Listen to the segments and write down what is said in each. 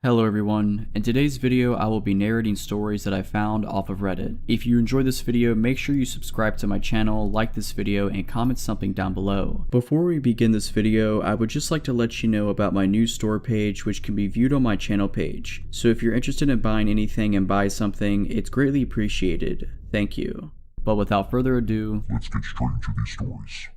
Hello everyone, in today's video I will be narrating stories that I found off of Reddit. If you enjoyed this video, make sure you subscribe to my channel, like this video, and comment something down below. Before we begin this video, I would just like to let you know about my new store page, which can be viewed on my channel page. So if you're interested in buying anything and buy something, it's greatly appreciated. Thank you. But without further ado, let's get straight into these stories.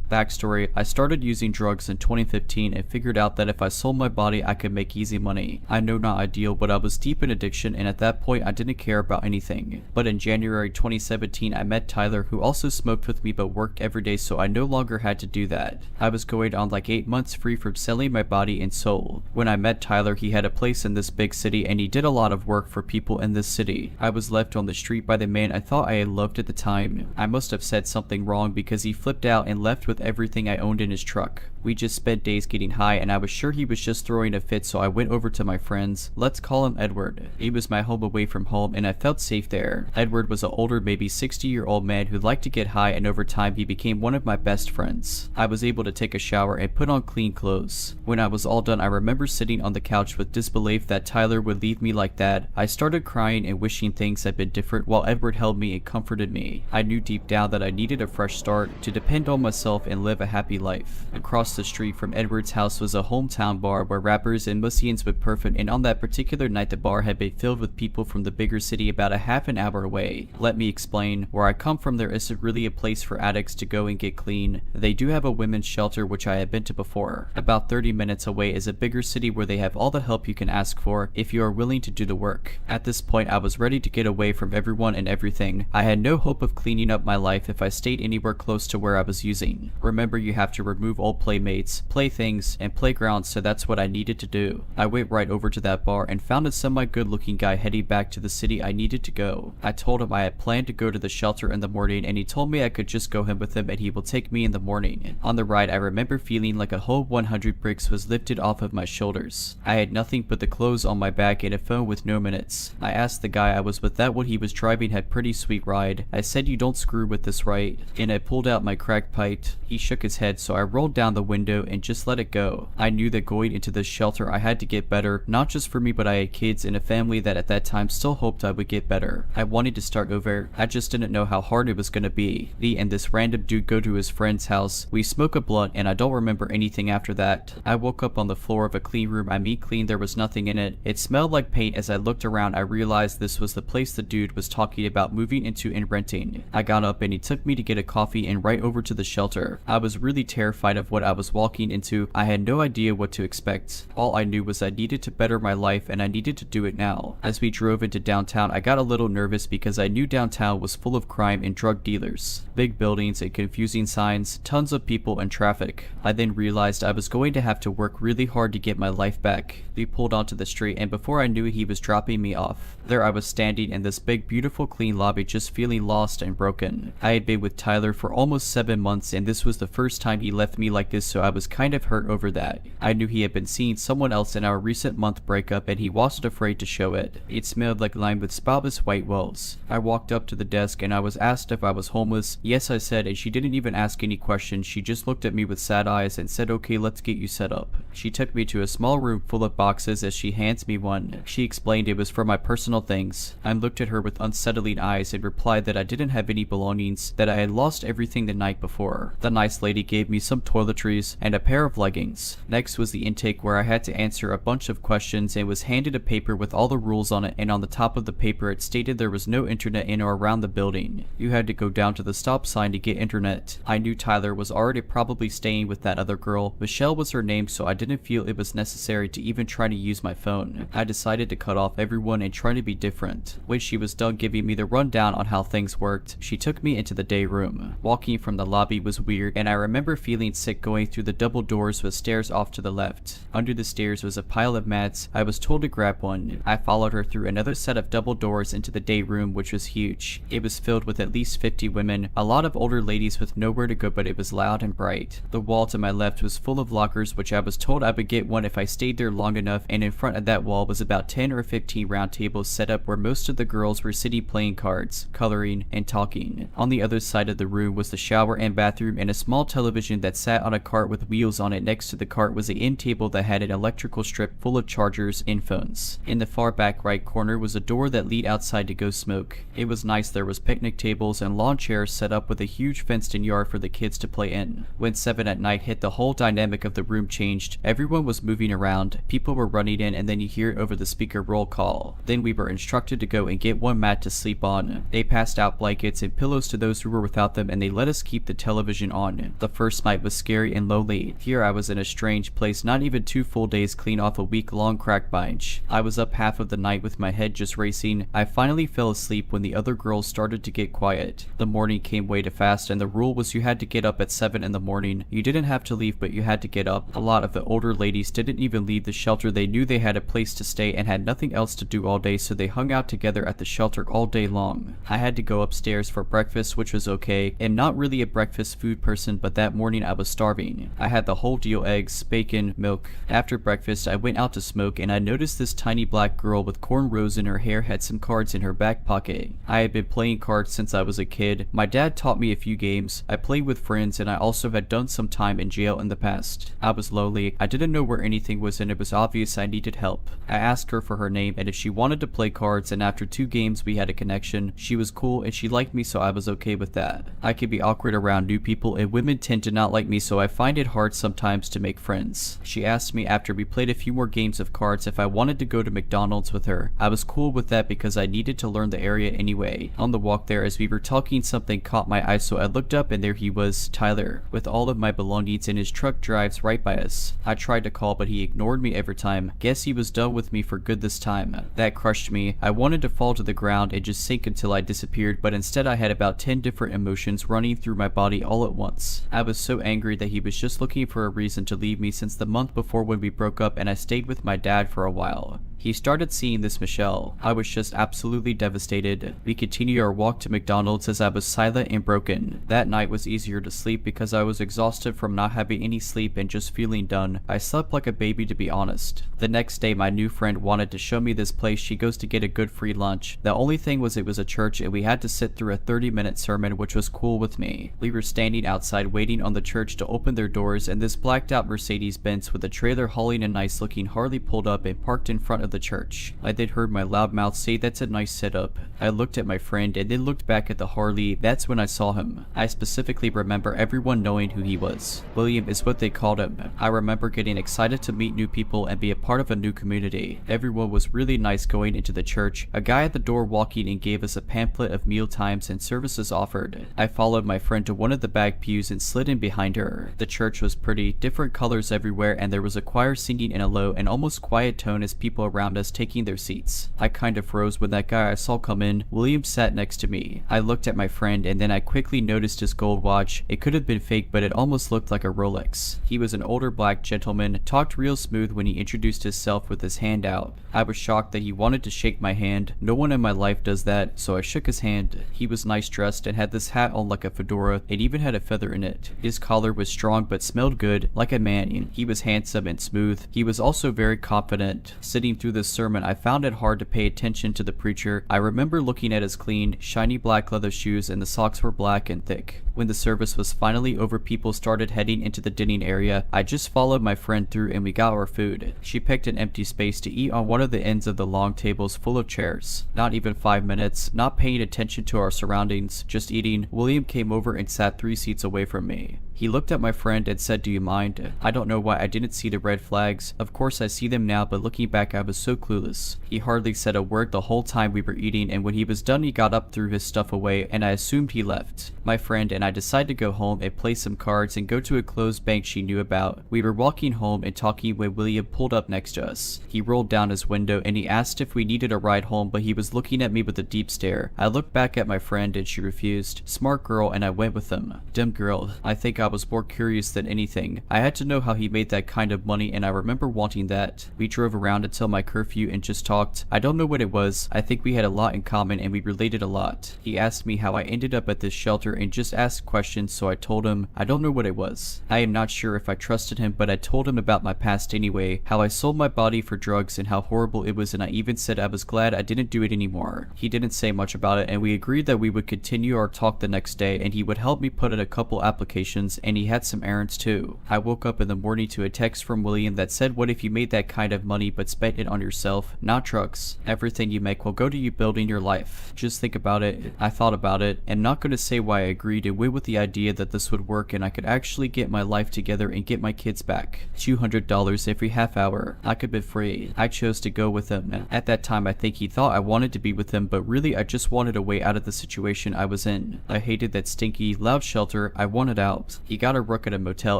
Backstory: I started using drugs in 2015 and figured out that if I sold my body I could make easy money. I know, not ideal, but I was deep in addiction, and at that point I didn't care about anything. But in January 2017 I met Tyler, who also smoked with me but worked every day, so I no longer had to do that. I was going on like 8 months free from selling my body and soul. When I met Tyler, he had a place in this big city and he did a lot of work for people in this city. I was left on the street by the man I thought I had loved at the time. I must have said something wrong because he flipped out and left with everything I owned in his truck. We just spent days getting high and I was sure he was just throwing a fit, so I went over to my friend's. Let's call him Edward. He was my home away from home and I felt safe there. Edward was an older, maybe 60-year-old man who liked to get high, and over time he became one of my best friends. I was able to take a shower and put on clean clothes. When I was all done, I remember sitting on the couch with disbelief that Tyler would leave me like that. I started crying and wishing things had been different while Edward held me and comforted me. I knew deep down that I needed a fresh start, to depend on myself and live a happy life. Across the street from Edward's house was a hometown bar where rappers and Musians would perform, and on that particular night the bar had been filled with people from the bigger city about a half an hour away. Let me explain. Where I come from, there isn't really a place for addicts to go and get clean. They do have a women's shelter, which I have been to before. About 30 minutes away is a bigger city where they have all the help you can ask for if you are willing to do the work. At this point I was ready to get away from everyone and everything. I had no hope of cleaning up my life if I stayed anywhere close to where I was using. Remember, you have to remove old playmates, playthings, and playgrounds, so that's what I needed to do. I went right over to that bar and found a semi-good looking guy heading back to the city I needed to go. I told him I had planned to go to the shelter in the morning, and he told me I could just go home with him and he will take me in the morning. On the ride I remember feeling like a whole 100 bricks was lifted off of my shoulders. I had nothing but the clothes on my back and a phone with no minutes. I asked the guy I was with that what he was driving had pretty sweet ride. I said, "You don't screw with this, right?" And I pulled out my crack pipe. He shook his head, so I rolled down the window and just let it go. I knew that going into this shelter I had to get better, not just for me, but I had kids and a family that at that time still hoped I would get better. I wanted to start over. I just didn't know how hard it was gonna be. Me and this random dude go to his friend's house. We smoke a blunt and I don't remember anything after that. I woke up on the floor of a clean room. I mean clean, there was nothing in it. It smelled like paint. As I looked around I realized this was the place the dude was talking about moving into and renting. I got up and he took me to get a coffee and right over to the shelter. I was really terrified of what I was walking into. I had no idea what to expect. All I knew was I needed to better my life and I needed to do it now. As we drove into downtown I got a little nervous because I knew downtown was full of crime and drug dealers. Big buildings and confusing signs, tons of people and traffic. I then realized I was going to have to work really hard to get my life back. We pulled onto the street and before I knew it he was dropping me off. There I was standing in this big beautiful clean lobby just feeling lost and broken. I had been with Tyler for almost 7 months and this was the first time he left me like this, so I was kind of hurt over that. I knew he had been seeing someone else in our recent month breakup and he wasn't afraid to show it. It smelled like lime with spotless white walls. I walked up to the desk and I was asked if I was homeless. Yes, I said, and she didn't even ask any questions. She just looked at me with sad eyes and said, "Okay, let's get you set up." She took me to a small room full of boxes as she hands me one. She explained it was for my personal things. I looked at her with unsettling eyes and replied that I didn't have any belongings, that I had lost everything the night before. The nice lady gave me some toiletries and a pair of leggings. Next was the intake where I had to answer a bunch of questions and was handed a paper with all the rules on it, and on the top of the paper it stated there was no internet in or around the building. You had to go down to the stop sign to get internet. I knew Tyler was already probably staying with that other girl. Michelle was her name, so I didn't feel it was necessary to even try to use my phone. I decided to cut off everyone and try to be different. When she was done giving me the rundown on how things worked, she took me into the day room. Walking from the lobby was weird and I remember feeling sick going through the double doors with stairs off to the left. Under the stairs was a pile of mats. I was told to grab one. I followed her through another set of double doors into the day room, which was huge. It was filled with at least 50 women, a lot of older ladies with nowhere to go, but it was loud and bright. The wall to my left was full of lockers, which I was told I would get one if I stayed there long enough, and in front of that wall was about 10 or 15 round tables set up where most of the girls were sitting playing cards, coloring, and talking. On the other side of the room was the shower and bathroom and a small television that sat on a cart with wheels on it. Next to the cart was an end table that had an electrical strip full of chargers and phones. In the far back right corner was a door that led outside to go smoke. It was nice. There was picnic tables and lawn chairs set up with a huge fenced-in yard for the kids to play in. When 7 at night hit, the whole dynamic of the room changed. Everyone was moving around, people were running in, and then you hear over the speaker roll call. Then we were instructed to go and get one mat to sleep on. They passed out blankets and pillows to those who were without them, and they let us keep the television on. The first night was scary and lonely. Here I was in a strange place, not even 2 full days clean off a week-long crack binge. I was up half of the night with my head just racing. I finally fell asleep when the other girls started to get quiet. The morning came way too fast, and the rule was you had to get up at 7 in the morning. You didn't have to leave, but you had to get up. A lot of the older ladies didn't even leave the shelter. They knew they had a place to stay and had nothing else to do all day, so they hung out together at the shelter all day long. I had to go upstairs for breakfast, which was okay. I'm not really a breakfast food person, but that morning I was starving. I had the whole deal: eggs, bacon, milk. After breakfast, I went out to smoke, and I noticed this tiny black girl with cornrows in her hair had some cards in her back pocket. I had been playing cards since I was a kid. My dad taught me a few games. I played with friends, and I also had done some time in jail in the past. I was lonely. I didn't know where anything was, and it was obvious I needed help. I asked her for her name and if she wanted to play cards, and after 2 games we had a connection. She was cool and she liked me, so I was okay with that. I could be awkward around new people, and women tend to not like me, so I find it hard sometimes to make friends. She asked me after we played a few more games of cards if I wanted to go to McDonald's with her. I was cool with that because I needed to learn the area anyway. On the walk there, as we were talking, something caught my eye, so I looked up and there he was, Tyler, with all of my belongings in his truck, drives right by us. I tried to call, but he ignored me every time. Guess he was done with me for good this time. That crushed me. I wanted to fall to the ground and just sink until I disappeared, but instead I had about 10 different emotions running through my body all at once. I was so angry that he was just looking for a reason to leave me since the month before when we broke up, and I stayed with my dad for a while. He started seeing this Michelle. I was just absolutely devastated. We continued our walk to McDonald's as I was silent and broken. That night was easier to sleep because I was exhausted from not having any sleep and just feeling done. I slept like a baby, to be honest. The next day, my new friend wanted to show me this place she goes to get a good free lunch. The only thing was it was a church and we had to sit through a 30-minute sermon, which was cool with me. We were standing outside waiting on the church to open their doors, and this blacked out Mercedes-Benz with a trailer hauling a nice looking Harley pulled up and parked in front of the church. I then heard my loud mouth say, "That's a nice setup." I looked at my friend and then looked back at the Harley. That's when I saw him. I specifically remember everyone knowing who he was. William is what they called him. I remember getting excited to meet new people and be a part of a new community. Everyone was really nice going into the church. A guy at the door walking and gave us a pamphlet of meal times and services offered. I followed my friend to one of the back pews and slid in behind her. The church was pretty, different colors everywhere, and there was a choir singing in a low and almost quiet tone as people around us taking their seats. I kind of froze when that guy I saw come in. William sat next to me. I looked at my friend and then I quickly noticed his gold watch. It could have been fake, but it almost looked like a Rolex. He was an older black gentleman, talked real smooth when he introduced himself with his hand out. I was shocked that he wanted to shake my hand. No one in my life does that, so I shook his hand. He was nice dressed and had this hat on like a fedora. It even had a feather in it. His collar was strong but smelled good, like a man. He was handsome and smooth. He was also very confident. Sitting through this sermon, I found it hard to pay attention to the preacher. I remember looking at his clean, shiny black leather shoes, and the socks were black and thick. When the service was finally over, people started heading into the dining area. I just followed my friend through and we got our food. She picked an empty space to eat on one of the ends of the long tables full of chairs. Not even 5 minutes, not paying attention to our surroundings, just eating, William came over and sat 3 seats away from me. He looked at my friend and said, "Do you mind?" I don't know why I didn't see the red flags. Of course I see them now, but looking back I was so clueless. He hardly said a word the whole time we were eating, and when he was done he got up, threw his stuff away, and I assumed he left. My friend and I decided to go home and play some cards and go to a closed bank she knew about. We were walking home and talking when William pulled up next to us. He rolled down his window and he asked if we needed a ride home, but he was looking at me with a deep stare. I looked back at my friend and she refused. Smart girl, and I went with him. Dumb girl. I think I was more curious than anything. I had to know how he made that kind of money, and I remember wanting that. We drove around until my my curfew and just talked. I don't know what it was. I think we had a lot in common and we related a lot. He asked me how I ended up at this shelter and just asked questions, so I told him I don't know what it was. I am not sure if I trusted him, but I told him about my past anyway, how I sold my body for drugs and how horrible it was, and I even said I was glad I didn't do it anymore. He didn't say much about it, and we agreed that we would continue our talk the next day and he would help me put in a couple applications, and he had some errands too. I woke up in the morning to a text from William that said, what if you made that kind of money but spent it on yourself, not drugs? Everything you make will go to you building your life. Just think about it. I thought about it. I'm not going to say why I agreed and went with the idea that this would work and I could actually get my life together and get my kids back. $200 every half hour. I could be free. I chose to go with him. At that time I think he thought I wanted to be with him, but really I just wanted a way out of the situation I was in. I hated that stinky, loud shelter. I wanted out. He got a rook at a motel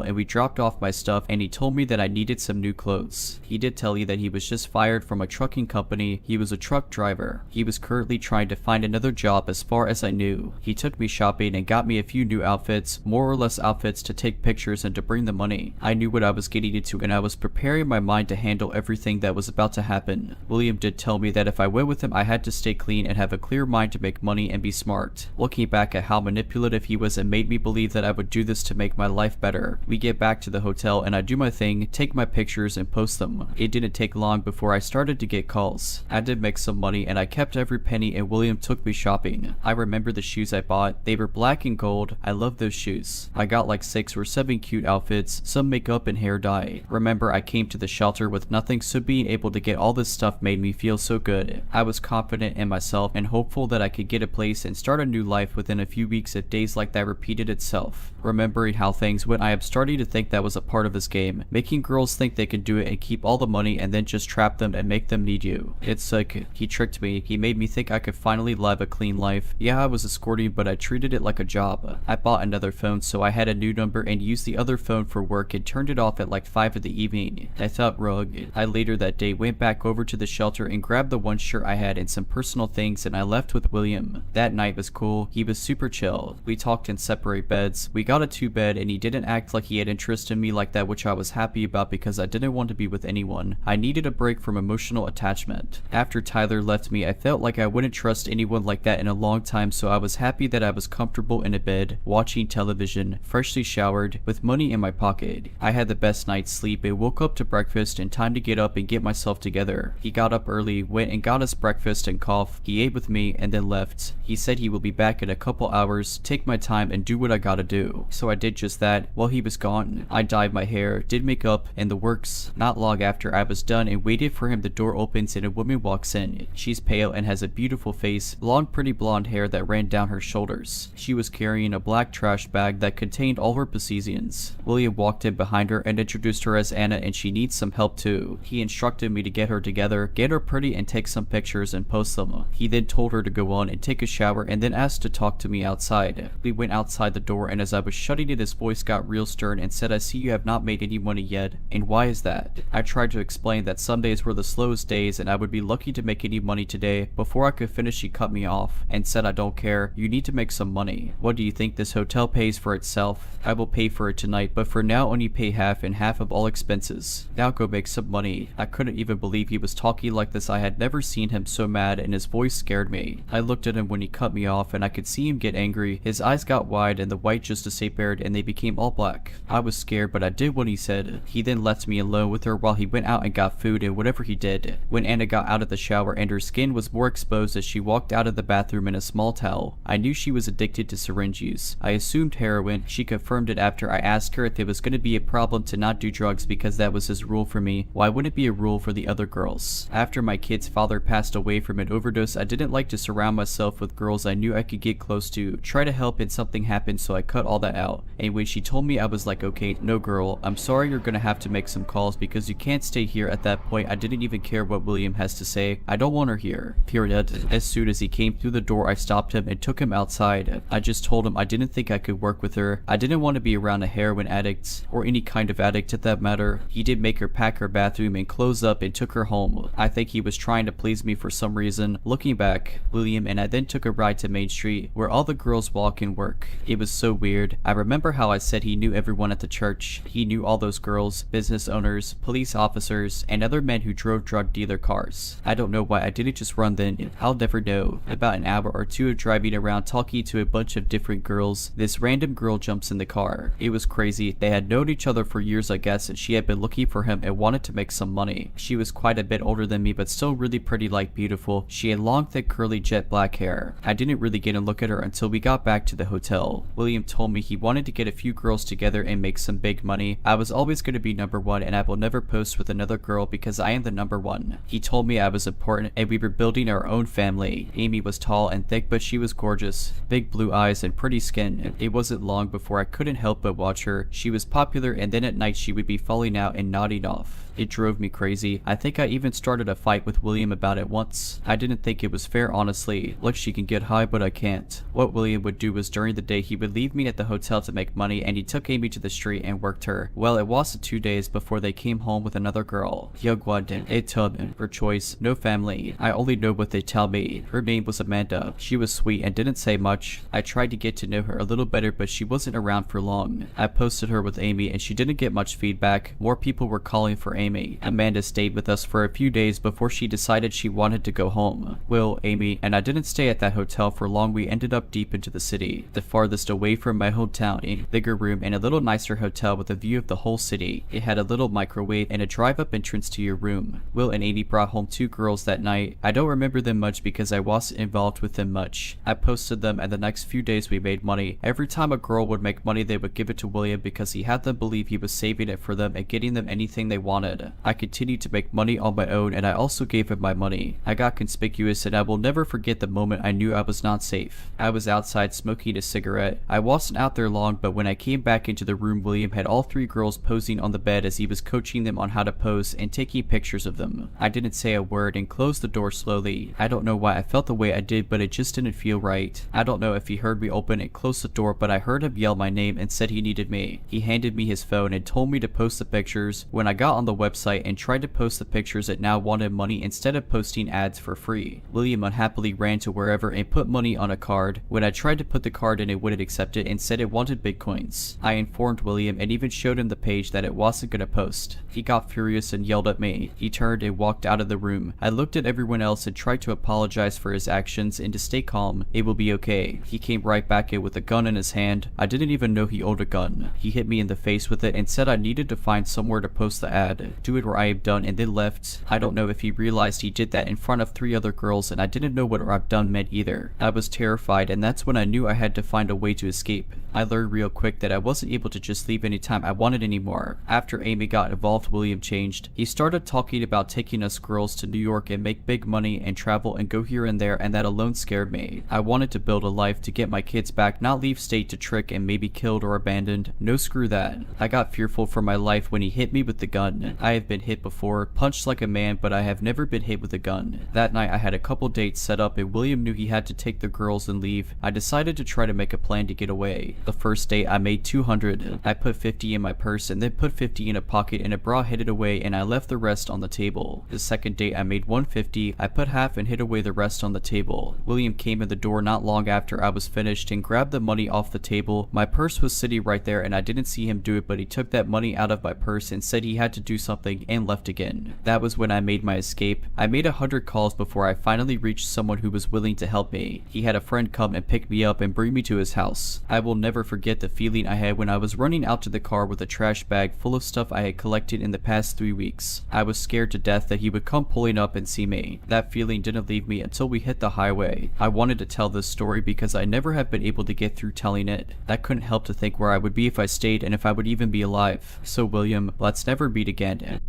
and we dropped off my stuff and he told me that I needed some new clothes. He did tell you that he was just fired from a trucking company. He was a truck driver. He was currently trying to find another job as far as I knew. He took me shopping and got me a few new outfits, more or less outfits to take pictures and to bring the money. I knew what I was getting into and I was preparing my mind to handle everything that was about to happen. William did tell me that if I went with him I had to stay clean and have a clear mind to make money and be smart. Looking back at how manipulative he was, it made me believe that I would do this to make my life better. We get back to the hotel and I do my thing, take my pictures and post them. It didn't take long before I started to get calls. I did make some money and I kept every penny and William took me shopping. I remember the shoes I bought. They were black and gold. I love those shoes. I got like 6 or 7 cute outfits, some makeup and hair dye. Remember I came to the shelter with nothing, so being able to get all this stuff made me feel so good. I was confident in myself and hopeful that I could get a place and start a new life within a few weeks if days like that repeated itself. Remembering how things went, I am starting to think that was a part of his game, making girls think they can do it and keep all the money and then just trap them and make them need you. It's like he tricked me. He made me think I could finally live a clean life. Yeah, I was escorting, but I treated it like a job. I bought another phone, so I had a new number and used the other phone for work and turned it off at like 5 in the evening. I thought rug. I later that day went back over to the shelter and grabbed the one shirt I had and some personal things, and I left with William. That night was cool. He was super chill. We talked in separate beds. We got a 2-bed and he didn't act like he had interest in me like that, which I was happy about because I didn't want to be with anyone. I needed a break from emotional attachment. After Tyler left me, I felt like I wouldn't trust anyone like that in a long time, so I was happy that I was comfortable in a bed, watching television, freshly showered, with money in my pocket. I had the best night's sleep and woke up to breakfast and time to get up and get myself together. He got up early, went and got us breakfast and coffee. He ate with me and then left. He said he will be back in a couple hours, take my time and do what I gotta do. So I did just that. While he was gone, I dyed my hair, did makeup and the works. Not long after I was done and waited for him, the door opens and a woman walks in. She's pale and has a beautiful face, long pretty blonde hair that ran down her shoulders. She was carrying a black trash bag that contained all her possessions. William walked in behind her and introduced her as Anna, and she needs some help too. He instructed me to get her together, get her pretty and take some pictures and post them. He then told her to go on and take a shower and then asked to talk to me outside. We went outside the door and as I was shutting it, his voice got real stern and said, I see you have not made any money yet, and why is that? I tried to explain that some days were the slowest days and I would be lucky to make any money today. Before I could finish, she cut me off and said, I don't care, you need to make some money. What do you think? This hotel pays for itself. I will pay for it tonight, but for now only pay half and half of all expenses. Now go make some money. I couldn't even believe he was talking like this. I had never seen him so mad and his voice scared me. I looked at him when he cut me off and I could see him get angry. His eyes got wide and the white just disappeared and they became all black. I was scared, but I did what he said. He then left me alone with her while he went out and got food and whatever he did. When Anna got out of the shower and her skin was more exposed as she walked out of the bathroom in a small towel, I knew she was addicted to syringe use. I assumed heroin. She confirmed it after I asked her if it was going to be a problem to not do drugs because that was his rule for me. Why wouldn't it be a rule for the other girls? After my kid's father passed away from an overdose, I didn't like to surround myself with girls I knew I could get close to, try to help, and something happened, so I cut all that out. And when she told me, I was like, okay, no girl, I'm sorry, you're gonna have to make some calls because you can't stay here. At that point, I didn't even care what William has to say. I don't want her here. Period. As soon as he came through the door, I stopped him and took him outside. I just told him I didn't think I could work with her. I didn't want to be around a heroin addict, or any kind of addict at that matter. He did make her pack her bathroom and clothes up and took her home. I think he was trying to please me for some reason. Looking back, William and I then took a ride to Main Street where all the girls walk and work. It was so weird. I remember how I said he knew everyone at the church. He knew all those girls, business owners, police officers, and other men who who drove drug dealer cars. I don't know why I didn't just run then. I'll never know. About an hour or two of driving around talking to a bunch of different girls, this random girl jumps in the car. It was crazy. They had known each other for years, I guess, and she had been looking for him and wanted to make some money. She was quite a bit older than me, but still really pretty, like beautiful. She had long, thick, curly, jet black hair. I didn't really get a look at her until we got back to the hotel. William told me he wanted to get a few girls together and make some big money. I was always going to be number one, and I will never post with another girl because I am the number one. He told me I was important and we were building our own family. Amy was tall and thick, but she was gorgeous. Big blue eyes and pretty skin. It wasn't long before I couldn't help but watch her. She was popular, and then at night she would be falling out and nodding off. It drove me crazy. I think I even started a fight with William about it once. I didn't think it was fair, honestly. Look, she can get high, but I can't. What William would do was during the day he would leave me at the hotel to make money, and he took Amy to the street and worked her. Well, it wasn't 2 days before they came home with another girl. Young one, a tub, her choice, no family. I only know what they tell me. Her name was Amanda. She was sweet and didn't say much. I tried to get to know her a little better, but she wasn't around for long. I posted her with Amy and she didn't get much feedback. More people were calling for Amy. Amanda stayed with us for a few days before she decided she wanted to go home. Will, Amy, and I didn't stay at that hotel for long. We ended up deep into the city, the farthest away from my hometown, in a bigger room and a little nicer hotel with a view of the whole city. It had a little microwave and a drive-up entrance to your room. Will and Amy brought home 2 girls that night. I don't remember them much because I wasn't involved with them much. I posted them, and the next few days we made money. Every time a girl would make money, they would give it to William because he had them believe he was saving it for them and getting them anything they wanted. I continued to make money on my own, and I also gave him my money. I got conspicuous, and I will never forget the moment I knew I was not safe. I was outside smoking a cigarette. I wasn't out there long, but when I came back into the room, William had all 3 girls posing on the bed as he was coaching them on how to pose and taking pictures of them. I didn't say a word and closed the door slowly. I don't know why I felt the way I did, but it just didn't feel right. I don't know if he heard me open and close the door, but I heard him yell my name and said he needed me. He handed me his phone and told me to post the pictures. When I got on the website and tried to post the pictures, it now wanted money instead of posting ads for free. William unhappily ran to wherever and put money on a card. When I tried to put the card in, it wouldn't accept it and said it wanted bitcoins. I informed William and even showed him the page that it wasn't gonna post. He got furious and yelled at me. He turned and walked out of the room. I looked at everyone else and tried to apologize for his actions and to stay calm. It will be okay. He came right back in with a gun in his hand. I didn't even know he owned a gun. He hit me in the face with it and said I needed to find somewhere to post the ad, do it where I have done, and then left. I don't know if he realized he did that in front of 3 other girls, and I didn't know what I've done meant either. I was terrified, and that's when I knew I had to find a way to escape. I learned real quick that I wasn't able to just leave anytime I wanted anymore. After Amy got involved, William changed. He started talking about taking us girls to New York and make big money and travel and go here and there, and that alone scared me. I wanted to build a life, to get my kids back, not leave state to trick and maybe killed or abandoned. No, screw that. I got fearful for my life when he hit me with the gun. I have been hit before, punched like a man, but I have never been hit with a gun. That night I had a couple dates set up and William knew he had to take the girls and leave. I decided to try to make a plan to get away. The first date I made $200. I put $50 in my purse and then put $50 in a pocket and a bra, hid it away, and I left the rest on the table. The second date I made $150. I put half and hid away the rest on the table. William came in the door not long after I was finished and grabbed the money off the table. My purse was sitting right there and I didn't see him do it, but he took that money out of my purse and said he had to do something and left again. That was when I made my escape. I made 100 calls before I finally reached someone who was willing to help me. He had a friend come and pick me up and bring me to his house. I will never forget the feeling I had when I was running out to the car with a trash bag full of stuff I had collected in the past 3 weeks. I was scared to death that he would come pulling up and see me. That feeling didn't leave me until we hit the highway. I wanted to tell this story because I never have been able to get through telling it. That couldn't help to think where I would be if I stayed and if I would even be alive. So William, let's never meet again.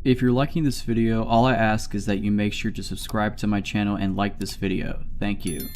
If you're liking this video, all I ask is that you make sure to subscribe to my channel and like this video. Thank you.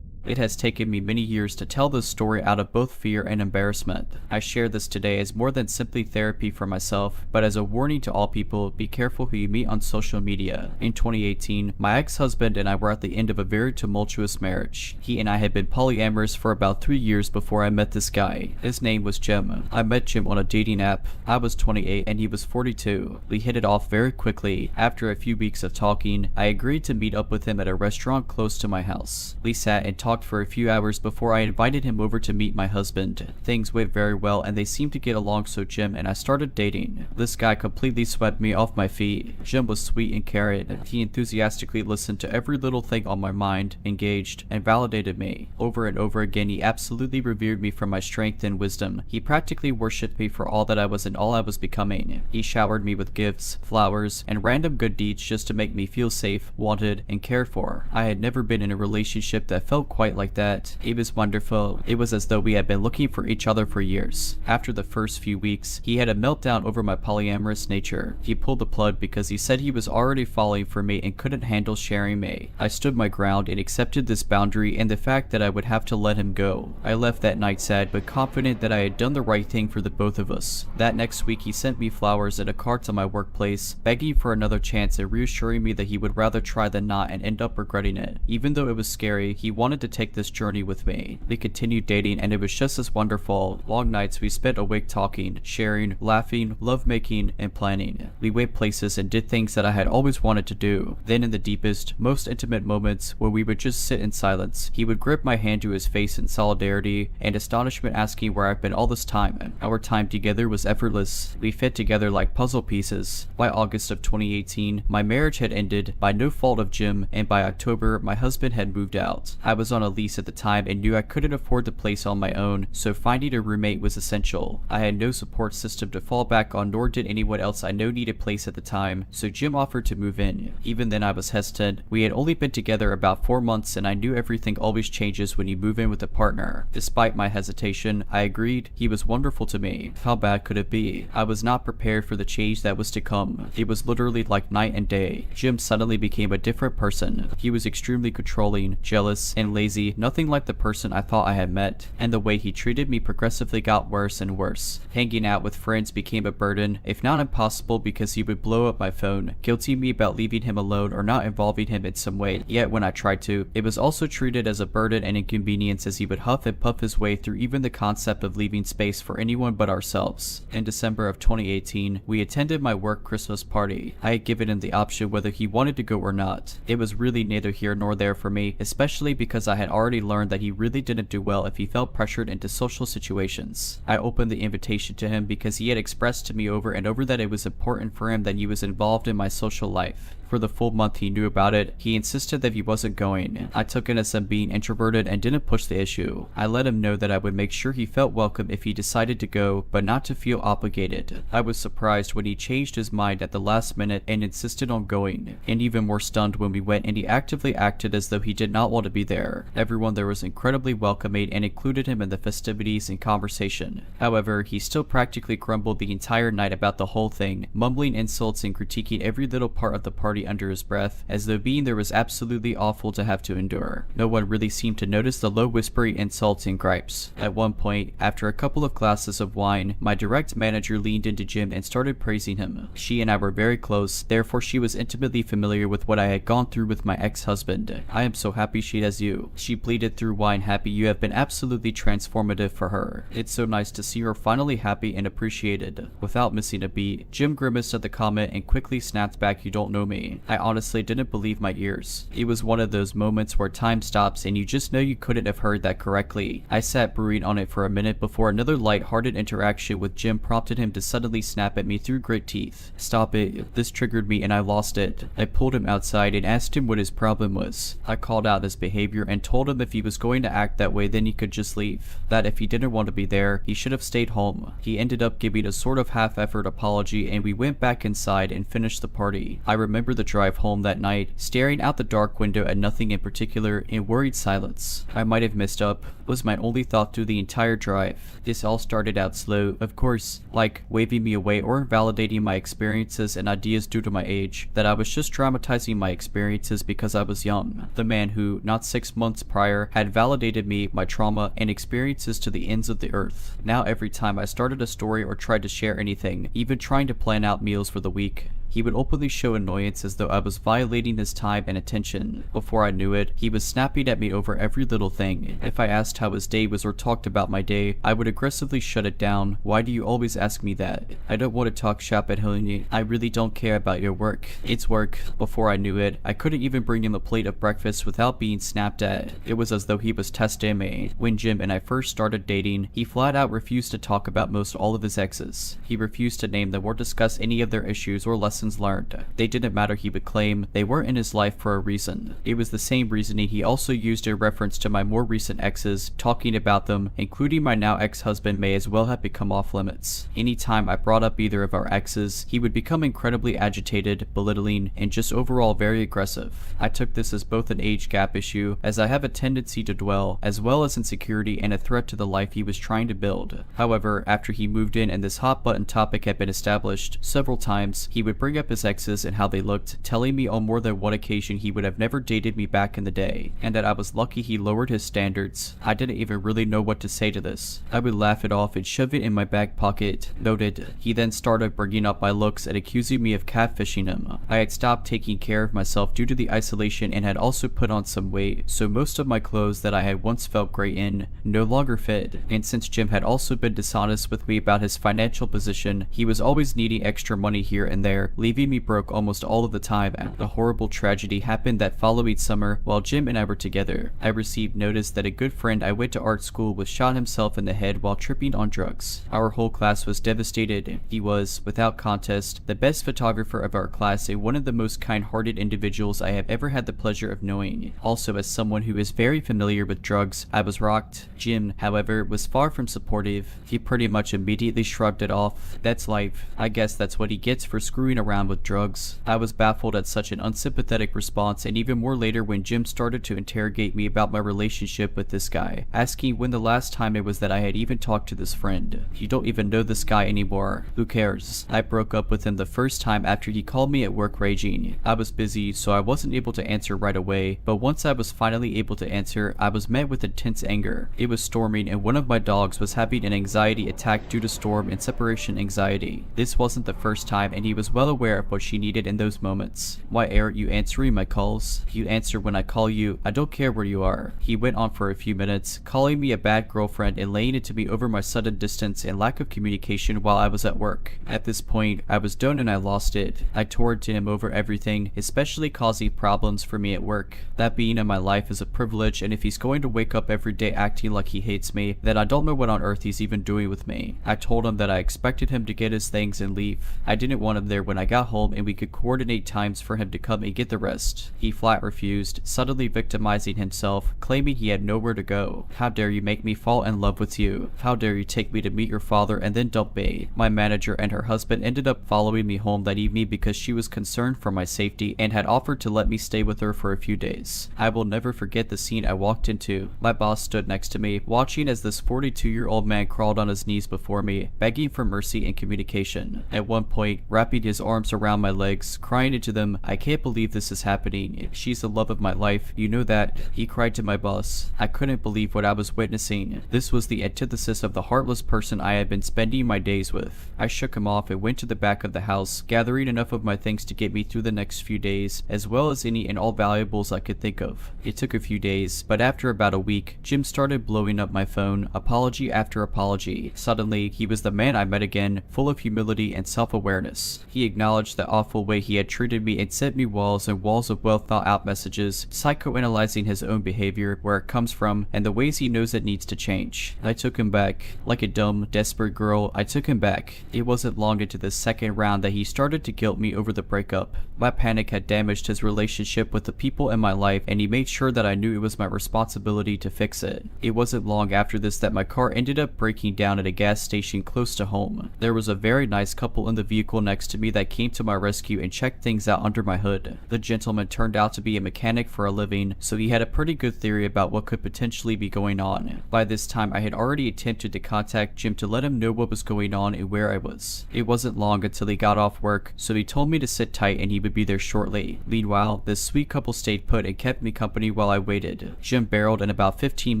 It has taken me many years to tell this story out of both fear and embarrassment. I share this today as more than simply therapy for myself, but as a warning to all people, be careful who you meet on social media. In 2018, my ex-husband and I were at the end of a very tumultuous marriage. He and I had been polyamorous for about 3 years before I met this guy. His name was Jim. I met Jim on a dating app. I was 28 and he was 42. We hit it off very quickly. After a few weeks of talking, I agreed to meet up with him at a restaurant close to my house. We sat and talked talked for a few hours before I invited him over to meet my husband. Things went very well and they seemed to get along, so Jim and I started dating. This guy completely swept me off my feet. Jim was sweet and caring. He enthusiastically listened to every little thing on my mind, engaged, and validated me. Over and over again, he absolutely revered me for my strength and wisdom. He practically worshipped me for all that I was and all I was becoming. He showered me with gifts, flowers, and random good deeds just to make me feel safe, wanted, and cared for. I had never been in a relationship that felt quite like that. It was wonderful. It was as though we had been looking for each other for years. After the first few weeks, he had a meltdown over my polyamorous nature. He pulled the plug because he said he was already falling for me and couldn't handle sharing me. I stood my ground and accepted this boundary and the fact that I would have to let him go. I left that night sad but confident that I had done the right thing for the both of us. That next week, he sent me flowers and a card to my workplace, begging for another chance and reassuring me that he would rather try than not and end up regretting it. Even though it was scary, he wanted to take this journey with me. We continued dating and it was just as wonderful. Long nights we spent awake talking, sharing, laughing, lovemaking, and planning. We went places and did things that I had always wanted to do. Then in the deepest, most intimate moments where we would just sit in silence, he would grip my hand to his face in solidarity and astonishment, asking where I've been all this time. Our time together was effortless. We fit together like puzzle pieces. By August of 2018, my marriage had ended by no fault of Jim, and by October, my husband had moved out. I was on a lease at the time and knew I couldn't afford the place on my own, so finding a roommate was essential. I had no support system to fall back on, nor did anyone else I know need a place at the time, so Jim offered to move in. Even then I was hesitant. We had only been together about 4 months and I knew everything always changes when you move in with a partner. Despite my hesitation, I agreed. He was wonderful to me. How bad could it be? I was not prepared for the change that was to come. It was literally like night and day. Jim suddenly became a different person. He was extremely controlling, jealous, and lazy, nothing like the person I thought I had met, and the way he treated me progressively got worse and worse. Hanging out with friends became a burden, if not impossible, because he would blow up my phone, guilting me about leaving him alone or not involving him in some way. Yet when I tried to, it was also treated as a burden and inconvenience, as he would huff and puff his way through even the concept of leaving space for anyone but ourselves. In December of 2018, we attended my work Christmas party. I had given him the option whether he wanted to go or not. It was really neither here nor there for me, especially because I had already learned that he really didn't do well if he felt pressured into social situations. I opened the invitation to him because he had expressed to me over and over that it was important for him that he was involved in my social life. For the full month he knew about it, he insisted that he wasn't going. I took it as him being introverted and didn't push the issue. I let him know that I would make sure he felt welcome if he decided to go, but not to feel obligated. I was surprised when he changed his mind at the last minute and insisted on going, and even more stunned when we went and he actively acted as though he did not want to be there. Everyone there was incredibly welcoming and included him in the festivities and conversation. However, he still practically grumbled the entire night about the whole thing, mumbling insults and critiquing every little part of the party under his breath, as though being there was absolutely awful to have to endure. No one really seemed to notice the low whispery insults and gripes. At one point, after a couple of glasses of wine, my direct manager leaned into Jim and started praising him. She and I were very close, therefore she was intimately familiar with what I had gone through with my ex-husband. "I am so happy she has you," she pleaded through wine. "Happy, you have been absolutely transformative for her. It's so nice to see her finally happy and appreciated." Without missing a beat, Jim grimaced at the comment and quickly snapped back, "You don't know me." I honestly didn't believe my ears. It was one of those moments where time stops and you just know you couldn't have heard that correctly. I sat brewing on it for a minute before another light-hearted interaction with Jim prompted him to suddenly snap at me through grit teeth. "Stop it." This triggered me and I lost it. I pulled him outside and asked him what his problem was. I called out his behavior and told him if he was going to act that way then he could just leave. That if he didn't want to be there, he should have stayed home. He ended up giving a sort of half-effort apology and we went back inside and finished the party. I remember the drive home that night, staring out the dark window at nothing in particular in worried silence. I might have messed up, was my only thought through the entire drive. This all started out slow, of course, like waving me away or invalidating my experiences and ideas due to my age, that I was just dramatizing my experiences because I was young. The man who, not 6 months prior, had validated me, my trauma, and experiences to the ends of the earth. Now every time I started a story or tried to share anything, even trying to plan out meals for the week, He would openly show annoyance as though I was violating his time and attention. Before I knew it, he was snapping at me over every little thing. If I asked how his day was or talked about my day, I would aggressively shut it down. Why do you always ask me that? I don't want to talk shop at Helene. I really don't care about your work. It's work. Before I knew it, I couldn't even bring him a plate of breakfast without being snapped at. It was as though he was testing me. When Jim and I first started dating, he flat out refused to talk about most all of his exes. He refused to name them or discuss any of their issues or lessons learned. They didn't matter, he would claim. They weren't in his life for a reason. It was the same reasoning he also used in reference to my more recent exes. Talking about them, including my now ex-husband, may as well have become off limits. Anytime I brought up either of our exes, he would become incredibly agitated, belittling, and just overall very aggressive. I took this as both an age gap issue, as I have a tendency to dwell, as well as insecurity and a threat to the life he was trying to build. However, after he moved in and this hot button topic had been established, several times he would bring up his exes and how they looked, telling me on more than one occasion he would have never dated me back in the day, and that I was lucky he lowered his standards. I didn't even really know what to say to this. I would laugh it off and shove it in my back pocket. Noted. He then started bringing up my looks and accusing me of catfishing him. I had stopped taking care of myself due to the isolation and had also put on some weight, so most of my clothes that I had once felt great in no longer fit. And since Jim had also been dishonest with me about his financial position, he was always needing extra money here and there, leaving me broke almost all of the time. The horrible tragedy happened that following summer while Jim and I were together. I received notice that a good friend I went to art school with shot himself in the head while tripping on drugs. Our whole class was devastated. He was, without contest, the best photographer of our class and one of the most kind-hearted individuals I have ever had the pleasure of knowing. Also, as someone who is very familiar with drugs, I was rocked. Jim, however, was far from supportive. He pretty much immediately shrugged it off. That's life. I guess that's what he gets for screwing around with drugs. I was baffled at such an unsympathetic response, and even more later when Jim started to interrogate me about my relationship with this guy, asking when the last time it was that I had even talked to this friend. You don't even know this guy anymore. Who cares? I broke up with him the first time after he called me at work raging. I was busy, so I wasn't able to answer right away, but once I was finally able to answer, I was met with intense anger. It was storming and one of my dogs was having an anxiety attack due to storm and separation anxiety. This wasn't the first time, and he was well aware of what she needed in those moments. Why aren't you answering my calls? You answer when I call you. I don't care where you are. He went on for a few minutes, calling me a bad girlfriend and laying it to me over my sudden distance and lack of communication while I was at work. At this point, I was done and I lost it. I tore to him over everything, especially causing problems for me at work. That being in my life is a privilege, and if he's going to wake up every day acting like he hates me, then I don't know what on earth he's even doing with me. I told him that I expected him to get his things and leave. I didn't want him there when I got home and we could coordinate times for him to come and get the rest. He flat refused, suddenly victimizing himself, claiming he had nowhere to go. How dare you make me fall in love with you? How dare you take me to meet your father and then dump me? My manager and her husband ended up following me home that evening because she was concerned for my safety and had offered to let me stay with her for a few days. I will never forget the scene I walked into. My boss stood next to me, watching as this 42-year-old man crawled on his knees before me, begging for mercy and communication. At one point, wrapping his arms around my legs, crying into them, "I can't believe this is happening. She's the love of my life. You know that," he cried to my boss. I couldn't believe what I was witnessing. This was the antithesis of the heartless person I had been spending my days with. I shook him off and went to the back of the house, gathering enough of my things to get me through the next few days, as well as any and all valuables I could think of. It took a few days, but after about a week, Jim started blowing up my phone, apology after apology. Suddenly, he was the man I met again, full of humility and self-awareness. He acknowledged the awful way he had treated me and sent me walls and walls of well-thought-out messages, psychoanalyzing his own behavior, where it comes from, and the ways he knows it needs to change. I took him back. Like a dumb, desperate girl, I took him back. It wasn't long into the second round that he started to guilt me over the breakup. My panic had damaged his relationship with the people in my life, and he made sure that I knew it was my responsibility to fix it. It wasn't long after this that my car ended up breaking down at a gas station close to home. There was a very nice couple in the vehicle next to me that came to my rescue and checked things out under my hood. The gentleman turned out to be a mechanic for a living, so he had a pretty good theory about what could potentially be going on. By this time, I had already attempted to contact Jim to let him know what was going on and where I was. It wasn't long until he got off work, so he told me to sit tight and he would be there shortly. Meanwhile, this sweet couple stayed put and kept me company while I waited. Jim barreled in about 15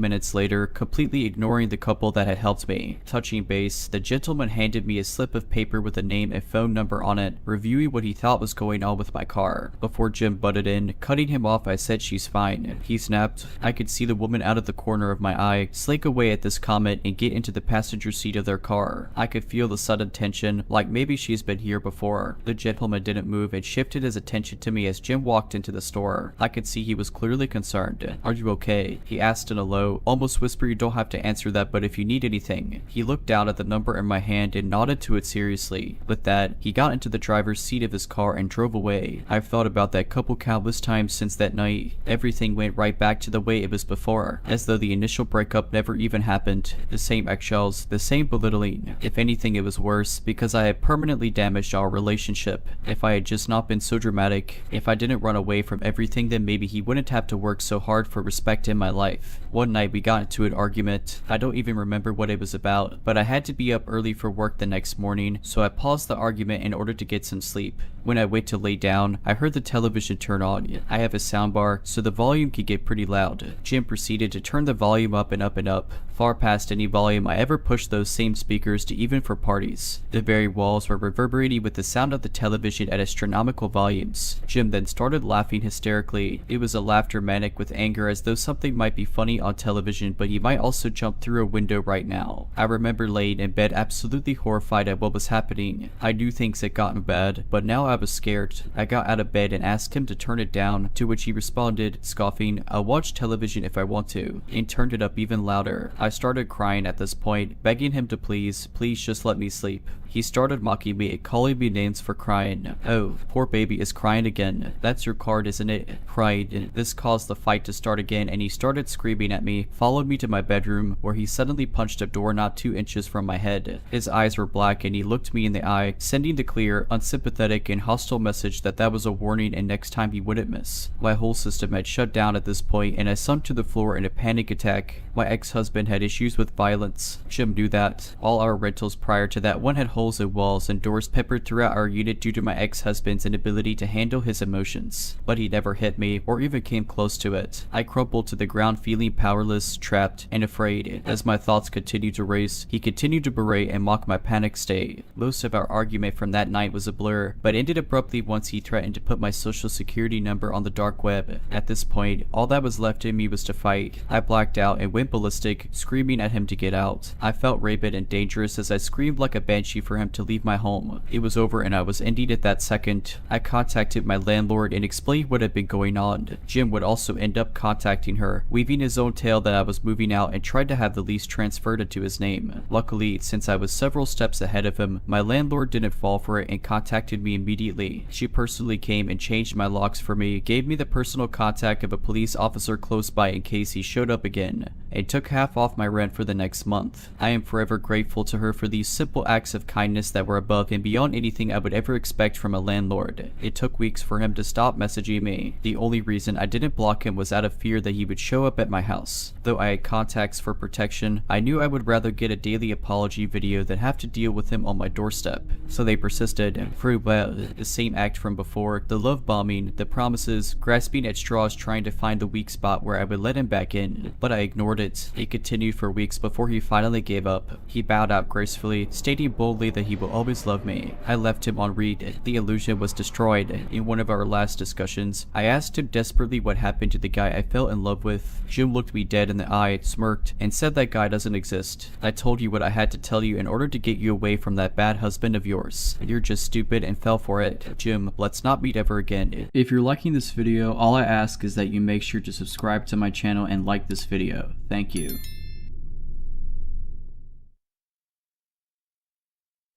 minutes later, completely ignoring the couple that had helped me. Touching base, the gentleman handed me a slip of paper with a name and phone number on it, reviewing what he thought was going on with my car. Before Jim butted in, cutting him off, I said she's fine. He snapped. I could see the woman out of the corner of my eye slink away at this comment and get into the passenger seat of their car. I could feel the sudden tension, like maybe she's been here before. The gentleman didn't move and shifted his attention to me as Jim walked into the store. I could see he was clearly concerned. "Are you okay?" he asked in a low, almost whisper. "You don't have to answer that, but if you need anything." He looked down at the number in my hand and nodded to it seriously. With that, he got into the driver's seat of his car and drove away. I've thought about that couple countless times since that night. Everything went right back to the way it was before, as though the initial breakup never even happened. The same eggshells, the same belittling. If anything, it was worse, because I had permanently damaged our relationship. If I had just not been so dramatic, if I didn't run away from everything, then maybe he wouldn't have to work so hard for respect in my life. One night we got into an argument. I don't even remember what it was about, but I had to be up early for work the next morning, so I paused the argument in order to get some sleep. When I went to lay down, I heard the television turn on. I have a soundbar, so the volume could get pretty loud. Jim proceeded to turn the volume up and up and up, far past any volume I ever pushed those same speakers to, even for parties. The very walls were reverberating with the sound of the television at astronomical volumes. Jim then started laughing hysterically. It was a laughter manic with anger, as though something might be funny on television, but he might also jump through a window right now. I remember laying in bed absolutely horrified at what was happening. I knew things had gotten bad, but now I was scared. I got out of bed and asked him to turn it down, to which he responded, scoffing, "I'll watch television if I want to," and turned it up even louder. I started crying at this point, begging him to please just let me sleep. He started mocking me and calling me names for crying. "Oh, poor baby is crying again. That's your card, isn't it?" Cried. This caused the fight to start again, and he started screaming at me, followed me to my bedroom, where he suddenly punched a door not 2 inches from my head. His eyes were black and he looked me in the eye, sending the clear, unsympathetic, and hostile message that was a warning and next time he wouldn't miss. My whole system had shut down at this point, and I sunk to the floor in a panic attack. My ex-husband had issues with violence. Jim knew that. All our rentals prior to that one had holes in walls and doors peppered throughout our unit due to my ex-husband's inability to handle his emotions. But he never hit me or even came close to it. I crumpled to the ground feeling powerless, trapped, and afraid. As my thoughts continued to race, he continued to berate and mock my panic state. Most of our argument from that night was a blur, but ended abruptly once he threatened to put my social security number on the dark web. At this point, all that was left in me was to fight. I blacked out and went ballistic, screaming at him to get out. I felt rabid and dangerous as I screamed like a banshee for him to leave my home. It was over and I was ending it that second. I contacted my landlord and explained what had been going on. Jim would also end up contacting her, weaving his own tale that I was moving out and tried to have the lease transferred into his name. Luckily, since I was several steps ahead of him, my landlord didn't fall for it and contacted me immediately. She personally came and changed my locks for me, gave me the personal contact of a police officer close by in case he showed up again, and took half off my rent for the next month. I am forever grateful to her for these simple acts of kindness that were above and beyond anything I would ever expect from a landlord. It took weeks for him to stop messaging me. The only reason I didn't block him was out of fear that he would show up at my house. Though I had contacts for protection, I knew I would rather get a daily apology video than have to deal with him on my doorstep. So they persisted. For well, the same act from before, the love bombing, the promises, grasping at straws trying to find the weak spot where I would let him back in. But I ignored it. It continued for weeks before he finally gave up. He bowed out gracefully, stating boldly that he will always love me. I left him on read. The illusion was destroyed. In one of our last discussions, I asked him desperately what happened to the guy I fell in love with. Jim looked me dead in the eye, smirked, and said that guy doesn't exist. I told you what I had to tell you in order to get you away from that bad husband of yours. You're just stupid and fell for it. Jim, let's not meet ever again. If you're liking this video, all I ask is that you make sure to subscribe to my channel and like this video. Thank you.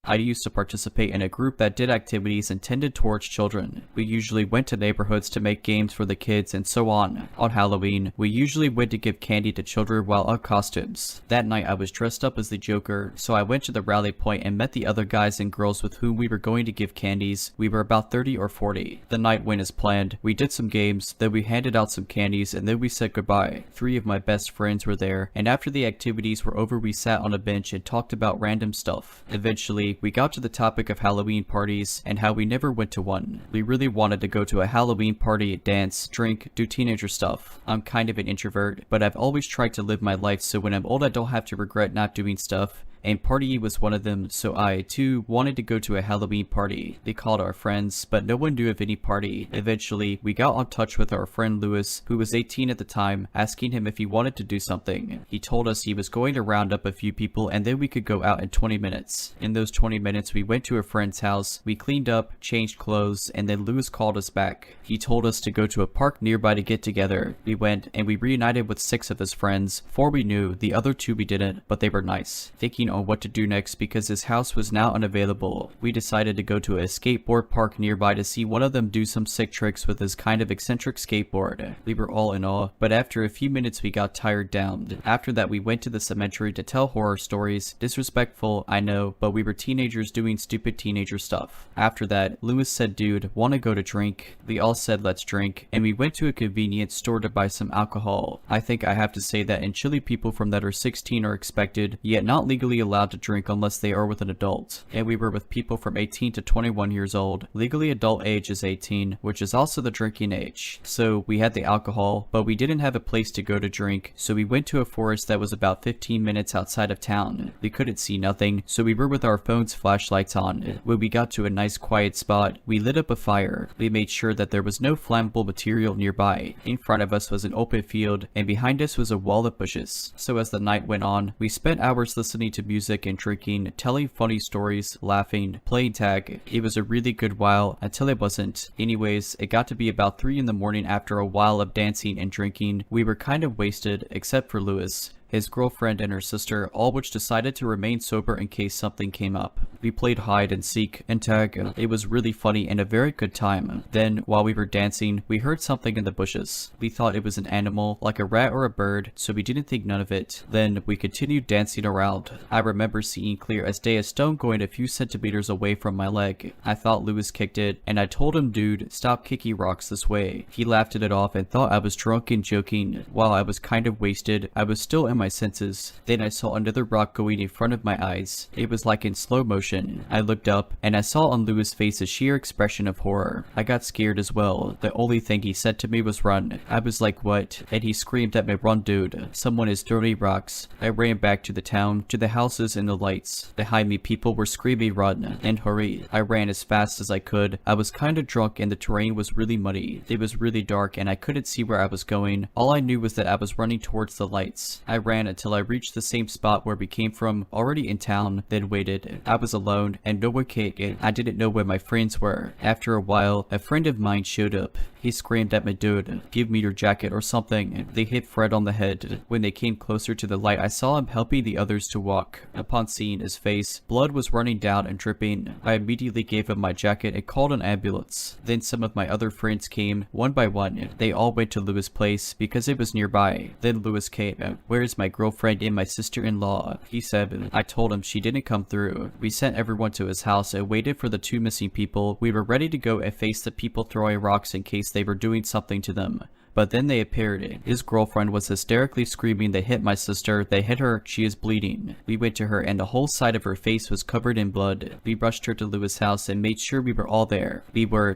I used to participate in a group that did activities intended towards children. We usually went to neighborhoods to make games for the kids and so on. On Halloween, we usually went to give candy to children while on costumes. That night I was dressed up as the Joker, so I went to the rally point and met the other guys and girls with whom we were going to give candies. We were about 30 or 40. The night went as planned. We did some games, then we handed out some candies, and then we said goodbye. 3 of my best friends were there, and after the activities were over we sat on a bench and talked about random stuff. Eventually, we got to the topic of Halloween parties and how we never went to one. We really wanted to go to a Halloween party, dance, drink, do teenager stuff. I'm kind of an introvert, but I've always tried to live my life so when I'm old I don't have to regret not doing stuff and Party was one of them, so I, too, wanted to go to a Halloween party. They called our friends, but no one knew of any party. Eventually, we got in touch with our friend Lewis, who was 18 at the time, asking him if he wanted to do something. He told us he was going to round up a few people and then we could go out in 20 minutes. In those 20 minutes, we went to a friend's house, we cleaned up, changed clothes, and then Lewis called us back. He told us to go to a park nearby to get together. We went and we reunited with 6 of his friends. 4 we knew, the other 2 we didn't, but they were nice. Thinking on what to do next because his house was now unavailable, we decided to go to a skateboard park nearby to see one of them do some sick tricks with his kind of eccentric skateboard. We were all in awe, but after a few minutes we got tired down. After that we went to the cemetery to tell horror stories. Disrespectful, I know, but we were teenagers doing stupid teenager stuff. After that, Lewis said, dude, wanna go to drink? We all said let's drink, and we went to a convenience store to buy some alcohol. I think I have to say that in Chile people from that are 16 are expected, yet not legally allowed to drink unless they are with an adult. And we were with people from 18 to 21 years old. Legally adult age is 18, which is also the drinking age. So we had the alcohol, but we didn't have a place to go to drink, so we went to a forest that was about 15 minutes outside of town. We couldn't see nothing, so we were with our phones' flashlights on. When we got to a nice quiet spot, we lit up a fire. We made sure that there was no flammable material nearby. In front of us was an open field, and behind us was a wall of bushes. So as the night went on, we spent hours listening to music and drinking, telling funny stories, laughing, playing tag. It was a really good while until it wasn't. Anyways, it got to be about 3 in the morning after a while of dancing and drinking. We were kind of wasted, except for Lewis, his girlfriend, and her sister, all which decided to remain sober in case something came up. We played hide and seek and tag. It was really funny and a very good time. Then, while we were dancing, we heard something in the bushes. We thought it was an animal, like a rat or a bird, so we didn't think none of it. Then, we continued dancing around. I remember seeing clear as day a stone going a few centimeters away from my leg. I thought Lewis kicked it, and I told him, dude, stop kicking rocks this way. He laughed it off and thought I was drunk and joking. While I was kind of wasted, I was still in my senses. Then I saw another rock going in front of my eyes. It was like in slow motion. I looked up and I saw on Lewis' face a sheer expression of horror. I got scared as well. The only thing he said to me was run. I was like, what? And he screamed at me, run dude. Someone is throwing rocks. I ran back to the town, to the houses and the lights. Behind me people were screaming run and hurry. I ran as fast as I could. I was kind of drunk and the terrain was really muddy. It was really dark and I couldn't see where I was going. All I knew was that I was running towards the lights. I ran until I reached the same spot where we came from, already in town, then waited. I was alone and no one came. I didn't know where my friends were. After a while, a friend of mine showed up. He screamed at me, dude, give me your jacket or something. They hit Fred on the head. When they came closer to the light, I saw him helping the others to walk. Upon seeing his face, blood was running down and dripping. I immediately gave him my jacket and called an ambulance. Then some of my other friends came, one by one. They all went to Lewis' place because it was nearby. Then Lewis came. Where's my girlfriend and my sister-in-law? He said. I told him she didn't come through. We sent everyone to his house and waited for the 2 missing people. We were ready to go and face the people throwing rocks in case they were doing something to them. But then they appeared. His girlfriend was hysterically screaming, they hit my sister, they hit her, she is bleeding. We went to her and the whole side of her face was covered in blood. We rushed her to Lewis' house and made sure we were all there.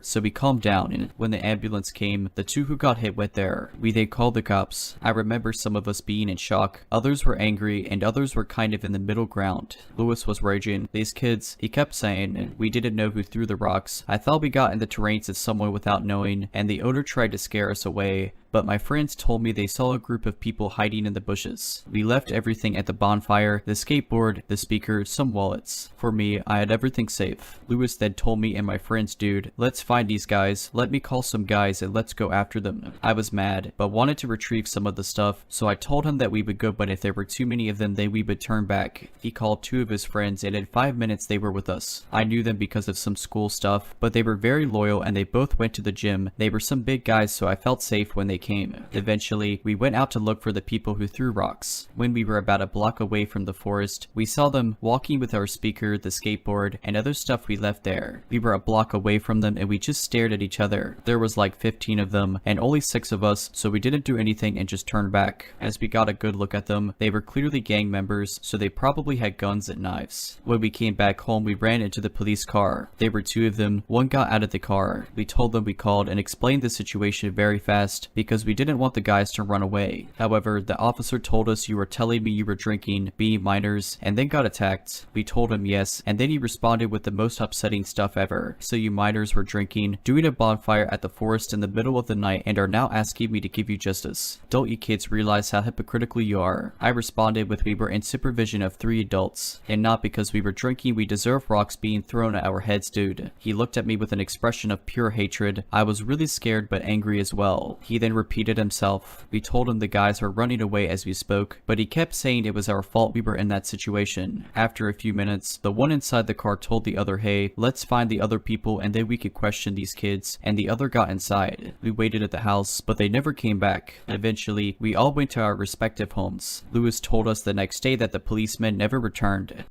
So we calmed down, and when the ambulance came, the 2 who got hit went there. We then called the cops. I remember some of us being in shock, others were angry, and others were kind of in the middle ground. Lewis was raging. These kids, he kept saying, we didn't know who threw the rocks. I thought we got in the terrains as someone without knowing, and the owner tried to scare us away. But my friends told me they saw a group of people hiding in the bushes. We left everything at the bonfire, the skateboard, the speaker, some wallets. For me, I had everything safe. Lewis then told me and my friends, dude, let's find these guys, let me call some guys and let's go after them. I was mad, but wanted to retrieve some of the stuff, so I told him that we would go, but if there were too many of them, then we would turn back. He called 2 of his friends and in 5 minutes they were with us. I knew them because of some school stuff, but they were very loyal and they both went to the gym. They were some big guys, so I felt safe when they came. Eventually, we went out to look for the people who threw rocks. When we were about a block away from the forest, we saw them walking with our speaker, the skateboard, and other stuff we left there. We were a block away from them and we just stared at each other. There was like 15 of them and only 6 of us, so we didn't do anything and just turned back. As we got a good look at them, they were clearly gang members, so they probably had guns and knives. When we came back home, we ran into the police car. There were 2 of them. One got out of the car. We told them we called and explained the situation very fast because because we didn't want the guys to run away. However, the officer told us you were telling me you were drinking, being minors, and then got attacked. We told him yes, and then he responded with the most upsetting stuff ever. So you minors were drinking, doing a bonfire at the forest in the middle of the night, and are now asking me to give you justice. Don't you kids realize how hypocritical you are? I responded with we were in supervision of 3 adults, and not because we were drinking we deserve rocks being thrown at our heads, dude. He looked at me with an expression of pure hatred. I was really scared but angry as well. He then repeated himself. We told him the guys were running away as we spoke, but he kept saying it was our fault we were in that situation. After a few minutes, the one inside the car told the other, hey, let's find the other people and then we could question these kids, and the other got inside. We waited at the house, but they never came back. Eventually, we all went to our respective homes. Lewis told us the next day that the policemen never returned.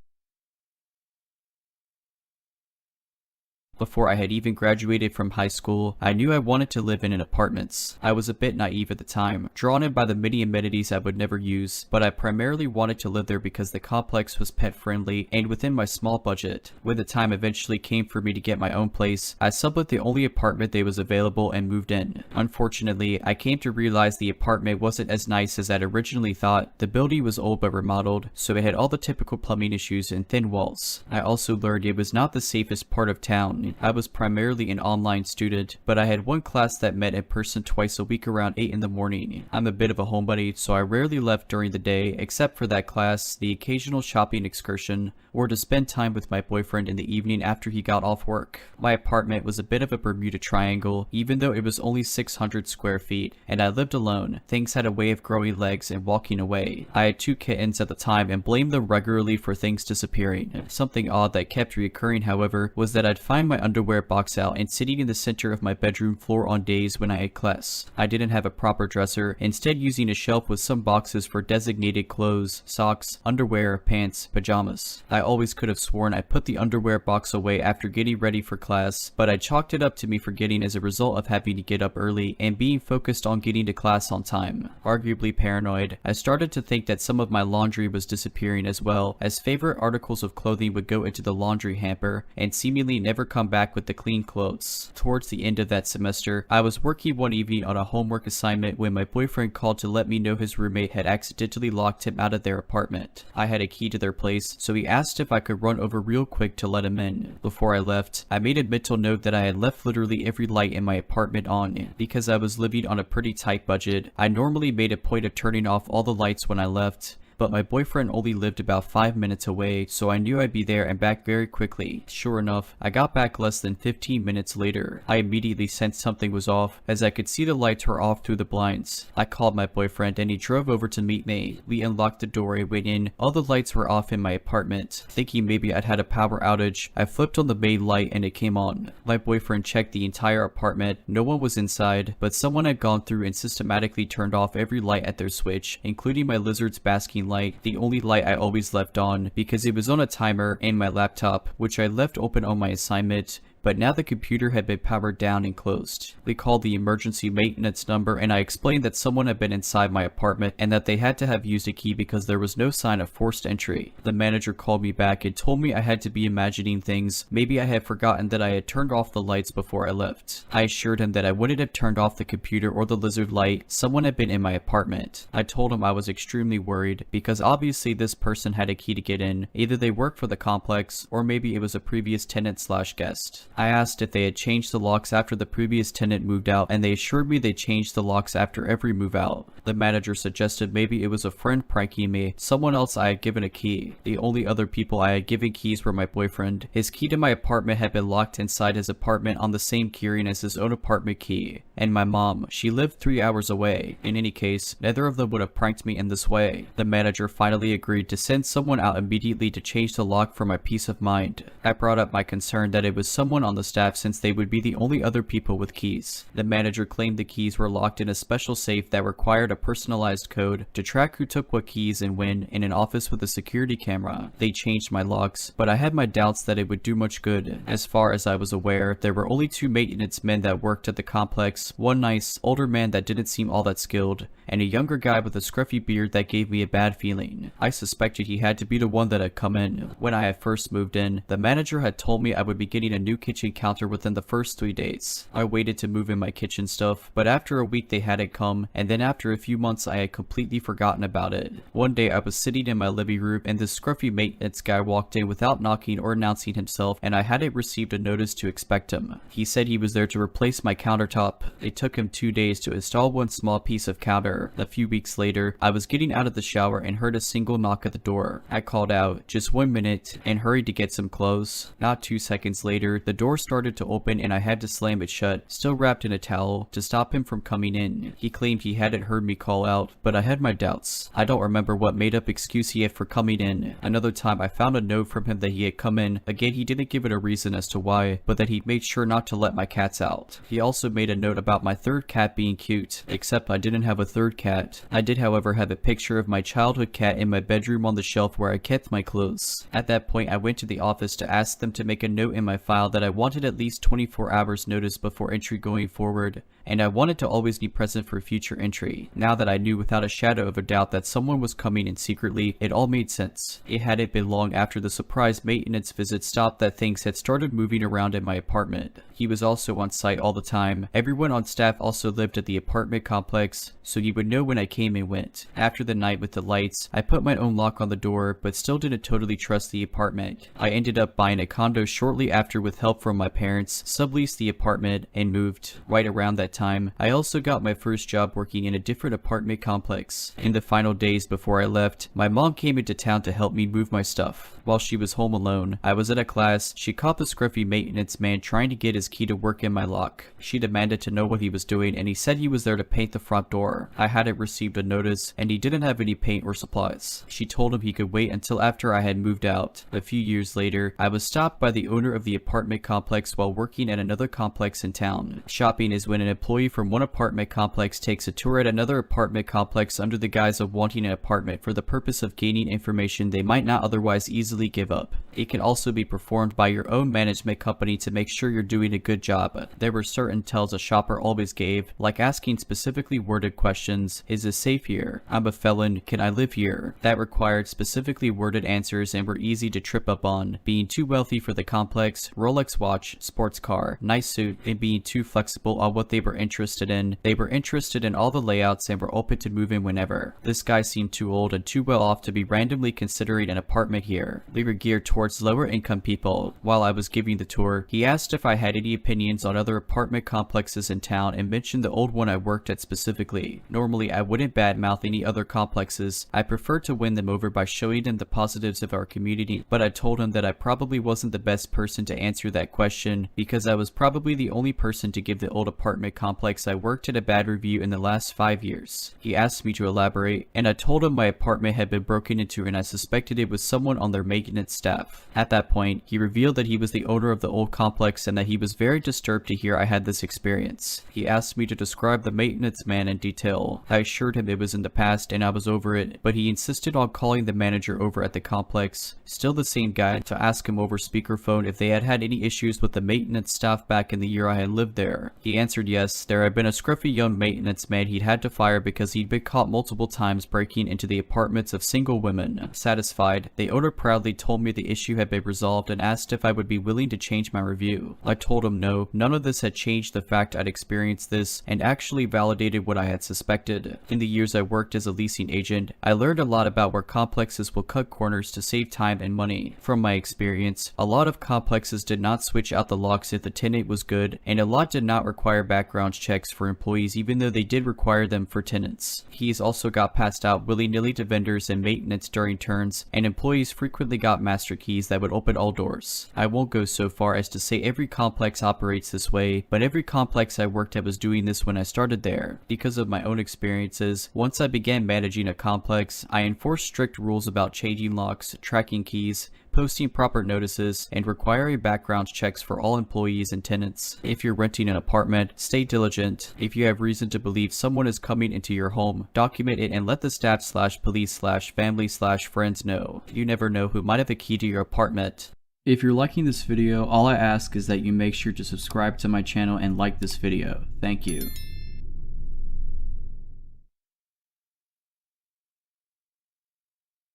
Before I had even graduated from high school, I knew I wanted to live in apartments. I was a bit naive at the time, drawn in by the many amenities I would never use, but I primarily wanted to live there because the complex was pet friendly and within my small budget. When the time eventually came for me to get my own place, I sublet the only apartment that was available and moved in. Unfortunately, I came to realize the apartment wasn't as nice as I'd originally thought. The building was old but remodeled, so it had all the typical plumbing issues and thin walls. I also learned it was not the safest part of town. I was primarily an online student, but I had one class that met in person twice a week around 8 in the morning. I'm a bit of a homebody, so I rarely left during the day except for that class, the occasional shopping excursion, or to spend time with my boyfriend in the evening after he got off work. My apartment was a bit of a Bermuda Triangle, even though it was only 600 square feet, and I lived alone. Things had a way of growing legs and walking away. I had 2 kittens at the time and blamed them regularly for things disappearing. Something odd that kept reoccurring, however, was that I'd find my underwear box out and sitting in the center of my bedroom floor on days when I had class. I didn't have a proper dresser, instead using a shelf with some boxes for designated clothes, socks, underwear, pants, pajamas. I always could have sworn I put the underwear box away after getting ready for class, but I chalked it up to me forgetting as a result of having to get up early and being focused on getting to class on time. Arguably paranoid, I started to think that some of my laundry was disappearing as well, as favorite articles of clothing would go into the laundry hamper and seemingly never come back with the clean clothes. Towards the end of that semester, I was working one evening on a homework assignment when my boyfriend called to let me know his roommate had accidentally locked him out of their apartment. I had a key to their place, so he asked if I could run over real quick to let him in. Before I left, I made a mental note that I had left literally every light in my apartment on. Because I was living on a pretty tight budget, I normally made a point of turning off all the lights when I left, but my boyfriend only lived about 5 minutes away, so I knew I'd be there and back very quickly. Sure enough, I got back less than 15 minutes later. I immediately sensed something was off, as I could see the lights were off through the blinds. I called my boyfriend and he drove over to meet me. We unlocked the door and went in. All the lights were off in my apartment. Thinking maybe I'd had a power outage, I flipped on the main light and it came on. My boyfriend checked the entire apartment. No one was inside, but someone had gone through and systematically turned off every light at their switch, including my lizard's basking light, the only light I always left on, because it was on a timer, and my laptop, which I left open on my assignment, but now the computer had been powered down and closed. They called the emergency maintenance number and I explained that someone had been inside my apartment and that they had to have used a key because there was no sign of forced entry. The manager called me back and told me I had to be imagining things. Maybe I had forgotten that I had turned off the lights before I left. I assured him that I wouldn't have turned off the computer or the lizard light. Someone had been in my apartment. I told him I was extremely worried because obviously this person had a key to get in. Either they worked for the complex or maybe it was a previous tenant slash guest. I asked if they had changed the locks after the previous tenant moved out, and they assured me they changed the locks after every move out. The manager suggested maybe it was a friend pranking me, someone else I had given a key. The only other people I had given keys were my boyfriend. His key to my apartment had been locked inside his apartment on the same keyring as his own apartment key. And my mom, she lived 3 hours away. In any case, neither of them would have pranked me in this way. The manager finally agreed to send someone out immediately to change the lock for my peace of mind. I brought up my concern that it was someone on the staff since they would be the only other people with keys. The manager claimed the keys were locked in a special safe that required a personalized code to track who took what keys and when in an office with a security camera. They changed my locks, but I had my doubts that it would do much good. As far as I was aware, there were only 2 maintenance men that worked at the complex, guys. One nice, older man that didn't seem all that skilled, and a younger guy with a scruffy beard that gave me a bad feeling. I suspected he had to be the one that had come in. When I had first moved in, the manager had told me I would be getting a new kitchen counter within the first 3 days. I waited to move in my kitchen stuff, but after a week they had it come, and then after a few months I had completely forgotten about it. One day I was sitting in my living room and this scruffy maintenance guy walked in without knocking or announcing himself, and I hadn't received a notice to expect him. He said he was there to replace my countertop. It took him 2 days to install one small piece of counter. A few weeks later, I was getting out of the shower and heard a single knock at the door. I called out, "Just 1 minute," and hurried to get some clothes. Not 2 seconds later, the door started to open and I had to slam it shut, still wrapped in a towel, to stop him from coming in. He claimed he hadn't heard me call out, but I had my doubts. I don't remember what made up excuse he had for coming in. Another time I found a note from him that he had come in. Again, he didn't give it a reason as to why, but that he'd made sure not to let my cats out. He also made a note about my third cat being cute, except I didn't have a third cat. I did however have a picture of my childhood cat in my bedroom on the shelf where I kept my clothes. At that point I went to the office to ask them to make a note in my file that I wanted at least 24 hours notice before entry going forward, and I wanted to always be present for future entry. Now that I knew without a shadow of a doubt that someone was coming in secretly, it all made sense. It hadn't been long after the surprise maintenance visit stopped that things had started moving around in my apartment. He was also on site all the time. Everyone on staff also lived at the apartment complex, so he would know when I came and went. After the night with the lights, I put my own lock on the door, but still didn't totally trust the apartment. I ended up buying a condo shortly after with help from my parents, subleased the apartment, and moved. Right around that time, I also got my first job working in a different apartment complex. In the final days before I left, my mom came into town to help me move my stuff. While she was home alone, I was at a class. She caught the scruffy maintenance man trying to get his key to work in my lock. She demanded to know what he was doing, and he said he was there to paint the front door. I hadn't received a notice, and he didn't have any paint or supplies. She told him he could wait until after I had moved out. A few years later, I was stopped by the owner of the apartment complex while working at another complex in town. Shopping is when an employee from one apartment complex takes a tour at another apartment complex under the guise of wanting an apartment for the purpose of gaining information they might not otherwise easily give up. It can also be performed by your own management company to make sure you're doing a good job. There were certain tells a shopper always gave, like asking specifically worded questions. Is this safe here? I'm a felon. Can I live here? That required specifically worded answers and were easy to trip up on. Being too wealthy for the complex, Rolex watch, sports car, nice suit, and being too flexible on what they were interested in. They were interested in all the layouts and were open to move in whenever. This guy seemed too old and too well off to be randomly considering an apartment here. They were geared towards lower income people. While I was giving the tour, he asked if I had any opinions on other apartment complexes in town and mentioned the old one I worked at specifically. Normally I wouldn't badmouth any other complexes. I prefer to win them over by showing them the positives of our community, but I told him that I probably wasn't the best person to answer that question because I was probably the only person to give the old apartment complex I worked at a bad review in the last 5 years. He asked me to elaborate, and I told him my apartment had been broken into and I suspected it was someone on their maintenance staff. At that point, he revealed that he was the owner of the old complex and that he was very disturbed to hear I had this experience. He asked me to describe the maintenance man in detail. I assured him it was in the past and I was over it, but he insisted on calling the manager over at the complex, still the same guy, to ask him over speakerphone if they had had any issues with the maintenance staff back in the year I had lived there. He answered yes, there had been a scruffy young maintenance man he'd had to fire because he'd been caught multiple times breaking into the apartments of single women. Satisfied, the owner proudly told me the issue had been resolved and asked if I would be willing to change my review. I told him no, none of this had changed the fact I'd experienced this and actually validated what I had suspected. In the years I worked as a leasing agent, I learned a lot about where complexes will cut corners to save time and money. From my experience, a lot of complexes did not switch out the locks if the tenant was good, and a lot did not require background checks for employees even though they did require them for tenants. Keys also got passed out willy-nilly to vendors and maintenance during turns, and employees frequently got master keys that would open all doors. I won't go so far as to say every complex operates this way, but every complex I worked at was doing this when I started there. Because of my own experiences, once I began managing a complex, I enforced strict rules about changing locks, tracking keys, posting proper notices, and requiring background checks for all employees and tenants. If you're renting an apartment, stay diligent. If you have reason to believe someone is coming into your home, document it and let the staff/police/family/friends know. You never know who might have a key to your apartment. If you're liking this video, all I ask is that you make sure to subscribe to my channel and like this video. Thank you.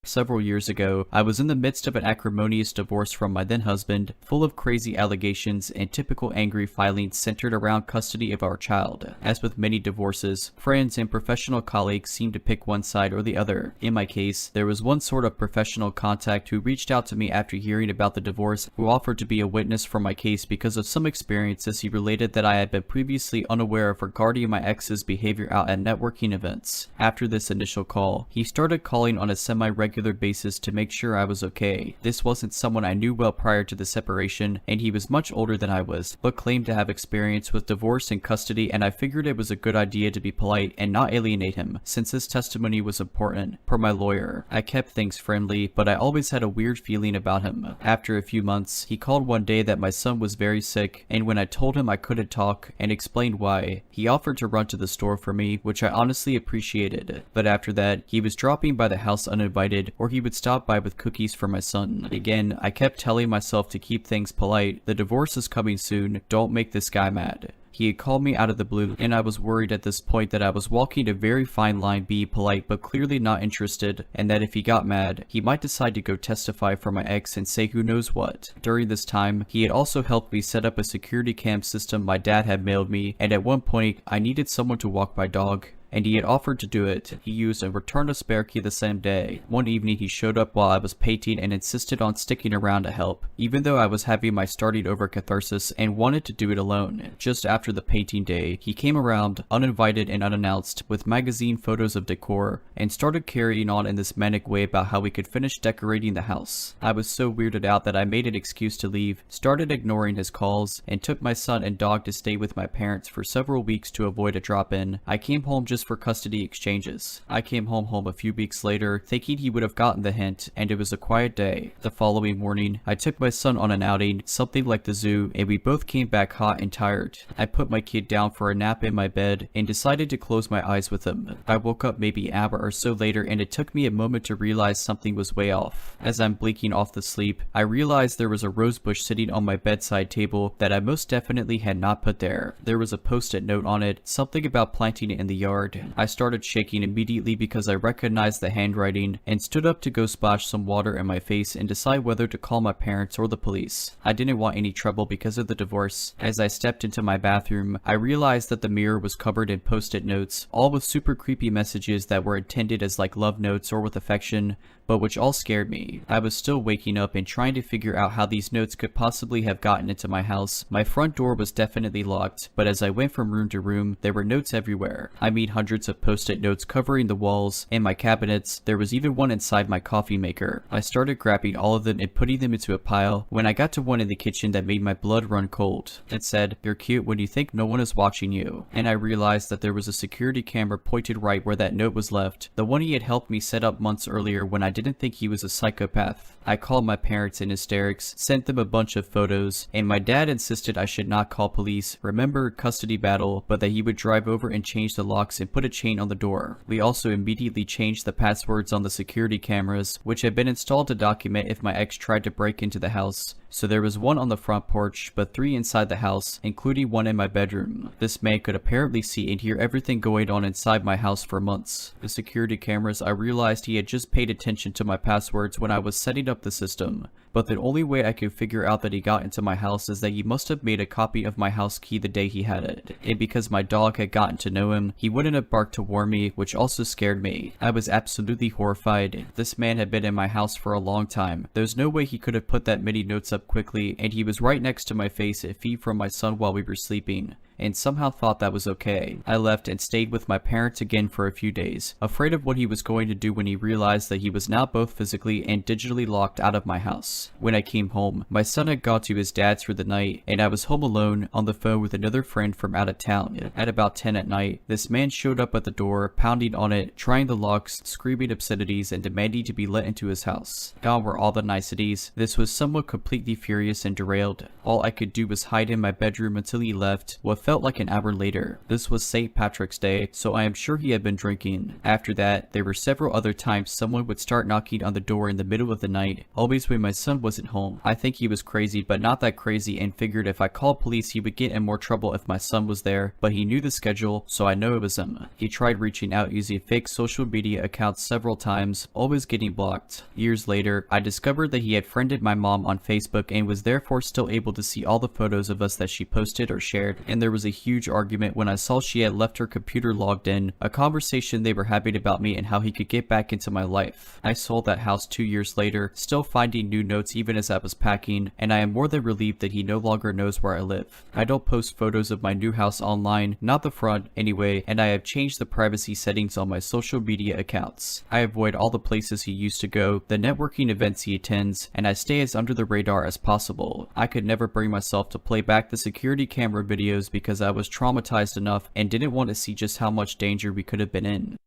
Several years ago, I was in the midst of an acrimonious divorce from my then husband, full of crazy allegations and typical angry filings centered around custody of our child. As with many divorces, friends and professional colleagues seemed to pick one side or the other. In my case, there was one sort of professional contact who reached out to me after hearing about the divorce, who offered to be a witness for my case because of some experiences he related that I had been previously unaware of regarding my ex's behavior out at networking events. After this initial call, he started calling on a semi-regular basis to make sure I was okay. This wasn't someone I knew well prior to the separation, and he was much older than I was, but claimed to have experience with divorce and custody, and I figured it was a good idea to be polite and not alienate him, since his testimony was important. Per my lawyer, I kept things friendly, but I always had a weird feeling about him. After a few months, he called one day that my son was very sick, and when I told him I couldn't talk and explained why, he offered to run to the store for me, which I honestly appreciated. But after that, he was dropping by the house uninvited, or he would stop by with cookies for my son. Again, I kept telling myself to keep things polite. The divorce is coming soon. Don't make this guy mad. He had called me out of the blue, and I was worried at this point that I was walking a very fine line being polite but clearly not interested, and that if he got mad, he might decide to go testify for my ex and say who knows what. During this time, he had also helped me set up a security cam system my dad had mailed me, and at one point, I needed someone to walk my dog, and he had offered to do it. He used and returned a spare key the same day. One evening he showed up while I was painting and insisted on sticking around to help, even though I was having my starting over catharsis and wanted to do it alone. Just after the painting day, he came around, uninvited and unannounced, with magazine photos of decor, and started carrying on in this manic way about how we could finish decorating the house. I was so weirded out that I made an excuse to leave, started ignoring his calls, and took my son and dog to stay with my parents for several weeks to avoid a drop-in. I came home just for custody exchanges. I came home a few weeks later, thinking he would have gotten the hint, and it was a quiet day. The following morning, I took my son on an outing, something like the zoo, and we both came back hot and tired. I put my kid down for a nap in my bed, and decided to close my eyes with him. I woke up maybe an hour or so later, and it took me a moment to realize something was way off. As I'm blinking off the sleep, I realized there was a rose bush sitting on my bedside table that I most definitely had not put there. There was a post-it note on it, something about planting it in the yard. I started shaking immediately because I recognized the handwriting, and stood up to go splash some water in my face and decide whether to call my parents or the police. I didn't want any trouble because of the divorce. As I stepped into my bathroom, I realized that the mirror was covered in post-it notes, all with super creepy messages that were intended as like love notes or with affection, but which all scared me. I was still waking up and trying to figure out how these notes could possibly have gotten into my house. My front door was definitely locked, but as I went from room to room, there were notes everywhere. I mean hundreds of post-it notes covering the walls and my cabinets. There was even one inside my coffee maker. I started grabbing all of them and putting them into a pile when I got to one in the kitchen that made my blood run cold. It said, "You're cute when you think no one is watching you." And I realized that there was a security camera pointed right where that note was left, the one he had helped me set up months earlier when I didn't think he was a psychopath. I called my parents in hysterics, sent them a bunch of photos, and my dad insisted I should not call police, remember custody battle, but that he would drive over and change the locks and put a chain on the door. We also immediately changed the passwords on the security cameras, which had been installed to document if my ex tried to break into the house. So there was one on the front porch, but 3 inside the house, including one in my bedroom. This man could apparently see and hear everything going on inside my house for months. The security cameras, I realized he had just paid attention to my passwords when I was setting up the system. But the only way I could figure out that he got into my house is that he must have made a copy of my house key the day he had it. And because my dog had gotten to know him, he wouldn't have barked to warn me, which also scared me. I was absolutely horrified. This man had been in my house for a long time. There's no way he could have put that many notes up quickly, and he was right next to my face at feed from my son while we were sleeping, and somehow thought that was okay. I left and stayed with my parents again for a few days, afraid of what he was going to do when he realized that he was now both physically and digitally locked out of my house. When I came home, my son had gone to his dad's for the night, and I was home alone on the phone with another friend from out of town. At about 10 at night, this man showed up at the door, pounding on it, trying the locks, screaming obscenities, and demanding to be let into his house. Gone were all the niceties. This was somewhat completely furious and derailed. All I could do was hide in my bedroom until he left. What felt felt like an hour later. This was St. Patrick's Day, so I am sure he had been drinking. After that, there were several other times someone would start knocking on the door in the middle of the night, always when my son wasn't home. I think he was crazy, but not that crazy, and figured if I called police he would get in more trouble if my son was there, but he knew the schedule, so I know it was him. He tried reaching out using fake social media accounts several times, always getting blocked. Years later, I discovered that he had friended my mom on Facebook and was therefore still able to see all the photos of us that she posted or shared, and there was a huge argument when I saw she had left her computer logged in, a conversation they were having about me and how he could get back into my life. I sold that house 2 years later, still finding new notes even as I was packing, and I am more than relieved that he no longer knows where I live. I don't post photos of my new house online, not the front anyway, and I have changed the privacy settings on my social media accounts. I avoid all the places he used to go, the networking events he attends, and I stay as under the radar as possible. I could never bring myself to play back the security camera videos because I was traumatized enough and didn't want to see just how much danger we could have been in.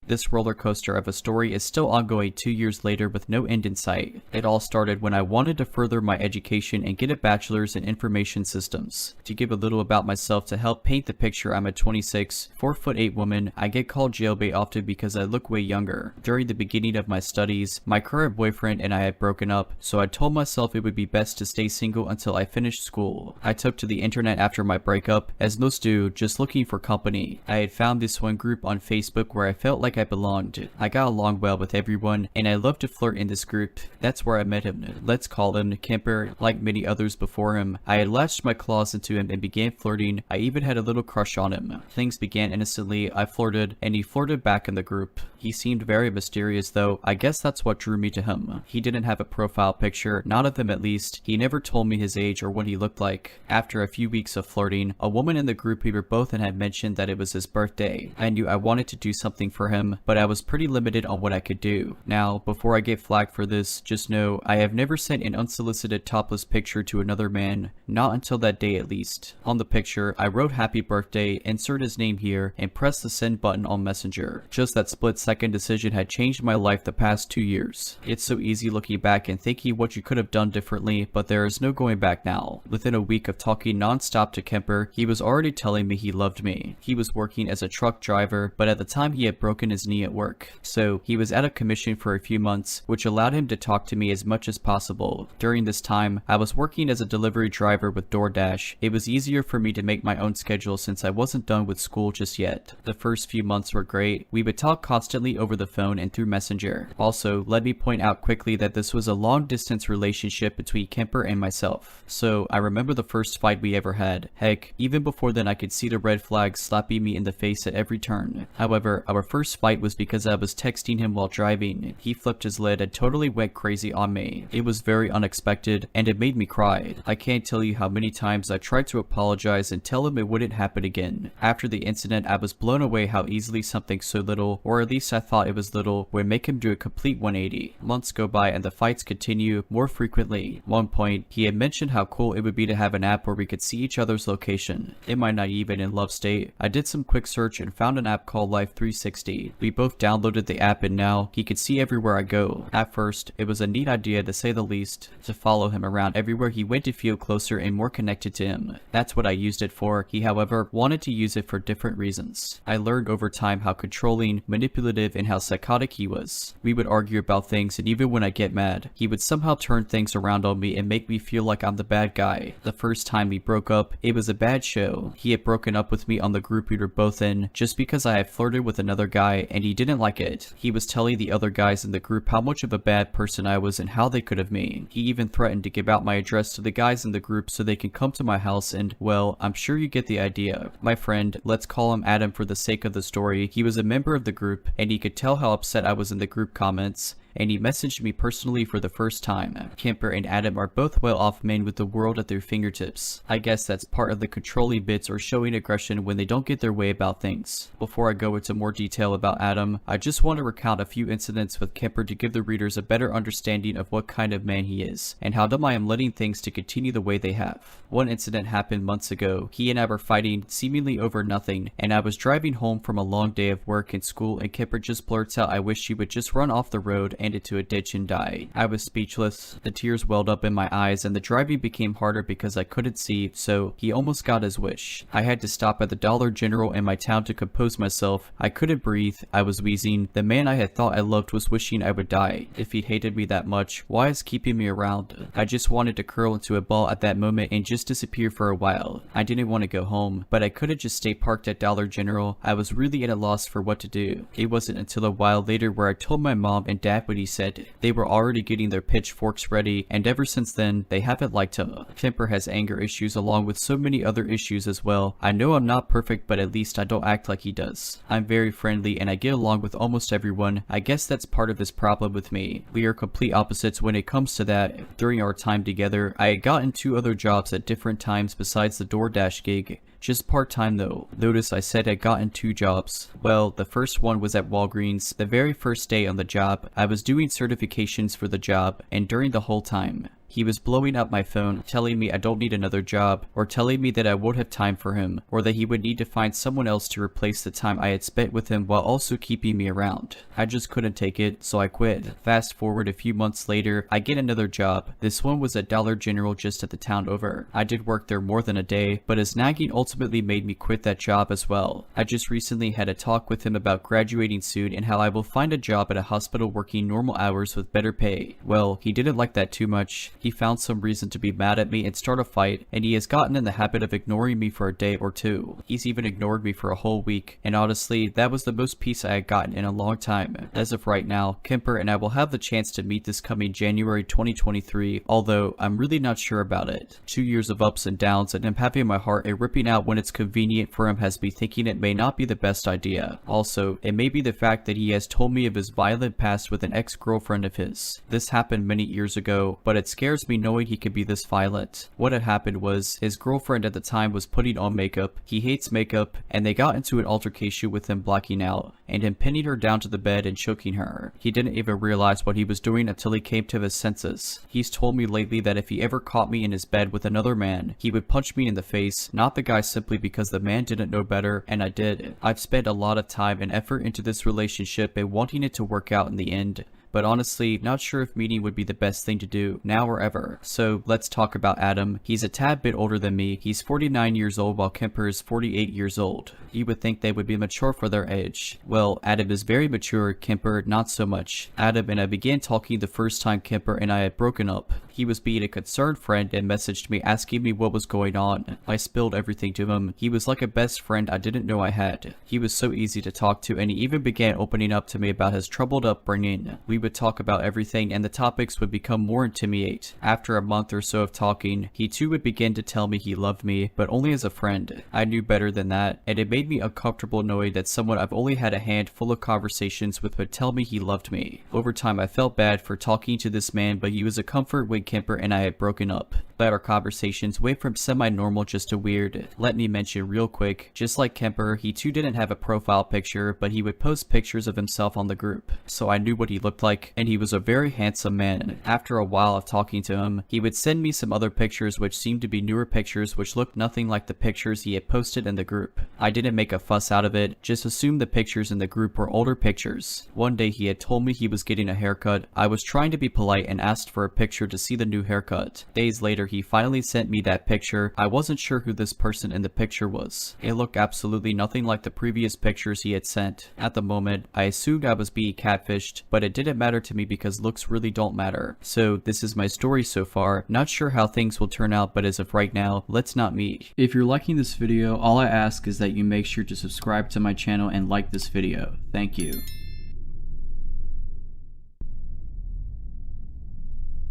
This roller coaster of a story is still ongoing 2 years later with no end in sight. It all started when I wanted to further my education and get a bachelor's in information systems. To give a little about myself to help paint the picture, I'm a 26, 4'8" woman. I get called jailbait often because I look way younger. During the beginning of my studies, my current boyfriend and I had broken up, so I told myself it would be best to stay single until I finished school. I took to the internet after my breakup, as most do, just looking for company. I had found this one group on Facebook where I felt like I belonged. I got along well with everyone, and I loved to flirt in this group. That's where I met him. Let's call him Kemper. Like many others before him, I had latched my claws into him and began flirting. I even had a little crush on him. Things began innocently. I flirted, and he flirted back in the group. He seemed very mysterious though. I guess that's what drew me to him. He didn't have a profile picture, not of him at least. He never told me his age or what he looked like. After a few weeks of flirting, a woman in the group we were both in had mentioned that it was his birthday. I knew I wanted to do something for him, but I was pretty limited on what I could do. Now, before I get flagged for this, just know I have never sent an unsolicited topless picture to another man, not until that day at least. On the picture, I wrote happy birthday, insert his name here, and pressed the send button on Messenger. Just that split-second decision had changed my life the past 2 years. It's so easy looking back and thinking what you could have done differently, but there is no going back now. Within a week of talking non-stop to Kemper, he was already telling me he loved me. He was working as a truck driver, but at the time he had broken his knee at work. So he was out of commission for a few months, which allowed him to talk to me as much as possible. During this time, I was working as a delivery driver with DoorDash. It was easier for me to make my own schedule since I wasn't done with school just yet. The first few months were great. We would talk constantly over the phone and through Messenger. Also, let me point out quickly that this was a long-distance relationship between Kemper and myself. So I remember the first fight we ever had. Heck, even before then I could see the red flags slapping me in the face at every turn. However, our first fight was because I was texting him while driving. He flipped his lid and totally went crazy on me. It was very unexpected, and it made me cry. I can't tell you how many times I tried to apologize and tell him it wouldn't happen again. After the incident, I was blown away how easily something so little, or at least I thought it was little, would make him do a complete 180. Months go by and the fights continue more frequently. One point, he had mentioned how cool it would be to have an app where we could see each other's location. In my naive and in love state, I did some quick search and found an app called Life 360. We both downloaded the app and now he could see everywhere I go. At first, it was a neat idea to say the least, to follow him around everywhere he went to feel closer and more connected to him. That's what I used it for. He, however, wanted to use it for different reasons. I learned over time how controlling, manipulative, and how psychotic he was. We would argue about things, and even when I get mad, he would somehow turn things around on me and make me feel like I'm the bad guy. The first time we broke up, it was a bad show. He had broken up with me on the group we were both in just because I had flirted with another guy and he didn't like it. He was telling the other guys in the group how much of a bad person I was and how they could have me. He even threatened to give out my address to the guys in the group so they can come to my house and, well, I'm sure you get the idea. My friend, let's call him Adam for the sake of the story, he was a member of the group and he could tell how upset I was in the group comments, and he messaged me personally for the first time. Kemper and Adam are both well-off men with the world at their fingertips. I guess that's part of the controlling bits or showing aggression when they don't get their way about things. Before I go into more detail about Adam, I just want to recount a few incidents with Kemper to give the readers a better understanding of what kind of man he is, and how dumb I am letting things to continue the way they have. One incident happened months ago. He and I were fighting seemingly over nothing, and I was driving home from a long day of work and school and Kemper just blurts out I wish she would just run off the road and into a ditch and died. I was speechless. The tears welled up in my eyes and the driving became harder because I couldn't see, so he almost got his wish. I had to stop at the Dollar General in my town to compose myself. I couldn't breathe. I was wheezing. The man I had thought I loved was wishing I would die. If he hated me that much, why is keeping me around? I just wanted to curl into a ball at that moment and just disappear for a while. I didn't want to go home, but I couldn't just stay parked at Dollar General. I was really at a loss for what to do. It wasn't until a while later where I told my mom and dad what he said. They were already getting their pitchforks ready, and ever since then, they haven't liked him. Kemper has anger issues along with so many other issues as well. I know I'm not perfect, but at least I don't act like he does. I'm very friendly and I get along with almost everyone. I guess that's part of his problem with me. We are complete opposites when it comes to that. During our time together, I had gotten 2 other jobs at different times besides the DoorDash gig. Just part-time though. Notice I said I'd gotten 2 jobs. Well, the first one was at Walgreens. The very first day on the job, I was doing certifications for the job, and during the whole time, he was blowing up my phone, telling me I don't need another job, or telling me that I won't have time for him, or that he would need to find someone else to replace the time I had spent with him while also keeping me around. I just couldn't take it, so I quit. Fast forward a few months later, I get another job. This one was at Dollar General just at the town over. I did work there more than a day, but his nagging ultimately made me quit that job as well. I just recently had a talk with him about graduating soon and how I will find a job at a hospital working normal hours with better pay. Well, he didn't like that too much. He found some reason to be mad at me and start a fight, and he has gotten in the habit of ignoring me for a day or 2. He's even ignored me for a whole week, and honestly, that was the most peace I had gotten in a long time. As of right now, Kemper and I will have the chance to meet this coming January 2023, although I'm really not sure about it. 2 years of ups and downs, and him having my heart and ripping out when it's convenient for him has me thinking it may not be the best idea. Also, it may be the fact that he has told me of his violent past with an ex-girlfriend of his. This happened many years ago, but it scares me knowing he could be this violent. What had happened was, his girlfriend at the time was putting on makeup. He hates makeup, and they got into an altercation with him blacking out, and him pinning her down to the bed and choking her. He didn't even realize what he was doing until he came to his senses. He's told me lately that if he ever caught me in his bed with another man, he would punch me in the face, not the guy simply because the man didn't know better, and I did. I've spent a lot of time and effort into this relationship and wanting it to work out in the end, but honestly, not sure if meeting would be the best thing to do, now or ever. So let's talk about Adam. He's a tad bit older than me. He's 49 years old while Kemper is 48 years old. You would think they would be mature for their age. Well, Adam is very mature, Kemper not so much. Adam and I began talking the first time Kemper and I had broken up. He was being a concerned friend and messaged me asking me what was going on. I spilled everything to him. He was like a best friend I didn't know I had. He was so easy to talk to, and he even began opening up to me about his troubled upbringing. We would talk about everything and the topics would become more intimate. After a month or so of talking, he too would begin to tell me he loved me, but only as a friend. I knew better than that, and it made me uncomfortable knowing that someone I've only had a handful of conversations with would tell me he loved me. Over time, I felt bad for talking to this man, but he was a comfort when Kemper and I had broken up. But our conversations went from semi-normal just to weird. Let me mention real quick, just like Kemper, he too didn't have a profile picture, but he would post pictures of himself on the group, so I knew what he looked like, and he was a very handsome man. After a while of talking to him, he would send me some other pictures which seemed to be newer pictures which looked nothing like the pictures he had posted in the group. I didn't make a fuss out of it, just assumed the pictures in the group were older pictures. One day he had told me he was getting a haircut. I was trying to be polite and asked for a picture to see the new haircut. Days later, he finally sent me that picture. I wasn't sure who this person in the picture was. It looked absolutely nothing like the previous pictures he had sent. At the moment, I assumed I was being catfished, but it didn't matter to me because looks really don't matter. So this is my story so far. Not sure how things will turn out, but as of right now, let's not meet. If you're liking this video, all I ask is that you make sure to subscribe to my channel and like this video. Thank you.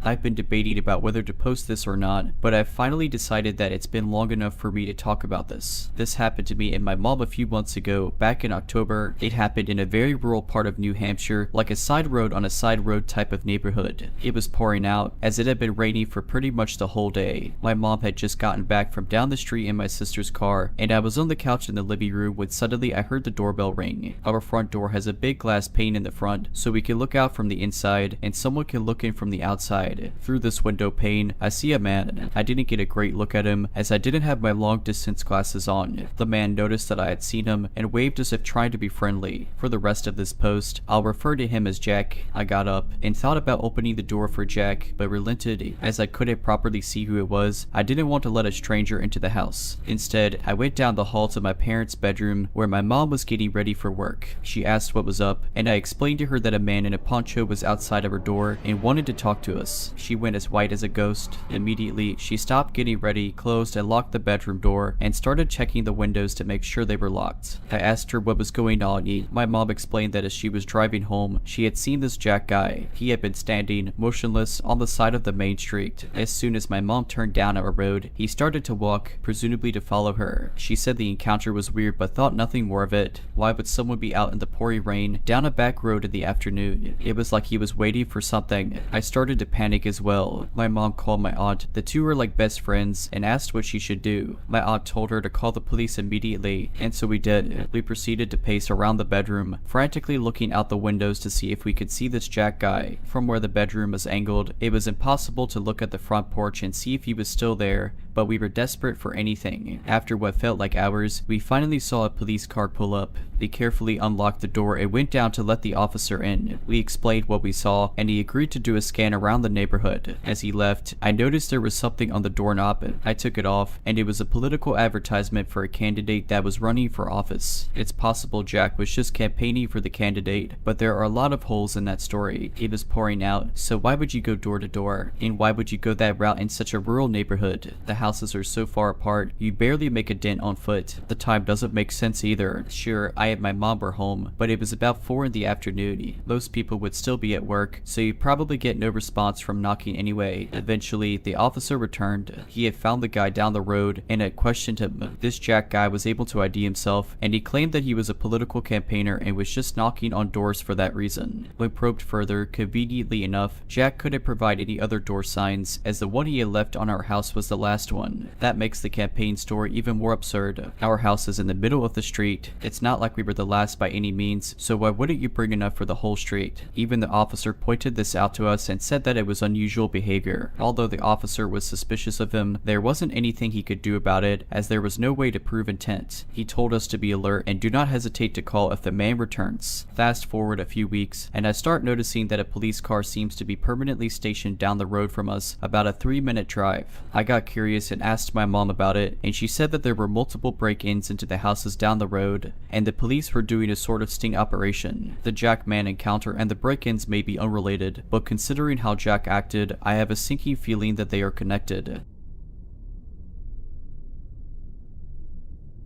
I've been debating about whether to post this or not, but I've finally decided that it's been long enough for me to talk about this. This happened to me and my mom a few months ago, back in October. It happened in a very rural part of New Hampshire, like a side road on a side road type of neighborhood. It was pouring out, as it had been raining for pretty much the whole day. My mom had just gotten back from down the street in my sister's car, and I was on the couch in the living room when suddenly I heard the doorbell ring. Our front door has a big glass pane in the front, so we can look out from the inside, and someone can look in from the outside. outside. Through this window pane, I see a man. I didn't get a great look at him as I didn't have my long distance glasses on. The man noticed that I had seen him and waved as if trying to be friendly. For the rest of this post, I'll refer to him as Jack. I got up and thought about opening the door for Jack, but relented as I couldn't properly see who it was. I didn't want to let a stranger into the house. Instead, I went down the hall to my parents' bedroom where my mom was getting ready for work. She asked what was up, and I explained to her that a man in a poncho was outside of her door and wanted to talk to us. She went as white as a ghost. Immediately, she stopped getting ready, closed and locked the bedroom door, and started checking the windows to make sure they were locked. I asked her what was going on. My mom explained that as she was driving home, she had seen this Jack guy. He had been standing motionless on the side of the main street. As soon as my mom turned down our road, he started to walk, presumably to follow her. She said the encounter was weird but thought nothing more of it. Why would someone be out in the pouring rain down a back road in the afternoon? It was like he was waiting for something. I started to panic as well. My mom called my aunt. The two were like best friends and asked what she should do. My aunt told her to call the police immediately, and so we did. We proceeded to pace around the bedroom, frantically looking out the windows to see if we could see this Jack guy. From where the bedroom was angled, it was impossible to look at the front porch and see if he was still there, but we were desperate for anything. After what felt like hours, we finally saw a police car pull up. They carefully unlocked the door and went down to let the officer in. We explained what we saw, and he agreed to do a scan around the neighborhood. As he left, I noticed there was something on the doorknob. I took it off, and it was a political advertisement for a candidate that was running for office. It's possible Jack was just campaigning for the candidate, but there are a lot of holes in that story. It was pouring out, so why would you go door to door? And why would you go that route in such a rural neighborhood? The houses are so far apart, you barely make a dent on foot. The time doesn't make sense either. Sure, I and my mom were home, but it was about 4 in the afternoon. Most people would still be at work, so you'd probably get no response from knocking anyway. Eventually, the officer returned. He had found the guy down the road and had questioned him. This Jack guy was able to ID himself, and he claimed that he was a political campaigner and was just knocking on doors for that reason. When probed further, conveniently enough, Jack couldn't provide any other door signs, as the one he had left on our house was the last one. That makes the campaign story even more absurd. Our house is in the middle of the street. It's not like we were the last by any means, so why wouldn't you bring enough for the whole street? Even the officer pointed this out to us and said that it was unusual behavior. Although the officer was suspicious of him, there wasn't anything he could do about it, as there was no way to prove intent. He told us to be alert and do not hesitate to call if the man returns. Fast forward a few weeks, and I start noticing that a police car seems to be permanently stationed down the road from us, about a 3-minute drive. I got curious and asked my mom about it, and she said that there were multiple break-ins into the houses down the road, and the police were doing a sort of sting operation. The Jack man encounter and the break-ins may be unrelated, but considering how Jack acted, I have a sinking feeling that they are connected.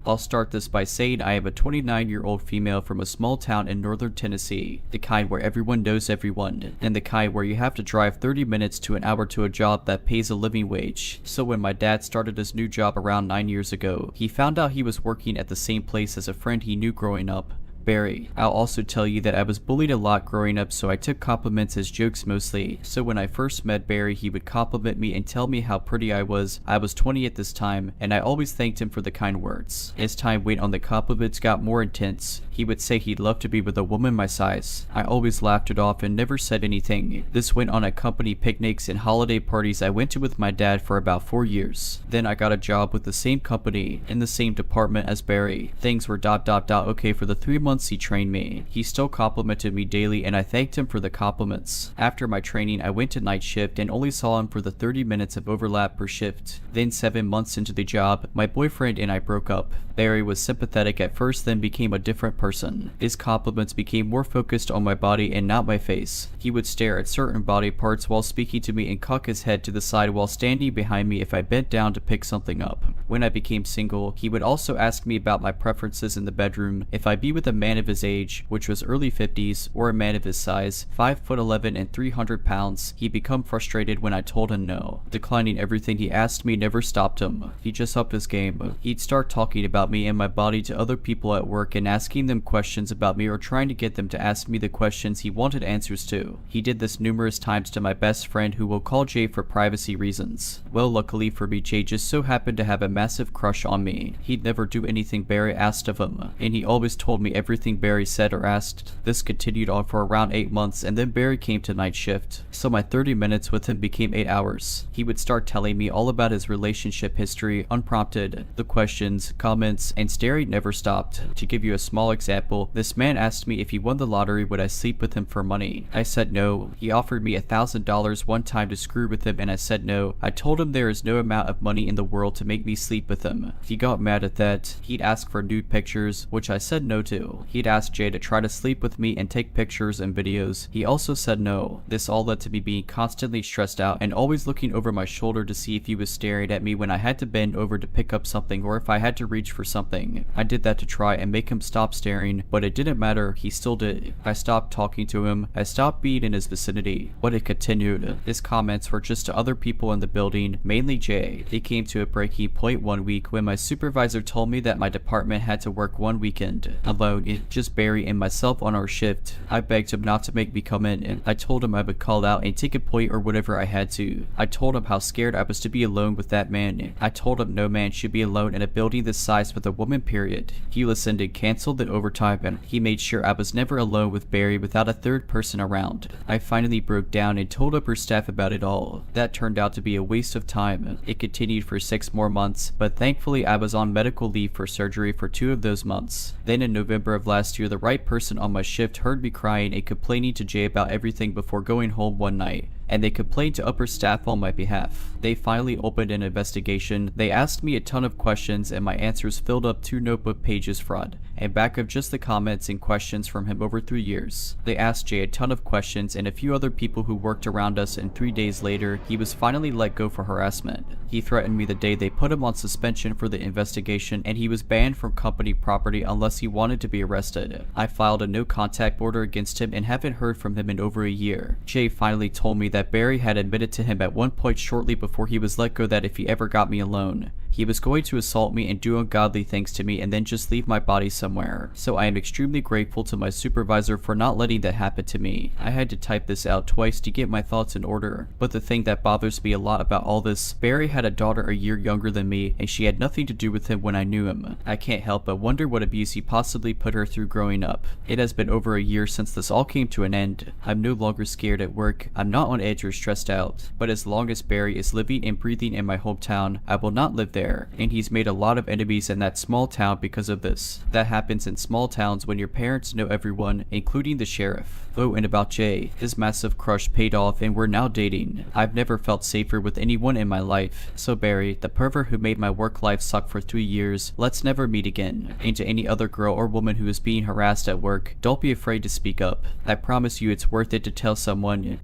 I'll start this by saying I am a 29-year-old female from a small town in northern Tennessee, the kind where everyone knows everyone, and the kind where you have to drive 30 minutes to an hour to a job that pays a living wage. So when my dad started his new job around 9 years ago, he found out he was working at the same place as a friend he knew growing up, Barry. I'll also tell you that I was bullied a lot growing up, so I took compliments as jokes mostly. So when I first met Barry, he would compliment me and tell me how pretty I was. I was 20 at this time, and I always thanked him for the kind words. As time went on, the compliments got more intense. He would say he'd love to be with a woman my size. I always laughed it off and never said anything. This went on at company picnics and holiday parties I went to with my dad for about 4 years. Then I got a job with the same company, in the same department as Barry. Things were okay for the 3 months he trained me. He still complimented me daily, and I thanked him for the compliments. After my training, I went to night shift and only saw him for the 30 minutes of overlap per shift. Then 7 months into the job, my boyfriend and I broke up. Barry was sympathetic at first, then became a different person. His compliments became more focused on my body and not my face. He would stare at certain body parts while speaking to me and cock his head to the side while standing behind me if I bent down to pick something up. When I became single, he would also ask me about my preferences in the bedroom, if I be with a man of his age, which was early 50s, or a man of his size, 5'11" and 300 pounds. He'd become frustrated when I told him no. Declining everything he asked me never stopped him. He just upped his game. He'd start talking about me and my body to other people at work and asking them questions about me or trying to get them to ask me the questions he wanted answers to. He did this numerous times to my best friend, who we'll call Jay for privacy reasons. Well, luckily for me, Jay just so happened to have a massive crush on me. He'd never do anything Barry asked of him, and he always told me everything Barry said or asked. This continued on for around 8 months, and then Barry came to night shift, so my 30 minutes with him became 8 hours. He would start telling me all about his relationship history, unprompted. The questions, comments, and staring never stopped. To give you a small example, this man asked me if he won the lottery would I sleep with him for money. I said no. He offered me $1,000 one time to screw with him, and I said no. I told him there is no amount of money in the world to make me sleep with him. He got mad at that. He'd ask for nude pictures, which I said no to. He'd ask Jay to try to sleep with me and take pictures and videos. He also said no. This all led to me being constantly stressed out and always looking over my shoulder to see if he was staring at me when I had to bend over to pick up something or if I had to reach for something. I did that to try and make him stop staring, but it didn't matter. He still did. I stopped talking to him. I stopped being in his vicinity. But it continued. His comments were just to other people in the building, mainly Jay. They came to a breaking point one week when my supervisor told me that my department had to work one weekend alone, just Barry and myself on our shift. I begged him not to make me come in. I told him I would call out and take a point or whatever I had to. I told him how scared I was to be alone with that man. I told him no man should be alone in a building this size with a woman, period. He listened and canceled the overtime, and he made sure I was never alone with Barry without a third person around. I finally broke down and told upper staff about it all. That turned out to be a waste of time. It continued for 6 more months, but thankfully I was on medical leave for surgery for 2 of those months. Then in November of last year, the right person on my shift heard me crying and complaining to Jay about everything before going home one night, and they complained to upper staff on my behalf. They finally opened an investigation. They asked me a ton of questions, and my answers filled up 2 notebook pages front and back of just the comments and questions from him over 3 years. They asked Jay a ton of questions and a few other people who worked around us, and 3 days later, he was finally let go for harassment. He threatened me the day they put him on suspension for the investigation, and he was banned from company property unless he wanted to be arrested. I filed a no contact order against him and haven't heard from him in over a year. Jay finally told me that Barry had admitted to him at one point shortly before he was let go that if he ever got me alone, he was going to assault me and do ungodly things to me and then just leave my body somewhere. So I am extremely grateful to my supervisor for not letting that happen to me. I had to type this out twice to get my thoughts in order. But the thing that bothers me a lot about all this, Barry had a daughter a year younger than me, and she had nothing to do with him when I knew him. I can't help but wonder what abuse he possibly put her through growing up. It has been over a year since this all came to an end. I'm no longer scared at work. I'm not on edge or stressed out. But as long as Barry is living and breathing in my hometown, I will not live there. And he's made a lot of enemies in that small town because of this. That happens in small towns when your parents know everyone, including the sheriff. Oh, and about Jay, his massive crush paid off and we're now dating. I've never felt safer with anyone in my life. So Barry, the pervert who made my work life suck for 3 years, let's never meet again. And to any other girl or woman who is being harassed at work, don't be afraid to speak up. I promise you it's worth it to tell someone.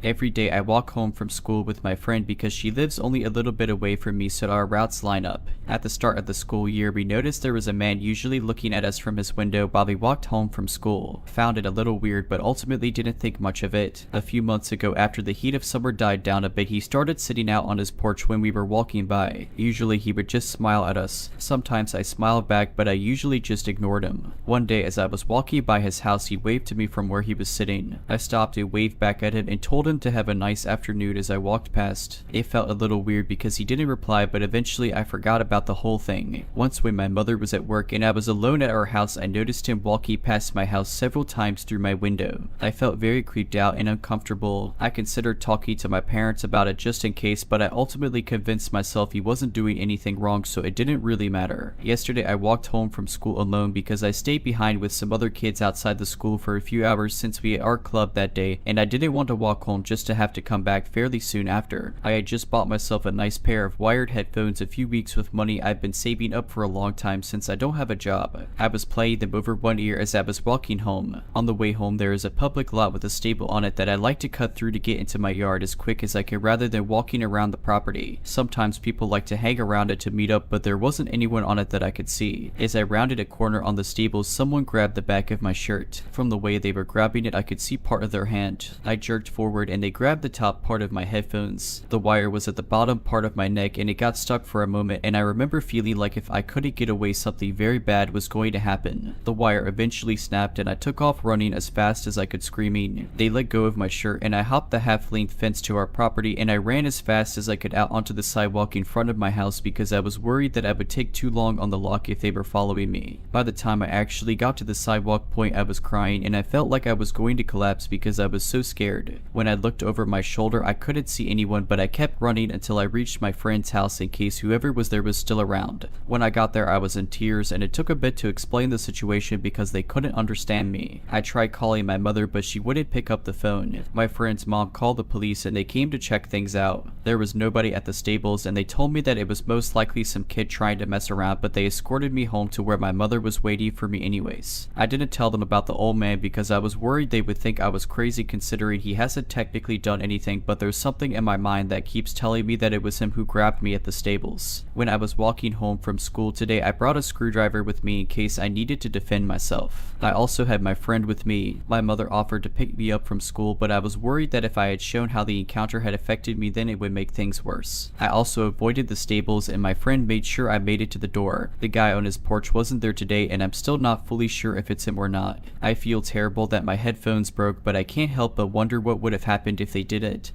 Every day I walk home from school with my friend because she lives only a little bit away from me, so our routes line up. At the start of the school year, we noticed there was a man usually looking at us from his window while we walked home from school. Found it a little weird, but ultimately didn't think much of it. A few months ago, after the heat of summer died down a bit, he started sitting out on his porch when we were walking by. Usually he would just smile at us. Sometimes I smiled back, but I usually just ignored him. One day as I was walking by his house, he waved to me from where he was sitting. I stopped and waved back at him and told him to have a nice afternoon as I walked past. It felt a little weird because he didn't reply, but eventually I forgot about the whole thing. Once when my mother was at work and I was alone at our house, I noticed him walking past my house several times through my window. I felt very creeped out and uncomfortable. I considered talking to my parents about it just in case, but I ultimately convinced myself he wasn't doing anything wrong, so it didn't really matter. Yesterday I walked home from school alone because I stayed behind with some other kids outside the school for a few hours since we had our club that day, and I didn't want to walk home just to have to come back fairly soon after. I had just bought myself a nice pair of wired headphones a few weeks with money I've been saving up for a long time since I don't have a job. I was playing them over one ear as I was walking home. On the way home there is a public lot with a stable on it that I like to cut through to get into my yard as quick as I can rather than walking around the property. Sometimes people like to hang around it to meet up, but there wasn't anyone on it that I could see. As I rounded a corner on the stable, someone grabbed the back of my shirt. From the way they were grabbing it, I could see part of their hand. I jerked forward forward and they grabbed the top part of my headphones. The wire was at the bottom part of my neck and it got stuck for a moment, and I remember feeling like if I couldn't get away something very bad was going to happen. The wire eventually snapped and I took off running as fast as I could, screaming. They let go of my shirt and I hopped the half-length fence to our property and I ran as fast as I could out onto the sidewalk in front of my house because I was worried that I would take too long on the lock if they were following me. By the time I actually got to the sidewalk point, I was crying and I felt like I was going to collapse because I was so scared. When I looked over my shoulder, I couldn't see anyone, but I kept running until I reached my friend's house in case whoever was there was still around. When I got there, I was in tears and it took a bit to explain the situation because they couldn't understand me. I tried calling my mother, but she wouldn't pick up the phone. My friend's mom called the police and they came to check things out. There was nobody at the stables and they told me that it was most likely some kid trying to mess around, but they escorted me home to where my mother was waiting for me anyways. I didn't tell them about the old man because I was worried they would think I was crazy considering he hasn't technically done anything, but there's something in my mind that keeps telling me that it was him who grabbed me at the stables. When I was walking home from school today, I brought a screwdriver with me in case I needed to defend myself. I also had my friend with me. My mother offered to pick me up from school, but I was worried that if I had shown how the encounter had affected me, then it would make things worse. I also avoided the stables and my friend made sure I made it to the door. The guy on his porch wasn't there today and I'm still not fully sure if it's him or not. I feel terrible that my headphones broke, but I can't help but wonder what would have happened if they didn't.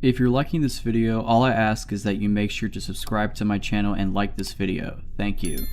If you're liking this video, all I ask is that you make sure to subscribe to my channel and like this video. Thank you.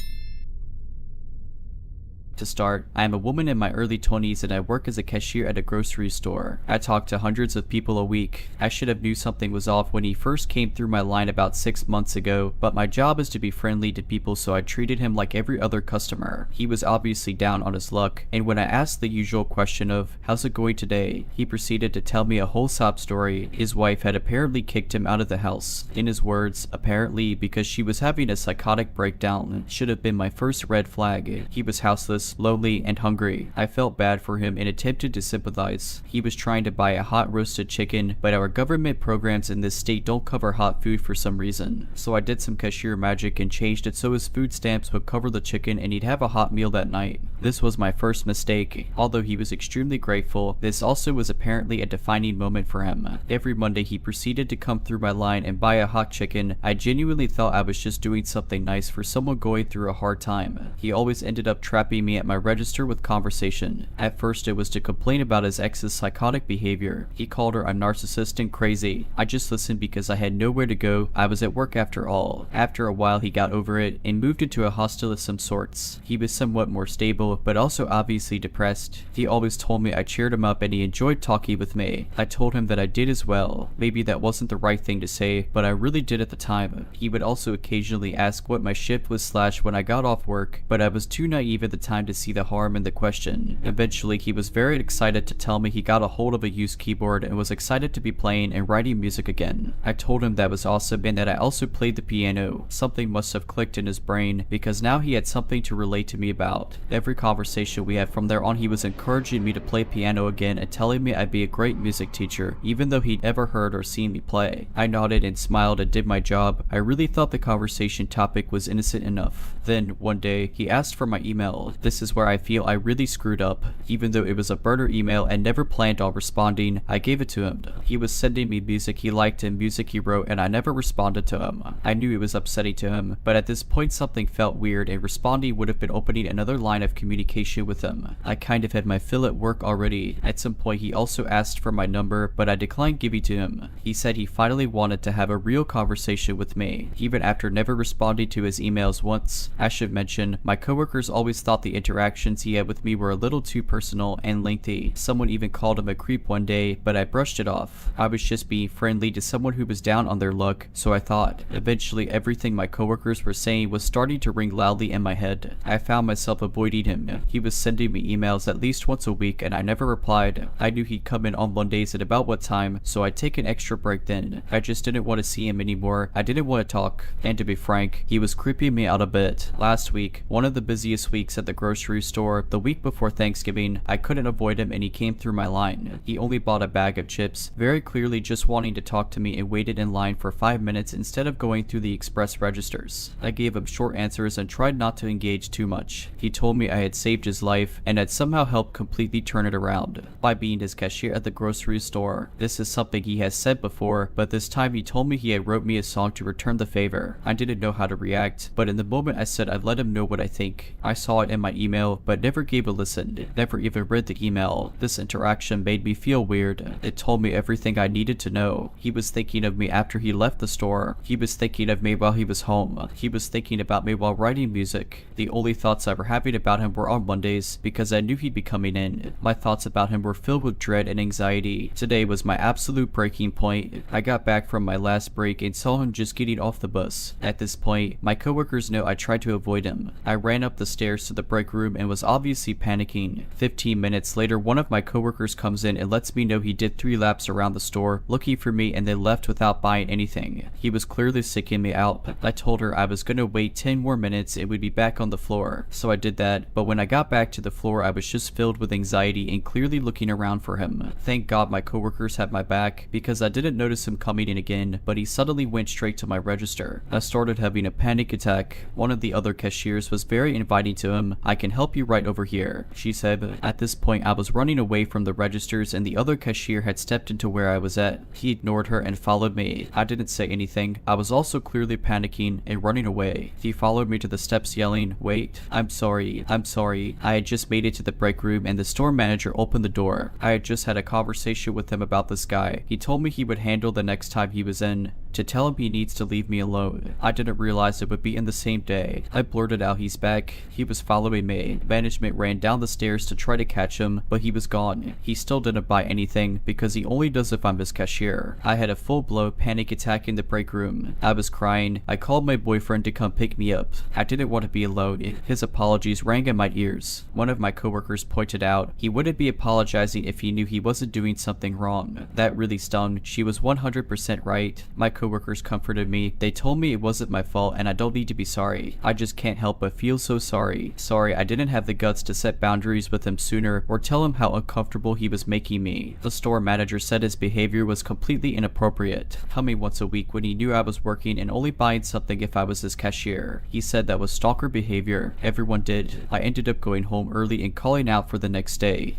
To start, I am a woman in my early 20s and I work as a cashier at a grocery store. I talk to hundreds of people a week. I should have knew something was off when he first came through my line about 6 months ago, but my job is to be friendly to people, so I treated him like every other customer. He was obviously down on his luck, and when I asked the usual question of, "How's it going today?" he proceeded to tell me a whole sob story. His wife had apparently kicked him out of the house. In his words, apparently because she was having a psychotic breakdown. Should have been my first red flag. He was houseless, lonely, and hungry. I felt bad for him and attempted to sympathize. He was trying to buy a hot roasted chicken, but our government programs in this state don't cover hot food for some reason. So I did some cashier magic and changed it so his food stamps would cover the chicken and he'd have a hot meal that night. This was my first mistake. Although he was extremely grateful, this also was apparently a defining moment for him. Every Monday he proceeded to come through my line and buy a hot chicken. I genuinely thought I was just doing something nice for someone going through a hard time. He always ended up trapping me at my register with conversation. At first it was to complain about his ex's psychotic behavior. He called her a narcissist and crazy. I just listened because I had nowhere to go. I was at work after all. After a while he got over it and moved into a hostel of some sorts. He was somewhat more stable, but also obviously depressed. He always told me I cheered him up and he enjoyed talking with me. I told him that I did as well. Maybe that wasn't the right thing to say, but I really did at the time. He would also occasionally ask what my shift was / when I got off work, but I was too naive at the time to see the harm in the question. Eventually he was very excited to tell me he got a hold of a used keyboard and was excited to be playing and writing music again. I told him that was awesome and that I also played the piano. Something must have clicked in his brain because now he had something to relate to me about. Every conversation we had from there on, he was encouraging me to play piano again and telling me I'd be a great music teacher, even though he'd never heard or seen me play. I nodded and smiled and did my job. I really thought the conversation topic was innocent enough. Then, one day, he asked for my email. This is where I feel I really screwed up. Even though it was a burner email and never planned on responding, I gave it to him. He was sending me music he liked and music he wrote, and I never responded to him. I knew it was upsetting to him, but at this point something felt weird and responding would have been opening another line of communication with him. I kind of had my fill at work already. At some point he also asked for my number, but I declined giving to him. He said he finally wanted to have a real conversation with me, even after never responding to his emails once. I should mention, my coworkers always thought the interactions he had with me were a little too personal and lengthy. Someone even called him a creep one day, but I brushed it off. I was just being friendly to someone who was down on their luck, so I thought. Eventually everything my coworkers were saying was starting to ring loudly in my head. I found myself avoiding him. He was sending me emails at least once a week and I never replied. I knew he'd come in on Mondays at about what time, so I'd take an extra break then. I just didn't want to see him anymore. I didn't want to talk, and to be frank, he was creeping me out a bit. Last week, one of the busiest weeks at the grocery store, the week before Thanksgiving, I couldn't avoid him and he came through my line. He only bought a bag of chips, very clearly just wanting to talk to me, and waited in line for 5 minutes instead of going through the express registers. I gave him short answers and tried not to engage too much. He told me I had saved his life and had somehow helped completely turn it around by being his cashier at the grocery store. This is something he has said before, but this time he told me he had wrote me a song to return the favor. I didn't know how to react, but in the moment I said I'd let him know what I think. I saw it in my email, but never gave a listen, never even read the email. This interaction made me feel weird. It told me everything I needed to know. He was thinking of me after he left the store. He was thinking of me while he was home. He was thinking about me while writing music. The only thoughts I were having about him were on Mondays, because I knew he'd be coming in. My thoughts about him were filled with dread and anxiety. Today was my absolute breaking point. I got back from my last break and saw him just getting off the bus. At this point, my coworkers know I tried to avoid him. I ran up the stairs to the break room and was obviously panicking. 15 minutes later, one of my coworkers comes in and lets me know he did 3 laps around the store looking for me and then left without buying anything. He was clearly seeking me out. I told her I was gonna wait 10 more minutes and would be back on the floor. So I did that, but when I got back to the floor, I was just filled with anxiety and clearly looking around for him. Thank God my coworkers had my back, because I didn't notice him coming in again, but he suddenly went straight to my register. I started having a panic attack. One of the other cashiers was very inviting to him. "I can help you right over here," she said. At this point, I was running away from the registers and the other cashier had stepped into where I was at. He ignored her and followed me. I didn't say anything. I was also clearly panicking and running away. He followed me to the steps yelling, "Wait, I'm sorry, I'm sorry." I had just made it to the break room and the store manager opened the door. I had just had a conversation with him about this guy. He told me he would handle the next time he was in, to tell him he needs to leave me alone. I didn't realize it would be in the same day. I blurted out he's back. He was following me. Management ran down the stairs to try to catch him, but he was gone. He still didn't buy anything because he only does if I'm his cashier. I had a full-blown panic attack in the break room. I was crying. I called my boyfriend to come pick me up. I didn't want to be alone. His apologies rang in my ears. One of my coworkers pointed out he wouldn't be apologizing if he knew he wasn't doing something wrong. That really stung. She was 100% right. My coworkers comforted me. They told me it wasn't my fault and I don't need to be sorry. I just can't help but feel so sorry. Sorry I didn't have the guts to set boundaries with him sooner or tell him how uncomfortable he was making me. The store manager said his behavior was completely inappropriate, coming once a week when he knew I was working and only buying something if I was his cashier. He said that was stalker behavior. Everyone did. I ended up going home early and calling out for the next day.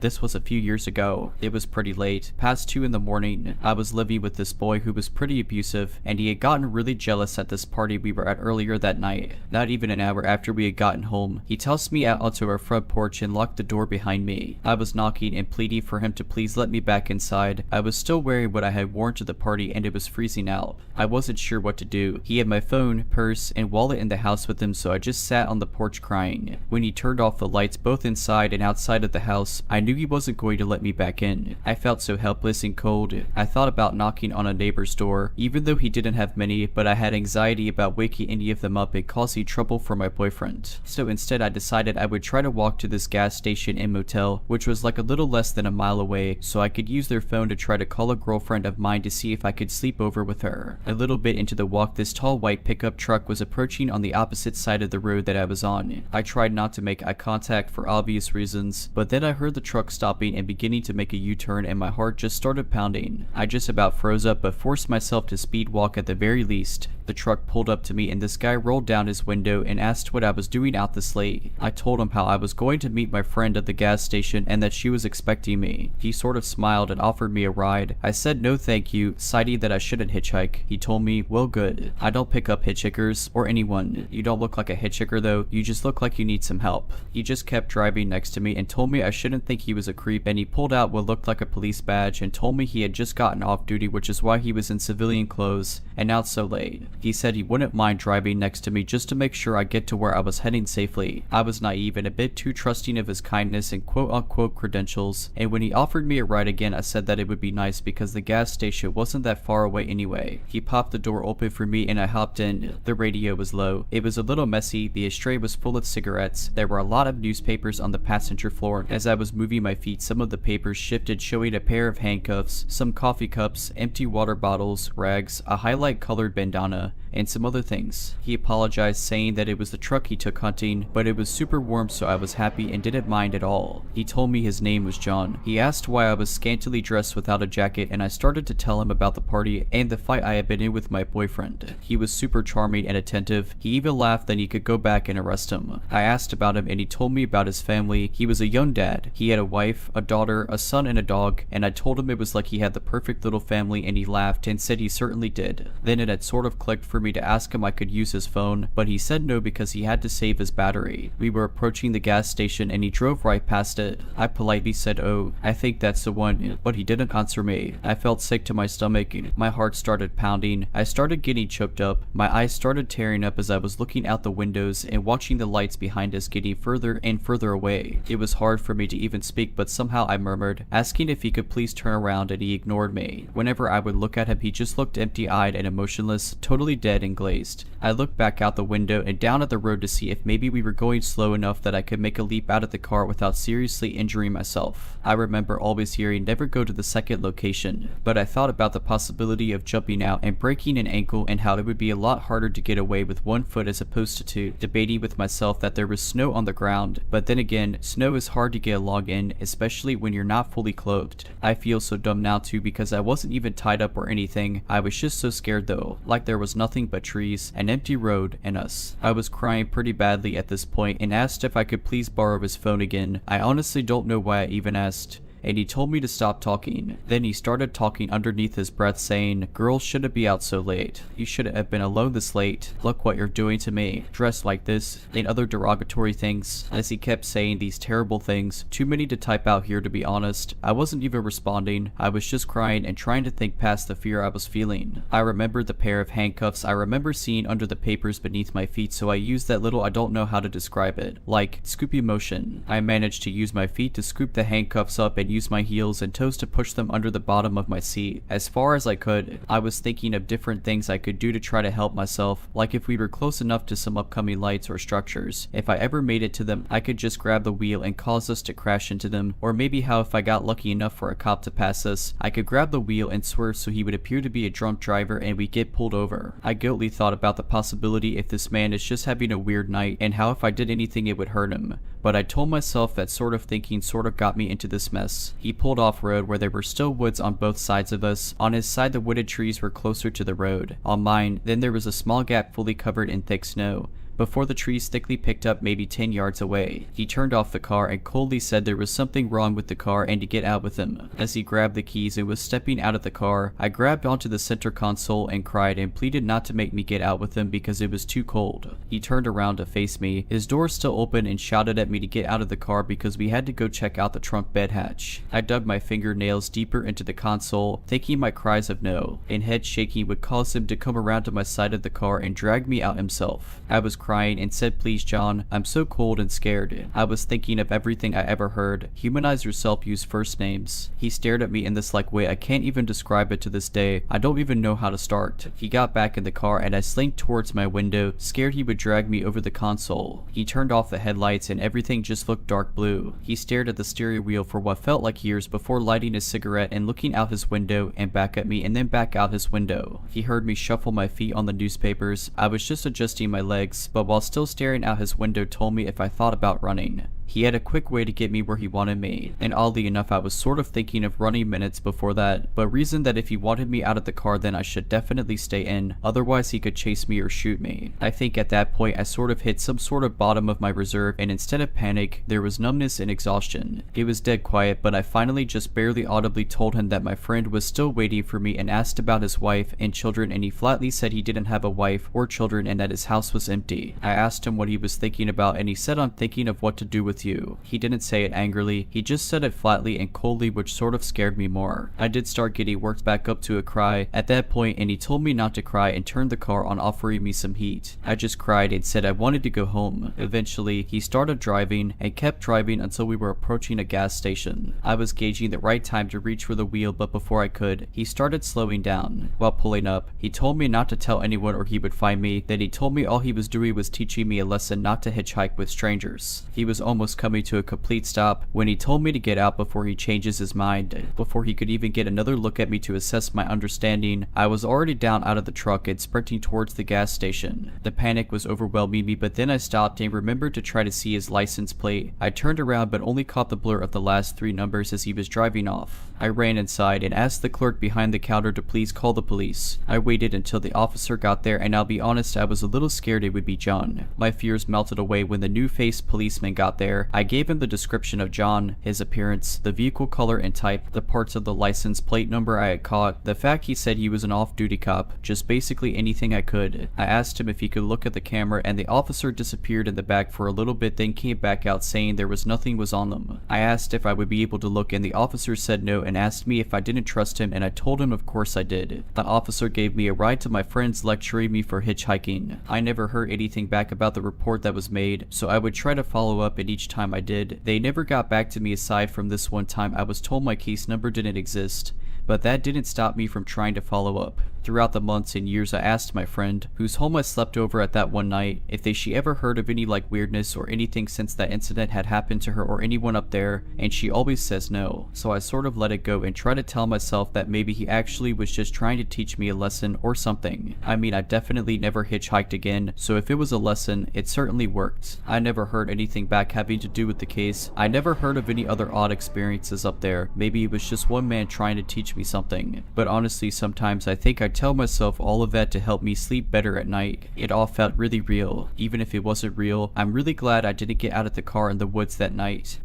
This was a few years ago. It was pretty late, past 2 in the morning. I was living with this boy who was pretty abusive, and he had gotten really jealous at this party we were at earlier that night. Not even an hour after we had gotten home, he tossed me out onto our front porch and locked the door behind me. I was knocking and pleading for him to please let me back inside. I was still wearing what I had worn to the party and it was freezing out. I wasn't sure what to do. He had my phone, purse, and wallet in the house with him, so I just sat on the porch crying. When he turned off the lights both inside and outside of the house, I knew he wasn't going to let me back in. I felt so helpless and cold. I thought about knocking on a neighbor's door, even though he didn't have many, but I had anxiety about waking any of them up and causing trouble for my boyfriend. So instead I decided I would try to walk to this gas station and motel, which was like a little less than a mile away, so I could use their phone to try to call a girlfriend of mine to see if I could sleep over with her. A little bit into the walk, this tall white pickup truck was approaching on the opposite side of the road that I was on. I tried not to make eye contact for obvious reasons, but then I heard the truck stopping and beginning to make a U-turn and my heart just started pounding. I just about froze up but forced myself to speed walk at the very least. The truck pulled up to me and this guy rolled down his window and asked what I was doing out this late. I told him how I was going to meet my friend at the gas station and that she was expecting me. He sort of smiled and offered me a ride. I said no thank you, citing that I shouldn't hitchhike. He told me, well good. I don't pick up hitchhikers or anyone. You don't look like a hitchhiker though, you just look like you need some help. He just kept driving next to me and told me I shouldn't think he was a creep, and he pulled out what looked like a police badge and told me he had just gotten off duty, which is why he was in civilian clothes and out so late. He said he wouldn't mind driving next to me just to make sure I get to where I was heading safely. I was naive and a bit too trusting of his kindness and quote-unquote credentials, and when he offered me a ride again I said that it would be nice because the gas station wasn't that far away anyway. He popped the door open for me and I hopped in. The radio was low. It was a little messy. The ashtray was full of cigarettes. There were a lot of newspapers on the passenger floor. As I was moving my feet, some of the papers shifted, showing a pair of handcuffs, some coffee cups, empty water bottles, rags, a highlight colored bandana, and some other things. He apologized saying that it was the truck he took hunting, but it was super warm so I was happy and didn't mind at all. He told me his name was John. He asked why I was scantily dressed without a jacket, and I started to tell him about the party and the fight I had been in with my boyfriend. He was super charming and attentive. He even laughed that he could go back and arrest him. I asked about him and he told me about his family. He was a young dad. He had a wife, a daughter, a son, and a dog, and I told him it was like he had the perfect little family, and he laughed and said he certainly did. Then it had sort of clicked for me to ask him I could use his phone, but he said no because he had to save his battery. We were approaching the gas station and he drove right past it. I politely said, "Oh, I think that's the one," but he didn't answer me. I felt sick to my stomach. My heart started pounding. I started getting choked up. My eyes started tearing up as I was looking out the windows and watching the lights behind us getting further and further away. It was hard for me to even speak, but somehow I murmured, asking if he could please turn around, and he ignored me. Whenever I would look at him, he just looked empty-eyed and emotionless, totally dead and glazed. I looked back out the window and down at the road to see if maybe we were going slow enough that I could make a leap out of the car without seriously injuring myself. I remember always hearing never go to the second location, but I thought about the possibility of jumping out and breaking an ankle and how it would be a lot harder to get away with one foot as opposed to two, debating with myself that there was snow on the ground, but then again, snow is hard to get along in, especially when you're not fully clothed. I feel so dumb now too because I wasn't even tied up or anything. I was just so scared though, like there was nothing but trees, an empty road, and us. I was crying pretty badly at this point and asked if I could please borrow his phone again. I honestly don't know why I even asked, and he told me to stop talking. Then he started talking underneath his breath saying, "Girls shouldn't be out so late. You shouldn't have been alone this late. Look what you're doing to me. Dressed like this," and other derogatory things. As he kept saying these terrible things, too many to type out here to be honest. I wasn't even responding. I was just crying and trying to think past the fear I was feeling. I remembered the pair of handcuffs I remember seeing under the papers beneath my feet, so I used that little, I don't know how to describe it, like scoopy motion. I managed to use my feet to scoop the handcuffs up and use my heels and toes to push them under the bottom of my seat as far as I could. I was thinking of different things I could do to try to help myself, like if we were close enough to some upcoming lights or structures, if I ever made it to them, I could just grab the wheel and cause us to crash into them, or maybe how if I got lucky enough for a cop to pass us, I could grab the wheel and swerve so he would appear to be a drunk driver and we get pulled over. I guiltily thought about the possibility if this man is just having a weird night and how if I did anything it would hurt him, but I told myself that sort of thinking sort of got me into this mess. He pulled off road where there were still woods on both sides of us. On his side the wooded trees were closer to the road. On mine, then there was a small gap fully covered in thick snow. Before the trees thickly picked up maybe 10 yards away. He turned off the car and coldly said there was something wrong with the car and to get out with him. As he grabbed the keys and was stepping out of the car, I grabbed onto the center console and cried and pleaded not to make me get out with him because it was too cold. He turned around to face me, his door still open, and shouted at me to get out of the car because we had to go check out the trunk bed hatch. I dug my fingernails deeper into the console, thinking my cries of no and head shaking would cause him to come around to my side of the car and drag me out himself. I was crying and said, "Please John, I'm so cold and scared." I was thinking of everything I ever heard. Humanize yourself, use first names. He stared at me in this like way I can't even describe it to this day. I don't even know how to start. He got back in the car and I slinked towards my window, scared he would drag me over the console. He turned off the headlights and everything just looked dark blue. He stared at the steering wheel for what felt like years before lighting a cigarette and looking out his window and back at me and then back out his window. He heard me shuffle my feet on the newspapers. I was just adjusting my legs, but while still staring out his window told me if I thought about running. He had a quick way to get me where he wanted me, and oddly enough I was sort of thinking of running minutes before that, but reasoned that if he wanted me out of the car then I should definitely stay in, otherwise he could chase me or shoot me. I think at that point I sort of hit some sort of bottom of my reserve, and instead of panic, there was numbness and exhaustion. It was dead quiet, but I finally just barely audibly told him that my friend was still waiting for me and asked about his wife and children, and he flatly said he didn't have a wife or children and that his house was empty. I asked him what he was thinking about and he said, "I'm thinking of what to do with you." He didn't say it angrily, he just said it flatly and coldly, which sort of scared me more. I did start getting worked back up to a cry at that point, and he told me not to cry and turned the car on, offering me some heat. I just cried and said I wanted to go home. Eventually, he started driving and kept driving until we were approaching a gas station. I was gauging the right time to reach for the wheel, but before I could, he started slowing down. While pulling up, he told me not to tell anyone or he would find me. Then he told me all he was doing was teaching me a lesson not to hitchhike with strangers. He was almost almost coming to a complete stop when he told me to get out before he changes his mind. Before he could even get another look at me to assess my understanding, I was already down out of the truck and sprinting towards the gas station. The panic was overwhelming me, but then I stopped and remembered to try to see his license plate. I turned around but only caught the blur of the last 3 numbers as he was driving off. I ran inside and asked the clerk behind the counter to please call the police. I waited until the officer got there, and I'll be honest, I was a little scared it would be John. My fears melted away when the new-faced policeman got there. I gave him the description of John, his appearance, the vehicle color and type, the parts of the license plate number I had caught, the fact he said he was an off-duty cop, just basically anything I could. I asked him if he could look at the camera, and the officer disappeared in the back for a little bit, then came back out saying there was nothing was on them. I asked if I would be able to look, and the officer said no and asked me if I didn't trust him, and I told him of course I did. The officer gave me a ride to my friends, lecturing me for hitchhiking. I never heard anything back about the report that was made, so I would try to follow up, and each time I did, they never got back to me aside from this one time I was told my case number didn't exist. But that didn't stop me from trying to follow up. Throughout the months and years, I asked my friend, whose home I slept over at that one night, if she ever heard of any weirdness or anything since that incident had happened to her or anyone up there, and she always says no. So I sort of let it go and try to tell myself that maybe he actually was just trying to teach me a lesson or something. I mean, I definitely never hitchhiked again, so if it was a lesson, it certainly worked. I never heard anything back having to do with the case. I never heard of any other odd experiences up there. Maybe it was just one man trying to teach me something. But honestly, sometimes I think I tell myself all of that to help me sleep better at night. It all felt really real. Even if it wasn't real, I'm really glad I didn't get out of the car in the woods that night.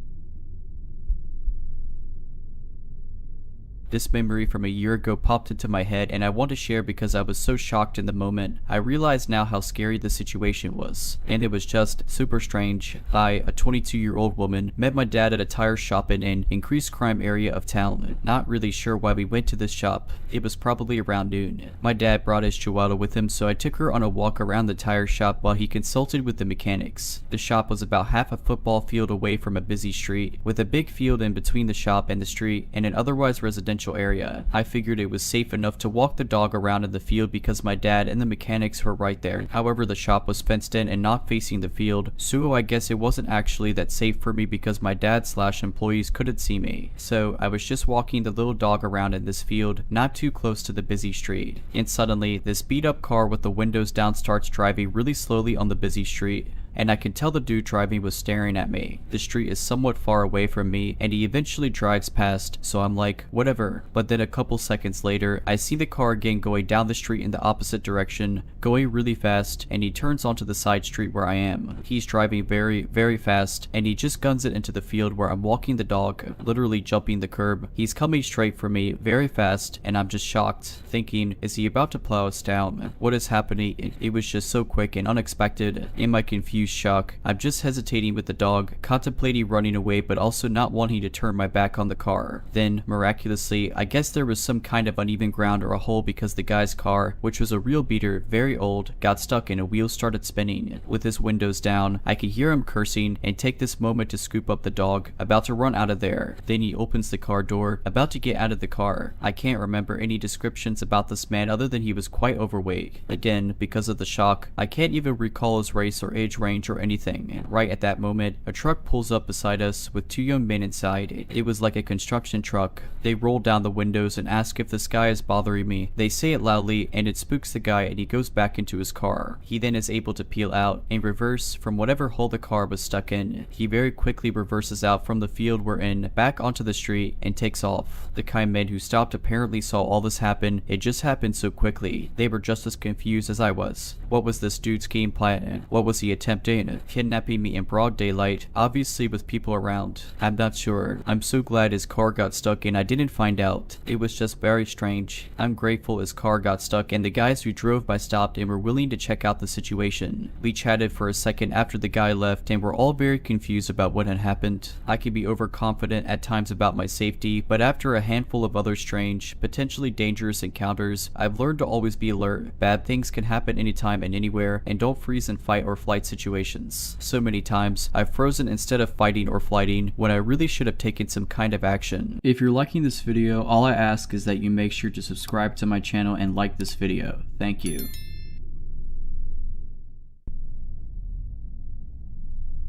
This memory from a year ago popped into my head, and I want to share because I was so shocked in the moment. I realize now how scary the situation was, and it was just super strange. I, a 22-year-old woman, met my dad at a tire shop in an increased crime area of town. Not really sure why we went to this shop. It was probably around noon. My dad brought his chihuahua with him, so I took her on a walk around the tire shop while he consulted with the mechanics. The shop was about half a football field away from a busy street, with a big field in between the shop and the street, and an otherwise residential area. I figured it was safe enough to walk the dog around in the field because my dad and the mechanics were right there. However, the shop was fenced in and not facing the field, so I guess it wasn't actually that safe for me because my dad/employees couldn't see me. So I was just walking the little dog around in this field, not too close to the busy street. And suddenly, this beat up car with the windows down starts driving really slowly on the busy street. And I can tell the dude driving was staring at me. The street is somewhat far away from me, and he eventually drives past, so I'm like, whatever. But then a couple seconds later, I see the car again going down the street in the opposite direction, going really fast, and he turns onto the side street where I am. He's driving very, very fast, and he just guns it into the field where I'm walking the dog, literally jumping the curb. He's coming straight for me, very fast, and I'm just shocked, thinking, is he about to plow us down? What is happening? It was just so quick and unexpected. In my confused shock, I'm just hesitating with the dog, contemplating running away but also not wanting to turn my back on the car. Then, miraculously, I guess there was some kind of uneven ground or a hole because the guy's car, which was a real beater, very old, got stuck and a wheel started spinning. With his windows down, I could hear him cursing and take this moment to scoop up the dog, about to run out of there. Then he opens the car door, about to get out of the car. I can't remember any descriptions about this man other than he was quite overweight. Again, because of the shock, I can't even recall his race or age range or anything. Right at that moment, a truck pulls up beside us with 2 young men inside. It was like a construction truck. They roll down the windows and ask if this guy is bothering me. They say it loudly and it spooks the guy, and he goes back into his car. He then is able to peel out and reverse from whatever hole the car was stuck in. He very quickly reverses out from the field we're in, back onto the street, and takes off. The kind men who stopped apparently saw all this happen. It just happened so quickly. They were just as confused as I was. What was this dude's game plan? What was he attempting? Kidnapping me in broad daylight, obviously with people around. I'm not sure. I'm so glad his car got stuck and I didn't find out. It was just very strange. I'm grateful his car got stuck and the guys who drove by stopped and were willing to check out the situation. We chatted for a second after the guy left and were all very confused about what had happened. I can be overconfident at times about my safety, but after a handful of other strange, potentially dangerous encounters, I've learned to always be alert. Bad things can happen anytime and anywhere, and don't freeze in fight or flight situations. So many times, I've frozen instead of fighting or flighting when I really should have taken some kind of action. If you're liking this video, all I ask is that you make sure to subscribe to my channel and like this video. Thank you.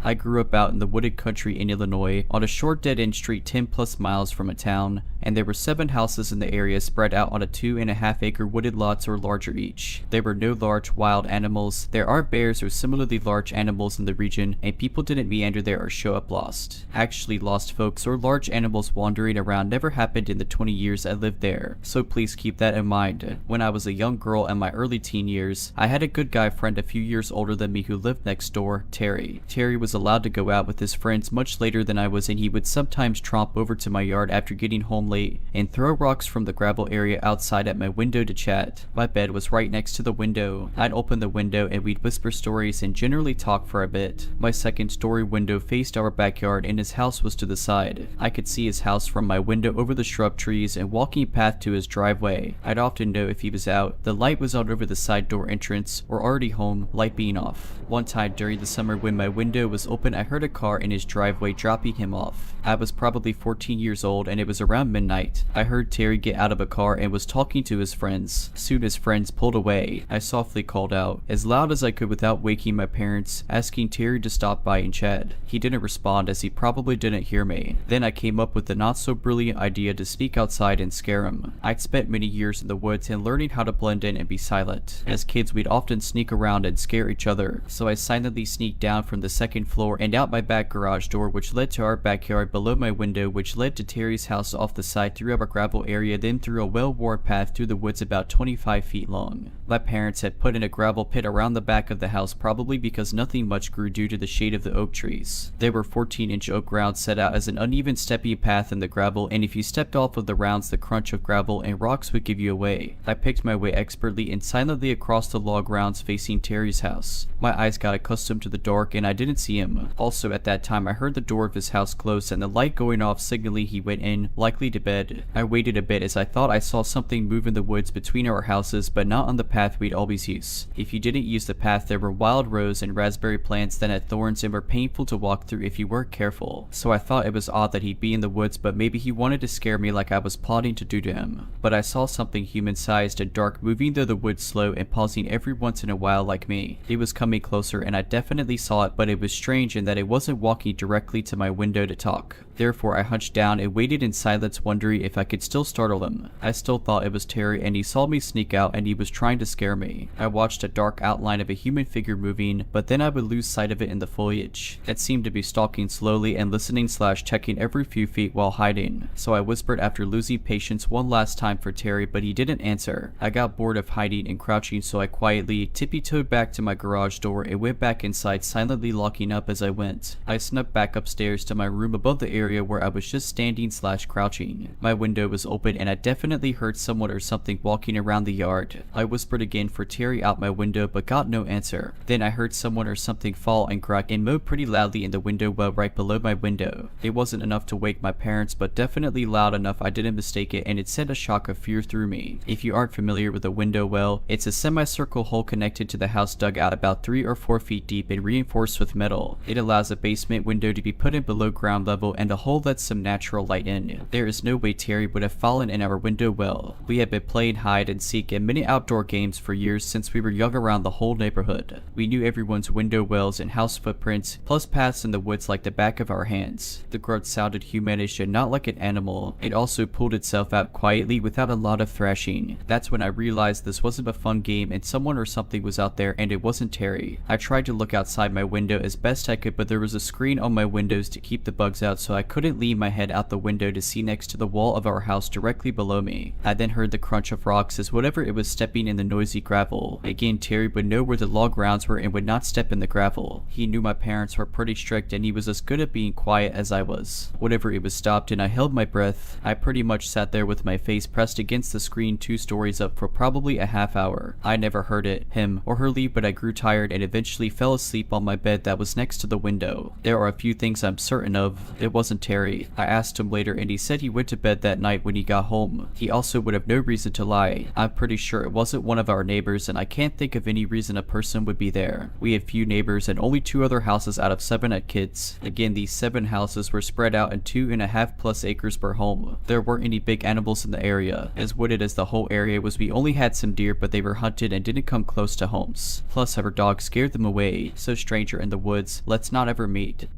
I grew up out in the wooded country in Illinois on a short dead-end street 10 plus miles from a town, and there were 7 houses in the area spread out on a 2.5-acre wooded lots or larger each. There were no large wild animals. There are bears or similarly large animals in the region, and people didn't meander there or show up lost. Actually, lost folks or large animals wandering around never happened in the 20 years I lived there, so please keep that in mind. When I was a young girl in my early teen years, I had a good guy friend a few years older than me who lived next door, Terry. Terry was allowed to go out with his friends much later than I was, and he would sometimes tromp over to my yard after getting home late and throw rocks from the gravel area outside at my window to chat. My bed was right next to the window. I'd open the window and we'd whisper stories and generally talk for a bit. My second story window faced our backyard and his house was to the side. I could see his house from my window over the shrub trees and walking path to his driveway. I'd often know if he was out. The light was out over the side door entrance or already home, light being off. One time during the summer when my window was open, I heard a car in his driveway dropping him off. I was probably 14 years old and it was around midnight. I heard Terry get out of a car and was talking to his friends. Soon his friends pulled away. I softly called out, as loud as I could without waking my parents, asking Terry to stop by and chat. He didn't respond as he probably didn't hear me. Then I came up with the not so brilliant idea to sneak outside and scare him. I'd spent many years in the woods and learning how to blend in and be silent. As kids we'd often sneak around and scare each other, so I silently sneaked down from the second floor and out my back garage door which led to our backyard below my window which led to Terry's house off the side through our gravel area, then through a well-worn path through the woods about 25 feet long. My parents had put in a gravel pit around the back of the house probably because nothing much grew due to the shade of the oak trees. There were 14-inch oak rounds set out as an uneven steppy path in the gravel, and if you stepped off of the rounds the crunch of gravel and rocks would give you away. I picked my way expertly and silently across the log rounds facing Terry's house. My eyes got accustomed to the dark and I didn't see him. Also at that time I heard the door of his house close and the light going off signaling he went in, likely to bed. I waited a bit as I thought I saw something move in the woods between our houses, but not on the path we'd always use. If you didn't use the path there were wild rose and raspberry plants that had thorns and were painful to walk through if you weren't careful. So I thought it was odd that he'd be in the woods, but maybe he wanted to scare me like I was plotting to do to him. But I saw something human-sized and dark moving through the woods slow and pausing every once in a while like me. It was coming closer and I definitely saw it, but it was strange in that it wasn't walking directly to my window to talk. Therefore I hunched down and waited in silence, wondering if I could still startle him. I still thought it was Terry and he saw me sneak out and he was trying to scare me. I watched a dark outline of a human figure moving, but then I would lose sight of it in the foliage. It seemed to be stalking slowly and listening / checking every few feet while hiding. So I whispered after losing patience one last time for Terry, but he didn't answer. I got bored of hiding and crouching, so I quietly tippy-toed back to my garage door and went back inside, silently locking up as I went. I snuck back upstairs to my room above the area where I was just standing / crouching. My window was open and I definitely heard someone or something walking around the yard. I whispered again for Terry out my window but got no answer. Then I heard someone or something fall and crack and mow pretty loudly in the window well right below my window. It wasn't enough to wake my parents, but definitely loud enough I didn't mistake it, and it sent a shock of fear through me. If you aren't familiar with a window well, it's a semicircle hole connected to the house dug out about 3 or 4 feet deep and reinforced with metal. It allows a basement window to be put in below ground level and the hole lets some natural light in. There is no way Terry would have fallen in our window well. We had been playing hide and seek and many outdoor games for years since we were young around the whole neighborhood. We knew everyone's window wells and house footprints, plus paths in the woods like the back of our hands. The grunt sounded humanish and not like an animal. It also pulled itself out quietly without a lot of thrashing. That's when I realized this wasn't a fun game and someone or something was out there, and it wasn't Terry. I tried to look outside my window as best I could, but there was a screen on my windows to keep the bugs out, so I couldn't lean my head out the window to see next to the wall of our house directly below me. I then heard the crunch of rocks as whatever it was stepping in the noisy gravel. Again, Terry would know where the log rounds were and would not step in the gravel. He knew my parents were pretty strict and he was as good at being quiet as I was. Whatever it was stopped and I held my breath. I pretty much sat there with my face pressed against the screen 2 stories up for probably a half hour. I never heard it, him, or her leave, but I grew tired and eventually fell asleep on my bed that was next to the window. There are a few things I'm certain of. It wasn't Terry. I asked him later and he said he went went to bed that night when he got home. He also would have no reason to lie. I'm pretty sure it wasn't one of our neighbors, and I can't think of any reason a person would be there. We had few neighbors and only 2 other houses out of 7 had kids. Again, these 7 houses were spread out in 2.5+ acres per home. There weren't any big animals in the area. As wooded as the whole area was, we only had some deer, but they were hunted and didn't come close to homes. Plus, our dog scared them away. So stranger in the woods, let's not ever meet.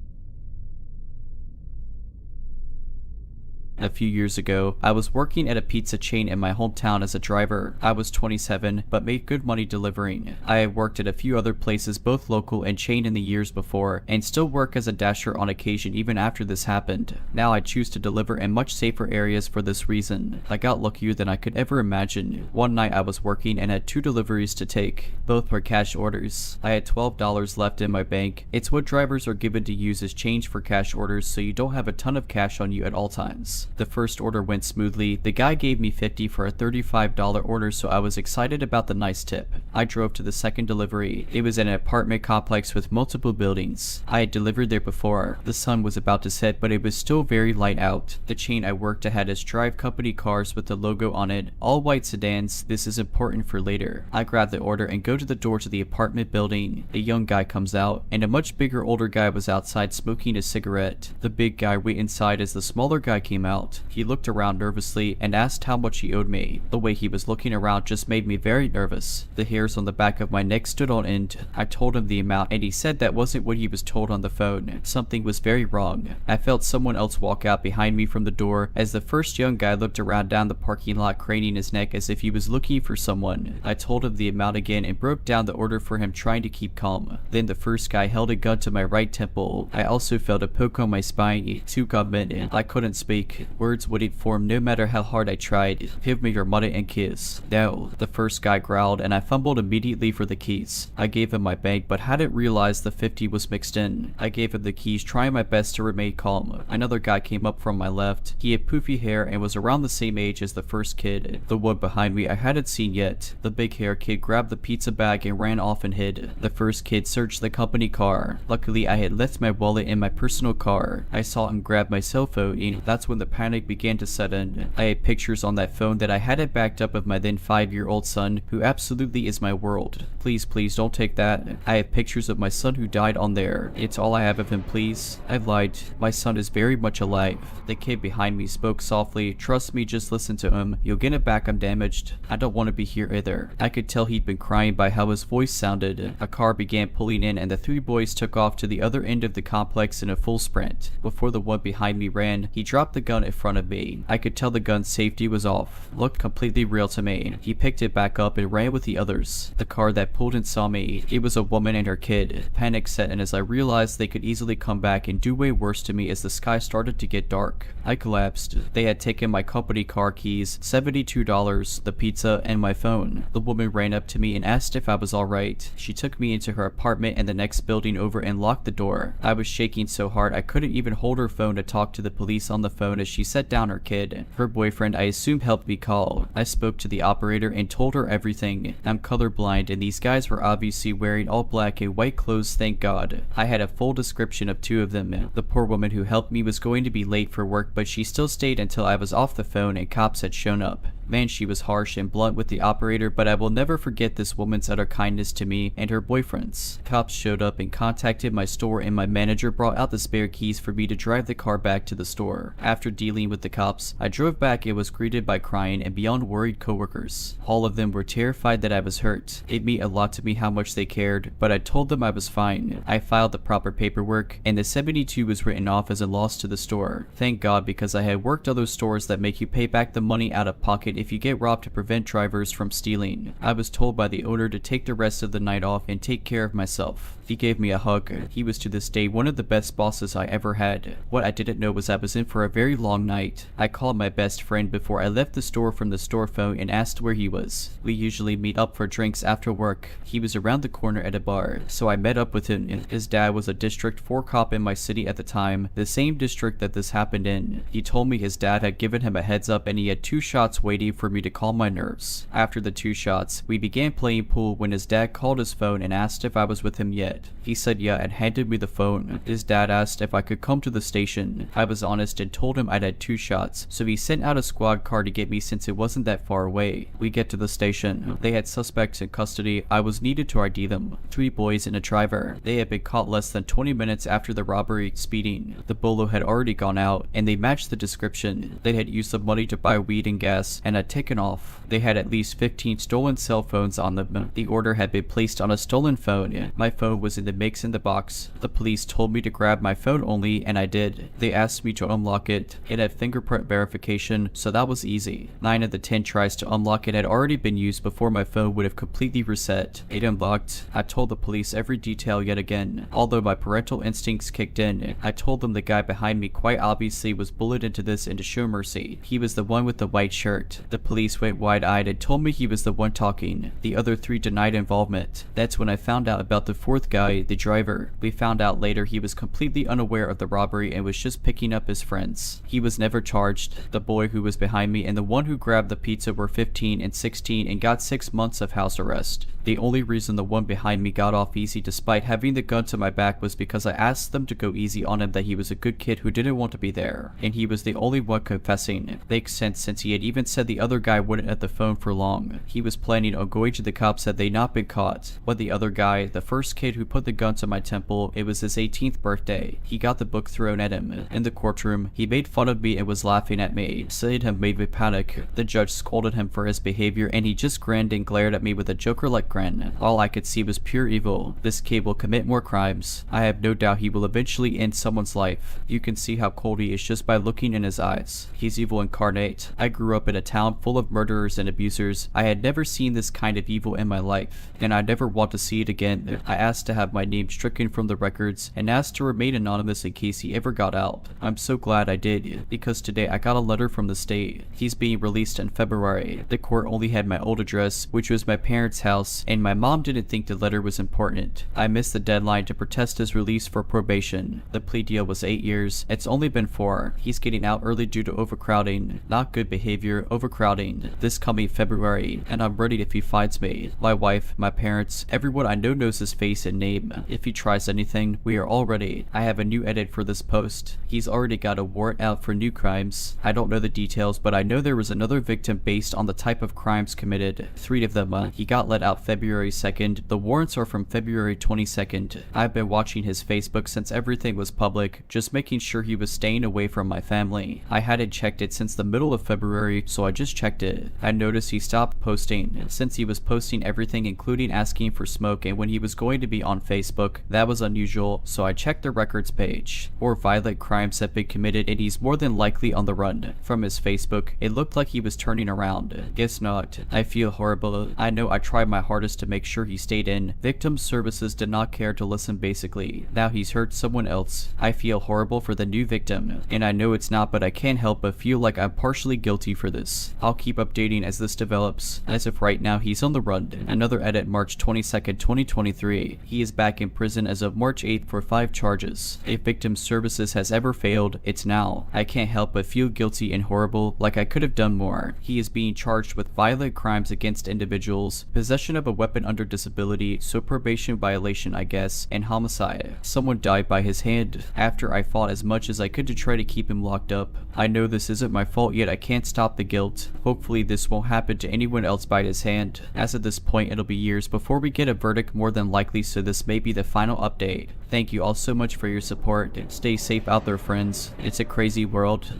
A few years ago, I was working at a pizza chain in my hometown as a driver. I was 27, but made good money delivering. I had worked at a few other places, both local and chain, in the years before, and still work as a dasher on occasion even after this happened. Now I choose to deliver in much safer areas for this reason. I got luckier than I could ever imagine. One night I was working and had 2 deliveries to take. Both were cash orders. I had $12 left in my bank. It's what drivers are given to use as change for cash orders, so you don't have a ton of cash on you at all times. The first order went smoothly. The guy gave me $50 for a $35 order, so I was excited about the nice tip. I drove to the second delivery. It was in an apartment complex with multiple buildings. I had delivered there before. The sun was about to set, but it was still very light out. The chain I worked at had its drive company cars with the logo on it, all white sedans. This is important for later. I grab the order and go to the door to the apartment building. A young guy comes out, and a much bigger older guy was outside smoking a cigarette. The big guy went inside as the smaller guy came out. He looked around nervously and asked how much he owed me. The way he was looking around just made me very nervous. The hairs on the back of my neck stood on end. I told him the amount, and he said that wasn't what he was told on the phone. Something was very wrong. I felt someone else walk out behind me from the door as the first young guy looked around down the parking lot, craning his neck as if he was looking for someone. I told him the amount again and broke down the order for him, trying to keep calm. Then the first guy held a gun to my right temple. I also felt a poke on my spine. 2 gunmen. I couldn't speak. Words wouldn't form no matter how hard I tried. Give me your money and keys. No. The first guy growled, and I fumbled immediately for the keys. I gave him my bank, but hadn't realized the 50 was mixed in. I gave him the keys, trying my best to remain calm. Another guy came up from my left. He had poofy hair and was around the same age as the first kid. The one behind me I hadn't seen yet. The big hair kid grabbed the pizza bag and ran off and hid. The first kid searched the company car. Luckily, I had left my wallet in my personal car. I saw him grab my cell phone, and that's when the panic began to set in. I had pictures on that phone that I hadn't backed up of my then 5-year-old son, who absolutely is my world. Please don't take that. I have pictures of my son who died on there. It's all I have of him, please. I lied. My son is very much alive. The kid behind me spoke softly. Trust me, just listen to him. You'll get it back. I'm damaged. I don't want to be here either. I could tell he'd been crying by how his voice sounded. A car began pulling in, and the 3 boys took off to the other end of the complex in a full sprint. Before the one behind me ran, he dropped the gun in front of me. I could tell the gun's safety was off. Looked completely real to me. He picked it back up and ran with the others. The car that pulled in saw me. It was a woman and her kid. Panic set in as I realized they could easily come back and do way worse to me as the sky started to get dark. I collapsed. They had taken my company car keys, $72, the pizza, and my phone. The woman ran up to me and asked if I was alright. She took me into her apartment in the next building over and locked the door. I was shaking so hard I couldn't even hold her phone to talk to the police on the phone as she set down her kid. Her boyfriend, I assume, helped me call. I spoke to the operator and told her everything. I'm colorblind, and these guys were obviously wearing all black and white clothes, thank God. I had a full description of 2 of them. The poor woman who helped me was going to be late for work, but she still stayed until I was off the phone and cops had shown up. Man, she was harsh and blunt with the operator, but I will never forget this woman's utter kindness to me and her boyfriends. Cops showed up and contacted my store, and my manager brought out the spare keys for me to drive the car back to the store. After dealing with the cops, I drove back and was greeted by crying and beyond worried coworkers. All of them were terrified that I was hurt. It meant a lot to me how much they cared, but I told them I was fine. I filed the proper paperwork, and the 72 was written off as a loss to the store. Thank God, because I had worked other stores that make you pay back the money out of pocket if you get robbed to prevent drivers from stealing. I was told by the owner to take the rest of the night off and take care of myself. He gave me a hug. He was to this day one of the best bosses I ever had. What I didn't know was I was in for a very long night. I called my best friend before I left the store from the store phone and asked where he was. We usually meet up for drinks after work. He was around the corner at a bar, so I met up with him. His dad was a District 4 cop in my city at the time, the same district that this happened in. He told me his dad had given him a heads up and he had 2 shots waiting waiting for me to calm my nerves. After the 2 shots, we began playing pool when his dad called his phone and asked if I was with him yet. He said yeah and handed me the phone. His dad asked if I could come to the station. I was honest and told him I'd had 2 shots, so he sent out a squad car to get me since it wasn't that far away. We get to the station. They had suspects in custody. I was needed to ID them. 3 boys and a driver. They had been caught less than 20 minutes after the robbery speeding. The bolo had already gone out and they matched the description. They had used the money to buy weed and gas and had taken off. They had at least 15 stolen cell phones on them. The order had been placed on a stolen phone. My phone was in the mix in the box. The police told me to grab my phone only and I did. They asked me to unlock it. It had fingerprint verification, so that was easy. 9 of the 10 tries to unlock it had already been used before my phone would have completely reset. It unlocked. I told the police every detail yet again. Although my parental instincts kicked in, I told them the guy behind me quite obviously was bullied into this and to show mercy. He was the one with the white shirt. The police went wide-eyed and told me he was the one talking. The other 3 denied involvement. That's when I found out about the 4th guy, the driver. We found out later he was completely unaware of the robbery and was just picking up his friends. He was never charged. The boy who was behind me and the one who grabbed the pizza were 15 and 16 and got 6 months of house arrest. The only reason the one behind me got off easy despite having the gun to my back was because I asked them to go easy on him that he was a good kid who didn't want to be there, and he was the only one confessing. Makes sense since he had even said the other guy wouldn't at the phone for long. He was planning on going to the cops had they not been caught. But the other guy, the first kid who put the gun to my temple, it was his 18th birthday. He got the book thrown at him. In the courtroom, he made fun of me and was laughing at me. Saying him made me panic. The judge scolded him for his behavior and he just grinned and glared at me with a Joker-like grin. All I could see was pure evil. This kid will commit more crimes. I have no doubt he will eventually end someone's life. You can see how cold he is just by looking in his eyes. He's evil incarnate. I grew up in a town full of murderers and abusers. I had never seen this kind of evil in my life, and I never want to see it again. I asked to have my name stricken from the records and asked to remain anonymous in case he ever got out. I'm so glad I did, because today I got a letter from the state. He's being released in February. The court only had my old address, which was my parents' house, and my mom didn't think the letter was important. I missed the deadline to protest his release for probation. The plea deal was 8 years. It's only been 4. He's getting out early due to overcrowding. Not good behavior, overcrowding. This coming February, and I'm ready if he finds me. My wife, my parents, everyone I know knows his face and name. If he tries anything, we are all ready. I have a new edit for this post. He's already got a warrant out for new crimes. I don't know the details, but I know there was another victim based on the type of crimes committed. 3 of them. He got let out February 2nd. The warrants are from February 22nd. I've been watching his Facebook since everything was public, just making sure he was staying away from my family. I hadn't checked it since the middle of February, so I just checked it. I noticed he stopped posting. Since he was posting everything including asking for smoke and when he was going to be on Facebook, that was unusual, so I checked the records page. More violent crimes have been committed and he's more than likely on the run. From his Facebook, it looked like he was turning around. Guess not. I feel horrible. I know I tried my hardest to make sure he stayed in. Victim services did not care to listen basically. Now he's hurt someone else. I feel horrible for the new victim, and I know it's not, but I can't help but feel like I'm partially guilty for this. I'll keep updating as this develops. As of right now, he's on the run. Another edit March 22nd, 2023. He is back in prison as of March 8th for 5 charges. If victim services has ever failed, it's now. I can't help but feel guilty and horrible, like I could have done more. He is being charged with violent crimes against individuals, possession of a weapon under disability, so probation violation I guess, and homicide. Someone died by his hand. After I fought as much as I could to try to keep him locked up. I know this isn't my fault, yet I can't stop the guilt. Hopefully this won't happen to anyone else by his hand. As of this point, it'll be years before we get a verdict more than likely, so this may be the final update. Thank you all so much for your support. Stay safe out there, friends. It's a crazy world.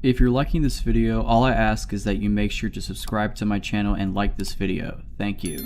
If you're liking this video, all I ask is that you make sure to subscribe to my channel and like this video. Thank you.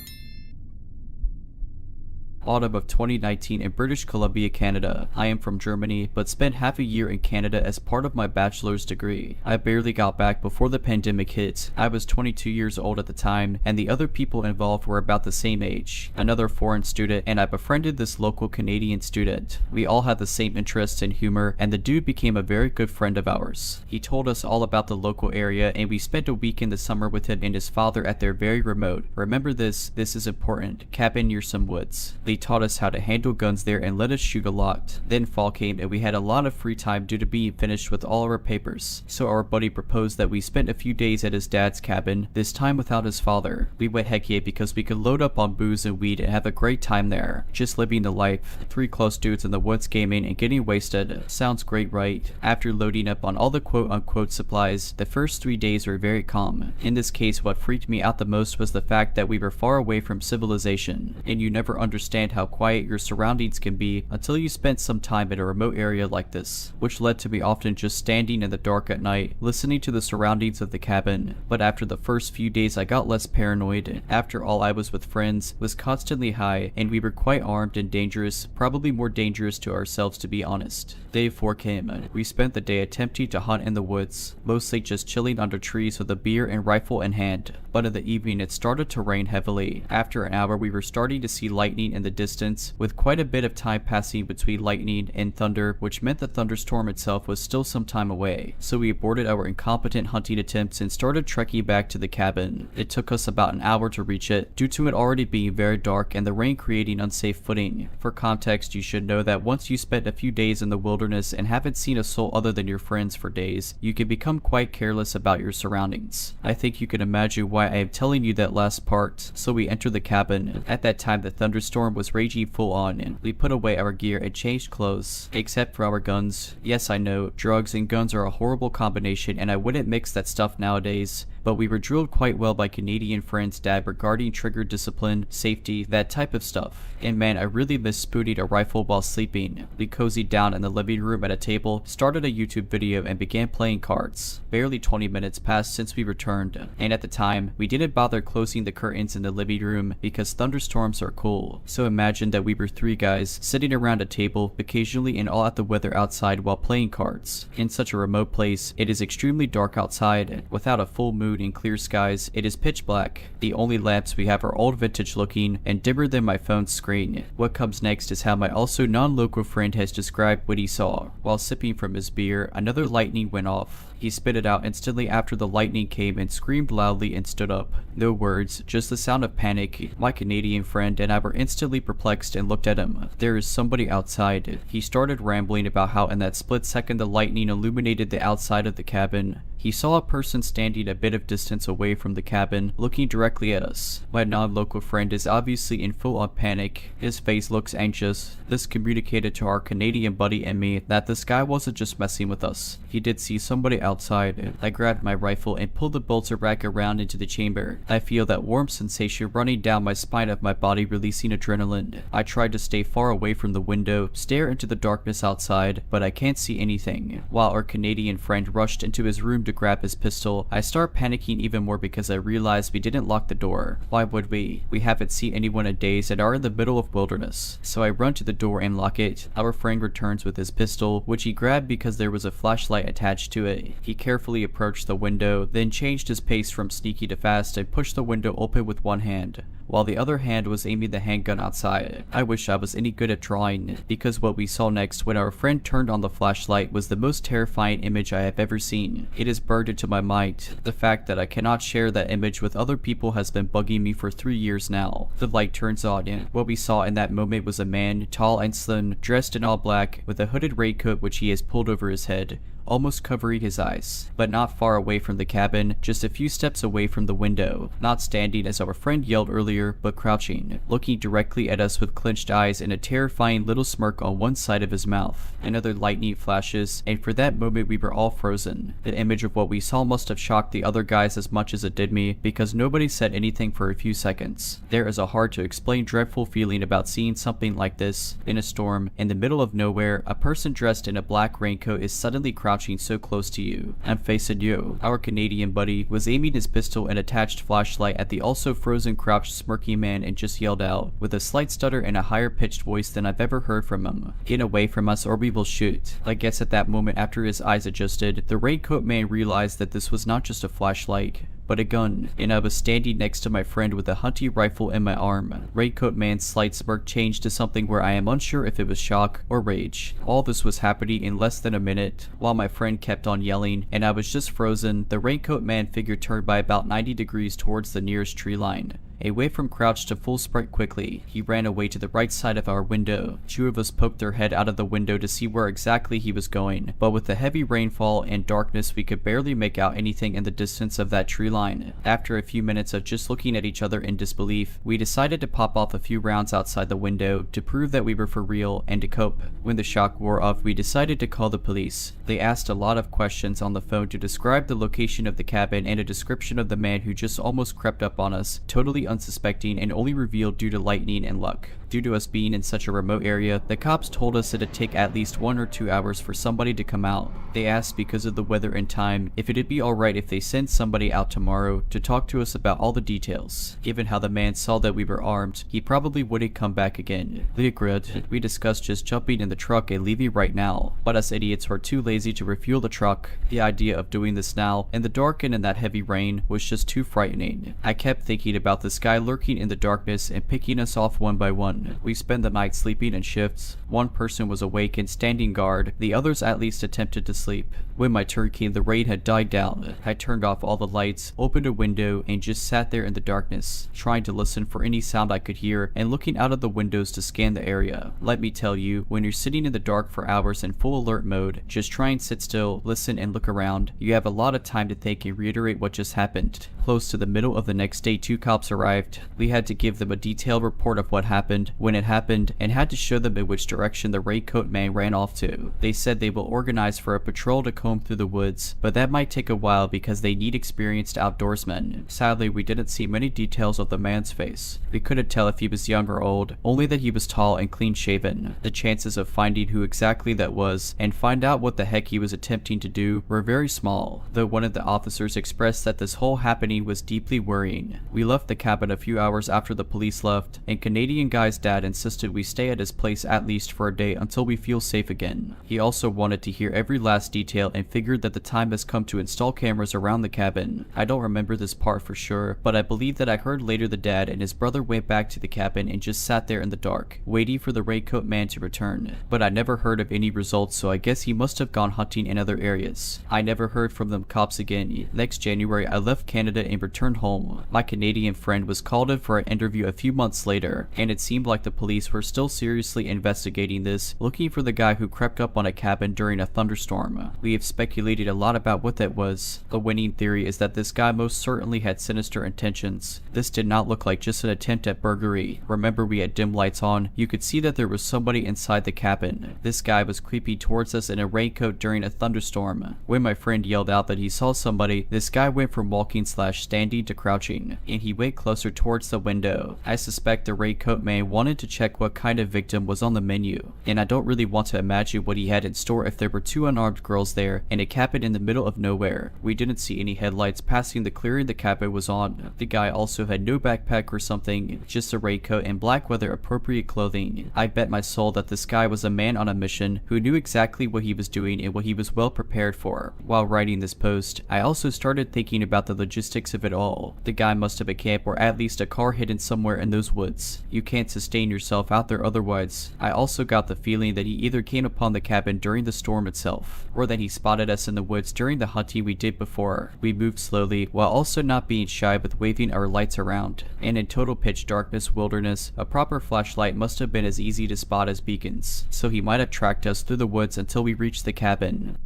Autumn of 2019 in British Columbia, Canada. I am from Germany, but spent half a year in Canada as part of my bachelor's degree. I barely got back before the pandemic hit. I was 22 years old at the time, and the other people involved were about the same age. Another foreign student, and I befriended this local Canadian student. We all had the same interests and humor, and the dude became a very good friend of ours. He told us all about the local area, and we spent a week in the summer with him and his father at their very remote. Remember this is important, cabin near some woods. They taught us how to handle guns there and let us shoot a lot. Then fall came and we had a lot of free time due to being finished with all of our papers. So our buddy proposed that we spend a few days at his dad's cabin, this time without his father. We went heck yeah because we could load up on booze and weed and have a great time there. Just living the life. 3 close dudes in the woods gaming and getting wasted. Sounds great, right? After loading up on all the quote-unquote supplies, the first 3 days were very calm. In this case, what freaked me out the most was the fact that we were far away from civilization, and you never understand how quiet your surroundings can be until you spent some time in a remote area like this, which led to me often just standing in the dark at night, listening to the surroundings of the cabin. But after the first few days I got less paranoid. After all, I was with friends, was constantly high, and we were quite armed and dangerous, probably more dangerous to ourselves to be honest. Day 4 came. We spent the day attempting to hunt in the woods, mostly just chilling under trees with a beer and rifle in hand. But in the evening it started to rain heavily. After an hour we were starting to see lightning in the distance, with quite a bit of time passing between lightning and thunder, which meant the thunderstorm itself was still some time away. So we aborted our incompetent hunting attempts and started trekking back to the cabin. It took us about an hour to reach it, due to it already being very dark and the rain creating unsafe footing. For context, you should know that once you spent a few days in the wilderness and haven't seen a soul other than your friends for days, you can become quite careless about your surroundings. I think you can imagine why I am telling you that last part. So we entered the cabin. At that time the thunderstorm was raging full on, and we put away our gear and changed clothes, except for our guns. Yes, I know, drugs and guns are a horrible combination and I wouldn't mix that stuff nowadays, but we were drilled quite well by Canadian friends' dad regarding trigger discipline, safety, that type of stuff. And man, I really miss spooning a rifle while sleeping. We cozied down in the living room at a table, started a YouTube video, and began playing cards. Barely 20 minutes passed since we returned, and at the time, we didn't bother closing the curtains in the living room because thunderstorms are cool. So imagine that we were 3 guys sitting around a table, occasionally in awe at the weather outside while playing cards. In such a remote place, it is extremely dark outside. Without a full moon and clear skies, it is pitch black. The only lamps we have are old vintage looking and dimmer than my phone's screen. What comes next is how my also non-local friend has described what he saw. While sipping from his beer, another lightning went off. He spit it out instantly after the lightning came and screamed loudly and stood up. No words, just the sound of panic. My Canadian friend and I were instantly perplexed and looked at him. There is somebody outside. He started rambling about how in that split second the lightning illuminated the outside of the cabin. He saw a person standing a bit of distance away from the cabin, looking directly at us. My non-local friend is obviously in full-on panic. His face looks anxious. This communicated to our Canadian buddy and me that this guy wasn't just messing with us. He did see somebody outside. I grabbed my rifle and pulled the bolter rack around into the chamber. I feel that warm sensation running down my spine of my body, releasing adrenaline. I tried to stay far away from the window, stare into the darkness outside, but I can't see anything. While our Canadian friend rushed into his room to grab his pistol, I start panicking even more because I realized we didn't lock the door. Why would we? We haven't seen anyone in days and are in the middle of wilderness. So I run to the door and lock it. Our friend returns with his pistol, which he grabbed because there was a flashlight attached to it. He carefully approached the window, then changed his pace from sneaky to fast and pushed the window open with one hand, while the other hand was aiming the handgun outside. I wish I was any good at drawing, because what we saw next when our friend turned on the flashlight was the most terrifying image I have ever seen. It is burned into my mind. The fact that I cannot share that image with other people has been bugging me for 3 years now. The light turns on, and what we saw in that moment was a man, tall and slim, dressed in all black, with a hooded raincoat which he has pulled over his head, almost covering his eyes, but not far away from the cabin, just a few steps away from the window, not standing as our friend yelled earlier, but crouching, looking directly at us with clenched eyes and a terrifying little smirk on one side of his mouth. Another lightning flashes, and for that moment we were all frozen. The image of what we saw must have shocked the other guys as much as it did me, because nobody said anything for a few seconds. There is a hard to explain dreadful feeling about seeing something like this. In a storm, in the middle of nowhere, a person dressed in a black raincoat is suddenly crouching so close to you. I'm facing you. Our Canadian buddy was aiming his pistol and attached flashlight at the also frozen crouched smirky man and just yelled out, with a slight stutter and a higher pitched voice than I've ever heard from him, "Get away from us or we will shoot." I guess at that moment, after his eyes adjusted, the raincoat man realized that this was not just a flashlight, but a gun, and I was standing next to my friend with a hunting rifle in my arm. Raincoat man's slight smirk changed to something where I am unsure if it was shock or rage. All this was happening in less than a minute. While my friend kept on yelling and I was just frozen, the raincoat man figure turned by about 90 degrees towards the nearest tree line A wave from crouch to full sprint quickly. He ran away to the right side of our window. Two of us poked their head out of the window to see where exactly he was going, but with the heavy rainfall and darkness we could barely make out anything in the distance of that tree line. After a few minutes of just looking at each other in disbelief, we decided to pop off a few rounds outside the window to prove that we were for real and to cope. When the shock wore off, we decided to call the police. They asked a lot of questions on the phone to describe the location of the cabin and a description of the man who just almost crept up on us, totally unsuspecting and only revealed due to lightning and luck. Due to us being in such a remote area, the cops told us it'd take at least 1 or 2 hours for somebody to come out. They asked, because of the weather and time, if it'd be alright if they sent somebody out tomorrow to talk to us about all the details. Given how the man saw that we were armed, he probably wouldn't come back again. They agreed. We discussed just jumping in the truck and leaving right now, but us idiots were too lazy to refuel the truck. The idea of doing this now, in the dark and in that heavy rain, was just too frightening. I kept thinking about this guy lurking in the darkness and picking us off one by one. We spent the night sleeping in shifts. One person was awake and standing guard, the others at least attempted to sleep. When my turn came, the rain had died down. I turned off all the lights, opened a window, and just sat there in the darkness, trying to listen for any sound I could hear and looking out of the windows to scan the area. Let me tell you, when you're sitting in the dark for hours in full alert mode, just try and sit still, listen and look around, you have a lot of time to think and reiterate what just happened. Close to the middle of the next day, 2 cops arrived. We had to give them a detailed report of what happened, when it happened, and had to show them in which direction the raincoat man ran off to. They said they will organize for a patrol to comb through the woods, but that might take a while because they need experienced outdoorsmen. Sadly, we didn't see many details of the man's face. We couldn't tell if he was young or old, only that he was tall and clean shaven. The chances of finding who exactly that was, and find out what the heck he was attempting to do, were very small, though one of the officers expressed that this whole happening was deeply worrying. We left the cabin a few hours after the police left, and Canadian guy's dad insisted we stay at his place at least for a day until we feel safe again. He also wanted to hear every last detail and figured that the time has come to install cameras around the cabin. I don't remember this part for sure, but I believe that I heard later the dad and his brother went back to the cabin and just sat there in the dark, waiting for the raincoat man to return. But I never heard of any results, so I guess he must have gone hunting in other areas. I never heard from them cops again. Next January, I left Canada and returned home. My Canadian friend was called in for an interview a few months later, and it seemed like the police were still seriously investigating this, looking for the guy who crept up on a cabin during a thunderstorm. We have speculated a lot about what that was. The winning theory is that this guy most certainly had sinister intentions. This did not look like just an attempt at burglary. Remember, we had dim lights on. You could see that there was somebody inside the cabin. This guy was creeping towards us in a raincoat during a thunderstorm. When my friend yelled out that he saw somebody, this guy went from walking / standing to crouching, and he went closer towards the window. I suspect the raincoat man wanted to check what kind of victim was on the menu, and I don't really want to imagine what he had in store if there were 2 unarmed girls there and a cabin in the middle of nowhere. We didn't see any headlights passing the clearing the cabin was on. The guy also had no backpack or something, just a raincoat and black weather appropriate clothing. I bet my soul that this guy was a man on a mission who knew exactly what he was doing and what he was well prepared for. While writing this post, I also started thinking about the logistics of it all. The guy must have a camp or at least a car hidden somewhere in those woods. You can't sustain yourself out there otherwise. I also got the feeling that he either came upon the cabin during the storm itself, or that he spotted us in the woods during the hunting we did before. We moved slowly, while also not being shy with waving our lights around. And in total pitch darkness wilderness, a proper flashlight must have been as easy to spot as beacons, so he might have tracked us through the woods until we reached the cabin.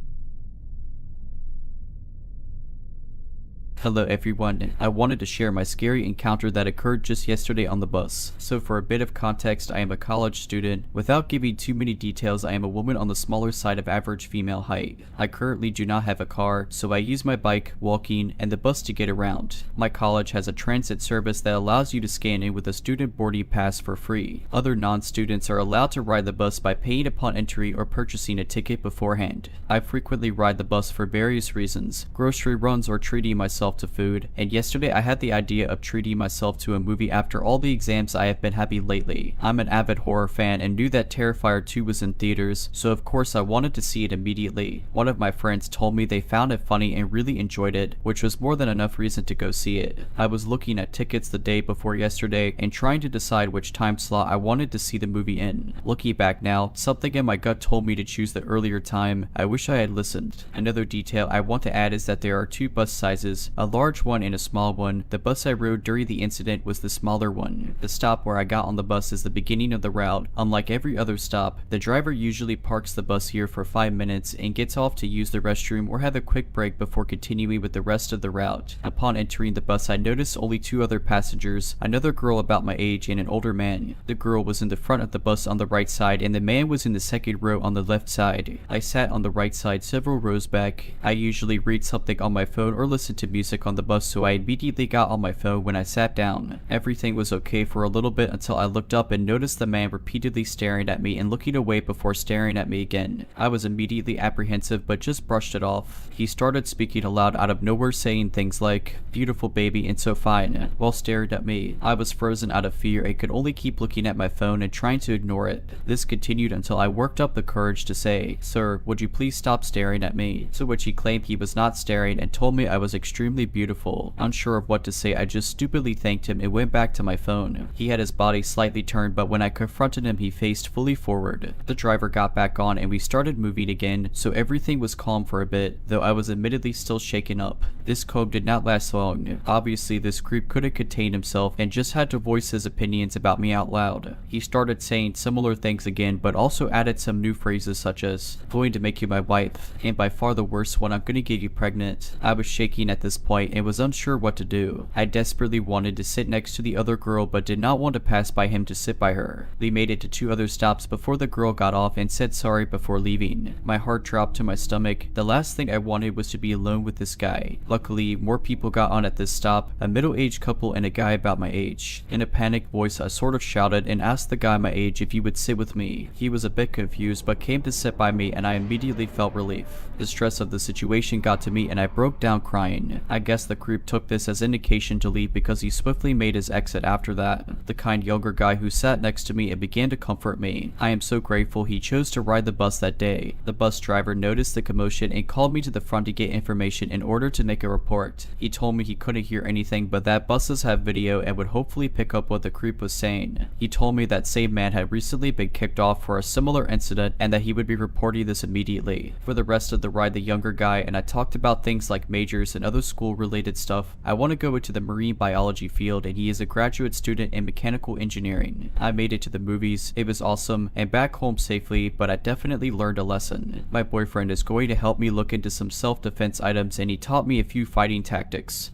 Hello everyone, I wanted to share my scary encounter that occurred just yesterday on the bus. So for a bit of context, I am a college student. Without giving too many details, I am a woman on the smaller side of average female height. I currently do not have a car, so I use my bike, walking, and the bus to get around. My college has a transit service that allows you to scan in with a student boarding pass for free. Other non-students are allowed to ride the bus by paying upon entry or purchasing a ticket beforehand. I frequently ride the bus for various reasons, grocery runs or treating myself to food, and yesterday I had the idea of treating myself to a movie after all the exams I have been having lately. I'm an avid horror fan and knew that Terrifier 2 was in theaters, so of course I wanted to see it immediately. One of my friends told me they found it funny and really enjoyed it, which was more than enough reason to go see it. I was looking at tickets the day before yesterday and trying to decide which time slot I wanted to see the movie in. Looking back now, something in my gut told me to choose the earlier time. I wish I had listened. Another detail I want to add is that there are 2 bus sizes, a large one and a small one. The bus I rode during the incident was the smaller one. The stop where I got on the bus is the beginning of the route. Unlike every other stop, the driver usually parks the bus here for 5 minutes and gets off to use the restroom or have a quick break before continuing with the rest of the route. Upon entering the bus, I noticed only 2 other passengers, another girl about my age and an older man. The girl was in the front of the bus on the right side and the man was in the second row on the left side. I sat on the right side several rows back. I usually read something on my phone or listen to music on the bus, so I immediately got on my phone when I sat down. Everything was okay for a little bit until I looked up and noticed the man repeatedly staring at me and looking away before staring at me again. I was immediately apprehensive but just brushed it off. He started speaking aloud out of nowhere, saying things like, "Beautiful baby and so fine," while staring at me. I was frozen out of fear and could only keep looking at my phone and trying to ignore it. This continued until I worked up the courage to say, "Sir, would you please stop staring at me?" To which he claimed he was not staring and told me I was extremely beautiful. Unsure of what to say, I just stupidly thanked him and went back to my phone. He had his body slightly turned, but when I confronted him, he faced fully forward. The driver got back on and we started moving again, so everything was calm for a bit, though I was admittedly still shaken up. This calm did not last long. Obviously, this creep couldn't contain himself and just had to voice his opinions about me out loud. He started saying similar things again, but also added some new phrases such as, "Going to make you my wife," and by far the worst one, "I'm gonna get you pregnant." I was shaking at this point and was unsure what to do. I desperately wanted to sit next to the other girl but did not want to pass by him to sit by her. We made it to 2 other stops before the girl got off and said sorry before leaving. My heart dropped to my stomach. The last thing I wanted was to be alone with this guy. Luckily, more people got on at this stop, a middle-aged couple and a guy about my age. In a panicked voice, I sort of shouted and asked the guy my age if he would sit with me. He was a bit confused but came to sit by me and I immediately felt relief. The stress of the situation got to me and I broke down crying. I guess the creep took this as indication to leave because he swiftly made his exit after that. The kind younger guy who sat next to me and began to comfort me. I am so grateful he chose to ride the bus that day. The bus driver noticed the commotion and called me to the front to get information in order to make a report. He told me he couldn't hear anything but that buses have video and would hopefully pick up what the creep was saying. He told me that same man had recently been kicked off for a similar incident and that he would be reporting this immediately. For the rest of the ride, the younger guy and I talked about things like majors and other school related stuff. I want to go into the marine biology field and he is a graduate student in mechanical engineering. I made it to the movies, it was awesome, and back home safely, but I definitely learned a lesson. My boyfriend is going to help me look into some self-defense items and he taught me a few fighting tactics.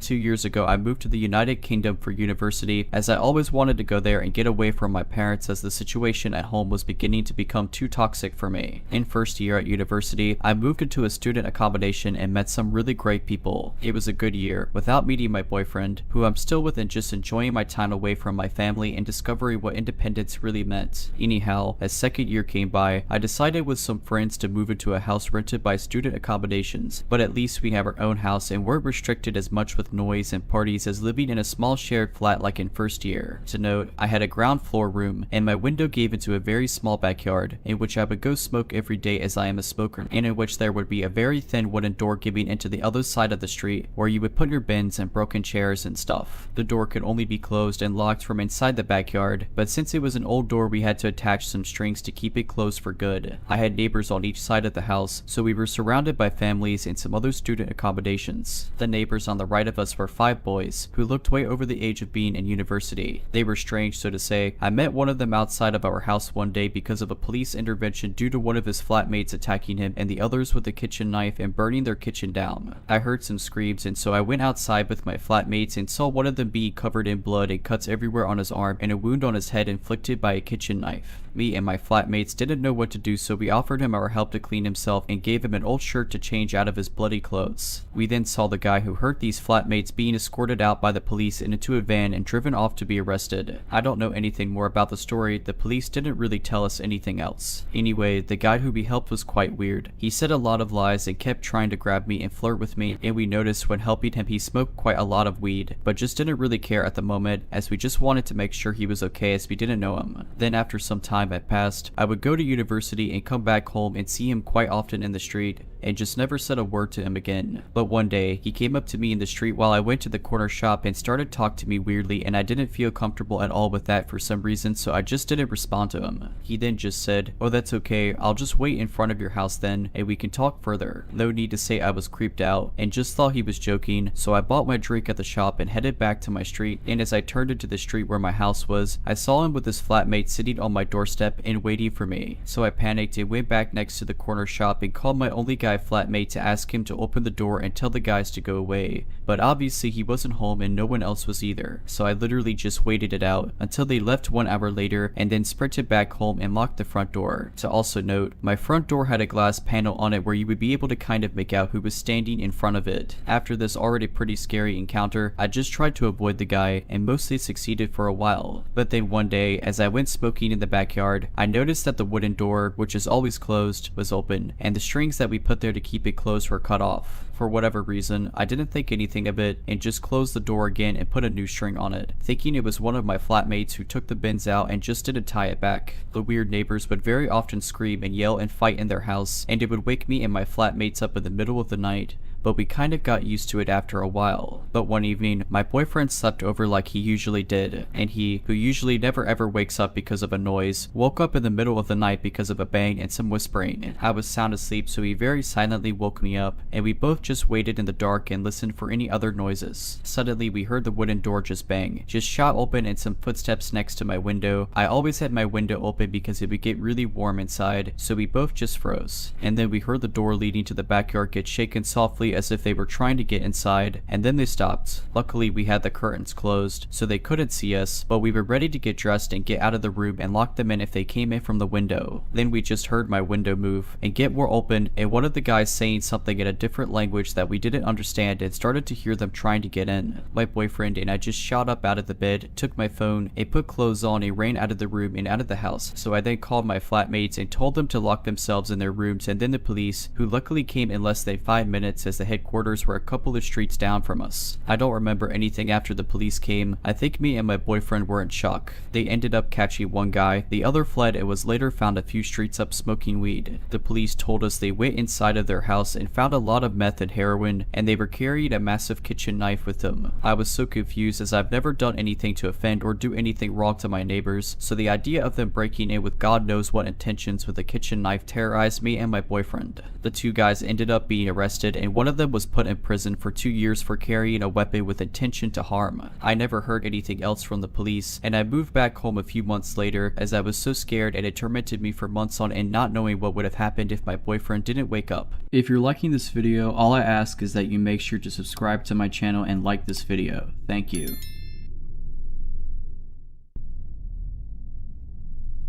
2 years ago, I moved to the United Kingdom for university as I always wanted to go there and get away from my parents as the situation at home was beginning to become too toxic for me. In first year at university, I moved into a student accommodation and met some really great people. It was a good year, without meeting my boyfriend, who I'm still with, and just enjoying my time away from my family and discovering what independence really meant. Anyhow, as second year came by, I decided with some friends to move into a house rented by student accommodations, but at least we have our own house and weren't restricted as much with noise and parties as living in a small shared flat like in first year. To note, I had a ground floor room and my window gave into a very small backyard in which I would go smoke every day as I am a smoker, and in which there would be a very thin wooden door giving into the other side of the street where you would put your bins and broken chairs and stuff. The door could only be closed and locked from inside the backyard, but since it was an old door we had to attach some strings to keep it closed for good. I had neighbors on each side of the house, so we were surrounded by families and some other student accommodations. The neighbors on the right of us were 5 boys who looked way over the age of being in university. They were strange, so to say. I met one of them outside of our house one day because of a police intervention due to one of his flatmates attacking him and the others with a kitchen knife and burning their kitchen down. I heard some screams, and so I went outside with my flatmates and saw one of them being covered in blood and cuts everywhere on his arm and a wound on his head inflicted by a kitchen knife. Me and my flatmates didn't know what to do, so we offered him our help to clean himself and gave him an old shirt to change out of his bloody clothes. We then saw the guy who hurt these flatmates being escorted out by the police and into a van and driven off to be arrested. I don't know anything more about the story. The police didn't really tell us anything else. Anyway, the guy who we helped was quite weird. He said a lot of lies and kept trying to grab me and flirt with me, and we noticed when helping him he smoked quite a lot of weed, but just didn't really care at the moment as we just wanted to make sure he was okay as we didn't know him. Then after some time had passed, I would go to university and come back home and see him quite often in the street and just never said a word to him again. But one day, he came up to me in the street while I went to the corner shop and started talking to me weirdly, and I didn't feel comfortable at all with that for some reason, so I just didn't respond to him. He then just said, "Oh, that's okay, I'll just wait in front of your house then, and we can talk further." No need to say I was creeped out, and just thought he was joking, so I bought my drink at the shop and headed back to my street, and as I turned into the street where my house was, I saw him with his flatmate sitting on my doorstep and waiting for me. So I panicked and went back next to the corner shop and called my only guy flatmate to ask him to open the door and tell the guys to go away. But obviously he wasn't home and no one else was either, so I literally just waited it out until they left 1 hour later and then sprinted back home and locked the front door. To also note, my front door had a glass panel on it where you would be able to kind of make out who was standing in front of it. After this already pretty scary encounter, I just tried to avoid the guy and mostly succeeded for a while. But then one day, as I went smoking in the backyard, I noticed that the wooden door, which is always closed, was open, and the strings that we put there to keep it closed were cut off. For whatever reason, I didn't think anything of it and just closed the door again and put a new string on it, thinking it was one of my flatmates who took the bins out and just didn't tie it back. The weird neighbors would very often scream and yell and fight in their house, and it would wake me and my flatmates up in the middle of the night. But we kind of got used to it after a while. But one evening, my boyfriend slept over like he usually did, and he, who usually never ever wakes up because of a noise, woke up in the middle of the night because of a bang and some whispering. I was sound asleep, so he very silently woke me up, and we both just waited in the dark and listened for any other noises. Suddenly, we heard the wooden door just bang, just shot open, and some footsteps next to my window. I always had my window open because it would get really warm inside, so we both just froze. And then we heard the door leading to the backyard get shaken softly as if they were trying to get inside, and then they stopped. Luckily, we had the curtains closed, so they couldn't see us, but we were ready to get dressed and get out of the room and lock them in if they came in from the window. Then we just heard my window move and get more open, and one of the guys saying something in a different language that we didn't understand, and started to hear them trying to get in. My boyfriend and I just shot up out of the bed, took my phone, and put clothes on and ran out of the room and out of the house. So I then called my flatmates and told them to lock themselves in their rooms, and then the police, who luckily came in less than 5 minutes as the headquarters were a couple of streets down from us. I don't remember anything after the police came. I think me and my boyfriend were in shock. They ended up catching one guy, the other fled and was later found a few streets up smoking weed. The police told us they went inside of their house and found a lot of meth and heroin, and they were carrying a massive kitchen knife with them. I was so confused as I've never done anything to offend or do anything wrong to my neighbors, so the idea of them breaking in with God knows what intentions with a kitchen knife terrorized me and my boyfriend. The 2 guys ended up being arrested, and one of them was put in prison for 2 years for carrying a weapon with intention to harm. I never heard anything else from the police, and I moved back home a few months later as I was so scared, and it tormented me for months on end not knowing what would have happened if my boyfriend didn't wake up. If you're liking this video, all I ask is that you make sure to subscribe to my channel and like this video. Thank you.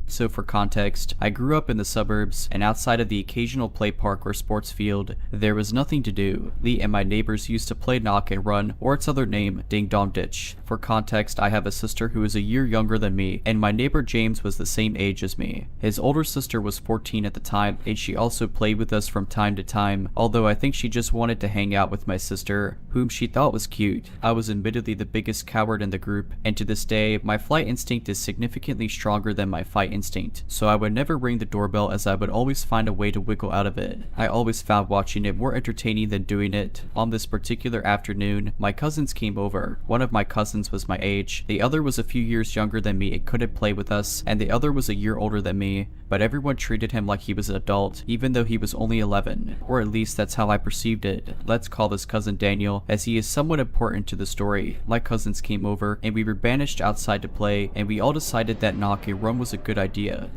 So for context, I grew up in the suburbs, and outside of the occasional play park or sports field, there was nothing to do. Lee and my neighbors used to play knock and run, or its other name, ding dong ditch. For context, I have a sister who is a year younger than me, and my neighbor James was the same age as me. His older sister was 14 at the time, and she also played with us from time to time, although I think she just wanted to hang out with my sister, whom she thought was cute. I was admittedly the biggest coward in the group, and to this day, my flight instinct is significantly stronger than my fight instinct, so I would never ring the doorbell as I would always find a way to wiggle out of it. I always found watching it more entertaining than doing it. On this particular afternoon, my cousins came over. One of my cousins was my age, the other was a few years younger than me and couldn't play with us, and the other was a year older than me, but everyone treated him like he was an adult, even though he was only 11, or at least that's how I perceived it. Let's call this cousin Daniel, as he is somewhat important to the story. My cousins came over, and we were banished outside to play, and we all decided that knock and run was a good idea.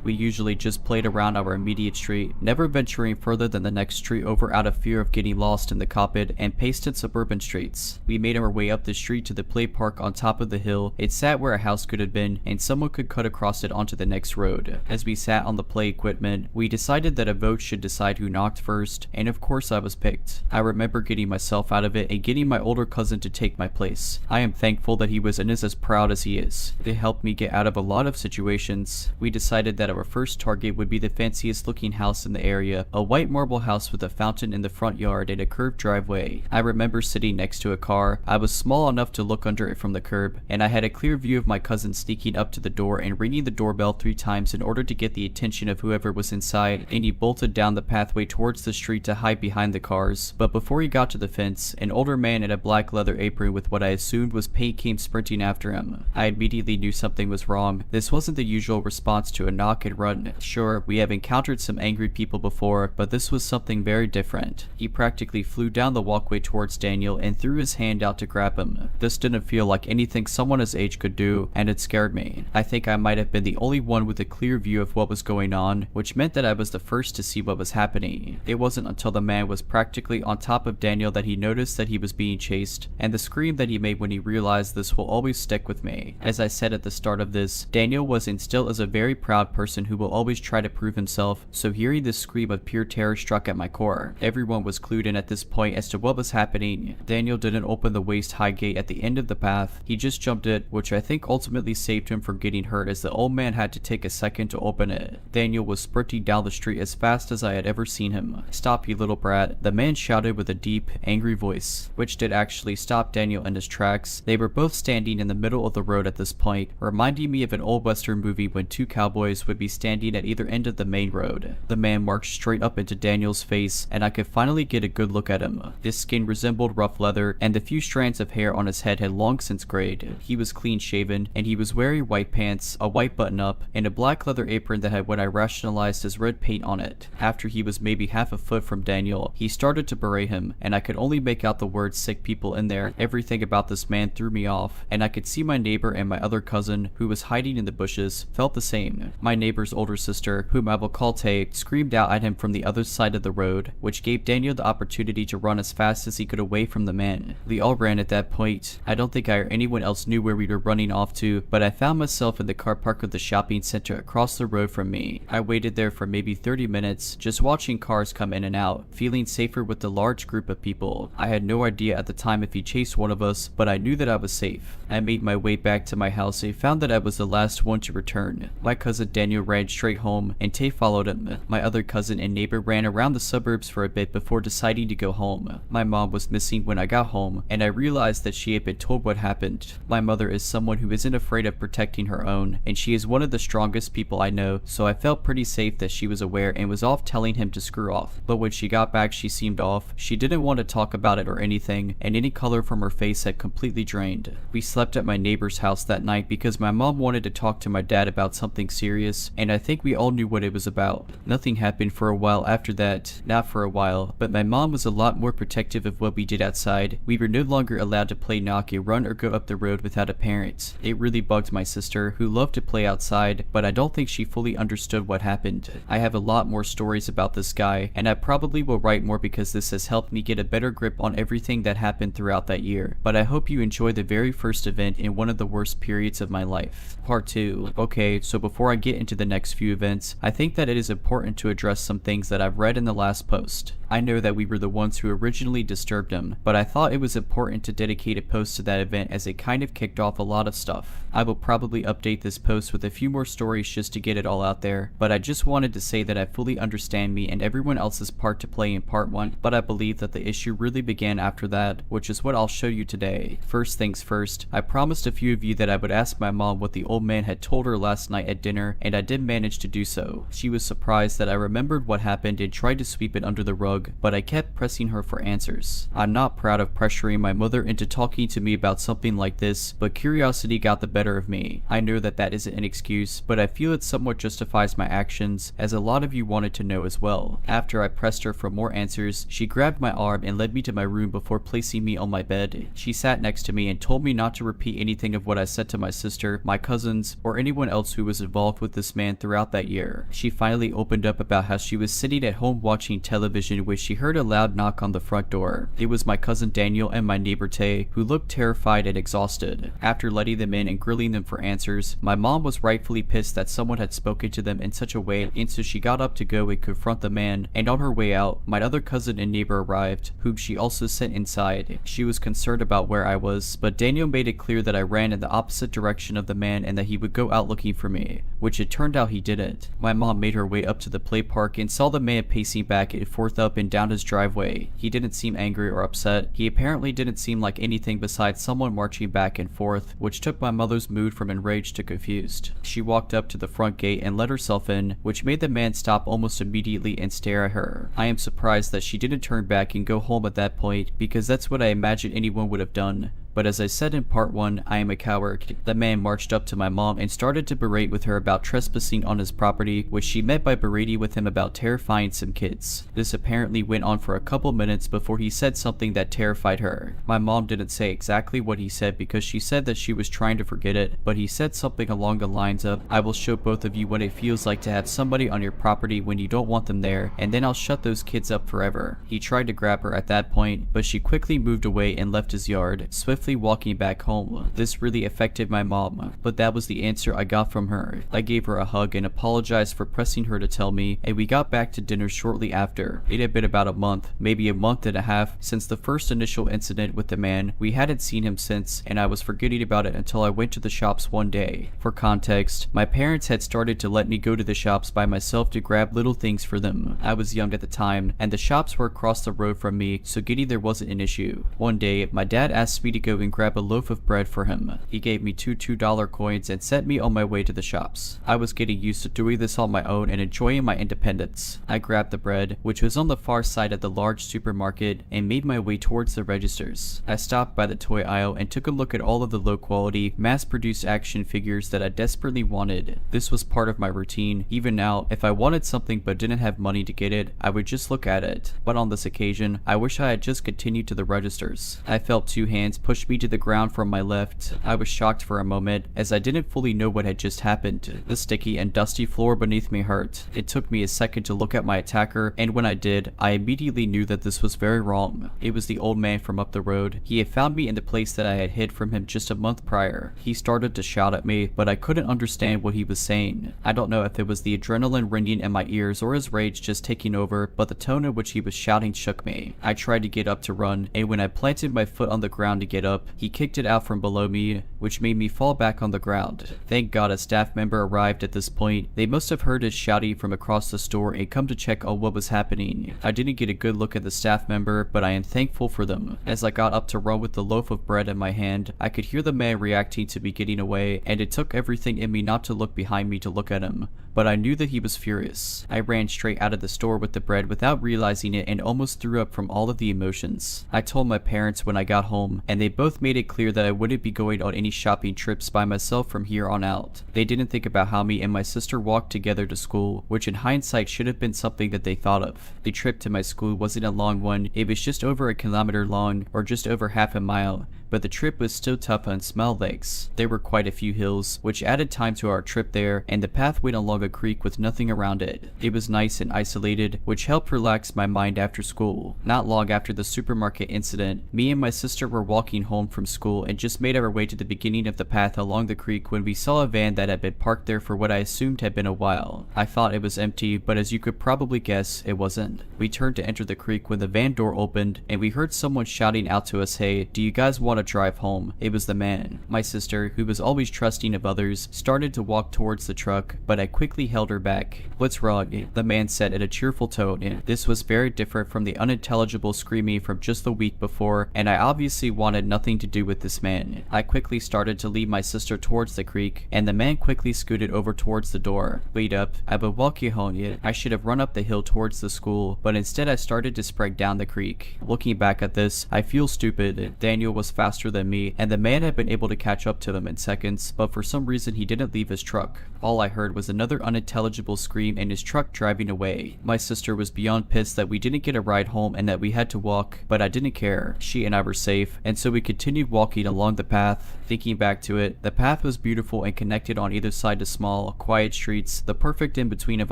We usually just played around our immediate street, never venturing further than the next street over out of fear of getting lost in the carpet and pasted suburban streets. We made our way up the street to the play park on top of the hill. It sat where a house could have been, and someone could cut across it onto the next road. As we sat on the play equipment, we decided that a vote should decide who knocked first, and of course I was picked. I remember getting myself out of it and getting my older cousin to take my place. I am thankful that he was and is as proud as he is. It helped me get out of a lot of situations. We decided that our first target would be the fanciest looking house in the area, a white marble house with a fountain in the front yard and a curved driveway. I remember sitting next to a car. I was small enough to look under it from the curb, and I had a clear view of my cousin sneaking up to the door and ringing the doorbell 3 times in order to get the attention of whoever was inside, and he bolted down the pathway towards the street to hide behind the cars. But before he got to the fence, an older man in a black leather apron with what I assumed was paint came sprinting after him. I immediately knew something was wrong. This wasn't the usual response to a knock and run. Sure, we have encountered some angry people before, but this was something very different. He practically flew down the walkway towards Daniel and threw his hand out to grab him. This didn't feel like anything someone his age could do, and it scared me. I think I might have been the only one with a clear view of what was going on, which meant that I was the first to see what was happening. It wasn't until the man was practically on top of Daniel that he noticed that he was being chased, and the scream that he made when he realized this will always stick with me. As I said at the start of this, Daniel was and still is a very proud person who will always try to prove himself, so hearing this scream of pure terror struck at my core. Everyone was clued in at this point as to what was happening. Daniel didn't open the waist-high gate at the end of the path, he just jumped it, which I think ultimately saved him from getting hurt as the old man had to take a second to open it. Daniel was sprinting down the street as fast as I had ever seen him. "Stop, you little brat," the man shouted with a deep, angry voice, which did actually stop Daniel in his tracks. They were both standing in the middle of the road at this point, reminding me of an old western movie when 2 cowboys would be standing at either end of the main road. The man marched straight up into Daniel's face, and I could finally get a good look at him. His skin resembled rough leather, and the few strands of hair on his head had long since grayed. He was clean shaven, and he was wearing white pants, a white button-up, and a black leather apron that had what I rationalized as red paint on it. After he was maybe half a foot from Daniel, he started to berate him, and I could only make out the words "sick people" in there. Everything about this man threw me off, and I could see my neighbor and my other cousin, who was hiding in the bushes, felt the same. My neighbor's older sister, whom I will call Tay, screamed out at him from the other side of the road, which gave Daniel the opportunity to run as fast as he could away from the man. We all ran at that point. I don't think I or anyone else knew where we were running off to, but I found myself in the car park of the shopping center across the road from me. I waited there for maybe 30 minutes, just watching cars come in and out, feeling safer with the large group of people. I had no idea at the time if he chased one of us, but I knew that I was safe. I made my way back to my house and found that I was the last one to return. My cousin Daniel ran straight home, and Tay followed him. My other cousin and neighbor ran around the suburbs for a bit before deciding to go home. My mom was missing when I got home, and I realized that she had been told what happened. My mother is someone who isn't afraid of protecting her own, and she is one of the strongest people I know, so I felt pretty safe that she was aware and was off telling him to screw off. But when she got back, she seemed off. She didn't want to talk about it or anything, and any color from her face had completely drained. We slept at my neighbor's house that night because my mom wanted to talk to my dad about something serious, and I think we all knew what it was about. Nothing happened for a while after that. Not for a while, but my mom was a lot more protective of what we did outside. We were no longer allowed to play knock and run or go up the road without a parent. It really bugged my sister, who loved to play outside, but I don't think she fully understood what happened. I have a lot more stories about this guy, and I probably will write more because this has helped me get a better grip on everything that happened throughout that year. But I hope you enjoy the very first event in one of the worst periods of my life. Part 2. Okay, so before I get into the next few events, I think that it is important to address some things that I've read in the last post. I know that we were the ones who originally disturbed him, but I thought it was important to dedicate a post to that event as it kind of kicked off a lot of stuff. I will probably update this post with a few more stories just to get it all out there, but I just wanted to say that I fully understand me and everyone else's part to play in part 1, but I believe that the issue really began after that, which is what I'll show you today. First things first, I promised a few of you that I would ask my mom what the old man had told her last night at dinner, and I did manage to do so. She was surprised that I remembered what happened and tried to sweep it under the rug, but I kept pressing her for answers. I'm not proud of pressuring my mother into talking to me about something like this, but curiosity got the better of me. I know that that isn't an excuse, but I feel it somewhat justifies my actions, as a lot of you wanted to know as well. After I pressed her for more answers, she grabbed my arm and led me to my room before placing me on my bed. She sat next to me and told me not to repeat anything of what I said to my sister, my cousins, or anyone else who was involved with this man throughout that year. She finally opened up about how she was sitting at home watching television when she heard a loud knock on the front door. It was my cousin Daniel and my neighbor Tay, who looked terrified and exhausted. After letting them in and grilling them for answers, my mom was rightfully pissed that someone had spoken to them in such a way, and so she got up to go and confront the man, and on her way out, my other cousin and neighbor arrived, whom she also sent inside. She was concerned about where I was, but Daniel made it clear that I ran in the opposite direction of the man and that he would go out looking for me. which it turned out he didn't. My mom made her way up to the play park and saw the man pacing back and forth up and down his driveway. He didn't seem angry or upset. He apparently didn't seem like anything besides someone marching back and forth, which took my mother's mood from enraged to confused. She walked up to the front gate and let herself in, which made the man stop almost immediately and stare at her. I am surprised that she didn't turn back and go home at that point, because that's what I imagine anyone would have done. But as I said in part 1, I am a coward. The man marched up to my mom and started to berate with her about trespassing on his property, which she met by berating with him about terrifying some kids. This apparently went on for a couple minutes before he said something that terrified her. My mom didn't say exactly what he said because she said that she was trying to forget it, but he said something along the lines of, "I will show both of you what it feels like to have somebody on your property when you don't want them there, and then I'll shut those kids up forever." He tried to grab her at that point, but she quickly moved away and left his yard, swiftly walking back home. This really affected my mom, but that was the answer I got from her. I gave her a hug and apologized for pressing her to tell me, and we got back to dinner shortly after. It had been about a month, maybe a month and a half, since the first initial incident with the man. We hadn't seen him since, and I was forgetting about it until I went to the shops one day. For context, my parents had started to let me go to the shops by myself to grab little things for them. I was young at the time, and the shops were across the road from me, so getting there wasn't an issue. One day, my dad asked me to go and grab a loaf of bread for him. He gave me two $2 coins and sent me on my way to the shops. I was getting used to doing this on my own and enjoying my independence. I grabbed the bread, which was on the far side of the large supermarket, and made my way towards the registers. I stopped by the toy aisle and took a look at all of the low-quality, mass-produced action figures that I desperately wanted. This was part of my routine. Even now, if I wanted something but didn't have money to get it, I would just look at it. But on this occasion, I wish I had just continued to the registers. I felt two hands push me to the ground from my left. I was shocked for a moment, as I didn't fully know what had just happened. The sticky and dusty floor beneath me hurt. It took me a second to look at my attacker, and when I did, I immediately knew that this was very wrong. It was the old man from up the road. He had found me in the place that I had hid from him just a month prior. He started to shout at me, but I couldn't understand what he was saying. I don't know if it was the adrenaline ringing in my ears or his rage just taking over, but the tone in which he was shouting shook me. I tried to get up to run, and when I planted my foot on the ground to get up, he kicked it out from below me, which made me fall back on the ground. Thank God a staff member arrived at this point. They must have heard his shouting from across the store and come to check on what was happening. I didn't get a good look at the staff member, but I am thankful for them. As I got up to run with the loaf of bread in my hand, I could hear the man reacting to me getting away, and it took everything in me not to look behind me to look at him. But I knew that he was furious. I ran straight out of the store with the bread without realizing it and almost threw up from all of the emotions. I told my parents when I got home, and they both made it clear that I wouldn't be going on any shopping trips by myself from here on out. They didn't think about how me and my sister walked together to school, which in hindsight should have been something that they thought of. The trip to my school wasn't a long one. It was just over a kilometer long, or just over half a mile. But the trip was still tough on small legs. There were quite a few hills, which added time to our trip there, and the path went along a creek with nothing around it. It was nice and isolated, which helped relax my mind after school. Not long after the supermarket incident, me and my sister were walking home from school and just made our way to the beginning of the path along the creek when we saw a van that had been parked there for what I assumed had been a while. I thought it was empty, but as you could probably guess, it wasn't. We turned to enter the creek when the van door opened, and we heard someone shouting out to us, "Hey, do you guys want to drive home?" It was the man. My sister, who was always trusting of others, started to walk towards the truck, but I quickly held her back. "What's wrong?" the man said in a cheerful tone. This was very different from the unintelligible screaming from just the week before, and I obviously wanted nothing to do with this man. I quickly started to lead my sister towards the creek, and the man quickly scooted over towards the door. "Wait up, I will walk you home." I should have run up the hill towards the school, but instead I started to sprint down the creek. Looking back at this, I feel stupid. Daniel was faster than me, and the man had been able to catch up to them in seconds, but for some reason he didn't leave his truck. All I heard was another unintelligible scream and his truck driving away. My sister was beyond pissed that we didn't get a ride home and that we had to walk, but I didn't care. She and I were safe, and so we continued walking along the path. Thinking back to it, the path was beautiful and connected on either side to small, quiet streets, the perfect in-between of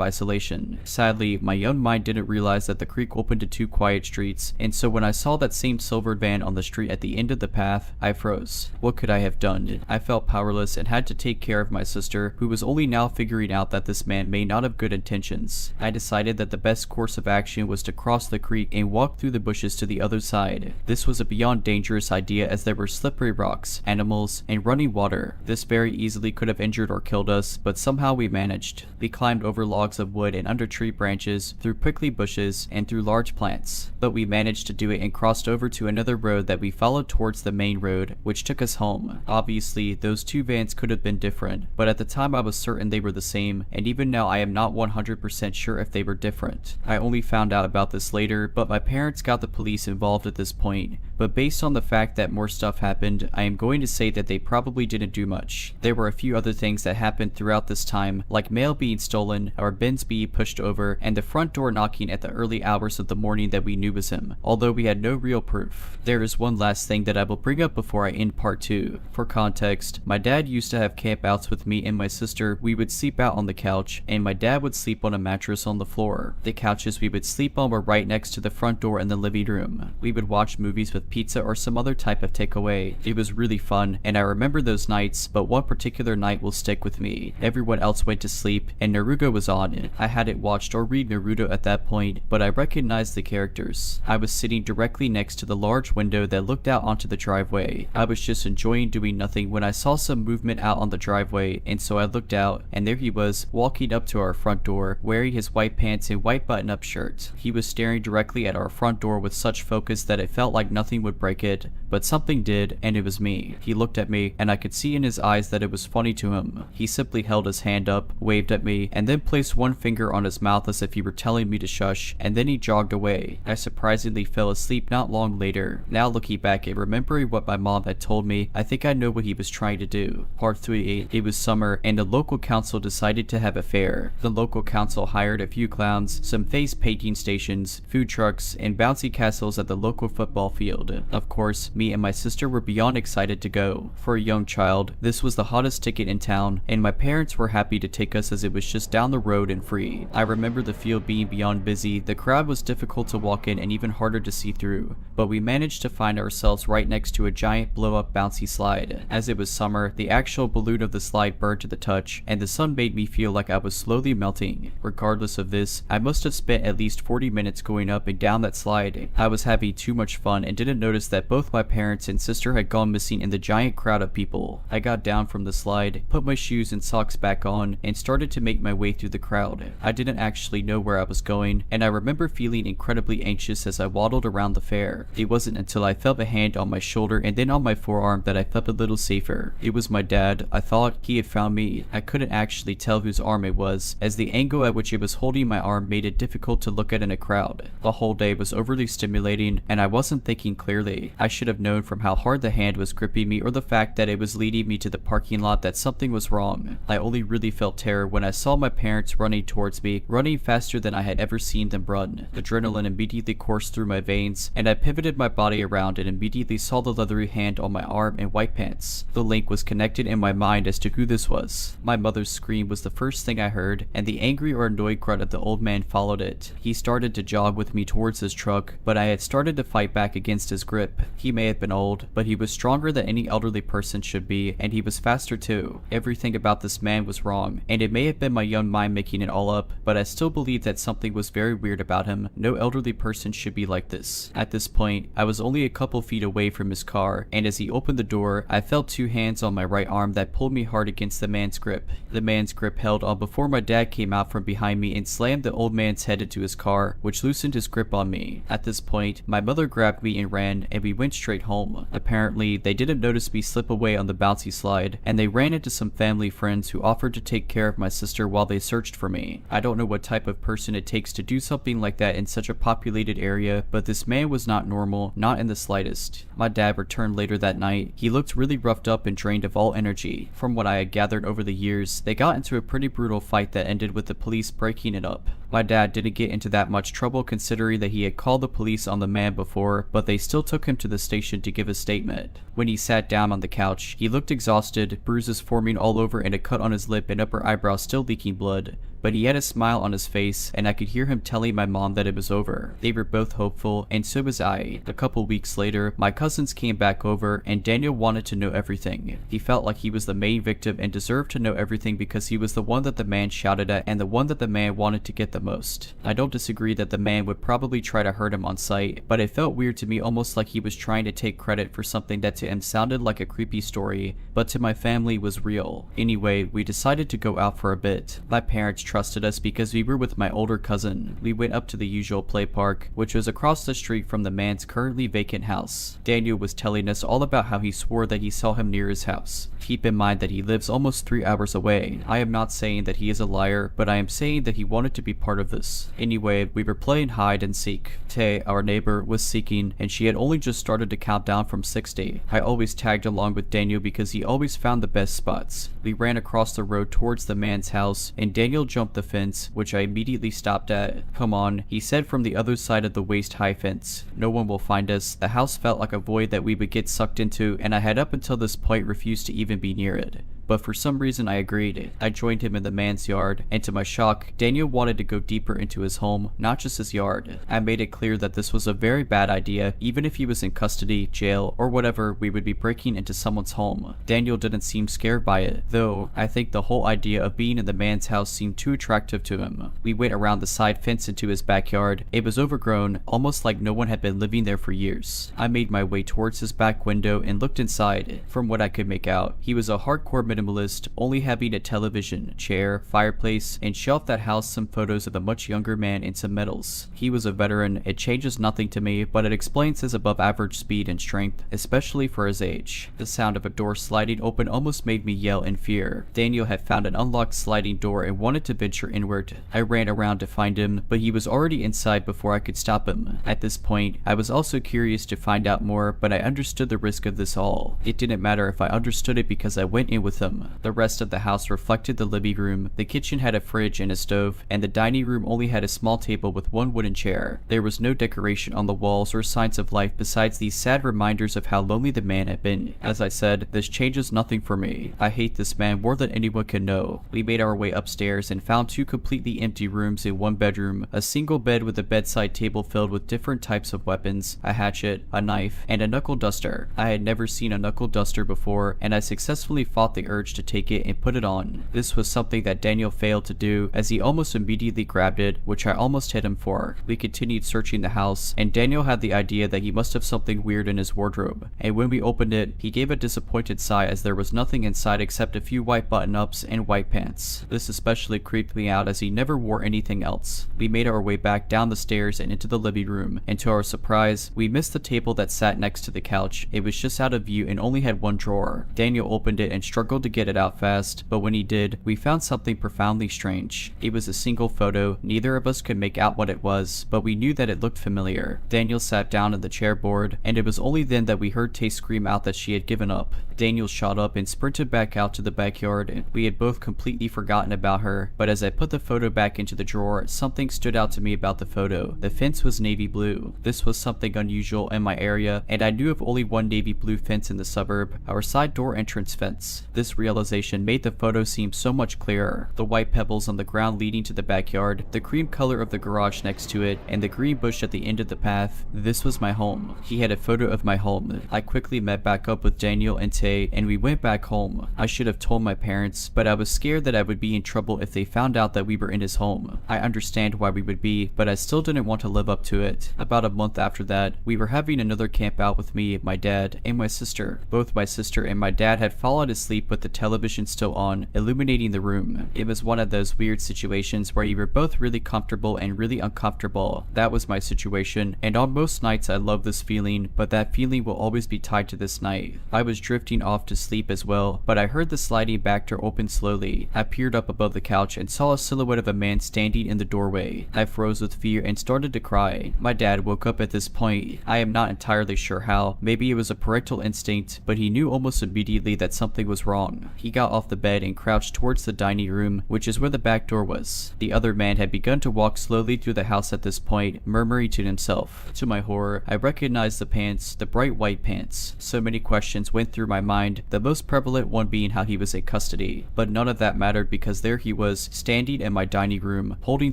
isolation. Sadly, my young mind didn't realize that the creek opened to two quiet streets, and so when I saw that same silver van on the street at the end of the path, path, I froze. What could I have done? I felt powerless and had to take care of my sister, who was only now figuring out that this man may not have good intentions. I decided that the best course of action was to cross the creek and walk through the bushes to the other side. This was a beyond dangerous idea as there were slippery rocks, animals, and running water. This very easily could have injured or killed us, but somehow we managed. We climbed over logs of wood and under tree branches, through prickly bushes, and through large plants. But we managed to do it and crossed over to another road that we followed towards the main road, which took us home. Obviously, those two vans could have been different, but at the time I was certain they were the same, and even now I am not 100% sure if they were different. I only found out about this later, but my parents got the police involved at this point. But based on the fact that more stuff happened, I am going to say that they probably didn't do much. There were a few other things that happened throughout this time, like mail being stolen, our Benz being pushed over, and the front door knocking at the early hours of the morning that we knew was him, although we had no real proof. There is one last thing that I will bring up before I end part 2. For context, my dad used to have campouts with me and my sister. We would sleep out on the couch, and my dad would sleep on a mattress on the floor. The couches we would sleep on were right next to the front door in the living room. We would watch movies with pizza or some other type of takeaway. It was really fun, and I remember those nights, but one particular night will stick with me. Everyone else went to sleep, and Naruto was on. I hadn't watched or read Naruto at that point, but I recognized the characters. I was sitting directly next to the large window that looked out onto the driveway. I was just enjoying doing nothing when I saw some movement out on the driveway, and so I looked out, and there he was, walking up to our front door, wearing his white pants and white button-up shirt. He was staring directly at our front door with such focus that it felt like nothing would break it, but something did, and it was me. He looked at me, and I could see in his eyes that it was funny to him. He simply held his hand up, waved at me, and then placed one finger on his mouth as if he were telling me to shush, and then he jogged away. I surprisingly fell asleep not long later. Now looking back and remembering what my mom had told me, I think I know what he was trying to do. Part 3, it was summer, and the local council decided to have a fair. The local council hired a few clowns, some face painting stations, food trucks, and bouncy castles at the local football field. Of course, me and my sister were beyond excited to go. For a young child, this was the hottest ticket in town, and my parents were happy to take us as it was just down the road and free. I remember the field being beyond busy. The crowd was difficult to walk in and even harder to see through, but we managed to find ourselves right next to a giant blow-up bouncy slide. As it was summer, the actual balloon of the slide burned to the touch, and the sun made me feel like I was slowly melting. Regardless of this, I must have spent at least 40 minutes going up and down that slide. I was having too much fun and didn't notice that both my parents and sister had gone missing in the giant crowd of people. I got down from the slide, put my shoes and socks back on, and started to make my way through the crowd. I didn't actually know where I was going, and I remember feeling incredibly anxious as I waddled around the fair. It wasn't until I felt a hand on my shoulder and then on my forearm that I felt a little safer. It was my dad. I thought he had found me. I couldn't actually tell whose arm it was, as the angle at which it was holding my arm made it difficult to look at in a crowd. The whole day was overly stimulating, and I wasn't thinking clearly. I should have known from how hard the hand was gripping me or the fact that it was leading me to the parking lot that something was wrong. I only really felt terror when I saw my parents running towards me, running faster than I had ever seen them run. Adrenaline immediately coursed through my veins, and I pivoted my body around and immediately saw the leathery hand on my arm and white pants. The link was connected in my mind as to who this was. My mother's scream was the first thing I heard, and the angry or annoyed grunt of the old man followed it. He started to jog with me towards his truck, but I had started to fight back against his grip. He may have been old, but he was stronger than any elderly person should be, and he was faster too. Everything about this man was wrong, and it may have been my young mind making it all up, but I still believed that something was very weird about him. No elderly person should be like this. At this point, I was only a couple feet away from his car, and as he opened the door, I felt two hands on my right arm that pulled me hard against the man's grip. The man's grip held on before my dad came out from behind me and slammed the old man's head into his car, which loosened his grip on me. At this point, my mother grabbed me and ran, and we went straight home. Apparently, they didn't notice me slip away on the bouncy slide, and they ran into some family friends who offered to take care of my sister while they searched for me. I don't know what type of person it takes to do something like that in such a populated area, but this man was not normal, not in the slightest. My dad returned later that night. He looked really roughed up and drained of all energy. From what I had gathered over the years, they got into a pretty brutal fight that ended with the police breaking it up. My dad didn't get into that much trouble considering that he had called the police on the man before, but they still took him to the station to give a statement. When he sat down on the couch, he looked exhausted, bruises forming all over and a cut on his lip and upper eyebrow still leaking blood. But he had a smile on his face, and I could hear him telling my mom that it was over. They were both hopeful, and so was I. A couple weeks later, my cousins came back over, and Daniel wanted to know everything. He felt like he was the main victim and deserved to know everything because he was the one that the man shouted at and the one that the man wanted to get the most. I don't disagree that the man would probably try to hurt him on sight, but it felt weird to me, almost like he was trying to take credit for something that to him sounded like a creepy story, but to my family was real. Anyway, we decided to go out for a bit. My parents trusted us because we were with my older cousin. We went up to the usual play park, which was across the street from the man's currently vacant house. Daniel was telling us all about how he swore that he saw him near his house. Keep in mind that he lives almost 3 hours away. I am not saying that he is a liar, but I am saying that he wanted to be part of this. Anyway, we were playing hide and seek. Tay, our neighbor, was seeking, and she had only just started to count down from 60. I always tagged along with Daniel because he always found the best spots. We ran across the road towards the man's house, and Daniel jumped the fence, which I immediately stopped at. "Come on," he said from the other side of the waist-high fence. "No one will find us." The house felt like a void that we would get sucked into, and I had up until this point refused to even be near it. But for some reason I agreed. I joined him in the man's yard, and to my shock, Daniel wanted to go deeper into his home, not just his yard. I made it clear that this was a very bad idea. Even if he was in custody, jail, or whatever, we would be breaking into someone's home. Daniel didn't seem scared by it, though I think the whole idea of being in the man's house seemed too attractive to him. We went around the side fence into his backyard. It was overgrown, almost like no one had been living there for years. I made my way towards his back window and looked inside. From what I could make out, he was a hardcore minimalist, only having a television, chair, fireplace, and shelf that housed some photos of a much younger man and some medals. He was a veteran. It changes nothing to me, but it explains his above average speed and strength, especially for his age. The sound of a door sliding open almost made me yell in fear. Daniel had found an unlocked sliding door and wanted to venture inward. I ran around to find him, but he was already inside before I could stop him. At this point, I was also curious to find out more, but I understood the risk of this all. It didn't matter if I understood it because I went in with him. The rest of the house reflected the living room. The kitchen had a fridge and a stove, and the dining room only had a small table with one wooden chair. There was no decoration on the walls or signs of life besides these sad reminders of how lonely the man had been. As I said, this changes nothing for me. I hate this man more than anyone can know. We made our way upstairs and found 2 completely empty rooms in one bedroom, a single bed with a bedside table filled with different types of weapons, a hatchet, a knife, and a knuckle duster. I had never seen a knuckle duster before, and I successfully fought the urge to take it and put it on. This was something that Daniel failed to do, as he almost immediately grabbed it, which I almost hit him for. We continued searching the house, and Daniel had the idea that he must have something weird in his wardrobe, and when we opened it, he gave a disappointed sigh as there was nothing inside except a few white button-ups and white pants. This especially creeped me out as he never wore anything else. We made our way back down the stairs and into the living room, and to our surprise, we missed the table that sat next to the couch. It was just out of view and only had one drawer. Daniel opened it and struggled to get it out fast, but when he did, we found something profoundly strange. It was a single photo. Neither of us could make out what it was, but we knew that it looked familiar. Daniel sat down in the chairboard, and it was only then that we heard Tay scream out that she had given up. Daniel shot up and sprinted back out to the backyard. We had both completely forgotten about her, but as I put the photo back into the drawer, something stood out to me about the photo. The fence was navy blue. This was something unusual in my area, and I knew of only one navy blue fence in the suburb, our side door entrance fence. This realization made the photo seem so much clearer. The white pebbles on the ground leading to the backyard, the cream color of the garage next to it, and the green bush at the end of the path. This was my home. He had a photo of my home. I quickly met back up with Daniel and Tay, and we went back home. I should have told my parents, but I was scared that I would be in trouble if they found out that we were in his home. I understand why we would be, but I still didn't want to live up to it. About a month after that, we were having another camp out with me, my dad, and my sister. Both my sister and my dad had fallen asleep with the television still on, illuminating the room. It was one of those weird situations where you were both really comfortable and really uncomfortable. That was my situation, and on most nights I love this feeling, but that feeling will always be tied to this night. I was drifting drifting off to sleep as well, but I heard the sliding back door open slowly. I peered up above the couch and saw a silhouette of a man standing in the doorway. I froze with fear and started to cry. My dad woke up at this point. I am not entirely sure how. Maybe it was a parental instinct, but he knew almost immediately that something was wrong. He got off the bed and crouched towards the dining room, which is where the back door was. The other man had begun to walk slowly through the house at this point, murmuring to himself. To my horror, I recognized the pants, the bright white pants. So many questions went through my mind, the most prevalent one being how he was in custody. But none of that mattered because there he was, standing in my dining room, holding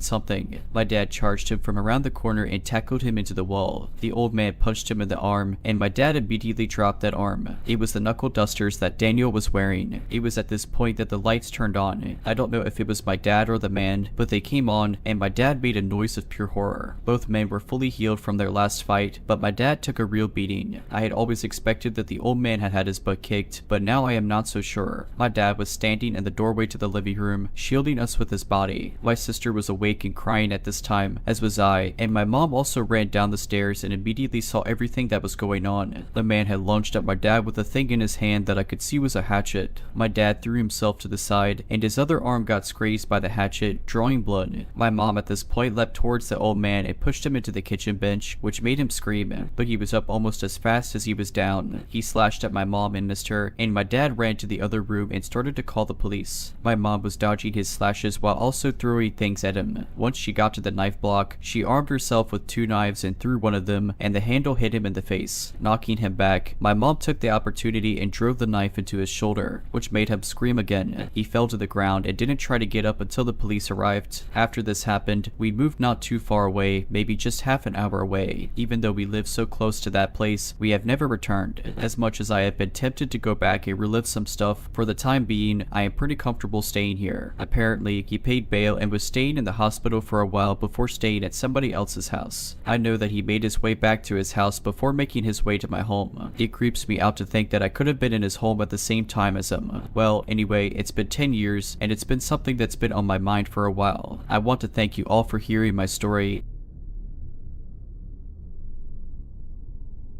something. My dad charged him from around the corner and tackled him into the wall. The old man punched him in the arm, and my dad immediately dropped that arm. It was the knuckle dusters that Daniel was wearing. It was at this point that the lights turned on. I don't know if it was my dad or the man, but they came on, and my dad made a noise of pure horror. Both men were fully healed from their last fight, but my dad took a real beating. I had always expected that the old man had had his butt kicked, but now I am not so sure. My dad was standing in the doorway to the living room, shielding us with his body. My sister was awake and crying at this time, as was I, and my mom also ran down the stairs and immediately saw everything that was going on. The man had lunged at my dad with a thing in his hand that I could see was a hatchet. My dad threw himself to the side, and his other arm got grazed by the hatchet, drawing blood. My mom at this point leapt towards the old man and pushed him into the kitchen bench, which made him scream, but he was up almost as fast as he was down. He slashed at my mom and missed her, and my dad ran to the other room and started to call the police. My mom was dodging his slashes while also throwing things at him. Once she got to the knife block, she armed herself with 2 knives and threw one of them, and the handle hit him in the face, knocking him back. My mom took the opportunity and drove the knife into his shoulder, which made him scream again. He fell to the ground and didn't try to get up until the police arrived. After this happened, we moved not too far away, maybe just half an hour away. Even though we lived so close to that place, we have never returned. As much as I have been tempted to go back and relive some stuff, for the time being, I am pretty comfortable staying here. Apparently, he paid bail and was staying in the hospital for a while before staying at somebody else's house. I know that he made his way back to his house before making his way to my home. It creeps me out to think that I could have been in his home at the same time as him. Well, anyway, it's been 10 years, and it's been something that's been on my mind for a while. I want to thank you all for hearing my story.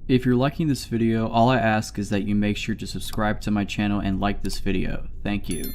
If you're liking this video, all I ask is that you make sure to subscribe to my channel and like this video. Thank you.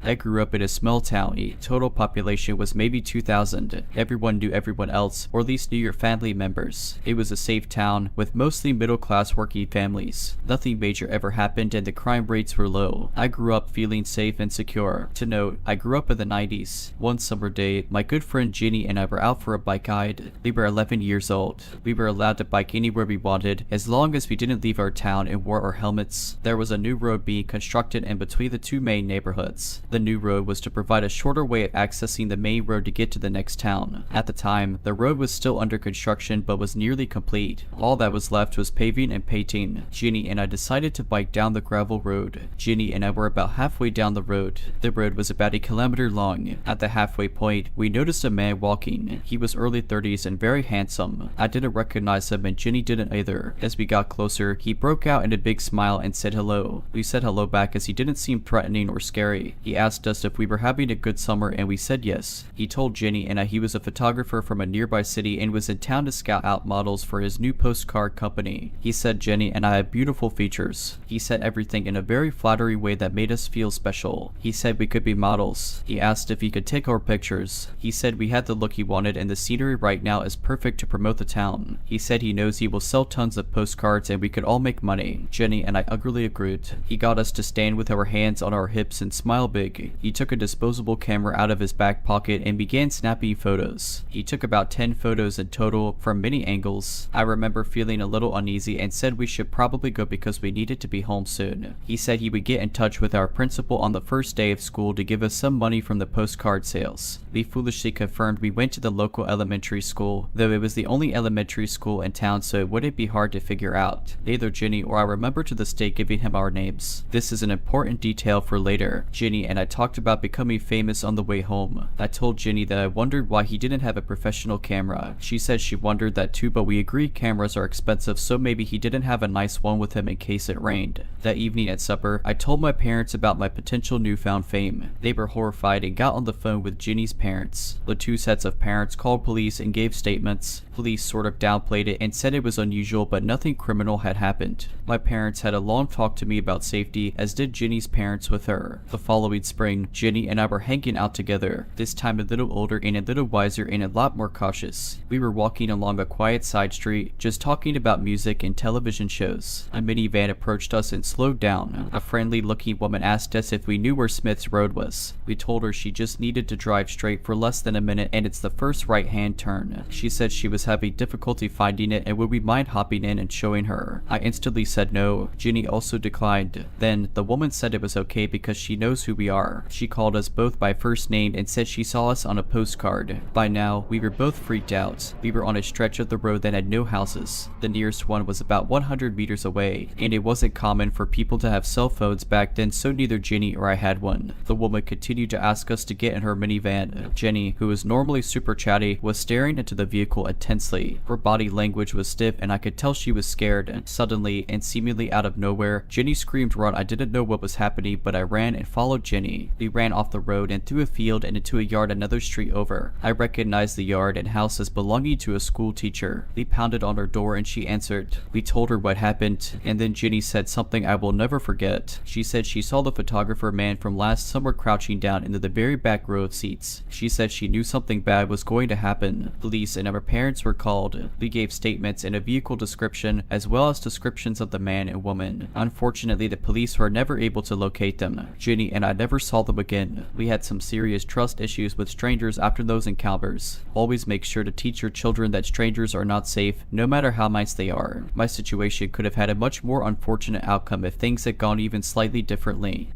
I grew up in a small town. The total population was maybe 2,000. Everyone knew everyone else, or at least knew your family members. It was a safe town with mostly middle-class working families. Nothing major ever happened and the crime rates were low. I grew up feeling safe and secure. To note, I grew up in the 90s. One summer day, my good friend Ginny and I were out for a bike ride. We were 11 years old. We were allowed to bike anywhere we wanted, as long as we didn't leave our town and wore our helmets. There was a new road being constructed in between the 2 main neighborhoods. The new road was to provide a shorter way of accessing the main road to get to the next town. At the time, the road was still under construction but was nearly complete. All that was left was paving and painting. Ginny and I decided to bike down the gravel road. Ginny and I were about halfway down the road. The road was about 1 kilometer long. At the halfway point, we noticed a man walking. He was early 30s and very handsome. I didn't recognize him and Ginny didn't either. As we got closer, he broke out in a big smile and said hello. We said hello back as he didn't seem threatening or scary. He asked us if we were having a good summer and we said yes. He told Ginny and I he was a photographer from a nearby city and was in town to scout out models for his new postcard company. He said Ginny and I had beautiful features. He said everything in a very flattering way that made us feel special. He said we could be models. He asked if he could take our pictures. He said we had the look he wanted and the scenery right now is perfect to promote the town. He said he knows he will sell tons of postcards and we could all make money. Ginny and I eagerly agreed. He got us to stand with our hands on our hips and smile big. He took a disposable camera out of his back pocket and began snapping photos. He took about 10 photos in total from many angles. I remember feeling a little uneasy and said we should probably go because we needed to be home soon. He said he would get in touch with our principal on the first day of school to give us some money from the postcard sales. We foolishly confirmed we went to the local elementary school, though it was the only elementary school in town, so it wouldn't be hard to figure out. Neither Ginny or I remember to this day giving him our names. This is an important detail for later. Ginny and and I talked about becoming famous on the way home. I told Jenny that I wondered why he didn't have a professional camera. She said she wondered that too, but we agreed cameras are expensive, so maybe he didn't have a nice one with him in case it rained. That evening at supper, I told my parents about my potential newfound fame. They were horrified and got on the phone with Jenny's parents. The two sets of parents called police and gave statements. Police sort of downplayed it and said it was unusual, but nothing criminal had happened. My parents had a long talk to me about safety, as did Jenny's parents with her. The following spring, Jenny and I were hanging out together, this time a little older and a little wiser and a lot more cautious. We were walking along a quiet side street, just talking about music and television shows. A minivan approached us and slowed down. A friendly-looking woman asked us if we knew where Smith's Road was. We told her she just needed to drive straight for less than a minute and it's the first right-hand turn. She said she was having difficulty finding it and would we mind hopping in and showing her. I instantly said no. Jenny also declined. Then, the woman said it was okay because she knows who we are. She called us both by first name and said she saw us on a postcard. By now, we were both freaked out. We were on a stretch of the road that had no houses. The nearest one was about 100 meters away, and it wasn't common for people to have cell phones back then, so neither Jenny or I had one. The woman continued to ask us to get in her minivan. Jenny, who is normally super chatty, was staring into the vehicle intensely. Her body language was stiff and I could tell she was scared. Suddenly, and seemingly out of nowhere, Jenny screamed run. I didn't know what was happening, but I ran and followed Jenny. We ran off the road and through a field and into a yard another street over. I recognized the yard and house as belonging to a school teacher. We pounded on her door and she answered. We told her what happened, and then Jenny said something I will never forget. She said she saw the photographer man from last summer crouching down into the very back row of seats. She said she knew something bad was going to happen. Police and our parents were called. We gave statements and a vehicle description as well as descriptions of the man and woman. Unfortunately, the police were never able to locate them. Jenny and I never saw them again. We had some serious trust issues with strangers after those encounters. Always make sure to teach your children that strangers are not safe, no matter how nice they are. My situation could have had a much more unfortunate outcome if things had gone even slightly differently.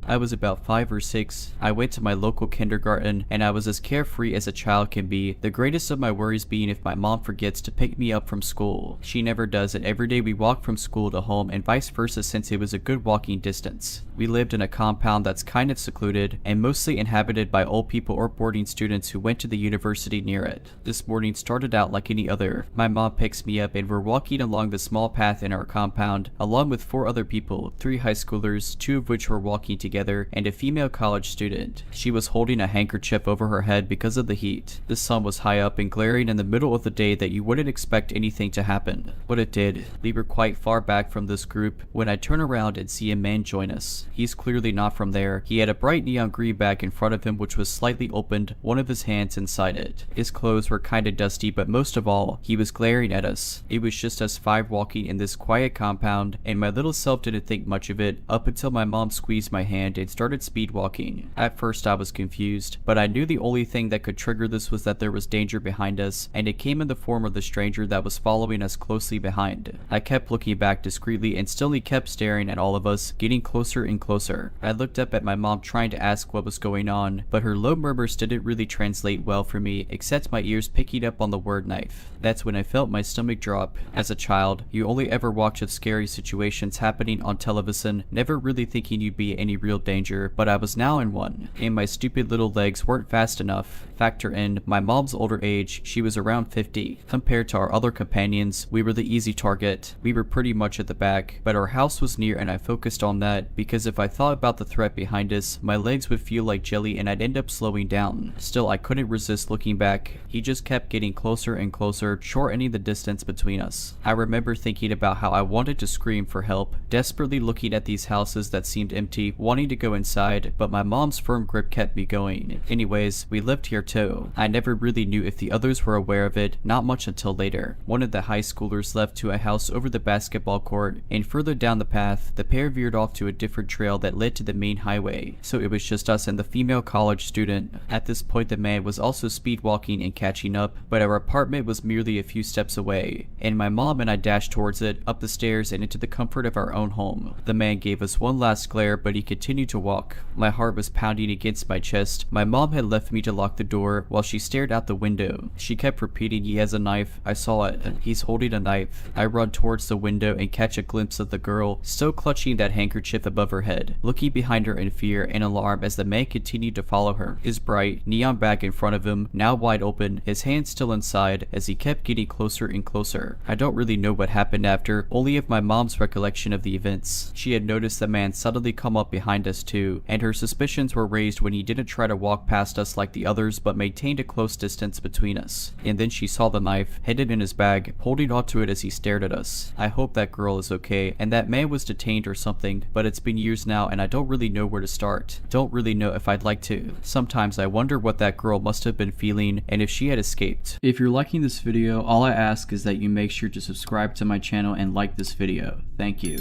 I was about 5 or 6. I went to my local kindergarten and I was as carefree as a child can be, the greatest of my worries being if my mom forgets to pick me up from school. She never does, and every day we walked from school to home and vice versa since it was a good walking distance. We lived in a compound that's kind of secluded and mostly inhabited by old people or boarding students who went to the university near it. This morning started out like any other. My mom picks me up and we're walking along the small path in our compound along with 4 other people, 3 high schoolers, 2 of which were walking together, and a female college student. She was holding a handkerchief over her head because of the heat. The sun was high up and glaring in the middle of the day that you wouldn't expect anything to happen. But it did. We were quite far back from this group when I turn around and see a man join us. He's clearly not from there. He had a bright neon green bag in front of him which was slightly opened, one of his hands inside it. His clothes were kinda dusty, but most of all, he was glaring at us. It was just us 5 walking in this quiet compound, and my little self didn't think much of it up until my mom squeezed my hand and started speed walking. At first I was confused, but I knew the only thing that could trigger this was that there was danger behind us, and it came in the form of the stranger that was following us closely behind. I kept looking back discreetly and still he kept staring at all of us, getting closer and closer. I looked up at my mom trying to ask what was going on, but her low murmurs didn't really translate well for me, except my ears picking up on the word knife. That's when I felt my stomach drop. As a child, you only ever watch of scary situations happening on television, never really thinking you'd be in any real danger, but I was now in one, and my stupid little legs weren't fast enough. Factor in my mom's older age, she was around 50. Compared to our other companions, we were the easy target. We were pretty much at the back, but our house was near and I focused on that, because if I thought about the threat behind us, my legs would feel like jelly and I'd end up slowing down. Still, I couldn't resist looking back. He just kept getting closer and closer, shortening the distance between us. I remember thinking about how I wanted to scream for help, desperately looking at these houses that seemed empty, wanting to go inside, but my mom's firm grip kept me going. Anyways, we lived here too. I never really knew if the others were aware of it, not much until later. One of the high schoolers left to a house over the basketball court, and further down the path, the pair veered off to a different trail that led to the main highway, so it was just us and the female college student. At this point, the man was also speed walking and catching up, but our apartment was merely a few steps away, and my mom and I dashed towards it, up the stairs and into the comfort of our own home. The man gave us one last glare, but he continued continued to walk. My heart was pounding against my chest. My mom had left me to lock the door while she stared out the window. She kept repeating, "He has a knife." I saw it. He's holding a knife. I run towards the window and catch a glimpse of the girl, still clutching that handkerchief above her head, looking behind her in fear and alarm as the man continued to follow her. His bright, neon bag in front of him, now wide open, his hand still inside as he kept getting closer and closer. I don't really know what happened after, only of my mom's recollection of the events. She had noticed the man suddenly come up behind us too, and her suspicions were raised when he didn't try to walk past us like the others but maintained a close distance between us. And then she saw the knife, hidden in his bag, holding onto it as he stared at us. I hope that girl is okay, and that man was detained or something, but it's been years now and I don't really know where to start. Don't really know if I'd like to. Sometimes I wonder what that girl must have been feeling and if she had escaped. If you're liking this video, all I ask is that you make sure to subscribe to my channel and like this video. Thank you.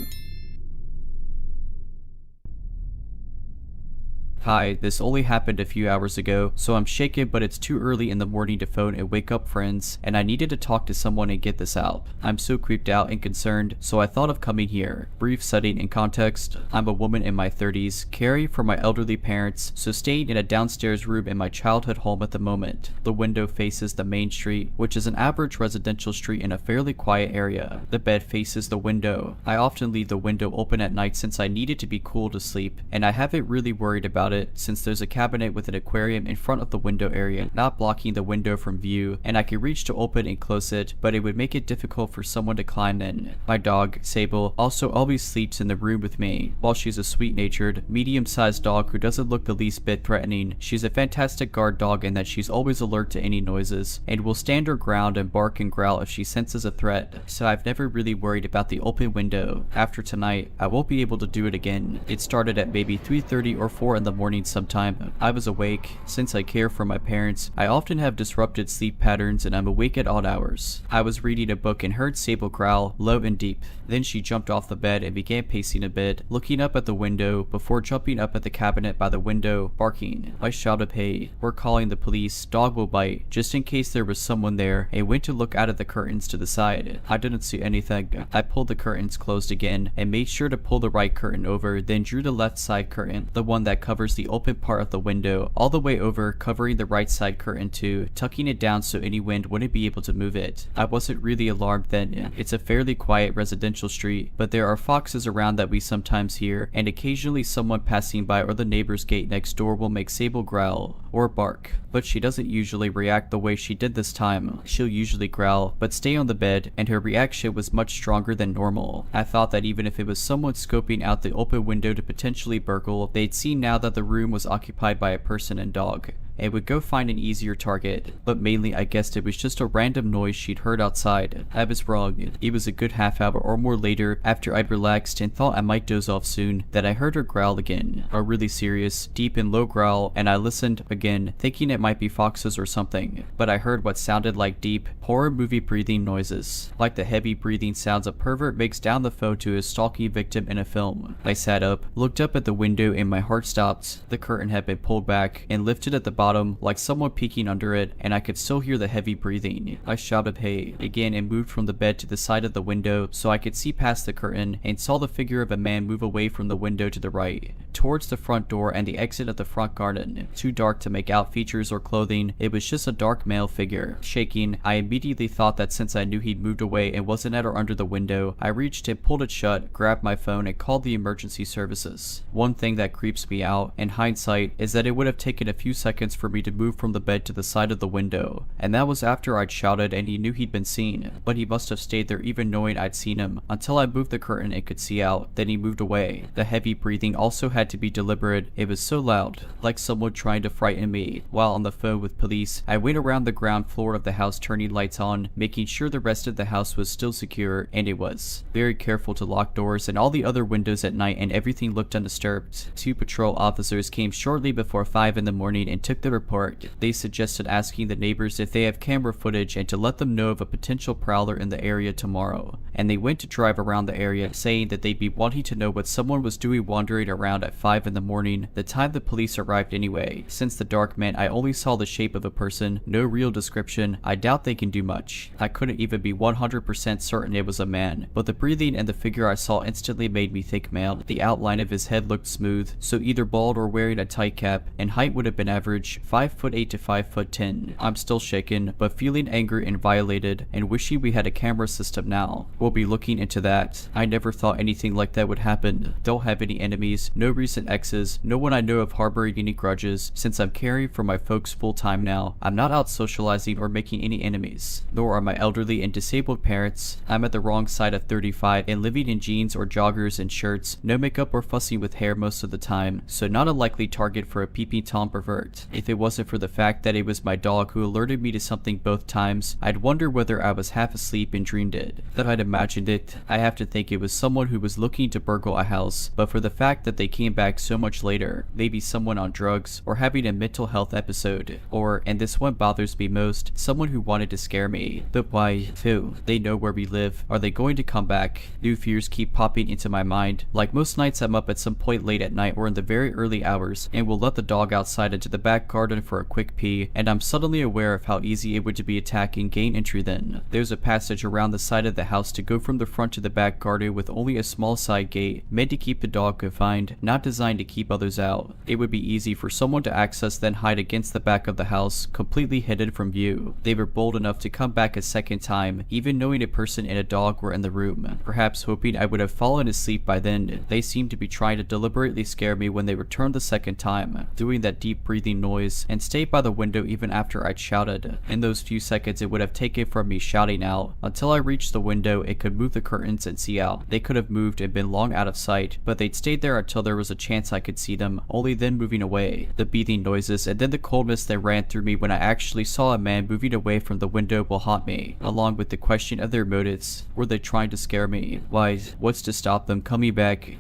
Hi, this only happened a few hours ago, so I'm shaken, but it's too early in the morning to phone and wake up friends, and I needed to talk to someone and get this out. I'm so creeped out and concerned, so I thought of coming here. Brief setting and context: I'm a woman in my 30s, caring for my elderly parents, so staying in a downstairs room in my childhood home at the moment. The window faces the main street, which is an average residential street in a fairly quiet area. The bed faces the window. I often leave the window open at night since I need it to be cool to sleep, and I haven't really worried about it since there's a cabinet with an aquarium in front of the window area, not blocking the window from view, and I can reach to open and close it, but it would make it difficult for someone to climb in. My dog, Sable, also always sleeps in the room with me. While she's a sweet-natured, medium-sized dog who doesn't look the least bit threatening, she's a fantastic guard dog in that she's always alert to any noises, and will stand her ground and bark and growl if she senses a threat, so I've never really worried about the open window. After tonight, I won't be able to do it again. It started at maybe 3:30 or 4 in the morning sometime. I was awake. Since I care for my parents, I often have disrupted sleep patterns and I'm awake at odd hours. I was reading a book and heard Sable growl, low and deep. Then she jumped off the bed and began pacing a bit, looking up at the window before jumping up at the cabinet by the window, barking. I shouted, "Hey, we're calling the police, dog will bite," just in case there was someone there, and went to look out of the curtains to the side. I didn't see anything. I pulled the curtains closed again and made sure to pull the right curtain over, then drew the left side curtain, the one that covers the open part of the window, all the way over, covering the right side curtain too, tucking it down so any wind wouldn't be able to move it. I wasn't really alarmed then. It's a fairly quiet residential street, but there are foxes around that we sometimes hear, and occasionally someone passing by or the neighbor's gate next door will make Sable growl or bark, but she doesn't usually react the way she did this time. She'll usually growl, but stay on the bed, and her reaction was much stronger than normal. I thought that even if it was someone scoping out the open window to potentially burgle, they'd see now that the room was occupied by a person and dog, and would go find an easier target, but mainly I guessed it was just a random noise she'd heard outside. I was wrong. It was a good half hour or more later, after I'd relaxed and thought I might doze off soon, that I heard her growl again, a really serious, deep and low growl, and I listened again, thinking it might be foxes or something, but I heard what sounded like deep, horror movie breathing noises, like the heavy breathing sounds a pervert makes down the phone to his stalking victim in a film. I sat up, looked up at the window, and my heart stopped. The curtain had been pulled back and lifted at the bottom like someone peeking under it, and I could still hear the heavy breathing. I shouted, "Hey," again and moved from the bed to the side of the window so I could see past the curtain, and saw the figure of a man move away from the window to the right, towards the front door and the exit of the front garden. Too dark to make out features or clothing, it was just a dark male figure. Shaking, I immediately thought that since I knew he'd moved away and wasn't at or under the window, I reached and pulled it shut, grabbed my phone, and called the emergency services. One thing that creeps me out, in hindsight, is that it would have taken a few seconds for me to move from the bed to the side of the window, and that was after I'd shouted and he knew he'd been seen, but he must have stayed there even knowing I'd seen him, until I moved the curtain and could see out. Then he moved away. The heavy breathing also had to be deliberate. It was so loud, like someone trying to frighten me. While on the phone with police, I went around the ground floor of the house turning lights on, making sure the rest of the house was still secure, and it was. Very careful to lock doors and all the other windows at night, and everything looked undisturbed. 2 patrol officers came shortly before 5 in the morning and took took the report. They suggested asking the neighbors if they have camera footage and to let them know of a potential prowler in the area tomorrow. And they went to drive around the area, saying that they'd be wanting to know what someone was doing wandering around at 5 in the morning, the time the police arrived anyway. Since the dark meant I only saw the shape of a person, no real description, I doubt they can do much. I couldn't even be 100% certain it was a man, but the breathing and the figure I saw instantly made me think male. The outline of his head looked smooth, so either bald or wearing a tight cap, and height would have been average, 5'8" to 5'10". I'm still shaken, but feeling angry and violated, and wishing we had a camera system now. We'll be looking into that. I never thought anything like that would happen. Don't have any enemies, no recent exes, no one I know of harboring any grudges. Since I'm caring for my folks full time now, I'm not out socializing or making any enemies, nor are my elderly and disabled parents. I'm at the wrong side of 35 and living in jeans or joggers and shirts, no makeup or fussing with hair most of the time, so not a likely target for a peeping Tom pervert. If it wasn't for the fact that it was my dog who alerted me to something both times, I'd wonder whether I was half asleep and dreamed it. That I'd imagined it, I have to think it was someone who was looking to burgle a house, but for the fact that they came back so much later, maybe someone on drugs, or having a mental health episode, or, and this one bothers me most, someone who wanted to scare me. But why? Who? They know where we live. Are they going to come back? New fears keep popping into my mind. Like most nights, I'm up at some point late at night or in the very early hours, and will let the dog outside into the back garden for a quick pee, and I'm suddenly aware of how easy it would be attack and gain entry then. There's a passage around the side of the house to go from the front to the back garden with only a small side gate, meant to keep the dog confined, not designed to keep others out. It would be easy for someone to access then hide against the back of the house, completely hidden from view. They were bold enough to come back a second time, even knowing a person and a dog were in the room. Perhaps hoping I would have fallen asleep by then, they seemed to be trying to deliberately scare me when they returned the second time, doing that deep breathing noise, and stayed by the window even after I'd shouted. In those few seconds it would have taken from me shouting out. Until I reached the window, it could move the curtains and see out. They could have moved and been long out of sight, but they'd stayed there until there was a chance I could see them, only then moving away. The beating noises and then the coldness that ran through me when I actually saw a man moving away from the window will haunt me, along with the question of their motives. Were they trying to scare me? Why, what's to stop them coming back?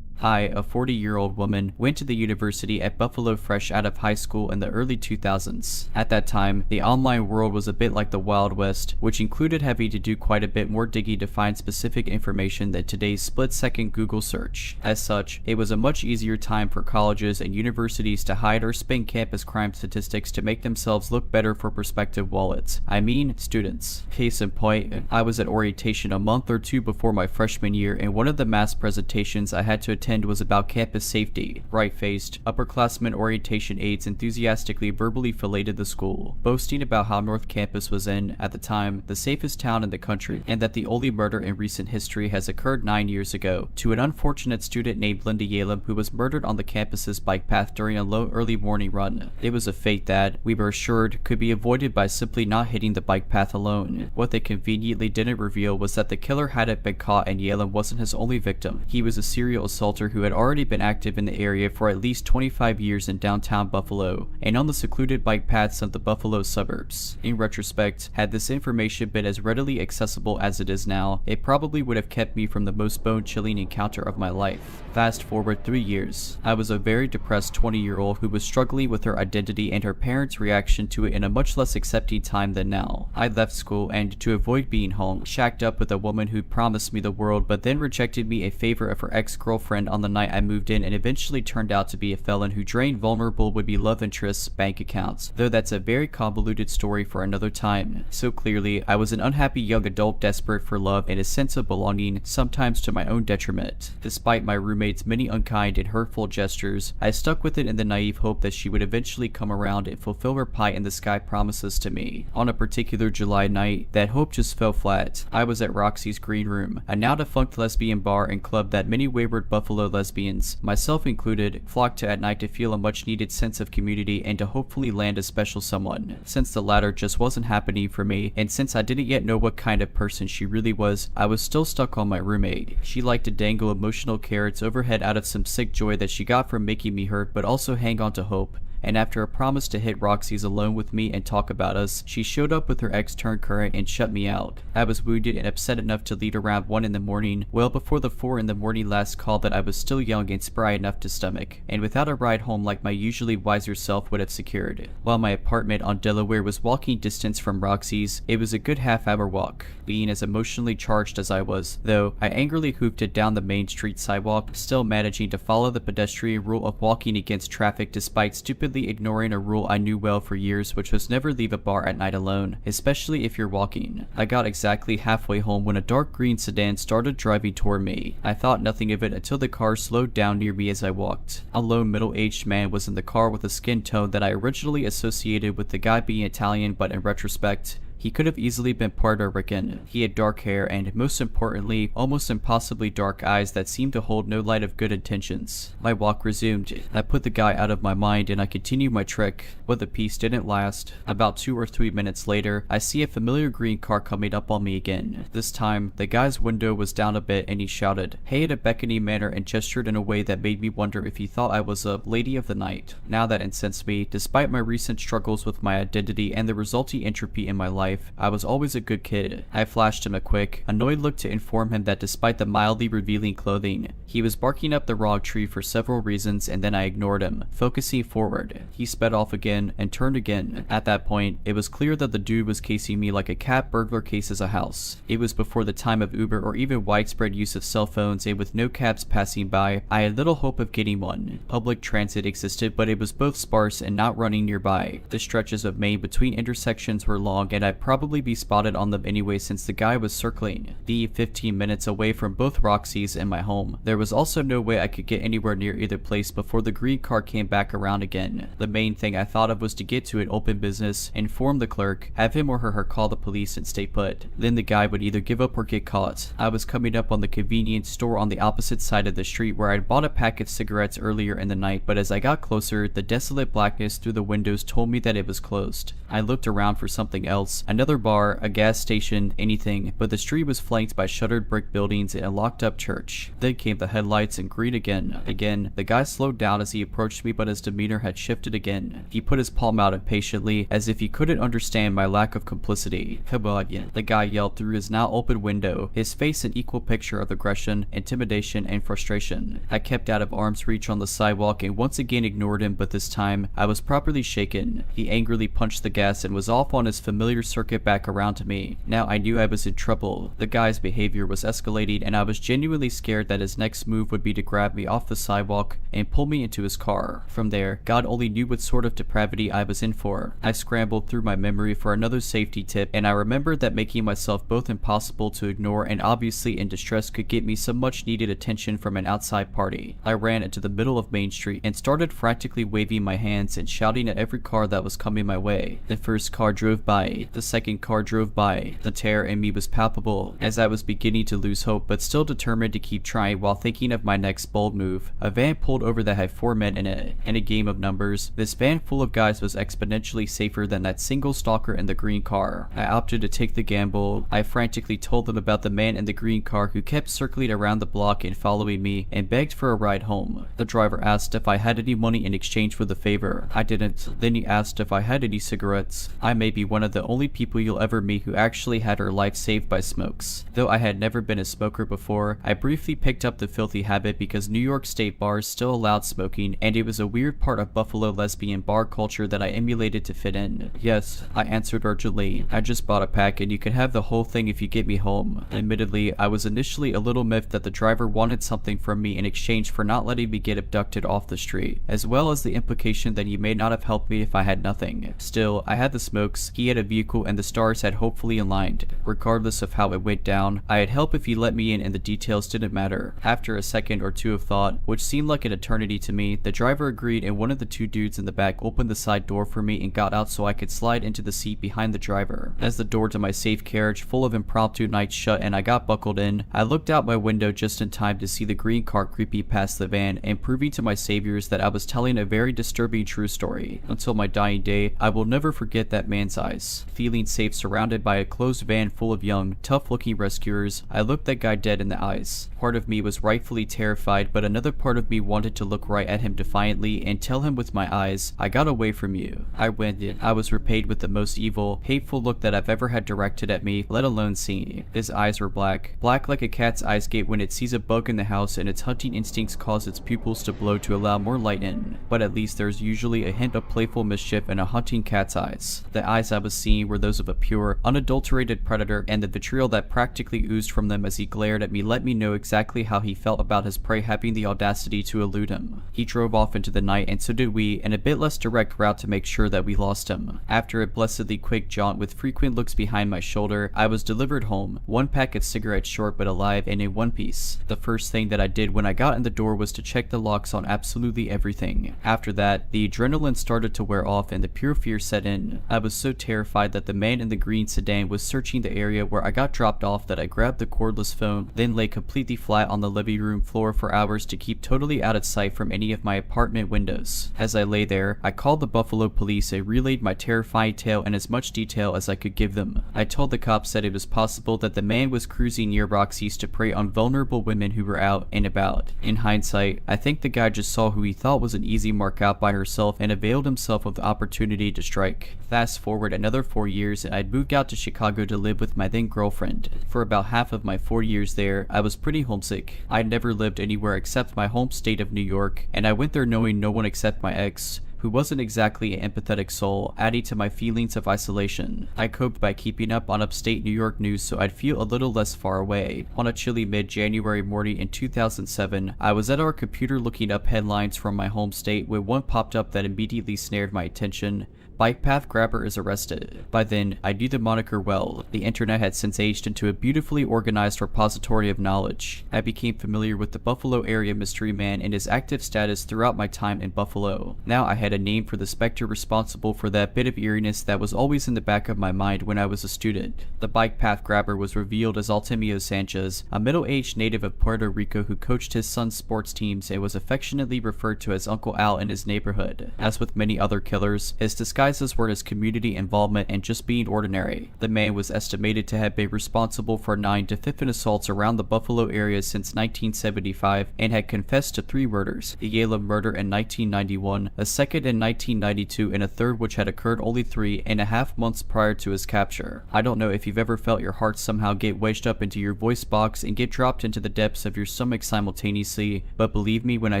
I, a 40-year-old woman, went to the university at Buffalo fresh out of high school in the early 2000s. At that time, the online world was a bit like the Wild West, which included having to do quite a bit more digging to find specific information than today's split-second Google search. As such, it was a much easier time for colleges and universities to hide or spin campus crime statistics to make themselves look better for prospective wallets. I mean, students. Case in point, I was at orientation a month or two before my freshman year, and one of the mass presentations I had to attend was about campus safety. Bright-faced, upperclassmen orientation aides enthusiastically verbally filleted the school, boasting about how North Campus was at the time, the safest town in the country, and that the only murder in recent history has occurred 9 years ago, to an unfortunate student named Linda Yalem who was murdered on the campus's bike path during a low early morning run. It was a fate that, we were assured, could be avoided by simply not hitting the bike path alone. What they conveniently didn't reveal was that the killer hadn't been caught and Yalem wasn't his only victim. He was a serial assaulter who had already been active in the area for at least 25 years in downtown Buffalo, and on the secluded bike paths of the Buffalo suburbs. In retrospect, had this information been as readily accessible as it is now, it probably would have kept me from the most bone-chilling encounter of my life. Fast forward 3 years. I was a very depressed 20-year-old who was struggling with her identity and her parents' reaction to it in a much less accepting time than now. I left school and, to avoid being home, shacked up with a woman who promised me the world but then rejected me in favor of her ex-girlfriend on the night I moved in, and eventually turned out to be a felon who drained vulnerable would-be love interests' bank accounts, though that's a very convoluted story for another time. So clearly, I was an unhappy young adult desperate for love and a sense of belonging, sometimes to my own detriment. Despite my roommate's many unkind and hurtful gestures, I stuck with it in the naive hope that she would eventually come around and fulfill her pie-in-the-sky promises to me. On a particular July night, that hope just fell flat. I was at Roxy's Green Room, a now-defunct lesbian bar and club that many wayward Buffalo lesbians, myself included, flocked to at night to feel a much-needed sense of community and to hopefully land a special someone. Since the latter just wasn't happening for me, and since I didn't yet know what kind of person she really was, I was still stuck on my roommate. She liked to dangle emotional carrots overhead out of some sick joy that she got from making me hurt, but also hang on to hope. and after a promise to hit Roxy's alone with me and talk about us, she showed up with her ex-turned current and shut me out. I was wounded and upset enough to leave around 1 in the morning, well before the 4 in the morning last call that I was still young and spry enough to stomach, and without a ride home like my usually wiser self would have secured. While my apartment on Delaware was walking distance from Roxy's, it was a good half-hour walk. Being as emotionally charged as I was, though, I angrily hoofed it down the main street sidewalk, still managing to follow the pedestrian rule of walking against traffic despite stupidly ignoring a rule I knew well for years, which was never leave a bar at night alone, especially if you're walking. I got exactly halfway home when a dark green sedan started driving toward me. I thought nothing of it until the car slowed down near me as I walked. A lone middle-aged man was in the car with a skin tone that I originally associated with the guy being Italian, but in retrospect, he could have easily been Puerto Rican. He had dark hair and, most importantly, almost impossibly dark eyes that seemed to hold no light of good intentions. My walk resumed. I put the guy out of my mind and I continued my trek, but the peace didn't last. About 2 or 3 minutes later, I see a familiar green car coming up on me again. This time, the guy's window was down a bit and he shouted, "Hey," in a beckoning manner and gestured in a way that made me wonder if he thought I was a lady of the night. Now that incensed me, despite my recent struggles with my identity and the resulting entropy in my life. I was always a good kid. I flashed him a quick, annoyed look to inform him that despite the mildly revealing clothing, he was barking up the wrong tree for several reasons, and then I ignored him, focusing forward. He sped off again and turned again. At that point, it was clear that the dude was casing me like a cat burglar cases a house. It was before the time of Uber or even widespread use of cell phones, and with no cabs passing by, I had little hope of getting one. Public transit existed, but it was both sparse and not running nearby. The stretches of Main between intersections were long, and I'd probably be spotted on them anyway since the guy was circling. The 15 minutes away from both Roxy's and my home. There was also no way I could get anywhere near either place before the green car came back around again. The main thing I thought of was to get to an open business, inform the clerk, have him or her call the police and stay put. Then the guy would either give up or get caught. I was coming up on the convenience store on the opposite side of the street where I'd bought a pack of cigarettes earlier in the night, but as I got closer, the desolate blackness through the windows told me that it was closed. I looked around for something else, another bar, a gas station, anything, but the street was flanked by shuttered brick buildings and a locked up church. Then came the headlights and green again. Again, the guy slowed down as he approached me, but his demeanor had shifted again. He put his palm out impatiently, as if he couldn't understand my lack of complicity. "COMPILATION," the guy yelled through his now open window, his face an equal picture of aggression, intimidation, and frustration. I kept out of arm's reach on the sidewalk and once again ignored him, but this time, I was properly shaken. He angrily punched the gas and was off on his familiar circuit back around to me. Now I knew I was in trouble. The guy's behavior was escalating and I was genuinely scared that his next move would be to grab me off the sidewalk and pull me into his car. From there, God only knew what sort of depravity I was in for. I scrambled through my memory for another safety tip, and I remembered that making myself both impossible to ignore and obviously in distress could get me some much needed attention from an outside party. I ran into the middle of Main Street and started frantically waving my hands and shouting at every car that was coming my way. The first car drove by. The second car drove by. The terror in me was palpable as I was beginning to lose hope, but still determined to keep trying while thinking of my next bold move. A van pulled over that had 4 men in it. In a game of numbers, this van full of guys was exponentially safer than that single stalker in the green car. I opted to take the gamble. I frantically told them about the man in the green car who kept circling around the block and following me, and begged for a ride home. The driver asked if I had any money in exchange for the favor. I didn't. Then he asked if I had any cigarettes. I may be one of the only people you'll ever meet who actually had her life saved by smokes. Though I had never been a smoker before, I briefly picked up the filthy habit because New York State bars still allowed smoking, and it was a weird part of Buffalo lesbian bar culture that I emulated to fit in. "Yes," I answered urgently. "I just bought a pack and you can have the whole thing if you get me home." Admittedly, I was initially a little miffed that the driver wanted something from me in exchange for not letting me get abducted off the street, as well as the implication that he may not have helped me if I had nothing. Still, I had the smokes, he had a vehicle, and the stars had hopefully aligned. Regardless of how it went down, I'd help if he let me in and the details didn't matter. After a second or two of thought, which seemed like an eternity to me, the driver agreed and one of the two dudes in the back opened the side door for me and got out so I could slide into the seat behind the driver. As the door to my safe carriage full of impromptu nights shut and I got buckled in, I looked out my window just in time to see the green car creeping past the van and proving to my saviors that I was telling a very disturbing true story. Until my dying day, I will never forget that man's eyes. The feeling safe surrounded by a closed van full of young, tough-looking rescuers, I looked that guy dead in the eyes. Part of me was rightfully terrified, but another part of me wanted to look right at him defiantly and tell him with my eyes, "I got away from you." I went in. I was repaid with the most evil, hateful look that I've ever had directed at me, let alone seen. His eyes were black. Black like a cat's eyes get when it sees a bug in the house and its hunting instincts cause its pupils to blow to allow more light in. But at least there's usually a hint of playful mischief in a hunting cat's eyes. The eyes I was seeing were those of a pure, unadulterated predator, and the vitriol that practically oozed from them as he glared at me let me know exactly how he felt about his prey having the audacity to elude him. He drove off into the night, and so did we, in a bit less direct route to make sure that we lost him. After a blessedly quick jaunt with frequent looks behind my shoulder, I was delivered home, one pack of cigarettes short but alive and in one piece. The first thing that I did when I got in the door was to check the locks on absolutely everything. After that, the adrenaline started to wear off and the pure fear set in. I was so terrified that the man in the green sedan was searching the area where I got dropped off that I grabbed the cordless phone, then lay completely flat on the living room floor for hours to keep totally out of sight from any of my apartment windows. As I lay there, I called the Buffalo police and relayed my terrifying tale in as much detail as I could give them. I told the cops that it was possible that the man was cruising near Roxy's to prey on vulnerable women who were out and about. In hindsight, I think the guy just saw who he thought was an easy mark out by herself and availed himself of the opportunity to strike. Fast forward another 4 years and I'd moved out to Chicago to live with my then girlfriend. For about half of my 4 years there, I was pretty homesick. I'd never lived anywhere except my home state of New York, and I went there knowing no one except my ex, who wasn't exactly an empathetic soul, adding to my feelings of isolation. I coped by keeping up on upstate New York news so I'd feel a little less far away. On a chilly mid-January morning in 2007, I was at our computer looking up headlines from my home state when one popped up that immediately snared my attention. Bike path grabber is arrested. By then, I knew the moniker well. The internet had since aged into a beautifully organized repository of knowledge. I became familiar with the Buffalo area mystery man and his active status throughout my time in Buffalo. Now I had a name for the specter responsible for that bit of eeriness that was always in the back of my mind when I was a student. The bike path grabber was revealed as Artemio Sanchez, a middle-aged native of Puerto Rico who coached his son's sports teams and was affectionately referred to as Uncle Al in his neighborhood. As with many other killers, his disguises were his community involvement and just being ordinary. The man was estimated to have been responsible for 9 definitive assaults around the Buffalo area since 1975 and had confessed to 3 murders: the Yalem murder in 1991, a second in 1992, and a third which had occurred only 3.5 months prior to his capture. I don't know if you've ever felt your heart somehow get wedged up into your voice box and get dropped into the depths of your stomach simultaneously, but believe me when I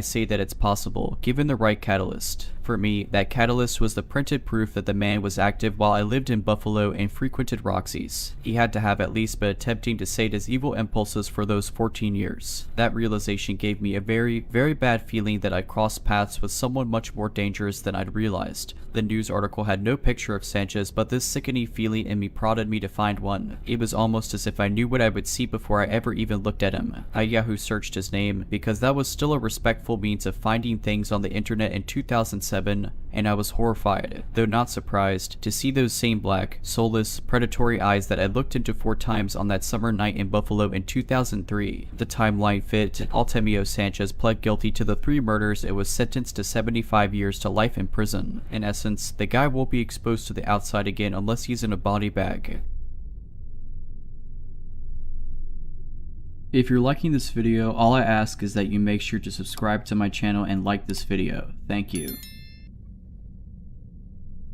say that it's possible, given the right catalyst. For me, that catalyst was the printed proof that the man was active while I lived in Buffalo and frequented Roxy's. He had to have at least been attempting to sate his evil impulses for those 14 years. That realization gave me a very, very bad feeling that I'd crossed paths with someone much more dangerous than I'd realized. The news article had no picture of Sanchez, but this sickening feeling in me prodded me to find one. It was almost as if I knew what I would see before I ever even looked at him. I Yahoo searched his name, because that was still a respectful means of finding things on the internet in 2007, and I was horrified, though not surprised, to see those same black, soulless, predatory eyes that I looked into 4 times on that summer night in Buffalo in 2003. The timeline fit. Artemio Sanchez pled guilty to the 3 murders and was sentenced to 75 years to life in prison. In essence, the guy won't be exposed to the outside again unless he's in a body bag. If you're liking this video, all I ask is that you make sure to subscribe to my channel and like this video. Thank you.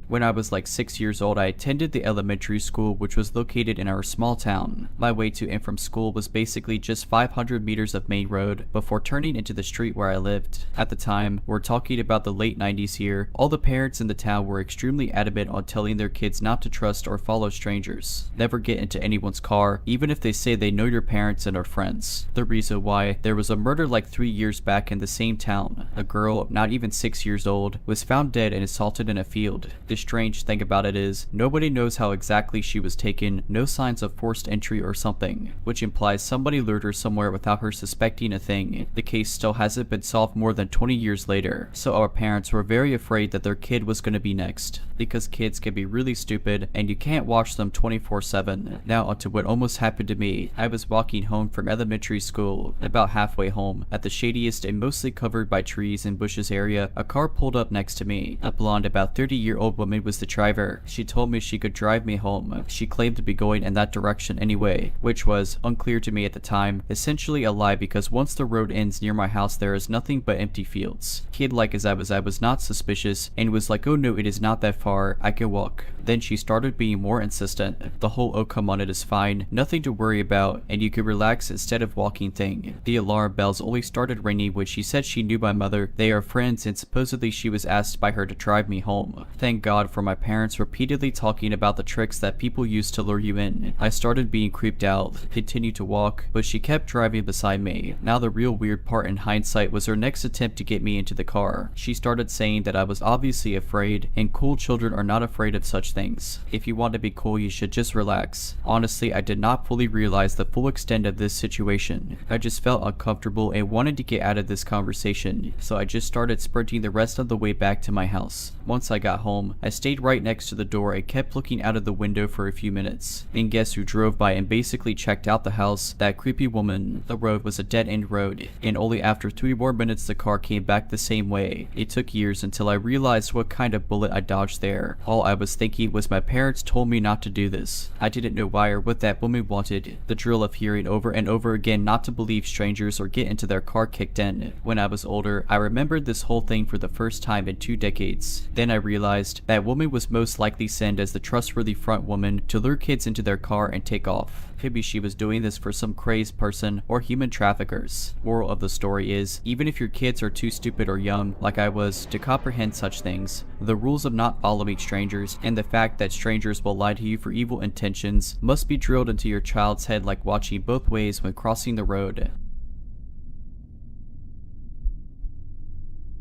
When I was like 6 years old, I attended the elementary school, which was located in our small town. My way to and from school was basically just 500 meters of main road before turning into the street where I lived. At the time, we're talking about the late 90s here, all the parents in the town were extremely adamant on telling their kids not to trust or follow strangers. Never get into anyone's car, even if they say they know your parents and are friends. The reason why: there was a murder like 3 years back in the same town. A girl, not even 6 years old, was found dead and assaulted in a field. The strange thing about it is, nobody knows how exactly she was taken, no signs of forced entry or something, which implies somebody lured her somewhere without her suspecting a thing. The case still hasn't been solved more than 20 years later, so our parents were very afraid that their kid was going to be next, because kids can be really stupid and you can't watch them 24/7. Now onto what almost happened to me. I was walking home from elementary school. About halfway home, at the shadiest and mostly covered by trees and bushes area, a car pulled up next to me. A blonde, about 30-year-old woman woman was the driver. She told me she could drive me home. She claimed to be going in that direction anyway, which was, unclear to me at the time, essentially a lie because once the road ends near my house there is nothing but empty fields. Kid-like as I was not suspicious and was like, oh no, it is not that far, I can walk. Then she started being more insistent. The whole oh come on it is fine, nothing to worry about, and you could relax instead of walking thing. The alarm bells only started ringing when she said she knew my mother, they are friends, and supposedly she was asked by her to drive me home. Thank God for my parents repeatedly talking about the tricks that people use to lure you in. I started being creeped out, continued to walk, but she kept driving beside me. Now the real weird part in hindsight was her next attempt to get me into the car. She started saying that I was obviously afraid, and cool children are not afraid of such things. If you want to be cool, you should just relax. Honestly, I did not fully realize the full extent of this situation. I just felt uncomfortable and wanted to get out of this conversation, so I just started sprinting the rest of the way back to my house. Once I got home, I stayed right next to the door and kept looking out of the window for a few minutes. And guess who drove by and basically checked out the house? That creepy woman. The road was a dead-end road, and only after 3 more minutes the car came back the same way. It took years until I realized what kind of bullet I dodged there. All I was thinking was my parents told me not to do this. I didn't know why or what that woman wanted. The drill of hearing over and over again not to believe strangers or get into their car kicked in. When I was older, I remembered this whole thing for the first time in 2 decades. Then I realized that woman was most likely sent as the trustworthy front woman to lure kids into their car and take off. Could be she was doing this for some crazed person or human traffickers. Moral of the story is, even if your kids are too stupid or young, like I was, to comprehend such things, the rules of not following strangers and the fact that strangers will lie to you for evil intentions must be drilled into your child's head like watching both ways when crossing the road.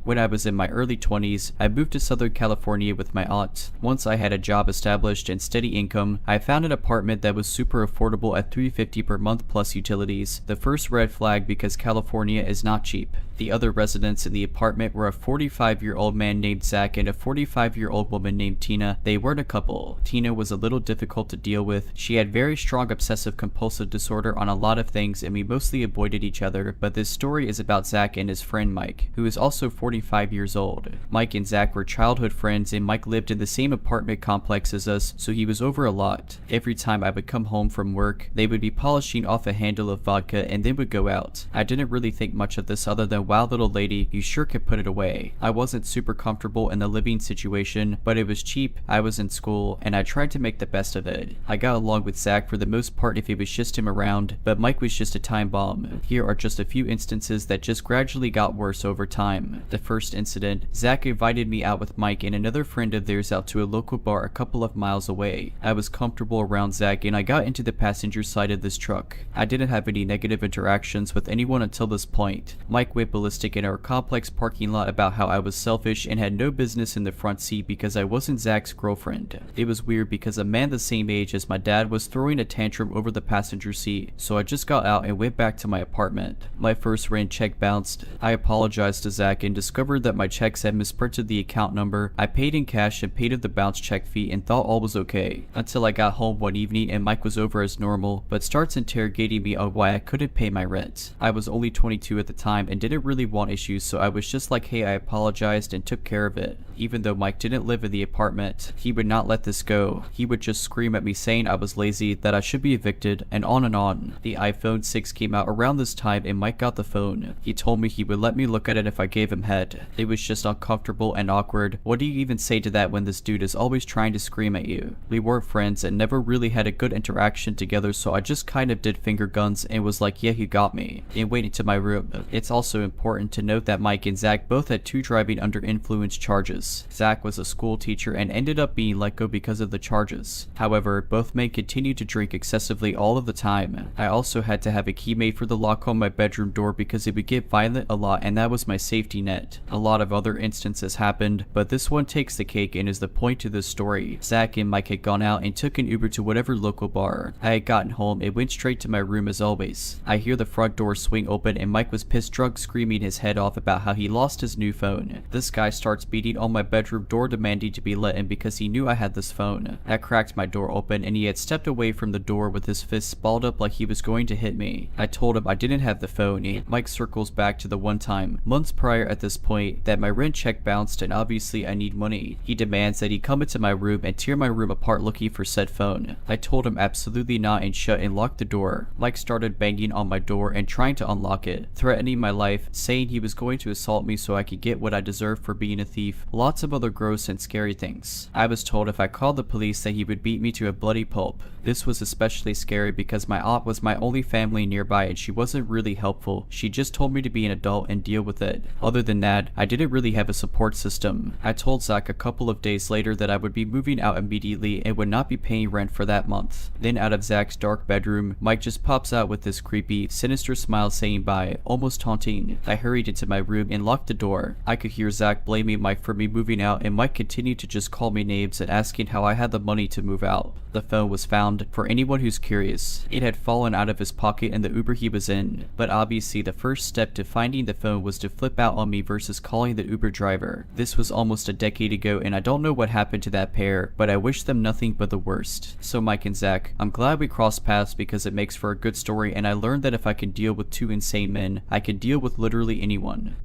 When I was in my early 20s, I moved to Southern California with my aunt. Once I had a job established and steady income, I found an apartment that was super affordable at $350 per month plus utilities. The first red flag because California is not cheap. The other residents in the apartment were a 45-year-old man named Zach and a 45-year-old woman named Tina. They weren't a couple. Tina was a little difficult to deal with. She had very strong obsessive-compulsive disorder on a lot of things and we mostly avoided each other, but this story is about Zach and his friend Mike, who is also 45 years old. Mike and Zach were childhood friends and Mike lived in the same apartment complex as us, so he was over a lot. Every time I would come home from work, they would be polishing off a handle of vodka and then would go out. I didn't really think much of this other than, wow little lady, you sure could put it away. I wasn't super comfortable in the living situation, but it was cheap, I was in school, and I tried to make the best of it. I got along with Zach for the most part if it was just him around, but Mike was just a time bomb. Here are just a few instances that just gradually got worse over time. The first incident, Zach invited me out with Mike and another friend of theirs out to a local bar a couple of miles away. I was comfortable around Zach and I got into the passenger side of this truck. I didn't have any negative interactions with anyone until this point. Mike went ballistic in our complex parking lot about how I was selfish and had no business in the front seat because I wasn't Zach's girlfriend. It was weird because a man the same age as my dad was throwing a tantrum over the passenger seat, so I just got out and went back to my apartment. My first ran check bounced. I apologized to Zach and discovered that my checks had misprinted the account number. I paid in cash and paid the bounce check fee and thought all was okay. Until I got home one evening and Mike was over as normal, but starts interrogating me on why I couldn't pay my rent. I was only 22 at the time and didn't really want issues, so I was just like, hey, I apologized and took care of it. Even though Mike didn't live in the apartment, he would not let this go. He would just scream at me saying I was lazy, that I should be evicted, and on and on. The iPhone 6 came out around this time and Mike got the phone. He told me he would let me look at it if I gave him head. It was just uncomfortable and awkward. What do you even say to that when this dude is always trying to scream at you? We weren't friends and never really had a good interaction together, so I just kind of did finger guns and was like, yeah, he got me, and went into my room. It's also important to note that Mike and Zach both had 2 driving under influence charges. Zach was a school teacher and ended up being let go because of the charges. However, both men continued to drink excessively all of the time. I also had to have a key made for the lock on my bedroom door because it would get violent a lot and that was my safety net. A lot of other instances happened, but this one takes the cake and is the point to this story. Zach and Mike had gone out and took an Uber to whatever local bar. I had gotten home and went straight to my room as always. I hear the front door swing open and Mike was pissed drunk screaming his head off about how he lost his new phone. This guy starts beating on my bedroom door demanding to be let in because he knew I had this phone. I cracked my door open and he had stepped away from the door with his fists balled up like he was going to hit me. I told him I didn't have the phone. Mike circles back to the one time, months prior at this point that my rent check bounced and obviously I need money. He demands that he come into my room and tear my room apart looking for said phone. I told him absolutely not and shut and locked the door. Mike started banging on my door and trying to unlock it, threatening my life, saying he was going to assault me so I could get what I deserved for being a thief. Lots of other gross and scary things. I was told if I called the police that he would beat me to a bloody pulp. This was especially scary because my aunt was my only family nearby and she wasn't really helpful. She just told me to be an adult and deal with it. Other than that, I didn't really have a support system. I told Zach a couple of days later that I would be moving out immediately and would not be paying rent for that month. Then out of Zach's dark bedroom, Mike just pops out with this creepy, sinister smile saying bye, almost taunting. I hurried into my room and locked the door. I could hear Zach blaming Mike for me moving out and Mike continued to just call me names and asking how I had the money to move out. The phone was found. For anyone who's curious, it had fallen out of his pocket in the Uber he was in, but obviously the first step to finding the phone was to flip out on me versus calling the Uber driver. This was almost a decade ago and I don't know what happened to that pair, but I wish them nothing but the worst. So Mike and Zach, I'm glad we crossed paths because it makes for a good story and I learned that if I can deal with two insane men, I can deal with literally anyone.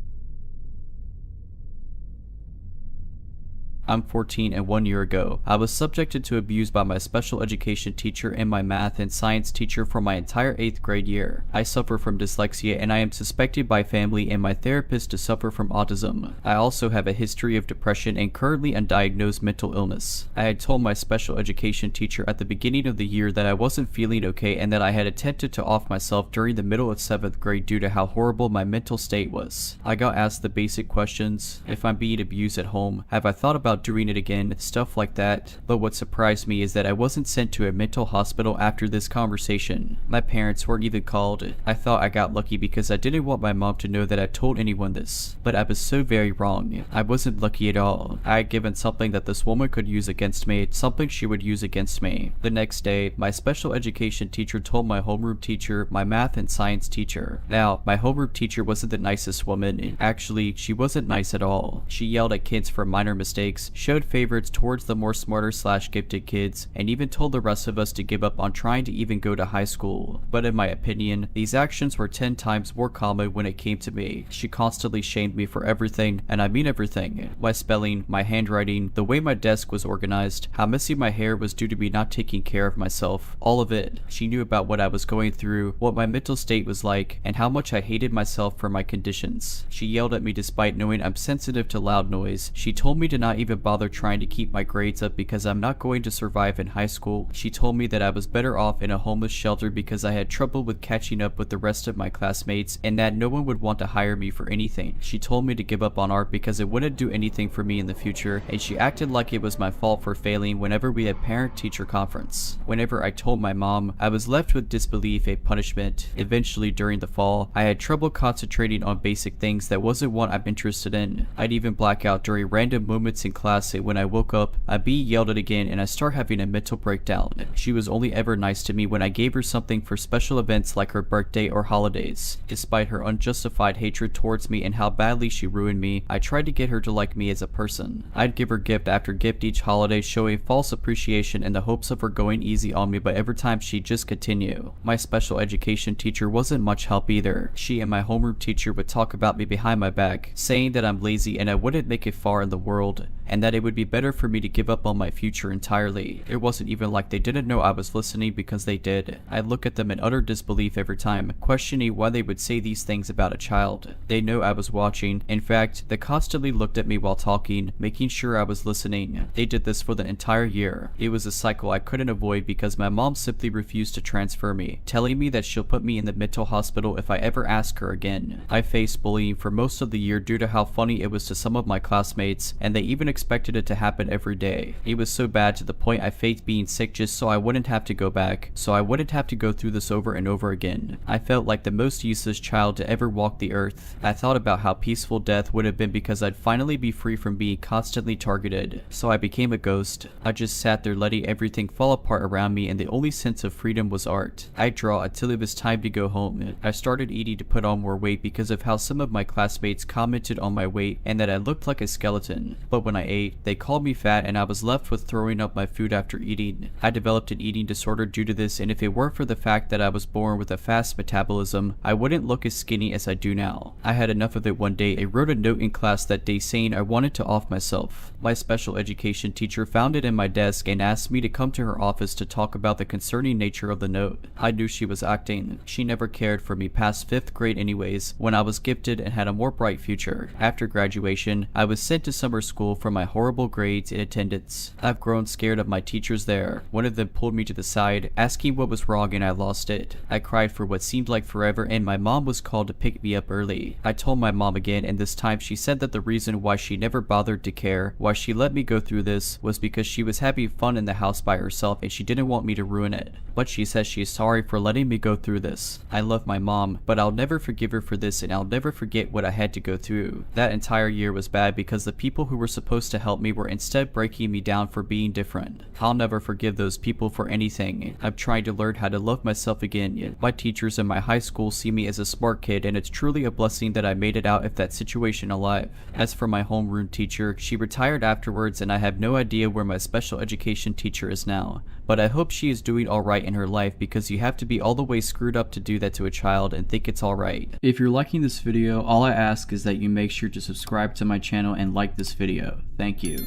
I'm 14 and 1 year ago, I was subjected to abuse by my special education teacher and my math and science teacher for my entire 8th grade year. I suffer from dyslexia and I am suspected by family and my therapist to suffer from autism. I also have a history of depression and currently undiagnosed mental illness. I had told my special education teacher at the beginning of the year that I wasn't feeling okay and that I had attempted to off myself during the middle of 7th grade due to how horrible my mental state was. I got asked the basic questions: if I'm being abused at home, have I thought about doing it again, stuff like that. But what surprised me is that I wasn't sent to a mental hospital after this conversation. My parents weren't even called. I thought I got lucky because I didn't want my mom to know that I told anyone this, but I was so very wrong. I wasn't lucky at all. I had given something that this woman could use against me, something she would use against me. The next day, my special education teacher told my homeroom teacher, my math and science teacher. Now, my homeroom teacher wasn't the nicest woman. Actually, she wasn't nice at all. She yelled at kids for minor mistakes, showed favorites towards the more smarter / gifted kids, and even told the rest of us to give up on trying to even go to high school. But in my opinion, these actions were 10 times more common when it came to me. She constantly shamed me for everything, and I mean everything. My spelling, my handwriting, the way my desk was organized, how messy my hair was due to me not taking care of myself. All of it. She knew about what I was going through, what my mental state was like, and how much I hated myself for my conditions. She yelled at me despite knowing I'm sensitive to loud noise. She told me to not even bother trying to keep my grades up because I'm not going to survive in high school. She told me that I was better off in a homeless shelter because I had trouble with catching up with the rest of my classmates and that no one would want to hire me for anything. She told me to give up on art because it wouldn't do anything for me in the future, and she acted like it was my fault for failing whenever we had parent-teacher conference. Whenever I told my mom, I was left with disbelief, a punishment. Eventually during the fall, I had trouble concentrating on basic things that wasn't what I'm interested in. I'd even black out during random moments in class. When I woke up, I'd be yelled at again and I start having a mental breakdown. She was only ever nice to me when I gave her something for special events like her birthday or holidays. Despite her unjustified hatred towards me and how badly she ruined me, I tried to get her to like me as a person. I'd give her gift after gift each holiday, showing false appreciation in the hopes of her going easy on me, but every time she'd just continue. My special education teacher wasn't much help either. She and my homeroom teacher would talk about me behind my back, saying that I'm lazy and I wouldn't make it far in the world, and that it would be better for me to give up on my future entirely. It wasn't even like they didn't know I was listening, because they did. I'd look at them in utter disbelief every time, questioning why they would say these things about a child. They know I was watching. In fact, they constantly looked at me while talking, making sure I was listening. They did this for the entire year. It was a cycle I couldn't avoid because my mom simply refused to transfer me, telling me that she'll put me in the mental hospital if I ever ask her again. I faced bullying for most of the year due to how funny it was to some of my classmates, and they even expected it to happen every day. It was so bad to the point I faked being sick just so I wouldn't have to go back, so I wouldn't have to go through this over and over again. I felt like the most useless child to ever walk the earth. I thought about how peaceful death would have been because I'd finally be free from being constantly targeted. So I became a ghost. I just sat there letting everything fall apart around me, and the only sense of freedom was art. I'd draw until it was time to go home. I started eating to put on more weight because of how some of my classmates commented on my weight and that I looked like a skeleton. But when I ate, they called me fat and I was left with throwing up my food after eating. I developed an eating disorder due to this, and if it weren't for the fact that I was born with a fast metabolism, I wouldn't look as skinny as I do now. I had enough of it one day. I wrote a note in class that day saying I wanted to off myself. My special education teacher found it in my desk and asked me to come to her office to talk about the concerning nature of the note. I knew she was acting. She never cared for me past 5th grade anyways, when I was gifted and had a more bright future. After graduation, I was sent to summer school for my horrible grades and attendance. I've grown scared of my teachers there. One of them pulled me to the side, asking what was wrong, and I lost it. I cried for what seemed like forever, and my mom was called to pick me up early. I told my mom again, and this time she said that the reason why she never bothered to care, why she let me go through this, was because she was having fun in the house by herself and she didn't want me to ruin it. But she says she is sorry for letting me go through this. I love my mom, but I'll never forgive her for this, and I'll never forget what I had to go through. That entire year was bad because the people who were supposed to help me were instead breaking me down for being different. I'll never forgive those people for anything. I'm trying to learn how to love myself again. My teachers in my high school see me as a smart kid, and it's truly a blessing that I made it out of that situation alive. As for my homeroom teacher, she retired afterwards, and I have no idea where my special education teacher is now. But I hope she is doing alright in her life, because you have to be all the way screwed up to do that to a child and think it's alright. If you're liking this video, all I ask is that you make sure to subscribe to my channel and like this video. Thank you.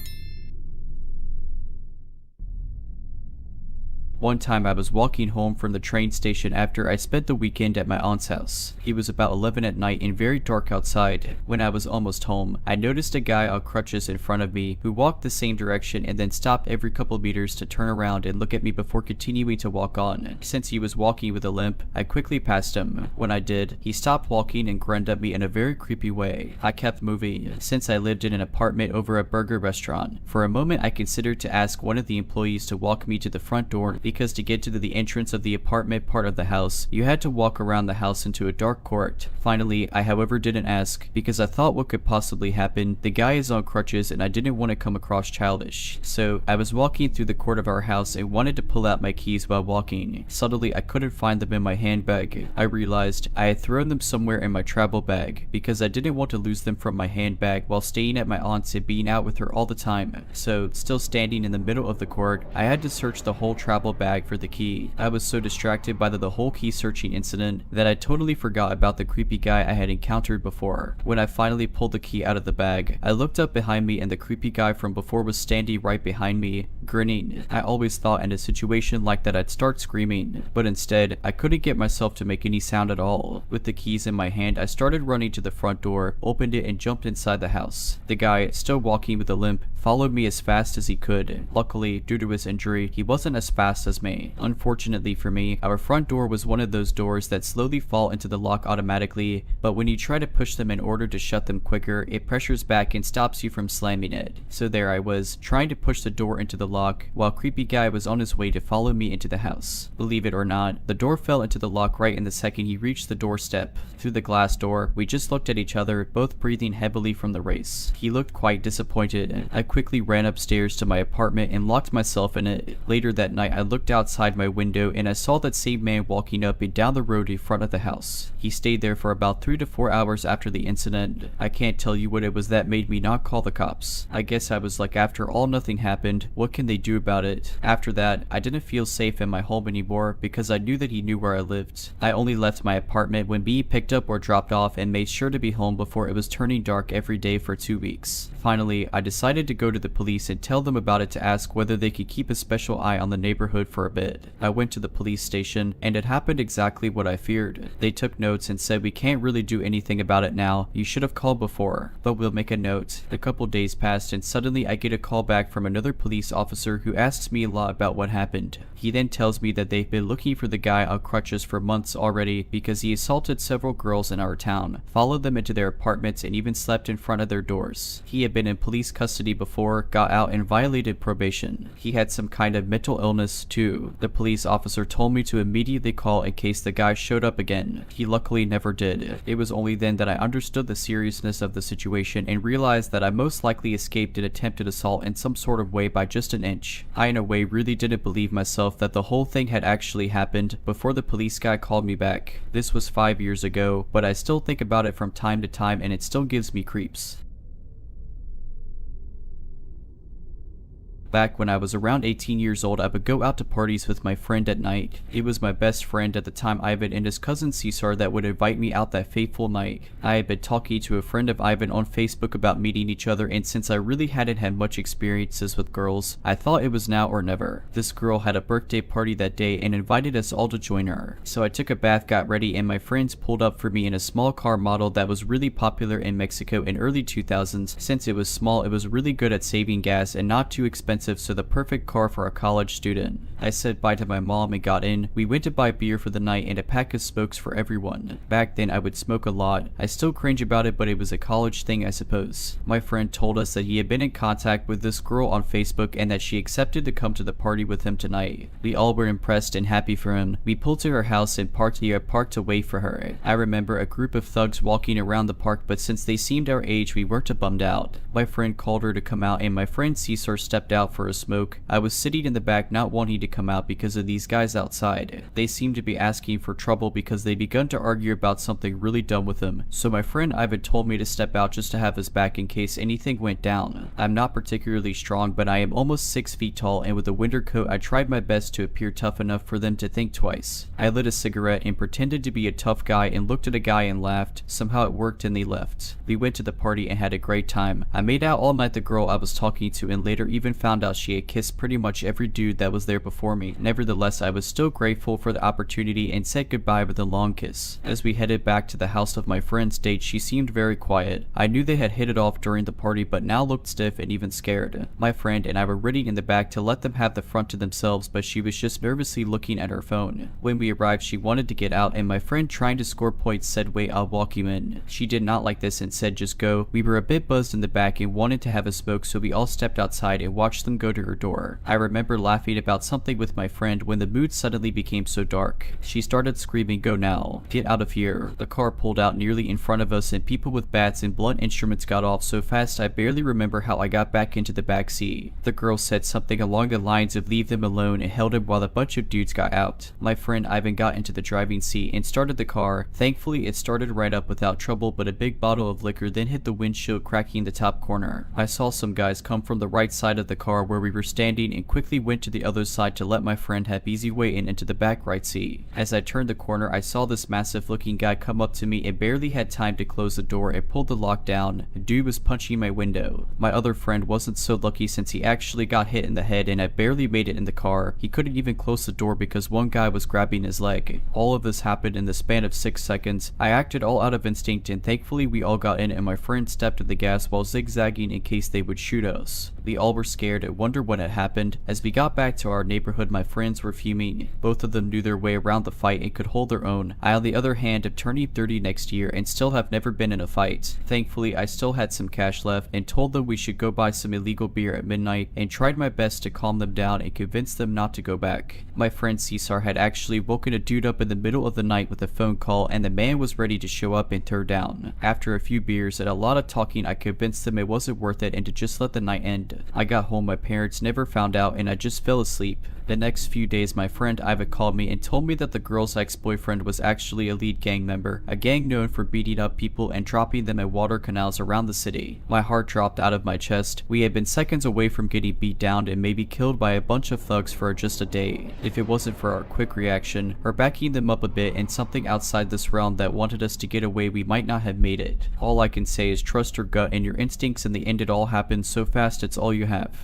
One time I was walking home from the train station after I spent the weekend at my aunt's house. It was about 11 at night and very dark outside. When I was almost home, I noticed a guy on crutches in front of me who walked the same direction and then stopped every couple meters to turn around and look at me before continuing to walk on. Since he was walking with a limp, I quickly passed him. When I did, he stopped walking and grinned at me in a very creepy way. I kept moving, since I lived in an apartment over a burger restaurant. For a moment I considered to ask one of the employees to walk me to the front door, because to get to the entrance of the apartment part of the house, you had to walk around the house into a dark court. Finally, I however didn't ask, because I thought what could possibly happen. The guy is on crutches and I didn't want to come across childish. So I was walking through the court of our house and wanted to pull out my keys while walking. Suddenly I couldn't find them in my handbag. I realized I had thrown them somewhere in my travel bag, because I didn't want to lose them from my handbag while staying at my aunt's and being out with her all the time. So, still standing in the middle of the court, I had to search the whole travel bag for the key. I was so distracted by the whole key searching incident that I totally forgot about the creepy guy I had encountered before. When I finally pulled the key out of the bag, I looked up behind me and the creepy guy from before was standing right behind me, grinning. I always thought in a situation like that I'd start screaming, but instead, I couldn't get myself to make any sound at all. With the keys in my hand, I started running to the front door, opened it, and jumped inside the house. The guy, still walking with a limp, followed me as fast as he could. Luckily, due to his injury, he wasn't as fast as me. Unfortunately for me, our front door was one of those doors that slowly fall into the lock automatically, but when you try to push them in order to shut them quicker, it pressures back and stops you from slamming it. So there I was, trying to push the door into the lock, while creepy guy was on his way to follow me into the house. Believe it or not, the door fell into the lock right in the second he reached the doorstep. Through the glass door, we just looked at each other, both breathing heavily from the race. He looked quite disappointed. I quickly ran upstairs to my apartment and locked myself in it. Later that night, I looked outside my window and I saw that same man walking up and down the road in front of the house. He stayed there for about 3 to 4 hours after the incident. I can't tell you what it was that made me not call the cops. I guess I was like, after all, nothing happened. What can they do about it? After that, I didn't feel safe in my home anymore because I knew that he knew where I lived. I only left my apartment when being picked up or dropped off and made sure to be home before it was turning dark every day for 2 weeks. Finally, I decided to go to the police and tell them about it to ask whether they could keep a special eye on the neighborhood for a bit. I went to the police station and it happened exactly what I feared. They took notes and said, "We can't really do anything about it now. You should have called before, but we'll make a note." A couple days passed and suddenly I get a call back from another police officer who asks me a lot about what happened. He then tells me that they've been looking for the guy on crutches for months already because he assaulted several girls in our town, followed them into their apartments, and even slept in front of their doors. He had been in police custody before, got out, and violated probation. He had some kind of mental illness too. The police officer told me to immediately call in case the guy showed up again. He luckily never did. It was only then that I understood the seriousness of the situation and realized that I most likely escaped an attempted assault in some sort of way by just an inch. I in a way really didn't believe myself that the whole thing had actually happened before the police guy called me back. This was 5 years ago, but I still think about it from time to time and it still gives me creeps. Back when I was around 18 years old, I would go out to parties with my friend at night. It was my best friend at the time, Ivan, and his cousin Cesar that would invite me out that fateful night. I had been talking to a friend of Ivan on Facebook about meeting each other, and since I really hadn't had much experiences with girls, I thought it was now or never. This girl had a birthday party that day and invited us all to join her. So I took a bath, got ready, and my friends pulled up for me in a small car model that was really popular in Mexico in early 2000s. Since it was small, it was really good at saving gas and not too expensive, so the perfect car for a college student. I said bye to my mom and got in. We went to buy beer for the night and a pack of smokes for everyone. Back then I would smoke a lot. I still cringe about it, but it was a college thing, I suppose. My friend told us that he had been in contact with this girl on Facebook and that she accepted to come to the party with him tonight. We all were impressed and happy for him. We pulled to her house and parked to wait for her. I remember a group of thugs walking around the park, but since they seemed our age, we weren't too bummed out. My friend called her to come out and my friend Cesar stepped out for a smoke. I was sitting in the back not wanting to come out because of these guys outside. They seemed to be asking for trouble because they'd begun to argue about something really dumb with him. So my friend Ivan told me to step out just to have his back in case anything went down. I'm not particularly strong, but I am almost 6 feet tall, and with a winter coat I tried my best to appear tough enough for them to think twice. I lit a cigarette and pretended to be a tough guy and looked at a guy and laughed. Somehow it worked and they left. We went to the party and had a great time. I made out all night with the girl I was talking to and later even found out she had kissed pretty much every dude that was there before me. Nevertheless, I was still grateful for the opportunity and said goodbye with a long kiss. As we headed back to the house of my friend's date, she seemed very quiet. I knew they had hit it off during the party, but now looked stiff and even scared. My friend and I were ready in the back to let them have the front to themselves, but she was just nervously looking at her phone. When we arrived, she wanted to get out and my friend, trying to score points, said, "Wait, I'll walk you in." She did not like this and said, "Just go." We were a bit buzzed in the back and wanted to have a smoke, so we all stepped outside and watched them go to her door. I remember laughing about something with my friend when the mood suddenly became so dark. She started screaming, "Go now. Get out of here." The car pulled out nearly in front of us and people with bats and blunt instruments got off so fast I barely remember how I got back into the back seat. The girl said something along the lines of "leave them alone," and held him while a bunch of dudes got out. My friend Ivan got into the driving seat and started the car. Thankfully it started right up without trouble, but a big bottle of liquor then hit the windshield, cracking the top corner. I saw some guys come from the right side of the car where we were standing and quickly went to the other side to let my friend have easy way in into the back right seat. As I turned the corner, I saw this massive looking guy come up to me and barely had time to close the door and pulled the lock down. The dude was punching my window. My other friend wasn't so lucky since he actually got hit in the head and I barely made it in the car. He couldn't even close the door because one guy was grabbing his leg. All of this happened in the span of 6 seconds. I acted all out of instinct and thankfully we all got in and my friend stepped on the gas while zigzagging in case they would shoot us. We all were scared and wondered what had happened. As we got back to our neighborhood, my friends were fuming. Both of them knew their way around the fight and could hold their own. I, on the other hand, am turning 30 next year and still have never been in a fight. Thankfully, I still had some cash left and told them we should go buy some illegal beer at midnight and tried my best to calm them down and convince them not to go back. My friend Cesar had actually woken a dude up in the middle of the night with a phone call and the man was ready to show up and throw down. After a few beers and a lot of talking, I convinced them it wasn't worth it and to just let the night end. I got home, my parents never found out and I just fell asleep. The next few days, my friend Iva called me and told me that the girl's ex-boyfriend was actually a lead gang member, a gang known for beating up people and dropping them in water canals around the city. My heart dropped out of my chest. We had been seconds away from getting beat down and maybe killed by a bunch of thugs for just a day. If it wasn't for our quick reaction, or backing them up a bit and something outside this realm that wanted us to get away, we might not have made it. All I can say is trust your gut and your instincts. In the end, it all happens so fast it's all you have.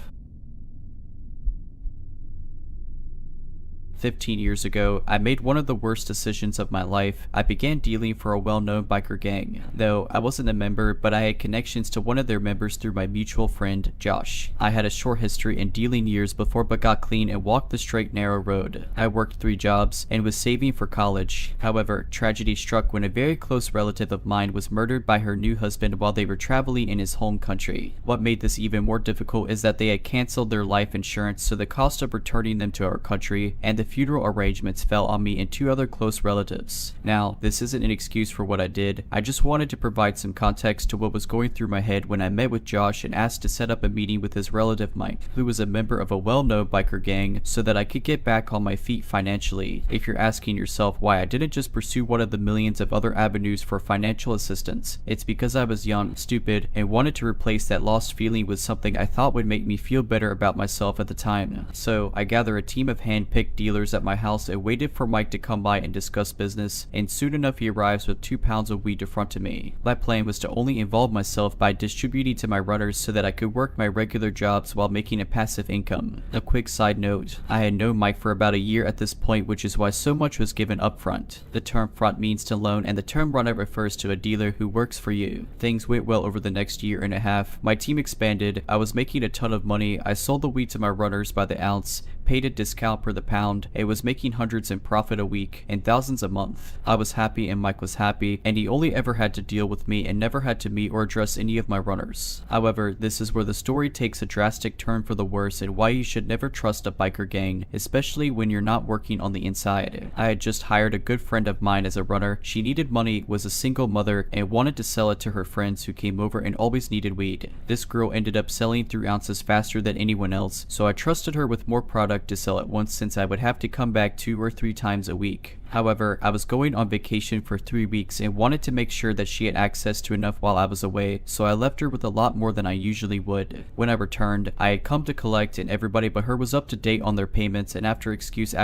15 years ago, I made one of the worst decisions of my life. I began dealing for a well-known biker gang. Though I wasn't a member, but I had connections to one of their members through my mutual friend, Josh. I had a short history in dealing years before but got clean and walked the straight narrow road. I worked 3 jobs and was saving for college. However, tragedy struck when a very close relative of mine was murdered by her new husband while they were traveling in his home country. What made this even more difficult is that they had canceled their life insurance, so the cost of returning them to our country and the the funeral arrangements fell on me and 2 other close relatives. Now, this isn't an excuse for what I did, I just wanted to provide some context to what was going through my head when I met with Josh and asked to set up a meeting with his relative Mike, who was a member of a well-known biker gang, so that I could get back on my feet financially. If you're asking yourself why I didn't just pursue one of the millions of other avenues for financial assistance, it's because I was young, stupid, and wanted to replace that lost feeling with something I thought would make me feel better about myself at the time. So I gathered a team of hand-picked dealers at my house and waited for Mike to come by and discuss business, and soon enough he arrives with 2 pounds of weed in front of me. My plan was to only involve myself by distributing to my runners so that I could work my regular jobs while making a passive income. A quick side note, I had known Mike for about a year at this point, which is why so much was given upfront. The term front means to loan, and the term runner refers to a dealer who works for you. Things went well over the next year and a half. My team expanded, I was making a ton of money, I sold the weed to my runners by the ounce, paid a discount per the pound, and was making hundreds in profit a week and thousands a month. I was happy and Mike was happy, and he only ever had to deal with me and never had to meet or address any of my runners. However, this is where the story takes a drastic turn for the worse and why you should never trust a biker gang, especially when you're not working on the inside. I had just hired a good friend of mine as a runner. She needed money, was a single mother, and wanted to sell it to her friends who came over and always needed weed. This girl ended up selling through ounces faster than anyone else, so I trusted her with more product to sell at once since I would have to come back 2 or 3 times a week. However, I was going on vacation for 3 weeks and wanted to make sure that she had access to enough while I was away, so I left her with a lot more than I usually would. When I returned, I had come to collect and everybody but her was up to date on their payments, and after excuse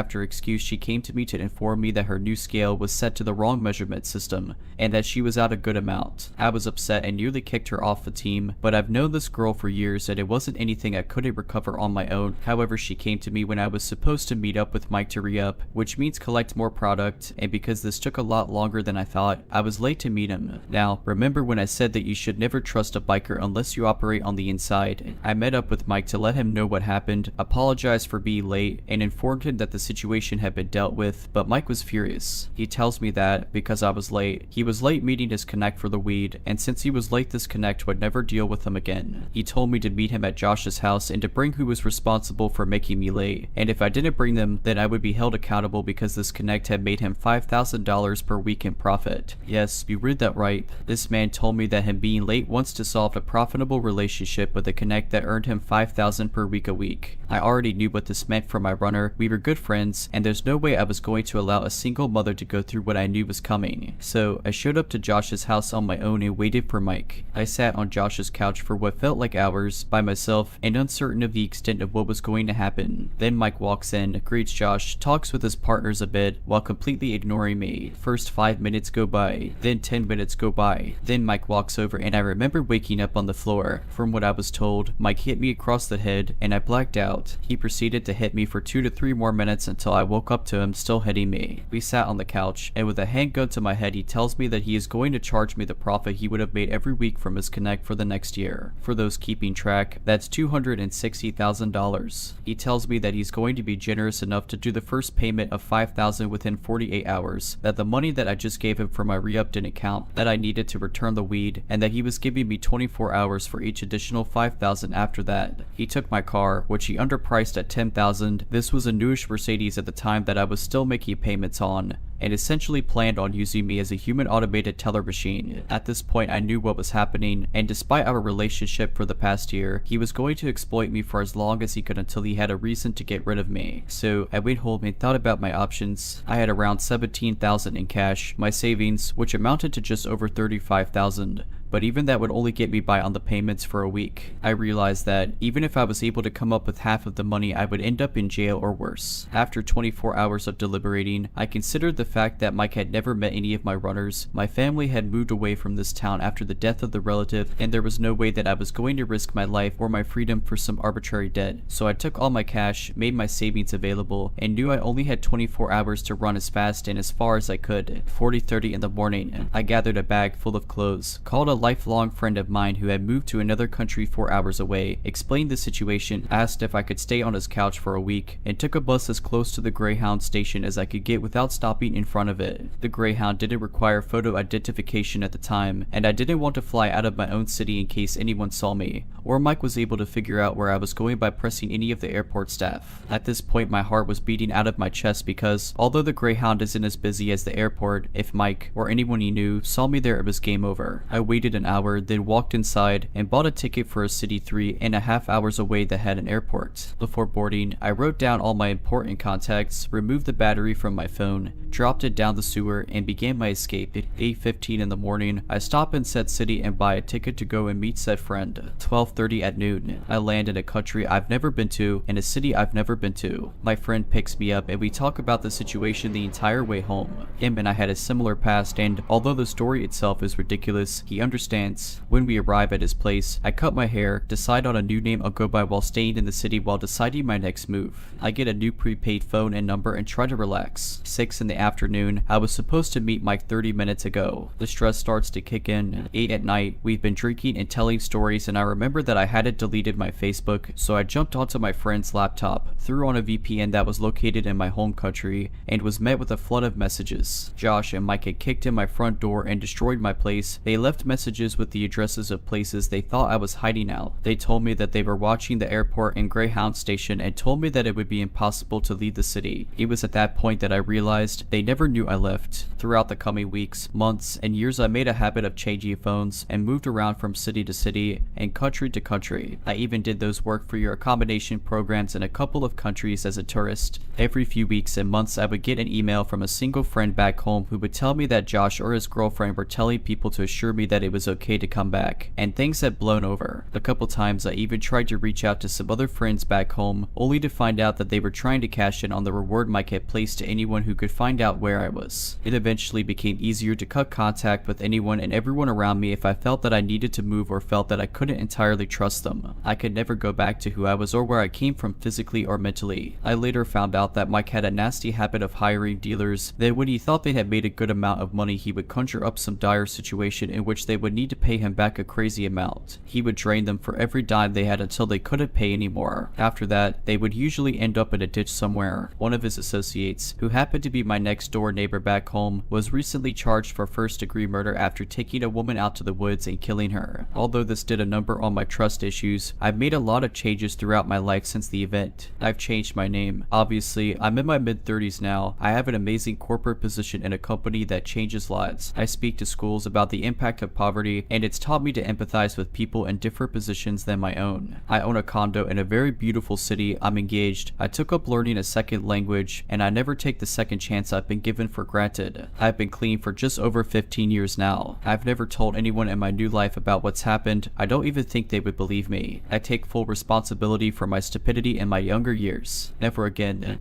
she came to me to inform me that her new scale was set to the wrong measurement system and that she was out a good amount. I was upset and nearly kicked her off the team, but I've known this girl for years and it wasn't anything I couldn't recover on my own. However, she came to me when I was supposed to meet up with Mike to re-up, which means collect more product, and because this took a lot longer than I thought, I was late to meet him. Now, remember when I said that you should never trust a biker unless you operate on the inside? I met up with Mike to let him know what happened, apologized for being late, and informed him that the situation had been dealt with, but Mike was furious. He tells me that, because I was late, he was late meeting his connect for the weed, and since he was late this connect would never deal with him again. He told me to meet him at Josh's house and to bring who was responsible for making me late, and if I didn't bring them, then I would be held accountable because this connect had made him $5,000 per week in profit. Yes, you read that right. This man told me that him being late wants to solve a profitable relationship with a connect that earned him $5,000 per week a week. I already knew what this meant for my runner. We were good friends, and there's no way I was going to allow a single mother to go through what I knew was coming. So I showed up to Josh's house on my own and waited for Mike. I sat on Josh's couch for what felt like hours by myself and uncertain of the extent of what was going to happen. Then Mike walks in, greets Josh, talks with his partners a bit while completely ignoring me. First 5 minutes go by, then 10 minutes go by, then Mike walks over and I remember waking up on the floor. From what I was told, Mike hit me across the head and I blacked out. He proceeded to hit me for 2 to 3 more minutes until I woke up to him still hitting me. We sat on the couch, and with a handgun to my head he tells me that he is going to charge me the profit he would have made every week from his connect for the next year. For those keeping track, that's $260,000. He tells me that he's going to be generous enough to do the first payment of $5,000 within 48 hours, that the money that I just gave him for my re-up didn't count, that I needed to return the weed, and that he was giving me 24 hours for each additional $5,000 after that. He took my car, which he underpriced at $10,000. This was a newish Mercedes at the time that I was still making payments on, and essentially planned on using me as a human automated teller machine. At this point I knew what was happening, and despite our relationship for the past year, he was going to exploit me for as long as he could until he had a reason to get rid of me. So I went home and thought about my options. I had around $17,000 in cash, my savings, which amounted to just over $35,000. But even that would only get me by on the payments for a week. I realized that even if I was able to come up with half of the money, I would end up in jail or worse. After 24 hours of deliberating, I considered the fact that Mike had never met any of my runners, my family had moved away from this town after the death of the relative, and there was no way that I was going to risk my life or my freedom for some arbitrary debt. So I took all my cash, made my savings available, and knew I only had 24 hours to run as fast and as far as I could. 40:30 in the morning, I gathered a bag full of clothes, called a lifelong friend of mine who had moved to another country 4 hours away, explained the situation, asked if I could stay on his couch for a week, and took a bus as close to the Greyhound station as I could get without stopping in front of it. The Greyhound didn't require photo identification at the time, and I didn't want to fly out of my own city in case anyone saw me, or Mike was able to figure out where I was going by pressing any of the airport staff. At this point, my heart was beating out of my chest because, although the Greyhound isn't as busy as the airport, if Mike, or anyone he knew, saw me there, it was game over. I waited an hour, then walked inside and bought a ticket for a city 3.5 hours away that had an airport. Before boarding, I wrote down all my important contacts, removed the battery from my phone, dropped it down the sewer, and began my escape. At 8:15 in the morning, I stop in said city and buy a ticket to go and meet said friend. 12:30 at noon, I land in a country I've never been to, in a city I've never been to. My friend picks me up and we talk about the situation the entire way home. Him and I had a similar past, and although the story itself is ridiculous, he understands. When we arrive at his place, I cut my hair, decide on a new name I'll go by while staying in the city while deciding my next move. I get a new prepaid phone and number and try to relax. 6 in the afternoon, I was supposed to meet Mike 30 minutes ago. The stress starts to kick in. 8 at night, we've been drinking and telling stories, and I remember that I hadn't deleted my Facebook, so I jumped onto my friend's laptop, threw on a VPN that was located in my home country, and was met with a flood of messages. Josh and Mike had kicked in my front door and destroyed my place. They left messages with the addresses of places they thought I was hiding out. They told me that they were watching the airport and Greyhound station and told me that it would be impossible to leave the city. It was at that point that I realized they never knew I left. Throughout the coming weeks, months, and years, I made a habit of changing phones and moved around from city to city and country to country. I even did those work for your accommodation programs in a couple of countries as a tourist. Every few weeks and months, I would get an email from a single friend back home who would tell me that Josh or his girlfriend were telling people to assure me that it was okay to come back, and things had blown over. A couple times I even tried to reach out to some other friends back home, only to find out that they were trying to cash in on the reward Mike had placed to anyone who could find out where I was. It eventually became easier to cut contact with anyone and everyone around me if I felt that I needed to move or felt that I couldn't entirely trust them. I could never go back to who I was or where I came from physically or mentally. I later found out that Mike had a nasty habit of hiring dealers that when he thought they had made a good amount of money, he would conjure up some dire situation in which they would need to pay him back a crazy amount. He would drain them for every dime they had until they couldn't pay anymore. After that, they would usually end up in a ditch somewhere. One of his associates, who happened to be my next door neighbor back home, was recently charged for first-degree murder after taking a woman out to the woods and killing her. Although this did a number on my trust issues, I've made a lot of changes throughout my life since the event. I've changed my name. Obviously, I'm in my mid-30s now. I have an amazing corporate position in a company that changes lives. I speak to schools about the impact of poverty, and it's taught me to empathize with people in different positions than my own. I own a condo in a very beautiful city. I'm engaged. I took up learning a second language, and I never take the second chance I've been given for granted. I've been clean for just over 15 years now. I've never told anyone in my new life about what's happened. I don't even think they would believe me. I take full responsibility for my stupidity in my younger years. Never again.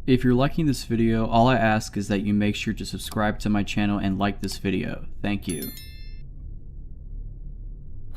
If you're liking this video, all I ask is that you make sure to subscribe to my channel and like this video. Thank you.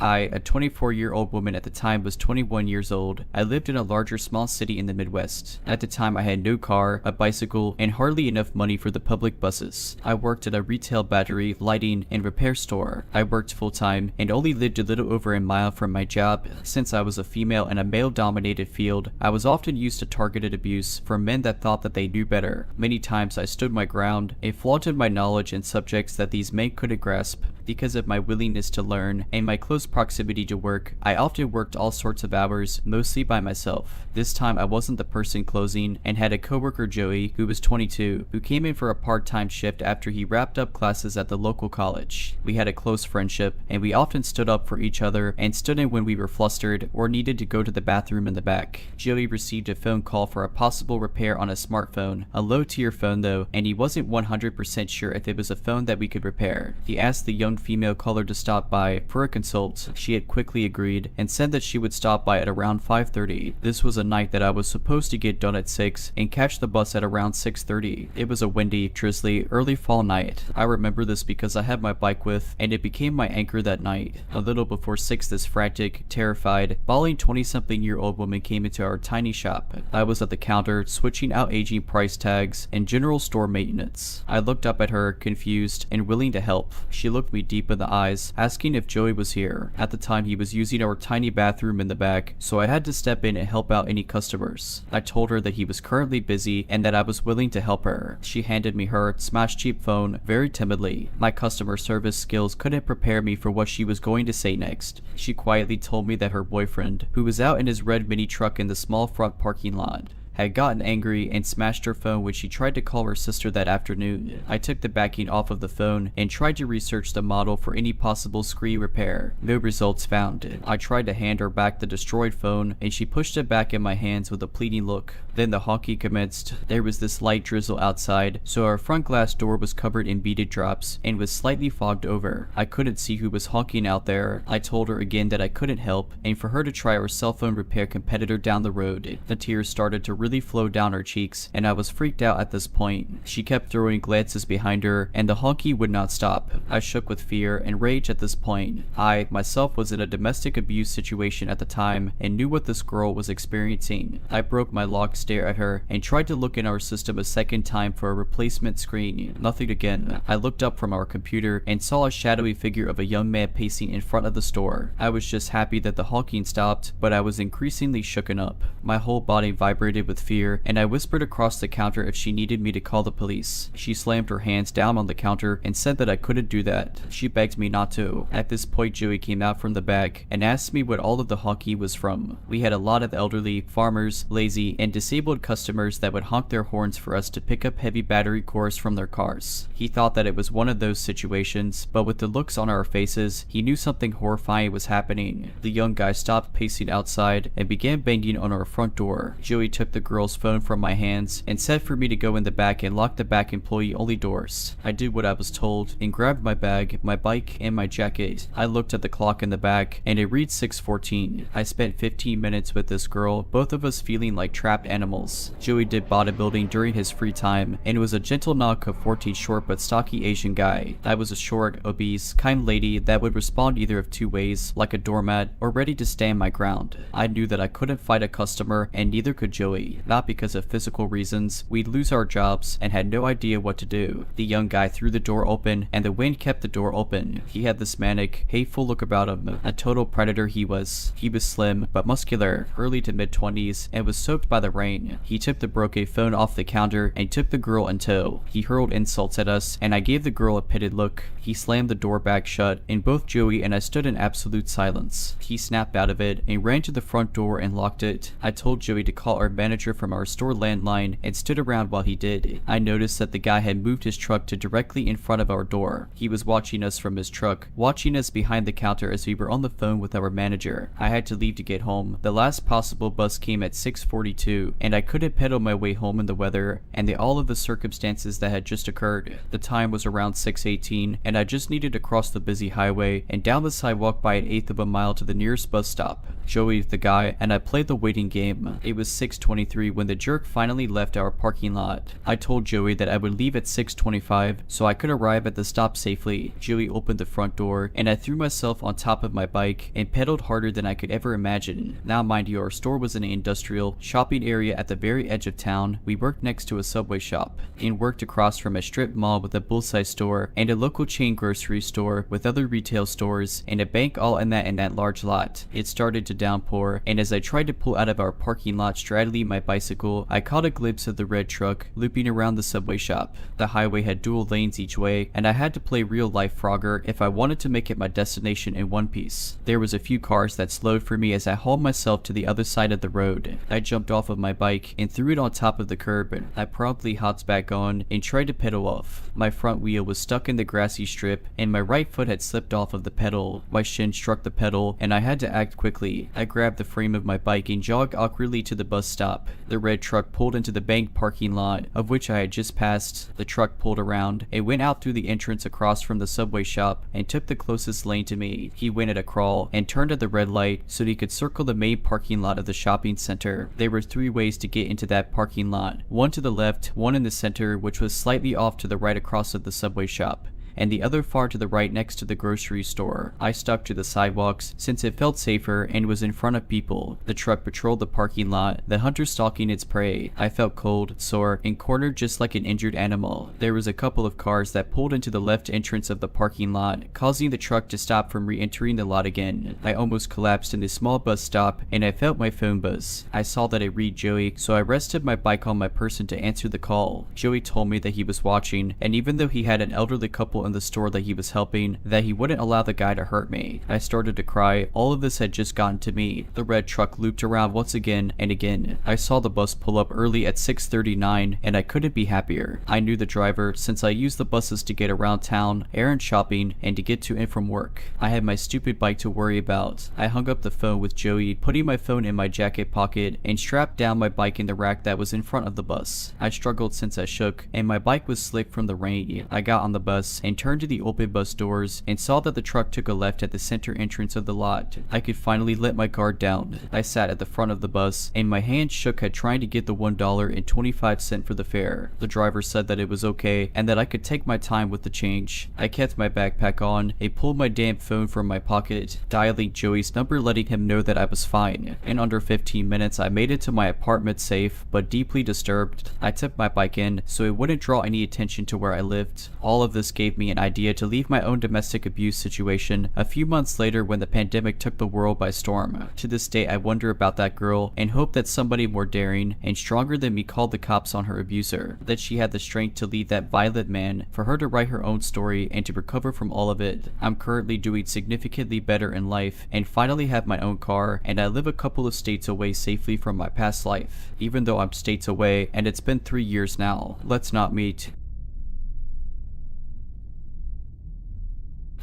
I, a 24-year-old woman at the time, was 21 years old. I lived in a larger small city in the Midwest. At the time, I had no car, a bicycle, and hardly enough money for the public buses. I worked at a retail battery, lighting, and repair store. I worked full-time and only lived a little over a mile from my job. Since I was a female in a male-dominated field, I was often used to targeted abuse from men that thought that they knew better. Many times I stood my ground and flaunted my knowledge in subjects that these men couldn't grasp. Because of my willingness to learn and my close proximity to work, I often worked all sorts of hours, mostly by myself. This time I wasn't the person closing and had a coworker, Joey, who was 22, who came in for a part-time shift after he wrapped up classes at the local college. We had a close friendship, and we often stood up for each other and stood in when we were flustered or needed to go to the bathroom in the back. Joey received a phone call for a possible repair on a smartphone, a low-tier phone though, and he wasn't 100% sure if it was a phone that we could repair. He asked the young young female caller to stop by for a consult. She had quickly agreed and said that she would stop by at around 5:30. This was a night that I was supposed to get done at 6 and catch the bus at around 6:30. It was a windy, drizzly, early fall night. I remember this because I had my bike with, and it became my anchor that night. A little before 6, this frantic, terrified, bawling 20-something-year-old woman came into our tiny shop. I was at the counter, switching out aging price tags and general store maintenance. I looked up at her, confused and willing to help. She looked me deep in the eyes, asking if Joey was here. At the time, he was using our tiny bathroom in the back, so I had to step in and help out any customers. I told her that he was currently busy and that I was willing to help her. She handed me her smashed cheap phone very timidly. My customer service skills couldn't prepare me for what she was going to say next. She quietly told me that her boyfriend, who was out in his red mini truck in the small front parking lot, had gotten angry and smashed her phone when she tried to call her sister that afternoon. I took the backing off of the phone and tried to research the model for any possible screen repair. No results found. I tried to hand her back the destroyed phone and she pushed it back in my hands with a pleading look. Then the honking commenced. There was this light drizzle outside, so our front glass door was covered in beaded drops and was slightly fogged over. I couldn't see who was honking out there. I told her again that I couldn't help and for her to try our cell phone repair competitor down the road. The tears started to really flow down her cheeks, and I was freaked out at this point. She kept throwing glances behind her, and the honky would not stop. I shook with fear and rage at this point. I, myself, was in a domestic abuse situation at the time, and knew what this girl was experiencing. I broke my locked stare at her, and tried to look in our system a second time for a replacement screen. Nothing again. I looked up from our computer, and saw a shadowy figure of a young man pacing in front of the store. I was just happy that the honking stopped, but I was increasingly shooken up. My whole body vibrated with fear, and I whispered across the counter if she needed me to call the police. She slammed her hands down on the counter and said that I couldn't do that. She begged me not to. At this point, Joey came out from the back and asked me what all of the honking was from. We had a lot of elderly, farmers, lazy, and disabled customers that would honk their horns for us to pick up heavy battery cores from their cars. He thought that it was one of those situations, but with the looks on our faces, he knew something horrifying was happening. The young guy stopped pacing outside and began banging on our front door. Joey took the girl's phone from my hands and said for me to go in the back and lock the back employee only doors. I did what I was told and grabbed my bag, my bike, and my jacket. I looked at the clock in the back and it read 6:14. I spent 15 minutes with this girl, both of us feeling like trapped animals. Joey did bodybuilding during his free time and was a gentle knock of 14 short but stocky Asian guy. I was a short, obese, kind lady that would respond either of two ways, like a doormat or ready to stand my ground. I knew that I couldn't fight a customer and neither could Joey. Not because of physical reasons, we'd lose our jobs and had no idea what to do. The young guy threw the door open and the wind kept the door open. He had this manic, hateful look about him. A total predator he was. He was slim but muscular, early to mid-20s, and was soaked by the rain. He took the broken phone off the counter and took the girl in tow. He hurled insults at us and I gave the girl a pitted look. He slammed the door back shut and both Joey and I stood in absolute silence. He snapped out of it and ran to the front door and locked it. I told Joey to call our manager from our store landline and stood around while he did. I noticed that the guy had moved his truck to directly in front of our door. He was watching us from his truck, watching us behind the counter as we were on the phone with our manager. I had to leave to get home. The last possible bus came at 6:42 and I couldn't pedal my way home in the weather and all of the circumstances that had just occurred. The time was around 6:18 and I just needed to cross the busy highway and down the sidewalk by an eighth of a mile to the nearest bus stop. Joey, the guy, and I played the waiting game. It was 6:23 when the jerk finally left our parking lot. I told Joey that I would leave at 6:25 so I could arrive at the stop safely. Joey opened the front door and I threw myself on top of my bike and pedaled harder than I could ever imagine. Now mind you, our store was in an industrial shopping area at the very edge of town. We worked next to a Subway shop and worked across from a strip mall with a bullseye store and a local chain grocery store with other retail stores and a bank all in that large lot. It started to downpour and as I tried to pull out of our parking lot straddling my bicycle, I caught a glimpse of the red truck looping around the Subway shop. The highway had dual lanes each way and I had to play real life Frogger if I wanted to make it my destination in one piece. There was a few cars that slowed for me as I hauled myself to the other side of the road. I jumped off of my bike and threw it on top of the curb. I promptly hopped back on and tried to pedal off. My front wheel was stuck in the grassy strip and my right foot had slipped off of the pedal. My shin struck the pedal and I had to act quickly. I grabbed the frame of my bike and jogged awkwardly to the bus stop. stop. The red truck pulled into the bank parking lot, of which I had just passed. The truck pulled around and went out through the entrance across from the Subway shop and took the closest lane to me. He went at a crawl and turned at the red light so he could circle the main parking lot of the shopping center. There were 3 ways to get into that parking lot. One to the left, one in the center, which was slightly off to the right across of the Subway shop, and the other far to the right next to the grocery store. I stuck to the sidewalks since it felt safer and was in front of people. The truck patrolled the parking lot, the hunter stalking its prey. I felt cold, sore, and cornered just like an injured animal. There was a couple of cars that pulled into the left entrance of the parking lot, causing the truck to stop from re-entering the lot again. I almost collapsed in a small bus stop, and I felt my phone buzz. I saw that it read Joey, so I rested my bike on my person to answer the call. Joey told me that he was watching, and even though he had an elderly couple in the store that he was helping, that he wouldn't allow the guy to hurt me. I started to cry. All of this had just gotten to me. The red truck looped around once again and again. I saw the bus pull up early at 6:39, and I couldn't be happier. I knew the driver since I used the buses to get around town, errand shopping, and to get to and from work. I had my stupid bike to worry about. I hung up the phone with Joey, putting my phone in my jacket pocket, and strapped down my bike in the rack that was in front of the bus. I struggled since I shook, and my bike was slick from the rain. I got on the bus and turned to the open bus doors and saw that the truck took a left at the center entrance of the lot. I could finally let my guard down. I sat at the front of the bus, and my hand shook at trying to get the $1.25 for the fare. The driver said that it was okay and that I could take my time with the change. I kept my backpack on and pulled my damn phone from my pocket, dialing Joey's number, letting him know that I was fine. In under 15 minutes, I made it to my apartment safe, but deeply disturbed. I tipped my bike in so it wouldn't draw any attention to where I lived. All of this gave me an idea to leave my own domestic abuse situation a few months later when the pandemic took the world by storm. To this day, I wonder about that girl and hope that somebody more daring and stronger than me called the cops on her abuser, that she had the strength to leave that violent man, for her to write her own story and to recover from all of it. I'm currently doing significantly better in life and finally have my own car, and I live a couple of states away safely from my past life, even though I'm states away and it's been 3 years now. Let's not meet.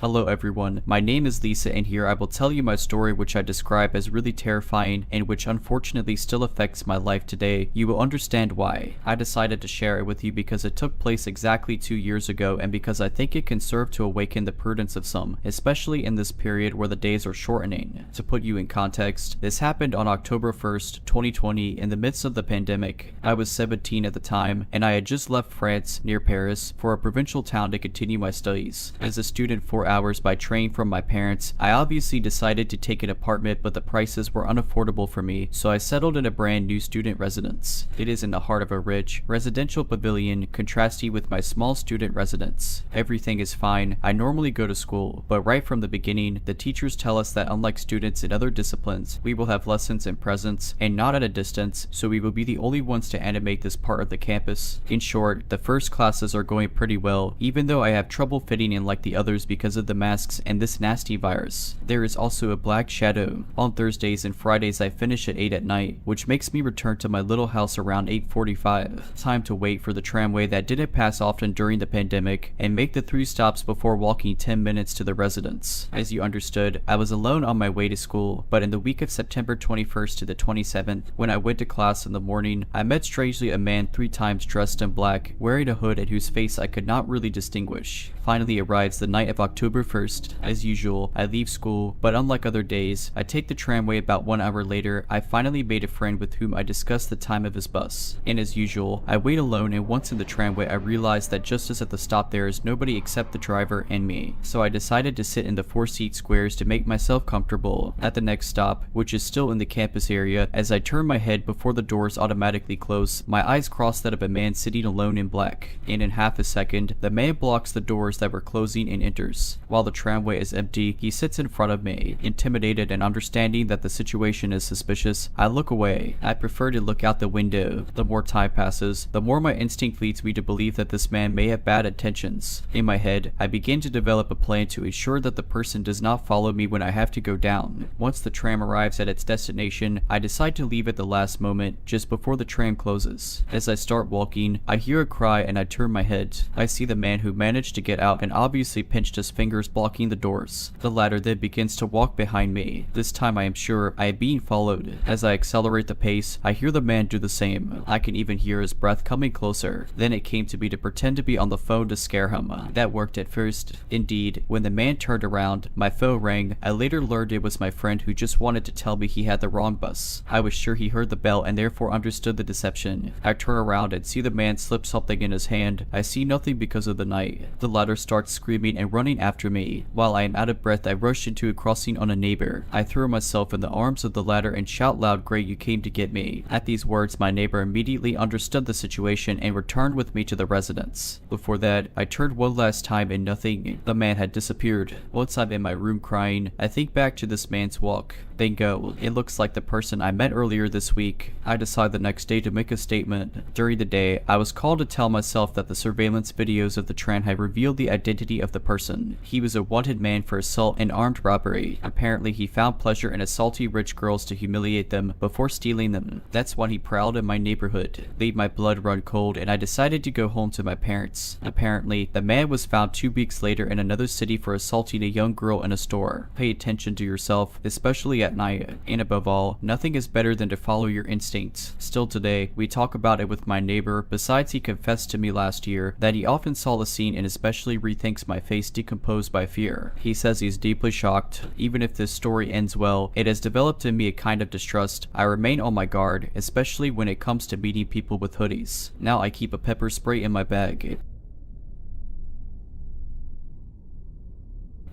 Hello everyone, my name is Lisa, and here I will tell you my story, which I describe as really terrifying and which unfortunately still affects my life today. You will understand why. I decided to share it with you because it took place exactly 2 years ago, and because I think it can serve to awaken the prudence of some, especially in this period where the days are shortening. To put you in context, this happened on October 1st, 2020, in the midst of the pandemic. I was 17 at the time, and I had just left France, near Paris, for a provincial town to continue my studies. As a student 4 hours by train from my parents, I obviously decided to take an apartment, but the prices were unaffordable for me, so I settled in a brand new student residence. It is in the heart of a rich, residential pavilion, contrasting with my small student residence. Everything is fine. I normally go to school, but right from the beginning, the teachers tell us that unlike students in other disciplines, we will have lessons in presence and not at a distance, so we will be the only ones to animate this part of the campus. In short, the first classes are going pretty well, even though I have trouble fitting in like the others because of the masks and this nasty virus. There is also a black shadow. On Thursdays and Fridays I finish at 8 at night, which makes me return to my little house around 8:45. Time to wait for the tramway that didn't pass often during the pandemic, and make the 3 stops before walking 10 minutes to the residence. As you understood, I was alone on my way to school, but in the week of September 21st to the 27th, when I went to class in the morning, I met strangely a man 3 times dressed in black, wearing a hood and whose face I could not really distinguish. Finally arrives the night of October 1st. As usual, I leave school, but unlike other days, I take the tramway. About 1 hour later, I finally made a friend with whom I discussed the time of his bus. And as usual, I wait alone, and once in the tramway I realize that just as at the stop there is nobody except the driver and me. So I decided to sit in the 4-seat squares to make myself comfortable. At the next stop, which is still in the campus area, as I turn my head before the doors automatically close, my eyes cross that of a man sitting alone in black. And in half a second, the man blocks the doors that were closing and enters. While the tramway is empty, he sits in front of me. Intimidated and understanding that the situation is suspicious, I look away. I prefer to look out the window. The more time passes, the more my instinct leads me to believe that this man may have bad intentions. In my head, I begin to develop a plan to ensure that the person does not follow me when I have to go down. Once the tram arrives at its destination, I decide to leave at the last moment, just before the tram closes. As I start walking, I hear a cry and I turn my head. I see the man who managed to get out and obviously pinched his fingers blocking the doors. The latter then begins to walk behind me. This time I am sure I am being followed. As I accelerate the pace, I hear the man do the same. I can even hear his breath coming closer. Then it came to be to pretend to be on the phone to scare him. That worked at first. Indeed, when the man turned around, my phone rang. I later learned it was my friend who just wanted to tell me he had the wrong bus. I was sure he heard the bell and therefore understood the deception. I turn around and see the man slip something in his hand. I see nothing because of the night. The latter starts screaming and running after me. While I am out of breath, I rush into a crossing on a neighbor. I throw myself in the arms of the latter and shout loud, "Great, you came to get me." At these words, my neighbor immediately understood the situation and returned with me to the residence. Before that, I turned one last time and nothing. The man had disappeared. Once I'm in my room crying, I think back to this man's walk. Bingo, it looks like the person I met earlier this week. I decide the next day to make a statement. During the day, I was called to tell myself that the surveillance videos of the tram had revealed the identity of the person. He was a wanted man for assault and armed robbery. Apparently, he found pleasure in assaulting rich girls to humiliate them before stealing them. That's when he prowled in my neighborhood. Made my blood run cold and I decided to go home to my parents. Apparently, the man was found 2 weeks later in another city for assaulting a young girl in a store. Pay attention to yourself, especially at night, and above all, nothing is better than to follow your instincts. Still today, we talk about it with my neighbor. Besides, he confessed to me last year that he often saw the scene and especially rethinks my face decomposed by fear. He says he's deeply shocked. Even if this story ends well, it has developed in me a kind of distrust. I remain on my guard, especially when it comes to meeting people with hoodies. Now I keep a pepper spray in my bag.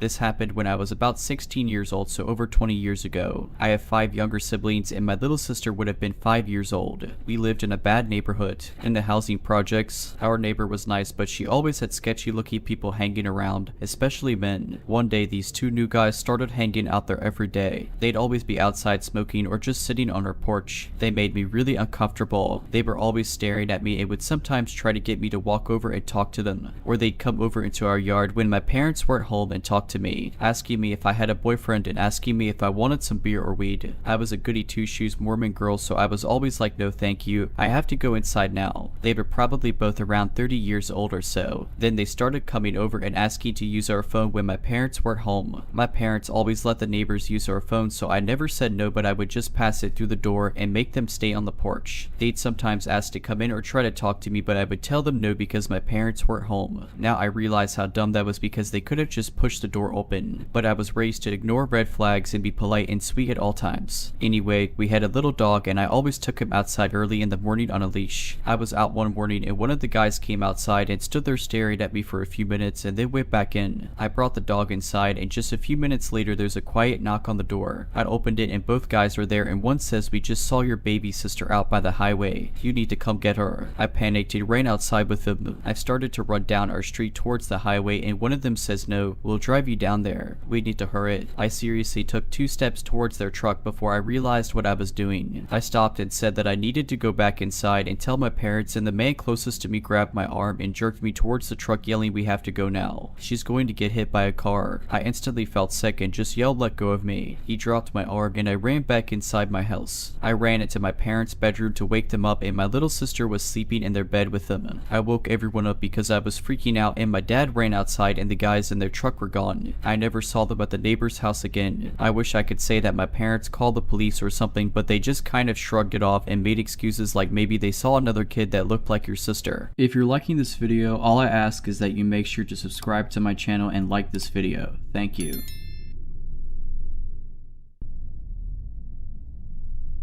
This happened when I was about 16 years old, so over 20 years ago. I have 5 younger siblings and my little sister would have been 5 years old. We lived in a bad neighborhood. In the housing projects, our neighbor was nice, but she always had sketchy looking people hanging around, especially men. One day these 2 new guys started hanging out there every day. They'd always be outside smoking or just sitting on our porch. They made me really uncomfortable. They were always staring at me and would sometimes try to get me to walk over and talk to them. Or they'd come over into our yard when my parents weren't home and talk to me, asking me if I had a boyfriend and asking me if I wanted some beer or weed. I was a goody two-shoes Mormon girl, so I was always like, no thank you, I have to go inside now. They were probably both around 30 years old or so. Then they started coming over and asking to use our phone when my parents weren't home. My parents always let the neighbors use our phone, so I never said no, but I would just pass it through the door and make them stay on the porch. They'd sometimes ask to come in or try to talk to me, but I would tell them no because my parents weren't home. Now I realize how dumb that was because they could have just pushed the door open, but I was raised to ignore red flags and be polite and sweet at all times. Anyway, we had a little dog and I always took him outside early in the morning on a leash. I was out one morning and one of the guys came outside and stood there staring at me for a few minutes and then went back in. I brought the dog inside and just a few minutes later there's a quiet knock on the door. I opened it and both guys were there and one says, "We just saw your baby sister out by the highway. You need to come get her." I panicked and ran outside with them. I started to run down our street towards the highway and one of them says, "No, we'll drive you down there. We need to hurry." I seriously took 2 steps towards their truck before I realized what I was doing. I stopped and said that I needed to go back inside and tell my parents, and the man closest to me grabbed my arm and jerked me towards the truck yelling, "We have to go now. She's going to get hit by a car." I instantly felt sick and just yelled, "Let go of me." He dropped my arm and I ran back inside my house. I ran into my parents' bedroom to wake them up and my little sister was sleeping in their bed with them. I woke everyone up because I was freaking out and my dad ran outside and the guys in their truck were gone. I never saw them at the neighbor's house again. I wish I could say that my parents called the police or something, but they just kind of shrugged it off and made excuses like maybe they saw another kid that looked like your sister. If you're liking this video, all I ask is that you make sure to subscribe to my channel and like this video. Thank you.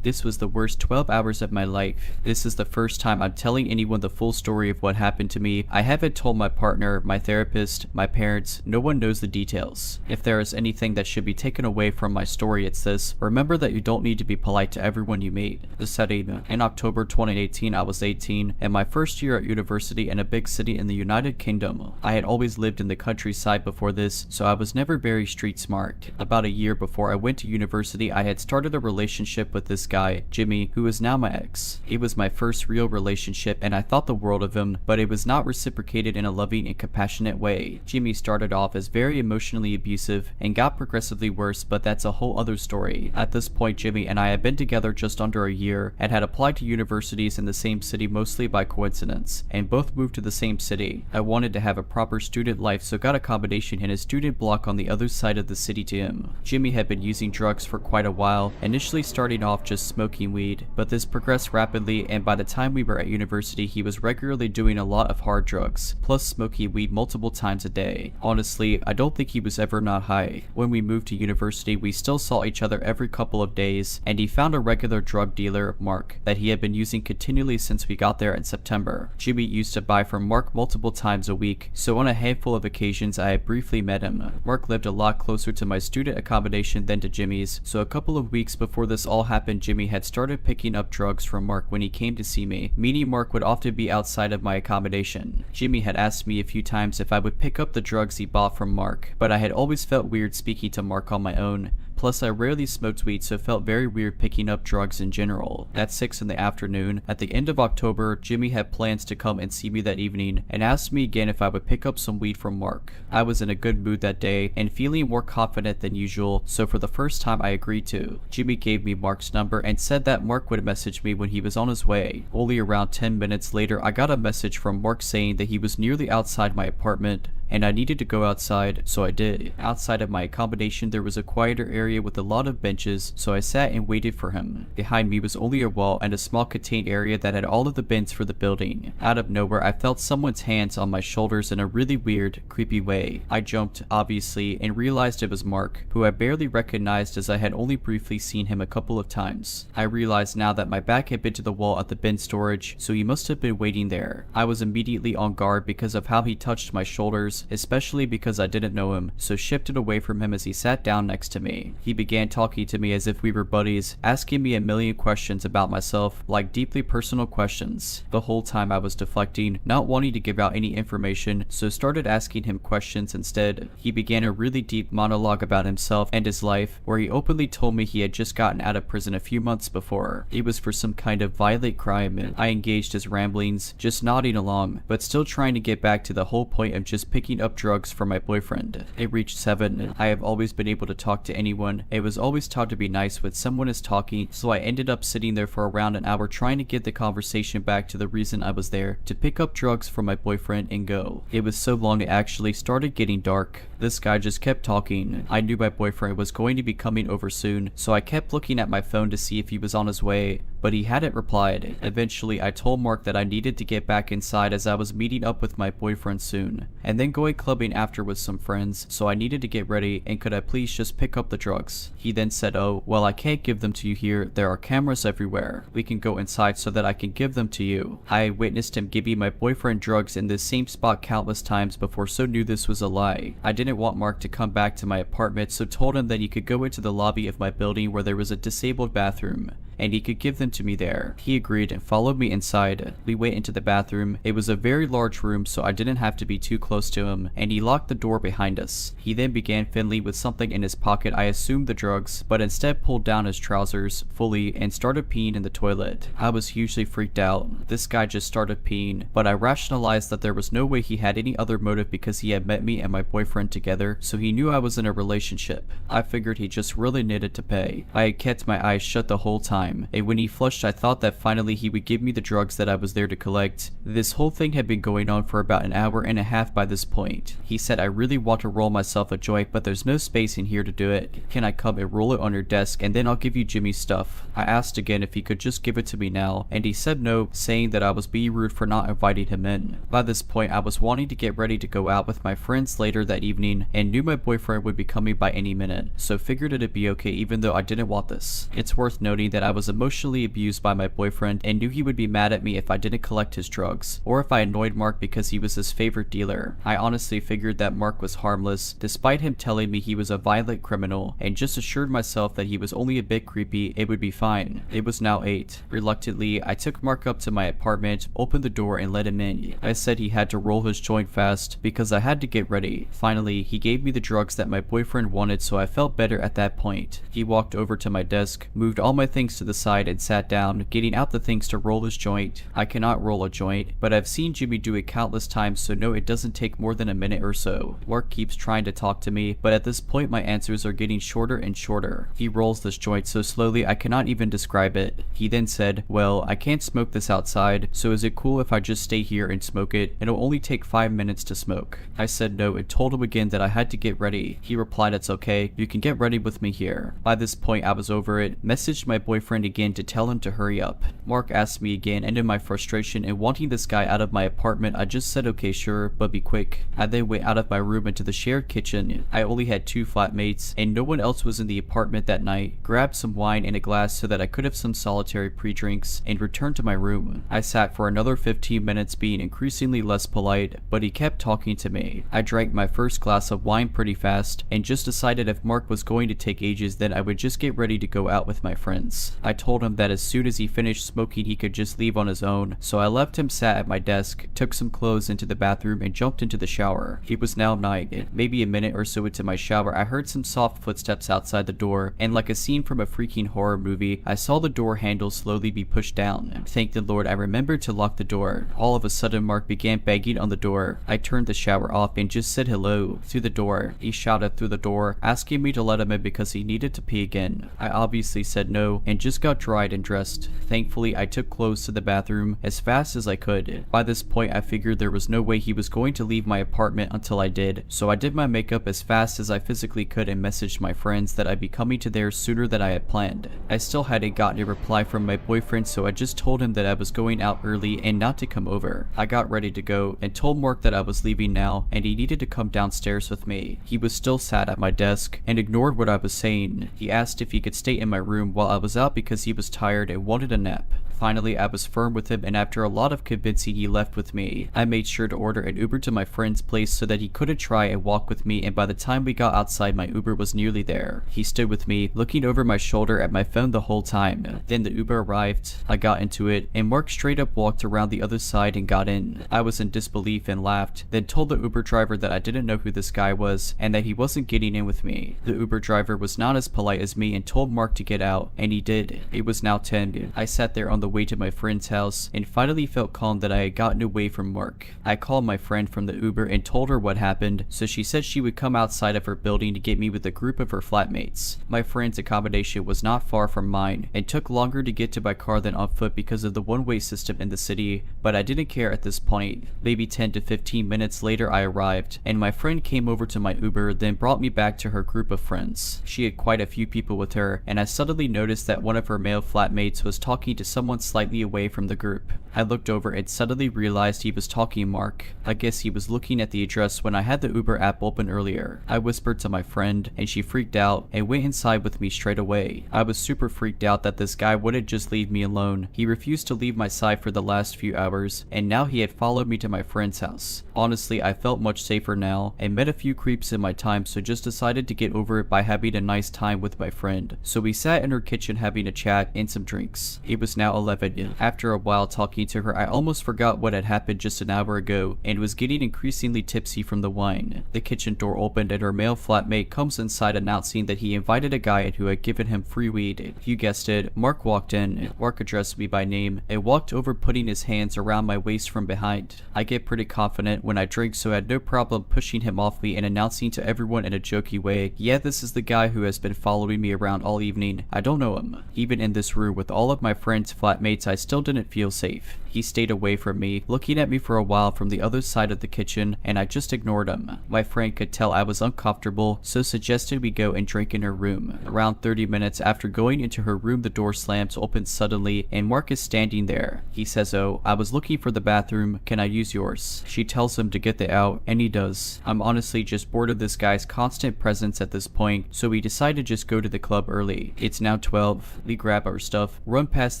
This was the worst 12 hours of my life. This is the first time I'm telling anyone the full story of what happened to me. I haven't told my partner, my therapist, my parents. No one knows the details. If there is anything that should be taken away from my story, it's this. Remember that you don't need to be polite to everyone you meet. The setting. In October 2018, I was 18 and my first year at university in a big city in the United Kingdom. I had always lived in the countryside before this, so I was never very street smart. About a year before I went to university, I had started a relationship with this guy guy, Jimmy, who is now my ex. It was my first real relationship and I thought the world of him, but it was not reciprocated in a loving and compassionate way. Jimmy started off as very emotionally abusive and got progressively worse, but that's a whole other story. At this point, Jimmy and I had been together just under a year and had applied to universities in the same city mostly by coincidence, and both moved to the same city. I wanted to have a proper student life, so got accommodation in a student block on the other side of the city to him. Jimmy had been using drugs for quite a while, initially starting off just smoking weed, but this progressed rapidly, and by the time we were at university he was regularly doing a lot of hard drugs, plus smoking weed multiple times a day. Honestly, I don't think he was ever not high. When we moved to university we still saw each other every couple of days, and he found a regular drug dealer, Mark, that he had been using continually since we got there in September. Jimmy used to buy from Mark multiple times a week, so on a handful of occasions I had briefly met him. Mark lived a lot closer to my student accommodation than to Jimmy's, so a couple of weeks before this all happened Jimmy had started picking up drugs from Mark when he came to see me, meaning Mark would often be outside of my accommodation. Jimmy had asked me a few times if I would pick up the drugs he bought from Mark, but I had always felt weird speaking to Mark on my own. Plus I rarely smoked weed, so it felt very weird picking up drugs in general. At 6 in the afternoon, at the end of October, Jimmy had plans to come and see me that evening and asked me again if I would pick up some weed from Mark. I was in a good mood that day and feeling more confident than usual, so for the first time I agreed to. Jimmy gave me Mark's number and said that Mark would message me when he was on his way. Only around 10 minutes later I got a message from Mark saying that he was nearly outside my apartment and I needed to go outside, so I did. Outside of my accommodation there was a quieter area with a lot of benches, so I sat and waited for him. Behind me was only a wall and a small contained area that had all of the bins for the building. Out of nowhere I felt someone's hands on my shoulders in a really weird, creepy way. I jumped, obviously, and realized it was Mark, who I barely recognized as I had only briefly seen him a couple of times. I realized now that my back had been to the wall at the bin storage, so he must have been waiting there. I was immediately on guard because of how he touched my shoulders, especially because I didn't know him, so shifted away from him as he sat down next to me. He began talking to me as if we were buddies, asking me a million questions about myself, like deeply personal questions. The whole time I was deflecting, not wanting to give out any information, so started asking him questions instead. He began a really deep monologue about himself and his life, where he openly told me he had just gotten out of prison a few months before. It was for some kind of violent crime. I engaged his ramblings, just nodding along, but still trying to get back to the whole point of just picking up drugs for my boyfriend. It reached 7. I have always been able to talk to anyone. It was always taught to be nice when someone is talking, so I ended up sitting there for around an hour trying to get the conversation back to the reason I was there, to pick up drugs for my boyfriend and go. It was so long it actually started getting dark. This guy just kept talking. I knew my boyfriend was going to be coming over soon, so I kept looking at my phone to see if he was on his way, but he hadn't replied. Eventually I told Mark that I needed to get back inside as I was meeting up with my boyfriend soon, and then going clubbing after with some friends, so I needed to get ready and could I please just pick up the drugs. He then said, "Oh, well I can't give them to you here, there are cameras everywhere. We can go inside so that I can give them to you." I witnessed him giving my boyfriend drugs in this same spot countless times before, so knew this was a lie. I didn't want Mark to come back to my apartment, so told him that he could go into the lobby of my building where there was a disabled bathroom, and he could give them to me there. He agreed and followed me inside. We went into the bathroom. It was a very large room, so I didn't have to be too close to him, and he locked the door behind us. He then began fiddling with something in his pocket, I assumed the drugs, but instead pulled down his trousers fully and started peeing in the toilet. I was hugely freaked out. This guy just started peeing, but I rationalized that there was no way he had any other motive because he had met me and my boyfriend together, so he knew I was in a relationship. I figured he just really needed to pay. I had kept my eyes shut the whole time, and when he flushed I thought that finally he would give me the drugs that I was there to collect. This whole thing had been going on for about an hour and a half by this point. He said, "I really want to roll myself a joint, but there's no space in here to do it. Can I come and roll it on your desk and then I'll give you Jimmy's stuff?" I asked again if he could just give it to me now, and he said no, saying that I was being rude for not inviting him in. By this point I was wanting to get ready to go out with my friends later that evening and knew my boyfriend would be coming by any minute, so figured it'd be okay even though I didn't want this. It's worth noting that I was emotionally abused by my boyfriend and knew he would be mad at me if I didn't collect his drugs, or if I annoyed Mark because he was his favorite dealer. I honestly figured that Mark was harmless, despite him telling me he was a violent criminal, and just assured myself that he was only a bit creepy, it would be fine. It was now 8. Reluctantly, I took Mark up to my apartment, opened the door and let him in. I said he had to roll his joint fast because I had to get ready. Finally, he gave me the drugs that my boyfriend wanted, so I felt better at that point. He walked over to my desk, moved all my things to to the side and sat down, getting out the things to roll his joint. I cannot roll a joint, but I've seen Jimmy do it countless times, so no, it doesn't take more than a minute or so. Mark keeps trying to talk to me, but at this point my answers are getting shorter and shorter. He rolls this joint so slowly I cannot even describe it. He then said, "Well, I can't smoke this outside, so is it cool if I just stay here and smoke it? It'll only take 5 minutes to smoke." I said no and told him again that I had to get ready. He replied, "It's okay, you can get ready with me here." By this point I was over it, messaged my boyfriend again to tell him to hurry up. Mark asked me again, and in my frustration and wanting this guy out of my apartment, I just said okay sure, but be quick. I then went out of my room into the shared kitchen. I only had 2 flatmates and no one else was in the apartment that night. Grabbed some wine and a glass so that I could have some solitary pre-drinks and returned to my room. I sat for another 15 minutes being increasingly less polite, but he kept talking to me. I drank my first glass of wine pretty fast and just decided if Mark was going to take ages then I would just get ready to go out with my friends. I told him that as soon as he finished smoking he could just leave on his own, so I left him sat at my desk, took some clothes into the bathroom and jumped into the shower. It was now night. Maybe a minute or so into my shower I heard some soft footsteps outside the door, and like a scene from a freaking horror movie, I saw the door handle slowly be pushed down. Thank the Lord I remembered to lock the door. All of a sudden Mark began banging on the door. I turned the shower off and just said hello through the door. He shouted through the door, asking me to let him in because he needed to pee again. I obviously said no and just got dried and dressed. Thankfully I took clothes to the bathroom as fast as I could. By this point I figured there was no way he was going to leave my apartment until I did, so I did my makeup as fast as I physically could and messaged my friends that I'd be coming to theirs sooner than I had planned. I still hadn't gotten a reply from my boyfriend, so I just told him that I was going out early and not to come over. I got ready to go and told Mark that I was leaving now and he needed to come downstairs with me. He was still sat at my desk and ignored what I was saying. He asked if he could stay in my room while I was out because he was tired and wanted a nap. Finally, I was firm with him, and after a lot of convincing he left with me. I made sure to order an Uber to my friend's place so that he couldn't try and walk with me, and by the time we got outside my Uber was nearly there. He stood with me, looking over my shoulder at my phone the whole time. Then the Uber arrived, I got into it, and Mark straight up walked around the other side and got in. I was in disbelief and laughed, then told the Uber driver that I didn't know who this guy was, and that he wasn't getting in with me. The Uber driver was not as polite as me and told Mark to get out, and he did. It was now 10. I sat there on the way to my friend's house and finally felt calm that I had gotten away from Mark. I called my friend from the Uber and told her what happened, so she said she would come outside of her building to get me with a group of her flatmates. My friend's accommodation was not far from mine and took longer to get to by car than on foot because of the one-way system in the city, but I didn't care at this point. Maybe 10 to 15 minutes later I arrived, and my friend came over to my Uber, then brought me back to her group of friends. She had quite a few people with her, and I suddenly noticed that one of her male flatmates was talking to someone slightly away from the group. I looked over and suddenly realized he was talking Mark. I guess he was looking at the address when I had the Uber app open earlier. I whispered to my friend and she freaked out and went inside with me straight away. I was super freaked out that this guy wouldn't just leave me alone. He refused to leave my side for the last few hours, and now he had followed me to my friend's house. Honestly, I felt much safer now and met a few creeps in my time, so just decided to get over it by having a nice time with my friend. So we sat in her kitchen having a chat and some drinks. It was now 11. After a while talking to her, I almost forgot what had happened just an hour ago and was getting increasingly tipsy from the wine. The kitchen door opened and her male flatmate comes inside announcing that he invited a guy in who had given him free weed. You guessed it, Mark walked in. Mark addressed me by name and walked over, putting his hands around my waist from behind. I get pretty confident when I drink, so I had no problem pushing him off me and announcing to everyone in a jokey way, "Yeah, this is the guy who has been following me around all evening. I don't know him." Even in this room with all of my friends' flatmates, I still didn't feel safe. He stayed away from me, looking at me for a while from the other side of the kitchen, and I just ignored him. My friend could tell I was uncomfortable, so suggested we go and drink in her room. Around 30 minutes after going into her room, the door slams open suddenly, and Mark is standing there. He says, "Oh, I was looking for the bathroom. Can I use yours?" She tells him to get the out, and he does. I'm honestly just bored of this guy's constant presence at this point, so we decide to just go to the club early. It's now 12. We grab our stuff, run past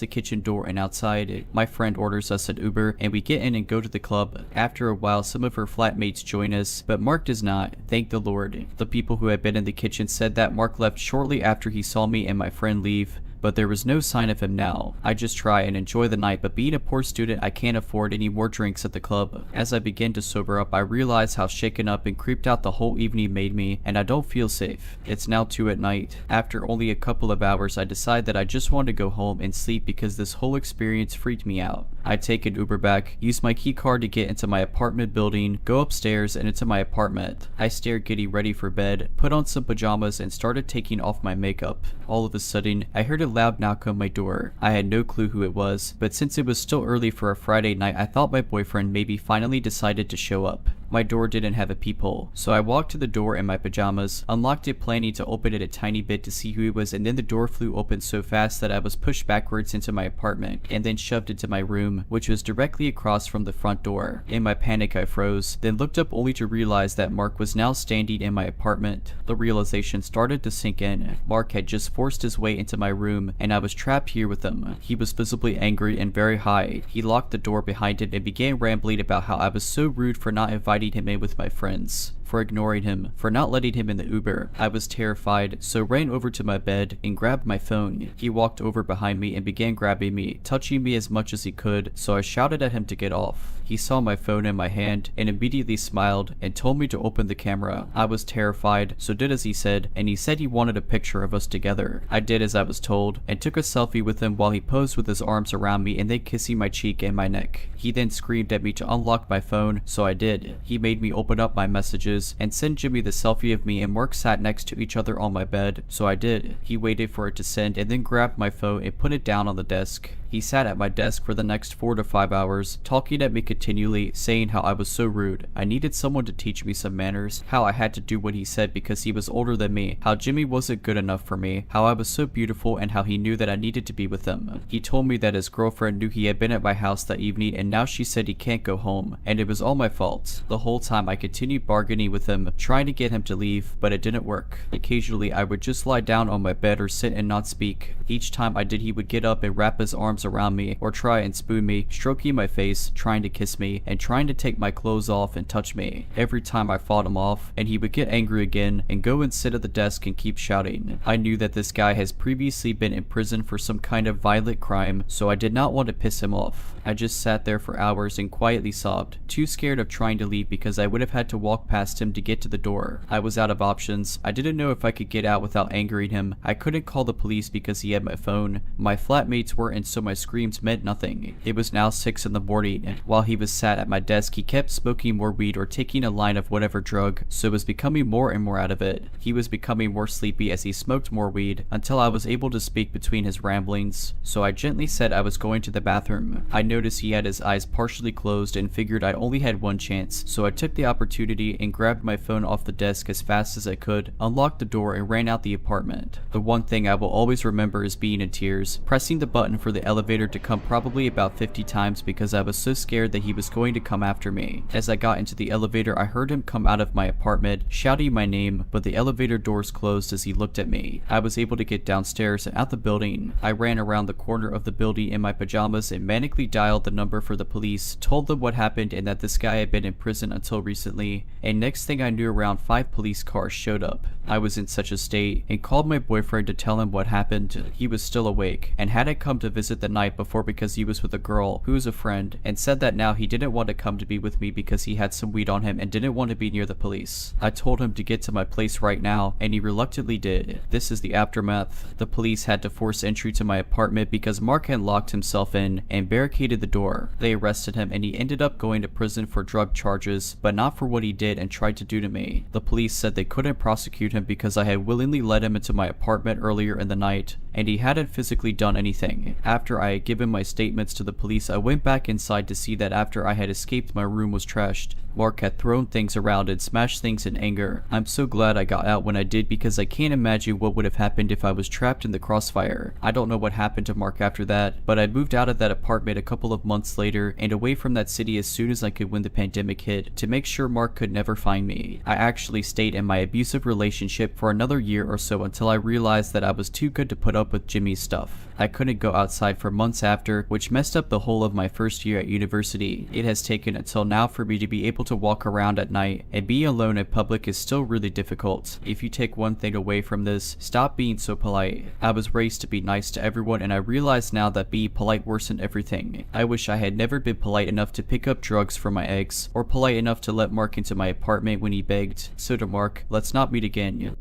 the kitchen door and outside. My friend orders us an Uber, and we get in and go to the club. After a while, some of her flatmates join us, but Mark does not. Thank the Lord. The people who had been in the kitchen said that Mark left shortly after he saw me and my friend leave, but there was no sign of him now. I just try and enjoy the night, but being a poor student, I can't afford any more drinks at the club. As I begin to sober up, I realize how shaken up and creeped out the whole evening made me, and I don't feel safe. It's now 2 at night. After only a couple of hours, I decide that I just want to go home and sleep because this whole experience freaked me out. I take an Uber back, use my key card to get into my apartment building, go upstairs and into my apartment. I stare getting ready for bed, put on some pajamas and started taking off my makeup. All of a sudden, I heard a loud knock on my door. I had no clue who it was, but since it was still early for a Friday night, I thought my boyfriend maybe finally decided to show up. My door didn't have a peephole, so I walked to the door in my pajamas, unlocked it planning to open it a tiny bit to see who he was, and then the door flew open so fast that I was pushed backwards into my apartment and then shoved into my room, which was directly across from the front door. In my panic I froze, then looked up only to realize that Mark was now standing in my apartment. The realization started to sink in. Mark had just forced his way into my room and I was trapped here with him. He was visibly angry and very high. He locked the door behind him and began rambling about how I was so rude for not inviting him in with my friends, for ignoring him, for not letting him in the Uber. I was terrified, so ran over to my bed and grabbed my phone. He walked over behind me and began grabbing me, touching me as much as he could, so I shouted at him to get off. He saw my phone in my hand and immediately smiled and told me to open the camera. I was terrified, so did as he said, and he said he wanted a picture of us together. I did as I was told, and took a selfie with him while he posed with his arms around me and then kissing my cheek and my neck. He then screamed at me to unlock my phone, so I did. He made me open up my messages and send Jimmy the selfie of me and Mark sat next to each other on my bed, so I did. He waited for it to send and then grabbed my phone and put it down on the desk. He sat at my desk for the next 4 to 5 hours, talking at me continually, saying how I was so rude, I needed someone to teach me some manners, how I had to do what he said because he was older than me, how Jimmy wasn't good enough for me, how I was so beautiful and how he knew that I needed to be with him. He told me that his girlfriend knew he had been at my house that evening and now she said he can't go home, and it was all my fault. The whole time I continued bargaining with him, trying to get him to leave, but it didn't work. Occasionally I would just lie down on my bed or sit and not speak. Each time I did, he would get up and wrap his arms around me or try and spoon me, stroking my face, trying to kiss me, and trying to take my clothes off and touch me. Every time I fought him off, and he would get angry again and go and sit at the desk and keep shouting. I knew that this guy has previously been in prison for some kind of violent crime, so I did not want to piss him off. I just sat there for hours and quietly sobbed, too scared of trying to leave because I would have had to walk past him to get to the door. I was out of options. I didn't know if I could get out without angering him. I couldn't call the police because he had my phone. My flatmates weren't, so my screams meant nothing. It was now 6 in the morning, and while he was sat at my desk, he kept smoking more weed or taking a line of whatever drug, so was becoming more and more out of it. He was becoming more sleepy as he smoked more weed, until I was able to speak between his ramblings, so I gently said I was going to the bathroom. I noticed he had his eyes partially closed and figured I only had one chance, so I took the opportunity and grabbed my phone off the desk as fast as I could, unlocked the door and ran out the apartment. The one thing I will always remember is being in tears, pressing the button for the elevator to come probably about 50 times because I was so scared that he was going to come after me. As I got into the elevator, I heard him come out of my apartment, shouting my name, but the elevator doors closed as he looked at me. I was able to get downstairs and out the building. I ran around the corner of the building in my pajamas and manically dialed the number for the police, told them what happened and that this guy had been in prison until recently, and next thing I knew around 5 police cars showed up. I was in such a state and called my boyfriend to tell him what happened. He was still awake and hadn't come to visit the night before because he was with a girl who was a friend, and said that now he didn't want to come to be with me because he had some weed on him and didn't want to be near the police. I told him to get to my place right now and he reluctantly did. This is the aftermath. The police had to force entry to my apartment because Mark had locked himself in and barricaded the door. They arrested him and he ended up going to prison for drug charges, but not for what he did and tried to do to me. The police said they couldn't prosecute him because I had willingly let him into my apartment earlier in the night and he hadn't physically done anything. After I had given my statements to the police, I went back inside to see that after I had escaped, my room was trashed. Mark had thrown things around and smashed things in anger. I'm so glad I got out when I did because I can't imagine what would have happened if I was trapped in the crossfire. I don't know what happened to Mark after that, but I moved out of that apartment a couple of months later and away from that city as soon as I could when the pandemic hit, to make sure Mark could never find me. I actually stayed in my abusive relationship for another year or so until I realized that I was too good to put up with Jimmy's stuff. I couldn't go outside for months after, which messed up the whole of my first year at university. It has taken until now for me to be able able to walk around at night, and being alone in public is still really difficult. If you take one thing away from this, stop being so polite. I was raised to be nice to everyone, and I realize now that being polite worsened everything. I wish I had never been polite enough to pick up drugs for my eggs, or polite enough to let Mark into my apartment when he begged. So to Mark, let's not meet again.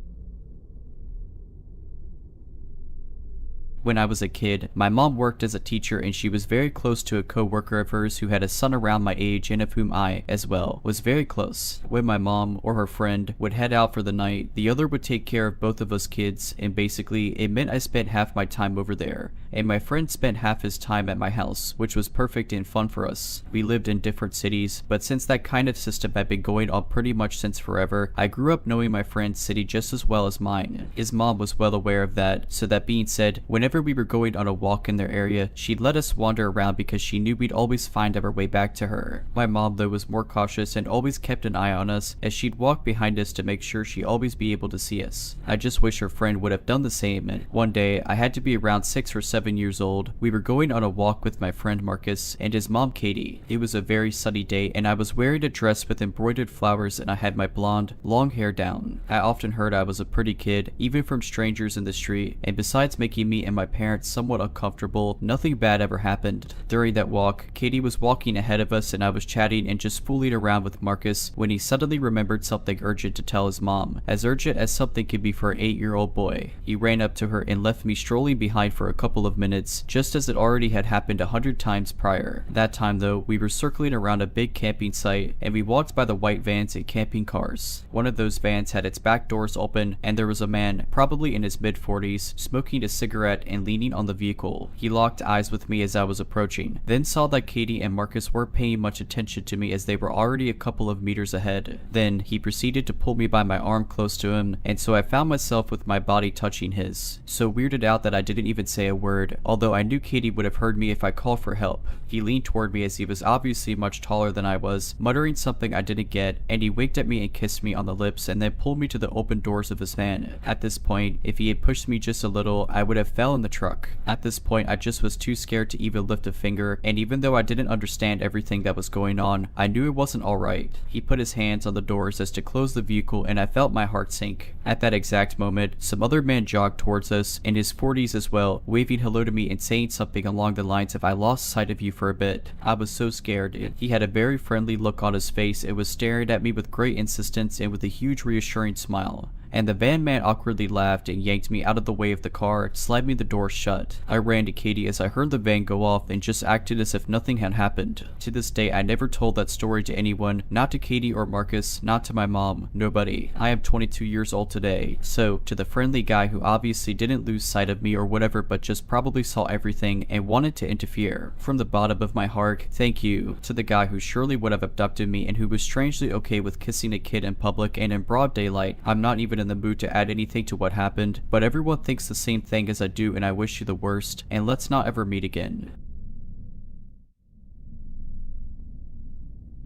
When I was a kid, my mom worked as a teacher and she was very close to a co-worker of hers who had a son around my age and of whom I, as well, was very close. When my mom, or her friend, would head out for the night, the other would take care of both of us kids, and basically, it meant I spent half my time over there, and my friend spent half his time at my house, which was perfect and fun for us. We lived in different cities, but since that kind of system had been going on pretty much since forever, I grew up knowing my friend's city just as well as mine. His mom was well aware of that, so that being said, whenever we were going on a walk in their area, she'd let us wander around because she knew we'd always find our way back to her. My mom, though, was more cautious and always kept an eye on us, as she'd walk behind us to make sure she'd always be able to see us. I just wish her friend would have done the same. And one day, I had to be around 6 or 7 years old. We were going on a walk with my friend Marcus and his mom Katie. It was a very sunny day, and I was wearing a dress with embroidered flowers, and I had my blonde, long hair down. I often heard I was a pretty kid, even from strangers in the street, and besides making me and my parents somewhat uncomfortable, nothing bad ever happened. During that walk, Katie was walking ahead of us and I was chatting and just fooling around with Marcus when he suddenly remembered something urgent to tell his mom, as urgent as something could be for an 8-year-old boy. He ran up to her and left me strolling behind for a couple of minutes, just as it already had happened 100 times prior. That time though, we were circling around a big camping site and we walked by the white vans and camping cars. One of those vans had its back doors open and there was a man, probably in his mid-40s, smoking a cigarette and leaning on the vehicle. He locked eyes with me as I was approaching, then saw that Katie and Marcus weren't paying much attention to me as they were already a couple of meters ahead. Then he proceeded to pull me by my arm close to him, and so I found myself with my body touching his. So weirded out that I didn't even say a word, although I knew Katie would have heard me if I called for help. He leaned toward me as he was obviously much taller than I was, muttering something I didn't get, and he winked at me and kissed me on the lips and then pulled me to the open doors of his van. At this point, if he had pushed me just a little, I would have fell in the truck. At this point, I just was too scared to even lift a finger, and even though I didn't understand everything that was going on, I knew it wasn't alright. He put his hands on the doors as to close the vehicle, and I felt my heart sink. At that exact moment, some other man jogged towards us, in his 40s as well, waving hello to me and saying something along the lines of "I lost sight of you for a bit." I was so scared. He had a very friendly look on his face and was staring at me with great insistence and with a huge reassuring smile. And the van man awkwardly laughed and yanked me out of the way of the car, slamming the door shut. I ran to Katie as I heard the van go off and just acted as if nothing had happened. To this day, I never told that story to anyone, not to Katie or Marcus, not to my mom, nobody. I am 22 years old today, so to the friendly guy who obviously didn't lose sight of me or whatever but just probably saw everything and wanted to interfere, from the bottom of my heart, thank you. To the guy who surely would have abducted me and who was strangely okay with kissing a kid in public and in broad daylight, I'm not even in the mood to add anything to what happened, but everyone thinks the same thing as I do and I wish you the worst, and let's not ever meet again.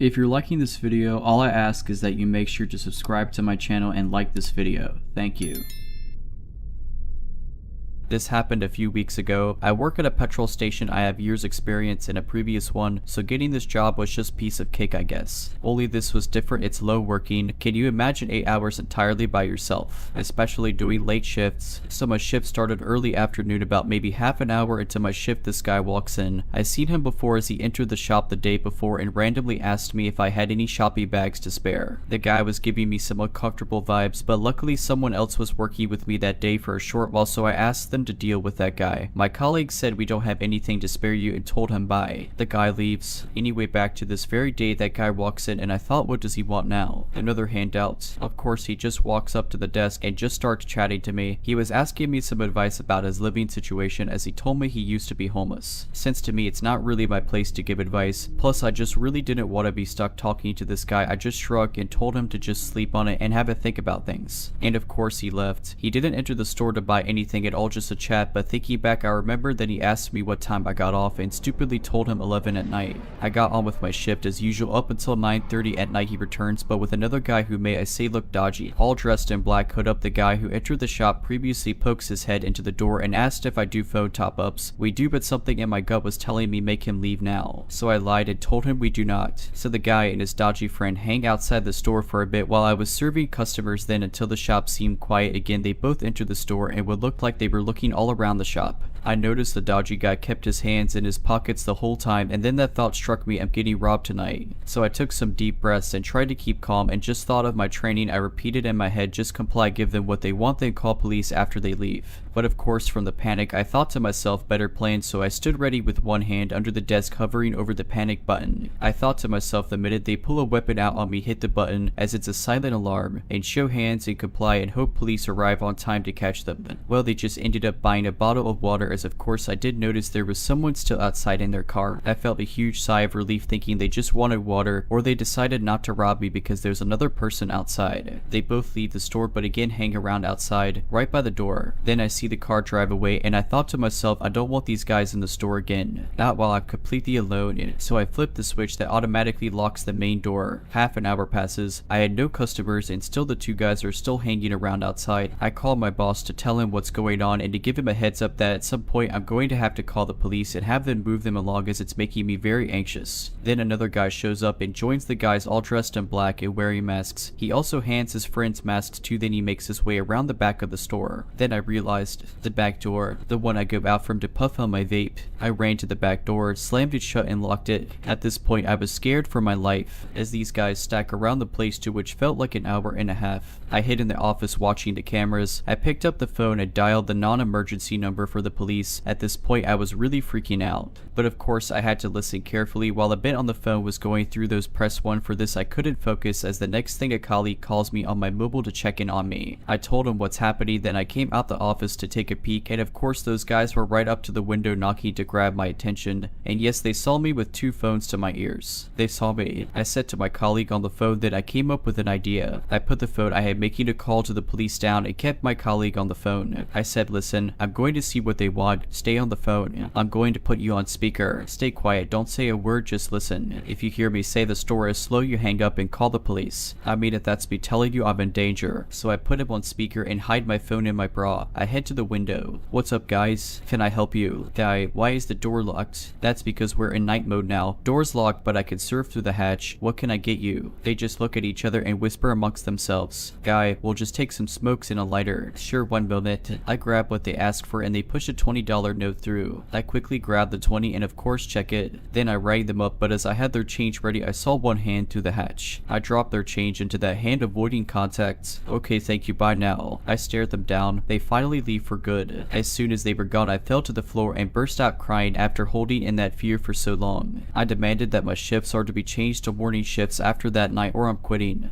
If you're liking this video, all I ask is that you make sure to subscribe to my channel and like this video. Thank you. This happened a few weeks ago. I work at a petrol station. I have years experience in a previous one, so getting this job was just piece of cake, I guess. Only this was different. It's low working. Can you imagine 8 hours entirely by yourself, especially doing late shifts? So my shift started early afternoon, about maybe half an hour into my shift this guy walks in. I seen him before as he entered the shop the day before and randomly asked me if I had any shopping bags to spare. The guy was giving me some uncomfortable vibes, but luckily someone else was working with me that day for a short while, so I asked them to deal with that guy. My colleague said we don't have anything to spare you and told him bye. The guy leaves. Anyway, back to this very day, that guy walks in and I thought, what does he want now? Another handout. Of course, he just walks up to the desk and just starts chatting to me. He was asking me some advice about his living situation as he told me he used to be homeless. Since to me it's not really my place to give advice, plus I just really didn't want to be stuck talking to this guy, I just shrugged and told him to just sleep on it and have a think about things. And of course he left. He didn't enter the store to buy anything at all, just just a chat, but thinking back I remembered that he asked me what time I got off and stupidly told him 11 at night. I got on with my shift as usual up until 9:30 at night he returns, but with another guy who may I say look dodgy. All dressed in black, hood up. The guy who entered the shop previously pokes his head into the door and asked if I do phone top-ups. We do, but something in my gut was telling me make him leave now. So I lied and told him we do not. So the guy and his dodgy friend hang outside the store for a bit while I was serving customers, then until the shop seemed quiet again they both entered the store and would look like they were looking all around the shop. I noticed the dodgy guy kept his hands in his pockets the whole time, and then that thought struck me, I'm getting robbed tonight. So I took some deep breaths and tried to keep calm and just thought of my training. I repeated in my head, just comply, give them what they want, then call police after they leave. But of course from the panic I thought to myself better plan, so I stood ready with one hand under the desk hovering over the panic button. I thought to myself, the minute they pull a weapon out on me, hit the button as it's a silent alarm and show hands and comply and hope police arrive on time to catch them. Well, they just ended up buying a bottle of water, as of course I did notice there was someone still outside in their car. I felt a huge sigh of relief thinking they just wanted water, or they decided not to rob me because there's another person outside. They both leave the store but again hang around outside right by the door. Then I see the car drive away and I thought to myself, I don't want these guys in the store again, not while I'm completely alone. So I flipped the switch that automatically locks the main door. Half an hour passes. I had no customers and still the two guys are still hanging around outside. I call my boss to tell him what's going on and to give him a heads up that at some point I'm going to have to call the police and have them move them along as it's making me very anxious. Then another guy shows up and joins the guys all dressed in black and wearing masks. He also hands his friends masks too, then he makes his way around the back of the store. Then I realized the back door, the one I go out from to puff on my vape. I ran to the back door, slammed it shut and locked it. At this point I was scared for my life as these guys stack around the place to which felt like an hour and a half. I hid in the office watching the cameras. I picked up the phone and dialed the non-emergency number for the police. At this point I was really freaking out, but of course I had to listen carefully while a bit on the phone was going through those. Press 1 for this. I couldn't focus as the next thing a colleague calls me on my mobile to check in on me. I told him what's happening, then I came out the office to take a peek, and of course those guys were right up to the window knocking to grab my attention. And yes, they saw me with two phones to my ears. They saw me. I said to my colleague on the phone that I came up with an idea. I put the phone I had making a call to the police down and kept my colleague on the phone. I said, listen, I'm going to see what they want. Stay on the phone. I'm going to put you on speaker. Stay quiet. Don't say a word. Just listen. If you hear me say the store is slow, you hang up and call the police. I mean, if that's me telling you I'm in danger. So I put him on speaker and hide my phone in my bra. I head to the window. What's up, guys? Can I help you? Guy, why is the door locked? That's because we're in night mode now. Door's locked, but I can surf through the hatch. What can I get you? They just look at each other and whisper amongst themselves. Guy, we'll just take some smokes and a lighter. Sure, 1 minute. I grab what they asked for and they push a $20 note through. I quickly grab the 20 and of course check it. Then I rang them up, but as I had their change ready, I saw one hand through the hatch. I dropped their change into that hand, avoiding contact. Okay, thank you, bye now. I stared them down. They finally leave for good. As soon as they were gone, I fell to the floor and burst out crying after holding in that fear for so long. I demanded that my shifts are to be changed to morning shifts after that night or I'm quitting.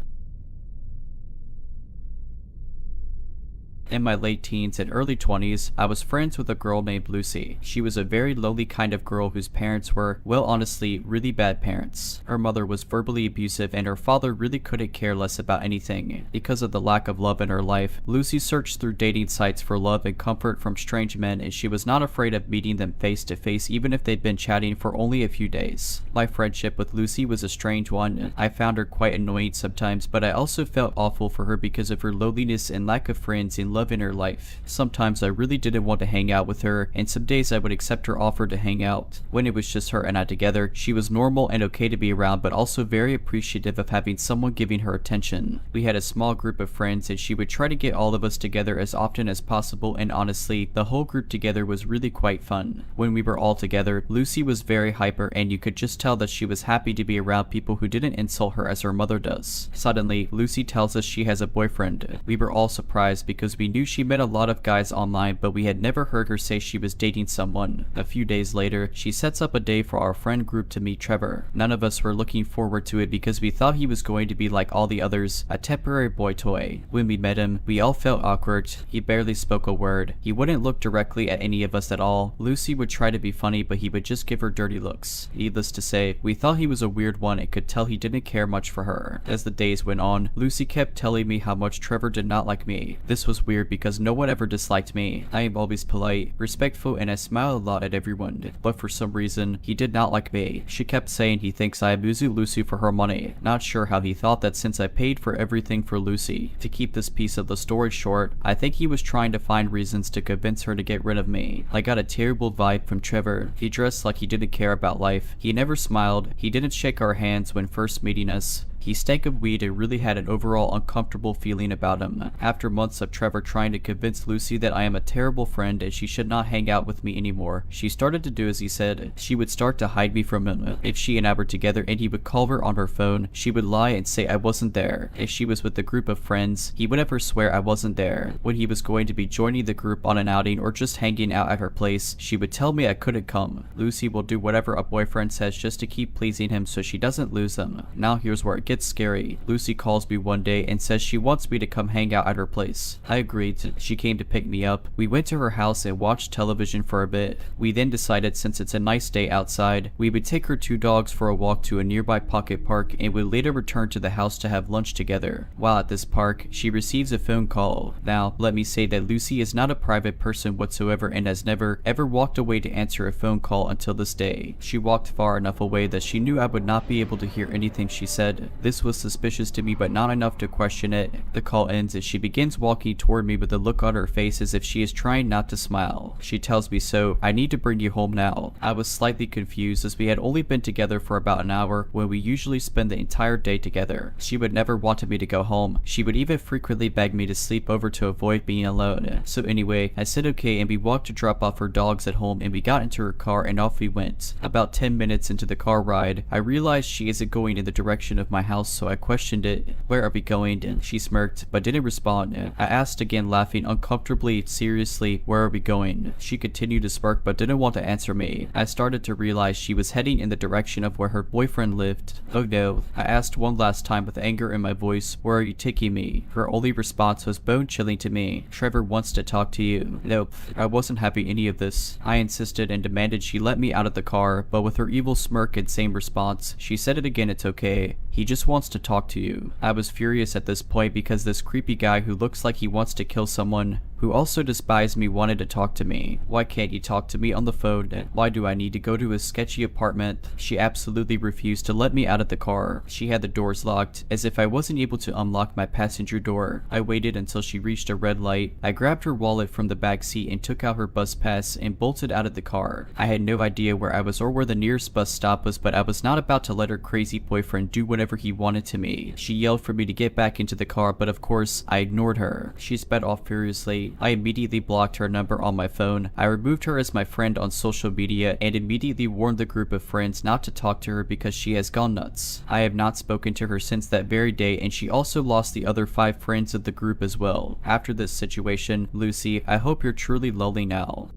In my late teens and early 20s, I was friends with a girl named Lucy. She was a very lonely kind of girl whose parents were, well, honestly, really bad parents. Her mother was verbally abusive and her father really couldn't care less about anything. Because of the lack of love in her life, Lucy searched through dating sites for love and comfort from strange men, and she was not afraid of meeting them face to face even if they'd been chatting for only a few days. My friendship with Lucy was a strange one. I found her quite annoying sometimes, but I also felt awful for her because of her loneliness and lack of friends and love in her life. Sometimes I really didn't want to hang out with her, and some days I would accept her offer to hang out. When it was just her and I together, she was normal and okay to be around, but also very appreciative of having someone giving her attention. We had a small group of friends and she would try to get all of us together as often as possible, and honestly, the whole group together was really quite fun. When we were all together, Lucy was very hyper and you could just tell that she was happy to be around people who didn't insult her as her mother does. Suddenly, Lucy tells us she has a boyfriend. We were all surprised because we knew she met a lot of guys online, but we had never heard her say she was dating someone. A few days later, she sets up a day for our friend group to meet Trevor. None of us were looking forward to it because we thought he was going to be like all the others, a temporary boy toy. When we met him, we all felt awkward. He barely spoke a word. He wouldn't look directly at any of us at all. Lucy would try to be funny, but he would just give her dirty looks. Needless to say, we thought he was a weird one and could tell he didn't care much for her. As the days went on, Lucy kept telling me how much Trevor did not like me. This was weird weird because no one ever disliked me. I am always polite, respectful, and I smile a lot at everyone, but for some reason, he did not like me. She kept saying he thinks I abuse Lucy for her money. Not sure how he thought that since I paid for everything for Lucy. To keep this piece of the story short, I think he was trying to find reasons to convince her to get rid of me. I got a terrible vibe from Trevor. He dressed like he didn't care about life. He never smiled. He didn't shake our hands when first meeting us. He stank of weed and really had an overall uncomfortable feeling about him. After months of Trevor trying to convince Lucy that I am a terrible friend and she should not hang out with me anymore, she started to do as he said. She would start to hide me from him. If she and I were together and he would call her on her phone, she would lie and say I wasn't there. If she was with a group of friends, he would never swear I wasn't there. When he was going to be joining the group on an outing or just hanging out at her place, she would tell me I couldn't come. Lucy will do whatever a boyfriend says just to keep pleasing him so she doesn't lose him. Now here's where it gets scary. Lucy calls me one day and says she wants me to come hang out at her place. I agreed. She came to pick me up. We went to her house and watched television for a bit. We then decided since it's a nice day outside, we would take her two dogs for a walk to a nearby pocket park and would later return to the house to have lunch together. While at this park, she receives a phone call. Now, let me say that Lucy is not a private person whatsoever and has never ever walked away to answer a phone call until this day. She walked far enough away that she knew I would not be able to hear anything she said. This was suspicious to me, but not enough to question it. The call ends as she begins walking toward me with a look on her face as if she is trying not to smile. She tells me, "So, I need to bring you home now." I was slightly confused as we had only been together for about an hour when we usually spend the entire day together. She would never wanted me to go home. She would even frequently beg me to sleep over to avoid being alone. So anyway, I said okay and we walked to drop off her dogs at home and we got into her car and off we went. About 10 minutes into the car ride, I realized she isn't going in the direction of my house, so I questioned it. "Where are we going?" She smirked, but didn't respond. I asked again, laughing uncomfortably. "Seriously, where are we going?" She continued to smirk, but didn't want to answer me. I started to realize she was heading in the direction of where her boyfriend lived. "Oh no." I asked one last time with anger in my voice, "Where are you taking me?" Her only response was bone-chilling to me. "Trevor wants to talk to you." Nope. I wasn't having any of this. I insisted and demanded she let me out of the car, but with her evil smirk and same response, she said it again, "It's okay. He just wants to talk to you." I was furious at this point because this creepy guy who looks like he wants to kill someone, who also despised me, wanted to talk to me. Why can't he talk to me on the phone? Why do I need to go to his sketchy apartment? She absolutely refused to let me out of the car. She had the doors locked, as if I wasn't able to unlock my passenger door. I waited until she reached a red light. I grabbed her wallet from the back seat and took out her bus pass and bolted out of the car. I had no idea where I was or where the nearest bus stop was, but I was not about to let her crazy boyfriend do whatever he wanted to me. She yelled for me to get back into the car, but of course, I ignored her. She sped off furiously. I immediately blocked her number on my phone. I removed her as my friend on social media and immediately warned the group of friends not to talk to her because she has gone nuts. I have not spoken to her since that very day, and she also lost the other 5 friends of the group as well. After this situation, Lucy, I hope you're truly lonely now.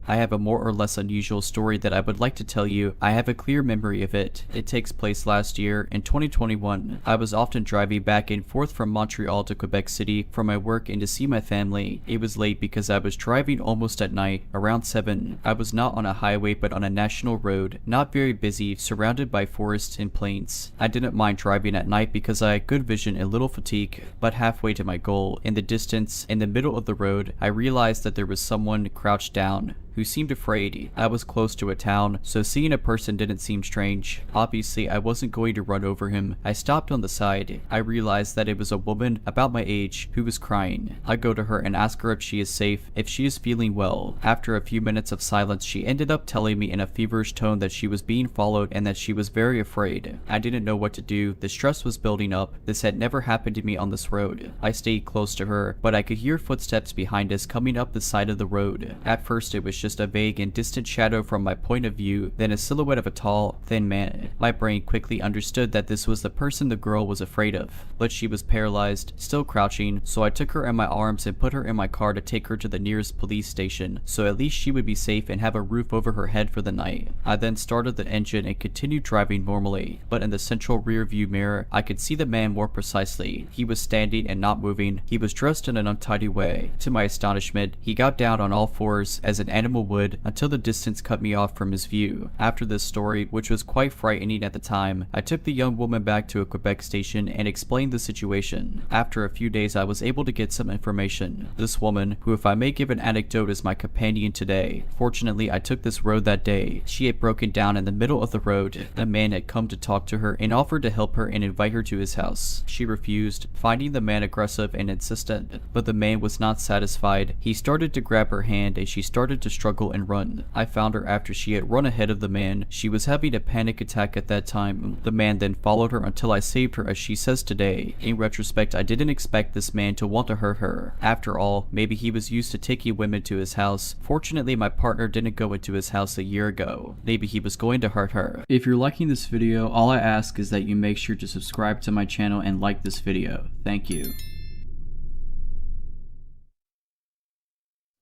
I have a more or less unusual story that I would like to tell you. I have a clear memory of it. It takes place last year, in 2021. I was often driving back and forth from Montreal to Quebec City for my work and to see my family. It was late because I was driving almost at night, around 7. I was not on a highway but on a national road, not very busy, surrounded by forests and plains. I didn't mind driving at night because I had good vision and little fatigue, but halfway to my goal, in the distance, in the middle of the road, I realized that there was someone crouched down, who seemed afraid. I was close to a town, so seeing a person didn't seem strange. Obviously, I wasn't going to run over him. I stopped on the side. I realized that it was a woman about my age who was crying. I go to her and ask her if she is safe, if she is feeling well. After a few minutes of silence, she ended up telling me in a feverish tone that she was being followed and that she was very afraid. I didn't know what to do. The stress was building up. This had never happened to me on this road. I stayed close to her, but I could hear footsteps behind us coming up the side of the road. At first, it was just a vague and distant shadow from my point of view, then a silhouette of a tall, thin man. My brain quickly understood that this was the person the girl was afraid of, but she was paralyzed, still crouching, so I took her in my arms and put her in my car to take her to the nearest police station, so at least she would be safe and have a roof over her head for the night. I then started the engine and continued driving normally, but in the central rear view mirror, I could see the man more precisely. He was standing and not moving. He was dressed in an untidy way. To my astonishment, he got down on all fours as an animal animal would until the distance cut me off from his view. After this story, which was quite frightening at the time, I took the young woman back to a Quebec station and explained the situation. After a few days, I was able to get some information. This woman, who if I may give an anecdote is my companion today, fortunately I took this road that day. She had broken down in the middle of the road. A man had come to talk to her and offered to help her and invite her to his house. She refused, finding the man aggressive and insistent, but the man was not satisfied. He started to grab her hand and she started to struggle and run. I found her after she had run ahead of the man. She was having a panic attack at that time. The man then followed her until I saved her, as she says today. In retrospect, I didn't expect this man to want to hurt her. After all, maybe he was used to taking women to his house. Fortunately, my partner didn't go into his house a year ago. Maybe he was going to hurt her. If you're liking this video, all I ask is that you make sure to subscribe to my channel and like this video. Thank you.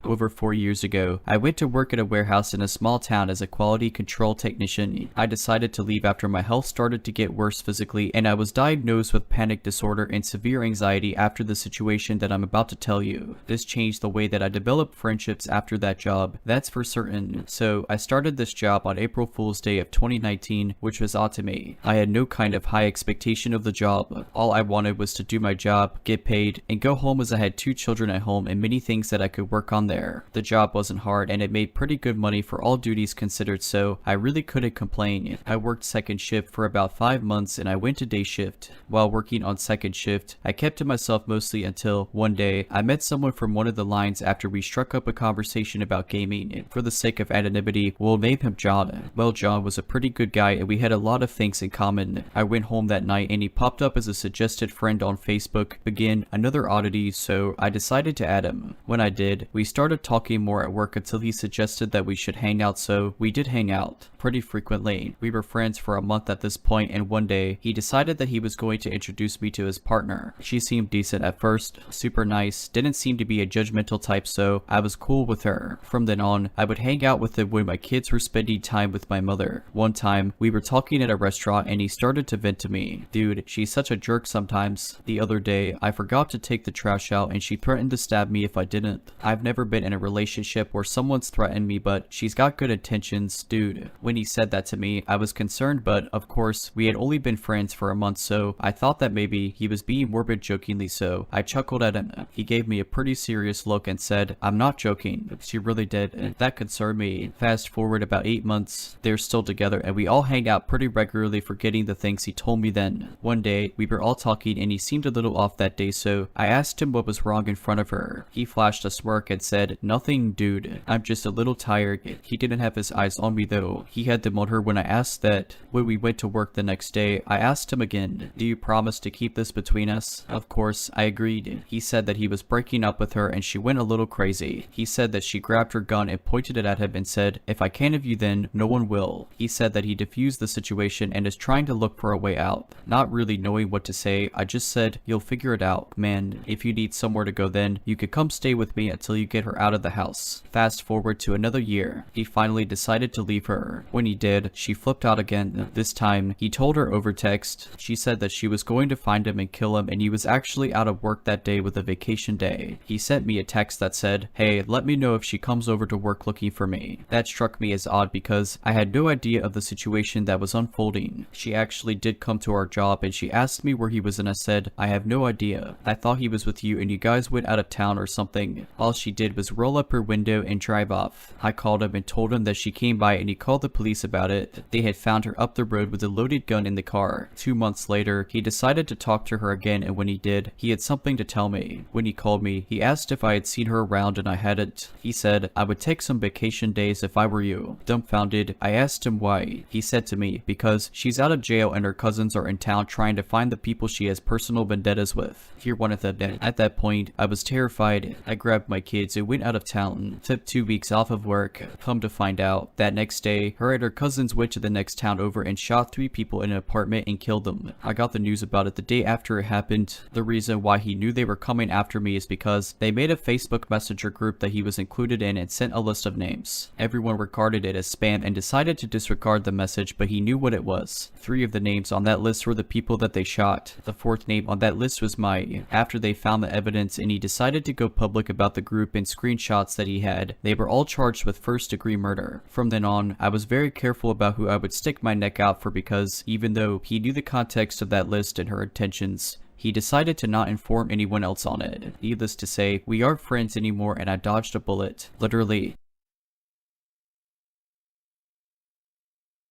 Over 4 years ago, I went to work at a warehouse in a small town as a quality control technician. I decided to leave after my health started to get worse physically, and I was diagnosed with panic disorder and severe anxiety after the situation that I'm about to tell you. This changed the way that I developed friendships after that job, that's for certain. So I started this job on April Fool's Day of 2019, which was odd to me. I had no kind of high expectation of the job. All I wanted was to do my job, get paid, and go home, as I had 2 children at home and many things that I could work on there. The job wasn't hard and it made pretty good money for all duties considered, so I really couldn't complain. I worked second shift for about 5 months and I went to day shift. While working on second shift, I kept to myself mostly until one day I met someone from one of the lines after we struck up a conversation about gaming. For the sake of anonymity, we'll name him John. Well, John was a pretty good guy and we had a lot of things in common. I went home that night and he popped up as a suggested friend on Facebook. Again, another oddity, so I decided to add him. When I did, we started talking more at work until he suggested that we should hang out, so we did hang out pretty frequently. We were friends for a month at this point, and one day he decided that he was going to introduce me to his partner. She seemed decent at first, super nice, didn't seem to be a judgmental type, so I was cool with her. From then on, I would hang out with him when my kids were spending time with my mother. One time, we were talking at a restaurant and he started to vent to me. Dude, she's such a jerk sometimes. The other day, I forgot to take the trash out and she threatened to stab me if I didn't. I've never been in a relationship where someone's threatened me, but she's got good intentions. Dude, when he said that to me, I was concerned, but of course, we had only been friends for a month, so I thought that maybe he was being morbid jokingly, so I chuckled at him. He gave me a pretty serious look and said, "I'm not joking." She really did. That concerned me. Fast forward about 8 months, they're still together and we all hang out pretty regularly, forgetting the things he told me then. One day, we were all talking and he seemed a little off that day, so I asked him what was wrong in front of her. He flashed a smirk and said, "Nothing, dude. I'm just a little tired." He didn't have his eyes on me though. He had them on her when I asked that. When we went to work the next day, I asked him again, "Do you promise to keep this between us?" Of course, I agreed. He said that he was breaking up with her and she went a little crazy. He said that she grabbed her gun and pointed it at him and said, "If I can't have you then, no one will." He said that he diffused the situation and is trying to look for a way out. Not really knowing what to say, I just said, "You'll figure it out. Man, if you need somewhere to go then, you could come stay with me until you get her out of the house." Fast forward to another year. He finally decided to leave her. When he did, she flipped out again. This time, he told her over text. She said that she was going to find him and kill him, and he was actually out of work that day with a vacation day. He sent me a text that said, "Hey, let me know if she comes over to work looking for me." That struck me as odd because I had no idea of the situation that was unfolding. She actually did come to our job and she asked me where he was and I said, "I have no idea. I thought he was with you and you guys went out of town or something." All she did was roll up her window and drive off. I called him and told him that she came by and he called the police about it. They had found her up the road with a loaded gun in the car. 2 months later, he decided to talk to her again, and when he did, he had something to tell me. When he called me, he asked if I had seen her around and I hadn't. He said, "I would take some vacation days if I were you." Dumbfounded, I asked him why. He said to me, "Because she's out of jail and her cousins are in town trying to find the people she has personal vendettas with." Here one of them. At that point, I was terrified. I grabbed my kids and went out of town. Took 2 weeks off of work. Come to find out, that next day, her and her cousins went to the next town over and shot 3 people in an apartment and killed them. I got the news about it the day after it happened. The reason why he knew they were coming after me is because they made a Facebook Messenger group that he was included in and sent a list of names. Everyone regarded it as spam and decided to disregard the message, but he knew what it was. 3 of the names on that list were the people that they shot. The 4th name on that list was Mai. After they found the evidence and he decided to go public about the group and screenshots that he had. They were all charged with first-degree murder. From then on, I was very careful about who I would stick my neck out for because, even though he knew the context of that list and her intentions, he decided to not inform anyone else on it. Needless to say, we aren't friends anymore and I dodged a bullet. Literally.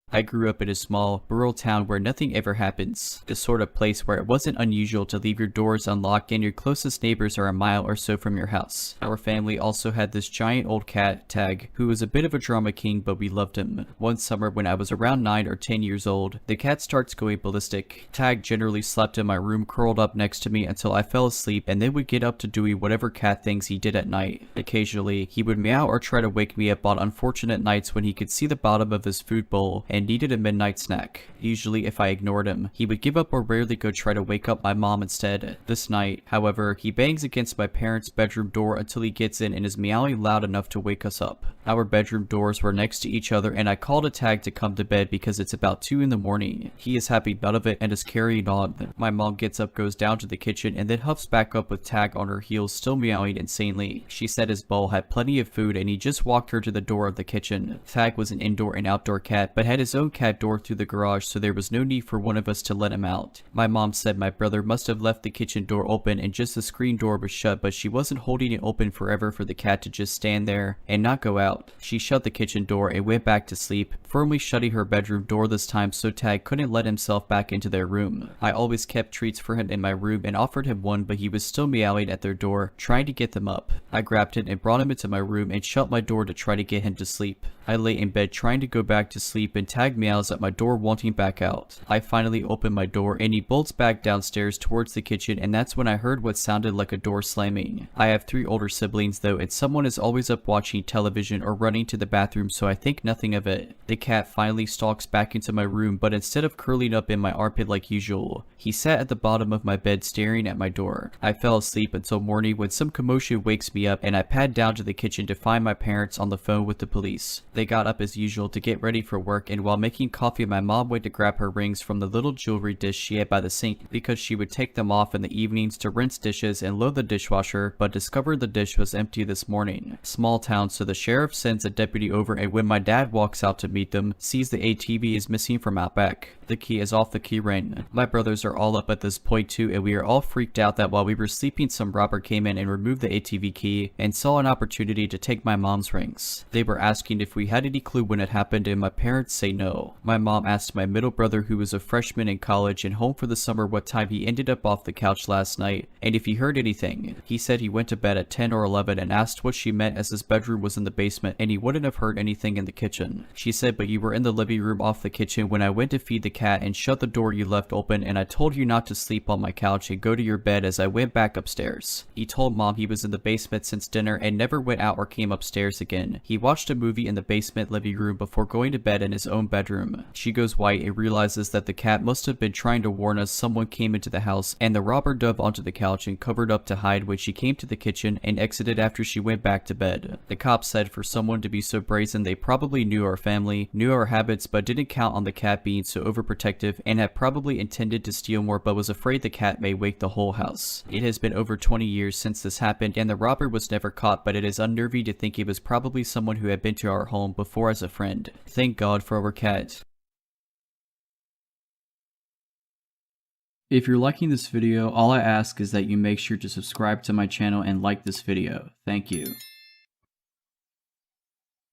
I grew up in a small, rural town where nothing ever happens. The sort of place where it wasn't unusual to leave your doors unlocked and your closest neighbors are a mile or so from your house. Our family also had this giant old cat, Tag, who was a bit of a drama king, but we loved him. One summer when I was around 9 or 10 years old, the cat starts going ballistic. Tag generally slept in my room curled up next to me until I fell asleep and then would get up to do whatever cat things he did at night. Occasionally, he would meow or try to wake me up on unfortunate nights when he could see the bottom of his food bowl and needed a midnight snack. Usually, if I ignored him, he would give up or rarely go try to wake up my mom instead. This night, however, he bangs against my parents' bedroom door until he gets in and is meowing loud enough to wake us up. Our bedroom doors were next to each other and I called a Tag to come to bed because it's about 2 in the morning. He is happy none of it and is carrying on. My mom gets up, goes down to the kitchen, and then huffs back up with Tag on her heels still meowing insanely. She said his bowl had plenty of food and he just walked her to the door of the kitchen. Tag was an indoor and outdoor cat but had his own cat door through the garage, so there was no need for one of us to let him out. My mom said my brother must have left the kitchen door open and just the screen door was shut, but she wasn't holding it open forever for the cat to just stand there and not go out. She shut the kitchen door and went back to sleep, firmly shutting her bedroom door this time so Tag couldn't let himself back into their room. I always kept treats for him in my room and offered him one, but he was still meowing at their door, trying to get them up. I grabbed him and brought him into my room and shut my door to try to get him to sleep. I lay in bed trying to go back to sleep and Tag meows at my door wanting back out. I finally open my door and he bolts back downstairs towards the kitchen, and that's when I heard what sounded like a door slamming. I have 3 older siblings though, and someone is always up watching television or running to the bathroom, so I think nothing of it. The cat finally stalks back into my room, but instead of curling up in my armpit like usual, he sat at the bottom of my bed staring at my door. I fell asleep until morning when some commotion wakes me up and I pad down to the kitchen to find my parents on the phone with the police. They got up as usual to get ready for work, and while making coffee my mom went to grab her rings from the little jewelry dish she had by the sink because she would take them off in the evenings to rinse dishes and load the dishwasher, but discovered the dish was empty this morning. Small town, so the sheriff sends a deputy over, and when my dad walks out to meet them, sees the ATV is missing from out back. The key is off the key ring. My brothers are all up at this point too, and we are all freaked out that while we were sleeping some robber came in and removed the ATV key and saw an opportunity to take my mom's rings. They were asking if we had any clue when it happened and my parents say no. My mom asked my middle brother, who was a freshman in college and home for the summer, what time he ended up off the couch last night and if he heard anything. He said he went to bed at 10 or 11 and asked what she meant as his bedroom was in the basement and he wouldn't have heard anything in the kitchen. She said, but you were in the living room off the kitchen when I went to feed the cat and shut the door you left open, and I told you not to sleep on my couch and go to your bed as I went back upstairs. He told mom he was in the basement since dinner and never went out or came upstairs again. He watched a movie in the basement living room before going to bed in his own bedroom. She goes white and realizes that the cat must have been trying to warn us someone came into the house, and the robber dove onto the couch and covered up to hide when she came to the kitchen and exited after she went back to bed. The cops said for someone to be so brazen they probably knew our family, knew our habits, but didn't count on the cat being so overprotective and had probably intended to steal more but was afraid the cat may wake the whole house. It has been over 20 years since this happened and the robber was never caught, but it is unnerving to think it was probably someone who had been to our home before as a friend. Thank God for our cat. If you're liking this video, all I ask is that you make sure to subscribe to my channel and like this video. Thank you.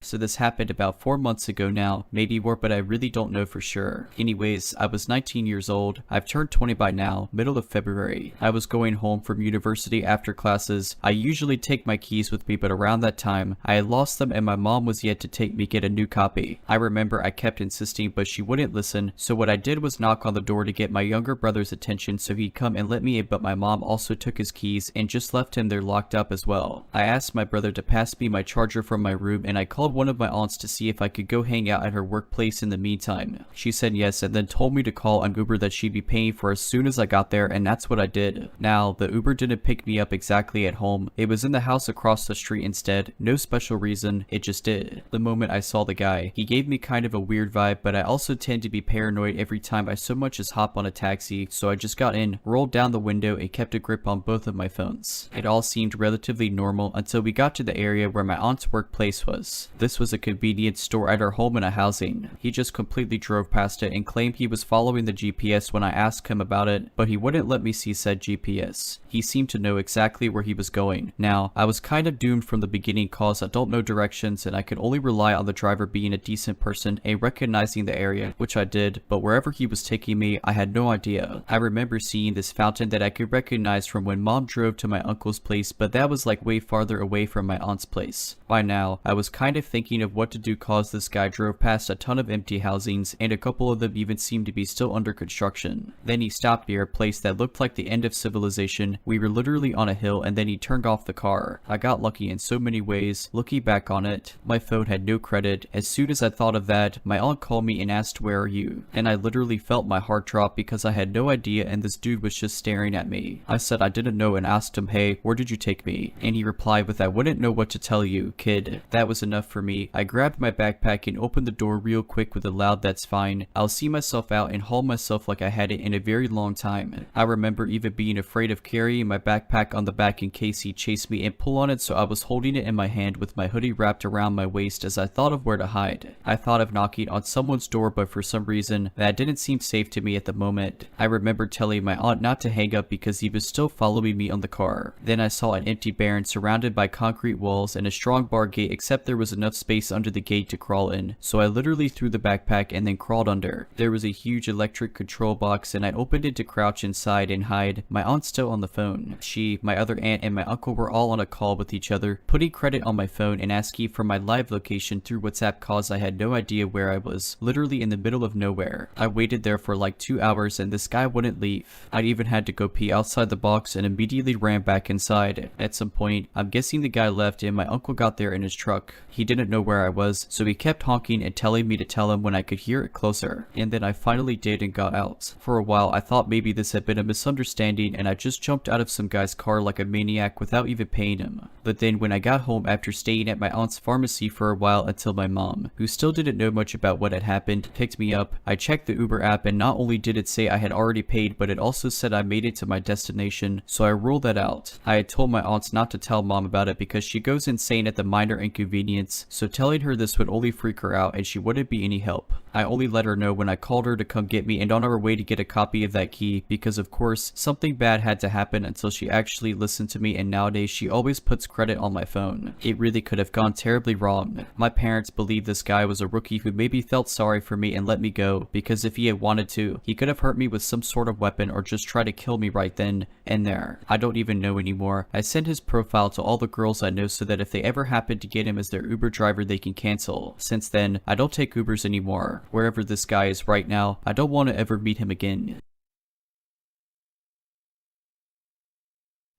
So this happened about 4 months ago now, maybe more, but I really don't know for sure. Anyways, I was 19 years old, I've turned 20 by now, middle of February. I was going home from university after classes. I usually take my keys with me, but around that time, I had lost them and my mom was yet to take me get a new copy. I remember I kept insisting, but she wouldn't listen, so what I did was knock on the door to get my younger brother's attention so he'd come and let me in, but my mom also took his keys and just left him there locked up as well. I asked my brother to pass me my charger from my room and I called called one of my aunts to see if I could go hang out at her workplace in the meantime. She said yes and then told me to call an Uber that she'd be paying for as soon as I got there, and that's what I did. Now, the Uber didn't pick me up exactly at home. It was in the house across the street instead. No special reason, it just did. The moment I saw the guy, he gave me kind of a weird vibe, but I also tend to be paranoid every time I so much as hop on a taxi, so I just got in, rolled down the window, and kept a grip on both of my phones. It all seemed relatively normal until we got to the area where my aunt's workplace was. This was a convenience store at our home in a housing. He just completely drove past it and claimed he was following the GPS when I asked him about it, but he wouldn't let me see said GPS. He seemed to know exactly where he was going. Now, I was kind of doomed from the beginning cause I don't know directions and I could only rely on the driver being a decent person and recognizing the area, which I did, but wherever he was taking me, I had no idea. I remember seeing this fountain that I could recognize from when mom drove to my uncle's place, but that was like way farther away from my aunt's place. By now, I was kind of thinking of what to do cause this guy drove past a ton of empty housings and a couple of them even seemed to be still under construction. Then he stopped near a place that looked like the end of civilization. We were literally on a hill and then he turned off the car. I got lucky in so many ways. Looking back on it, my phone had no credit. As soon as I thought of that, my aunt called me and asked, "Where are you?" And I literally felt my heart drop because I had no idea and this dude was just staring at me. I said I didn't know and asked him, "Hey, where did you take me?" And he replied with, "I wouldn't know what to tell you, kid." That was enough for me. I grabbed my backpack and opened the door real quick with a loud "That's fine." I'll see myself out and haul myself like I hadn't in a very long time. I remember even being afraid of carrying my backpack on the back in case he chased me and pull on it, so I was holding it in my hand with my hoodie wrapped around my waist as I thought of where to hide. I thought of knocking on someone's door, but for some reason that didn't seem safe to me at the moment. I remember telling my aunt not to hang up because he was still following me on the car. Then I saw an empty barren surrounded by concrete walls and a strong bar gate, except there was enough space under the gate to crawl in, so I literally threw the backpack and then crawled under. There was a huge electric control box and I opened it to crouch inside and hide. My aunt's still on the phone. She, my other aunt, and my uncle were all on a call with each other, putting credit on my phone and asking for my live location through WhatsApp cause I had no idea where I was, literally in the middle of nowhere. I waited there for like 2 hours and this guy wouldn't leave. I even had to go pee outside the box and immediately ran back inside. At some point, I'm guessing the guy left and my uncle got there in his truck. He didn't know where I was, so he kept honking and telling me to tell him when I could hear it closer. And then I finally did and got out. For a while, I thought maybe this had been a misunderstanding and I just jumped out of some guy's car like a maniac without even paying him. But then when I got home after staying at my aunt's pharmacy for a while until my mom, who still didn't know much about what had happened, picked me up, I checked the Uber app and not only did it say I had already paid, but it also said I made it to my destination, so I ruled that out. I had told my aunts not to tell mom about it because she goes insane at the minor inconvenience, so telling her this would only freak her out and she wouldn't be any help. I only let her know when I called her to come get me and on our way to get a copy of that key because of course something bad had to happen until she actually listened to me, and nowadays she always puts credit on my phone. It really could have gone terribly wrong. My parents believed this guy was a rookie who maybe felt sorry for me and let me go because if he had wanted to, he could have hurt me with some sort of weapon or just try to kill me right then and there. I don't even know anymore. I sent his profile to all the girls I know so that if they ever happen to get him as their Uber driver they can cancel. Since then, I don't take Ubers anymore. Wherever this guy is right now, I don't want to ever meet him again.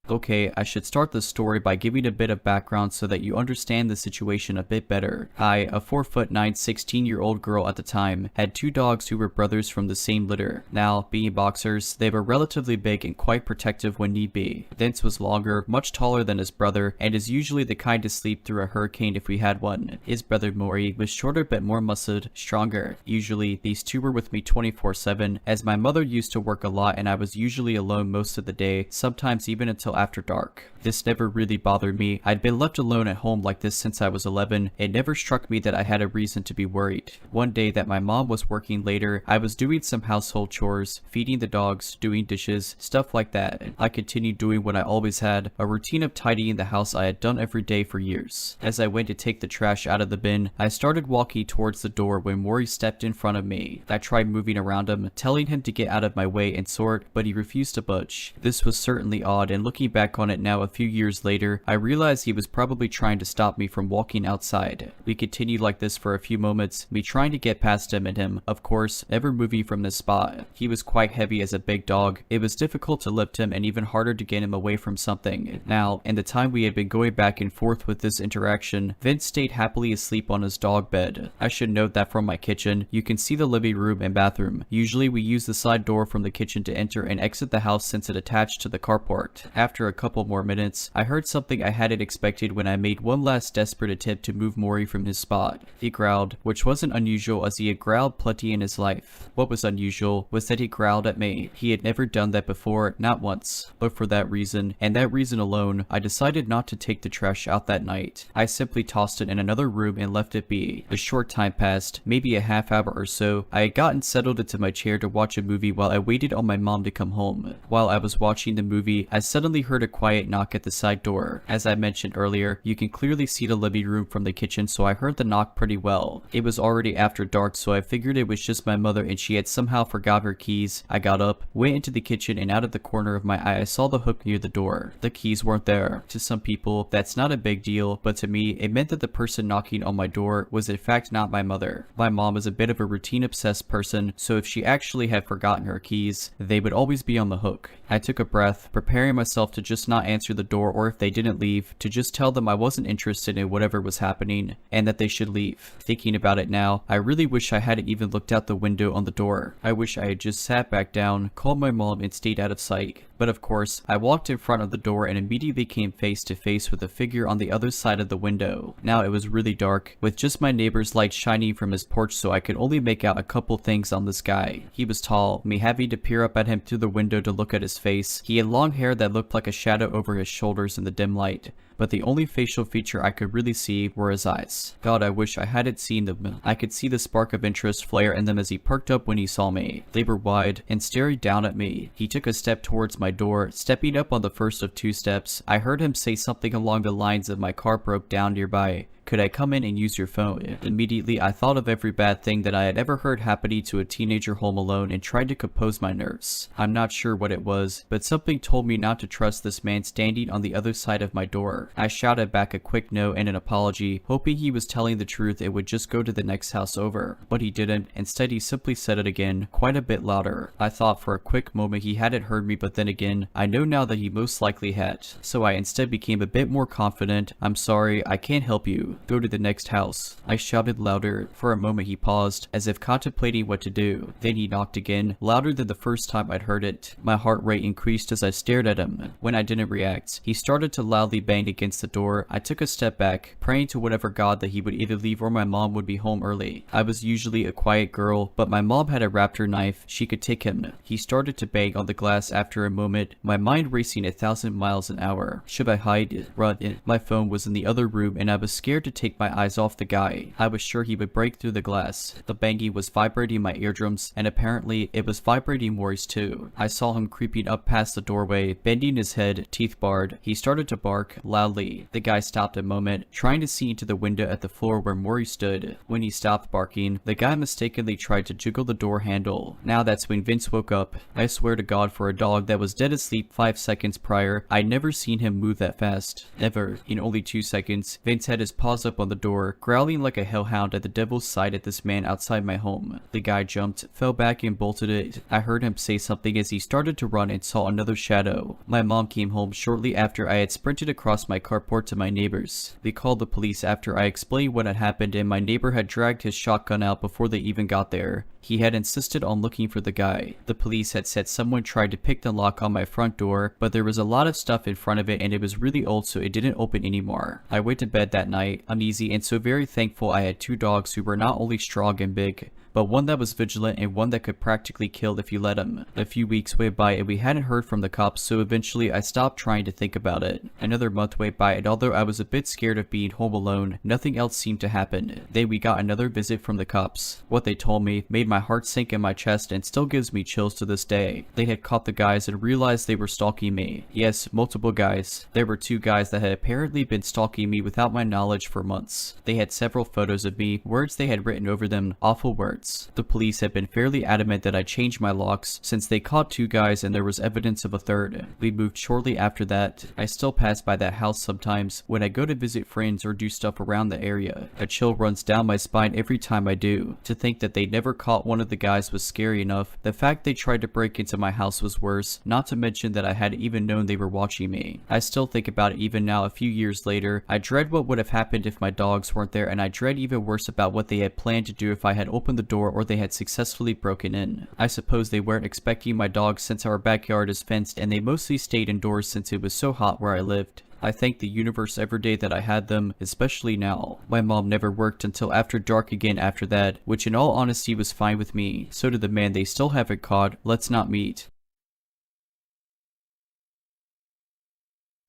Okay, I should start the story by giving a bit of background so that you understand the situation a bit better. I, a 4'9", 16-year-old girl at the time, had 2 dogs who were brothers from the same litter. Now, being boxers, they were relatively big and quite protective when need be. Vince was longer, much taller than his brother, and is usually the kind to sleep through a hurricane if we had one. His brother Maury was shorter but more muscled, stronger. Usually, these two were with me 24/7, as my mother used to work a lot and I was usually alone most of the day, sometimes even until after dark. This never really bothered me. I'd been left alone at home like this since I was 11. It never struck me that I had a reason to be worried. One day that my mom was working later, I was doing some household chores, feeding the dogs, doing dishes, stuff like that. I continued doing what I always had, a routine of tidying the house I had done every day for years. As I went to take the trash out of the bin, I started walking towards the door when Maury stepped in front of me. I tried moving around him, telling him to get out of my way and sort, but he refused to budge. This was certainly odd, and looking Looking back on it now a few years later, I realized he was probably trying to stop me from walking outside. We continued like this for a few moments, me trying to get past him and him, of course, never moving from this spot. He was quite heavy as a big dog. It was difficult to lift him and even harder to get him away from something. Now, in the time we had been going back and forth with this interaction, Vince stayed happily asleep on his dog bed. I should note that from my kitchen, you can see the living room and bathroom. Usually we use the side door from the kitchen to enter and exit the house since it attached to the carport. After a couple more minutes, I heard something I hadn't expected when I made one last desperate attempt to move Maury from his spot. He growled, which wasn't unusual as he had growled plenty in his life. What was unusual was that he growled at me. He had never done that before, not once. But for that reason, and that reason alone, I decided not to take the trash out that night. I simply tossed it in another room and left it be. A short time passed, maybe a half hour or so. I had gotten settled into my chair to watch a movie while I waited on my mom to come home. While I was watching the movie, I suddenly heard a quiet knock at the side door. As I mentioned earlier, you can clearly see the living room from the kitchen, so I heard the knock pretty well. It was already after dark, so I figured it was just my mother and she had somehow forgot her keys. I got up, went into the kitchen, and out of the corner of my eye I saw the hook near the door. The keys weren't there. To some people, that's not a big deal, but to me, it meant that the person knocking on my door was in fact not my mother. My mom is a bit of a routine-obsessed person, so if she actually had forgotten her keys, they would always be on the hook. I took a breath, preparing myself to just not answer the door, or if they didn't leave, to just tell them I wasn't interested in whatever was happening, and that they should leave. Thinking about it now, I really wish I hadn't even looked out the window on the door. I wish I had just sat back down, called my mom, and stayed out of sight. But of course, I walked in front of the door and immediately came face to face with a figure on the other side of the window. Now it was really dark, with just my neighbor's light shining from his porch, so I could only make out a couple things on this guy. He was tall, me having to peer up at him through the window to look at his face. He had long hair that looked like a shadow over his shoulders in the dim light, but the only facial feature I could really see were his eyes. God, I wish I hadn't seen them. I could see the spark of interest flare in them as he perked up when he saw me. They were wide and staring down at me. He took a step towards my door. Stepping up on the first of two steps, I heard him say something along the lines of my car broke down nearby. Could I come in and use your phone? Immediately, I thought of every bad thing that I had ever heard happening to a teenager home alone and tried to compose my nerves. I'm not sure what it was, but something told me not to trust this man standing on the other side of my door. I shouted back a quick no and an apology, hoping he was telling the truth and would just go to the next house over. But he didn't. Instead, he simply said it again, quite a bit louder. I thought for a quick moment he hadn't heard me, but then again, I know now that he most likely had. So I instead became a bit more confident. I'm sorry, I can't help you. Go to the next house. I shouted louder. For a moment he paused, as if contemplating what to do. Then he knocked again, louder than the first time I'd heard it. My heart rate increased as I stared at him. When I didn't react, he started to loudly bang against the door. I took a step back, praying to whatever god that he would either leave or my mom would be home early. I was usually a quiet girl, but my mom had a raptor knife. She could take him. He started to bang on the glass after a moment, my mind racing 1,000 miles an hour. Should I hide? Run? My phone was in the other room and I was scared to take my eyes off the guy. I was sure he would break through the glass. The banging was vibrating my eardrums, and apparently it was vibrating Maury's too. I saw him creeping up past the doorway, bending his head, teeth bared. He started to bark loudly. The guy stopped a moment, trying to see into the window at the floor where Maury stood. When he stopped barking, the guy mistakenly tried to jiggle the door handle. Now that's when Vince woke up. I swear to God, for a dog that was dead asleep 5 seconds prior, I'd never seen him move that fast. Ever. In only 2 seconds, Vince had his paws up on the door, growling like a hellhound at the devil's sight at this man outside my home. The guy jumped, fell back and bolted it. I heard him say something as he started to run and saw another shadow. My mom came home shortly after I had sprinted across my carport to my neighbors. They called the police after I explained what had happened, and my neighbor had dragged his shotgun out before they even got there. He had insisted on looking for the guy. The police had said someone tried to pick the lock on my front door, but there was a lot of stuff in front of it and it was really old, so it didn't open anymore. I went to bed that night, uneasy and so very thankful I had 2 dogs who were not only strong and big, but one that was vigilant and one that could practically kill if you let him. A few weeks went by and we hadn't heard from the cops, so eventually I stopped trying to think about it. Another month went by, and although I was a bit scared of being home alone, nothing else seemed to happen. Then we got another visit from the cops. What they told me made my heart sink in my chest and still gives me chills to this day. They had caught the guys and realized they were stalking me. Yes, multiple guys. There were 2 guys that had apparently been stalking me without my knowledge for months. They had several photos of me, words they had written over them, awful words. guards. The police had been fairly adamant that I changed my locks since they caught 2 guys and there was evidence of a 3rd. We moved shortly after that. I still pass by that house sometimes when I go to visit friends or do stuff around the area. A chill runs down my spine every time I do. To think that they never caught one of the guys was scary enough. The fact they tried to break into my house was worse, not to mention that I hadn't even known they were watching me. I still think about it even now a few years later. I dread what would have happened if my dogs weren't there, and I dread even worse about what they had planned to do if I had opened the door or they had successfully broken in. I suppose they weren't expecting my dogs since our backyard is fenced and they mostly stayed indoors since it was so hot where I lived. I thank the universe every day that I had them, especially now. My mom never worked until after dark again after that, which in all honesty was fine with me. So did the man they still haven't caught. Let's not meet.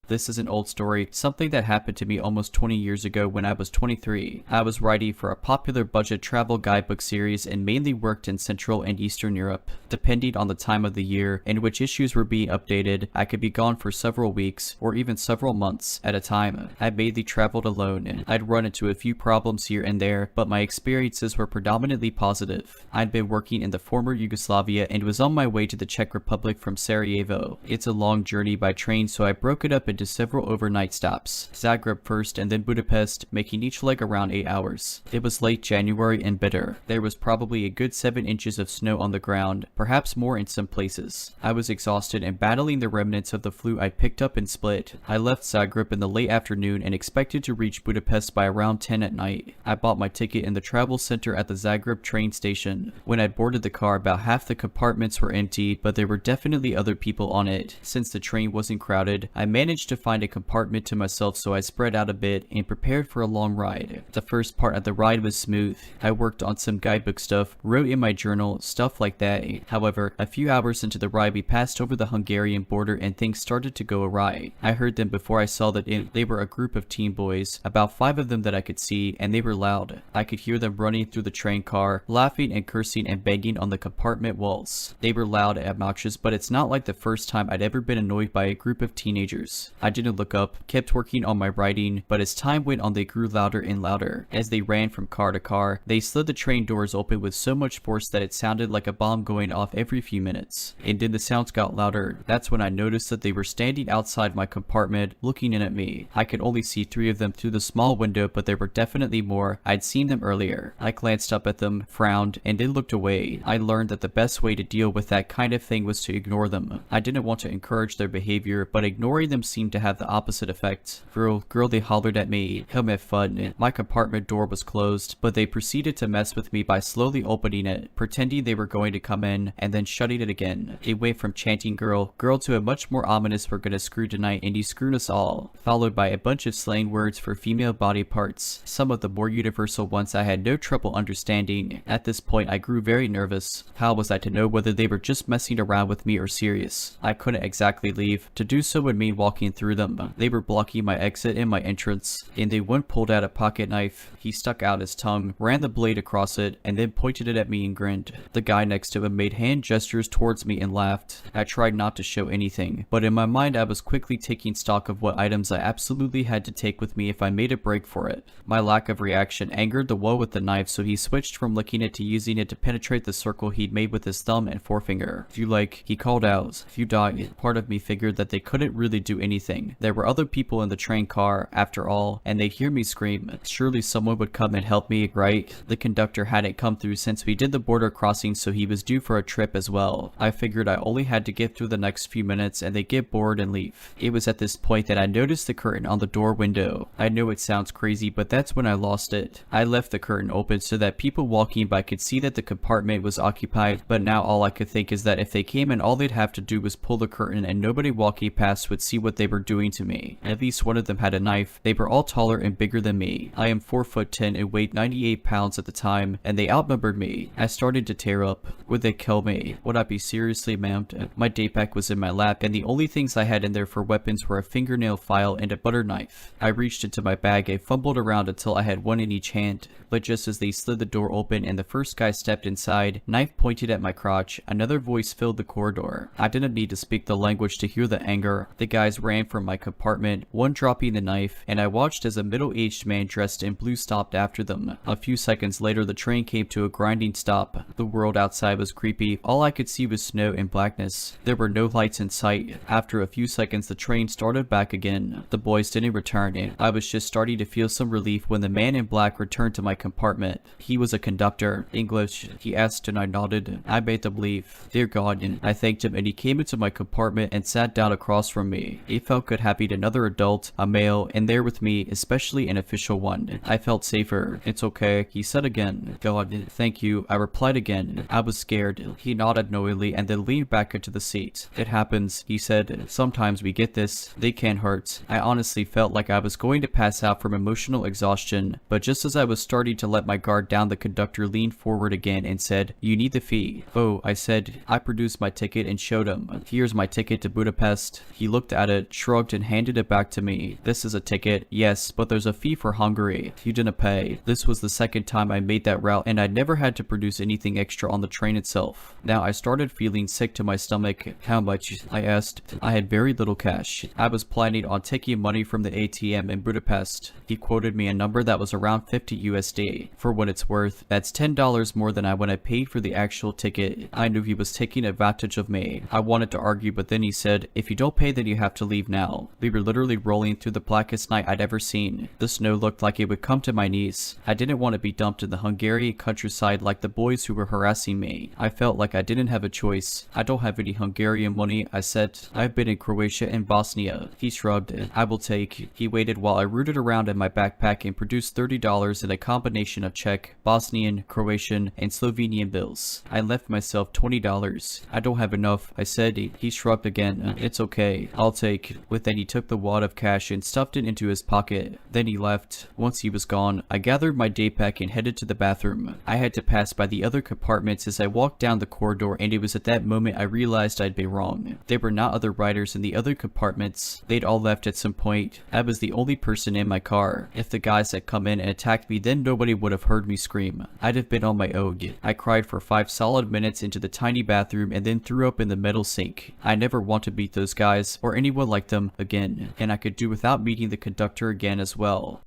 This is an old story, something that happened to me almost 20 years ago when I was 23. I was writing for a popular budget travel guidebook series and mainly worked in Central and Eastern Europe. Depending on the time of the year in which issues were being updated, I could be gone for several weeks or even several months at a time. I mainly traveled alone. I'd run into a few problems here and there, but my experiences were predominantly positive. I'd been working in the former Yugoslavia and was on my way to the Czech Republic from Sarajevo. It's a long journey by train, so I broke it up into several overnight stops. Zagreb first and then Budapest, making each leg around 8 hours. It was late January and bitter. There was probably a good 7 inches of snow on the ground, perhaps more in some places. I was exhausted and battling the remnants of the flu I'd picked up in Split. I left Zagreb in the late afternoon and expected to reach Budapest by around 10 at night. I bought my ticket in the travel center at the Zagreb train station. When I boarded the car, about half the compartments were empty, but there were definitely other people on it. Since the train wasn't crowded, I managed to find a compartment to myself, so I spread out a bit and prepared for a long ride. The first part of the ride was smooth. I worked on some guidebook stuff, wrote in my journal, stuff like that. However, a few hours into the ride we passed over the Hungarian border and things started to go awry. I heard them before I saw that they were a group of teen boys, about 5 of them that I could see, and they were loud. I could hear them running through the train car, laughing and cursing and banging on the compartment walls. They were loud and obnoxious, but it's not like the first time I'd ever been annoyed by a group of teenagers. I didn't look up, kept working on my writing, but as time went on they grew louder and louder. As they ran from car to car, they slid the train doors open with so much force that it sounded like a bomb going off every few minutes. And then the sounds got louder. That's when I noticed that they were standing outside my compartment, looking in at me. I could only see 3 of them through the small window, but there were definitely more. I'd seen them earlier. I glanced up at them, frowned, and then looked away. I learned that the best way to deal with that kind of thing was to ignore them. I didn't want to encourage their behavior, but ignoring them seemed to have the opposite effect. Girl, they hollered at me. Come have fun. My compartment door was closed, but they proceeded to mess with me by slowly opening it, pretending they were going to come in, and then shutting it again. It went from chanting girl to a much more ominous we're gonna screw tonight and you screwed us all, followed by a bunch of slang words for female body parts. Some of the more universal ones I had no trouble understanding. At this point I grew very nervous. How was I to know whether they were just messing around with me or serious? I couldn't exactly leave. To do so would mean walking through them. They were blocking my exit and my entrance, and they one pulled out a pocket knife. He stuck out his tongue, ran the blade across it, and then pointed it at me and grinned. The guy next to him made hand gestures towards me and laughed. I tried not to show anything, but in my mind I was quickly taking stock of what items I absolutely had to take with me if I made a break for it. My lack of reaction angered the one with the knife, so he switched from licking it to using it to penetrate the circle he'd made with his thumb and forefinger. If you like, he called out, if you die. Part of me figured that they couldn't really do anything. There were other people in the train car, after all, and they'd hear me scream. Surely someone would come and help me, right? The conductor hadn't come through since we did the border crossing, so he was due for a trip as well. I figured I only had to get through the next few minutes and they'd get bored and leave. It was at this point that I noticed the curtain on the door window. I know it sounds crazy, but that's when I lost it. I left the curtain open so that people walking by could see that the compartment was occupied, but now all I could think is that if they came in, all they'd have to do was pull the curtain and nobody walking past would see what they were doing to me. At least one of them had a knife. They were all taller and bigger than me. I am 4'10" and weighed 98 pounds at the time, and they outnumbered me. I started to tear up. Would they kill me? Would I be seriously maimed? My daypack was in my lap, and the only things I had in there for weapons were a fingernail file and a butter knife. I reached into my bag and fumbled around until I had one in each hand, but just as they slid the door open and the first guy stepped inside, knife pointed at my crotch, another voice filled the corridor. I didn't need to speak the language to hear the anger. The guys ran from my compartment, one dropping the knife, and I watched as a middle-aged man dressed in blue stopped after them. A few seconds later, the train came to a grinding stop. The world outside was creepy. All I could see was snow and blackness. There were no lights in sight. After a few seconds, the train started back again. The boys didn't return. I was just starting to feel some relief when the man in black returned to my compartment. He was a conductor. English, he asked, and I nodded. I made them leave. Dear God, and I thanked him, and he came into my compartment and sat down across from me. It felt good having another adult, a male, in there with me, especially an official one. I felt safer. It's okay, he said again. God, thank you, I replied again. I was scared. He nodded knowingly and then leaned back into the seat. It happens, he said. Sometimes we get this. They can hurt. I honestly felt like I was going to pass out from emotional exhaustion, but just as I was starting to let my guard down, the conductor leaned forward again and said, "You need the fee." "Oh," I said. I produced my ticket and showed him. "Here's my ticket to Budapest." He looked at it, shrugged, and handed it back to me. "This is a ticket." "Yes, but there's a fee for Hungary. You didn't pay." This was the second time I made that route, and I never had to produce anything extra on the train itself. Now I started feeling sick to my stomach. "How much?" I asked. I had very little cash. I was planning on taking money from the ATM in Budapest. He quoted me a number that was around 50 USD. For what it's worth, that's $10 more than when I paid for the actual ticket. I knew he was taking advantage of me. I wanted to argue, but then he said, "If you don't pay, then you have to leave now." We were literally rolling through the blackest night I'd ever seen. The snow looked like it would come to my knees. I didn't want to be dumped in the Hungarian countryside like the boys who were harassing me. I felt like I didn't have a choice. "I don't have any Hungarian money," I said. "I've been in Croatia and Bosnia." He shrugged. "I will take." He waited while I rooted around in my backpack and produced $30 in a combination of Czech, Bosnian, Croatian, and Slovenian bills. I left myself $20. "I don't have enough," I said. He shrugged again. "It's okay. I'll take." With that, he took the wad of cash and stuffed it into his pocket. Then he left. Once he was gone, I gathered my day pack and headed to the bathroom. I had to pass by the other compartments as I walked down the corridor, and it was at that moment I realized I'd been wrong. There were not other riders in the other compartments. They'd all left at some point. I was the only person in my car. If the guys had come in and attacked me, then nobody would have heard me scream. I'd have been on my own. I cried for 5 solid minutes into the tiny bathroom and then threw up in the metal sink. I never want to meet those guys or anyone like them again, and I could do without meeting the conductor again as well.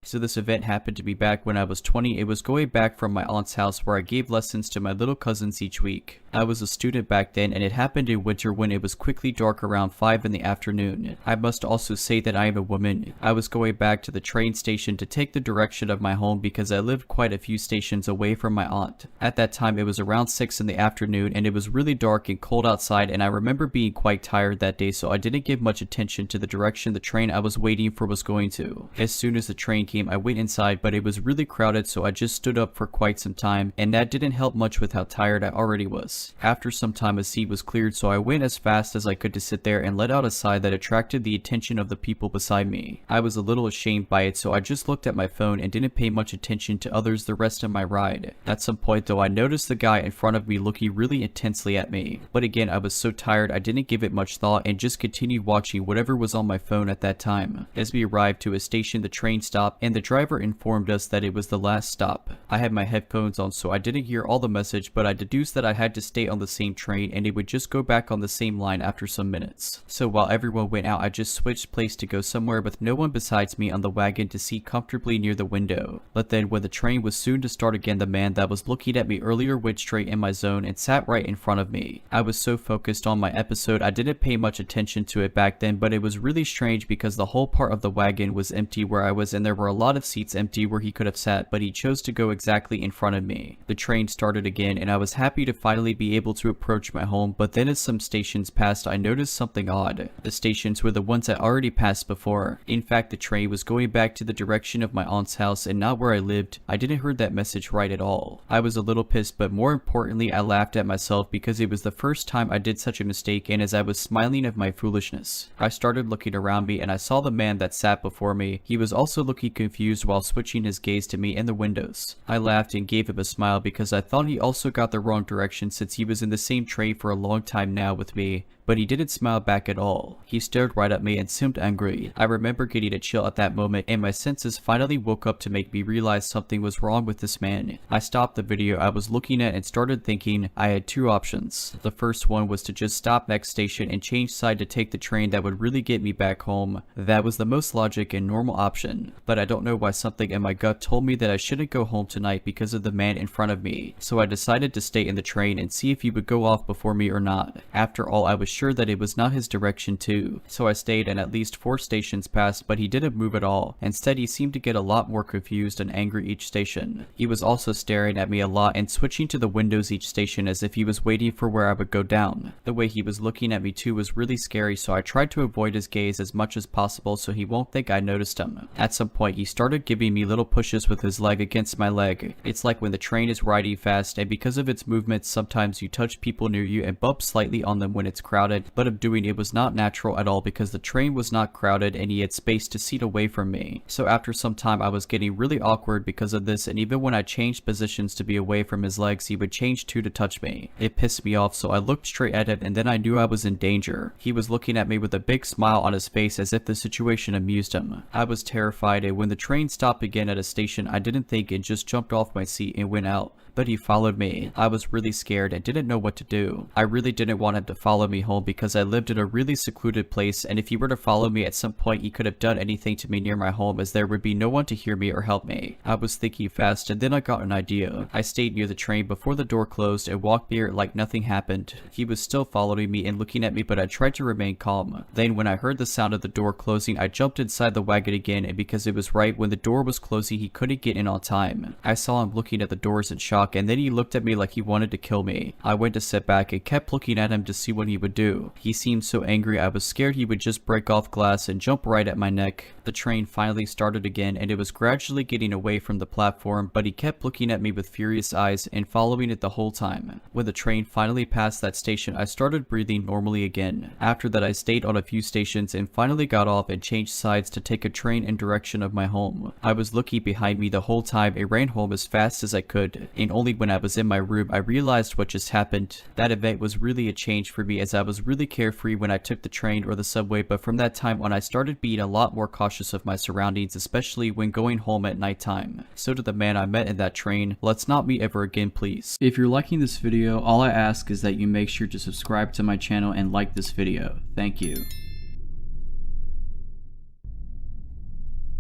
So this event happened to be back when I was 20. It was going back from my aunt's house where I gave lessons to my little cousins each week. I was a student back then, and it happened in winter when it was quickly dark around 5 in the afternoon. I must also say that I am a woman. I was going back to the train station to take the direction of my home because I lived quite a few stations away from my aunt. At that time it was around 6 in the afternoon and it was really dark and cold outside, and I remember being quite tired that day, so I didn't give much attention to the direction the train I was waiting for was going to. As soon as the train came, I went inside, but it was really crowded, so I just stood up for quite some time, and that didn't help much with how tired I already was. After some time, a seat was cleared, so I went as fast as I could to sit there and let out a sigh that attracted the attention of the people beside me. I was a little ashamed by it, so I just looked at my phone and didn't pay much attention to others the rest of my ride. At some point though, I noticed the guy in front of me looking really intensely at me, but again I was so tired I didn't give it much thought and just continued watching whatever was on my phone at that time. As we arrived to a station, the train stopped and the driver informed us that it was the last stop. I had my headphones on, so I didn't hear all the message, but I deduced that I had to stay on the same train and it would just go back on the same line after some minutes. So while everyone went out, I just switched place to go somewhere with no one besides me on the wagon to sit comfortably near the window. But then when the train was soon to start again, the man that was looking at me earlier went straight in my zone and sat right in front of me. I was so focused on my episode I didn't pay much attention to it back then, but it was really strange because the whole part of the wagon was empty where I was and there were a lot of seats empty where he could have sat, but he chose to go exactly in front of me. The train started again and I was happy to finally be able to approach my home, but then as some stations passed I noticed something odd. The stations were the ones I already passed before. In fact, the train was going back to the direction of my aunt's house and not where I lived. I didn't hear that message right at all. I was a little pissed, but more importantly I laughed at myself because it was the first time I did such a mistake, and as I was smiling at my foolishness, I started looking around me and I saw the man that sat before me. He was also looking confused while switching his gaze to me in the windows. I laughed and gave him a smile because I thought he also got the wrong direction since he was in the same train for a long time now with me, but but he didn't smile back at all. He stared right at me and seemed angry. I remember getting a chill at that moment, and my senses finally woke up to make me realize something was wrong with this man. I stopped the video I was looking at and started thinking I had two options. The first one was to just stop next station and change side to take the train that would really get me back home. That was the most logic and normal option, but I don't know why something in my gut told me that I shouldn't go home tonight because of the man in front of me, so I decided to stay in the train and see if he would go off before me or not. After all, I was sure that it was not his direction too, so I stayed and at least 4 stations passed, but he didn't move at all. Instead, he seemed to get a lot more confused and angry each station. He was also staring at me a lot and switching to the windows each station as if he was waiting for where I would go down. The way he was looking at me too was really scary, so I tried to avoid his gaze as much as possible so he won't think I noticed him. At some point, he started giving me little pushes with his leg against my leg. It's like when the train is riding fast, and because of its movements, sometimes you touch people near you and bump slightly on them when it's crowded, but of doing it was not natural at all because the train was not crowded and he had space to seat away from me. So after some time, I was getting really awkward because of this, and even when I changed positions to be away from his legs, he would change too to touch me. It pissed me off, so I looked straight at him and then I knew I was in danger. He was looking at me with a big smile on his face as if the situation amused him. I was terrified, and when the train stopped again at a station, I didn't think and just jumped off my seat and went out. But he followed me. I was really scared and didn't know what to do. I really didn't want him to follow me home because I lived in a really secluded place, and if he were to follow me at some point, he could have done anything to me near my home as there would be no one to hear me or help me. I was thinking fast, and then I got an idea. I stayed near the train before the door closed and walked near it like nothing happened. He was still following me and looking at me, but I tried to remain calm. Then when I heard the sound of the door closing, I jumped inside the wagon again, and because it was right when the door was closing, he couldn't get in on time. I saw him looking at the doors in shock, and then he looked at me like he wanted to kill me. I went to sit back and kept looking at him to see what he would do. He seemed so angry, I was scared he would just break off glass and jump right at my neck. The train finally started again, and it was gradually getting away from the platform, but he kept looking at me with furious eyes and following it the whole time. When the train finally passed that station, I started breathing normally again. After that, I stayed on a few stations and finally got off and changed sides to take a train in direction of my home. I was looking behind me the whole time and ran home as fast as I could, and only when I was in my room I realized what just happened. That event was really a change for me as I was really carefree when I took the train or the subway, but from that time on I started being a lot more cautious of my surroundings, especially when going home at nighttime. So to the man I met in that train, let's not meet ever again, please. If you're liking this video, all I ask is that you make sure to subscribe to my channel and like this video. Thank you.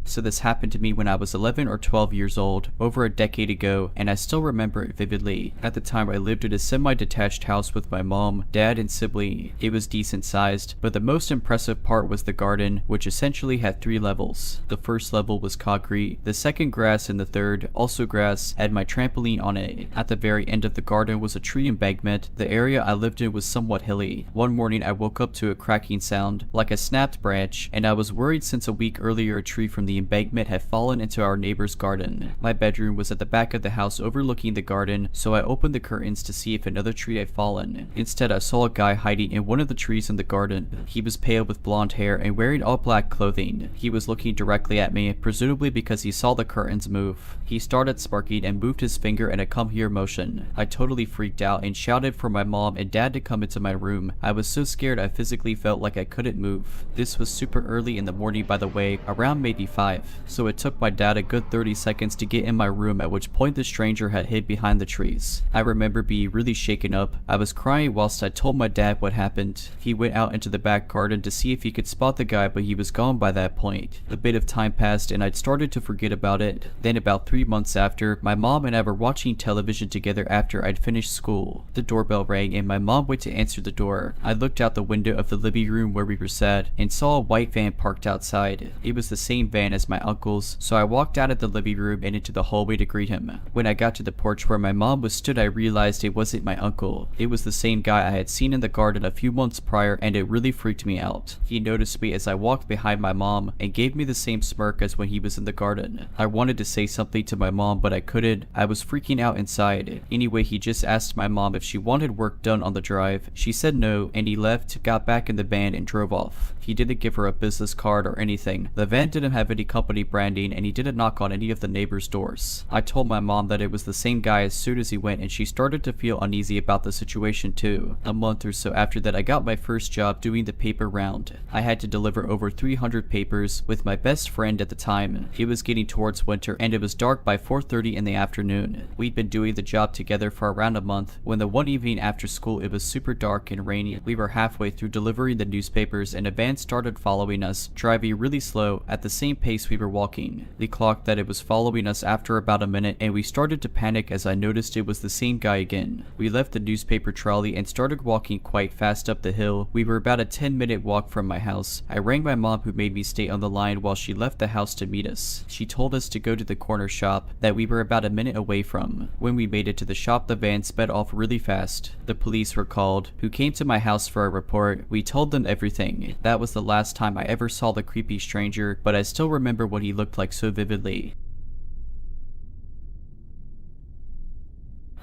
So this happened to me when I was 11 or 12 years old, over a decade ago, and I still remember it vividly. At the time, I lived in a semi-detached house with my mom, dad, and sibling. It was decent sized, but the most impressive part was the garden, which essentially had 3 levels. The first level was concrete, the second grass, and the third, also grass, had my trampoline on it. At the very end of the garden was a tree embankment. The area I lived in was somewhat hilly. One morning I woke up to a cracking sound, like a snapped branch, and I was worried since a week earlier a tree from the embankment had fallen into our neighbor's garden. My bedroom was at the back of the house overlooking the garden, so I opened the curtains to see if another tree had fallen. Instead, I saw a guy hiding in one of the trees in the garden. He was pale with blonde hair and wearing all black clothing. He was looking directly at me, presumably because he saw the curtains move. He started sparking and moved his finger in a come here motion. I totally freaked out and shouted for my mom and dad to come into my room. I was so scared I physically felt like I couldn't move. This was super early in the morning, by the way, around maybe 5. So it took my dad a good 30 seconds to get in my room, at which point the stranger had hid behind the trees. I remember being really shaken up. I was crying whilst I told my dad what happened. He went out into the back garden to see if he could spot the guy, but he was gone by that point. A bit of time passed and I'd started to forget about it. Then about 3 months after, my mom and I were watching television together after I'd finished school. The doorbell rang and my mom went to answer the door. I looked out the window of the living room where we were sat and saw a white van parked outside. It was the same van as my uncle's, so I walked out of the living room and into the hallway to greet him. When I got to the porch where my mom was stood, I realized it wasn't my uncle. It was the same guy I had seen in the garden a few months prior, and it really freaked me out. He noticed me as I walked behind my mom and gave me the same smirk as when he was in the garden. I wanted to say something to my mom, but I couldn't. I was freaking out inside. Anyway, he just asked my mom if she wanted work done on the drive. She said no, and he left, got back in the van, and drove off. He didn't give her a business card or anything. The van didn't have any any company branding, and he didn't knock on any of the neighbors' doors. I told my mom that it was the same guy as soon as he went, and she started to feel uneasy about the situation too. A month or so after that, I got my first job doing the paper round. I had to deliver over 300 papers with my best friend at the time. It was getting towards winter and it was dark by 4:30 in the afternoon. We'd been doing the job together for around a month when the one evening after school it was super dark and rainy. We were halfway through delivering the newspapers and a van started following us, driving really slow at the same pace we were walking. We clocked that it was following us after about a minute and we started to panic as I noticed it was the same guy again. We left the newspaper trolley and started walking quite fast up the hill. We were about a 10-minute walk from my house. I rang my mom, who made me stay on the line while she left the house to meet us. She told us to go to the corner shop that we were about a minute away from. When we made it to the shop, the van sped off really fast. The police were called, who came to my house for a report. We told them everything. That was the last time I ever saw the creepy stranger, but I still remember what he looked like so vividly.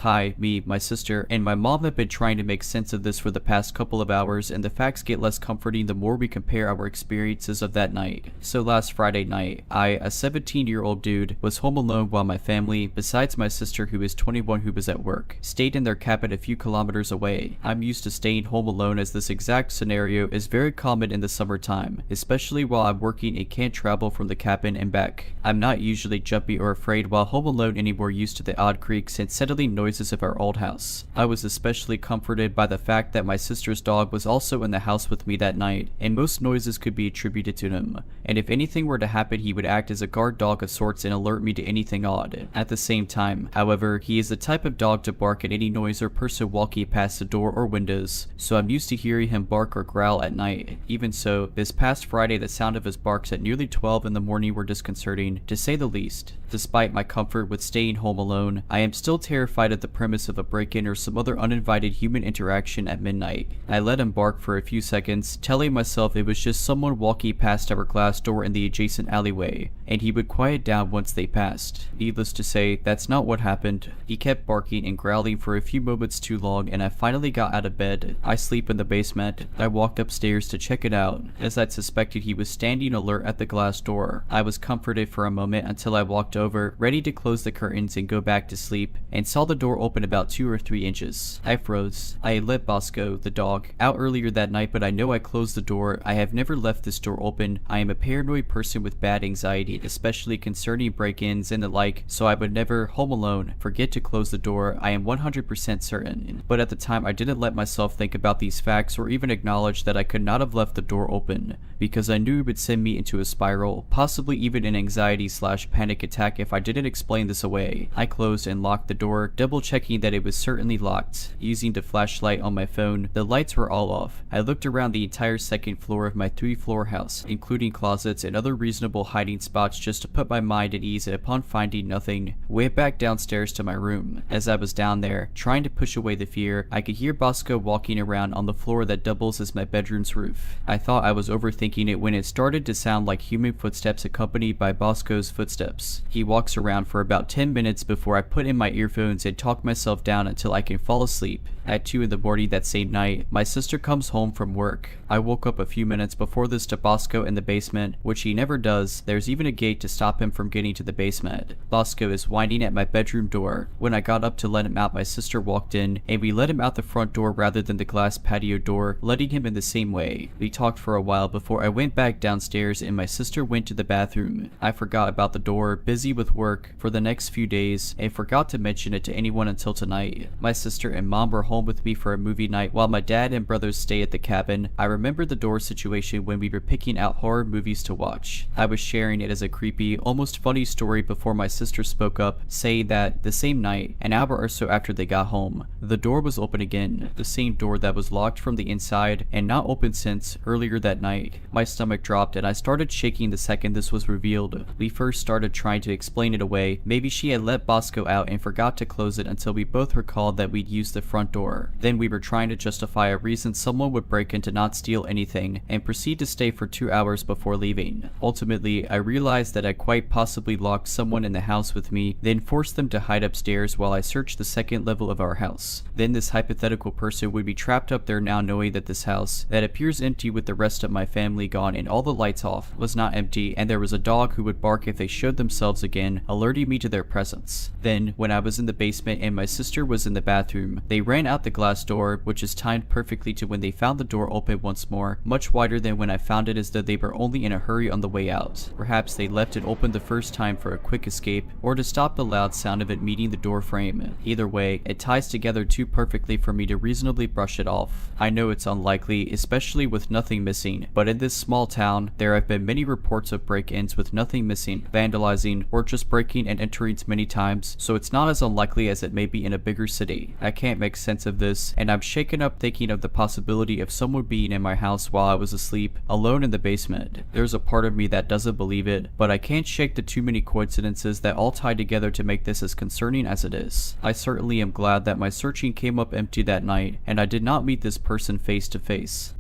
Hi, me, my sister, and my mom have been trying to make sense of this for the past couple of hours, and the facts get less comforting the more we compare our experiences of that night. So last Friday night, I, a 17-year-old dude, was home alone while my family, besides my sister who is 21 who was at work, stayed in their cabin a few kilometers away. I'm used to staying home alone as this exact scenario is very common in the summertime, especially while I'm working and can't travel from the cabin and back. I'm not usually jumpy or afraid while home alone anymore, used to the odd creaks and settling noises of our old house. I was especially comforted by the fact that my sister's dog was also in the house with me that night, and most noises could be attributed to him, and if anything were to happen he would act as a guard dog of sorts and alert me to anything odd. At the same time, however, he is the type of dog to bark at any noise or person walking past the door or windows, so I'm used to hearing him bark or growl at night. Even so, this past Friday the sound of his barks at nearly 12 in the morning were disconcerting, to say the least. Despite my comfort with staying home alone, I am still terrified of the premise of a break-in or some other uninvited human interaction at midnight. I let him bark for a few seconds, telling myself it was just someone walking past our glass door in the adjacent alleyway, and he would quiet down once they passed. Needless to say, that's not what happened. He kept barking and growling for a few moments too long, and I finally got out of bed. I sleep in the basement. I walked upstairs to check it out, as I'd suspected he was standing alert at the glass door. I was comforted for a moment until I walked over, ready to close the curtains and go back to sleep, and saw the door open about 2 or 3 inches. I froze. I had let Bosco, the dog, out earlier that night, but I know I closed the door. I have never left this door open. I am a paranoid person with bad anxiety, especially concerning break-ins and the like, so I would never, home alone, forget to close the door. I am 100% certain. But at the time I didn't let myself think about these facts or even acknowledge that I could not have left the door open, because I knew it would send me into a spiral, possibly even an anxiety/panic attack if I didn't explain this away. I closed and locked the door, double checking that it was certainly locked. Using the flashlight on my phone, the lights were all off. I looked around the entire second floor of my 3-floor house, including closets and other reasonable hiding spots, just to put my mind at ease, and upon finding nothing, went back downstairs to my room. As I was down there, trying to push away the fear, I could hear Bosco walking around on the floor that doubles as my bedroom's roof. I thought I was overthinking it when it started to sound like human footsteps accompanied by Bosco's footsteps. He walks around for about 10 minutes before I put in my earphones and talk myself down until I can fall asleep. At 2 in the morning that same night, my sister comes home from work. I woke up a few minutes before this to Bosco in the basement, which he never does. There's even a gate to stop him from getting to the basement. Bosco is whining at my bedroom door. When I got up to let him out, my sister walked in, and we let him out the front door rather than the glass patio door, letting him in the same way. We talked for a while before I went back downstairs and my sister went to the bathroom. I forgot about the door, busy with work for the next few days, and forgot to mention it to anyone until tonight. My sister and mom were home with me for a movie night while my dad and brothers stay at the cabin. I remember the door situation when we were picking out horror movies to watch. I was sharing it as a creepy, almost funny story before my sister spoke up, saying that the same night, an hour or so after they got home, the door was open again, the same door that was locked from the inside and not open since earlier that night. My stomach dropped and I started shaking the second this was revealed. We first started trying to explain it away. Maybe she had let Bosco out and forgot to close it until we both recalled that we'd used the front door. Then we were trying to justify a reason someone would break in to not steal anything and proceed to stay for 2 hours before leaving. Ultimately, I realized that I quite possibly locked someone in the house with me, then forced them to hide upstairs while I searched the second level of our house. Then this hypothetical person would be trapped up there now, knowing that this house, that appears empty with the rest of my family gone and all the lights off, was not empty, and there was a dog who would bark if they showed themselves again, alerting me to their presence. Then, when I was in the basement and my sister was in the bathroom, they ran out the glass door, which is timed perfectly to when they found the door open once more, much wider than when I found it, as though they were only in a hurry on the way out. Perhaps they left it open the first time for a quick escape, or to stop the loud sound of it meeting the door frame. Either way, it ties together too perfectly for me to reasonably brush it off. I know it's unlikely, especially with nothing missing, but in this small town, there have been many reports of break-ins with nothing missing, vandalizing, or just breaking and entering many times, so it's not as unlikely as it may be in a bigger city. I can't make sense of this, and I'm shaken up thinking of the possibility of someone being in my house while I was asleep, alone in the basement. There's a part of me that doesn't believe it, but I can't shake the too many coincidences that all tie together to make this as concerning as it is. I certainly am glad that my searching came up empty that night, and I did not meet this person face to face.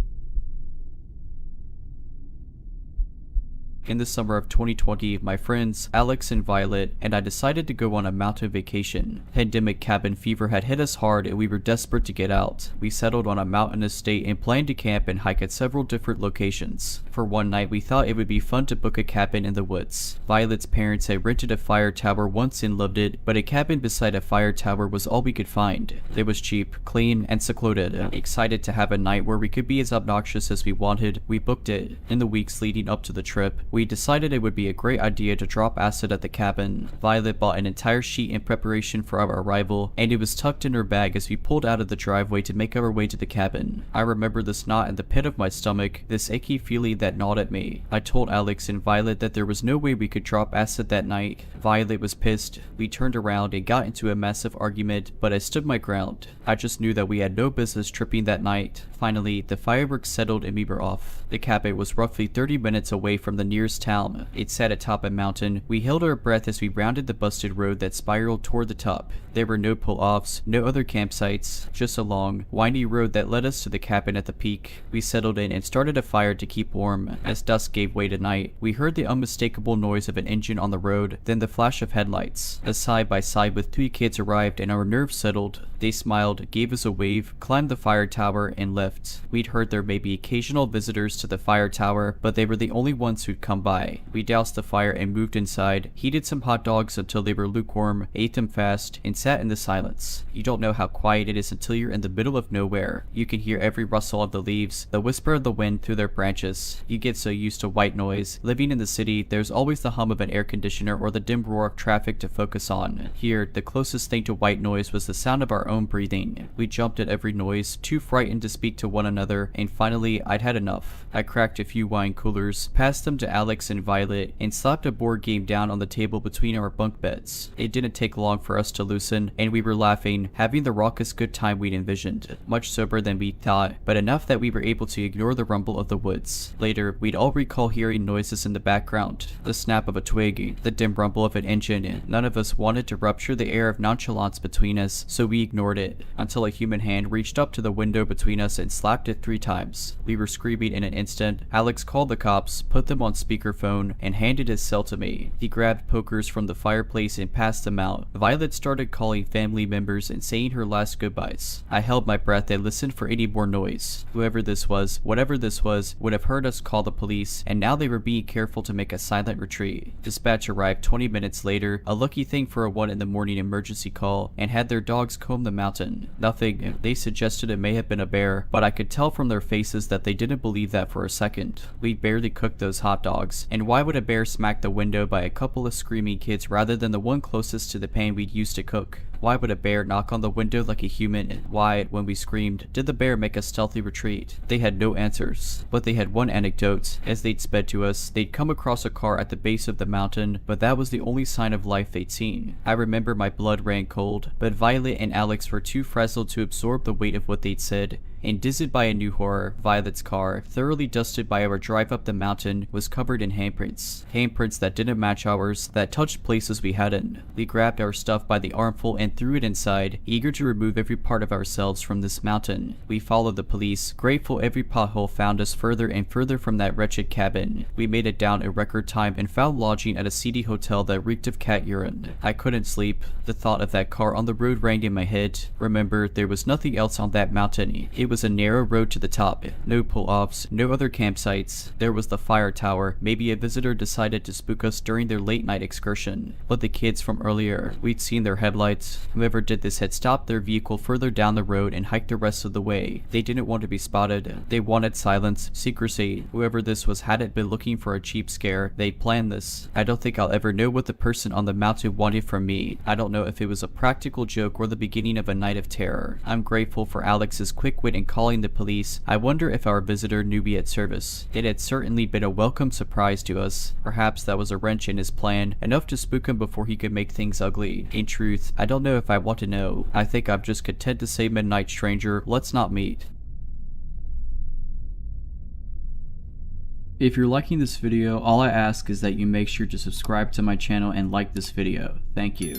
In the summer of 2020, my friends, Alex and Violet, and I decided to go on a mountain vacation. Pandemic cabin fever had hit us hard and we were desperate to get out. We settled on a mountain estate and planned to camp and hike at several different locations. For one night, we thought it would be fun to book a cabin in the woods. Violet's parents had rented a fire tower once and loved it, but a cabin beside a fire tower was all we could find. It was cheap, clean, and secluded. Excited to have a night where we could be as obnoxious as we wanted, we booked it. In the weeks leading up to the trip, we decided it would be a great idea to drop acid at the cabin. Violet bought an entire sheet in preparation for our arrival, and it was tucked in her bag as we pulled out of the driveway to make our way to the cabin. I remember this knot in the pit of my stomach, this achy feeling that gnawed at me. I told Alex and Violet that there was no way we could drop acid that night. Violet was pissed. We turned around and got into a massive argument, but I stood my ground. I just knew that we had no business tripping that night. Finally, the fireworks settled and we were off. The cabin was roughly 30 minutes away from the nearest town. It sat atop a mountain. We held our breath as we rounded the busted road that spiraled toward the top. There were no pull-offs, no other campsites, just a long, windy road that led us to the cabin at the peak. We settled in and started a fire to keep warm. As dusk gave way to night, we heard the unmistakable noise of an engine on the road, then the flash of headlights. A side-by-side with 3 kids arrived and our nerves settled. They smiled, gave us a wave, climbed the fire tower, and left. We'd heard there may be occasional visitors to the fire tower, but they were the only ones who'd come by. We doused the fire and moved inside, heated some hot dogs until they were lukewarm, ate them fast, and sat in the silence. You don't know how quiet it is until you're in the middle of nowhere. You can hear every rustle of the leaves, the whisper of the wind through their branches. You get so used to white noise. Living in the city, there's always the hum of an air conditioner or the dim roar of traffic to focus on. Here, the closest thing to white noise was the sound of our own breathing. We jumped at every noise, too frightened to speak to one another, and finally, I'd had enough. I cracked a few wine coolers, passed them to Alex and Violet, and slapped a board game down on the table between our bunk beds. It didn't take long for us to loosen, and we were laughing, having the raucous good time we'd envisioned. Much soberer than we thought, but enough that we were able to ignore the rumble of the woods. Later, we'd all recall hearing noises in the background, the snap of a twig, the dim rumble of an engine. None of us wanted to rupture the air of nonchalance between us, so we ignored it, until a human hand reached up to the window between us and slapped it 3 times. We were screaming in an instant. Alex called the cops, put them on speakerphone, and handed his cell to me. He grabbed pokers from the fireplace and passed them out. Violet started calling family members and saying her last goodbyes. I held my breath and listened for any more noise. Whoever this was, whatever this was, would have heard us call the police, and now they were being careful to make a silent retreat. Dispatch arrived 20 minutes later, a lucky thing for a 1 in the morning emergency call, and had their dogs comb the mountain. Nothing. They suggested it may have been a bear, but I could tell from their faces that they didn't believe that for a second. We'd barely cooked those hot dogs, and why would a bear smack the window by a couple of screaming kids rather than the one closest to the pan we'd used to cook? Why would a bear knock on the window like a human? Why, when we screamed, did the bear make a stealthy retreat? They had no answers, but they had one anecdote. As they'd sped to us, they'd come across a car at the base of the mountain, but that was the only sign of life they'd seen. I remember my blood ran cold, but Violet and Alex were too frazzled to absorb the weight of what they'd said. And dizzied by a new horror, Violet's car, thoroughly dusted by our drive up the mountain, was covered in handprints. Handprints that didn't match ours, that touched places we hadn't. We grabbed our stuff by the armful and and threw it inside, eager to remove every part of ourselves from this mountain. We followed the police, grateful every pothole found us further and further from that wretched cabin. We made it down in record time and found lodging at a seedy hotel that reeked of cat urine. I couldn't sleep. The thought of that car on the road rang in my head. Remember, there was nothing else on that mountain. It was a narrow road to the top. No pull-offs, no other campsites. There was the fire tower. Maybe a visitor decided to spook us during their late night excursion. But the kids from earlier, we'd seen their headlights. Whoever did this had stopped their vehicle further down the road and hiked the rest of the way. They didn't want to be spotted. They wanted silence, secrecy. Whoever this was hadn't been looking for a cheap scare. They planned this. I don't think I'll ever know what the person on the mountain wanted from me. I don't know if it was a practical joke or the beginning of a night of terror. I'm grateful for Alex's quick wit in calling the police. I wonder if our visitor knew we had service. It had certainly been a welcome surprise to us. Perhaps that was a wrench in his plan, enough to spook him before he could make things ugly. In truth, I don't know if I want to know. I think I'm just content to say, midnight stranger, let's not meet. If you're liking this video, all I ask is that you make sure to subscribe to my channel and like this video. Thank you.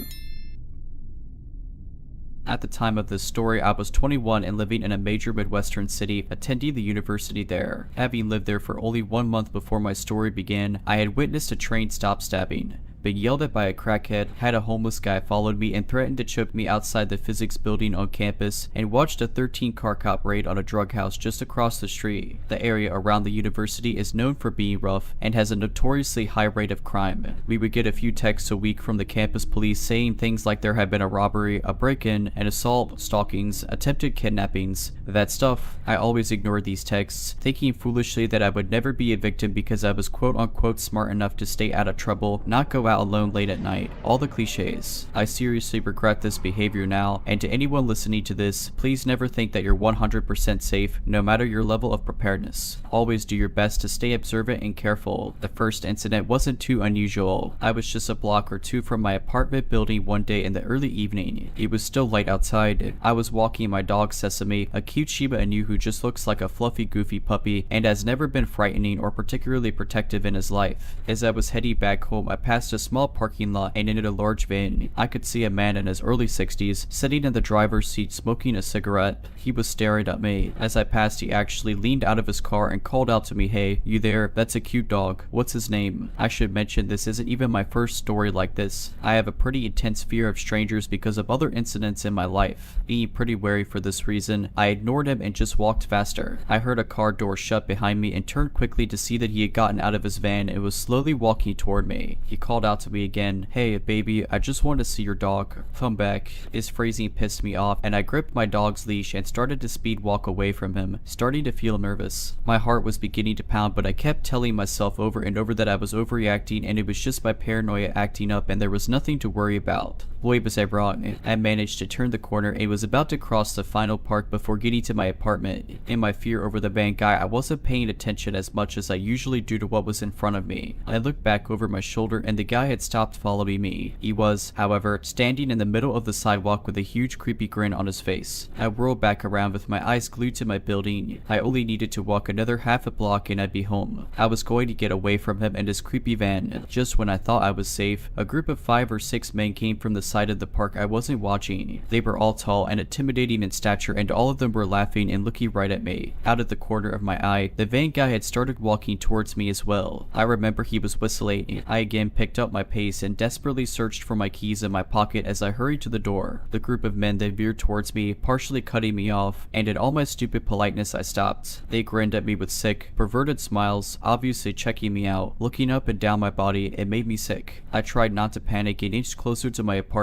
At the time of this story, I was 21 and living in a major Midwestern city, attending the university there. Having lived there for only 1 month before my story began, I had witnessed a train stop stabbing, been yelled at by a crackhead, had a homeless guy followed me and threatened to choke me outside the physics building on campus, and watched a 13-car cop raid on a drug house just across the street. The area around the university is known for being rough and has a notoriously high rate of crime. We would get a few texts a week from the campus police saying things like there had been a robbery, a break-in, an assault, stalkings, attempted kidnappings, that stuff. I always ignored these texts, thinking foolishly that I would never be a victim because I was quote-unquote smart enough to stay out of trouble, not go out alone late at night. All the cliches. I seriously regret this behavior now, and to anyone listening to this, please never think that you're 100% safe, no matter your level of preparedness. Always do your best to stay observant and careful. The first incident wasn't too unusual. I was just a block or two from my apartment building one day in the early evening. It was still light outside. I was walking my dog Sesame, a cute Shiba Inu who just looks like a fluffy, goofy puppy and has never been frightening or particularly protective in his life. As I was heading back home, I passed a small parking lot and entered a large van. I could see a man in his early 60s sitting in the driver's seat smoking a cigarette. He was staring at me. As I passed, he actually leaned out of his car and called out to me, "Hey, you there? That's a cute dog. What's his name?" I should mention this isn't even my first story like this. I have a pretty intense fear of strangers because of other incidents in my life. Being pretty wary for this reason, I ignored him and just walked faster. I heard a car door shut behind me and turned quickly to see that he had gotten out of his van and was slowly walking toward me. He called out to me again, "Hey baby, I just want to see your dog. Come back." His phrasing pissed me off and I gripped my dog's leash and started to speed walk away from him, starting to feel nervous. My heart was beginning to pound, but I kept telling myself over and over that I was overreacting and it was just my paranoia acting up and there was nothing to worry about. Boy, was I wrong. I managed to turn the corner and was about to cross the final park before getting to my apartment. In my fear over the van guy, I wasn't paying attention as much as I usually do to what was in front of me. I looked back over my shoulder and the guy had stopped following me. He was, however, standing in the middle of the sidewalk with a huge creepy grin on his face. I whirled back around with my eyes glued to my building. I only needed to walk another half a block and I'd be home. I was going to get away from him and his creepy van. Just when I thought I was safe, a group of 5 or 6 men came from the side of the park I wasn't watching. They were all tall and intimidating in stature and all of them were laughing and looking right at me. Out of the corner of my eye, the van guy had started walking towards me as well. I remember he was whistling. I again picked up my pace and desperately searched for my keys in my pocket as I hurried to the door. The group of men then veered towards me, partially cutting me off, and in all my stupid politeness I stopped. They grinned at me with sick, perverted smiles, obviously checking me out, looking up and down my body. It made me sick. I tried not to panic and inched closer to my apartment.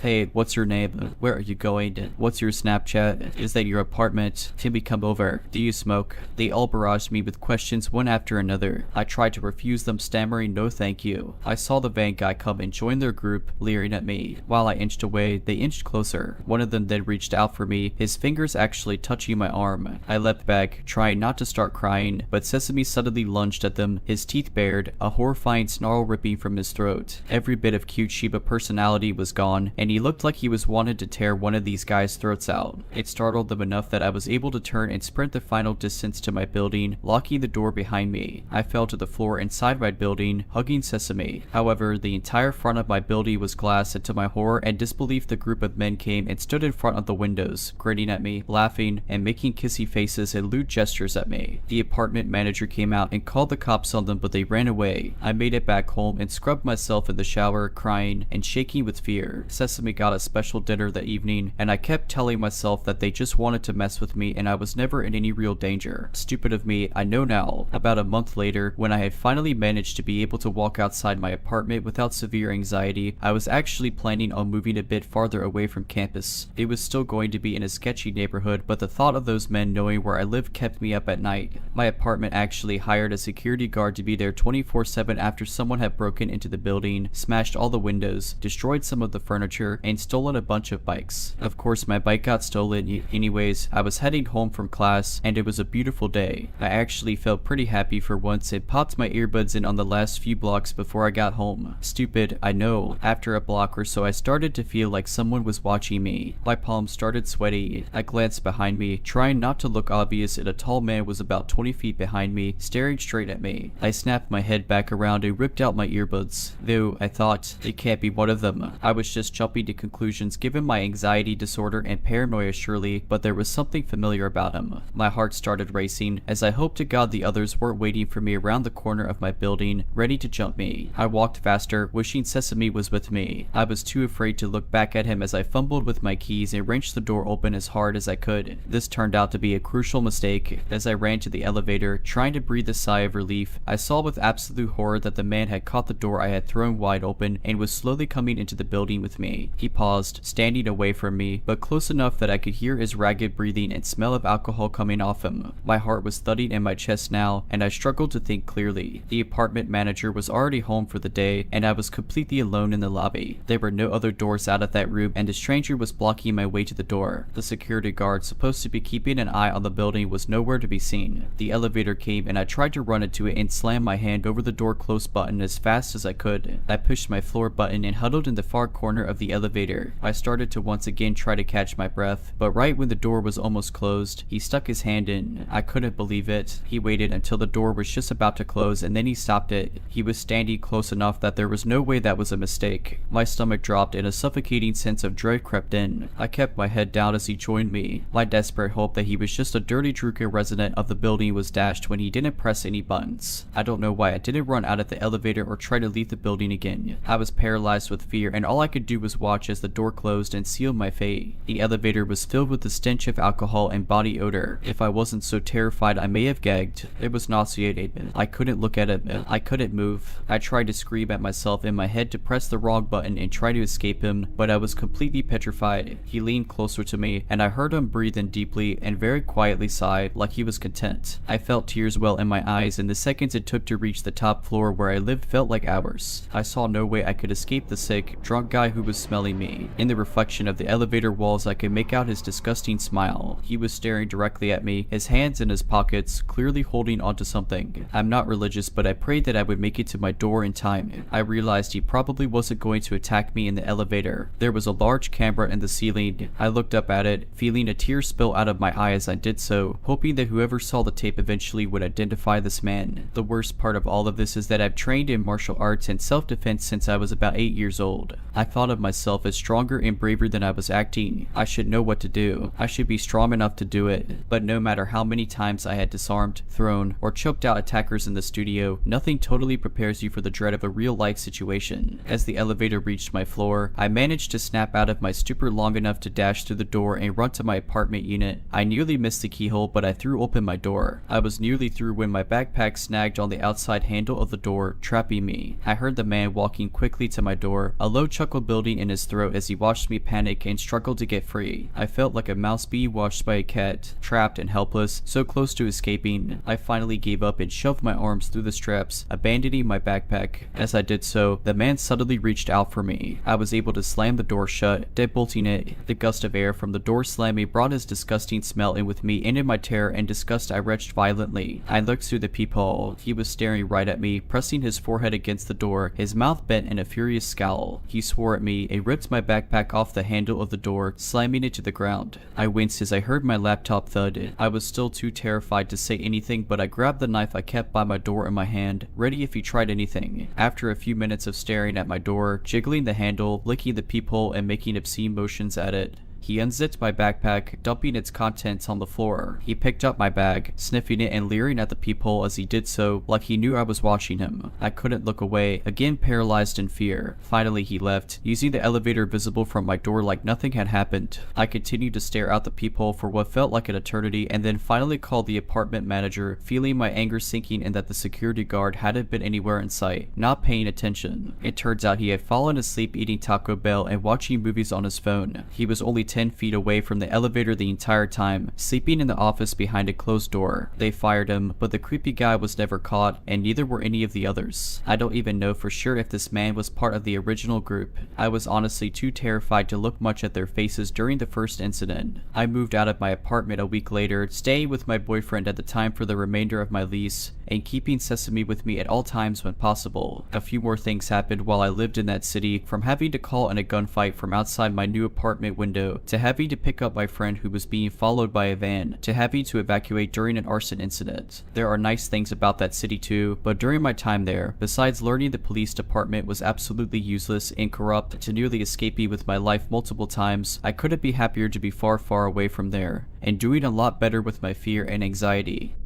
"Hey, what's your name? Where are you going? What's your Snapchat? Is that your apartment? Can we come over? Do you smoke?" They all barraged me with questions one after another. I tried to refuse them, stammering no thank you. I saw the van guy come and join their group, leering at me. While I inched away, they inched closer. One of them then reached out for me, his fingers actually touching my arm. I leapt back, trying not to start crying, but Sesame suddenly lunged at them, his teeth bared, a horrifying snarl ripping from his throat. Every bit of cute Shiba personality was gone, and he looked like he was wanted to tear one of these guys' throats out. It startled them enough that I was able to turn and sprint the final distance to my building, locking the door behind me. I fell to the floor inside my building, hugging Sesame. However, However, the entire front of my building was glass, and to my horror and disbelief the group of men came and stood in front of the windows, grinning at me, laughing, and making kissy faces and lewd gestures at me. The apartment manager came out and called the cops on them, but they ran away. I made it back home and scrubbed myself in the shower, crying and shaking with fear. Sesame got a special dinner that evening, and I kept telling myself that they just wanted to mess with me and I was never in any real danger. Stupid of me, I know now. About a month later, when I had finally managed to be able to walk outside my apartment without severe anxiety, I was actually planning on moving a bit farther away from campus. It was still going to be in a sketchy neighborhood, but the thought of those men knowing where I lived kept me up at night. My apartment actually hired a security guard to be there 24/7 after someone had broken into the building, smashed all the windows, destroyed some of the furniture, and stolen a bunch of bikes. Of course, my bike got stolen anyways. I was heading home from class, and it was a beautiful day. I actually felt pretty happy for once and popped my earbuds in on the last few blocks before I got home. Stupid, I know. After a block or so, I started to feel like someone was watching me. My palms started sweaty. I glanced behind me, trying not to look obvious, and a tall man was about 20 feet behind me, staring straight at me. I snapped my head back around and ripped out my earbuds. Though, I thought, it can't be one of them. I was just jumping to conclusions given my anxiety disorder and paranoia surely, but there was something familiar about him. My heart started racing, as I hoped to God the others weren't waiting for me around the corner of my building, ready to jump me. I walked faster, wishing Sesame was with me. I was too afraid to look back at him as I fumbled with my keys and wrenched the door open as hard as I could. This turned out to be a crucial mistake. As I ran to the elevator, trying to breathe a sigh of relief, I saw with absolute horror that the man had caught the door I had thrown wide open and was slowly coming into the building with me. He paused, standing away from me, but close enough that I could hear his ragged breathing and smell of alcohol coming off him. My heart was thudding in my chest now, and I struggled to think clearly. The apartment manager was already home for the day, and I was completely alone in the lobby. There were no other doors out of that room, and a stranger was blocking my way to the door. The security guard supposed to be keeping an eye on the building was nowhere to be seen. The elevator came, and I tried to run into it and slam my hand over the door close button as fast as I could. I pushed my floor button and huddled in the far corner of the elevator. I started to once again try to catch my breath, but right when the door was almost closed, he stuck his hand in. I couldn't believe it. He waited until the door was just about to close, and then he stopped it. He was standing close enough that there was no way that was a mistake. My stomach dropped and a suffocating sense of dread crept in. I kept my head down as he joined me. My desperate hope that he was just a dirty Druka resident of the building was dashed when he didn't press any buttons. I don't know why I didn't run out of the elevator or try to leave the building again. I was paralyzed with fear, and all I could do was watch as the door closed and sealed my fate. The elevator was filled with the stench of alcohol and body odor. If I wasn't so terrified, I may have gagged. It was nauseating. I couldn't look at it. I couldn't move. I tried to scream at myself in my head to press the wrong button and try to escape him, but I was completely petrified. He leaned closer to me, and I heard him breathe in deeply and very quietly sigh, like he was content. I felt tears well in my eyes, and the seconds it took to reach the top floor where I lived felt like hours. I saw no way I could escape the sick, drunk guy who was smelling me. In the reflection of the elevator walls, I could make out his disgusting smile. He was staring directly at me, his hands in his pockets, clearly holding onto something. I'm not religious, but I prayed that I would make it to my door in time. I realized he probably wasn't going to attack me in the elevator. There was a large camera in the ceiling. I looked up at it, feeling a tear spill out of my eye as I did so, hoping that whoever saw the tape eventually would identify this man. The worst part of all of this is that I've trained in martial arts and self-defense since I was about 8 years old. I thought of myself as stronger and braver than I was acting. I should know what to do. I should be strong enough to do it. But no matter how many times I had disarmed, thrown, or choked out attackers in the studio, nothing totally prepares you for the dread of a real-life situation. As the elevator reached my floor, I managed to snap out of my stupor long enough to dash through the door and run to my apartment unit. I nearly missed the keyhole, but I threw open my door. I was nearly through when my backpack snagged on the outside handle of the door, trapping me. I heard the man walking quickly to my door, a low chuckle building in his throat as he watched me panic and struggle to get free. I felt like a mouse being watched by a cat, trapped and helpless, so close to escaping. I finally gave up and shoved my arms through the straps, abandoning my backpack. As I did so, the man suddenly reached out for me. I was able to slam the door shut, deadbolting it. The gust of air from the door slamming brought his disgusting smell in with me, and in my terror and disgust I retched violently. I looked through the peephole. He was staring right at me, pressing his forehead against the door, his mouth bent in a furious scowl. He swore at me and ripped my backpack off the handle of the door, slamming it to the ground. I winced as I heard my laptop thud. I was still too terrified to say anything, but I grabbed the knife I kept by my door in my hand, ready if he tried anything. After after a few minutes of staring at my door, jiggling the handle, licking the peephole, and making obscene motions at it, he unzipped my backpack, dumping its contents on the floor. He picked up my bag, sniffing it and leering at the peephole as he did so, like he knew I was watching him. I couldn't look away, again paralyzed in fear. Finally he left, using the elevator visible from my door like nothing had happened. I continued to stare out the peephole for what felt like an eternity, and then finally called the apartment manager, feeling my anger sinking and that the security guard hadn't been anywhere in sight, not paying attention. It turns out he had fallen asleep eating Taco Bell and watching movies on his phone. He was only 10 feet away from the elevator the entire time, sleeping in the office behind a closed door. They fired him, but the creepy guy was never caught, and neither were any of the others. I don't even know for sure if this man was part of the original group. I was honestly too terrified to look much at their faces during the first incident. I moved out of my apartment a week later, staying with my boyfriend at the time for the remainder of my lease, and keeping Sesame with me at all times when possible. A few more things happened while I lived in that city, from having to call in a gunfight from outside my new apartment window, to having to pick up my friend who was being followed by a van, to having to evacuate during an arson incident. There are nice things about that city too, but during my time there, besides learning the police department was absolutely useless and corrupt to nearly escaping with my life multiple times, I couldn't be happier to be far, far away from there, and doing a lot better with my fear and anxiety.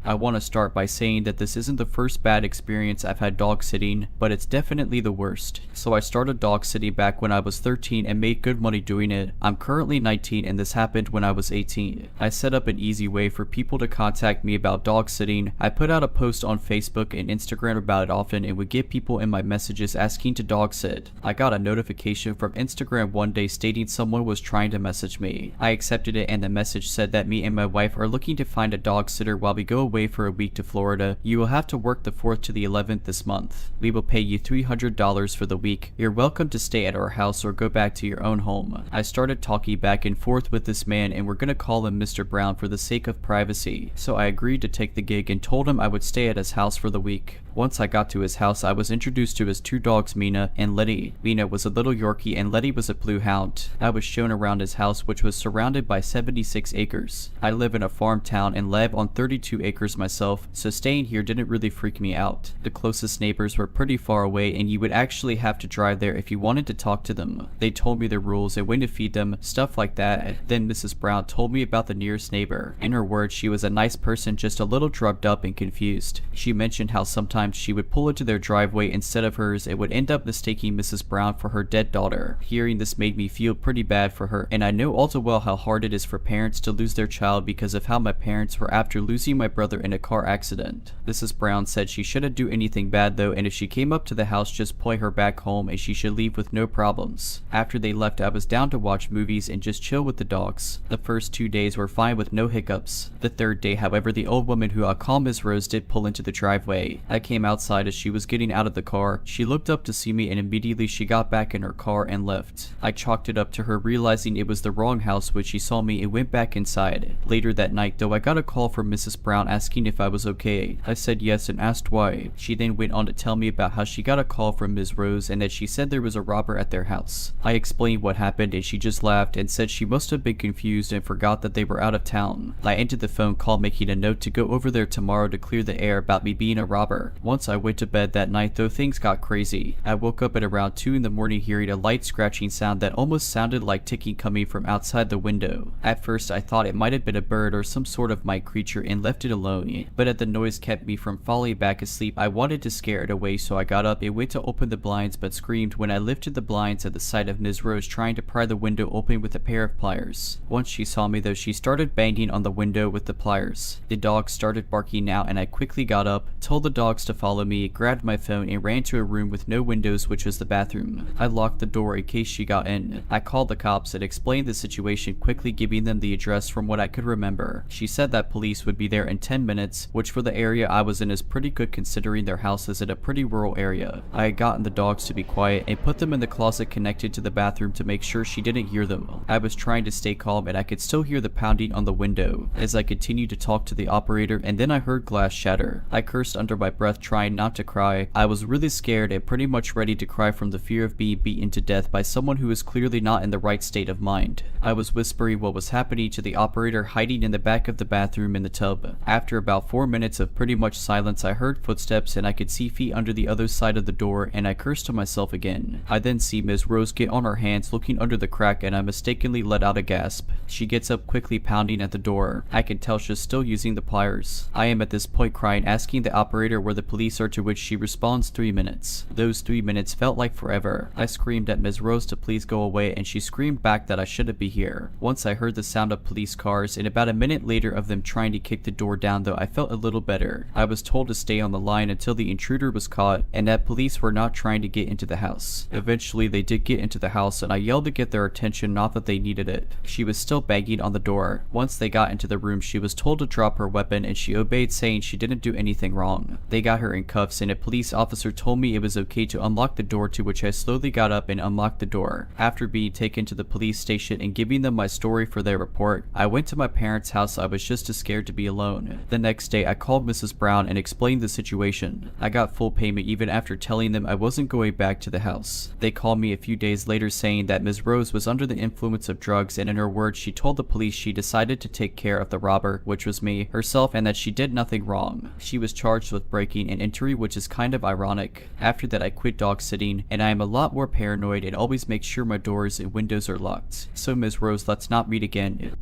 I want to start by saying that this isn't the first bad experience I've had dog sitting, but it's definitely the worst. So I started dog sitting back when I was 13 and made good money doing it. I'm currently 19 and this happened when I was 18. I set up an easy way for people to contact me about dog sitting. I put out a post on Facebook and Instagram about it often and would get people in my messages asking to dog sit. I got a notification from Instagram one day stating someone was trying to message me. I accepted it and the message said that me and my wife are looking to find a dog sitter while we go away for a week to Florida. You will have to work the 4th to the 11th this month. We will pay you $300 for the week. You're welcome to stay at our house or go back to your own home. I started talking back and forth with this man and we're gonna call him Mr. Brown for the sake of privacy. So I agreed to take the gig and told him I would stay at his house for the week. Once I got to his house, I was introduced to his two dogs, Mina and Letty. Mina was a little Yorkie and Letty was a blue hound. I was shown around his house, which was surrounded by 76 acres. I live in a farm town and live on 32 acres myself, so staying here didn't really freak me out. The closest neighbors were pretty far away and you would actually have to drive there if you wanted to talk to them. They told me the rules and when to feed them, stuff like that. Then Mrs. Brown told me about the nearest neighbor. In her words, she was a nice person, just a little drugged up and confused. She mentioned how sometimes she would pull into their driveway instead of hers and would end up mistaking Mrs. Brown for her dead daughter. Hearing this made me feel pretty bad for her, and I know all too well how hard it is for parents to lose their child because of how my parents were after losing my brother in a car accident. Mrs. Brown said she shouldn't do anything bad though, and if she came up to the house, just point her back home and she should leave with no problems. After they left, I was down to watch movies and just chill with the dogs. The first 2 days were fine with no hiccups. The third day, however, the old woman who I call Miss Rose did pull into the driveway. I came outside as she was getting out of the car. She looked up to see me and immediately she got back in her car and left. I chalked it up to her realizing it was the wrong house when she saw me and went back inside. Later that night though, I got a call from Mrs. Brown asking if I was okay. I said yes and asked why. She then went on to tell me about how she got a call from Ms. Rose and that she said there was a robber at their house. I explained what happened and she just laughed and said she must have been confused and forgot that they were out of town. I ended the phone call making a note to go over there tomorrow to clear the air about me being a robber. Once I went to bed that night though, things got crazy. I woke up at around 2 in the morning hearing a light scratching sound that almost sounded like ticking coming from outside the window. At first I thought it might have been a bird or some sort of mite creature and left it alone, but as the noise kept me from falling back asleep, I wanted to scare it away, so I got up and went to open the blinds but screamed when I lifted the blinds at the sight of Ms. Rose trying to pry the window open with a pair of pliers. Once she saw me though, she started banging on the window with the pliers. The dogs started barking now and I quickly got up, told the dogs to follow me, grabbed my phone and ran to a room with no windows, which was the bathroom. I locked the door in case she got in. I called the cops and explained the situation, quickly giving them the address from what I could remember. She said that police would be there in 10 minutes, which for the area I was in is pretty good considering their house is in a pretty rural area. I had gotten the dogs to be quiet and put them in the closet connected to the bathroom to make sure she didn't hear them. I was trying to stay calm and I could still hear the pounding on the window as I continued to talk to the operator, and then I heard glass shatter. I cursed under my breath left trying not to cry. I was really scared and pretty much ready to cry from the fear of being beaten to death by someone who was clearly not in the right state of mind. I was whispering what was happening to the operator hiding in the back of the bathroom in the tub. After about 4 minutes of pretty much silence, I heard footsteps and I could see feet under the other side of the door, and I cursed to myself again. I then see Ms. Rose get on her hands looking under the crack, and I mistakenly let out a gasp. She gets up quickly, pounding at the door. I can tell she's still using the pliers. I am at this point crying, asking the operator where the police are, to which she responds 3 minutes. Those 3 minutes felt like forever. I screamed at Ms. Rose to please go away, and she screamed back that I shouldn't be here. Once I heard the sound of police cars, and about a minute later of them trying to kick the door down, though I felt a little better. I was told to stay on the line until the intruder was caught, and that police were not trying to get into the house. Eventually they did get into the house, and I yelled to get their attention, not that they needed it. She was still banging on the door. Once they got into the room, she was told to drop her weapon, and she obeyed, saying she didn't do anything wrong. They got her in cuffs, and a police officer told me it was okay to unlock the door, to which I slowly got up and unlocked the door. After being taken to the police station and giving them my story for their report, I went to my parents' house. I was just too scared to be alone. The next day I called Mrs. Brown and explained the situation. I got full payment even after telling them I wasn't going back to the house. They called me a few days later saying that Ms. Rose was under the influence of drugs, and in her words she told the police she decided to take care of the robber, which was me, herself, and that she did nothing wrong. She was charged with breaking and entry, which is kind of ironic. After that I quit dog sitting, and I am a lot more paranoid and always make sure my doors and windows are locked. So Ms. Rose, let's not meet again.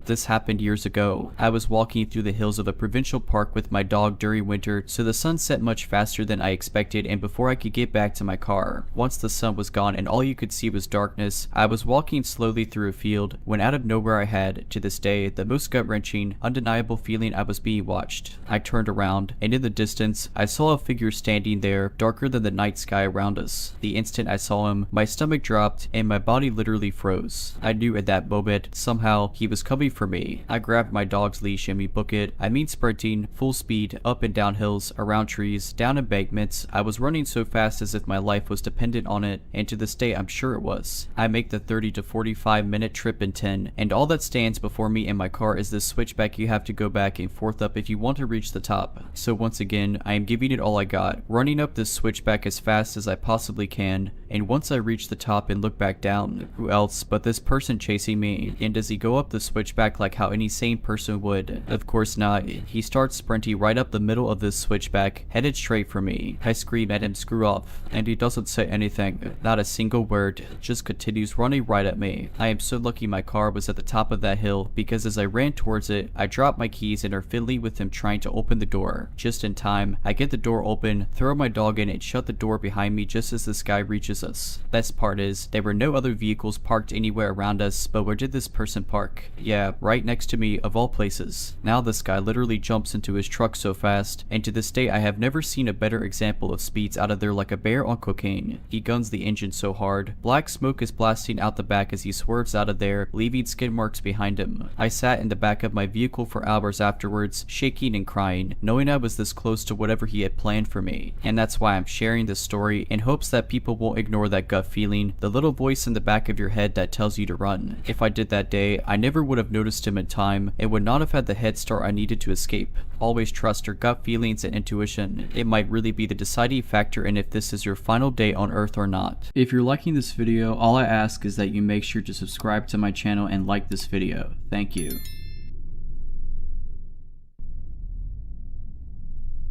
This happened years ago. I was walking through the hills of a provincial park with my dog during winter, so the sun set much faster than I expected, and before I could get back to my car. Once the sun was gone and all you could see was darkness, I was walking slowly through a field when out of nowhere I had, to this day, the most gut-wrenching, undeniable feeling I was being watched. I turned around, and in the distance, I saw a figure standing there, darker than the night sky around us. The instant I saw him, my stomach dropped, and my body literally froze. I knew at that moment, somehow, he was coming for me. I grabbed my dog's leash and we booked it. I mean sprinting, full speed, up and down hills, around trees, down embankments. I was running so fast as if my life was dependent on it, and to this day I'm sure it was. I make the 30 to 45 minute trip in 10, and all that stands before me in my car is this switchback you have to go back and forth up if you want to reach the top. So once again, I am giving it all I got, running up this switchback as fast as I possibly can, and once I reach the top and look back down, who else but this person chasing me? And does he go up the switchback like how any sane person would? Of course not. He starts sprinting right up the middle of this switchback, headed straight for me. I scream at him, "Screw off," and he doesn't say anything, not a single word, just continues running right at me. I am so lucky my car was at the top of that hill, because as I ran towards it, I dropped my keys and are fiddling with him trying to open the door. Just in time, I get the door open, throw my dog in, and shut the door behind me just as this guy reaches us. Best part is, there were no other vehicles parked anywhere around us, but where did this person park? Yeah, right next to me, of all places. Now this guy literally jumps into his truck so fast, and to this day I have never seen a better example of speeds out of there, like a bear on cocaine. He guns the engine so hard, black smoke is blasting out the back as he swerves out of there, leaving skid marks behind him. I sat in the back of my vehicle for hours afterwards, shaking and crying, knowing I was this close to whatever he had planned for me. And that's why I'm sharing this story, in hopes that people won't ignore that gut feeling, the little voice in the back of your head that tells you to run. If I did that day, I never would have noticed him in time, and would not have had the head start I needed to escape. Always trust your gut feelings and intuition. It might really be the deciding factor in if this is your final day on Earth or not. If you're liking this video, all I ask is that you make sure to subscribe to my channel and like this video. Thank you.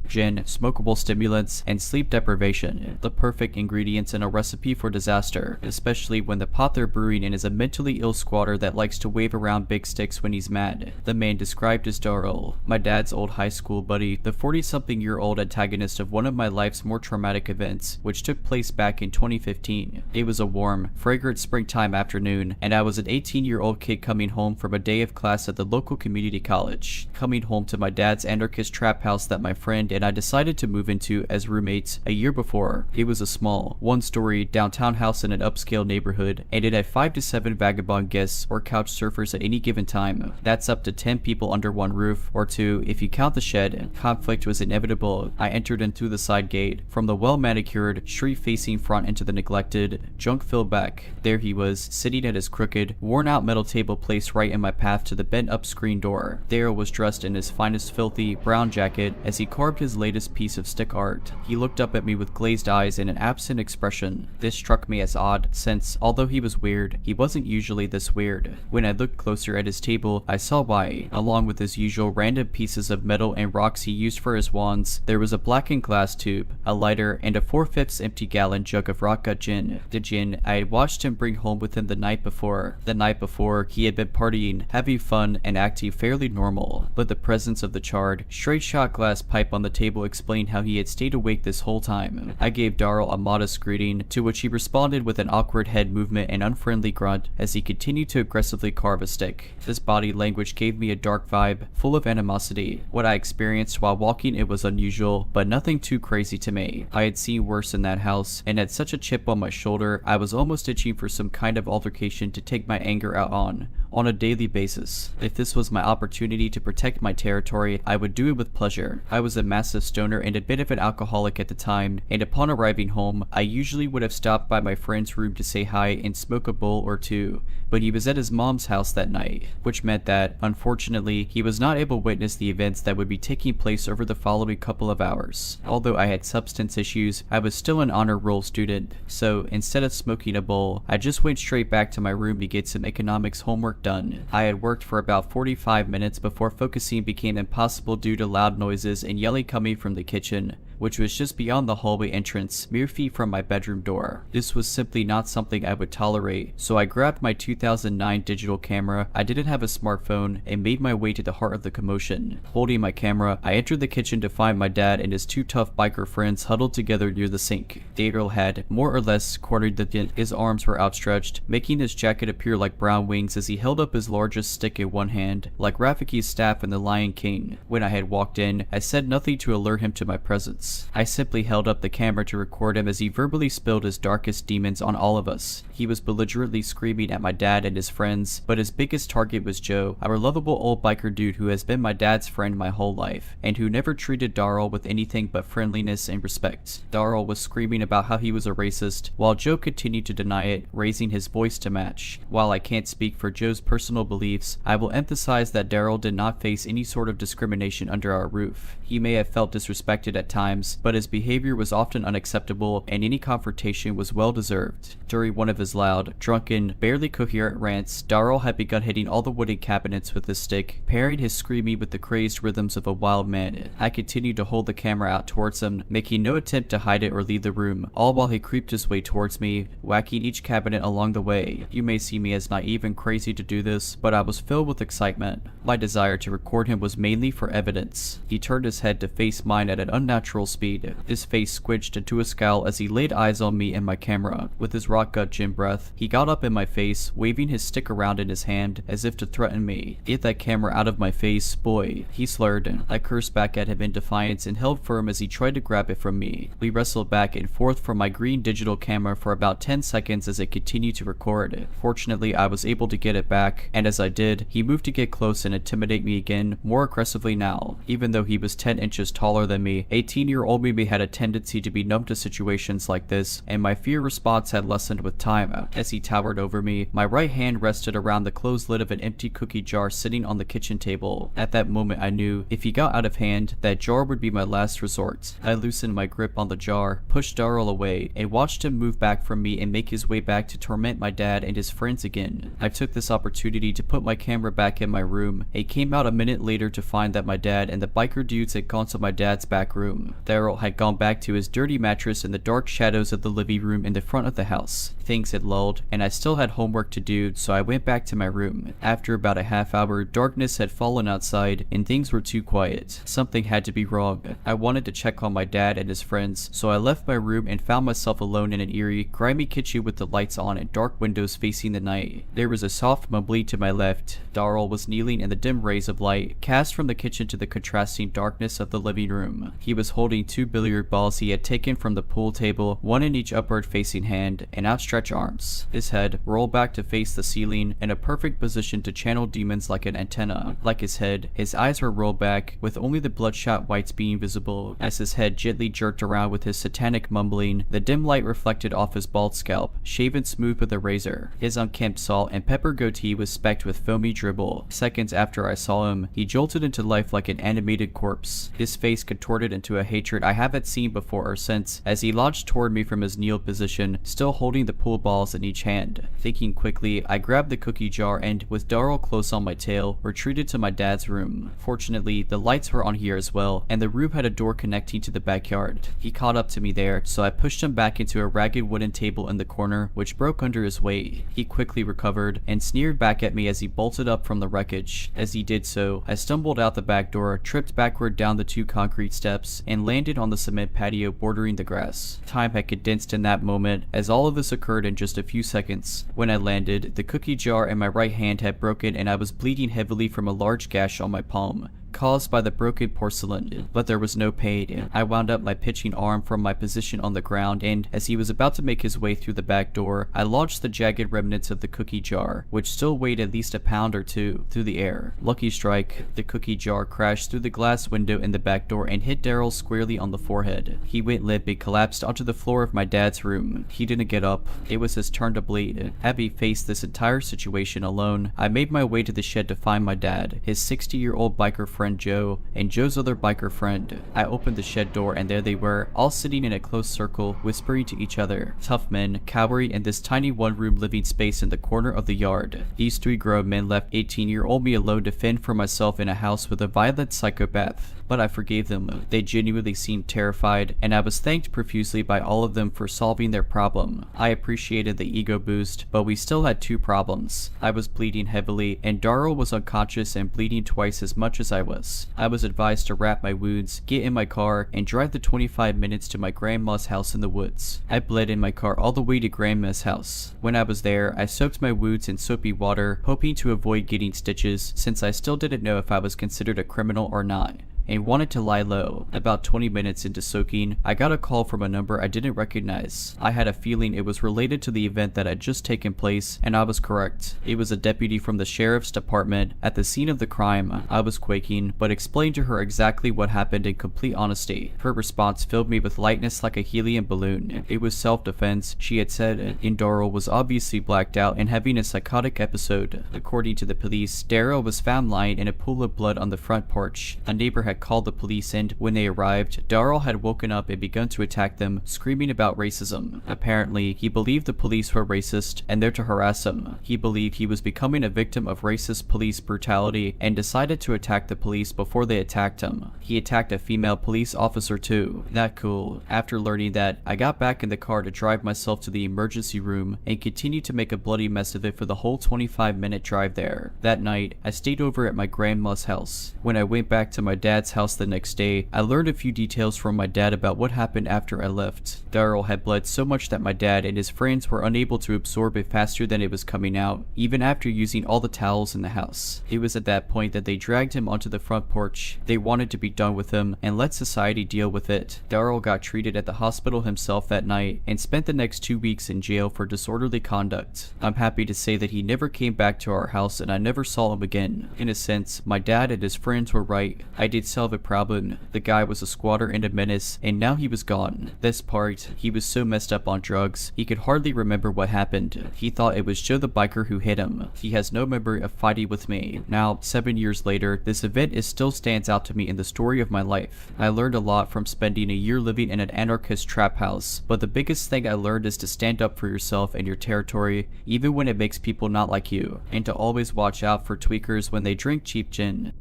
Gin, smokable stimulants, and sleep deprivation, the perfect ingredients in a recipe for disaster, especially when the pot they're brewing in is a mentally ill squatter that likes to wave around big sticks when he's mad. The man described as Darrell, my dad's old high school buddy, the 40-something-year-old antagonist of one of my life's more traumatic events, which took place back in 2015. It was a warm, fragrant springtime afternoon, and I was an 18-year-old kid coming home from a day of class at the local community college, coming home to my dad's anarchist trap house that my friend and and I decided to move into as roommates a year before. It was a small, one-story downtown house in an upscale neighborhood, and it had 5 to 7 vagabond guests or couch surfers at any given time. That's up to 10 people under one roof, or 2 if you count the shed. Conflict was inevitable. I entered in through the side gate, from the well-manicured, street-facing front into the neglected, junk-filled back. There he was, sitting at his crooked, worn-out metal table placed right in my path to the bent-up screen door. Darryl was dressed in his finest filthy, brown jacket as he carved his latest piece of stick art. He looked up at me with glazed eyes and an absent expression. This struck me as odd, since, although he was weird, he wasn't usually this weird. When I looked closer at his table, I saw why. Along with his usual random pieces of metal and rocks he used for his wands, there was a blackened glass tube, a lighter, and a 4/5 empty gallon jug of rock gut gin. The gin I had watched him bring home with him the night before. The night before, he had been partying, having fun, and acting fairly normal, but the presence of the charred, straight shot glass pipe on the table explained how he had stayed awake this whole time. I gave Darryl a modest greeting, to which he responded with an awkward head movement and unfriendly grunt as he continued to aggressively carve a stick. This body language gave me a dark vibe, full of animosity. What I experienced while walking it was unusual, but nothing too crazy to me. I had seen worse in that house, and had such a chip on my shoulder, I was almost itching for some kind of altercation to take my anger out on a daily basis. If this was my opportunity to protect my territory, I would do it with pleasure. I was a massive stoner and a bit of an alcoholic at the time, and upon arriving home, I usually would have stopped by my friend's room to say hi and smoke a bowl or two, but he was at his mom's house that night, which meant that, unfortunately, he was not able to witness the events that would be taking place over the following couple of hours. Although I had substance issues, I was still an honor roll student, so instead of smoking a bowl, I just went straight back to my room to get some economics homework done. I had worked for about 45 minutes before focusing became impossible due to loud noises and yelling coming from the kitchen, which was just beyond the hallway entrance, mere feet from my bedroom door. This was simply not something I would tolerate, so I grabbed my 2009 digital camera, I didn't have a smartphone, and made my way to the heart of the commotion. Holding my camera, I entered the kitchen to find my dad and his 2 tough biker friends huddled together near the sink. Darryl had, more or less, cornered the tent. His arms were outstretched, making his jacket appear like brown wings as he held up his largest stick in one hand, like Rafiki's staff in The Lion King. When I had walked in, I said nothing to alert him to my presence. I simply held up the camera to record him as he verbally spilled his darkest demons on all of us. He was belligerently screaming at my dad and his friends, but his biggest target was Joe, our lovable old biker dude who has been my dad's friend my whole life, and who never treated Darryl with anything but friendliness and respect. Darryl was screaming about how he was a racist, while Joe continued to deny it, raising his voice to match. While I can't speak for Joe's personal beliefs, I will emphasize that Darryl did not face any sort of discrimination under our roof. He may have felt disrespected at times, but his behavior was often unacceptable, and any confrontation was well deserved. During one of his loud, drunken, barely coherent rants, Darryl had begun hitting all the wooden cabinets with his stick, pairing his screaming with the crazed rhythms of a wild man. I continued to hold the camera out towards him, making no attempt to hide it or leave the room, all while he creeped his way towards me, whacking each cabinet along the way. You may see me as naive and crazy to do this, but I was filled with excitement. My desire to record him was mainly for evidence. He turned his head to face mine at an unnatural speed. His face squidged into a scowl as he laid eyes on me and my camera. With his rock gut gin breath, he got up in my face, waving his stick around in his hand as if to threaten me. "Get that camera out of my face, boy," he slurred. I cursed back at him in defiance and held firm as he tried to grab it from me. We wrestled back and forth from my green digital camera for about 10 seconds as it continued to record. Fortunately, I was able to get it back, and as I did, he moved to get close and intimidate me again, more aggressively now. Even though he was 10 inches taller than me, 18-year-old me had a tendency to be numb to situations like this, and my fear response had lessened with time. As he towered over me, my right hand rested around the closed lid of an empty cookie jar sitting on the kitchen table. At that moment I knew, if he got out of hand, that jar would be my last resort. I loosened my grip on the jar, pushed Darryl away, and watched him move back from me and make his way back to torment my dad and his friends again. I took this opportunity to put my camera back in my room, and came out a minute later to find that my dad and the biker dudes had gone to my dad's back room. Daryl had gone back to his dirty mattress in the dark shadows of the living room in the front of the house. Things had lulled, and I still had homework to do, so I went back to my room. After about a half hour, darkness had fallen outside, and things were too quiet. Something had to be wrong. I wanted to check on my dad and his friends, so I left my room and found myself alone in an eerie, grimy kitchen with the lights on and dark windows facing the night. There was a soft mumbling to my left. Daryl was kneeling in the dim rays of light, cast from the kitchen to the contrasting darkness of the living room. He was holding 2 billiard balls he had taken from the pool table, one in each upward facing hand, and outstretched arms. His head rolled back to face the ceiling in a perfect position to channel demons like an antenna. Like his head, his eyes were rolled back, with only the bloodshot whites being visible. As his head gently jerked around with his satanic mumbling, the dim light reflected off his bald scalp, shaven smooth with a razor. His unkempt salt and pepper goatee was specked with foamy dribble. Seconds after I saw him, he jolted into life like an animated corpse. His face contorted into a hatred I haven't seen before or since, as he lodged toward me from his kneel position, still holding the pool balls in each hand. Thinking quickly, I grabbed the cookie jar and, with Daryl close on my tail, retreated to my dad's room. Fortunately, the lights were on here as well, and the room had a door connecting to the backyard. He caught up to me there, so I pushed him back into a ragged wooden table in the corner, which broke under his weight. He quickly recovered, and sneered back at me as he bolted up from the wreckage. As he did so, I stumbled out the back door, tripped backward down the 2 concrete steps, and landed on the cement patio bordering the grass. Time had condensed in that moment, as all of this occurred in just a few seconds. When I landed, the cookie jar in my right hand had broken and I was bleeding heavily from a large gash on my palm, caused by the broken porcelain, but there was no pain. I wound up my pitching arm from my position on the ground, and as he was about to make his way through the back door, I launched the jagged remnants of the cookie jar, which still weighed at least a pound or 2, through the air. Lucky strike, the cookie jar crashed through the glass window in the back door and hit Daryl squarely on the forehead. He went limp and collapsed onto the floor of my dad's room. He didn't get up. It was his turn to bleed. Having faced this entire situation alone, I made my way to the shed to find my dad, his 60-year-old biker friend Joe, and Joe's other biker friend. I opened the shed door and there they were, all sitting in a close circle, whispering to each other. Tough men, cowering in this tiny one-room living space in the corner of the yard. These 3 grown men left 18-year-old me alone to fend for myself in a house with a violent psychopath. But I forgave them. They genuinely seemed terrified, and I was thanked profusely by all of them for solving their problem. I appreciated the ego boost, but we still had 2 problems. I was bleeding heavily, and Daryl was unconscious and bleeding twice as much as I was. I was advised to wrap my wounds, get in my car, and drive the 25 minutes to my grandma's house in the woods. I bled in my car all the way to grandma's house. When I was there, I soaked my wounds in soapy water, hoping to avoid getting stitches, since I still didn't know if I was considered a criminal or not, and wanted to lie low. About 20 minutes into soaking, I got a call from a number I didn't recognize. I had a feeling it was related to the event that had just taken place, and I was correct. It was a deputy from the sheriff's department. At the scene of the crime, I was quaking, but explained to her exactly what happened in complete honesty. Her response filled me with lightness like a helium balloon. It was self-defense, she had said, and Daryl was obviously blacked out and having a psychotic episode. According to the police, Daryl was found lying in a pool of blood on the front porch. A neighbor had called the police, and when they arrived, Daryl had woken up and begun to attack them, screaming about racism. Apparently, he believed the police were racist and there to harass him. He believed he was becoming a victim of racist police brutality and decided to attack the police before they attacked him. He attacked a female police officer too. Not cool. After learning that, I got back in the car to drive myself to the emergency room and continued to make a bloody mess of it for the whole 25-minute drive there. That night, I stayed over at my grandma's house. When I went back to my dad's house the next day, I learned a few details from my dad about what happened after I left. Daryl had bled so much that my dad and his friends were unable to absorb it faster than it was coming out, even after using all the towels in the house. It was at that point that they dragged him onto the front porch. They wanted to be done with him and let society deal with it. Daryl got treated at the hospital himself that night and spent the next 2 weeks in jail for disorderly conduct. I'm happy to say that he never came back to our house and I never saw him again. In a sense, my dad and his friends were right. I did solve a problem. The guy was a squatter and a menace, and now he was gone. This part, he was so messed up on drugs, he could hardly remember what happened. He thought it was Joe the biker who hit him. He has no memory of fighting with me. Now, 7 years later, this event still stands out to me in the story of my life. I learned a lot from spending a year living in an anarchist trap house, but the biggest thing I learned is to stand up for yourself and your territory, even when it makes people not like you, and to always watch out for tweakers when they drink cheap gin.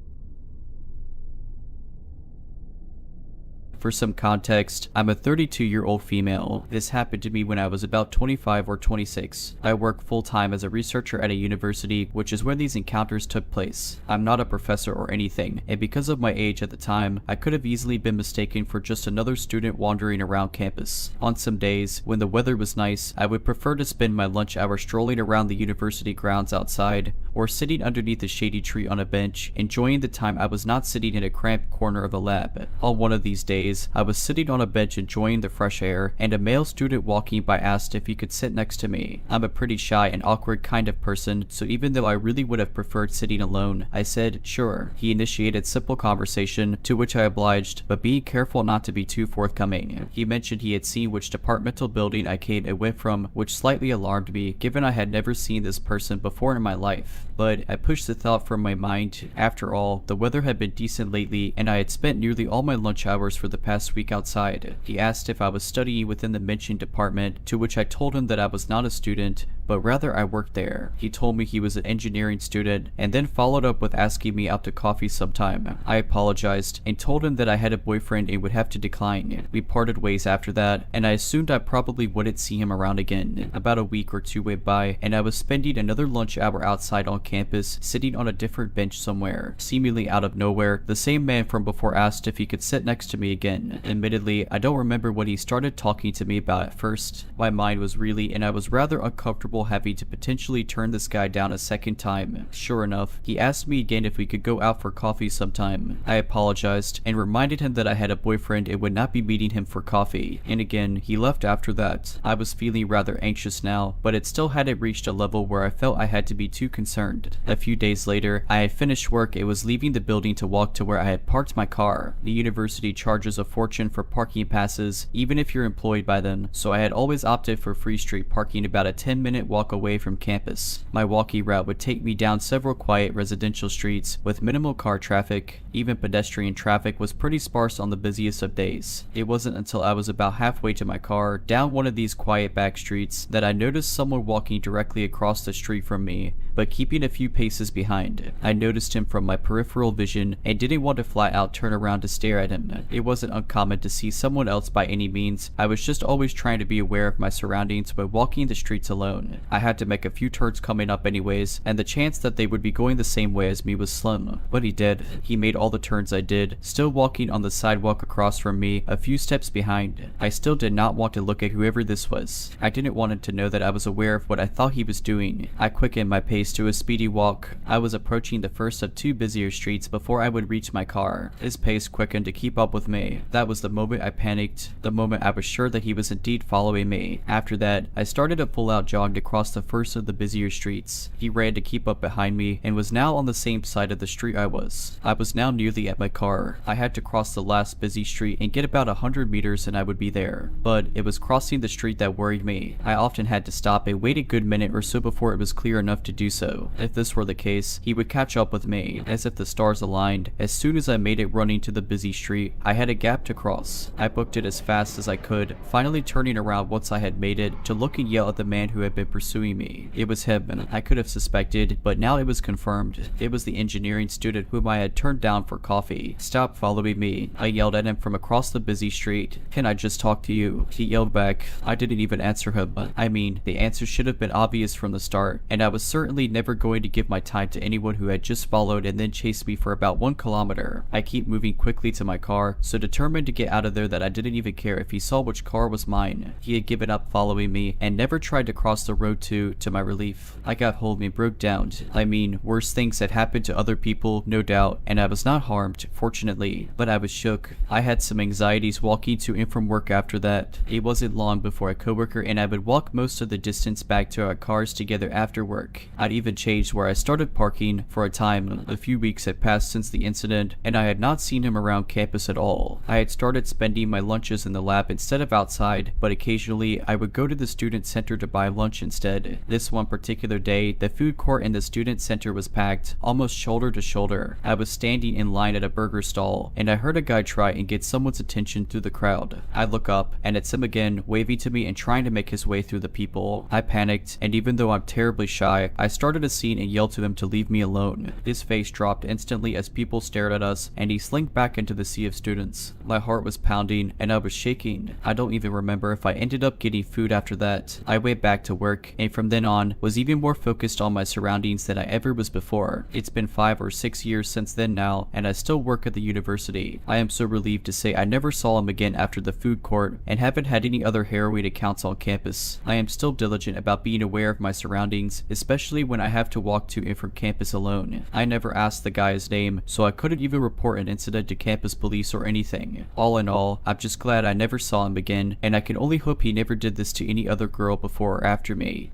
For some context, I'm a 32-year-old female. This happened to me when I was about 25 or 26. I work full-time as a researcher at a university, which is where these encounters took place. I'm not a professor or anything, and because of my age at the time, I could have easily been mistaken for just another student wandering around campus. On some days, when the weather was nice, I would prefer to spend my lunch hour strolling around the university grounds outside, or sitting underneath a shady tree on a bench, enjoying the time I was not sitting in a cramped corner of the lab. On one of these days, I was sitting on a bench enjoying the fresh air, and a male student walking by asked if he could sit next to me. I'm a pretty shy and awkward kind of person, so even though I really would have preferred sitting alone, I said, sure. He initiated simple conversation, to which I obliged, but being careful not to be too forthcoming. He mentioned he had seen which departmental building I came and went from, which slightly alarmed me, given I had never seen this person before in my life. But I pushed the thought from my mind. After all, the weather had been decent lately, and I had spent nearly all my lunch hours for the past week outside. He asked if I was studying within the mentioned department, to which I told him that I was not a student, but rather I worked there. He told me he was an engineering student, and then followed up with asking me out to coffee sometime. I apologized, and told him that I had a boyfriend and would have to decline. We parted ways after that, and I assumed I probably wouldn't see him around again. About a week or two went by, and I was spending another lunch hour outside on campus, sitting on a different bench somewhere. Seemingly out of nowhere, the same man from before asked if he could sit next to me again. Admittedly, I don't remember what he started talking to me about at first. My mind was reeling, and I was rather uncomfortable having to potentially turn this guy down a second time. Sure enough, he asked me again if we could go out for coffee sometime. I apologized, and reminded him that I had a boyfriend and would not be meeting him for coffee. And again, he left after that. I was feeling rather anxious now, but it still hadn't reached a level where I felt I had to be too concerned. A few days later, I had finished work and was leaving the building to walk to where I had parked my car. The university charges a fortune for parking passes, even if you're employed by them, so I had always opted for free street parking about a 10-minute walk away from campus. My walking route would take me down several quiet residential streets with minimal car traffic. Even pedestrian traffic was pretty sparse on the busiest of days. It wasn't until I was about halfway to my car, down one of these quiet back streets, that I noticed someone walking directly across the street from me, but keeping a few paces behind. I noticed him from my peripheral vision and didn't want to flat out turn around to stare at him. It wasn't uncommon to see someone else by any means. I was just always trying to be aware of my surroundings when walking the streets alone. I had to make a few turns coming up anyways, and the chance that they would be going the same way as me was slim. But he did. He made all the turns I did, still walking on the sidewalk across from me, a few steps behind. I still did not want to look at whoever this was. I didn't want him to know that I was aware of what I thought he was doing. I quickened my pace to a speedy walk. I was approaching the first of two busier streets before I would reach my car. His pace quickened to keep up with me. That was the moment I panicked, the moment I was sure that he was indeed following me. After that, I started a full-out jog across the first of the busier streets. He ran to keep up behind me and was now on the same side of the street I was. I was now nearly at my car. I had to cross the last busy street and get about 100 meters and I would be there. But it was crossing the street that worried me. I often had to stop and wait a good minute or so before it was clear enough to do so. If this were the case, he would catch up with me. As if the stars aligned, as soon as I made it running to the busy street, I had a gap to cross. I booked it as fast as I could, finally turning around once I had made it to look and yell at the man who had been pursuing me. It was him. I could have suspected, but now it was confirmed. It was the engineering student whom I had turned down for coffee. Stop following me. I yelled at him from across the busy street. Can I just talk to you? He yelled back. I didn't even answer him. I mean, the answer should have been obvious from the start, and I was certainly never going to give my time to anyone who had just followed and then chased me for about 1 kilometer. I keep moving quickly to my car, so determined to get out of there that I didn't even care if he saw which car was mine. He had given up following me and never tried to cross the road to my relief. I got home and broke down. I mean, worse things had happened to other people, no doubt, and I was not harmed, fortunately, but I was shook. I had some anxieties walking to and from work after that. It wasn't long before a coworker and I would walk most of the distance back to our cars together after work. I'd even changed where I started parking for a time. A few weeks had passed since the incident, and I had not seen him around campus at all. I had started spending my lunches in the lab instead of outside, but occasionally I would go to the student center to buy lunch instead. This one particular day, the food court in the student center was packed, almost shoulder to shoulder. I was standing in line at a burger stall, and I heard a guy try and get someone's attention through the crowd. I look up, and it's him again, waving to me and trying to make his way through the people. I panicked, and even though I'm terribly shy, I started started a scene and yelled to him to leave me alone. His face dropped instantly as people stared at us, and he slinked back into the sea of students. My heart was pounding and I was shaking. I don't even remember if I ended up getting food after that. I went back to work, and from then on was even more focused on my surroundings than I ever was before. It's been 5 or 6 years since then now, and I still work at the university. I am so relieved to say I never saw him again after the food court, and haven't had any other harrowing accounts on campus. I am still diligent about being aware of my surroundings, especially when I have to walk to and from campus alone. I never asked the guy his name, so I couldn't even report an incident to campus police or anything. All in all, I'm just glad I never saw him again, and I can only hope he never did this to any other girl before or after me.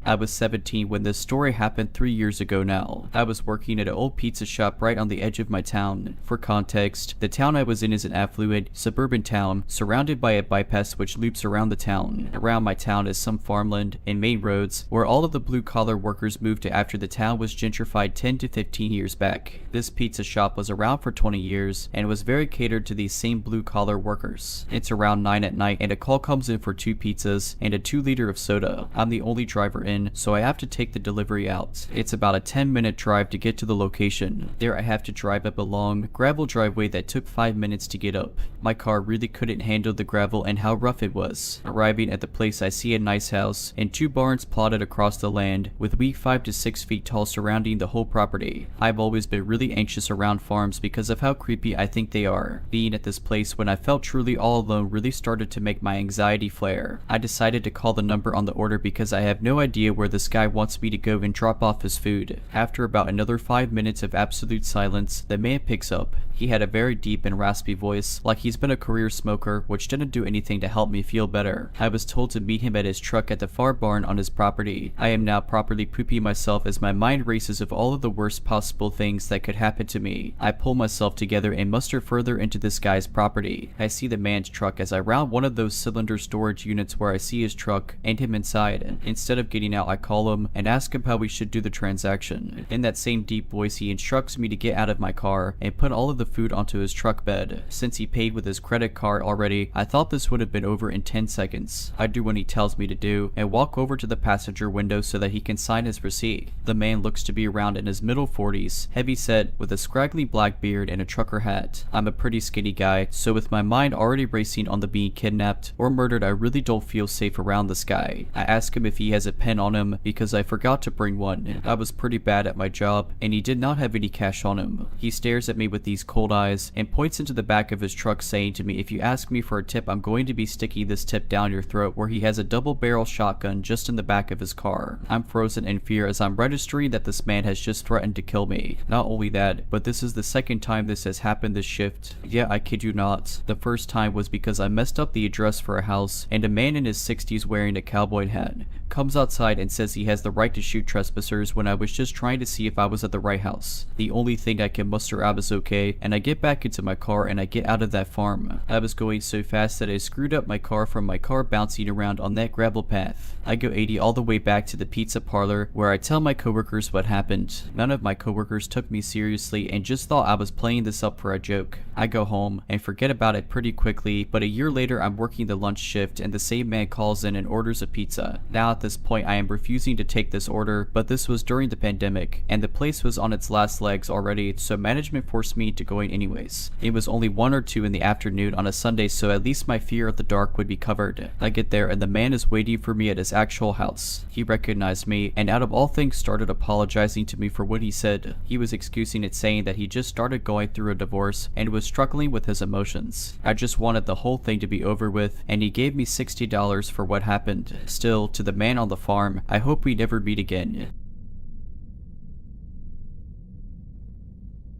I was 17 when this story happened 3 years ago now. I was working at an old pizza shop right on the edge of my town. For context, the town I was in is an affluent, suburban town surrounded by a bypass which loops around the town. Around my town is some farmland and main roads where all of the blue-collar workers moved to after the town was gentrified 10 to 15 years back. This pizza shop was around for 20 years and was very catered to these same blue-collar workers. It's around 9 at night and a call comes in for 2 pizzas and a 2-liter of soda. I'm the only driver in, so I have to take the delivery out. It's about a 10-minute drive to get to the location. There I have to drive up a long, gravel driveway that took 5 minutes to get up. My car really couldn't handle the gravel and how rough it was. Arriving at the place, I see a nice house and 2 barns plotted across the land with weak 5 to 6 feet tall surrounding the whole property. I've always been really anxious around farms because of how creepy I think they are. Being at this place when I felt truly all alone really started to make my anxiety flare. I decided to call the number on the order because I have no idea where this guy wants me to go and drop off his food. After about another 5 minutes of absolute silence, the man picks up. He had a very deep and raspy voice, like he's been a career smoker, which didn't do anything to help me feel better. I was told to meet him at his truck at the far barn on his property. I am now properly pooping myself as my mind races of all of the worst possible things that could happen to me. I pull myself together and muster further into this guy's property. I see the man's truck as I round one of those cylinder storage units where I see his truck and him inside. Instead of getting out, I call him and ask him how we should do the transaction. In that same deep voice, he instructs me to get out of my car and put all of the food onto his truck bed. Since he paid with his credit card already, I thought this would have been over in 10 seconds. I do what he tells me to do and walk over to the passenger window so that he can sign his receipt. The man looks to be around in his middle 40s, heavy set, with a scraggly black beard and a trucker hat. I'm a pretty skinny guy, so with my mind already racing on the being kidnapped or murdered, I really don't feel safe around this guy. I ask him if he has a pen on him because I forgot to bring one. I was pretty bad at my job and he did not have any cash on him. He stares at me with these cold eyes and points into the back of his truck, saying to me, if you ask me for a tip, I'm going to be sticking this tip down your throat, where he has a double barrel shotgun just in the back of his car. I'm frozen in fear as I'm registering that this man has just threatened to kill me. Not only that, but this is the second time this has happened this shift. Yeah, I kid you not. The first time was because I messed up the address for a house and a man in his 60s wearing a cowboy hat comes outside and says he has the right to shoot trespassers when I was just trying to see if I was at the right house. The only thing I can muster out is okay, and I get back into my car and I get out of that farm. I was going so fast that I screwed up my car from my car bouncing around on that gravel path. I go 80 all the way back to the pizza parlor where I tell my coworkers what happened. None of my coworkers took me seriously and just thought I was playing this up for a joke. I go home and forget about it pretty quickly, but a year later I'm working the lunch shift and the same man calls in and orders a pizza. Now at this point I am refusing to take this order, but this was during the pandemic and the place was on its last legs already, so management forced me to go in anyways. It was only 1 or 2 in the afternoon on a Sunday, so at least my fear of the dark would be covered. I get there and the man is waiting for me at his actual house. He recognized me and out of all things started apologizing to me for what he said. He was excusing it, saying that he just started going through a divorce and was struggling with his emotions. I just wanted the whole thing to be over with, and he gave me $60 for what happened. Still, to the man on the farm, I hope we never meet again.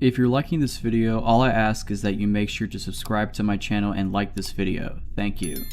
If you're liking this video, all I ask is that you make sure to subscribe to my channel and like this video. Thank you.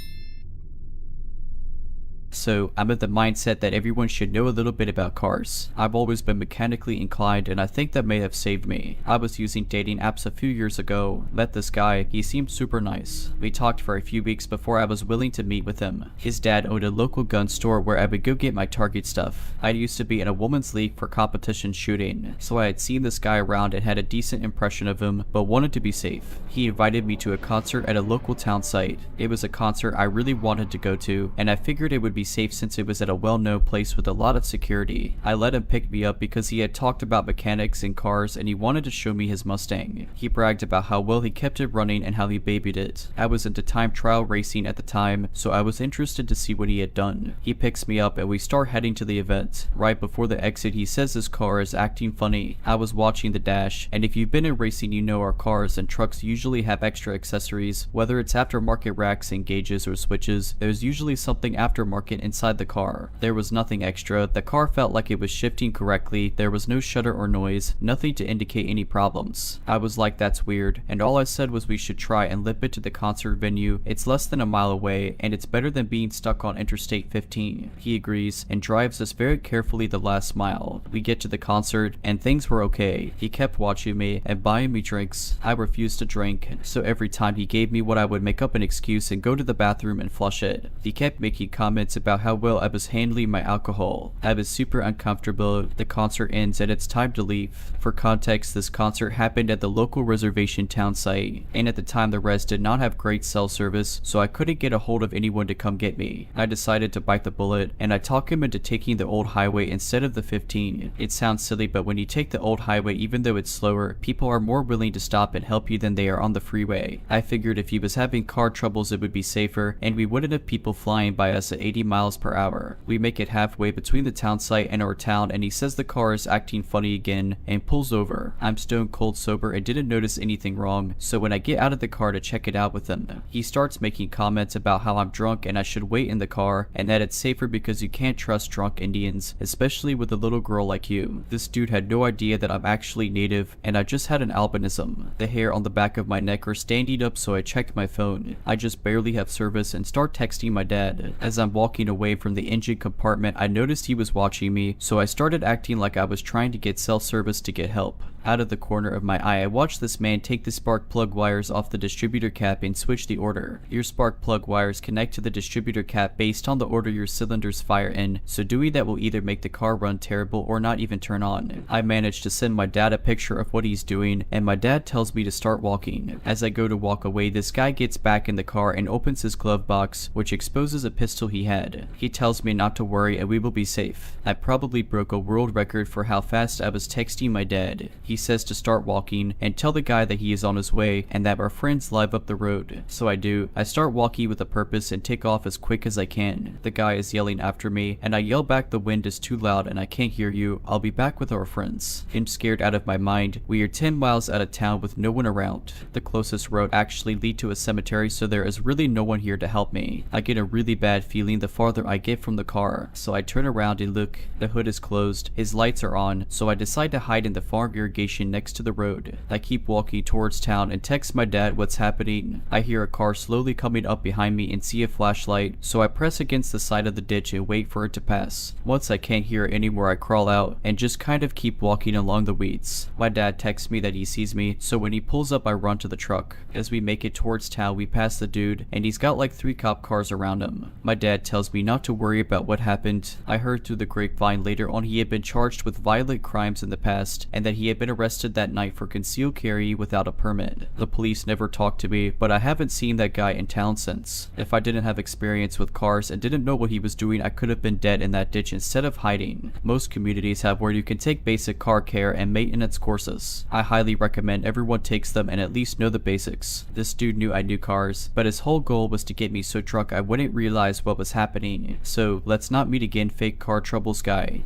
So, I'm of the mindset that everyone should know a little bit about cars. I've always been mechanically inclined and I think that may have saved me. I was using dating apps a few years ago, met this guy, he seemed super nice. We talked for a few weeks before I was willing to meet with him. His dad owned a local gun store where I would go get my target stuff. I used to be in a woman's league for competition shooting, so I had seen this guy around and had a decent impression of him, but wanted to be safe. He invited me to a concert at a local town site. It was a concert I really wanted to go to, and I figured it would be be safe since it was at a well-known place with a lot of security. I let him pick me up because he had talked about mechanics and cars and he wanted to show me his Mustang. He bragged about how well he kept it running and how he babied it. I was into time trial racing at the time, so I was interested to see what he had done. He picks me up and we start heading to the event. Right before the exit, he says his car is acting funny. I was watching the dash, and if you've been in racing, you know our cars and trucks usually have extra accessories. Whether it's aftermarket racks and gauges or switches, there's usually something aftermarket inside the car. There was nothing extra. The car felt like it was shifting correctly. There was no shudder or noise, nothing to indicate any problems. I was like, that's weird, and all I said was we should try and limp it to the concert venue. It's less than a mile away, and it's better than being stuck on Interstate 15. He agrees and drives us very carefully the last mile. We get to the concert, and things were okay. He kept watching me and buying me drinks. I refused to drink, so every time he gave me what I would make up an excuse and go to the bathroom and flush it. He kept making comments about how well I was handling my alcohol. I was super uncomfortable. The concert ends and it's time to leave. For context, this concert happened at the local reservation town site, and at the time the res did not have great cell service, so I couldn't get a hold of anyone to come get me. I decided to bite the bullet, and I talk him into taking the old highway instead of the 15. It sounds silly, but when you take the old highway, even though it's slower, people are more willing to stop and help you than they are on the freeway. I figured if he was having car troubles, it would be safer, and we wouldn't have people flying by us at 80 miles per hour. We make it halfway between the town site and our town, and he says the car is acting funny again and pulls over. I'm stone cold sober and didn't notice anything wrong, so when I get out of the car to check it out with him, he starts making comments about how I'm drunk and I should wait in the car, and that it's safer because you can't trust drunk Indians, especially with a little girl like you. This dude had no idea that I'm actually native and I just had an albinism. The hair on the back of my neck are standing up, so I checked my phone. I just barely have service and start texting my dad. As I'm walking away from the engine compartment, I noticed he was watching me, so I started acting like I was trying to get cell service to get help. Out of the corner of my eye, I watched this man take the spark plug wires off the distributor cap and switch the order. Your spark plug wires connect to the distributor cap based on the order your cylinders fire in, so doing that will either make the car run terrible or not even turn on. I managed to send my dad a picture of what he's doing, and my dad tells me to start walking. As I go to walk away, this guy gets back in the car and opens his glove box, which exposes a pistol he had. He tells me not to worry and we will be safe. I probably broke a world record for how fast I was texting my dad. He says to start walking and tell the guy that he is on his way and that our friends live up the road. So I do. I start walking with a purpose and take off as quick as I can. The guy is yelling after me and I yell back, the wind is too loud and I can't hear you. I'll be back with our friends. I'm scared out of my mind. We are 10 miles out of town with no one around. The closest road actually leads to a cemetery, so there is really no one here to help me. I get a really bad feeling the farther I get from the car, so I turn around and look. The hood is closed. His lights are on, so I decide to hide in the farm irrigation next to the road. I keep walking towards town and text my dad what's happening. I hear a car slowly coming up behind me and see a flashlight, so I press against the side of the ditch and wait for it to pass. Once I can't hear it anymore, I crawl out and just kind of keep walking along the weeds. My dad texts me that he sees me, so when he pulls up I run to the truck. As we make it towards town, we pass the dude and he's got like 3 cop cars around him. My dad tells me not to worry about what happened. I heard through the grapevine later on he had been charged with violent crimes in the past and that he had been arrested that night for concealed carry without a permit. The police never talked to me, but I haven't seen that guy in town since. If I didn't have experience with cars and didn't know what he was doing, I could have been dead in that ditch instead of hiding. Most communities have where you can take basic car care and maintenance courses. I highly recommend everyone takes them and at least know the basics. This dude knew I knew cars, but his whole goal was to get me so drunk I wouldn't realize what was happening. So let's not meet again, fake car troubles guy.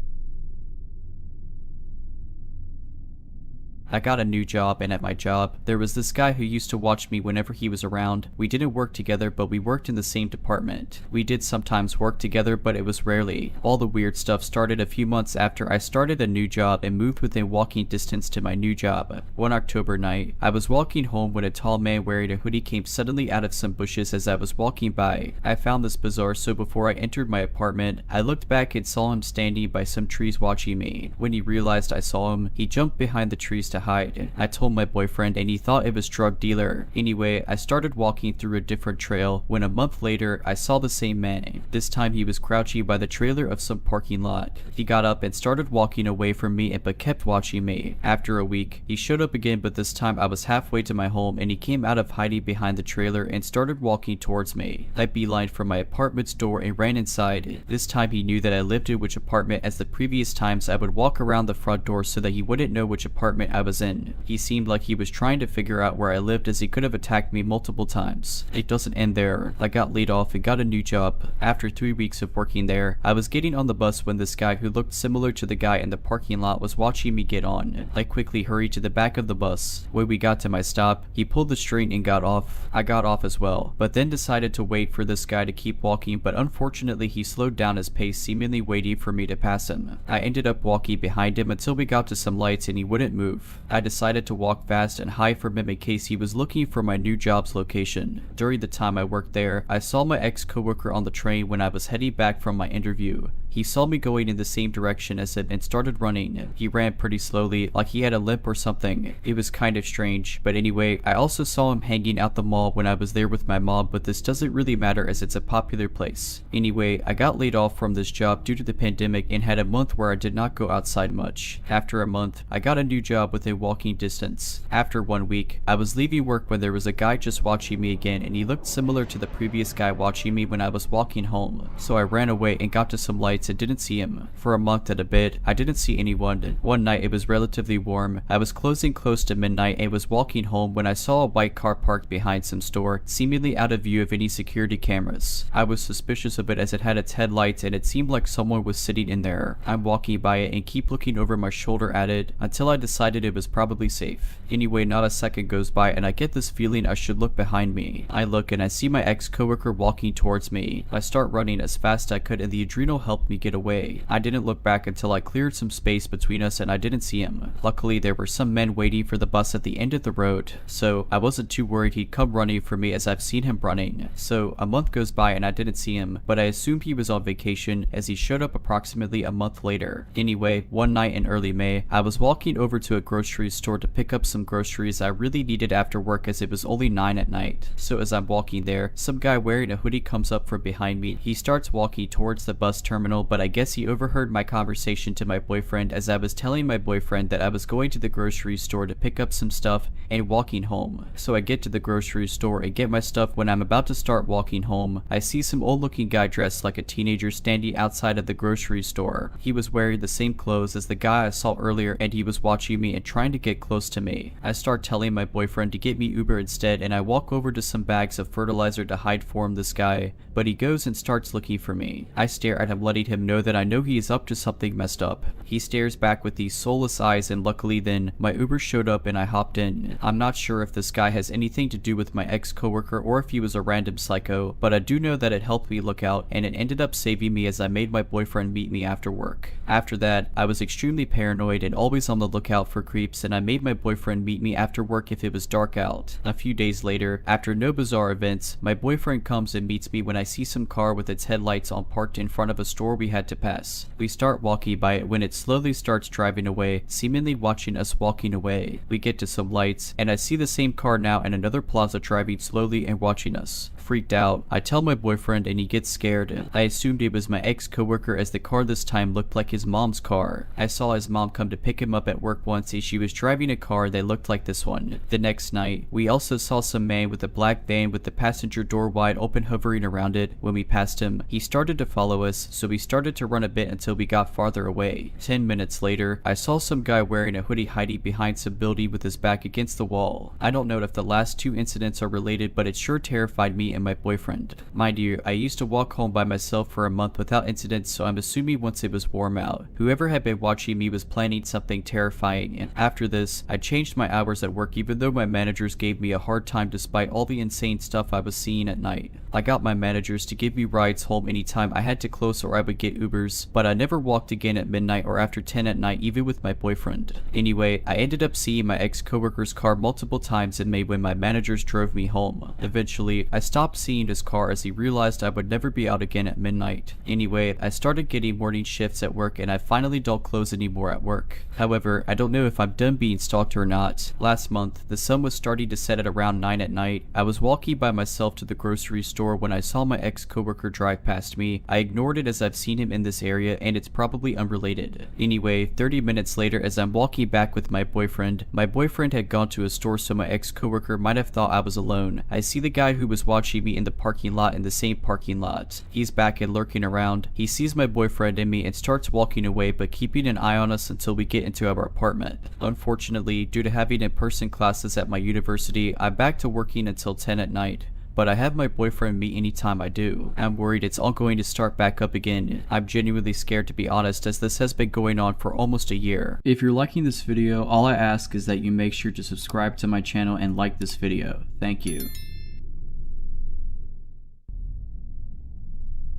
I got a new job, and at my job, there was this guy who used to watch me whenever he was around. We didn't work together, but we worked in the same department. We did sometimes work together, but it was rarely. All the weird stuff started a few months after I started a new job and moved within walking distance to my new job. One October night, I was walking home when a tall man wearing a hoodie came suddenly out of some bushes as I was walking by. I found this bizarre, so before I entered my apartment, I looked back and saw him standing by some trees watching me. When he realized I saw him, he jumped behind the trees to to hide. I told my boyfriend and he thought it was drug dealer. Anyway, I started walking through a different trail when a month later I saw the same man. This time he was crouching by the trailer of some parking lot. He got up and started walking away from me but kept watching me. After a week, he showed up again, but this time I was halfway to my home and he came out of hiding behind the trailer and started walking towards me. I beelined from my apartment's door and ran inside. This time he knew that I lived in which apartment, as the previous times I would walk around the front door so that he wouldn't know which apartment I was in. He seemed like he was trying to figure out where I lived, as he could have attacked me multiple times. It doesn't end there. I got laid off and got a new job. After 3 weeks of working there, I was getting on the bus when this guy who looked similar to the guy in the parking lot was watching me get on. I quickly hurried to the back of the bus. When we got to my stop, he pulled the string and got off. I got off as well, but then decided to wait for this guy to keep walking, but unfortunately he slowed down his pace, seemingly waiting for me to pass him. I ended up walking behind him until we got to some lights and he wouldn't move. I decided to walk fast and hide from him in case he was looking for my new job's location. During the time I worked there, I saw my ex-coworker on the train when I was heading back from my interview. He saw me going in the same direction as him and started running. He ran pretty slowly, like he had a limp or something. It was kind of strange, but anyway, I also saw him hanging out the mall when I was there with my mom, but this doesn't really matter as it's a popular place. Anyway, I got laid off from this job due to the pandemic and had a month where I did not go outside much. After a month, I got a new job within walking distance. After 1 week, I was leaving work when there was a guy just watching me again, and he looked similar to the previous guy watching me when I was walking home. So I ran away and got to some lights and didn't see him. For a month and a bit, I didn't see anyone. One night it was relatively warm. I was closing close to midnight and was walking home when I saw a white car parked behind some store, seemingly out of view of any security cameras. I was suspicious of it as it had its headlights and it seemed like someone was sitting in there. I'm walking by it and keep looking over my shoulder at it until I decided it was probably safe. Anyway, not a second goes by and I get this feeling I should look behind me. I look and I see my ex-coworker walking towards me. I start running as fast as I could and the adrenal helped me get away. I didn't look back until I cleared some space between us and I didn't see him. Luckily, there were some men waiting for the bus at the end of the road, so I wasn't too worried he'd come running for me as I've seen him running. So a month goes by and I didn't see him, but I assumed he was on vacation as he showed up approximately a month later. Anyway, one night in early May, I was walking over to a grocery store to pick up some groceries I really needed after work as it was only 9 at night. So as I'm walking there, some guy wearing a hoodie comes up from behind me. He starts walking towards the bus terminal, but I guess he overheard my conversation to my boyfriend as I was telling my boyfriend that I was going to the grocery store to pick up some stuff and walking home. So I get to the grocery store and get my stuff. When I'm about to start walking home, I see some old looking guy dressed like a teenager standing outside of the grocery store. He was wearing the same clothes as the guy I saw earlier and he was watching me and trying to get close to me. I start telling my boyfriend to get me Uber instead and I walk over to some bags of fertilizer to hide from this guy, but he goes and starts looking for me. I stare at him, letting him know that I know he is up to something messed up. He stares back with these soulless eyes and luckily then my Uber showed up and I hopped in. I'm not sure if this guy has anything to do with my ex-coworker or if he was a random psycho, but I do know that it helped me look out and it ended up saving me as I made my boyfriend meet me after work. After that, I was extremely paranoid and always on the lookout for creeps and I made my boyfriend meet me after work if it was dark out. A few days later, after no bizarre events, my boyfriend comes and meets me when I see some car with its headlights on parked in front of a store we had to pass. We start walking by it when it slowly starts driving away, seemingly watching us walking away. We get to some lights and I see the same car now in another plaza driving slowly and watching us. Freaked out, I tell my boyfriend and he gets scared. I assumed it was my ex-coworker as the car this time looked like his mom's car. I saw his mom come to pick him up at work once and she was driving a car that looked like this one. The next night, we also saw some man with a black van with the passenger door wide open hovering around it. When we passed him, he started to follow us, so we started to run a bit until we got farther away. 10 minutes later, I saw some guy wearing a hoodie hiding behind some building with his back against the wall. I don't know if the last two incidents are related, but it sure terrified me and my boyfriend. Mind you, I used to walk home by myself for a month without incidents, so I'm assuming once it was warm out, whoever had been watching me was planning something terrifying. And after this, I changed my hours at work even though my managers gave me a hard time despite all the insane stuff I was seeing at night. I got my managers to give me rides home anytime I had to close or I would would get Ubers, but I never walked again at midnight or after 10 at night even with my boyfriend. Anyway, I ended up seeing my ex-coworker's car multiple times in May when my managers drove me home. Eventually, I stopped seeing his car as he realized I would never be out again at midnight. Anyway, I started getting morning shifts at work and I finally don't close anymore at work. However, I don't know if I'm done being stalked or not. Last month, the sun was starting to set at around 9 at night. I was walking by myself to the grocery store when I saw my ex-coworker drive past me. I ignored it as I've seen him in this area and it's probably unrelated. Anyway, 30 minutes later as I'm walking back with my boyfriend had gone to a store so my ex-coworker might have thought I was alone. I see the guy who was watching me in the parking lot in the same parking lot. He's back and lurking around. He sees my boyfriend and me and starts walking away but keeping an eye on us until we get into our apartment. Unfortunately, due to having in-person classes at my university, I'm back to working until 10 at night. But I have my boyfriend meet anytime I do. I'm worried it's all going to start back up again. I'm genuinely scared to be honest as this has been going on for almost a year. If you're liking this video, all I ask is that you make sure to subscribe to my channel and like this video. Thank you.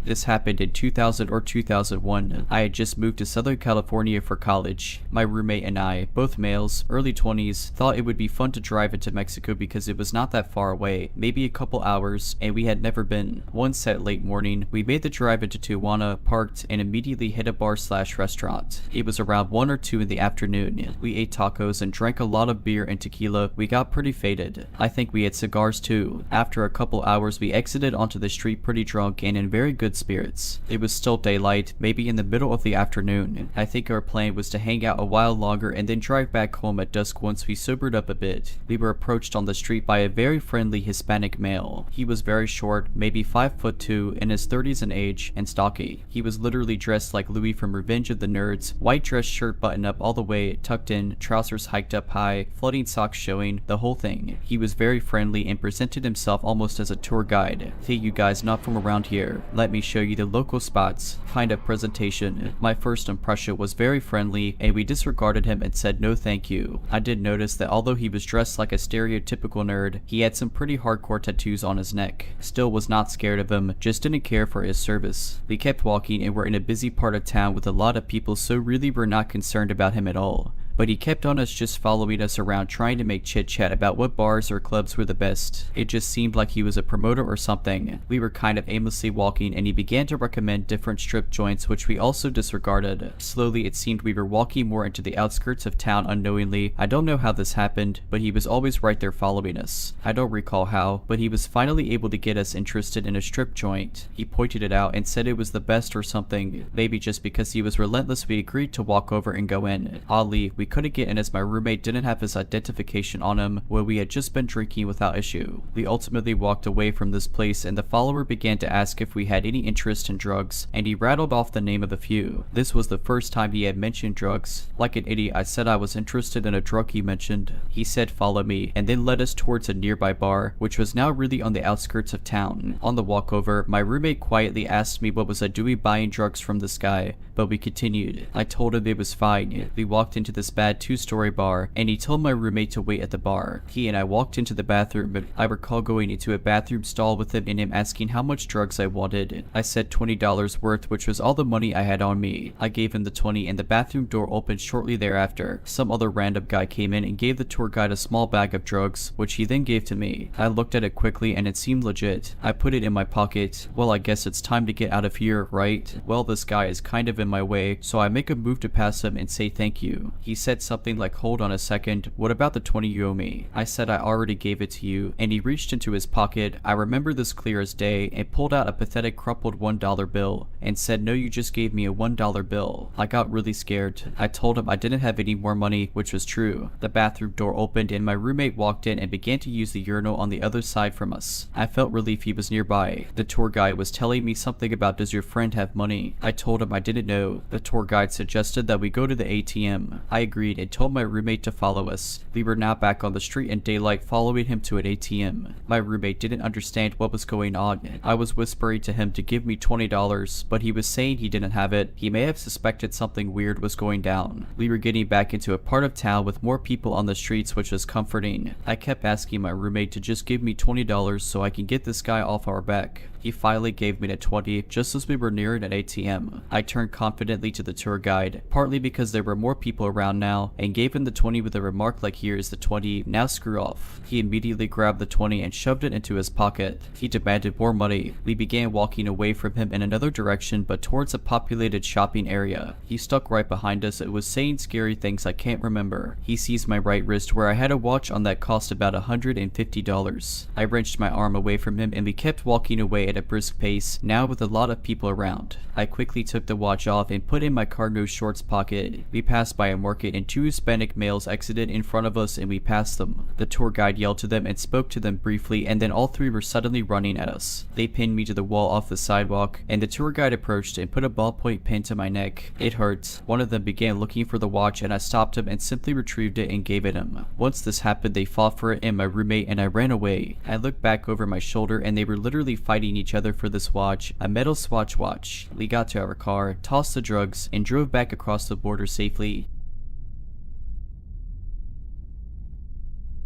This happened in 2000 or 2001. I had just moved to Southern California for college. My roommate and I, both males, early 20s, thought it would be fun to drive into Mexico because it was not that far away, maybe a couple hours, and we had never been. One set late morning, we made the drive into Tijuana, parked, and immediately hit a bar/restaurant. It was around 1 or 2 in the afternoon. We ate tacos and drank a lot of beer and tequila. We got pretty faded. I think we had cigars too. After a couple hours, we exited onto the street pretty drunk and in very good spirits. It was still daylight, maybe in the middle of the afternoon. I think our plan was to hang out a while longer and then drive back home at dusk once we sobered up a bit. We were approached on the street by a very friendly Hispanic male. He was very short, maybe 5'2", in his 30s in age, and stocky. He was literally dressed like Louis from Revenge of the Nerds, white dress shirt buttoned up all the way, tucked in, trousers hiked up high, floating socks showing, the whole thing. He was very friendly and presented himself almost as a tour guide. Hey, you guys not from around here, let me show you the local spots, kind of presentation. My first impression was very friendly and we disregarded him and said no thank you. I did notice that although he was dressed like a stereotypical nerd, he had some pretty hardcore tattoos on his neck. Still was not scared of him, just didn't care for his service. We kept walking and were in a busy part of town with a lot of people, so really we're not concerned about him at all. But he kept on us, just following us around trying to make chit chat about what bars or clubs were the best. It just seemed like he was a promoter or something. We were kind of aimlessly walking and he began to recommend different strip joints which we also disregarded. Slowly it seemed we were walking more into the outskirts of town unknowingly. I don't know how this happened, but he was always right there following us. I don't recall how, but he was finally able to get us interested in a strip joint. He pointed it out and said it was the best or something. Maybe just because he was relentless we agreed to walk over and go in. Oddly, we couldn't get in as my roommate didn't have his identification on him where we had just been drinking without issue. We ultimately walked away from this place and the follower began to ask if we had any interest in drugs, and he rattled off the name of a few. This was the first time he had mentioned drugs. Like an idiot, I said I was interested in a drug he mentioned. He said follow me and then led us towards a nearby bar, which was now really on the outskirts of town. On the walk over, my roommate quietly asked me what was I doing buying drugs from this guy, but we continued. I told him it was fine. We walked into this bad 2-story bar and he told my roommate to wait at the bar. He and I walked into the bathroom, but I recall going into a bathroom stall with him and him asking how much drugs I wanted. I said $20 worth, which was all the money I had on me. I gave him the 20 and the bathroom door opened shortly thereafter. Some other random guy came in and gave the tour guide a small bag of drugs, which he then gave to me. I looked at it quickly and it seemed legit. I put it in my pocket. Well, I guess it's time to get out of here, right? Well, this guy is kind of in my way, so I make a move to pass him and say thank you. He said something like, hold on a second, what about the 20 you owe me? I said I already gave it to you, and he reached into his pocket, I remember this clear as day, and pulled out a pathetic crumpled $1 bill and said no, you just gave me a $1 bill. I got really scared. I told him I didn't have any more money, which was true. The bathroom door opened and my roommate walked in and began to use the urinal on the other side from us. I felt relief he was nearby. The tour guide was telling me something about does your friend have money? I told him I didn't know. The tour guide suggested that we go to the ATM. I agreed agreed and told my roommate to follow us. We were now back on the street in daylight, following him to an ATM. My roommate didn't understand what was going on. I was whispering to him to give me $20, but he was saying he didn't have it. He may have suspected something weird was going down. We were getting back into a part of town with more people on the streets, which was comforting. I kept asking my roommate to just give me $20 so I can get this guy off our back. He finally gave me the 20 just as we were nearing an ATM. I turned confidently to the tour guide, partly because there were more people around now, and gave him the 20 with a remark like, "Here is the 20, now screw off." He immediately grabbed the 20 and shoved it into his pocket. He demanded more money. We began walking away from him in another direction, but towards a populated shopping area. He stuck right behind us and was saying scary things I can't remember. He seized my right wrist where I had a watch on that cost about $150. I wrenched my arm away from him and we kept walking away at a brisk pace, now with a lot of people around. I quickly took the watch off and put in my cargo shorts pocket. We passed by a market and 2 Hispanic males exited in front of us and we passed them. The tour guide yelled to them and spoke to them briefly, and then all 3 were suddenly running at us. They pinned me to the wall off the sidewalk, and the tour guide approached and put a ballpoint pen to my neck. It hurt. One of them began looking for the watch and I stopped him and simply retrieved it and gave it him. Once this happened, they fought for it and my roommate, and I ran away. I looked back over my shoulder and they were literally fighting each other for this watch, a metal Swatch watch. We got to our car, tossed the drugs, and drove back across the border safely.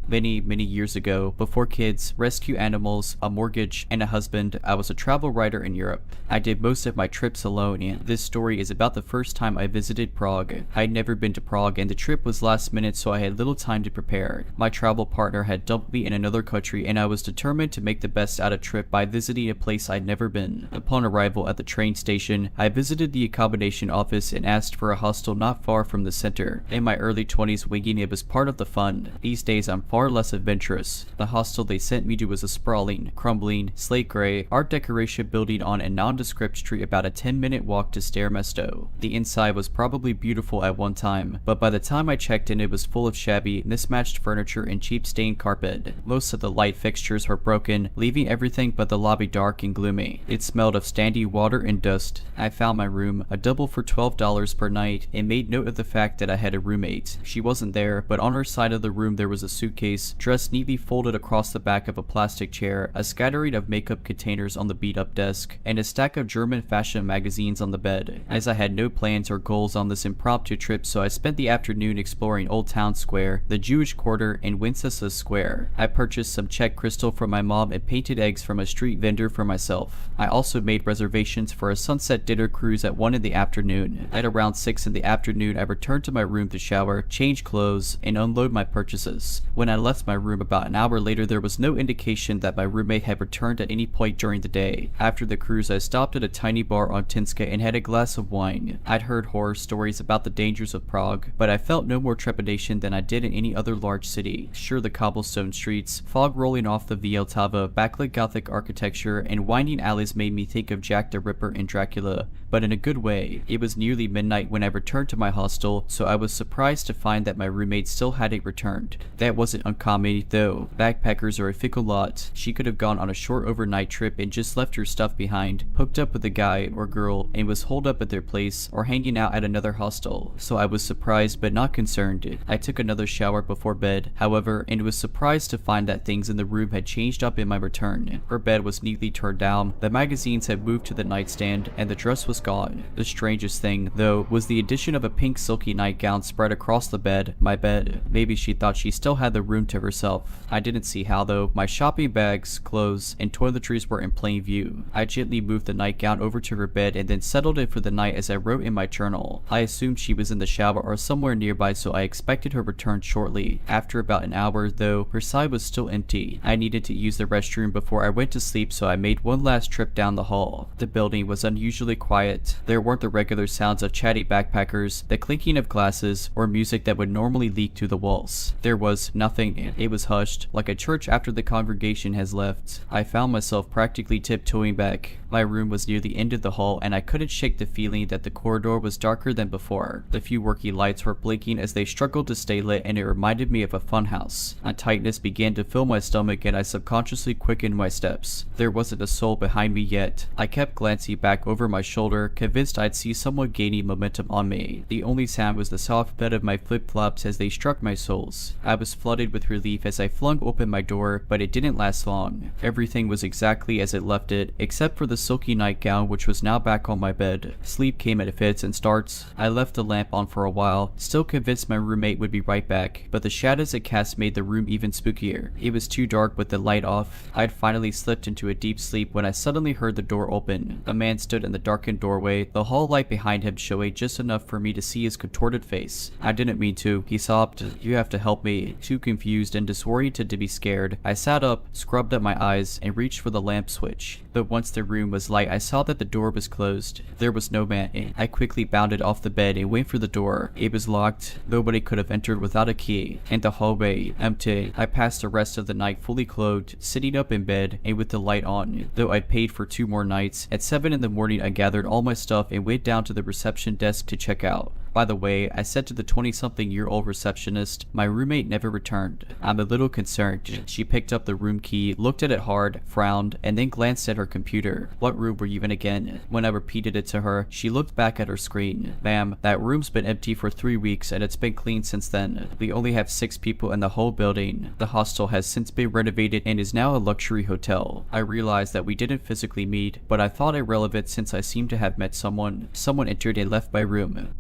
Many years ago, before kids, rescue animals, a mortgage, and a husband, I was a travel writer in Europe. I did most of my trips alone, and this story is about the first time I visited Prague. I had never been to Prague and the trip was last minute, so I had little time to prepare. My travel partner had dumped me in another country and I was determined to make the best out of trip by visiting a place I'd never been. Upon arrival at the train station, I visited the accommodation office and asked for a hostel not far from the center. In my early 20s, winging it was part of the fun. These days I'm far less adventurous. The hostel they sent me to was a sprawling, crumbling, slate gray, art decoration building on a nondescript street about a 10-minute walk to Staromesto. The inside was probably beautiful at one time, but by the time I checked in it was full of shabby, mismatched furniture and cheap stained carpet. Most of the light fixtures were broken, leaving everything but the lobby dark and gloomy. It smelled of standing water and dust. I found my room, a double for $12 per night, and made note of the fact that I had a roommate. She wasn't there, but on her side of the room there was a suitcase, dressed neatly folded across the back of a plastic chair, a scattering of makeup containers on the beat-up desk, and a stack of German fashion magazines on the bed. As I had no plans or goals on this impromptu trip, so I spent the afternoon exploring Old Town Square, the Jewish Quarter, and Wenceslas Square. I purchased some Czech crystal for my mom and painted eggs from a street vendor for myself. I also made reservations for a sunset dinner cruise at 1 in the afternoon. At around 6 in the afternoon, I returned to my room to shower, change clothes, and unload my purchases. When I left my room about an hour later, there was no indication that my roommate had returned at any point during the day. After the cruise, I stopped at a tiny bar on Tinska and had a glass of wine. I'd heard horror stories about the dangers of Prague, but I felt no more trepidation than I did in any other large city. Sure, the cobblestone streets, fog rolling off the Via Tava, backlit Gothic architecture, and winding alleys made me think of Jack the Ripper and Dracula, but in a good way. It was nearly midnight when I returned to my hostel, so I was surprised to find that my roommate still hadn't returned. That wasn't uncommon though. Backpackers are a fickle lot. She could have gone on a short overnight trip and just left her stuff behind, hooked up with a guy or girl, and was holed up at their place or hanging out at another hostel. So I was surprised but not concerned. I took another shower before bed, however, and was surprised to find that things in the room had changed up in my return. Her bed was neatly turned down, the magazines had moved to the nightstand, and the dress was gone. The strangest thing, though, was the addition of a pink silky nightgown spread across the bed, my bed. Maybe she thought she still had the room to herself. I didn't see how though. My shopping bags, clothes, and toiletries were in plain view. I gently moved the nightgown over to her bed and then settled it for the night as I wrote in my journal. I assumed she was in the shower or somewhere nearby, so I expected her return shortly. After about an hour though, her side was still empty. I needed to use the restroom before I went to sleep, so I made one last trip down the hall. The building was unusually quiet. There weren't the regular sounds of chatty backpackers, the clinking of glasses, or music that would normally leak through the walls. There was nothing nothing. It was hushed, like a church after the congregation has left. I found myself practically tiptoeing back. My room was near the end of the hall, and I couldn't shake the feeling that the corridor was darker than before. The few worky lights were blinking as they struggled to stay lit, and it reminded me of a funhouse. A tightness began to fill my stomach, and I subconsciously quickened my steps. There wasn't a soul behind me yet. I kept glancing back over my shoulder, convinced I'd see someone gaining momentum on me. The only sound was the soft thud of my flip-flops as they struck my soles. I was flooded with relief as I flung open my door, but it didn't last long. Everything was exactly as it left it, except for the silky nightgown, which was now back on my bed. Sleep came at fits and starts. I left the lamp on for a while, still convinced my roommate would be right back, but the shadows it cast made the room even spookier. It was too dark with the light off. I'd finally slipped into a deep sleep when I suddenly heard the door open. A man stood in the darkened doorway, the hall light behind him showing just enough for me to see his contorted face. I didn't mean to. He sobbed, "You have to help me." Too confused and disoriented to be scared, I sat up, scrubbed at my eyes, and reached for the lamp switch. But once the room was light, I saw that the door was closed. There was no man. I quickly bounded off the bed and went for the door. It was locked. Nobody could have entered without a key. And the hallway, empty. I passed the rest of the night fully clothed, sitting up in bed, and with the light on. Though I'd paid for 2 more nights, at 7 in the morning I gathered all my stuff and went down to the reception desk to check out. By the way, I said to the 20-something-year-old receptionist, my roommate never returned. I'm a little concerned. She picked up the room key, looked at it hard, frowned, and then glanced at her computer. "What room were you in again?" When I repeated it to her, she looked back at her screen. "Ma'am, that room's been empty for 3 weeks and it's been clean since then. We only have 6 people in the whole building. The hostel has since been renovated and is now a luxury hotel." I realized that we didn't physically meet, but I thought it relevant since I seemed to have met someone. Someone entered and left my room.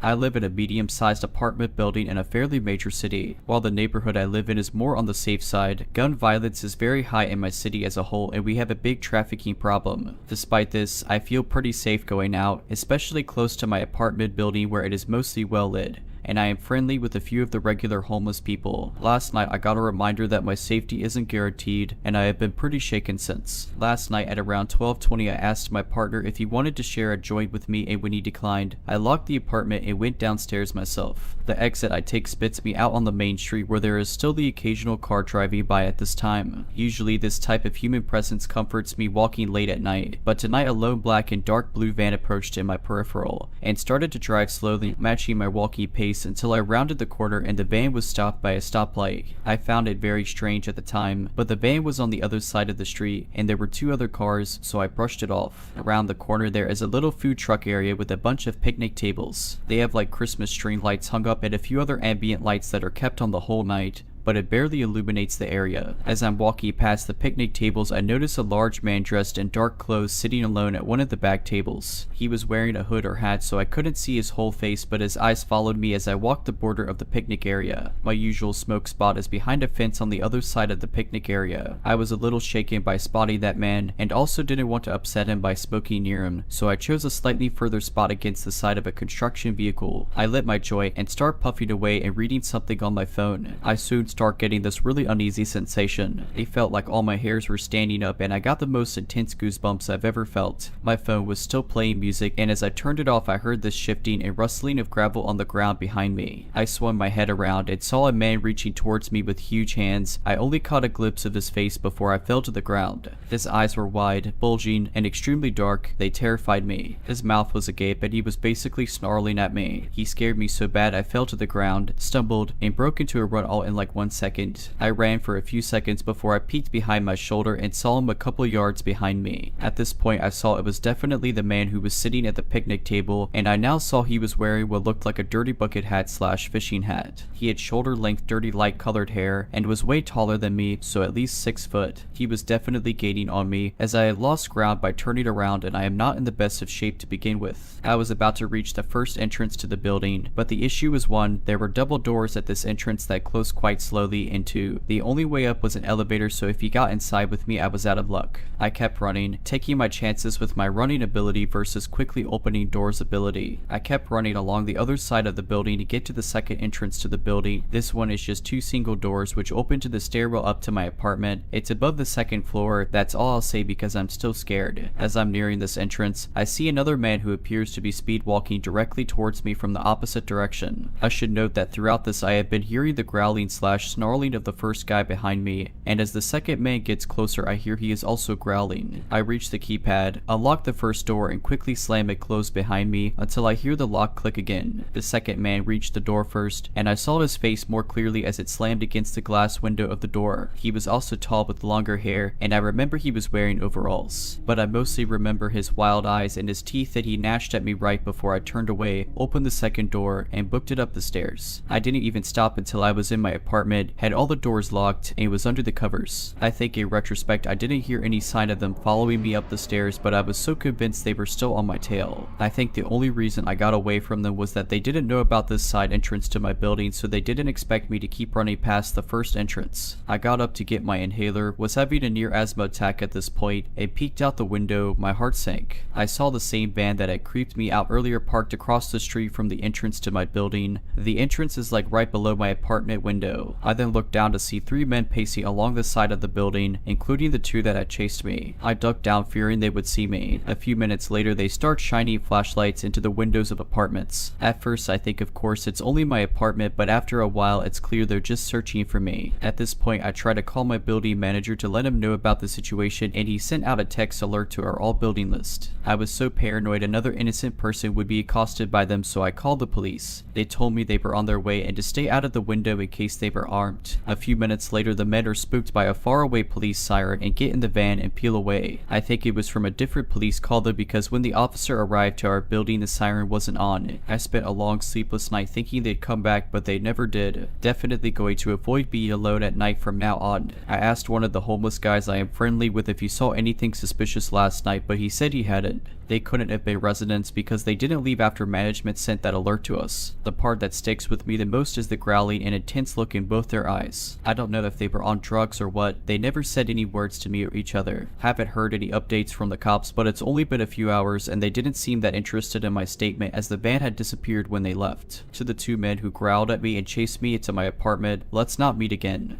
I live in a medium-sized apartment building in a fairly major city. While the neighborhood I live in is more on the safe side, gun violence is very high in my city as a whole, and we have a big trafficking problem. Despite this, I feel pretty safe going out, especially close to my apartment building where it is mostly well lit, and I am friendly with a few of the regular homeless people. Last night I got a reminder that my safety isn't guaranteed, and I have been pretty shaken since. Last night at around 12:20 I asked my partner if he wanted to share a joint with me, and when he declined, I locked the apartment and went downstairs myself. The exit I take spits me out on the main street where there is still the occasional car driving by at this time. Usually this type of human presence comforts me walking late at night, but tonight a lone black and dark blue van approached in my peripheral, and started to drive slowly, matching my walking pace until I rounded the corner and the van was stopped by a stoplight. I found it very strange at the time, but the van was on the other side of the street and there were 2 other cars, so I brushed it off. Around the corner there is a little food truck area with a bunch of picnic tables. They have like Christmas string lights hung up and a few other ambient lights that are kept on the whole night, but it barely illuminates the area. As I'm walking past the picnic tables, I notice a large man dressed in dark clothes sitting alone at one of the back tables. He was wearing a hood or hat, so I couldn't see his whole face, but his eyes followed me as I walked the border of the picnic area. My usual smoke spot is behind a fence on the other side of the picnic area. I was a little shaken by spotting that man, and also didn't want to upset him by smoking near him, so I chose a slightly further spot against the side of a construction vehicle. I lit my joint and start puffing away and reading something on my phone. I soon start getting this really uneasy sensation. It felt like all my hairs were standing up and I got the most intense goosebumps I've ever felt. My phone was still playing music, and as I turned it off I heard this shifting and rustling of gravel on the ground behind me. I swung my head around and saw a man reaching towards me with huge hands. I only caught a glimpse of his face before I fell to the ground. His eyes were wide, bulging, and extremely dark. They terrified me. His mouth was agape and he was basically snarling at me. He scared me so bad I fell to the ground, stumbled, and broke into a run all in like 1 second. I ran for a few seconds before I peeked behind my shoulder and saw him a couple yards behind me. At this point I saw it was definitely the man who was sitting at the picnic table, and I now saw he was wearing what looked like a dirty bucket hat / fishing hat. He had shoulder length dirty light colored hair and was way taller than me, so at least 6 foot. He was definitely gaining on me as I had lost ground by turning around, and I am not in the best of shape to begin with. I was about to reach the first entrance to the building, but the issue was one, there were double doors at this entrance that closed quite slowly. slowly into. The only way up was an elevator, so if he got inside with me I was out of luck. I kept running, taking my chances with my running ability versus quickly opening doors ability. I kept running along the other side of the building to get to the second entrance to the building. This one is just 2 single doors which open to the stairwell up to my apartment. It's above the second floor, that's all I'll say because I'm still scared. As I'm nearing this entrance, I see another man who appears to be speed walking directly towards me from the opposite direction. I should note that throughout this I have been hearing the growling / snarling of the first guy behind me, and as the second man gets closer I hear he is also growling. I reach the keypad, unlock the first door and quickly slam it closed behind me until I hear the lock click again. The second man reached the door first, and I saw his face more clearly as it slammed against the glass window of the door. He was also tall with longer hair, and I remember he was wearing overalls. But I mostly remember his wild eyes and his teeth that he gnashed at me right before I turned away, opened the second door, and booked it up the stairs. I didn't even stop until I was in my apartment, had all the doors locked, and was under the covers. I think in retrospect I didn't hear any sign of them following me up the stairs, but I was so convinced they were still on my tail. I think the only reason I got away from them was that they didn't know about this side entrance to my building, so they didn't expect me to keep running past the first entrance. I got up to get my inhaler, was having a near asthma attack at this point, and peeked out the window. My heart sank. I saw the same van that had creeped me out earlier parked across the street from the entrance to my building. The entrance is like right below my apartment window. I then looked down to see 3 men pacing along the side of the building, including the 2 that had chased me. I ducked down fearing they would see me. A few minutes later they start shining flashlights into the windows of apartments. At first I think of course it's only my apartment, but after a while it's clear they're just searching for me. At this point I try to call my building manager to let him know about the situation, and he sent out a text alert to our all building list. I was so paranoid another innocent person would be accosted by them, so I called the police. They told me they were on their way and to stay out of the window in case they were armed. A few minutes later the men are spooked by a faraway police siren and get in the van and peel away. I think it was from a different police call though, because when the officer arrived to our building the siren wasn't on. I spent a long sleepless night thinking they'd come back, but they never did. Definitely going to avoid being alone at night from now on. I asked one of the homeless guys I am friendly with if he saw anything suspicious last night, but he said he hadn't. They couldn't have been residents because they didn't leave after management sent that alert to us. The part that sticks with me the most is the growling and intense look in both their eyes. I don't know if they were on drugs or what. They never said any words to me or each other. Haven't heard any updates from the cops, but it's only been a few hours and they didn't seem that interested in my statement as the van had disappeared when they left. To the 2 men who growled at me and chased me into my apartment, let's not meet again.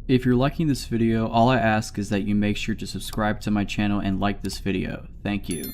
If you're liking this video, all I ask is that you make sure to subscribe to my channel and like this video. Thank you.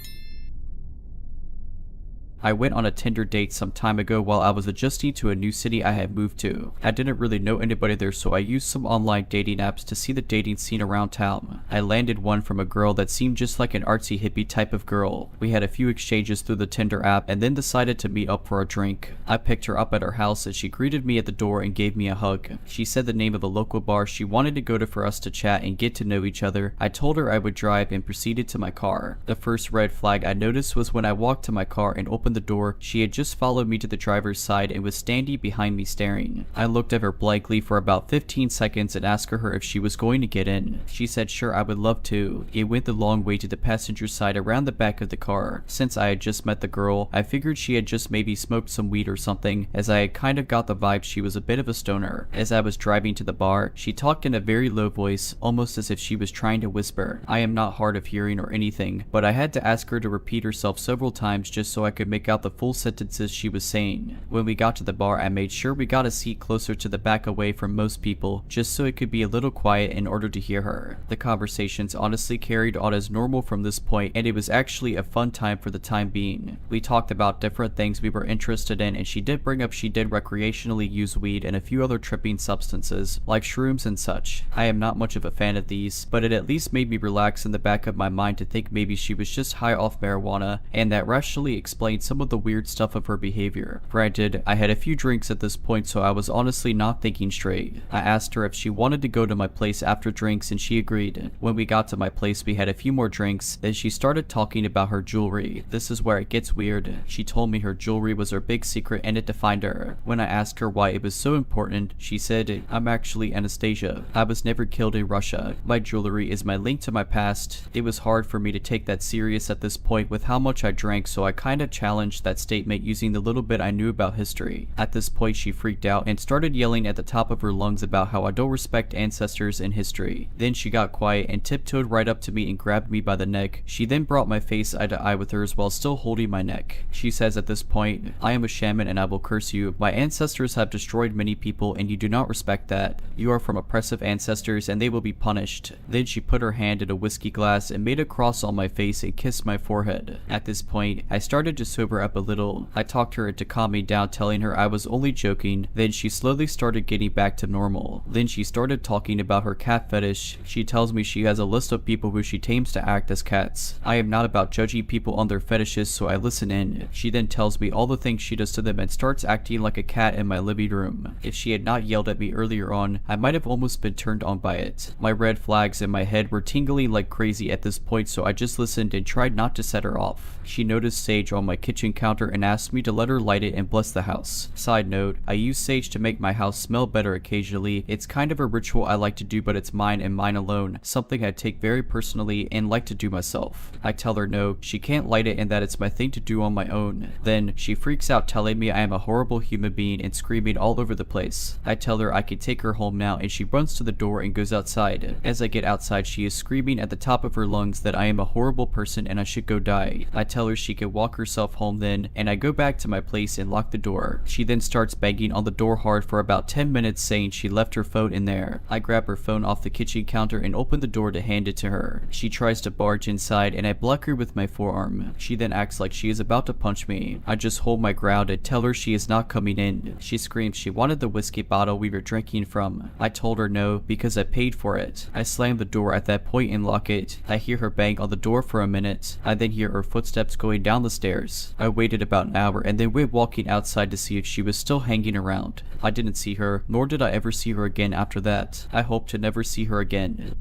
I went on a Tinder date some time ago while I was adjusting to a new city I had moved to. I didn't really know anybody there, so I used some online dating apps to see the dating scene around town. I landed one from a girl that seemed just like an artsy hippie type of girl. We had a few exchanges through the Tinder app and then decided to meet up for a drink. I picked her up at her house and she greeted me at the door and gave me a hug. She said the name of a local bar she wanted to go to for us to chat and get to know each other. I told her I would drive and proceeded to my car. The first red flag I noticed was when I walked to my car and opened the door, she had just followed me to the driver's side and was standing behind me staring. I looked at her blankly for about 15 seconds and asked her if she was going to get in. She said sure, I would love to. It went the long way to the passenger side around the back of the car. Since I had just met the girl, I figured she had just maybe smoked some weed or something, as I had kind of got the vibe she was a bit of a stoner. As I was driving to the bar, she talked in a very low voice, almost as if she was trying to whisper. I am not hard of hearing or anything, but I had to ask her to repeat herself several times just so I could make out the full sentences she was saying. When we got to the bar, I made sure we got a seat closer to the back away from most people, just so it could be a little quiet in order to hear her. The conversations honestly carried on as normal from this point, and it was actually a fun time for the time being. We talked about different things we were interested in, and she did bring up she did recreationally use weed and a few other tripping substances, like shrooms and such. I am not much of a fan of these, but it at least made me relax in the back of my mind to think maybe she was just high off marijuana, and that rationally explained some of the weird stuff of her behavior. Granted, I had a few drinks at this point, so I was honestly not thinking straight. I asked her if she wanted to go to my place after drinks and she agreed. When we got to my place, we had a few more drinks, then she started talking about her jewelry. This is where it gets weird. She told me her jewelry was her big secret and it defined her. When I asked her why it was so important, she said, I'm actually Anastasia. I was never killed in Russia. My jewelry is my link to my past. It was hard for me to take that serious at this point with how much I drank, so I kinda challenged challenge that statement using the little bit I knew about history. At this point she freaked out and started yelling at the top of her lungs about how I don't respect ancestors and history. Then she got quiet and tiptoed right up to me and grabbed me by the neck. She then brought my face eye to eye with hers while still holding my neck. She says at this point, "I am a shaman and I will curse you. My ancestors have destroyed many people and you do not respect that. You are from oppressive ancestors and they will be punished." Then she put her hand in a whiskey glass and made a cross on my face and kissed my forehead. At this point, I started to sober up a little. I talked her into calming down, telling her I was only joking. Then she slowly started getting back to normal. Then she started talking about her cat fetish. She tells me she has a list of people who she tames to act as cats. I am not about judging people on their fetishes, so I listen in. She then tells me all the things she does to them and starts acting like a cat in my living room. If she had not yelled at me earlier on, I might have almost been turned on by it. My red flags in my head were tingling like crazy at this point, so I just listened and tried not to set her off. She noticed sage on my kitchen counter and asked me to let her light it and bless the house. Side note, I use sage to make my house smell better occasionally. It's kind of a ritual I like to do, but it's mine and mine alone, something I take very personally and like to do myself. I tell her no, she can't light it and that it's my thing to do on my own. Then she freaks out, telling me I am a horrible human being and screaming all over the place. I tell her I can take her home now and she runs to the door and goes outside. As I get outside, she is screaming at the top of her lungs that I am a horrible person and I should go die. I tell her she can walk herself home then, and I go back to my place and lock the door. She then starts banging on the door hard for about 10 minutes, saying she left her phone in there. I grab her phone off the kitchen counter and open the door to hand it to her. She tries to barge inside and I block her with my forearm. She then acts like she is about to punch me. I just hold my ground and tell her she is not coming in. She screams she wanted the whiskey bottle we were drinking from. I told her no because I paid for it. I slam the door at that point and lock it. I hear her bang on the door for a minute. I then hear her footsteps going down the stairs. I waited about an hour and then went walking outside to see if she was still hanging around. I didn't see her, nor did I ever see her again after that. I hope to never see her again.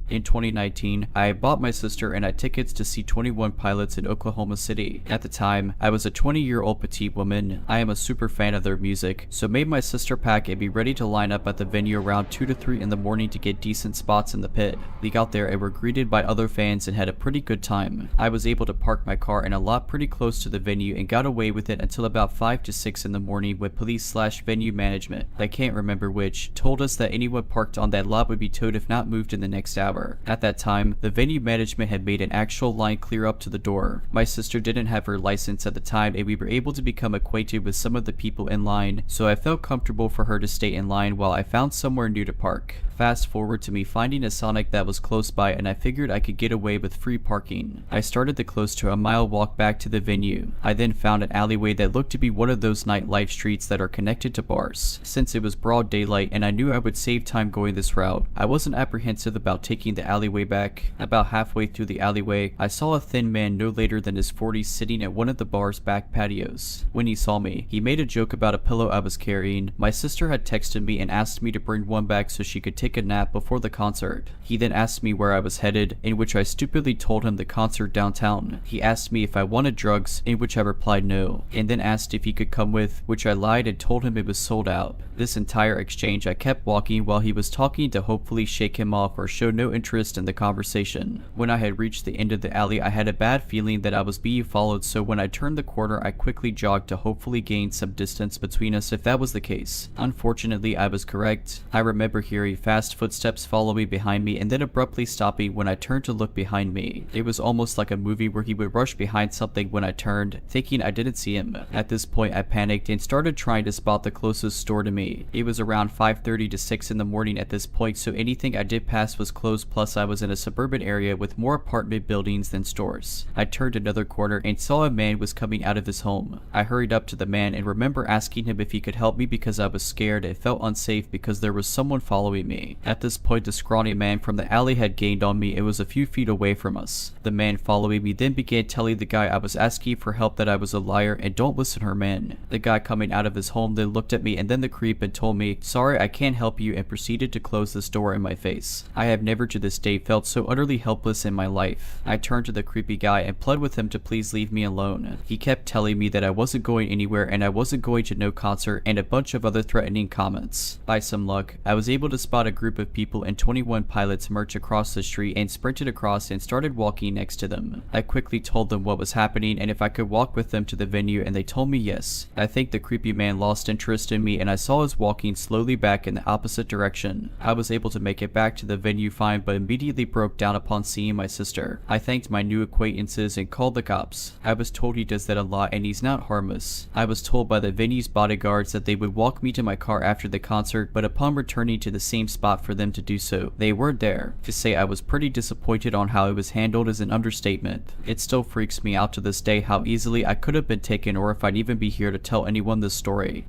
In 2019, I bought my sister and I tickets to see 21 Pilots in Oklahoma City. At the time, I was a 20-year-old petite woman. I am a super fan of their music, so made my sister pack and be ready to line up at the venue around 2 to 3 in the morning to get decent spots in the pit. We got there and were greeted by other fans and had a pretty good time. I was able to park my car in a lot pretty close to the venue and got away with it until about 5 to 6 in the morning when police/venue management, I can't remember which, told us that anyone parked on that lot would be towed if not moved in the next hour. At that time, the venue management had made an actual line clear up to the door. My sister didn't have her license at the time and we were able to become acquainted with some of the people in line, so I felt comfortable for her to stay in line while I found somewhere new to park. Fast forward to me finding a Sonic that was close by and I figured I could get away with free parking. I started the close to a mile walk back to the venue. I then found an alleyway that looked to be one of those nightlife streets that are connected to bars. Since it was broad daylight and I knew I would save time going this route, I wasn't apprehensive about taking the alleyway back. About halfway through the alleyway, I saw a thin man no later than his 40s sitting at one of the bar's back patios. When he saw me, he made a joke about a pillow I was carrying. My sister had texted me and asked me to bring one back so she could take a nap before the concert. He then asked me where I was headed, in which I stupidly told him the concert downtown. He asked me if I wanted drugs, in which I replied no, and then asked if he could come with, which I lied and told him it was sold out. This entire exchange I kept walking while he was talking to hopefully shake him off or show no interest in the conversation. When I had reached the end of the alley, I had a bad feeling that I was being followed, so when I turned the corner I quickly jogged to hopefully gain some distance between us if that was the case. Unfortunately, I was correct. I remember hearing fast footsteps follow me behind me and then abruptly stopping when I turned to look behind me. It was almost like a movie where he would rush behind something when I turned, thinking I didn't see him. At this point I panicked and started trying to spot the closest store to me. It was around 5:30 to 6 in the morning at this point, so anything I did pass was closed, plus I was in a suburban area with more apartment buildings than stores. I turned another corner and saw a man was coming out of his home. I hurried up to the man and remember asking him if he could help me because I was scared and felt unsafe because there was someone following me. At this point the scrawny man from the alley had gained on me and was a few feet away from us. The man following me then began telling the guy I was asking for help that I was a liar and don't listen to her man. The guy coming out of his home then looked at me and then the creep and told me, "Sorry, I can't help you," and proceeded to close this door in my face. I have never to this day felt so utterly helpless in my life. I turned to the creepy guy and pled with him to please leave me alone. He kept telling me that I wasn't going anywhere and I wasn't going to no concert and a bunch of other threatening comments. By some luck, I was able to spot a group of people and 21 pilots marched across the street and sprinted across and started walking next to them. I quickly told them what was happening and if I could walk with them to the venue, and they told me yes. I think the creepy man lost interest in me and I saw us walking slowly back in the opposite direction. I was able to make it back to the venue fine but immediately broke down upon seeing my sister. I thanked my new acquaintances and called the cops. I was told he does that a lot and he's not harmless. I was told by the venue's bodyguards that they would walk me to my car after the concert, but upon returning to the same spot for them to do so, they weren't there. To say I was pretty disappointed on how it was handled is an understatement. It still freaks me out to this day how easily I could have been taken or if I'd even be here to tell anyone this story.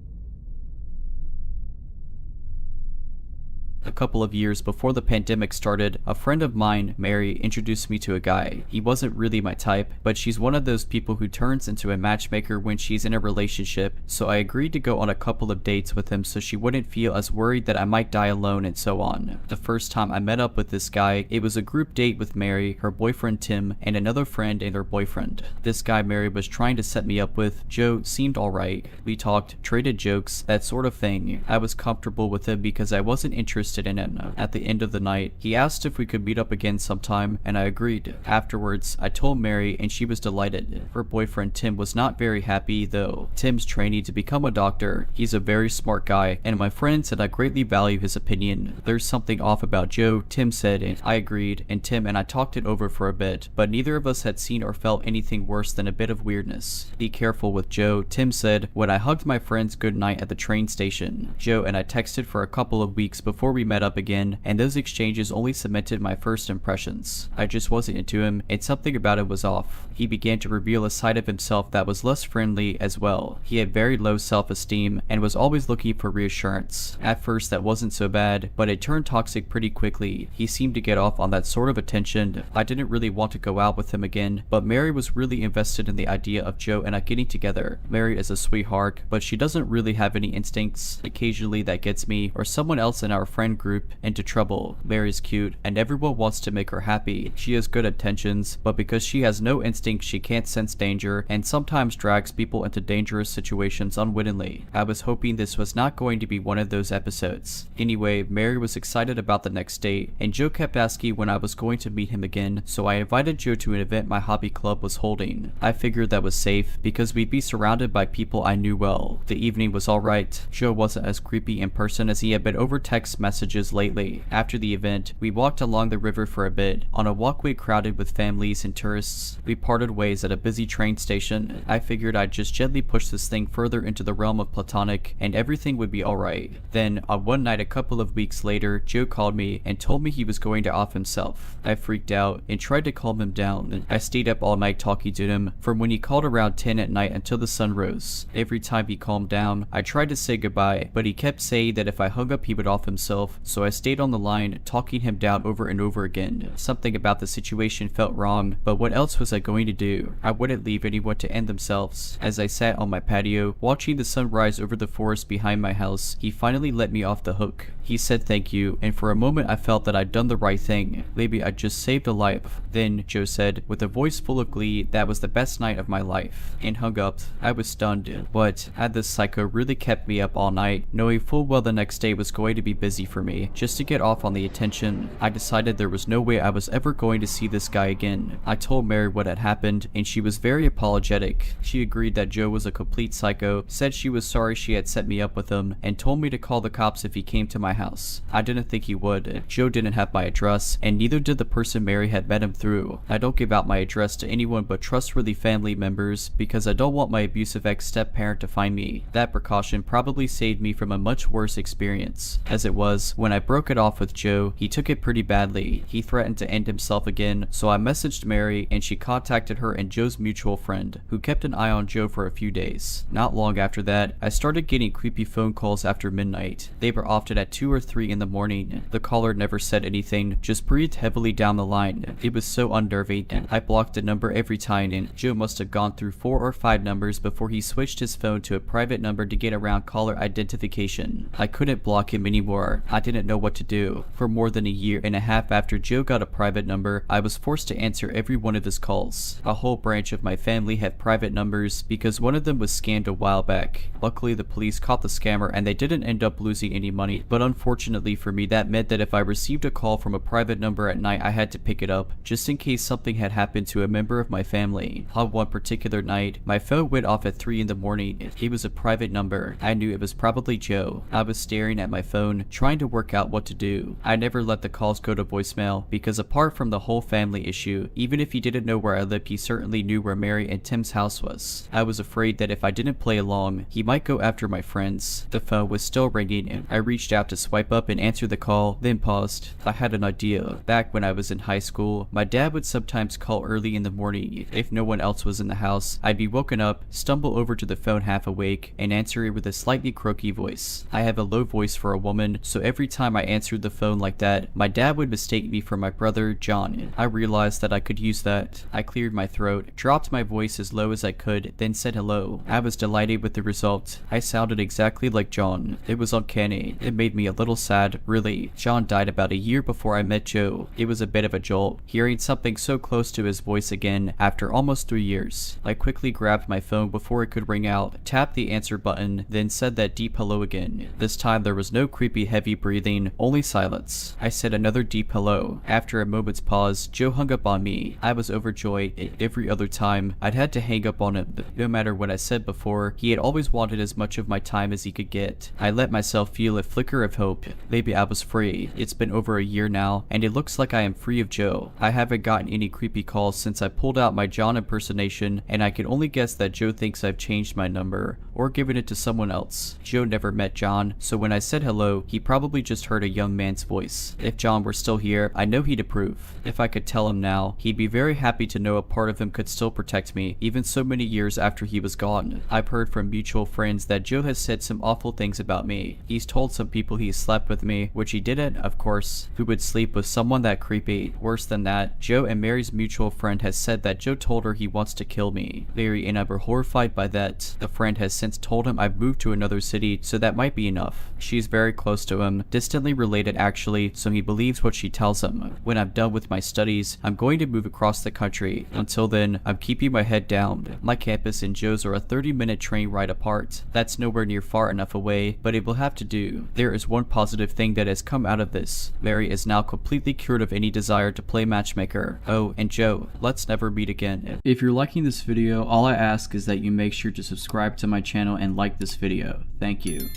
A couple of years before the pandemic started, a friend of mine, Mary, introduced me to a guy. He wasn't really my type, but she's one of those people who turns into a matchmaker when she's in a relationship, so I agreed to go on a couple of dates with him so she wouldn't feel as worried that I might die alone and so on. The first time I met up with this guy, it was a group date with Mary, her boyfriend Tim, and another friend and her boyfriend. This guy Mary was trying to set me up with, Joe, seemed alright. We talked, traded jokes, that sort of thing. I was comfortable with him because I wasn't interested in him. At the end of the night, he asked if we could meet up again sometime, and I agreed. Afterwards, I told Mary and she was delighted. Her boyfriend Tim was not very happy though. Tim's training to become a doctor. He's a very smart guy, and my friend said I greatly value his opinion. There's something off about Joe, Tim said, and I agreed, and Tim and I talked it over for a bit, but neither of us had seen or felt anything worse than a bit of weirdness. Be careful with Joe, Tim said, when I hugged my friends goodnight at the train station. Joe and I texted for a couple of weeks before we met up again, and those exchanges only cemented my first impressions. I just wasn't into him, and something about it was off. He began to reveal a side of himself that was less friendly as well. He had very low self-esteem and was always looking for reassurance. At first that wasn't so bad, but it turned toxic pretty quickly. He seemed to get off on that sort of attention. I didn't really want to go out with him again, but Mary was really invested in the idea of Joe and I getting together. Mary is a sweetheart, but she doesn't really have any instincts. Occasionally that gets me or someone else in our friend group into trouble. Mary's cute and everyone wants to make her happy. She has good intentions, but because she has no instinct she can't sense danger and sometimes drags people into dangerous situations unwittingly. I was hoping this was not going to be one of those episodes. Anyway, Mary was excited about the next date and Joe kept asking when I was going to meet him again, so I invited Joe to an event my hobby club was holding. I figured that was safe because we'd be surrounded by people I knew well. The evening was alright. Joe wasn't as creepy in person as he had been over text messages lately. After the event, we walked along the river for a bit, on a walkway crowded with families and tourists. We parted ways at a busy train station. I figured I'd just gently push this thing further into the realm of platonic, and everything would be alright. Then, on one night a couple of weeks later, Joe called me and told me he was going to off himself. I freaked out and tried to calm him down. I stayed up all night talking to him, from when he called around 10 at night until the sun rose. Every time he calmed down, I tried to say goodbye, but he kept saying that if I hung up he would off himself, so I stayed on the line, talking him down over and over again. Something about the situation felt wrong, but what else was I going to do? I wouldn't leave anyone to end themselves. As I sat on my patio, watching the sun rise over the forest behind my house, he finally let me off the hook. He said thank you, and for a moment I felt that I'd done the right thing. Maybe I just saved a life. Then, Joe said, with a voice full of glee, that was the best night of my life, and hung up. I was stunned, but had this psycho really kept me up all night, knowing full well the next day was going to be busy for me, just to get off on the attention. I decided there was no way I was ever going to see this guy again. I told Mary what had happened, and she was very apologetic. She agreed that Joe was a complete psycho, said she was sorry she had set me up with him, and told me to call the cops if he came to my house. I didn't think he would. Joe didn't have my address, and neither did the person Mary had met him through. I don't give out my address to anyone but trustworthy family members because I don't want my abusive ex-step-parent to find me. That precaution probably saved me from a much worse experience. As it was, when I broke it off with Joe, he took it pretty badly. He threatened to end himself again, so I messaged Mary and she contacted her and Joe's mutual friend, who kept an eye on Joe for a few days. Not long after that, I started getting creepy phone calls after midnight. They were often at 2 or 3 in the morning. The caller never said anything, just breathed heavily down the line. It was so unnerving. I blocked the number every time, and Joe must have gone through 4 or 5 numbers before he switched his phone to a private number to get around caller identification. I couldn't block him anymore. I didn't know what to do. For more than a year and a half after Joe got a private number, I was forced to answer every one of his calls. A whole branch of my family have private numbers because one of them was scammed a while back. Luckily, the police caught the scammer and they didn't end up losing any money, but unfortunately for me, that meant that if I received a call from a private number at night, I had to pick it up, just in case something had happened to a member of my family. On one particular night, my phone went off at 3 in the morning. It was a private number. I knew it was probably Joe. I was staring at my phone, trying to work out what to do. I never let the calls go to voicemail, because apart from the whole family issue, even if he didn't know where I lived, he certainly knew where Mary and Tim's house was. I was afraid that if I didn't play along, he might go after my friends. The phone was still ringing, and I reached out to swipe up and answer the call, then paused. I had an idea. Back when I was in high school, my dad would sometimes call early in the morning. If no one else was in the house, I'd be woken up, stumble over to the phone half awake, and answer it with a slightly croaky voice. I have a low voice for a woman, so every time I answered the phone like that, my dad would mistake me for my brother, John. I realized that I could use that. I cleared my throat, dropped my voice as low as I could, then said hello. I was delighted with the result. I sounded exactly like John. It was uncanny. It made me a little sad, really. John died about a year before I met Joe. It was a bit of a jolt, hearing something so close to his voice again after almost 3 years. I quickly grabbed my phone before it could ring out, tapped the answer button, then said that deep hello again. This time there was no creepy heavy breathing, only silence. I said another deep hello. After a moment's pause, Joe hung up on me. I was overjoyed. Every other time, I'd had to hang up on him. No matter what I said before, he had always wanted as much of my time as he could get. I let myself feel a flicker of hope. Maybe I was free. It's been over a year now, and it looks like I am free of Joe. I haven't gotten any creepy calls since I pulled out my John impersonation, and I can only guess that Joe thinks I've changed my number, or given it to someone else. Joe never met John, so when I said hello, he probably just heard a young man's voice. If John were still here, I know he'd approve. If I could tell him now, he'd be very happy to know a part of him could still protect me, even so many years after he was gone. I've heard from mutual friends that Joe has said some awful things about me. He's told some people he slept with me, which he didn't, of course. Who would sleep with someone that creepy? Worse than that, Joe and Mary's mutual friend has said that Joe told her he wants to kill me. Mary and I were horrified by that. The friend has since told him I've moved to another city, so that might be enough. She's very close to him, distantly related actually, so he believes what she tells him. When I'm done with my studies, I'm going to move across the country. Until then, I'm keeping my head down. My campus and Joe's are a 30-minute train ride apart. That's nowhere near far enough away, but it will have to do. There is one positive thing that has come out of this. Mary is now completely cured of any desire to play matchmaker. Oh, and Joe, let's never meet again. If you're liking this video, all I ask is that you make sure to subscribe to my channel and like this video. Thank you.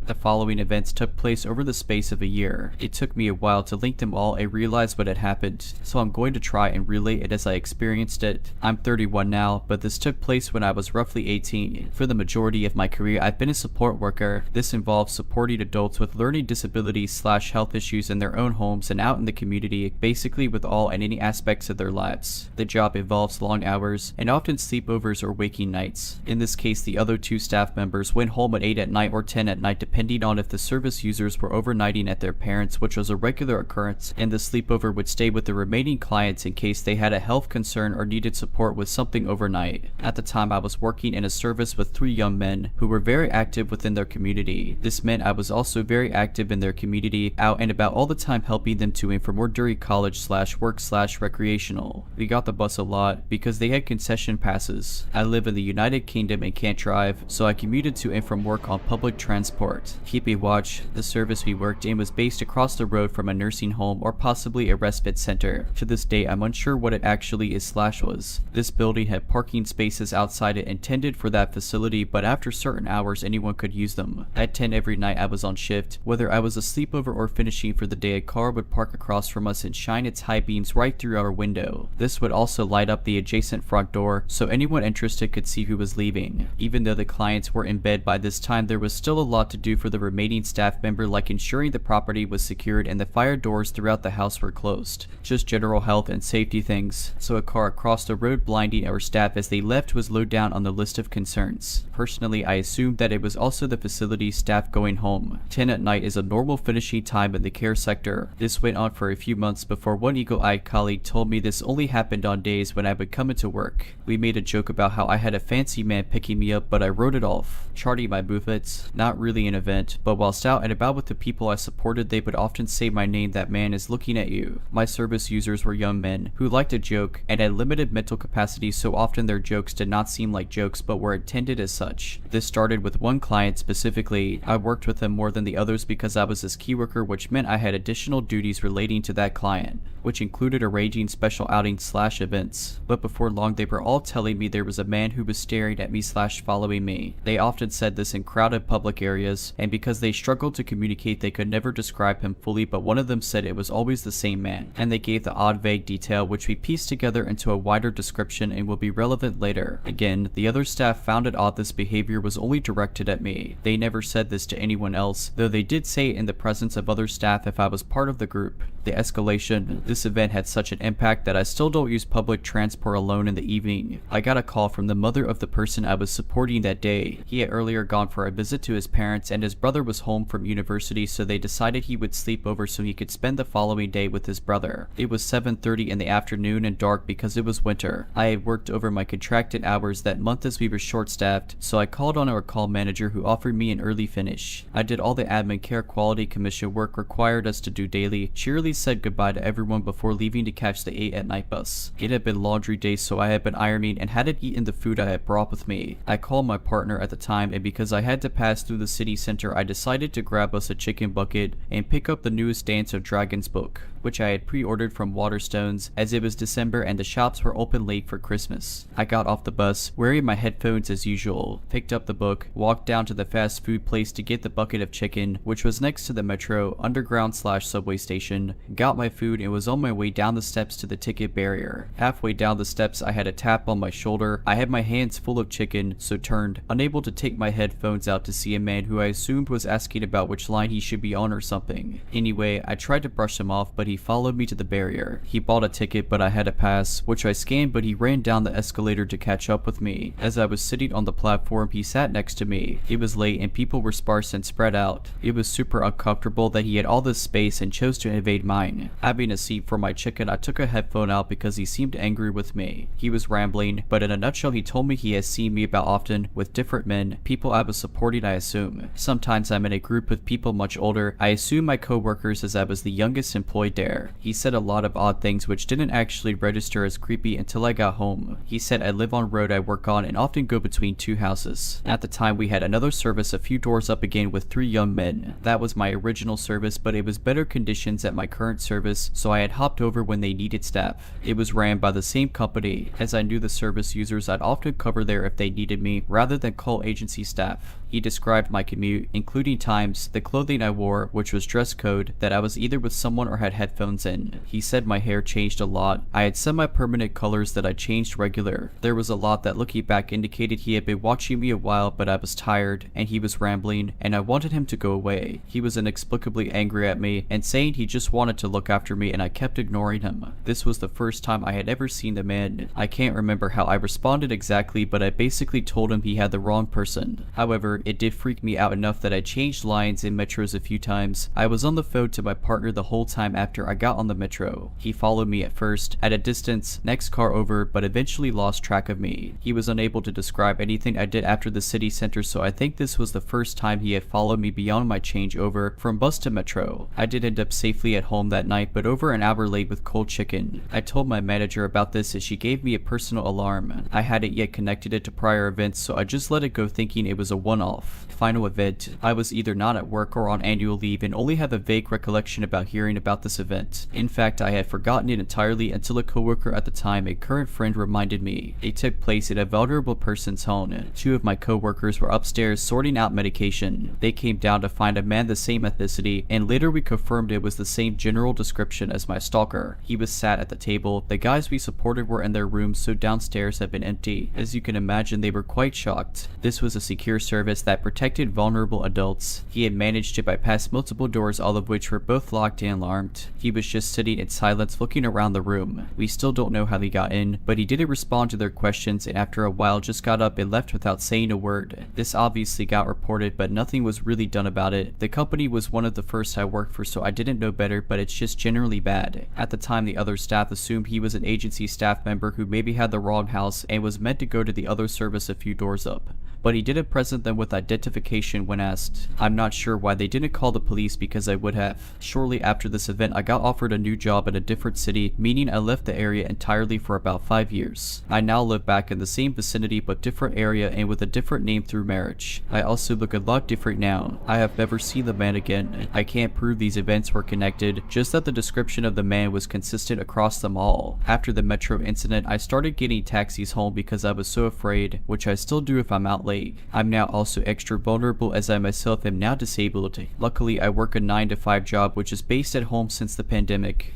The following events took place over the space of a year. It took me a while to link them all and realize what had happened, so I'm going to try and relate it as I experienced it. I'm 31 now, but this took place when I was roughly 18. For the majority of my career, I've been a support worker. This involves supporting adults with learning disabilities / health issues in their own homes and out in the community, basically with all and any aspects of their lives. The job involves long hours and often sleepovers or waking nights. In this case, the other 2 staff members went home at 8 at night or 10 at night depending on if the service users were overnighting at their parents', which was a regular occurrence, and the sleepover would stay with the remaining clients in case they had a health concern or needed support with something overnight. At the time, I was working in a service with 3 young men who were very active within their community. This meant I was also very active in their community, out and about all the time helping them to and from work during college / work / recreational. We got the bus a lot because they had concession passes. I live in the United Kingdom and can't drive, so I commuted to and from work on public transport. Keep a watch, the service we worked in was based across the road from a nursing home or possibly a respite center. To this day, I'm unsure what it actually is / was. This building had parking spaces outside it intended for that facility, but after certain hours anyone could use them. At 10 every night I was on shift. Whether I was a sleepover or finishing for the day, a car would park across from us and shine its high beams right through our window. This would also light up the adjacent front door, so anyone interested could see who was leaving. Even though the clients were in bed by this time, there was still a lot to do do for the remaining staff member, like ensuring the property was secured and the fire doors throughout the house were closed. Just general health and safety things. So a car across the road blinding our staff as they left was low down on the list of concerns. Personally, I assumed that it was also the facility staff going home. 10 at night is a normal finishing time in the care sector. This went on for a few months before one eagle-eyed colleague told me this only happened on days when I would come into work. We made a joke about how I had a fancy man picking me up, but I wrote it off. Charting my movements, not really an event, but whilst out and about with the people I supported, they would often say my name. That man is looking at you. My service users were young men who liked a joke and had limited mental capacity, so often their jokes did not seem like jokes but were intended as such. This started with one client specifically. I worked with him more than the others because I was his key worker, which meant I had additional duties relating to that client, which included arranging special outings/events. But before long they were all telling me there was a man who was staring at me/following me. They often said this in crowded public areas, and because they struggled to communicate they could never describe him fully, but one of them said it was always the same man, and they gave the odd vague detail which we pieced together into a wider description and will be relevant later. Again, the other staff found it odd this behavior was only directed at me. They never said this to anyone else, though they did say it in the presence of other staff if I was part of the group. The escalation. This event had such an impact that I still don't use public transport alone in the evening. I got a call from the mother of the person I was supporting that day. He had earlier gone for a visit to his parents and his brother was home from university, so they decided he would sleep over so he could spend the following day with his brother. It was 7:30 in the afternoon and dark because it was winter. I had worked over my contracted hours that month as we were short-staffed, so I called on our call manager who offered me an early finish. I did all the admin care quality commission work required us to do daily, cheerily said goodbye to everyone before leaving to catch the 8 at night bus. It had been laundry day, so I had been ironing and hadn't eaten the food I had brought with me. I called my partner at the time, and because I had to pass through the city center, I decided to grab us a chicken bucket and pick up the newest Dance of Dragons book, which I had pre-ordered from Waterstones as it was December and the shops were open late for Christmas. I got off the bus, wearing my headphones as usual, picked up the book, walked down to the fast food place to get the bucket of chicken, which was next to the metro, underground/subway station, got my food and was on my way down the steps to the ticket barrier. Halfway down the steps I had a tap on my shoulder. I had my hands full of chicken, so turned, unable to take my headphones out, to see a man who I assumed was asking about which line he should be on or something. Anyway, I tried to brush him off, but he followed me to the barrier. He bought a ticket, but I had a pass, which I scanned, but he ran down the escalator to catch up with me. As I was sitting on the platform, he sat next to me. It was late and people were sparse and spread out. It was super uncomfortable that he had all this space and chose to invade mine. Having a seat for my chicken, I took a headphone out because he seemed angry with me. He was rambling, but in a nutshell he told me he has seen me about often with different men, people I was supporting I assume. Sometimes I'm in a group with people much older. I assume my co-workers as I was the youngest employed there. He said a lot of odd things which didn't actually register as creepy until I got home. He said I live on road I work on and often go between 2 houses. At the time we had another service a few doors up again with 3 young men. That was my original service, but it was better conditions at my current service, so I had hopped over when they needed staff. It was ran by the same company. As I knew the service users, I'd often cover there if they needed me, rather than call agency staff. He described my commute, including times, the clothing I wore, which was dress code, that I was either with someone or had headphones in. He said my hair changed a lot. I had semi-permanent colors that I changed regular. There was a lot that looking back indicated he had been watching me a while, but I was tired, and he was rambling, and I wanted him to go away. He was inexplicably angry at me, and saying he just wanted to look after me, and I kept ignoring him. This was the first time I had ever seen the man. I can't remember how I responded exactly, but I basically told him he had the wrong person. However, it did freak me out enough that I changed lines in metros a few times. I was on the phone to my partner the whole time after I got on the metro. He followed me at first, at a distance, next car over, but eventually lost track of me. He was unable to describe anything I did after the city center, so I think this was the first time he had followed me beyond my changeover from bus to metro. I did end up safely at home that night, but over an hour late with cold chicken. I told my manager about this as she gave me a personal alarm. I hadn't yet connected it to prior events, so I just let it go thinking it was a one-off. Final event. I was either not at work or on annual leave and only have a vague recollection about hearing about this event. In fact, I had forgotten it entirely until a coworker at the time, a current friend, reminded me. It took place at a vulnerable person's home. 2 of my coworkers were upstairs sorting out medication. They came down to find a man the same ethnicity, and later we confirmed it was the same general description as my stalker. He was sat at the table. The guys we supported were in their rooms, so downstairs had been empty. As you can imagine, they were quite shocked. This was a secure service that protected vulnerable vulnerable adults. He had managed to bypass multiple doors, all of which were both locked and alarmed. He was just sitting in silence looking around the room. We still don't know how he got in, but he didn't respond to their questions and after a while just got up and left without saying a word. This obviously got reported, but nothing was really done about it. The company was one of the first I worked for, so I didn't know better, but it's just generally bad. At the time, the other staff assumed he was an agency staff member who maybe had the wrong house and was meant to go to the other service a few doors up. But he didn't present them with identification when asked. I'm not sure why they didn't call the police because I would have. Shortly after this event, I got offered a new job in a different city, meaning I left the area entirely for about 5 years. I now live back in the same vicinity but different area and with a different name through marriage. I also look a lot different now. I have never seen the man again. I can't prove these events were connected, just that the description of the man was consistent across them all. After the metro incident, I started getting taxis home because I was so afraid, which I still do if I'm out late. I'm now also extra vulnerable as I myself am now disabled. Luckily, I work a 9 to 5 job which is based at home since the pandemic.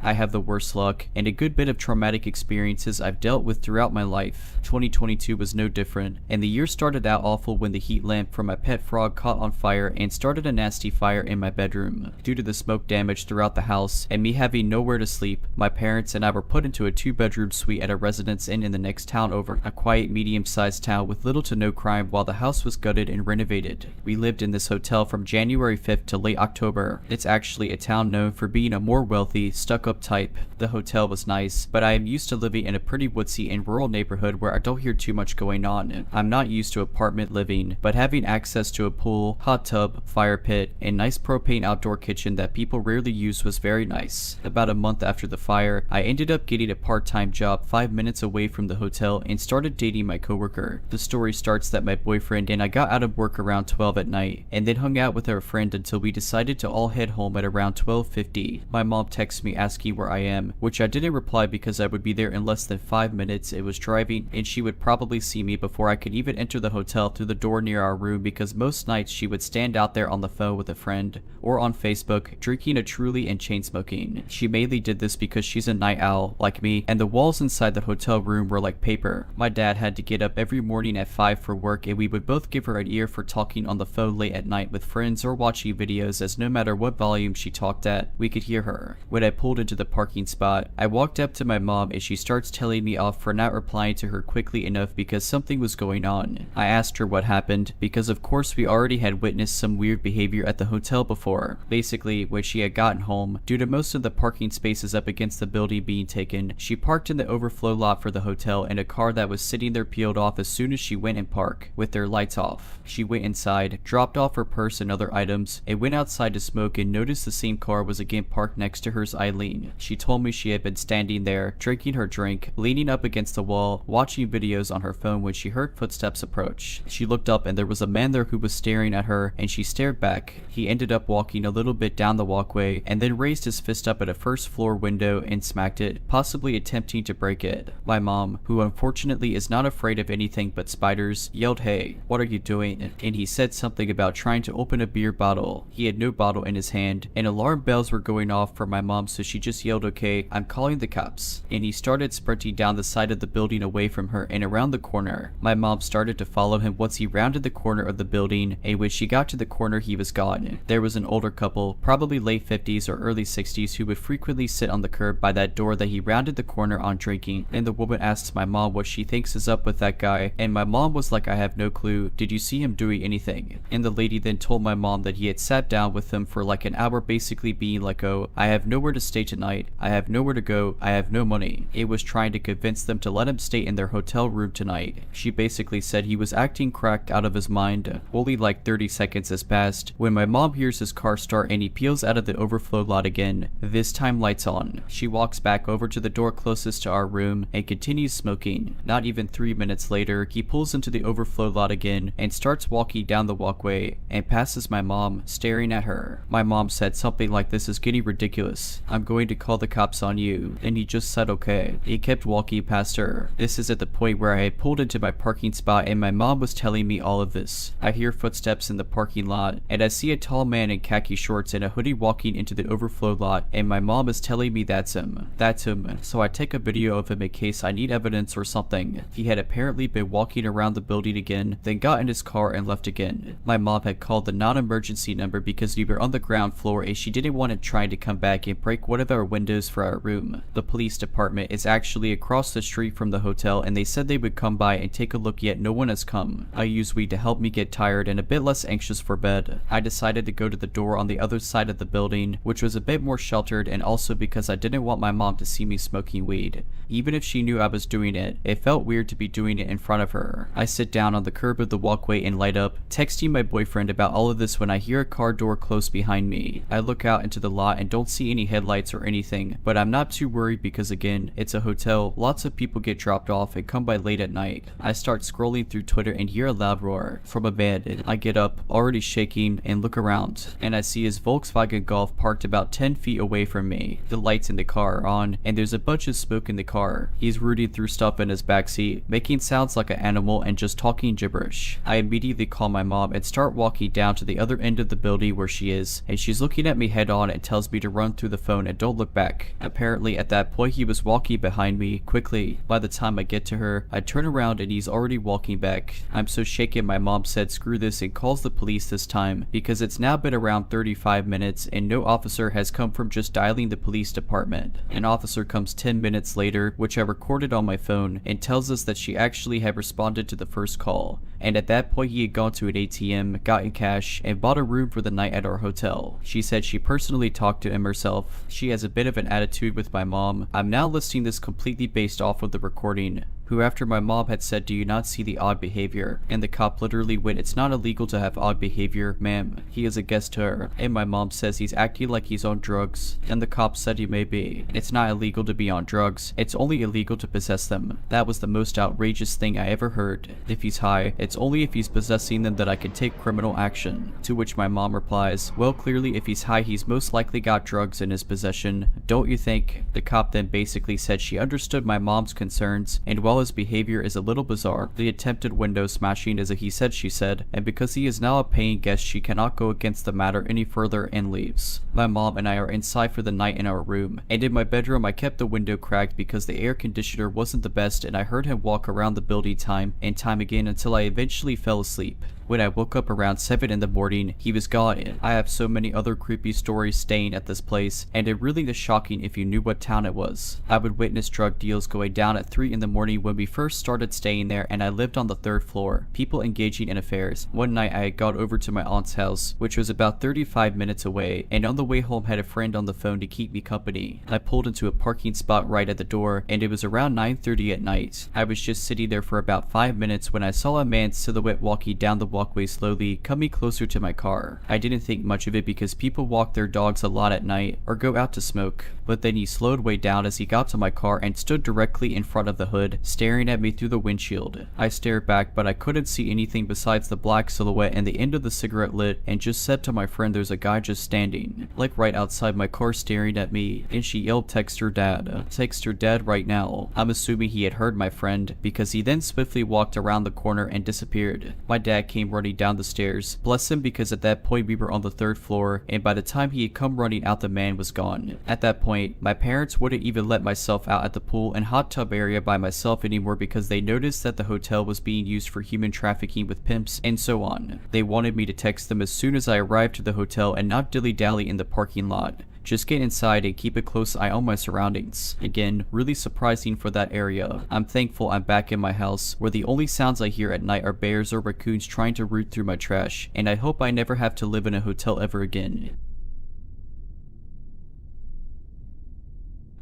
I have the worst luck and a good bit of traumatic experiences I've dealt with throughout my life. 2022 was no different, and the year started out awful when the heat lamp from my pet frog caught on fire and started a nasty fire in my bedroom. Due to the smoke damage throughout the house and me having nowhere to sleep, my parents and I were put into a 2-bedroom suite at a residence inn in the next town over, a quiet medium-sized town with little to no crime while the house was gutted and renovated. We lived in this hotel from January 5th to late October. It's actually a town known for being a more wealthy, stuck-up type. The hotel was nice, but I am used to living in a pretty woodsy and rural neighborhood where I don't hear too much going on. I'm not used to apartment living, but having access to a pool, hot tub, fire pit, and nice propane outdoor kitchen that people rarely use was very nice. About a month after the fire, I ended up getting a part-time job 5 minutes away from the hotel and started dating my coworker. The story starts that my boyfriend and I got out of work around 12 at night, and then hung out with our friend until we decided to all head home at around 12:50. My mom texted me asking where I am, which I didn't reply because I would be there in less than 5 minutes. It was driving and she would probably see me before I could even enter the hotel through the door near our room because most nights she would stand out there on the phone with a friend or on Facebook drinking a Truly and chain smoking. She mainly did this because she's a night owl like me and the walls inside the hotel room were like paper. My dad had to get up every morning at 5 for work and we would both give her an ear for talking on the phone late at night with friends or watching videos as no matter what volume she talked at, we could hear her. When I pulled into the parking spot, I walked up to my mom and she starts telling me off for not replying to her quickly enough because something was going on. I asked her what happened because of course we already had witnessed some weird behavior at the hotel before. Basically, when she had gotten home, due to most of the parking spaces up against the building being taken, she parked in the overflow lot for the hotel and a car that was sitting there peeled off as soon as she went in park, with their lights off. She went inside, dropped off her purse and other items, and went outside to smoke and noticed the same car was again parked next to hers idling. She told me she had been standing there, drinking her drink, leaning up against the wall, watching videos on her phone when she heard footsteps approach. She looked up and there was a man there who was staring at her and she stared back. He ended up walking a little bit down the walkway and then raised his fist up at a first floor window and smacked it, possibly attempting to break it. My mom, who unfortunately is not afraid of anything but spiders, yelled, "Hey, what are you doing?" And he said something about trying to open a beer bottle. He had no bottle in his hand and alarm bells were going off for my mom, so she just yelled, "Okay, I'm calling the cops." And he started sprinting down the side of the building away from her and around the corner. My mom started to follow him once he rounded the corner of the building, and when she got to the corner he was gone. There was an older couple, probably late 50s or early 60s, who would frequently sit on the curb by that door that he rounded the corner on drinking, and the woman asks my mom what she thinks is up with that guy, and my mom was like, "I have no clue. Did you see him doing anything?" And the lady then told my mom that he had sat down with them for like an hour, basically being like, "Oh, I have nowhere to stay tonight. I have nowhere to go. I have no money." It was trying to convince them to let him stay in their hotel room tonight. She basically said he was acting cracked out of his mind. Only like 30 seconds has passed when my mom hears his car start and he peels out of the overflow lot again. This time lights on. She walks back over to the door closest to our room and continues smoking. Not even 3 minutes later, he pulls into the overflow lot again and starts walking down the walkway and passes my mom, staring at her. My mom said something like, "This is getting ridiculous. I'm going going to call the cops on you. And he just said okay. He kept walking past her. This is at the point where I had pulled into my parking spot and my mom was telling me all of this. I hear footsteps in the parking lot and I see a tall man in khaki shorts and a hoodie walking into the overflow lot, and my mom is telling me that's him. That's him. So I take a video of him in case I need evidence or something. He had apparently been walking around the building again, then got in his car and left again. My mom had called the non-emergency number because we were on the ground floor and she didn't want him trying to come back and break one of our windows for our room. The police department is actually across the street from the hotel and they said they would come by and take a look, yet no one has come. I use weed to help me get tired and a bit less anxious for bed. I decided to go to the door on the other side of the building, which was a bit more sheltered, and also because I didn't want my mom to see me smoking weed. Even if she knew I was doing it, it felt weird to be doing it in front of her. I sit down on the curb of the walkway and light up, texting my boyfriend about all of this when I hear a car door close behind me. I look out into the lot and don't see any headlights or anything, but I'm not too worried because again, it's a hotel, lots of people get dropped off and come by late at night. I start scrolling through Twitter and hear a loud roar from a van. I get up, already shaking, and look around, and I see his Volkswagen Golf parked about 10 feet away from me. The lights in the car are on, and there's a bunch of smoke in the car. He's rooting through stuff in his backseat, making sounds like an animal and just talking gibberish. I immediately call my mom and start walking down to the other end of the building where she is, and she's looking at me head on and tells me to run through the phone and don't look back. Apparently at that point he was walking behind me quickly. By the time I get to her, I turn around and he's already walking back. I'm so shaken my mom said screw this and calls the police this time, because it's now been around 35 minutes and no officer has come from just dialing the police department. An officer comes 10 minutes later, which I recorded on my phone, and tells us that she actually had responded to the first call, and at that point he had gone to an ATM, gotten cash, and bought a room for the night at our hotel. She said she personally talked to him herself. She has a bit of an attitude with my mom. I'm now listing this completely based off of the recording. Who after my mom had said, do you not see the odd behavior? And the cop literally went, it's not illegal to have odd behavior, ma'am. He is a guest to her. And my mom says he's acting like he's on drugs. And the cop said he may be. It's not illegal to be on drugs. It's only illegal to possess them. That was the most outrageous thing I ever heard. If he's high, it's only if he's possessing them that I can take criminal action. To which my mom replies, well clearly if he's high he's most likely got drugs in his possession. Don't you think? The cop then basically said she understood my mom's concerns, and while his behavior is a little bizarre, the attempted window smashing is a he said she said, and because he is now a paying guest she cannot go against the matter any further and leaves. My mom and I are inside for the night in our room, and in my bedroom I kept the window cracked because the air conditioner wasn't the best, and I heard him walk around the building time and time again until I eventually fell asleep. When I woke up around 7 in the morning, he was gone. I have so many other creepy stories staying at this place, and it really is shocking if you knew what town it was. I would witness drug deals going down at 3 in the morning when we first started staying there, and I lived on the 3rd floor. People engaging in affairs. One night I had gone over to my aunt's house, which was about 35 minutes away, and on the way home had a friend on the phone to keep me company. I pulled into a parking spot right at the door, and it was around 9:30 at night. I was just sitting there for about 5 minutes when I saw a man's silhouette walking down the walkway slowly, coming closer to my car. I didn't think much of it because people walk their dogs a lot at night or go out to smoke, but then he slowed way down as he got to my car and stood directly in front of the hood, staring at me through the windshield. I stared back, but I couldn't see anything besides the black silhouette and the end of the cigarette lit, and just said to my friend there's a guy just standing, like right outside my car staring at me, and she yelled text her dad. Text her dad right now. I'm assuming he had heard my friend, because he then swiftly walked around the corner and disappeared. My dad came running down the stairs. Bless him, because at that point we were on the 3rd floor, and by the time he had come running out the man was gone. At that point, my parents wouldn't even let myself out at the pool and hot tub area by myself anymore because they noticed that the hotel was being used for human trafficking with pimps and so on. They wanted me to text them as soon as I arrived to the hotel and not dilly-dally in the parking lot. Just get inside and keep a close eye on my surroundings. Again, really surprising for that area. I'm thankful I'm back in my house, where the only sounds I hear at night are bears or raccoons trying to root through my trash, and I hope I never have to live in a hotel ever again.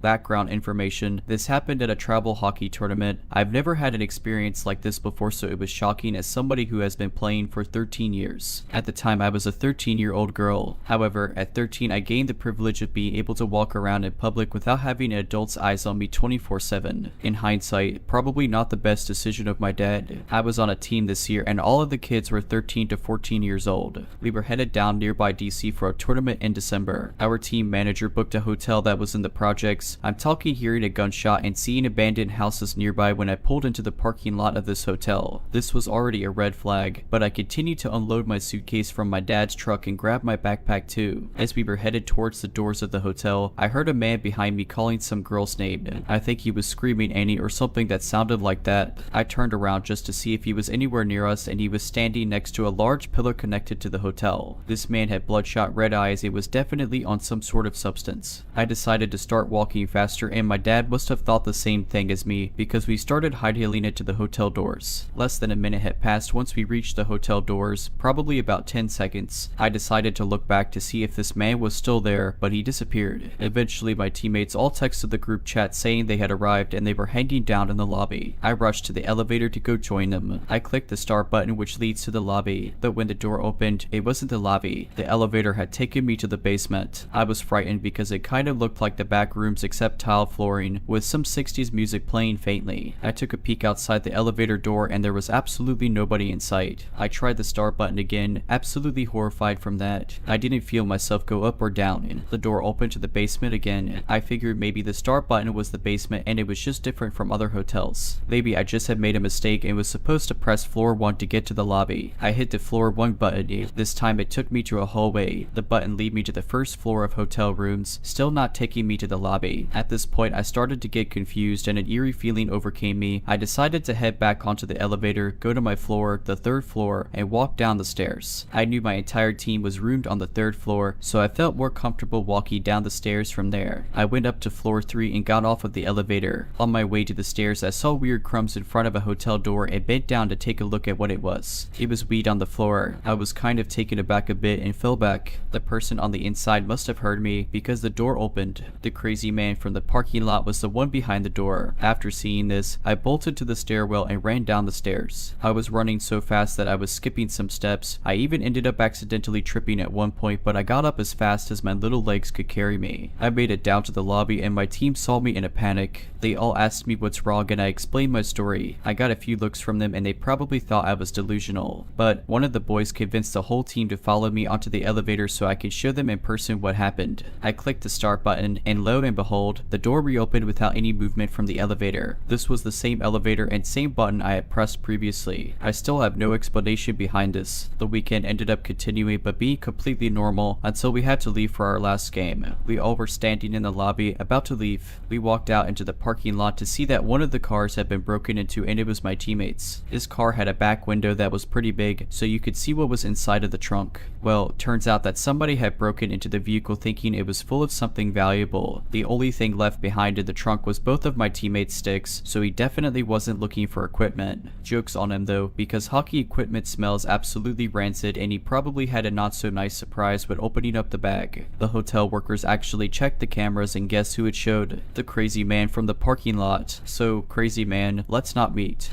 Background information: this happened at a travel hockey tournament. I've never had an experience like this before, so it was shocking as somebody who has been playing for 13 years. At the time I was a 13-year-old girl. However, at 13 I gained the privilege of being able to walk around in public without having an adult's eyes on me 24/7. In hindsight, probably not the best decision of my dad. I was on a team this year and all of the kids were 13 to 14 years old. We were headed down nearby DC for a tournament in December. Our team manager booked a hotel that was in the projects. I'm talking hearing a gunshot and seeing abandoned houses nearby when I pulled into the parking lot of this hotel. This was already a red flag, but I continued to unload my suitcase from my dad's truck and grab my backpack too. As we were headed towards the doors of the hotel, I heard a man behind me calling some girl's name. I think he was screaming Annie or something that sounded like that. I turned around just to see if he was anywhere near us, and he was standing next to a large pillar connected to the hotel. This man had bloodshot red eyes and was definitely on some sort of substance. I decided to start walking faster, and my dad must have thought the same thing as me because we started hightailing it to the hotel doors. Less than a minute had passed once we reached the hotel doors, probably about 10 seconds. I decided to look back to see if this man was still there, but he disappeared. Eventually my teammates all texted the group chat saying they had arrived and they were hanging down in the lobby. I rushed to the elevator to go join them. I clicked the start button which leads to the lobby, but when the door opened, it wasn't the lobby. The elevator had taken me to the basement. I was frightened because it kind of looked like the back rooms except tile flooring, with some 60s music playing faintly. I took a peek outside the elevator door and there was absolutely nobody in sight. I tried the start button again, absolutely horrified from that. I didn't feel myself go up or down. The door opened to the basement again. I figured maybe the start button was the basement and it was just different from other hotels. Maybe I just had made a mistake and was supposed to press floor 1 to get to the lobby. I hit the floor 1 button. This time it took me to a hallway. The button led me to the first floor of hotel rooms, still not taking me to the lobby. At this point I started to get confused and an eerie feeling overcame me. I decided to head back onto the elevator, go to my floor, the 3rd floor, and walk down the stairs. I knew my entire team was roomed on the 3rd floor, so I felt more comfortable walking down the stairs from there. I went up to floor 3 and got off of the elevator. On my way to the stairs I saw weird crumbs in front of a hotel door and bent down to take a look at what it was. It was weed on the floor. I was kind of taken aback a bit and fell back. The person on the inside must have heard me because the door opened. The crazy man from the parking lot was the one behind the door. After seeing this, I bolted to the stairwell and ran down the stairs. I was running so fast that I was skipping some steps. I even ended up accidentally tripping at one point, but I got up as fast as my little legs could carry me. I made it down to the lobby and my team saw me in a panic. They all asked me what's wrong and I explained my story. I got a few looks from them and they probably thought I was delusional. But one of the boys convinced the whole team to follow me onto the elevator so I could show them in person what happened. I clicked the start button and lo and behold, the door reopened without any movement from the elevator. This was the same elevator and same button I had pressed previously. I still have no explanation behind this. The weekend ended up continuing but being completely normal until we had to leave for our last game. We all were standing in the lobby about to leave. We walked out into the parking lot to see that one of the cars had been broken into and it was my teammates. This car had a back window that was pretty big so you could see what was inside of the trunk. Well, turns out that somebody had broken into the vehicle thinking it was full of something valuable. The only thing left behind in the trunk was both of my teammates' sticks, so he definitely wasn't looking for equipment. Jokes on him though, because hockey equipment smells absolutely rancid and he probably had a not so nice surprise when opening up the bag. The hotel workers actually checked the cameras and guess who it showed? The crazy man from the parking lot. So crazy man, let's not meet.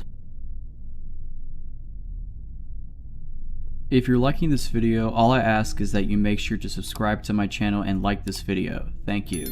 If you're liking this video, all I ask is that you make sure to subscribe to my channel and like this video. Thank you.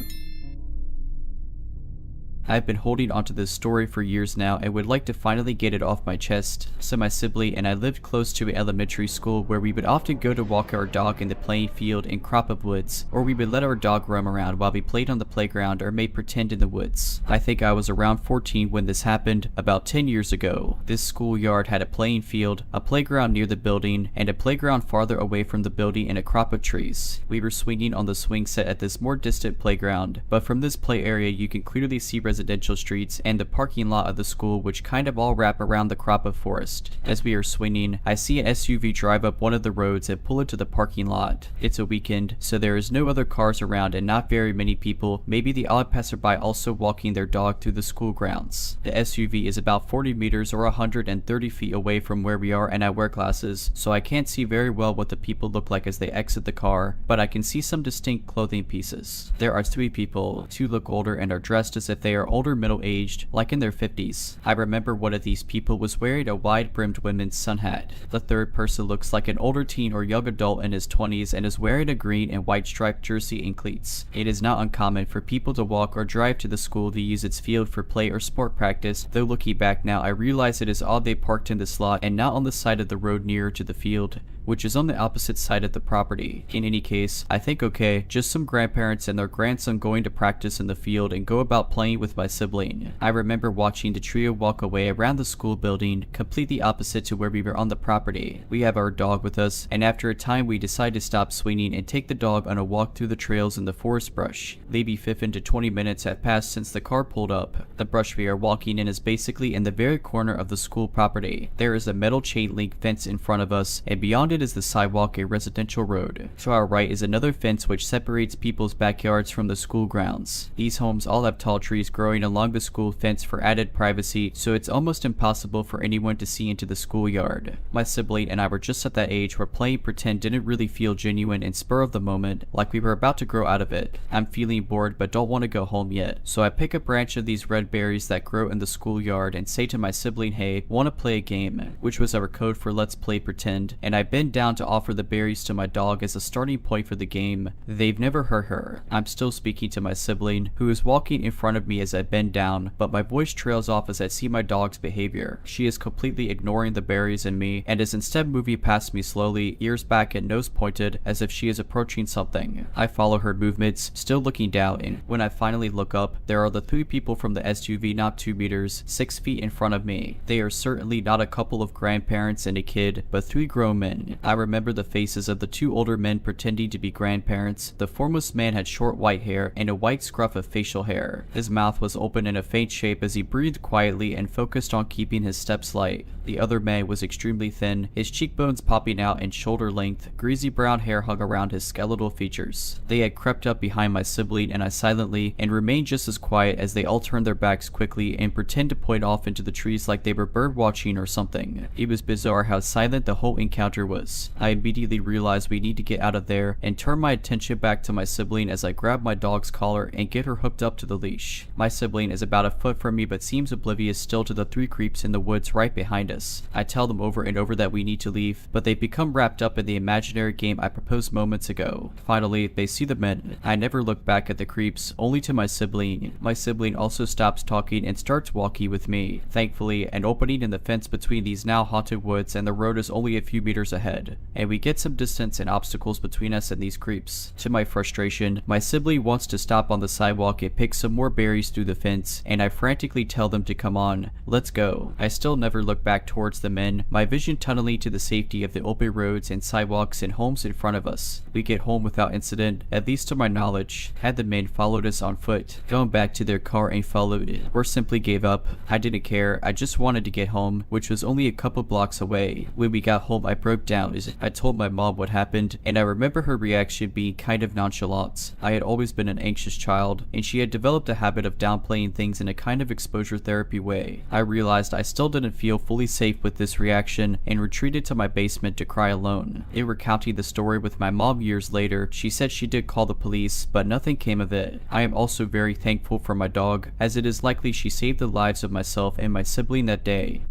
I've been holding onto this story for years now and would like to finally get it off my chest. So my sibling and I lived close to an elementary school where we would often go to walk our dog in the playing field in crop of woods, or we would let our dog roam around while we played on the playground or made pretend in the woods. I think I was around 14 when this happened, about 10 years ago. This schoolyard had a playing field, a playground near the building, and a playground farther away from the building in a crop of trees. We were swinging on the swing set at this more distant playground, but from this play area you can clearly see residential residential streets and the parking lot of the school, which kind of all wrap around the crop of forest. As we are swinging, I see an SUV drive up one of the roads and pull into the parking lot. It's a weekend, so there is no other cars around and not very many people, maybe the odd passerby also walking their dog through the school grounds. The SUV is about 40 meters or 130 feet away from where we are, and I wear glasses, so I can't see very well what the people look like as they exit the car, but I can see some distinct clothing pieces. There are 3 people. 2 look older and are dressed as if they are older middle-aged, like in their 50s. I remember one of these people was wearing a wide-brimmed women's sun hat. The third person looks like an older teen or young adult in his 20s and is wearing a green and white striped jersey and cleats. It is not uncommon for people to walk or drive to the school to use its field for play or sport practice, though looking back now I realize it is odd they parked in this lot and not on the side of the road nearer to the field, which is on the opposite side of the property. In any case, I think okay, just some grandparents and their grandson going to practice in the field and go about playing with my sibling. I remember watching the trio walk away around the school building, completely opposite to where we were on the property. We have our dog with us, and after a time we decide to stop swinging and take the dog on a walk through the trails in the forest brush. Maybe 15 to 20 minutes have passed since the car pulled up. The brush we are walking in is basically in the very corner of the school property. There is a metal chain link fence in front of us, and beyond it is the sidewalk, a residential road. To our right is another fence which separates people's backyards from the school grounds. These homes all have tall trees growing along the school fence for added privacy, so it's almost impossible for anyone to see into the schoolyard. My sibling and I were just at that age where playing pretend didn't really feel genuine and spur of the moment, like we were about to grow out of it. I'm feeling bored but don't want to go home yet, so I pick a branch of these red berries that grow in the schoolyard and say to my sibling, hey, wanna play a game? Which was our code for let's play pretend, and I bend down to offer the berries to my dog as a starting point for the game. They've never heard her. I'm still speaking to my sibling, who is walking in front of me as I bend down, but my voice trails off as I see my dog's behavior. She is completely ignoring the berries and me, and is instead moving past me slowly, ears back and nose pointed, as if she is approaching something. I follow her movements, still looking down, and when I finally look up, there are the 3 people from the SUV not 2 meters, 6 feet in front of me. They are certainly not a couple of grandparents and a kid, but 3 grown men. I remember the faces of the 2 older men pretending to be grandparents. The foremost man had short white hair and a white scruff of facial hair. His mouth was open in a faint shape as he breathed quietly and focused on keeping his steps light. The other man was extremely thin, his cheekbones popping out in shoulder length. Greasy brown hair hung around his skeletal features. They had crept up behind my sibling and I silently and remained just as quiet as they all turned their backs quickly and pretend to point off into the trees like they were bird watching or something. It was bizarre how silent the whole encounter was. I immediately realized we need to get out of there and turn my attention back to my sibling as I grab my dog's collar and get her hooked up to the leash. My sibling is about a foot from me but seems oblivious still to the 3 creeps in the woods right behind us. I tell them over and over that we need to leave, but they become wrapped up in the imaginary game I proposed moments ago. Finally, they see the men. I never look back at the creeps, only to my sibling. My sibling also stops talking and starts walking with me. Thankfully, an opening in the fence between these now haunted woods and the road is only a few meters ahead, and we get some distance and obstacles between us and these creeps. To my frustration, my sibling wants to stop on the sidewalk and pick some more berries through the fence, and I frantically tell them to come on. Let's go. I still never look back towards the men, my vision tunneling to the safety of the open roads and sidewalks and homes in front of us. We get home without incident, at least to my knowledge. Had the men followed us on foot, gone back to their car and followed it, or simply gave up, I didn't care. I just wanted to get home, which was only a couple blocks away. When we got home, I broke down as I told my mom what happened, and I remember her reaction being kind of nonchalant. I had always been an anxious child, and she had developed a habit of downplaying things in a kind of exposure therapy way. I realized I still didn't feel fully safe with this reaction and retreated to my basement to cry alone. In recounting the story with my mom years later, she said she did call the police, but nothing came of it. I am also very thankful for my dog, as it is likely she saved the lives of myself and my sibling that day.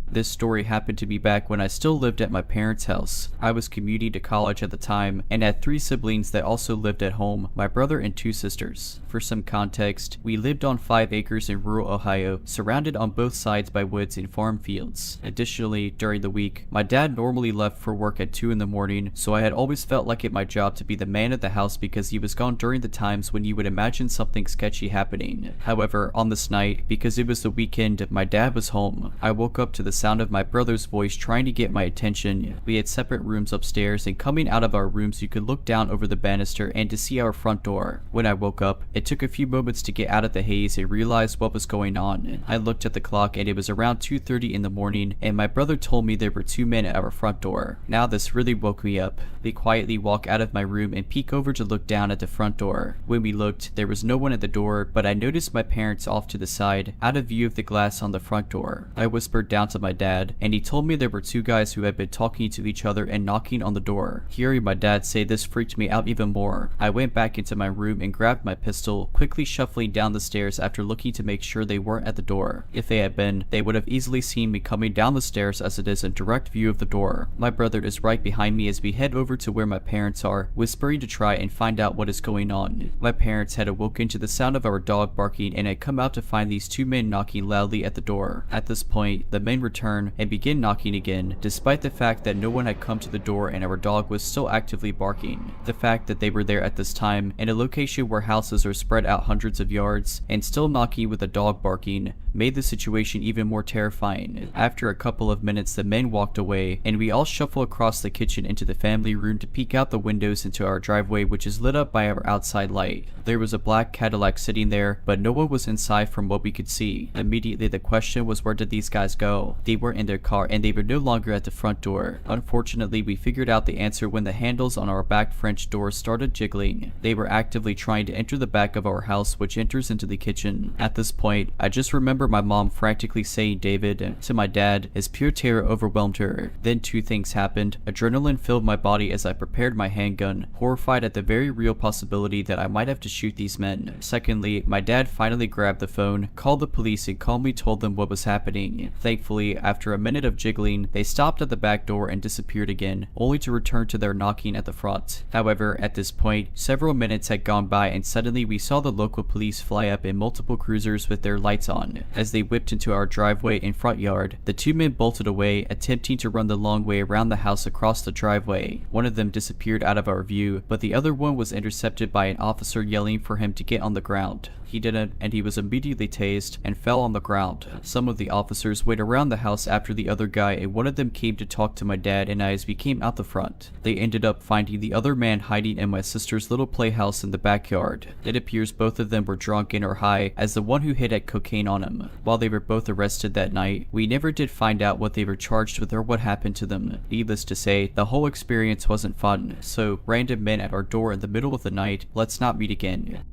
This story happened to be back when I still lived at my parents' house. I was commuting to college at the time and had 3 siblings that also lived at home, my brother and 2 sisters. For some context, we lived on 5 acres in rural Ohio, surrounded on both sides by woods and farm fields. Additionally, during the week, my dad normally left for work at 2 in the morning, so I had always felt like it my job to be the man of the house because he was gone during the times when you would imagine something sketchy happening. However, on this night, because it was the weekend, my dad was home. I woke up to the sound of my brother's voice trying to get my attention. We had separate rooms upstairs, and coming out of our rooms you could look down over the banister and to see our front door. When I woke up, it took a few moments to get out of the haze and realize what was going on. I looked at the clock and it was around 2:30 in the morning, and my brother told me there were 2 men at our front door. Now this really woke me up. They quietly walk out of my room and peek over to look down at the front door. When we looked, there was no one at the door, but I noticed my parents off to the side, out of view of the glass on the front door. I whispered down to my dad, and he told me there were 2 guys who had been talking to each other and knocking on the door. Hearing my dad say this freaked me out even more. I went back into my room and grabbed my pistol, quickly shuffling down the stairs after looking to make sure they weren't at the door. If they had been, they would have easily seen me coming down the stairs, as it is in direct view of the door. My brother is right behind me as we head over to where my parents are, whispering to try and find out what is going on. My parents had awoken to the sound of our dog barking and had come out to find these 2 men knocking loudly at the door. At this point, the men return and begin knocking again, despite the fact that no one had come to the door and our dog was still actively barking. The fact that they were there at this time, in a location where houses are spread out hundreds of yards, and still knocking with a dog barking, made the situation even more terrifying. After a couple of minutes, the men walked away, and we all shuffle across the kitchen into the family room to peek out the windows into our driveway, which is lit up by our outside light. There was a black Cadillac sitting there, but no one was inside from what we could see. Immediately the question was, where did these guys go? They were in their car and they were no longer at the front door. Unfortunately, we figured out the answer when the handles on our back French door started jiggling. They were actively trying to enter the back of our house, which enters into the kitchen. At this point, I just remember my mom frantically saying David to my dad as pure terror overwhelmed her. Then 2 things happened. Adrenaline filled my body as I prepared my handgun, horrified at the very real possibility that I might have to shoot these men. Secondly, my dad finally grabbed the phone, called the police, and calmly told them what was happening. Thankfully, after a minute of jiggling, they stopped at the back door and disappeared again, only to return to their knocking at the front. However, at this point, several minutes had gone by and suddenly we saw the local police fly up in multiple cruisers with their lights on. As they whipped into our driveway and front yard, the 2 men bolted away, attempting to run the long way around the house across the driveway. One of them disappeared out of our view, but the other one was intercepted by an officer yelling for him to get on the ground. He didn't, and he was immediately tased and fell on the ground. Some of the officers went around the house after the other guy, and one of them came to talk to my dad and I as we came out the front. They ended up finding the other man hiding in my sister's little playhouse in the backyard. It appears both of them were drunk and or high, as the one who hit had cocaine on him. While they were both arrested that night, we never did find out what they were charged with or what happened to them. Needless to say, the whole experience wasn't fun. So, random men at our door in the middle of the night, let's not meet again.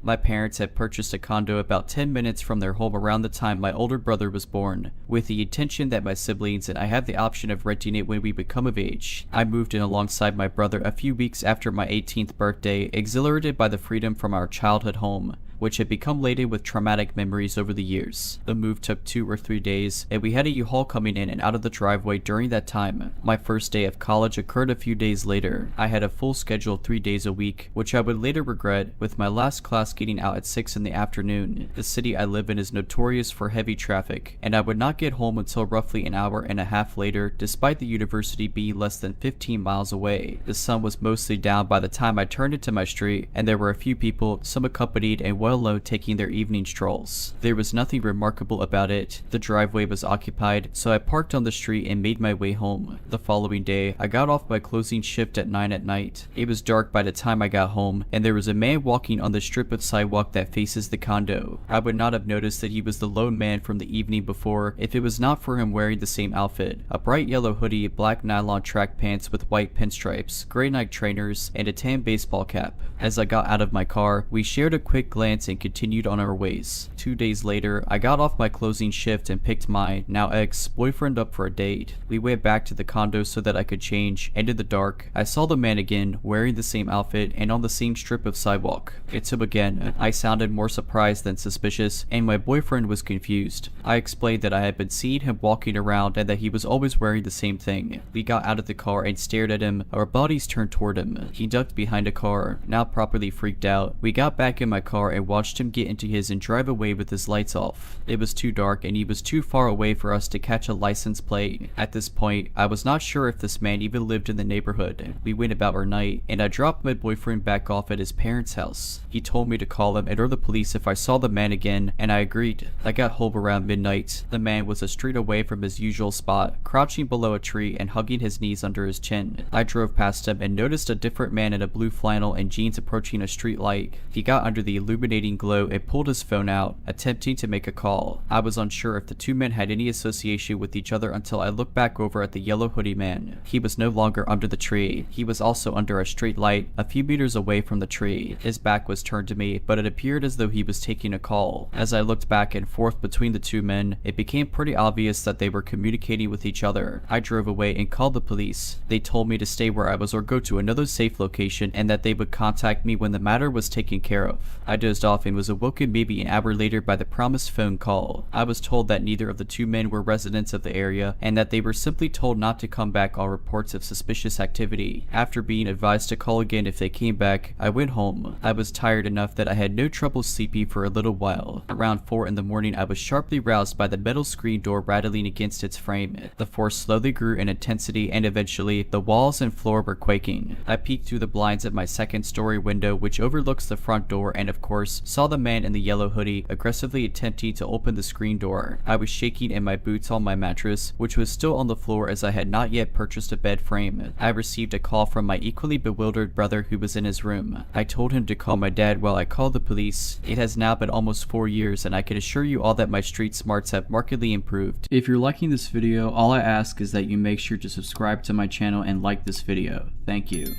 My parents had purchased a condo about 10 minutes from their home around the time my older brother was born, with the intention that my siblings and I have the option of renting it when we become of age. I moved in alongside my brother a few weeks after my 18th birthday, exhilarated by the freedom from our childhood home, which had become laden with traumatic memories over the years. The move took 2 or 3 days, and we had a U-Haul coming in and out of the driveway during that time. My first day of college occurred a few days later. I had a full schedule 3 days a week, which I would later regret, with my last class getting out at 6 in the afternoon. The city I live in is notorious for heavy traffic, and I would not get home until roughly an hour and a half later, despite the university being less than 15 miles away. The sun was mostly down by the time I turned into my street, and there were a few people, some accompanied and well known, taking their evening strolls. There was nothing remarkable about it. The driveway was occupied, so I parked on the street and made my way home. The following day, I got off my closing shift at 9 at night. It was dark by the time I got home, and there was a man walking on the strip of sidewalk that faces the condo. I would not have noticed that he was the lone man from the evening before if it was not for him wearing the same outfit: a bright yellow hoodie, black nylon track pants with white pinstripes, gray Nike trainers, and a tan baseball cap. As I got out of my car, we shared a quick glance and continued on our ways. 2 days later, I got off my closing shift and picked my, now ex-boyfriend up for a date. We went back to the condo so that I could change, and in the dark, I saw the man again, wearing the same outfit and on the same strip of sidewalk. It's him again. I sounded more surprised than suspicious, and my boyfriend was confused. I explained that I had been seeing him walking around and that he was always wearing the same thing. We got out of the car and stared at him, our bodies turned toward him. He ducked behind a car. Now properly freaked out, we got back in my car and watched him get into his and drive away with his lights off. It was too dark and he was too far away for us to catch a license plate. At this point, I was not sure if this man even lived in the neighborhood. We went about our night and I dropped my boyfriend back off at his parents' house. He told me to call him and or the police if I saw the man again, and I agreed. I got home around midnight. The man was a street away from his usual spot, crouching below a tree and hugging his knees under his chin. I drove past him and noticed a different man in a blue flannel and jeans approaching a street light. He got under the illuminating glow and pulled his phone out, attempting to make a call. I was unsure if the two men had any association with each other until I looked back over at the yellow hoodie man. He was no longer under the tree. He was also under a street light a few meters away from the tree. His back was turned to me, but it appeared as though he was taking a call. As I looked back and forth between the two men, it became pretty obvious that they were communicating with each other. I drove away and called the police. They told me to stay where I was or go to another safe location and that they would contact me when the matter was taken care of. I dozed off and was awoken maybe an hour later by the promised phone call. I was told that neither of the two men were residents of the area and that they were simply told not to come back on reports of suspicious activity. After being advised to call again if they came back, I went home. I was tired enough that I had no trouble sleeping for a little while. Around 4 in the morning, I was sharply roused by the metal screen door rattling against its frame. The force slowly grew in intensity and eventually the walls and floor were quaking. I peeked through the blinds at my second-story window which overlooks the front door and of course saw the man in the yellow hoodie aggressively attempting to open the screen door. I was shaking in my boots on my mattress, which was still on the floor as I had not yet purchased a bed frame. I received a call from my equally bewildered brother who was in his room. I told him to call my dad while I called the police. It has now been almost 4 years and I can assure you all that my street smarts have markedly improved. If you're liking this video, all I ask is that you make sure to subscribe to my channel and like this video. Thank you.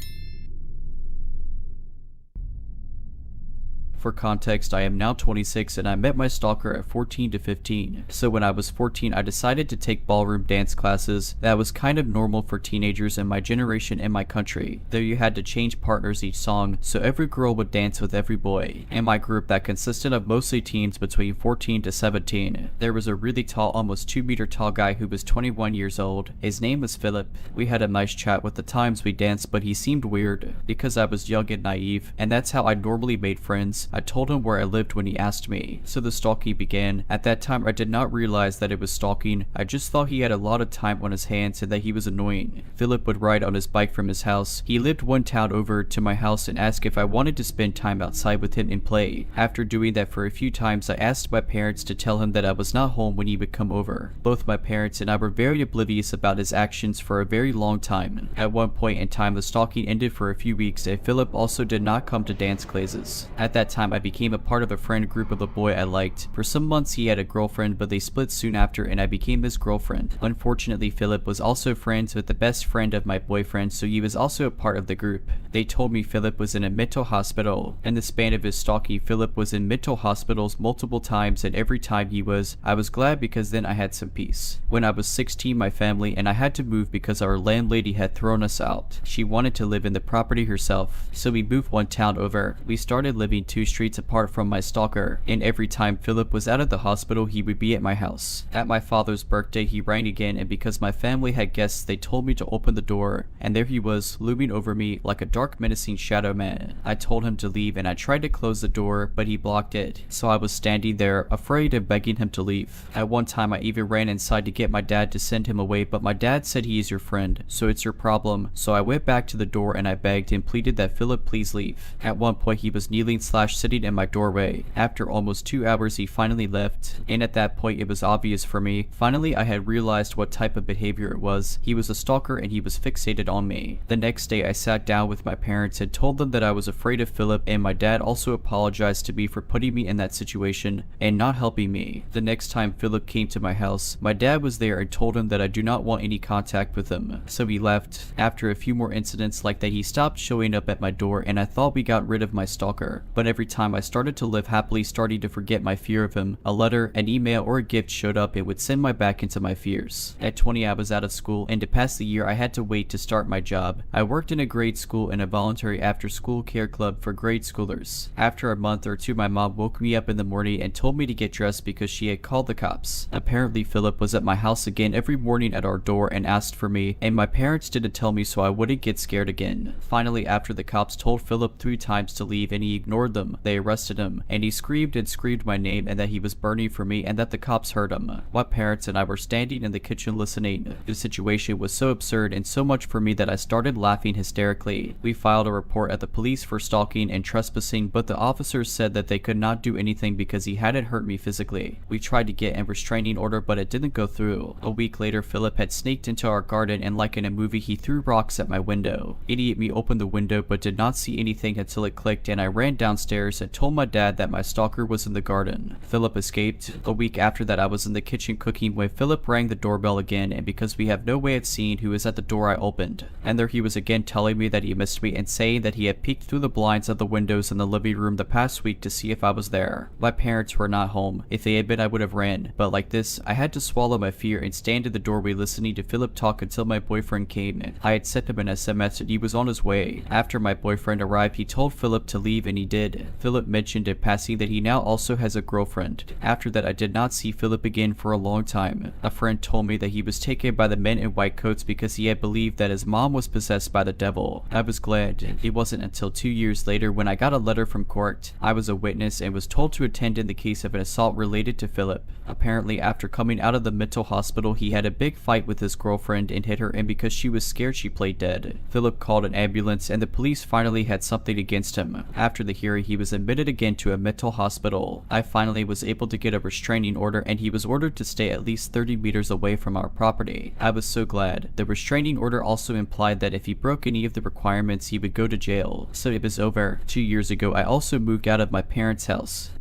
For context, I am now 26 and I met my stalker at 14 to 15. So when I was 14, I decided to take ballroom dance classes. That was kind of normal for teenagers in my generation in my country, though you had to change partners each song, so every girl would dance with every boy. In my group that consisted of mostly teens between 14 to 17, there was a really tall, almost 2-meter tall guy who was 21 years old. His name was Philip. We had a nice chat with the times we danced, but he seemed weird because I was young and naive, and that's how I normally made friends. I told him where I lived when he asked me, so the stalking began. At that time, I did not realize that it was stalking. I just thought he had a lot of time on his hands and that he was annoying. Philip would ride on his bike from his house. He lived one town over to my house and asked if I wanted to spend time outside with him and play. After doing that for a few times, I asked my parents to tell him that I was not home when he would come over. Both my parents and I were very oblivious about his actions for a very long time. At one point in time, the stalking ended for a few weeks and Philip also did not come to dance classes. At that time, I became a part of a friend group of a boy I liked. For some months he had a girlfriend, but they split soon after and I became his girlfriend. Unfortunately, Philip was also friends with the best friend of my boyfriend, so he was also a part of the group. They told me Philip was in a mental hospital. In the span of his stalking, Philip was in mental hospitals multiple times, and every time he was, I was glad because then I had some peace. When I was 16, my family and I had to move because our landlady had thrown us out. She wanted to live in the property herself, so we moved one town over. We started living 2 streets apart from my stalker, and every time Philip was out of the hospital, he would be at my house. At my father's birthday, he rang again, and because my family had guests, they told me to open the door, and there he was, looming over me like a dark, menacing shadow man. I told him to leave, and I tried to close the door, but he blocked it, so I was standing there, afraid and begging him to leave. At one time, I even ran inside to get my dad to send him away, but my dad said he is your friend, so it's your problem. So I went back to the door and I begged and pleaded that Philip please leave. At one point, he was kneeling / sitting in my doorway. After almost 2 hours, he finally left, and at that point it was obvious for me. Finally, I had realized what type of behavior it was. He was a stalker and he was fixated on me. The next day, I sat down with my parents and told them that I was afraid of Philip, and my dad also apologized to me for putting me in that situation and not helping me. The next time Philip came to my house, my dad was there and told him that I do not want any contact with him, so he left. After a few more incidents like that, he stopped showing up at my door, and I thought we got rid of my stalker, but every time I started to live happily, starting to forget my fear of him, a letter, an email, or a gift showed up, it would send my back into my fears. At 20, I was out of school, and to pass the year, I had to wait to start my job. I worked in a grade school in a voluntary after-school care club for grade schoolers. After a month or 2, my mom woke me up in the morning and told me to get dressed because she had called the cops. Apparently, Philip was at my house again every morning at our door and asked for me, and my parents didn't tell me so I wouldn't get scared again. Finally, after the cops told Philip 3 times to leave and he ignored them, him. They arrested him, and he screamed and screamed my name and that he was burning for me and that the cops heard him. My parents and I were standing in the kitchen listening. The situation was so absurd and so much for me that I started laughing hysterically. We filed a report at the police for stalking and trespassing, but the officers said that they could not do anything because he hadn't hurt me physically. We tried to get a restraining order, but it didn't go through. A week later, Philip had sneaked into our garden and like in a movie, he threw rocks at my window. Idiot me opened the window but did not see anything until it clicked, and I ran downstairs and told my dad that my stalker was in the garden. Philip escaped. A week after that, I was in the kitchen cooking when Philip rang the doorbell again, and because we have no way of seeing who is at the door, I opened. And there he was again telling me that he missed me and saying that he had peeked through the blinds of the windows in the living room the past week to see if I was there. My parents were not home. If they had been, I would have ran. But like this, I had to swallow my fear and stand in the doorway listening to Philip talk until my boyfriend came. I had sent him an SMS and he was on his way. After my boyfriend arrived, he told Philip to leave, and he did. Philip mentioned in passing that he now also has a girlfriend. After that, I did not see Philip again for a long time. A friend told me that he was taken by the men in white coats because he had believed that his mom was possessed by the devil. I was glad. It wasn't until 2 years later when I got a letter from court. I was a witness and was told to attend in the case of an assault related to Philip. Apparently, after coming out of the mental hospital, he had a big fight with his girlfriend and hit her, and because she was scared, she played dead. Philip called an ambulance and the police finally had something against him. After the hearing, he was admitted again to a mental hospital. I finally was able to get a restraining order and he was ordered to stay at least 30 meters away from our property. I was so glad. The restraining order also implied that if he broke any of the requirements, he would go to jail. So it was over. 2 years ago, I also moved out of my parents' house.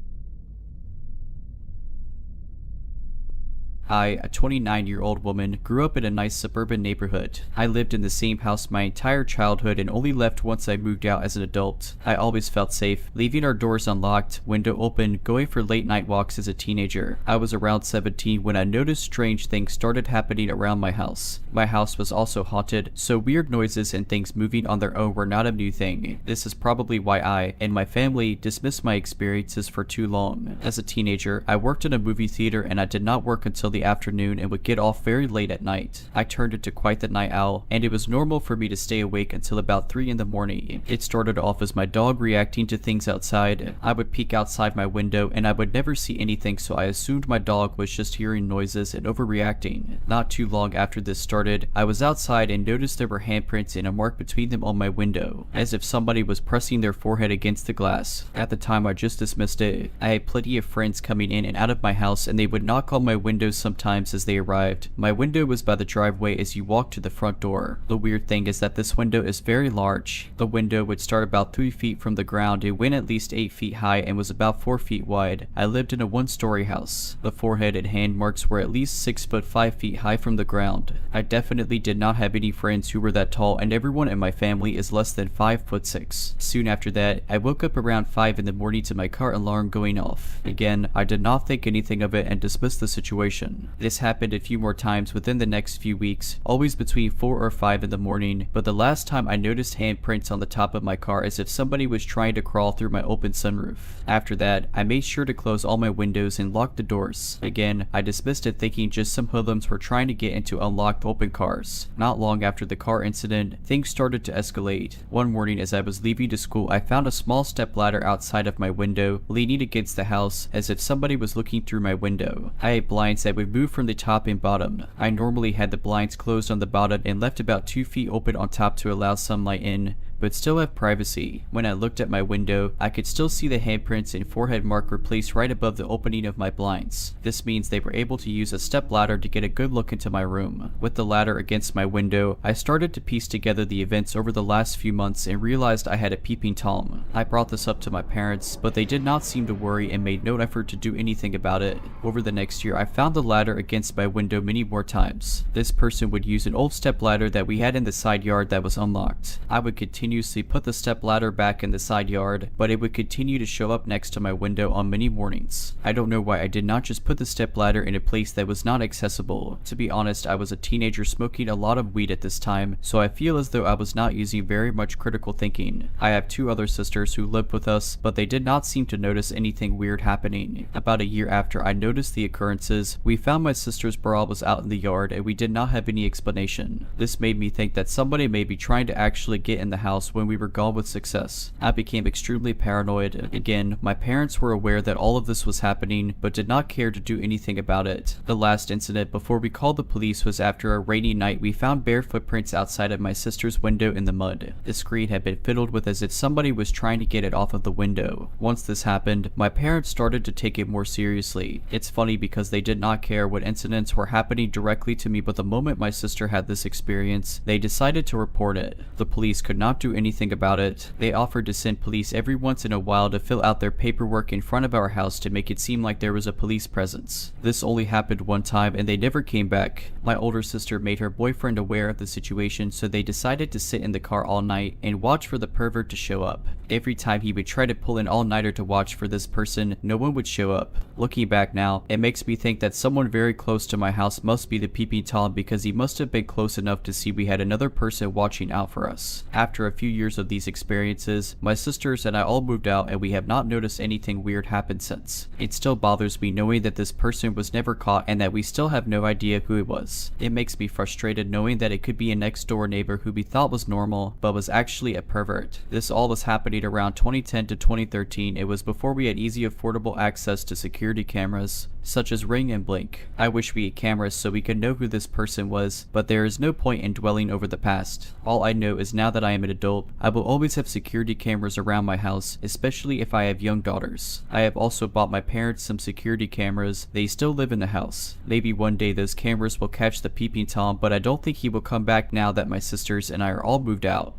I, a 29-year-old woman, grew up in a nice suburban neighborhood. I lived in the same house my entire childhood and only left once I moved out as an adult. I always felt safe, leaving our doors unlocked, window open, going for late night walks as a teenager. I was around 17 when I noticed strange things started happening around my house. My house was also haunted, so weird noises and things moving on their own were not a new thing. This is probably why I and my family dismissed my experiences for too long. As a teenager, I worked in a movie theater and I did not work until the afternoon and would get off very late at night. I turned into quite the night owl, and it was normal for me to stay awake until about 3 in the morning. It started off as my dog reacting to things outside. I would peek outside my window and I would never see anything, so I assumed my dog was just hearing noises and overreacting. Not too long after this started, I was outside and noticed there were handprints and a mark between them on my window, as if somebody was pressing their forehead against the glass. At the time, I just dismissed it. I had plenty of friends coming in and out of my house, and they would knock on my windows sometimes as they arrived. My window was by the driveway as you walk to the front door. The weird thing is that this window is very large. The window would start about 3 feet from the ground. It went at least 8 feet high and was about 4 feet wide. I lived in a 1-story house. The forehead and hand marks were at least 6 foot 5 feet high from the ground. I definitely did not have any friends who were that tall, and everyone in my family is less than 5'6". Soon after that, I woke up around 5 in the morning to my car alarm going off. Again, I did not think anything of it and dismissed the situation. This happened a few more times within the next few weeks, always between 4 or 5 in the morning, but the last time I noticed handprints on the top of my car as if somebody was trying to crawl through my open sunroof. After that, I made sure to close all my windows and lock the doors. Again, I dismissed it thinking just some hoodlums were trying to get into unlocked open cars. Not long after the car incident, things started to escalate. One morning as I was leaving to school, I found a small step ladder outside of my window, leaning against the house as if somebody was looking through my window. I had blinds that would move from the top and bottom. I normally had the blinds closed on the bottom and left about 2 feet open on top to allow sunlight in, but still have privacy. When I looked at my window, I could still see the handprints and forehead mark were placed right above the opening of my blinds. This means they were able to use a step ladder to get a good look into my room. With the ladder against my window, I started to piece together the events over the last few months and realized I had a peeping Tom. I brought this up to my parents, but they did not seem to worry and made no effort to do anything about it. Over the next year, I found the ladder against my window many more times. This person would use an old step ladder that we had in the side yard that was unlocked. I would continuously put the step ladder back in the side yard, but it would continue to show up next to my window on many mornings. I don't know why I did not just put the step ladder in a place that was not accessible. To be honest, I was a teenager smoking a lot of weed at this time, so I feel as though I was not using very much critical thinking. I have 2 other sisters who lived with us, but they did not seem to notice anything weird happening. About a year after I noticed the occurrences, we found my sister's bra was out in the yard and we did not have any explanation. This made me think that somebody may be trying to actually get in the house house when we were gone with success. I became extremely paranoid. Again, my parents were aware that all of this was happening, but did not care to do anything about it. The last incident before we called the police was after a rainy night. We found bare footprints outside of my sister's window in the mud. The screen had been fiddled with as if somebody was trying to get it off of the window. Once this happened, my parents started to take it more seriously. It's funny because they did not care what incidents were happening directly to me, but the moment my sister had this experience, they decided to report it. The police could not do anything about it. They offered to send police every once in a while to fill out their paperwork in front of our house to make it seem like there was a police presence. This only happened one time and they never came back. My older sister made her boyfriend aware of the situation, so they decided to sit in the car all night and watch for the pervert to show up. Every time he would try to pull an all-nighter to watch for this person, no one would show up. Looking back now, it makes me think that someone very close to my house must be the peeping Tom, because he must have been close enough to see we had another person watching out for us. After a few years of these experiences, my sisters and I all moved out and we have not noticed anything weird happen since. It still bothers me knowing that this person was never caught and that we still have no idea who it was. It makes me frustrated knowing that it could be a next door neighbor who we thought was normal but was actually a pervert. This all was happening around 2010 to 2013. It was before we had easy affordable access to security cameras such as Ring and Blink. I wish we had cameras so we could know who this person was, but there is no point in dwelling over the past. All I know is now that I am an adult, I will always have security cameras around my house, especially if I have young daughters. I have also bought my parents some security cameras. They still live in the house. Maybe one day those cameras will catch the peeping Tom, but I don't think he will come back now that my sisters and I are all moved out.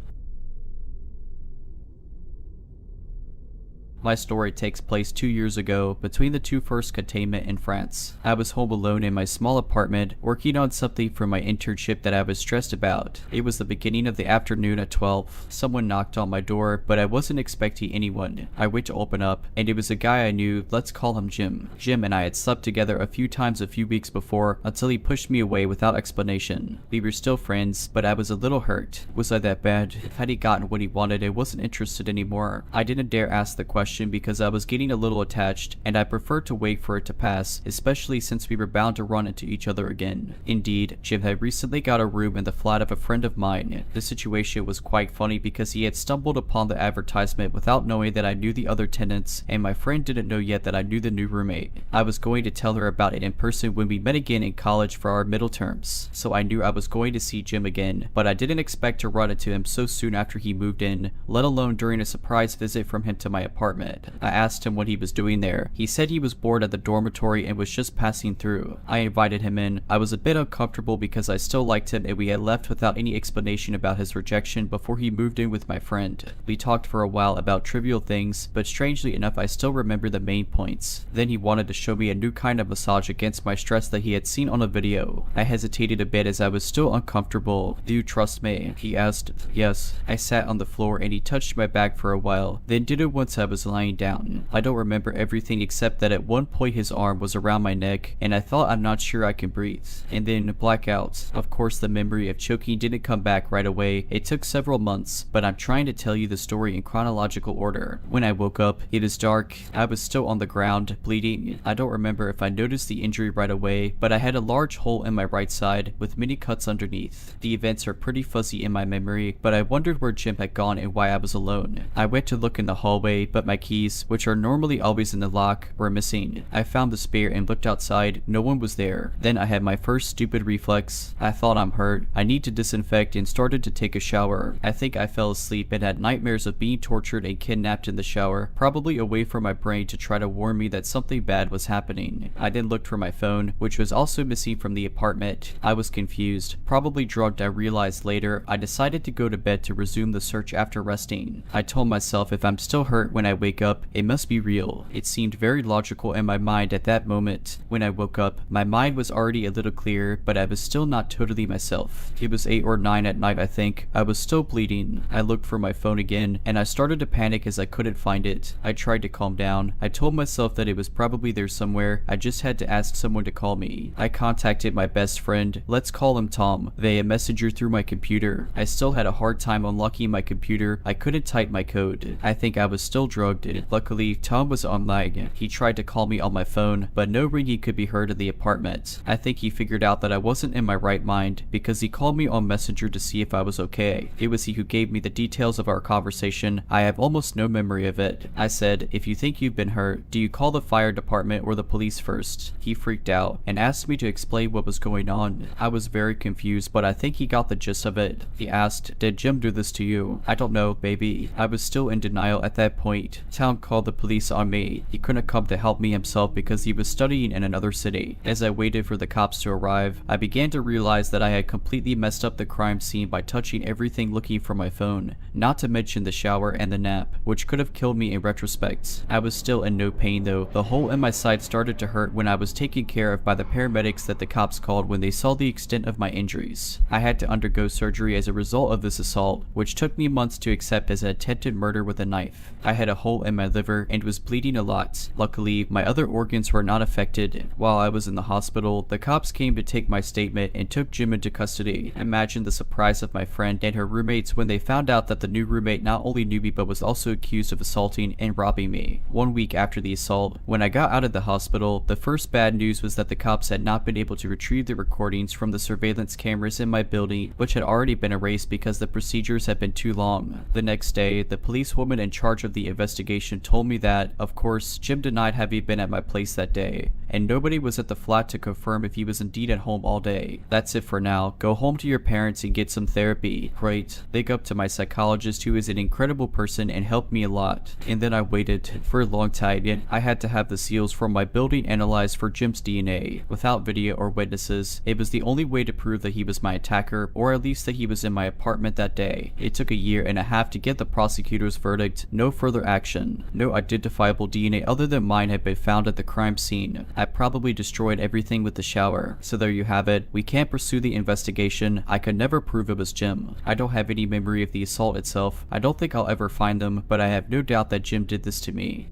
My story takes place 2 years ago, between the two first containment in France. I was home alone in my small apartment, working on something for my internship that I was stressed about. It was the beginning of the afternoon at 12. Someone knocked on my door, but I wasn't expecting anyone. I went to open up, and it was a guy I knew. Let's call him Jim. Jim and I had slept together a few times a few weeks before, until he pushed me away without explanation. We were still friends, but I was a little hurt. Was I that bad? Had he gotten what he wanted, I wasn't interested anymore. I didn't dare ask the question because I was getting a little attached, and I preferred to wait for it to pass, especially since we were bound to run into each other again. Indeed, Jim had recently got a room in the flat of a friend of mine. The situation was quite funny because he had stumbled upon the advertisement without knowing that I knew the other tenants, and my friend didn't know yet that I knew the new roommate. I was going to tell her about it in person when we met again in college for our middle terms, so I knew I was going to see Jim again, but I didn't expect to run into him so soon after he moved in, let alone during a surprise visit from him to my apartment. I asked him what he was doing there. He said he was bored at the dormitory and was just passing through. I invited him in. I was a bit uncomfortable because I still liked him and we had left without any explanation about his rejection before he moved in with my friend. We talked for a while about trivial things, but strangely enough I still remember the main points. Then he wanted to show me a new kind of massage against my stress that he had seen on a video. I hesitated a bit as I was still uncomfortable. "Do you trust me?" he asked. "Yes." I sat on the floor and he touched my back for a while, then did it once I was lying down. I don't remember everything except that at one point his arm was around my neck and I thought I'm not sure I can breathe. And then blackouts. Of course the memory of choking didn't come back right away. It took several months, but I'm trying to tell you the story in chronological order. When I woke up, it is dark. I was still on the ground, bleeding. I don't remember if I noticed the injury right away, but I had a large hole in my right side with many cuts underneath. The events are pretty fuzzy in my memory, but I wondered where Jim had gone and why I was alone. I went to look in the hallway, but my keys, which are normally always in the lock, were missing. I found the spare and looked outside. No one was there. Then I had my first stupid reflex. I thought I'm hurt. I need to disinfect and started to take a shower. I think I fell asleep and had nightmares of being tortured and kidnapped in the shower, probably away from my brain to try to warn me that something bad was happening. I then looked for my phone, which was also missing from the apartment. I was confused. Probably drugged, I realized later. I decided to go to bed to resume the search after resting. I told myself if I'm still hurt when I wake up, it must be real. It seemed very logical in my mind at that moment. When I woke up, my mind was already a little clearer, but I was still not totally myself. It was 8 or 9 at night, I think. I was still bleeding. I looked for my phone again, and I started to panic as I couldn't find it. I tried to calm down. I told myself that it was probably there somewhere. I just had to ask someone to call me. I contacted my best friend, let's call him Tom, via messenger through my computer. I still had a hard time unlocking my computer. I couldn't type my code. I think I was still drugged. drugged. Luckily, Tom was online. He tried to call me on my phone, but no ringing could be heard in the apartment. I think he figured out that I wasn't in my right mind because he called me on Messenger to see if I was okay. It was he who gave me the details of our conversation. I have almost no memory of it. I said, if you think you've been hurt, do you call the fire department or the police first? He freaked out and asked me to explain what was going on. I was very confused, but I think he got the gist of it. He asked, did Jim do this to you? I don't know, baby. I was still in denial at that point. Tom called the police on me. He couldn't come to help me himself because he was studying in another city. As I waited for the cops to arrive, I began to realize that I had completely messed up the crime scene by touching everything looking for my phone, not to mention the shower and the nap, which could have killed me in retrospect. I was still in no pain though. The hole in my side started to hurt when I was taken care of by the paramedics that the cops called when they saw the extent of my injuries. I had to undergo surgery as a result of this assault, which took me months to accept as an attempted murder with a knife. I had a hole in my liver and was bleeding a lot. Luckily, my other organs were not affected. While I was in the hospital, the cops came to take my statement and took Jim into custody. Imagine the surprise of my friend and her roommates when they found out that the new roommate not only knew me but was also accused of assaulting and robbing me. 1 week after the assault, when I got out of the hospital, the first bad news was that the cops had not been able to retrieve the recordings from the surveillance cameras in my building, which had already been erased because the procedures had been too long. The next day, the policewoman in charge of the investigation told me that, of course, Jim denied having been at my place that day, and nobody was at the flat to confirm if he was indeed at home all day. That's it for now. Go home to your parents and get some therapy. Right. Big up to my psychologist, who is an incredible person and helped me a lot. And then I waited for a long time, and I had to have the seals from my building analyzed for Jim's DNA. Without video or witnesses, it was the only way to prove that he was my attacker, or at least that he was in my apartment that day. It took a year and a half to get the prosecutor's verdict. No further action. No identifiable DNA other than mine had been found at the crime scene. I probably destroyed everything with the shower. So there you have it. We can't pursue the investigation. I could never prove it was Jim. I don't have any memory of the assault itself. I don't think I'll ever find them, but I have no doubt that Jim did this to me.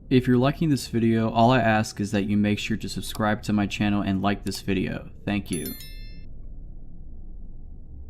If you're liking this video, all I ask is that you make sure to subscribe to my channel and like this video. Thank you.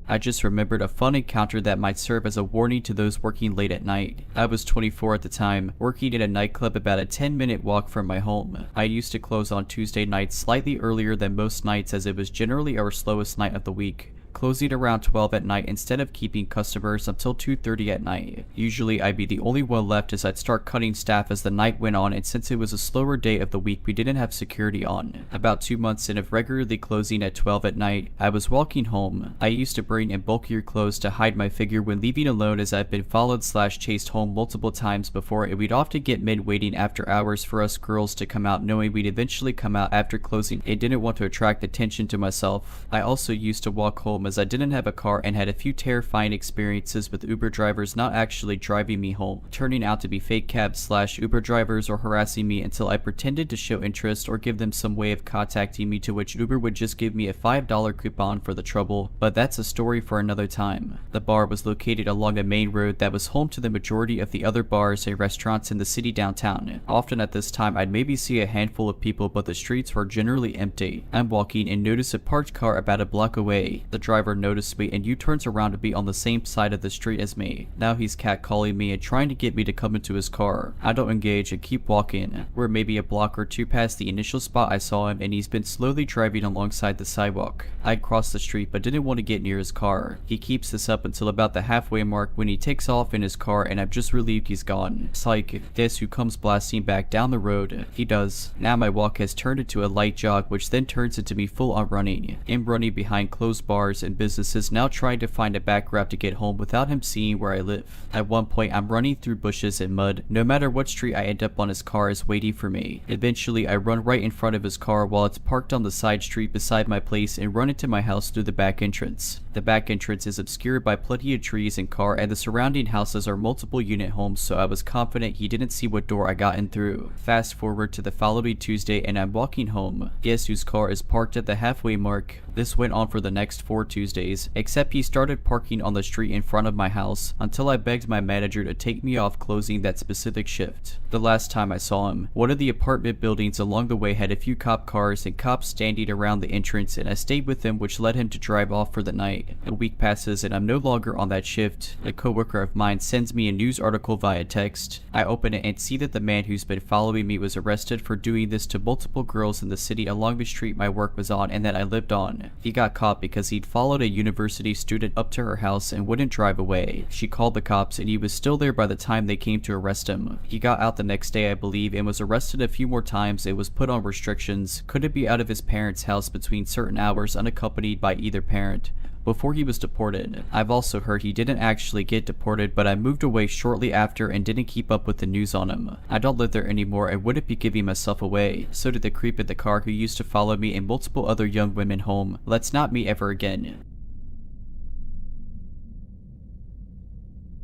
I just remembered a fun encounter that might serve as a warning to those working late at night. I was 24 at the time, working in a nightclub about a 10-minute walk from my home. I used to close on Tuesday nights slightly earlier than most nights as it was generally our slowest night of the week, closing around 12 at night instead of keeping customers until 2:30 at night. Usually I'd be the only one left as I'd start cutting staff as the night went on, and since it was a slower day of the week we didn't have security on. About 2 months in of regularly closing at 12 at night, I was walking home. I used to bring in bulkier clothes to hide my figure when leaving alone, as I've been followed/chased home multiple times before, and we'd often get men waiting after hours for us girls to come out, knowing we'd eventually come out after closing and didn't want to attract attention to myself. I also used to walk home as I didn't have a car and had a few terrifying experiences with Uber drivers not actually driving me home, turning out to be fake cabs/Uber drivers or harassing me until I pretended to show interest or give them some way of contacting me, to which Uber would just give me a $5 coupon for the trouble, but that's a story for another time. The bar was located along a main road that was home to the majority of the other bars and restaurants in the city downtown. Often at this time I'd maybe see a handful of people, but the streets were generally empty. I'm walking and notice a parked car about a block away. The driver noticed me and U-turns around to be on the same side of the street as me. Now he's catcalling me and trying to get me to come into his car. I don't engage and keep walking. We're maybe a block or two past the initial spot I saw him, and he's been slowly driving alongside the sidewalk. I'd crossed the street but didn't want to get near his car. He keeps this up until about the halfway mark when he takes off in his car, and I'm just relieved he's gone. Psych, guess who comes blasting back down the road? He does. Now my walk has turned into a light jog, which then turns into me full on running. I'm running behind closed bars and businesses, now trying to find a back route to get home without him seeing where I live. At one point I'm running through bushes and mud. No matter what street I end up on, his car is waiting for me. Eventually I run right in front of his car while it's parked on the side street beside my place and run into my house through the back entrance. The back entrance is obscured by plenty of trees and car, and the surrounding houses are multiple unit homes, so I was confident he didn't see what door I got in through. Fast forward to the following Tuesday and I'm walking home. Guess whose car is parked at the halfway mark? This went on for the next 4 Tuesdays, except he started parking on the street in front of my house until I begged my manager to take me off closing that specific shift. The last time I saw him, one of the apartment buildings along the way had a few cop cars and cops standing around the entrance, and I stayed with him, which led him to drive off for the night. A week passes and I'm no longer on that shift. A coworker of mine sends me a news article via text. I open it and see that the man who's been following me was arrested for doing this to multiple girls in the city along the street my work was on and that I lived on. He got caught because he'd followed a university student up to her house and wouldn't drive away. She called the cops and he was still there by the time they came to arrest him. He got out the next day, I believe, and was arrested a few more times and was put on restrictions. Couldn't be out of his parents' house between certain hours unaccompanied by either parent before he was deported. I've also heard he didn't actually get deported, but I moved away shortly after and didn't keep up with the news on him. I don't live there anymore and wouldn't be giving myself away. So did the creep in the car who used to follow me and multiple other young women home. Let's not meet ever again.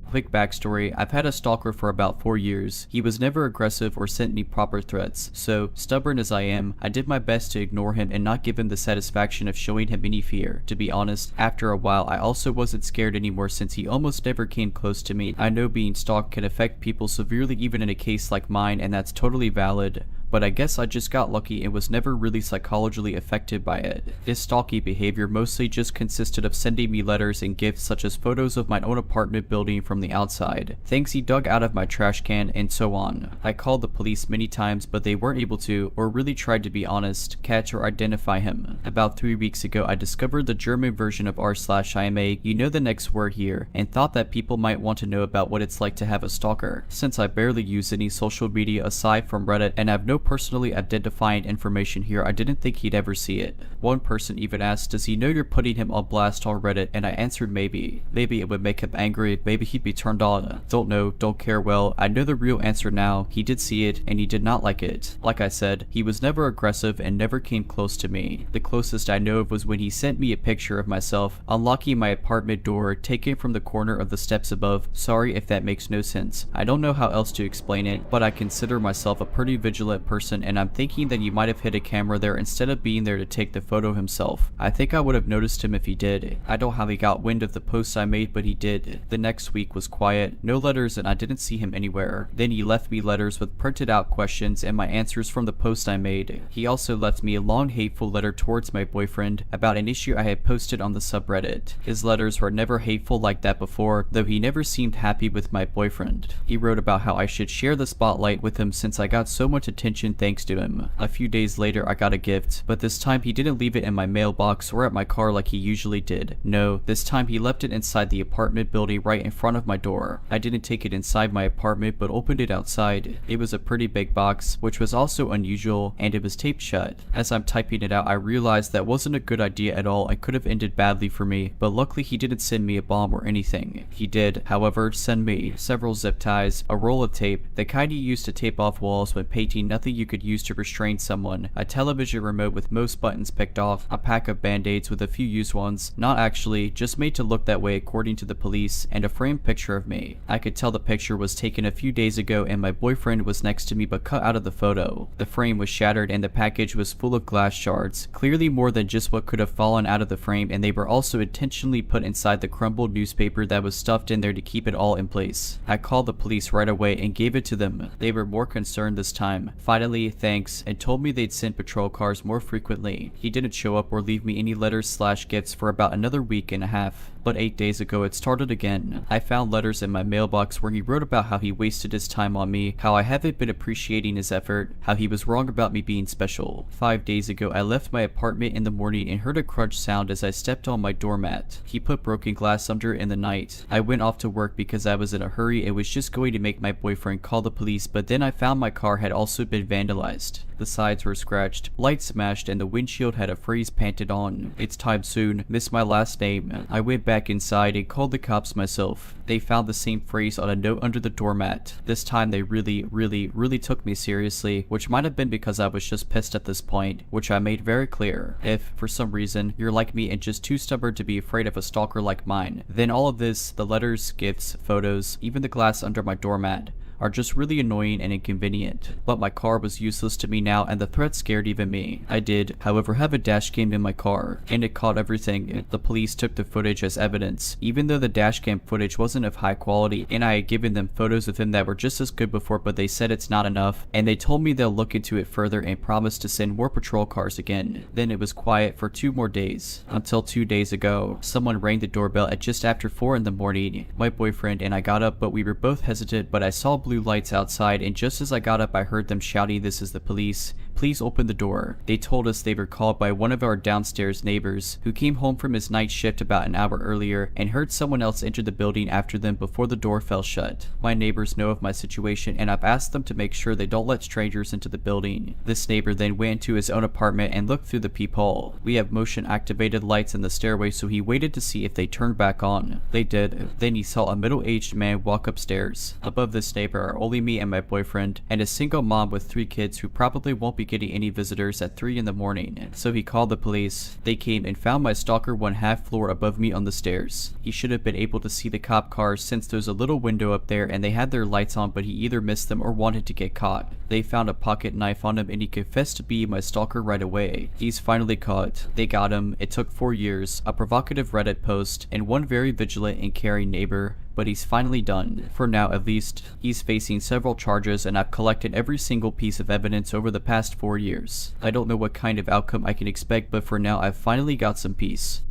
Quick backstory, I've had a stalker for about 4 years. He was never aggressive or sent me proper threats, so stubborn as I am, I did my best to ignore him and not give him the satisfaction of showing him any fear. To be honest, after a while I also wasn't scared anymore since he almost never came close to me. I know being stalked can affect people severely even in a case like mine, and that's totally valid. But I guess I just got lucky and was never really psychologically affected by it. His stalky behavior mostly just consisted of sending me letters and gifts such as photos of my own apartment building from the outside, things he dug out of my trash can, and so on. I called the police many times but they weren't able to, or really tried to be honest, catch or identify him. About 3 weeks ago I discovered the German version of r/IMA, you know the next word here, and thought that people might want to know about what it's like to have a stalker. Since I barely use any social media aside from Reddit and have no personally identifying information here, I didn't think he'd ever see it. One person even asked, does he know you're putting him on blast on Reddit, and I answered maybe. Maybe it would make him angry, maybe he'd be turned on. Don't know, don't care. Well, I know the real answer now. He did see it, and he did not like it. Like I said, he was never aggressive and never came close to me. The closest I know of was when he sent me a picture of myself unlocking my apartment door, taken from the corner of the steps above. Sorry if that makes no sense. I don't know how else to explain it, but I consider myself a pretty vigilant person, and I'm thinking that he might have hid a camera there instead of being there to take the photo himself. I think I would have noticed him if he did. I don't know how he got wind of the posts I made, but he did. The next week was quiet, no letters, and I didn't see him anywhere. Then he left me letters with printed out questions and my answers from the post I made. He also left me a long hateful letter towards my boyfriend about an issue I had posted on the subreddit. His letters were never hateful like that before, though he never seemed happy with my boyfriend. He wrote about how I should share the spotlight with him since I got so much attention thanks to him. A few days later I got a gift, but this time he didn't leave it in my mailbox or at my car like he usually did. No, this time he left it inside the apartment building right in front of my door. I didn't take it inside my apartment but opened it outside. It was a pretty big box, which was also unusual, and it was taped shut. As I'm typing it out I realized that wasn't a good idea at all and could have ended badly for me, but luckily he didn't send me a bomb or anything. He did, however, send me several zip ties, a roll of tape, the kind you use to tape off walls when painting nothing you could use to restrain someone, a television remote with most buttons picked off, a pack of band-aids with a few used ones, not actually, just made to look that way according to the police, and a framed picture of me. I could tell the picture was taken a few days ago and my boyfriend was next to me but cut out of the photo. The frame was shattered and the package was full of glass shards, clearly more than just what could have fallen out of the frame, and they were also intentionally put inside the crumbled newspaper that was stuffed in there to keep it all in place. I called the police right away and gave it to them. They were more concerned this time. Finally, thanks, and told me they'd send patrol cars more frequently. He didn't show up or leave me any letters/gifts for about another week and a half. But 8 days ago it started again. I found letters in my mailbox where he wrote about how he wasted his time on me, how I haven't been appreciating his effort, how he was wrong about me being special. 5 days ago I left my apartment in the morning and heard a crunch sound as I stepped on my doormat. He put broken glass under it in the night. I went off to work because I was in a hurry and was just going to make my boyfriend call the police, but then I found my car had also been vandalized. The sides were scratched, lights smashed, and the windshield had a phrase painted on. It's time soon, miss my last name. I went back inside and called the cops myself. They found the same phrase on a note under the doormat. This time they really took me seriously, which might have been because I was just pissed at this point, which I made very clear. If, for some reason, you're like me and just too stubborn to be afraid of a stalker like mine, then all of this, the letters, gifts, photos, even the glass under my doormat, are just really annoying and inconvenient. But my car was useless to me now, and the threat scared even me. I did, however, have a dash cam in my car, and it caught everything. The police took the footage as evidence, even though the dash cam footage wasn't of high quality, and I had given them photos of him that were just as good before, but they said it's not enough, and they told me they'll look into it further and promised to send more patrol cars again. Then it was quiet for 2 more days, until 2 days ago, someone rang the doorbell at just after 4 in the morning. My boyfriend and I got up, but we were both hesitant, but I saw blue lights outside, and just as I got up I heard them shouting, "This is the police. Please open the door." They told us they were called by one of our downstairs neighbors who came home from his night shift about an hour earlier and heard someone else enter the building after them before the door fell shut. My neighbors know of my situation, and I've asked them to make sure they don't let strangers into the building. This neighbor then went into his own apartment and looked through the peephole. We have motion activated lights in the stairway, so he waited to see if they turned back on. They did. Then he saw a middle-aged man walk upstairs. Above this neighbor are only me and my boyfriend, and a single mom with 3 kids who probably won't be getting any visitors at 3 in the morning. So he called the police. They came and found my stalker 1/2 floor above me on the stairs. He should have been able to see the cop cars since there's a little window up there and they had their lights on, but he either missed them or wanted to get caught. They found a pocket knife on him and he confessed to be my stalker right away. He's finally caught. They got him. It took 4 years, a provocative Reddit post, and one very vigilant and caring neighbor. But he's finally done. For now at least. He's facing several charges, and I've collected every single piece of evidence over the past 4 years. I don't know what kind of outcome I can expect, but for now I've finally got some peace.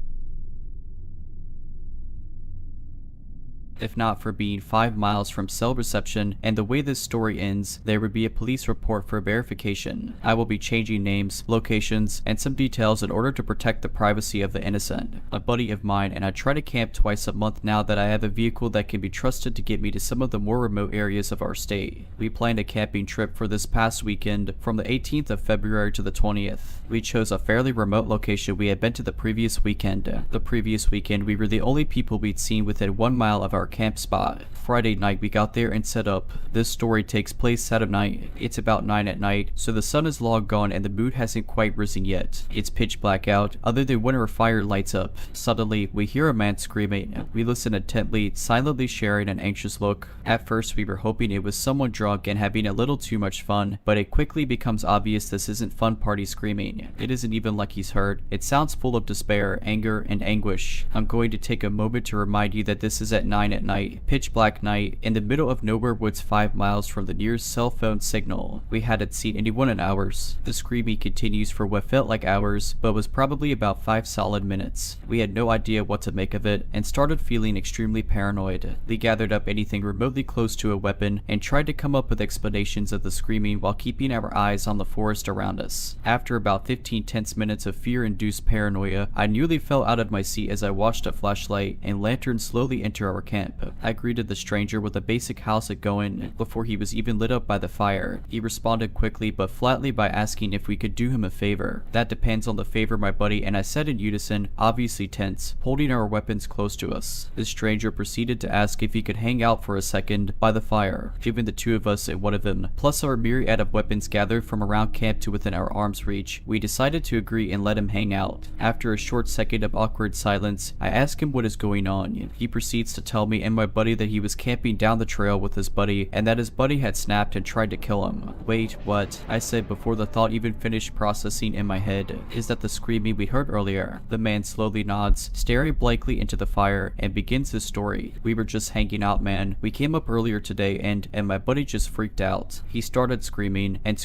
If not for being 5 miles from cell reception, and the way this story ends, there would be a police report for verification. I will be changing names, locations, and some details in order to protect the privacy of the innocent. A buddy of mine and I try to camp twice a month now that I have a vehicle that can be trusted to get me to some of the more remote areas of our state. We planned a camping trip for this past weekend from the 18th of February to the 20th. We chose a fairly remote location we had been to the previous weekend. The previous weekend we were the only people we'd seen within 1 mile of our camp spot. Friday night we got there and set up. This story takes place Saturday night. It's about 9 at night, so the sun is long gone and the mood hasn't quite risen yet. It's pitch black out, other than when our fire lights up. Suddenly, we hear a man screaming. We listen intently, silently sharing an anxious look. At first we were hoping it was someone drunk and having a little too much fun, but it quickly becomes obvious this isn't fun party screaming. It isn't even like he's hurt. It sounds full of despair, anger, and anguish. I'm going to take a moment to remind you that this is at 9 at night, pitch black night, in the middle of nowhere woods 5 miles from the nearest cell phone signal. We hadn't seen anyone in hours. The screaming continues for what felt like hours, but was probably about 5 solid minutes. We had no idea what to make of it, and started feeling extremely paranoid. We gathered up anything remotely close to a weapon, and tried to come up with explanations of the screaming while keeping our eyes on the forest around us. After about 15 tense minutes of fear-induced paranoia, I nearly fell out of my seat as I watched a flashlight and lantern slowly enter our camp. I greeted the stranger with a basic "how's it going?" before he was even lit up by the fire. He responded quickly but flatly by asking if we could do him a favor. That depends on the favor, my buddy, and I said in unison, obviously tense, holding our weapons close to us. The stranger proceeded to ask if he could hang out for a second by the fire. Given the 2 of us and one of him, plus our myriad of weapons gathered from around camp to within our arm's reach, we decided to agree and let him hang out. After a short second of awkward silence, I ask him what is going on. He proceeds to tell me and my buddy that he was camping down the trail with his buddy and that his buddy had snapped and tried to kill him. Wait, what? I said before the thought even finished processing in my head. Is that the screaming we heard earlier? The man slowly nods, staring blankly into the fire, and begins his story. We were just hanging out, man. We came up earlier today and my buddy just freaked out. He started screaming and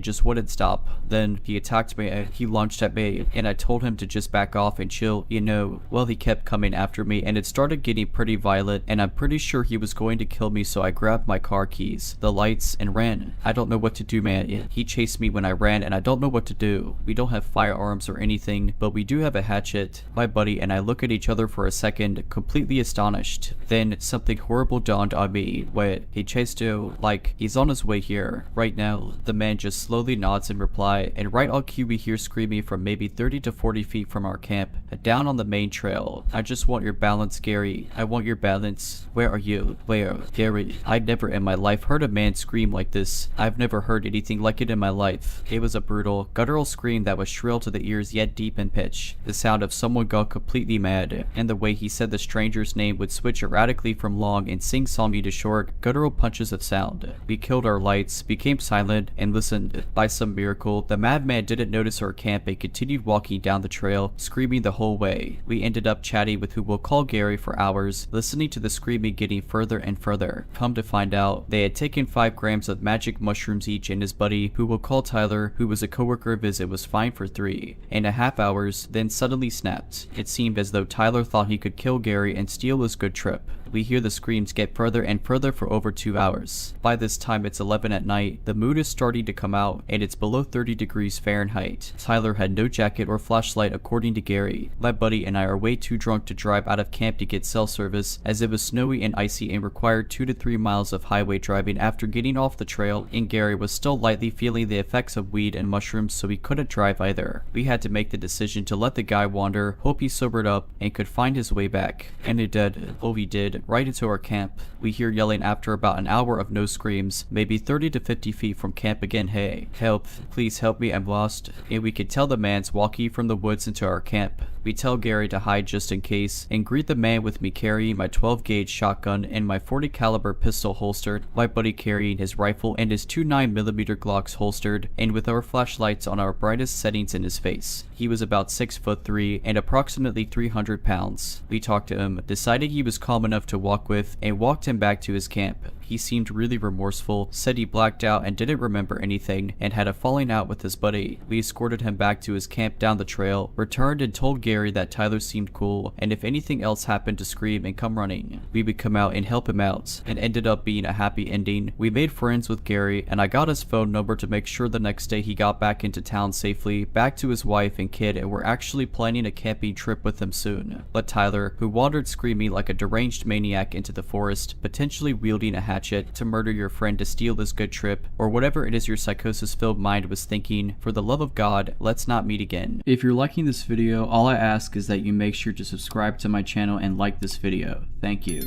just wouldn't stop. Then he attacked me, he launched at me, and I told him to just back off and chill, you know. Well, he kept coming after me and it started getting pretty violent, and I'm pretty sure he was going to kill me, so I grabbed my car keys, the lights, and ran. I don't know what to do, man. He chased me when I ran and I don't know what to do. We don't have firearms or anything, but we do have a hatchet. My buddy and I look at each other for a second, completely astonished. Then something horrible dawned on me. Wait, he chased you? Like, he's on his way here, right now. The man just slowly nods in reply, and right on cue we hear screaming from maybe 30 to 40 feet from our camp, down on the main trail. I just want your balance, Gary. I want your balance. silence. Where are you? Where? Gary. I'd never in my life heard a man scream like this. I've never heard anything like it in my life. It was a brutal, guttural scream that was shrill to the ears yet deep in pitch. The sound of someone gone completely mad, and the way he said the stranger's name would switch erratically from long and sing-songy to short, guttural punches of sound. We killed our lights, became silent, and listened. By some miracle, the madman didn't notice our camp and continued walking down the trail, screaming the whole way. We ended up chatting with who we'll call Gary for hours, listening to the screaming getting further and further. Come to find out, they had taken 5 grams of magic mushrooms each, and his buddy, who we'll call Tyler, who was a coworker of his, was fine for 3.5 hours, then suddenly snapped. It seemed as though Tyler thought he could kill Gary and steal his good trip. We hear the screams get further and further for over 2 hours. By this time it's 11 at night, the moon is starting to come out, and it's below 30 degrees Fahrenheit. Tyler had no jacket or flashlight according to Gary. My buddy and I are way too drunk to drive out of camp to get cell service, as it was snowy and icy and required 2 to 3 miles of highway driving after getting off the trail, and Gary was still lightly feeling the effects of weed and mushrooms, so he couldn't drive either. We had to make the decision to let the guy wander, hope he sobered up, and could find his way back. And it did. Oh, he did. Right into our camp. We hear yelling after about an hour of no screams, maybe 30 to 50 feet from camp again. Hey, help, please help me, I'm lost. And we could tell the man's walking from the woods into our camp. We tell Gary to hide just in case, and greet the man with me carrying my 12-gauge shotgun and my 40 caliber pistol holstered, my buddy carrying his rifle and his 2 9mm Glocks holstered, and with our flashlights on our brightest settings in his face. He was about 6'3" and approximately 300 pounds. We talked to him, decided he was calm enough to walk with, and walked him back to his camp. He seemed really remorseful, said he blacked out and didn't remember anything, and had a falling out with his buddy. We escorted him back to his camp down the trail, returned and told Gary that Tyler seemed cool, and if anything else happened to scream and come running, we would come out and help him out, and ended up being a happy ending. We made friends with Gary, and I got his phone number to make sure the next day he got back into town safely, back to his wife and kid, and we're actually planning a camping trip with him soon. But Tyler, who wandered screaming like a deranged maniac into the forest, potentially wielding a hatchet to murder your friend to steal this good trip, or whatever it is your psychosis-filled mind was thinking, for the love of God, let's not meet again. If you're liking this video, all I ask is that you make sure to subscribe to my channel and like this video. Thank you.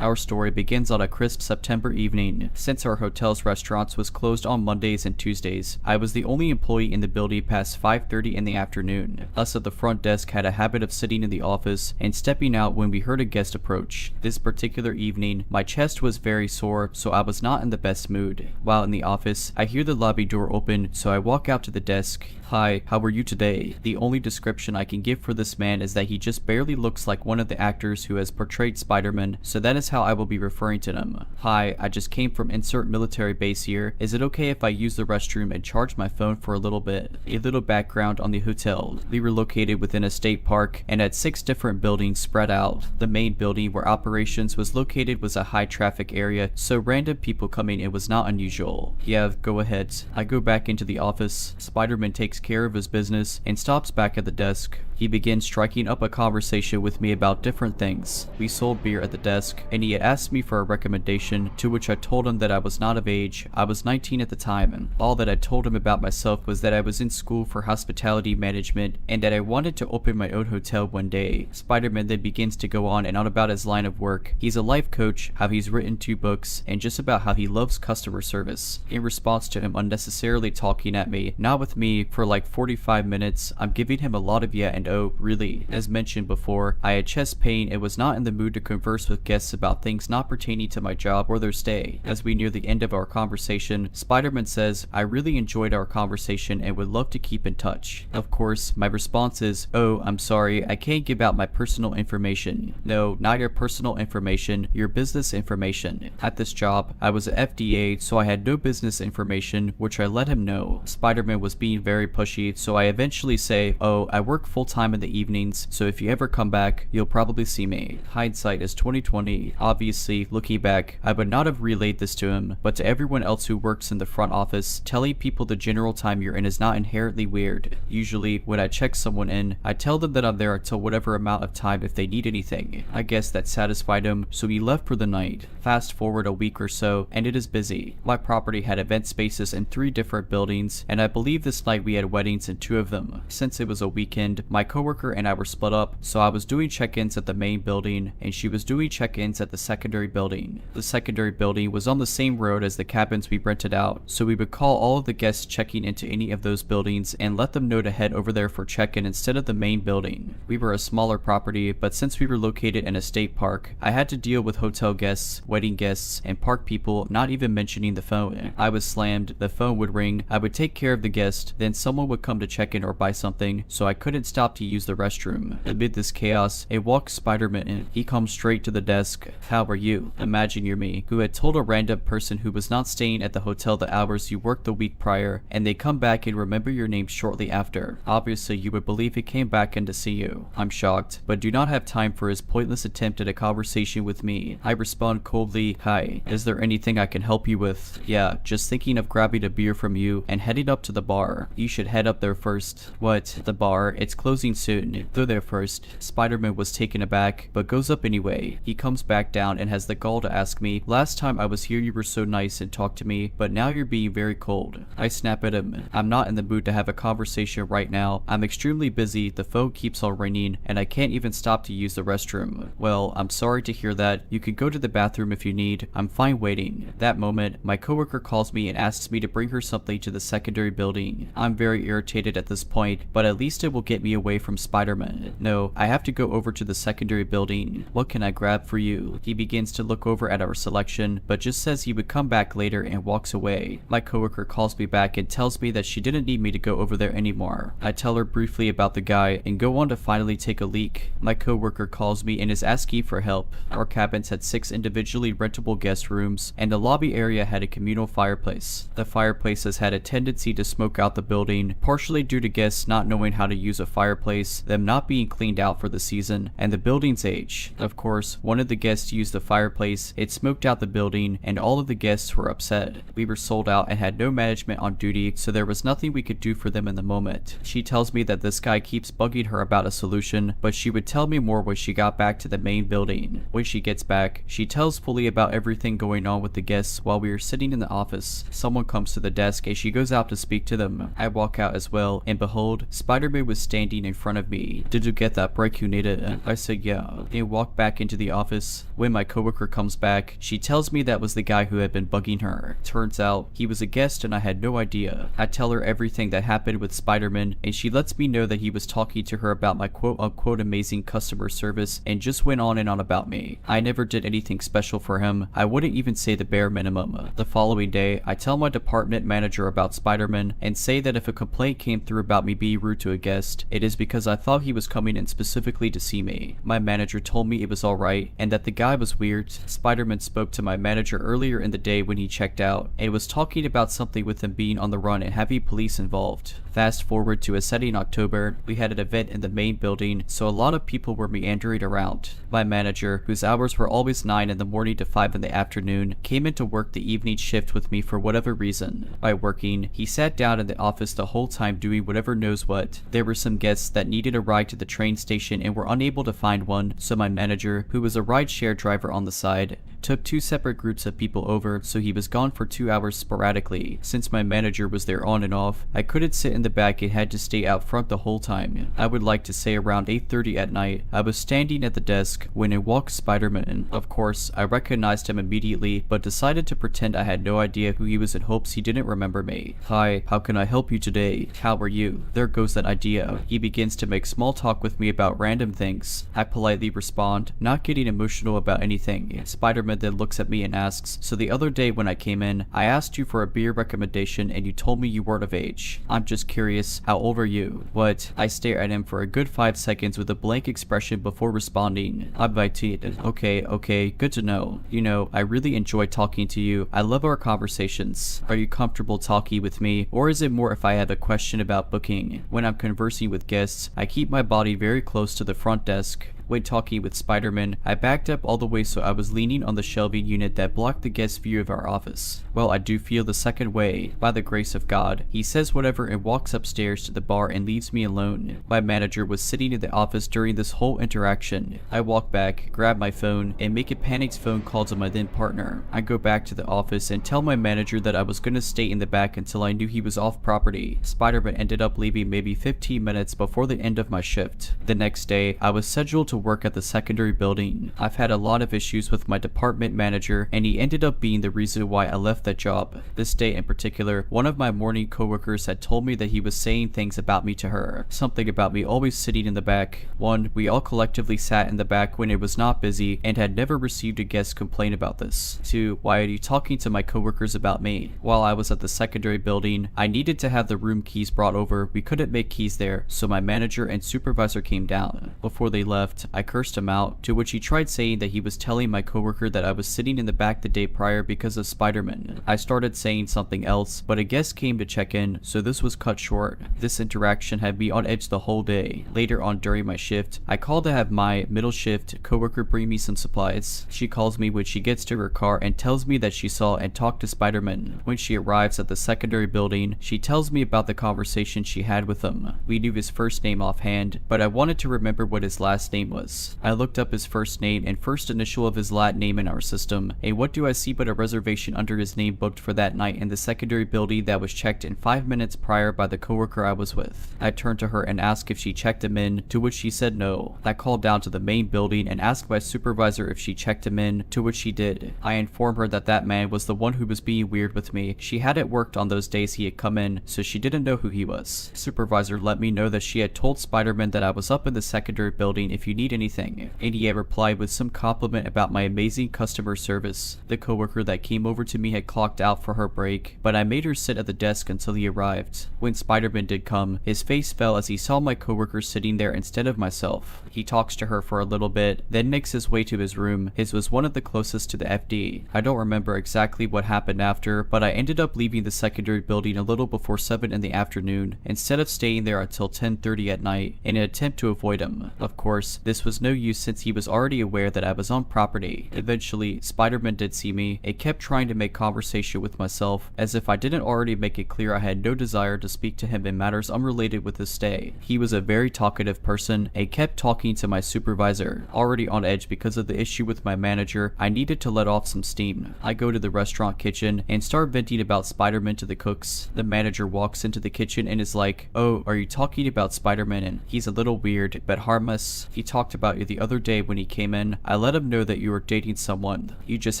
Our story begins on a crisp September evening. Since our hotel's restaurants was closed on Mondays and Tuesdays, I was the only employee in the building past 5:30 in the afternoon. Us at the front desk had a habit of sitting in the office and stepping out when we heard a guest approach. This particular evening, my chest was very sore, so I was not in the best mood. While in the office, I hear the lobby door open, so I walk out to the desk. Hi, how are you today? The only description I can give for this man is that he just barely looks like one of the actors who has portrayed Spider-Man, so that is how I will be referring to them. Hi, I just came from insert military base here. Is it okay if I use the restroom and charge my phone for a little bit? A little background on the hotel. We were located within a state park and had 6 different buildings spread out. The main building where operations was located was a high traffic area, so random people coming in was not unusual. Yeah, go ahead. I go back into the office. Spider-Man takes care of his business and stops back at the desk. He begins striking up a conversation with me about different things. We sold beer at the desk, and he had asked me for a recommendation, to which I told him that I was not of age. I was 19 at the time, and all that I told him about myself was that I was in school for hospitality management, and that I wanted to open my own hotel one day. Spider-Man then begins to go on and on about his line of work. He's a life coach, how he's written 2 books, and just about how he loves customer service. In response to him unnecessarily talking at me, not with me, for like 45 minutes, I'm giving him a lot of yeah and oh, really. As mentioned before, I had chest pain and was not in the mood to converse with guests about things not pertaining to my job or their stay. As we near the end of our conversation, Spider-Man says, I really enjoyed our conversation and would love to keep in touch. Of course, my response is, oh, I'm sorry, I can't give out my personal information. No, not your personal information, your business information. At this job, I was an FDA, so I had no business information, which I let him know. Spider-Man was being very pushy, so I eventually say, oh, I work full-time in the evenings, so if you ever come back, you'll probably see me. Hindsight is 20/20. me. Obviously, looking back, I would not have relayed this to him, but to everyone else who works in the front office, telling people the general time you're in is not inherently weird. Usually, when I check someone in, I tell them that I'm there until whatever amount of time if they need anything. I guess that satisfied him, so he left for the night. Fast forward a week or so, and it is busy. My property had event spaces in 3 different buildings, and I believe this night we had weddings in 2 of them. Since it was a weekend, my coworker and I were split up, so I was doing check-ins at the main building, and she was doing check-ins at the secondary building. The secondary building was on the same road as the cabins we rented out, so we would call all of the guests checking into any of those buildings and let them know to head over there for check-in instead of the main building. We were a smaller property, but since we were located in a state park, I had to deal with hotel guests, wedding guests, and park people, not even mentioning the phone. I was slammed, the phone would ring, I would take care of the guest, then someone would come to check in or buy something, so I couldn't stop to use the restroom. Amid this chaos, a walks Spider-Man in. He comes straight to the desk. How are you? Imagine you're me, who had told a random person who was not staying at the hotel the hours you worked the week prior, and they come back and remember your name shortly after. Obviously, you would believe he came back in to see you. I'm shocked, but do not have time for his pointless attempt at a conversation with me. I respond coldly, hi, is there anything I can help you with? Yeah, just thinking of grabbing a beer from you and heading up to the bar. You should head up there first. What? The bar? It's closing soon. Go there first. Spider-Man was taken aback, but goes up anyway. He comes back down and has the gall to ask me, last time I was here you were so nice and talked to me, but now you're being very cold. I snap at him. I'm not in the mood to have a conversation right now. I'm extremely busy, the phone keeps on ringing, and I can't even stop to use the restroom. Well, I'm sorry to hear that. You can go to the bathroom if you need. I'm fine waiting. That moment, my coworker calls me and asks me to bring her something to the secondary building. I'm very irritated at this point, but at least it will get me away from Spider-Man. No, I have to go over to the secondary building. What can I grab for you? He begins to look over at our selection, but just says he would come back later and walks away. My coworker calls me back and tells me that she didn't need me to go over there anymore. I tell her briefly about the guy and go on to finally take a leak. My coworker calls me and is asking for help. Our cabins had 6 individually rentable guest rooms, and the lobby area had a communal fireplace. The fireplaces had a tendency to smoke out the building, partially due to guests not knowing how to use a fireplace, them not being cleaned out for the season, and the building's age. Of course, one of the guests used the fireplace, it smoked out the building, and all of the guests were upset. We were sold out and had no management on duty, so there was nothing we could do for them in the moment. She tells me that this guy keeps bugging her about a solution, but she would tell me more when she got back to the main building. When she gets back, she tells fully about everything going on with the guests while we are sitting in the office. Someone comes to the desk and she goes out to speak to them. I walk out as well, and behold, Spider-Man was standing in front of me. Did you get that break you needed? I said yeah, and walked back into the office. When my coworker comes back, she tells me that was the guy who had been bugging her. Turns out, he was a guest and I had no idea. I tell her everything that happened with Spider-Man, and she lets me know that he was talking to her about my quote-unquote amazing customer service and just went on and on about me. I never did anything special for him. I wouldn't even say the bare minimum. The following day, I tell my department manager about Spider-Man and say that if a complaint came through about me being rude to a guest, it is because I thought he was coming in specifically to see me. My manager told me it was alright and that the guy was weird. Spider-Man spoke to my manager earlier in the day when he checked out and was talking about something with him being on the run and having police involved. Fast forward to a setting October, we had an event in the main building, so a lot of people were meandering around. My manager, whose hours were always 9 in the morning to 5 in the afternoon, came in to work the evening shift with me for whatever reason. By working, he sat down in the office the whole time doing whatever knows what. There were some guests that needed a ride to the train station and were unable to find one, so my manager, who was a rideshare driver on the side, took 2 separate groups of people over, so he was gone for 2 hours sporadically. Since my manager was there on and off, I couldn't sit in the back and had to stay out front the whole time. I would like to say around 8:30 at night, I was standing at the desk when in walked Spider-Man. Of course, I recognized him immediately, but decided to pretend I had no idea who he was in hopes he didn't remember me. Hi, how can I help you today? How are you? There goes that idea. He begins to make small talk with me about random things. I politely respond, not getting emotional about anything. Spider-Man then looks at me and asks, so the other day when I came in, I asked you for a beer recommendation and you told me you weren't of age. I'm just curious, how old are you? What? I stare at him for a good 5 seconds with a blank expression before responding. I'm invited. Okay, good to know. You know, I really enjoy talking to you. I love our conversations. Are you comfortable talking with me, or is it more if I have a question about booking? When I'm conversing with guests, I keep my body very close to the front desk. When talking with Spider-Man, I backed up all the way so I was leaning on the shelving unit that blocked the guest view of our office. Well, I do feel the second way, by the grace of God. He says whatever and walks upstairs to the bar and leaves me alone. My manager was sitting in the office during this whole interaction. I walk back, grab my phone, and make a panicked phone call to my then partner. I go back to the office and tell my manager that I was gonna stay in the back until I knew he was off property. Spider-Man ended up leaving maybe 15 minutes before the end of my shift. The next day, I was scheduled to work at the secondary building. I've had a lot of issues with my department manager, and he ended up being the reason why I left that job. This day in particular, one of my morning coworkers had told me that he was saying things about me to her. Something about me always sitting in the back. One, we all collectively sat in the back when it was not busy and had never received a guest complaint about this. Two, why are you talking to my coworkers about me? While I was at the secondary building, I needed to have the room keys brought over. We couldn't make keys there, so my manager and supervisor came down. Before they left, I cursed him out, to which he tried saying that he was telling my coworker that I was sitting in the back the day prior because of Spider-Man. I started saying something else, but a guest came to check in, so this was cut short. This interaction had me on edge the whole day. Later on during my shift, I called to have my middle shift coworker bring me some supplies. She calls me when she gets to her car and tells me that she saw and talked to Spider-Man. When she arrives at the secondary building, she tells me about the conversation she had with him. We knew his first name offhand, but I wanted to remember what his last name was. I looked up his first name and first initial of his Latin name in our system, and what do I see but a reservation under his name booked for that night in the secondary building that was checked in 5 minutes prior by the coworker I was with. I turned to her and asked if she checked him in, to which she said no. I called down to the main building and asked my supervisor if she checked him in, to which she did. I informed her that that man was the one who was being weird with me. She hadn't worked on those days he had come in, so she didn't know who he was. Supervisor let me know that she had told Spider-Man that I was up in the secondary building if you need anything, and he had replied with some compliment about my amazing customer service. The coworker that came over to me had clocked out for her break, but I made her sit at the desk until he arrived. When Spider-Man did come, his face fell as he saw my coworker sitting there instead of myself. He talks to her for a little bit, then makes his way to his room. His was one of the closest to the FD. I don't remember exactly what happened after, but I ended up leaving the secondary building a little before 7 in the afternoon, instead of staying there until 10:30 at night, in an attempt to avoid him. Of course, this was no use since he was already aware that I was on property. Eventually, Spider-Man did see me and kept trying to make conversation with myself, as if I didn't already make it clear I had no desire to speak to him in matters unrelated with his stay. He was a very talkative person and kept talking to my supervisor. Already on edge because of the issue with my manager, I needed to let off some steam. I go to the restaurant kitchen and start venting about Spider-Man to the cooks. The manager walks into the kitchen and is like, "Oh, are you talking about Spider-Man? And he's a little weird, but harmless. He talked about you the other day when he came in. I let him know that you were dating someone. You just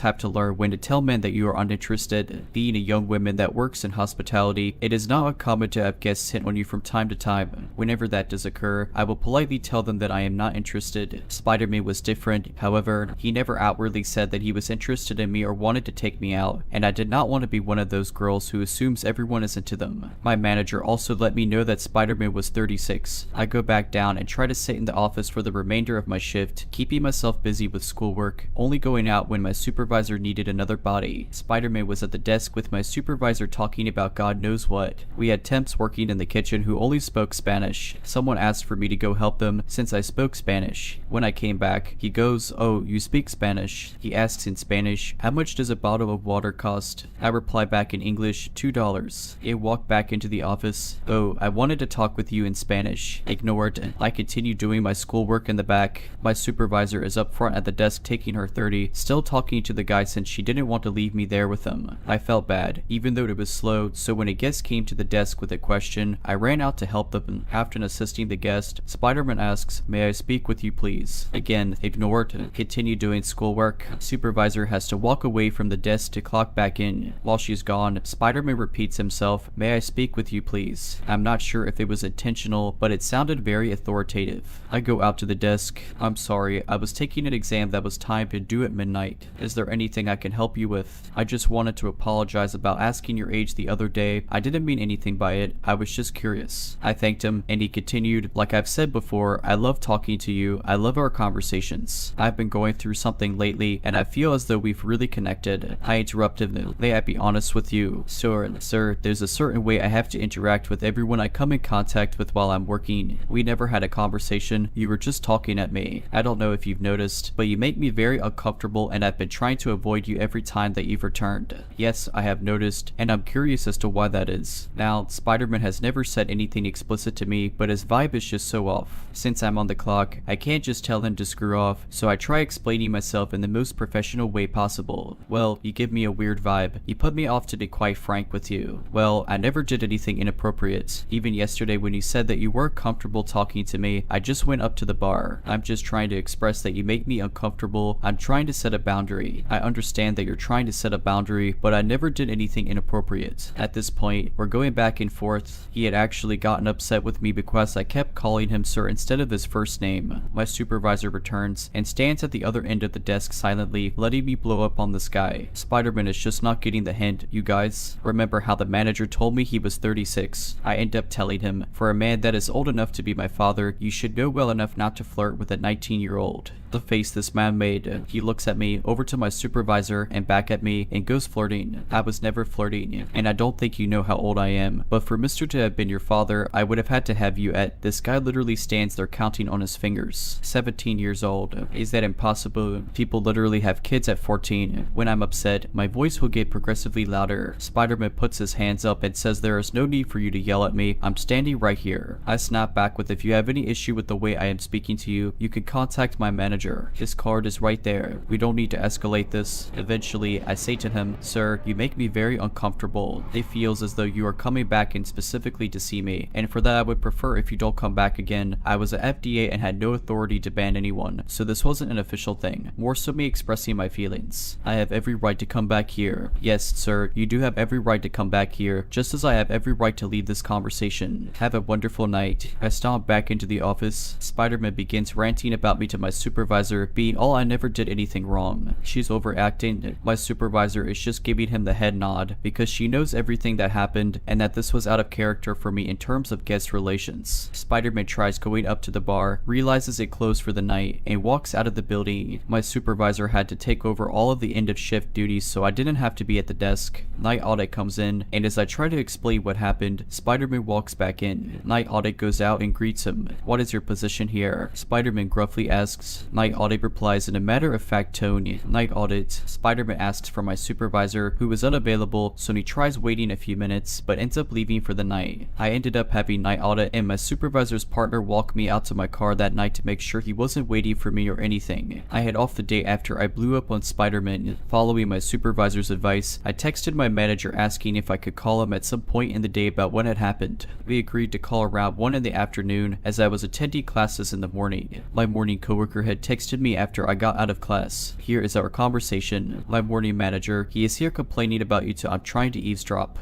have to learn when to tell men that you are uninterested. Being a young woman that works in hospitality, it is not uncommon to have guests hit on you from time to time. Whenever that does occur, I will politely tell them that I am not interested." Spider-Man was different. However, he never outwardly said that he was interested in me or wanted to take me out, and I did not want to be one of those girls who assumes everyone is into them. My manager also let me know that Spider-Man was 36. I go back down and try to sit in the office for the remainder of my shift, keeping myself busy with schoolwork, only going out when my supervisor needed another body. Spider-Man was at the desk with my supervisor talking about God knows what. We had temps working in the kitchen who only spoke Spanish. Someone asked for me to go help them since I spoke Spanish. When I came back, he goes, "Oh, you speak Spanish?" He asks in Spanish, "How much does a bottle of water cost?" I reply back in English, $2. I walk back into the office. "Oh, I wanted to talk with you in Spanish." Ignored. I continue doing my schoolwork in the back. My supervisor is up front at the desk taking her 30, still talking to the guy since she didn't want to leave me there with him. I felt bad, even though it was slow, so when a guest came to the desk with a question, I ran out to help them. After assisting the guest, Spider-Man asks, "May I speak with you please?" Again, ignored. Continue doing schoolwork. Supervisor has to walk away from the desk to clock back in. While she's gone, Spider-Man repeats himself, "May I speak with you please?" I'm not sure if it was intentional, but it sounded very authoritative. I go out to the desk. "I'm sorry, I was taking an exam that was timed to due at midnight. Is there anything I can help you with? I just wanted to apologize about asking your age the other day. I didn't mean anything by it. I was just curious." I thanked him, and he continued, "Like I've said before, I love talking to you. I love our conversations. I've been going through something lately, and I feel as though we've really connected." I interrupted him. "May I be honest with you? Sir, there's a certain way I have to interact with everyone I come in contact with while I'm working. We never had a conversation. You were just talking talking at me. I don't know if you've noticed, but you make me very uncomfortable and I've been trying to avoid you every time that you've returned. Yes, I have noticed, and I'm curious as to why that is. Now, Spider-Man has never said anything explicit to me, but his vibe is just so off. Since I'm on the clock, I can't just tell him to screw off, so I try explaining myself in the most professional way possible. Well, you give me a weird vibe. You put me off, to be quite frank with you. Well, I never did anything inappropriate. Even yesterday when you said that you weren't comfortable talking to me, I just went up to the bar. I'm just trying to express that you make me uncomfortable. I'm trying to set a boundary. I understand that you're trying to set a boundary, but I never did anything inappropriate. At this point, we're going back and forth. He had actually gotten upset with me because I kept calling him sir instead of his first name. My supervisor returns and stands at the other end of the desk silently, letting me blow up on this guy. Spider-Man is just not getting the hint, you guys. Remember how the manager told me he was 36? I end up telling him, for a man that is old enough to be my father, you should know well enough not to flirt with a 19-year-old. The face this man made. He looks at me, over to my supervisor, and back at me, and goes flirting. I was never flirting, and I don't think you know how old I am, but for Mr. to have been your father, I would have had to have you at. This guy literally stands there counting on his fingers. 17 years old. Is that impossible? People literally have kids at 14. When I'm upset, my voice will get progressively louder. Spider-Man puts his hands up and says there is no need for you to yell at me. I'm standing right here. I snap back with, if you have any issue with the way I am speaking to you, you can contact my manager. His card is right there. We don't need to escalate this. Eventually, I say to him, sir, you make me very uncomfortable. It feels as though you are coming back in specifically to see me, and for that I would prefer if you don't come back again. I was at FDA and had no authority to ban anyone, so this wasn't an official thing. More so me expressing my feelings. I have every right to come back here. Yes, sir, you do have every right to come back here, just as I have every right to leave this conversation. Have a wonderful night. I stomp back into the office. Spider-Man begins ranting about me to my supervisor, being all I never did anything wrong. She's overacting. My supervisor is just giving him the head nod because she knows everything that happened and that this was out of character for me in terms of guest relations. Spider-Man tries going up to the bar, realizes it closed for the night, and walks out of the building. My supervisor had to take over all of the end of shift duties, so I didn't have to be at the desk. Night Audit comes in, and as I try to explain what happened, Spider-Man walks back in. Night Audit goes out and greets him. What is your position here? Spider-Man gruffly asks. Night Audit replies in a matter-of-fact tone. Night Audit. Spider-Man asks for my supervisor, who is unavailable, so he tries waiting a few minutes, but ends up leaving for the night. I ended up having Night Audit and my supervisor's partner walk me out to my car that night to make sure he wasn't waiting for me or anything. I had off the day after I blew up on Spider-Man. Following my supervisor's advice, I texted my manager asking if I could call him at some point in the day about what had happened. We agreed to call around 1 in the afternoon as I was attending classes in the morning. My morning coworker had texted me after I got out of class. Here is our conversation. My morning manager, he is here complaining about you too. I'm trying to eavesdrop.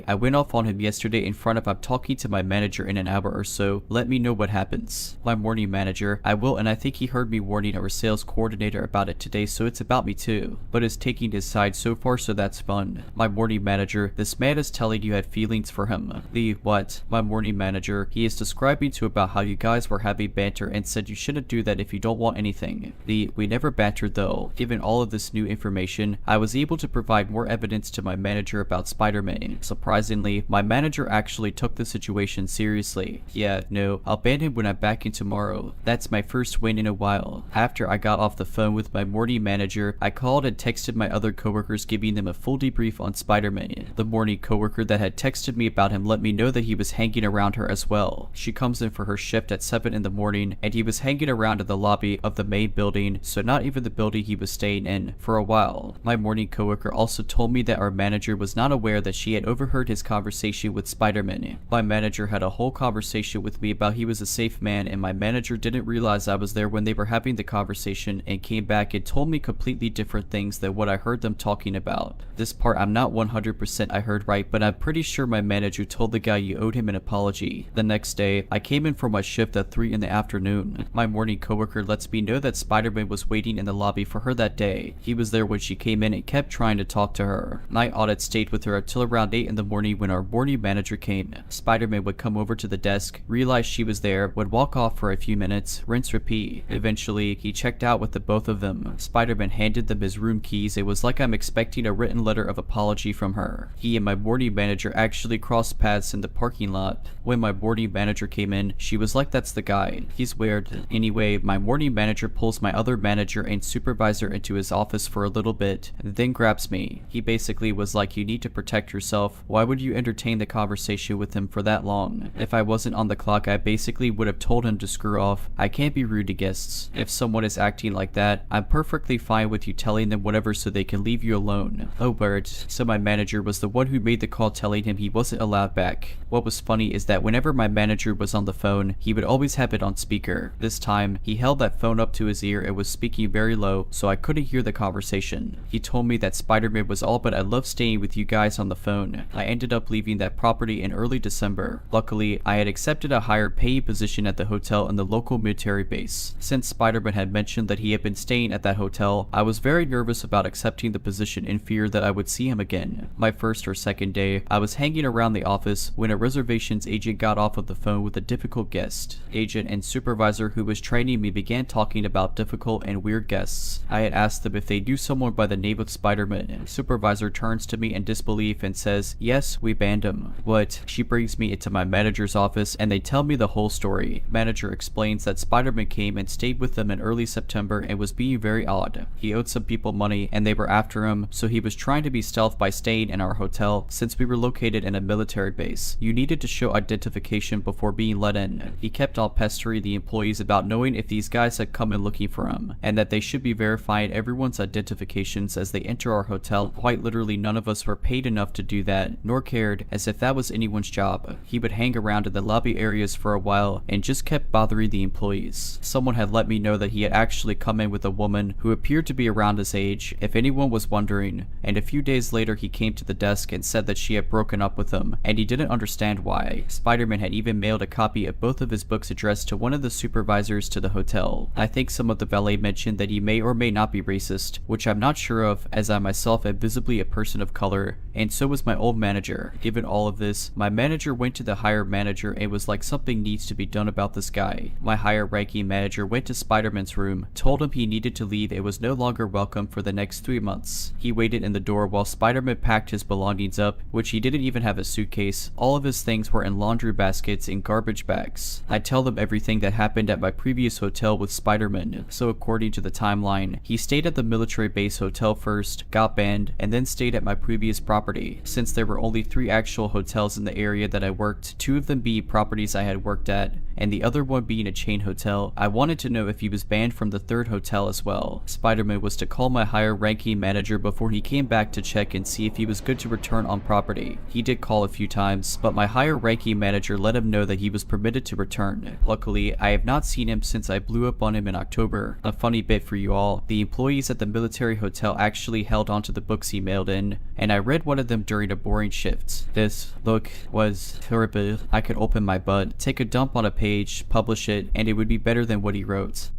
I went off on him yesterday in front of I'm talking to my manager in an hour or so. Let me know what happens. My morning manager, I will, and I think he heard me warning our sales coordinator about it today, so it's about me too. But is taking his side so far, so that's fun. My morning manager, this man is telling you had feelings for him. What? My morning manager, he is describing to about how you guys were having banter and said you shouldn't do that if you don't want anything. We never bantered though. Given all of this new information, I was able to provide more evidence to my manager about Spider-Man. Surprisingly, my manager actually took the situation seriously. Yeah, no, I'll ban him when I'm back in tomorrow. That's my first win in a while. After I got off the phone with my morning manager, I called and texted my other coworkers giving them a full debrief on Spider-Man. The morning coworker that had texted me about him let me know that he was hanging around her as well. She comes in for her shift at 7 in the morning and he was hanging around in the lobby of the main building, so not even the building he was staying in, for a while. My morning coworker also told me that our manager was not aware that she had overheard his conversation with Spider-Man. My manager had a whole conversation with me about he was a safe man, and my manager didn't realize I was there when they were having the conversation and came back and told me completely different things than what I heard them talking about. This part I'm not 100% I heard right, but I'm pretty sure my manager told the guy you owed him an apology. The next day, I came in for my shift at 3 in the afternoon. My morning coworker lets me know know that Spider-Man was waiting in the lobby for her that day. He was there when she came in and kept trying to talk to her. Night Audit stayed with her until around 8 in the morning when our morning manager came. Spider-Man would come over to the desk, realize she was there, would walk off for a few minutes, rinse repeat. Eventually, he checked out with the both of them. Spider-Man handed them his room keys. It was like I'm expecting a written letter of apology from her. He and my morning manager actually crossed paths in the parking lot. When my morning manager came in, she was like, "That's the guy. He's weird." Anyway, my morning manager pulls my other manager and supervisor into his office for a little bit, and then grabs me. He basically was like, "You need to protect yourself. Why would you entertain the conversation with him for that long?" If I wasn't on the clock, I basically would have told him to screw off. I can't be rude to guests. If someone is acting like that, I'm perfectly fine with you telling them whatever so they can leave you alone. Oh word, so my manager was the one who made the call telling him he wasn't allowed back. What was funny is that whenever my manager was on the phone, he would always have it on speaker. This time, he held that phone up to his ear and was speaking very low, so I couldn't hear the conversation. He told me that Spider-Man was all but I love staying with you guys on the phone. I ended up leaving that property in early December. Luckily, I had accepted a higher paying position at the hotel in the local military base. Since Spider-Man had mentioned that he had been staying at that hotel, I was very nervous about accepting the position in fear that I would see him again. My first or second day, I was hanging around the office when a reservations agent got off of the phone with a difficult guest. Agent and supervisor who was training me began talking about difficult and weird guests. I had asked them if they knew someone by the name of Spider-Man. Supervisor turns to me in disbelief and says, "Yes, we banned him." What? She brings me into my manager's office and they tell me the whole story. Manager explains that Spider-Man came and stayed with them in early September and was being very odd. He owed some people money and they were after him, so he was trying to be stealth by staying in our hotel since we were located in a military base. You needed to show identification before being let in. He kept on pestering the employees about knowing if these guys had come in looking for him, and that they should be verifying everyone's identifications as they enter our hotel. Quite literally, none of us were paid enough to do that, nor cared, as if that was anyone's job. He would hang around in the lobby areas for a while and just kept bothering the employees. Someone had let me know that he had actually come in with a woman who appeared to be around his age, if anyone was wondering, and a few days later he came to the desk and said that she had broken up with him, and he didn't understand why. Spider-Man had even mailed a copy of both of his books addressed to one of the supervisors to the hotel. I think some of the valet mentioned that he may or may not be racist, which I'm not sure of, as I myself am visibly a person of color, and so was my old manager. Given all of this, my manager went to the higher manager and was like, "Something needs to be done about this guy." My higher ranking manager went to Spider-Man's room, told him he needed to leave and was no longer welcome for the next 3 months. He waited in the door while Spider-Man packed his belongings up, which he didn't even have a suitcase. All of his things were in laundry baskets and garbage bags. I tell them everything that happened at my previous hotel with Spider-Man. So according to the timeline, he stayed at the military base hotel first, got banned, and then stayed at my previous property. Since there were only 3 actual hotels in the area that I worked, 2 of them being properties I had worked at, and the other one being a chain hotel, I wanted to know if he was banned from the 3rd hotel as well. Spider-Man was to call my higher ranking manager before he came back to check and see if he was good to return on property. He did call a few times, but my higher ranking manager let him know that he was permitted to return. Luckily, I have not seen him since I blew up on him in October. A funny bit for you all, the employees at the military hotel actually held onto the books he mailed in, and I read one of them during a boring shift. This look was horrible. I could open my butt, take a dump on a page, publish it, and it would be better than what he wrote.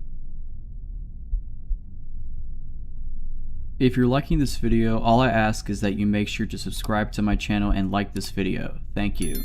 If you're liking this video, all I ask is that you make sure to subscribe to my channel and like this video. Thank you.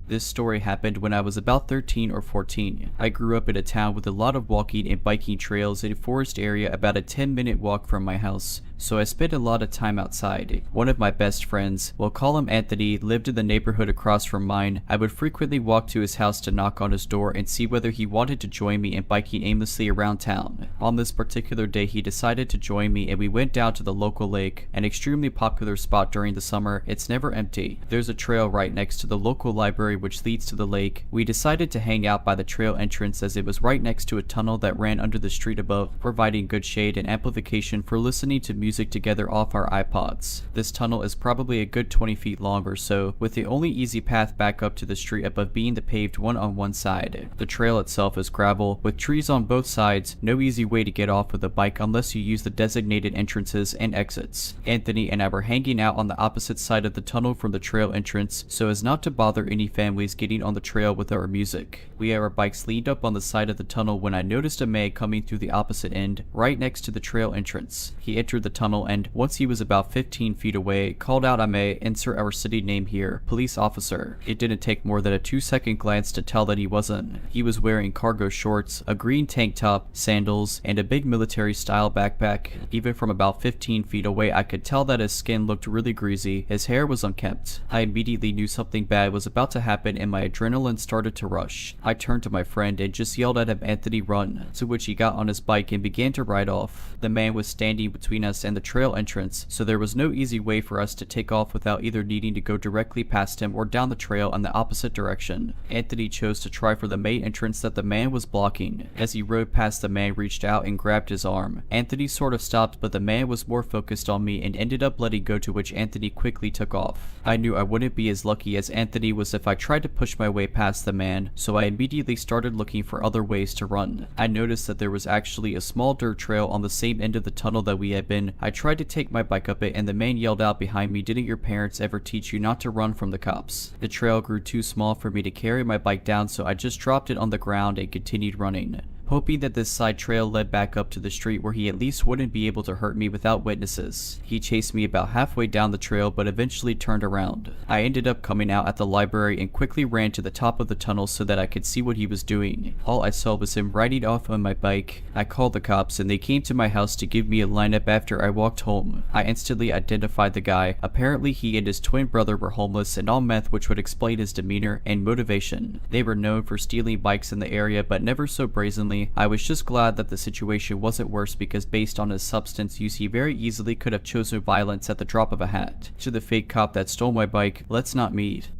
This story happened when I was about 13 or 14. I grew up in a town with a lot of walking and biking trails in a forest area about a 10-minute walk from my house, so I spent a lot of time outside. One of my best friends, we'll call him Anthony, lived in the neighborhood across from mine. I would frequently walk to his house to knock on his door and see whether he wanted to join me in biking aimlessly around town. On this particular day, he decided to join me and we went down to the local lake, an extremely popular spot during the summer. It's never empty. There's a trail right next to the local library which leads to the lake. We decided to hang out by the trail entrance as it was right next to a tunnel that ran under the street above, providing good shade and amplification for listening to music music together off our iPods. This tunnel is probably a good 20 feet long or so, with the only easy path back up to the street above being the paved one on one side. The trail itself is gravel, with trees on both sides, no easy way to get off with a bike unless you use the designated entrances and exits. Anthony and I were hanging out on the opposite side of the tunnel from the trail entrance so as not to bother any families getting on the trail with our music. We had our bikes leaned up on the side of the tunnel when I noticed a man coming through the opposite end, right next to the trail entrance. He entered the tunnel and, once he was about 15 feet away, called out, "I may insert our city name here, police officer." It didn't take more than a 2-second glance to tell that he wasn't. He was wearing cargo shorts, a green tank top, sandals, and a big military style backpack. Even from about 15 feet away, I could tell that his skin looked really greasy, his hair was unkempt. I immediately knew something bad was about to happen and my adrenaline started to rush. I turned to my friend and just yelled at him, "Anthony, run," to which he got on his bike and began to ride off. The man was standing between us and the trail entrance, so there was no easy way for us to take off without either needing to go directly past him or down the trail in the opposite direction. Anthony chose to try for the main entrance that the man was blocking. As he rode past, the man reached out and grabbed his arm. Anthony sort of stopped, but the man was more focused on me and ended up letting go, to which Anthony quickly took off. I knew I wouldn't be as lucky as Anthony was if I tried to push my way past the man, so I immediately started looking for other ways to run. I noticed that there was actually a small dirt trail on the same end of the tunnel that we had been. I tried to take my bike up it and the man yelled out behind me, "Didn't your parents ever teach you not to run from the cops?" The trail grew too small for me to carry my bike down, so I just dropped it on the ground and continued running, hoping that this side trail led back up to the street where he at least wouldn't be able to hurt me without witnesses. He chased me about halfway down the trail but eventually turned around. I ended up coming out at the library and quickly ran to the top of the tunnel so that I could see what he was doing. All I saw was him riding off on my bike. I called the cops and they came to my house to give me a lineup after I walked home. I instantly identified the guy. Apparently he and his twin brother were homeless and on meth, which would explain his demeanor and motivation. They were known for stealing bikes in the area but never so brazenly. I was just glad that the situation wasn't worse because based on his substance use he very easily could have chosen violence at the drop of a hat. To the fake cop that stole my bike, let's not meet.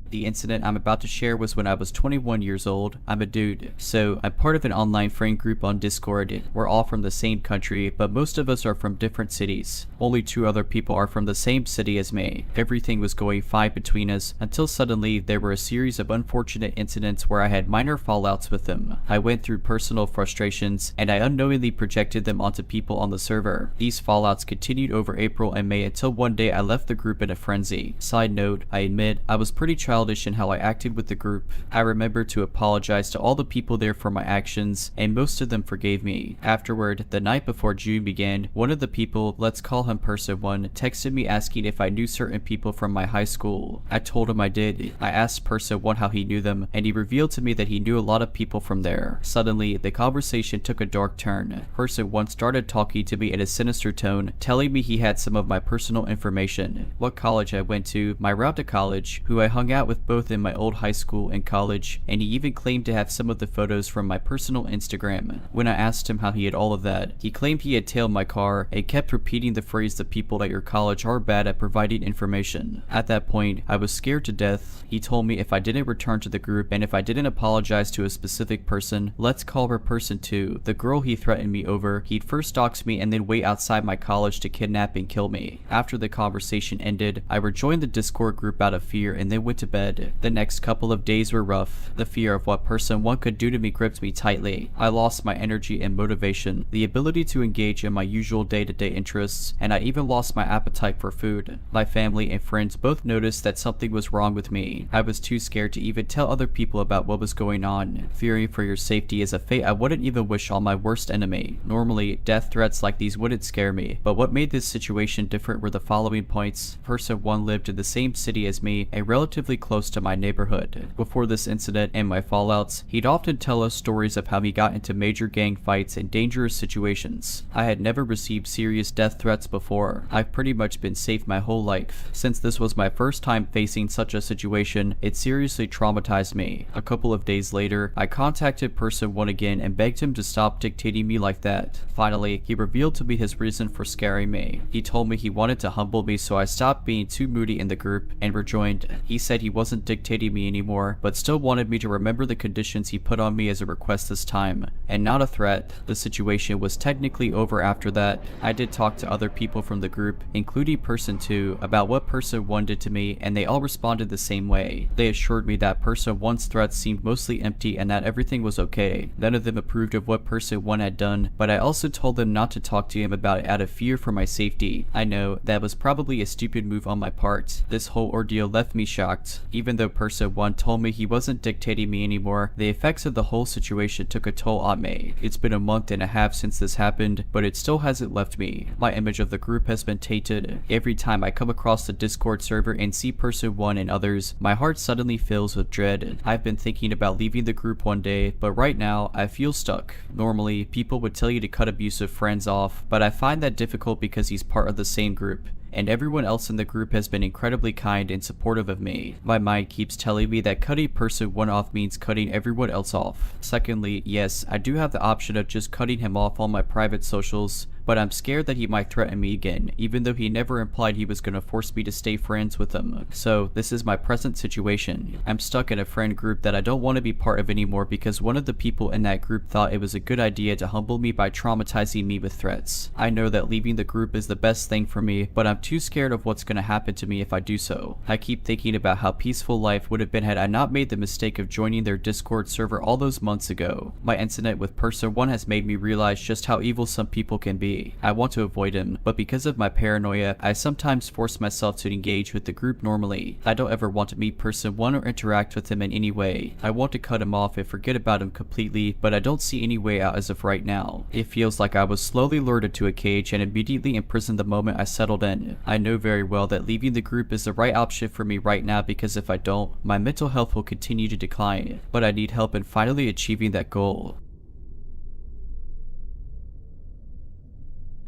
The incident I'm about to share was when I was 21 years old. I'm a dude, so I'm part of an online friend group on Discord. We're all from the same country, but most of us are from different cities. Only 2 other people are from the same city as me. Everything was going fine between us until suddenly there were a series of unfortunate incidents where I had minor fallouts with them. I went through personal frustrations and I unknowingly projected them onto people on the server. These fallouts continued over April and May until one day I left the group in a frenzy. Side note, I admit I was pretty childish in how I acted with the group. I remember to apologize to all the people there for my actions, and most of them forgave me. Afterward, the night before June began, one of the people, let's call him Person 1, texted me asking if I knew certain people from my high school. I told him I did. I asked Person 1 how he knew them, and he revealed to me that he knew a lot of people from there. Suddenly, the conversation took a dark turn. Person 1 started talking to me in a sinister tone, telling me he had some of my personal information, what college I went to, my route to college, who I hung out with both in my old high school and college, and he even claimed to have some of the photos from my personal Instagram. When I asked him how he had all of that, he claimed he had tailed my car and kept repeating the phrase, "The people at your college are bad at providing information." At that point, I was scared to death. He told me if I didn't return to the group and if I didn't apologize to a specific person, let's call her Person 2, the girl he threatened me over, he'd first dox me and then wait outside my college to kidnap and kill me. After the conversation ended, I rejoined the Discord group out of fear and then went to bed. The next couple of days were rough. The fear of what Person 1 could do to me gripped me tightly. I lost my energy and motivation, the ability to engage in my usual day-to-day interests, and I even lost my appetite for food. My family and friends both noticed that something was wrong with me. I was too scared to even tell other people about what was going on. Fearing for your safety is a fate I wouldn't even wish on my worst enemy. Normally, death threats like these wouldn't scare me, but what made this situation different were the following points. Person 1 lived in the same city as me, and relatively close to my neighborhood. Before this incident and my fallouts, he'd often tell us stories of how he got into major gang fights and dangerous situations. I had never received serious death threats before. I've pretty much been safe my whole life. Since this was my first time facing such a situation, it seriously traumatized me. A couple of days later, I contacted Person 1 again and begged him to stop dictating me like that. Finally, he revealed to me his reason for scaring me. He told me he wanted to humble me so I stopped being too moody in the group and rejoined. He said he wasn't dictating me anymore, but still wanted me to remember the conditions he put on me as a request this time, and not a threat. The situation was technically over after that. I did talk to other people from the group, including Person 2, about what Person 1 did to me, and they all responded the same way. They assured me that Person 1's threats seemed mostly empty and that everything was okay. None of them approved of what Person 1 had done, but I also told them not to talk to him about it out of fear for my safety. I know that was probably a stupid move on my part. This whole ordeal left me shocked. Even though Person 1 told me he wasn't dictating me anymore, the effects of the whole situation took a toll on me. It's been a month and a half since this happened, but it still hasn't left me. My image of the group has been tainted. Every time I come across the Discord server and see Person 1 and others, my heart suddenly fills with dread. I've been thinking about leaving the group one day, but right now I feel stuck. Normally, people would tell you to cut abusive friends off, but I find that difficult because he's part of the same group, and everyone else in the group has been incredibly kind and supportive of me. My mind keeps telling me that cutting Person 1 off means cutting everyone else off. Secondly, yes, I do have the option of just cutting him off on my private socials, but I'm scared that he might threaten me again, even though he never implied he was going to force me to stay friends with him. So this is my present situation. I'm stuck in a friend group that I don't want to be part of anymore because one of the people in that group thought it was a good idea to humble me by traumatizing me with threats. I know that leaving the group is the best thing for me, but I'm too scared of what's going to happen to me if I do so. I keep thinking about how peaceful life would have been had I not made the mistake of joining their Discord server all those months ago. My incident with Person 1 has made me realize just how evil some people can be. I want to avoid him, but because of my paranoia, I sometimes force myself to engage with the group normally. I don't ever want to meet Person 1 or interact with him in any way. I want to cut him off and forget about him completely, but I don't see any way out as of right now. It feels like I was slowly lured into a cage and immediately imprisoned the moment I settled in. I know very well that leaving the group is the right option for me right now because if I don't, my mental health will continue to decline, but I need help in finally achieving that goal.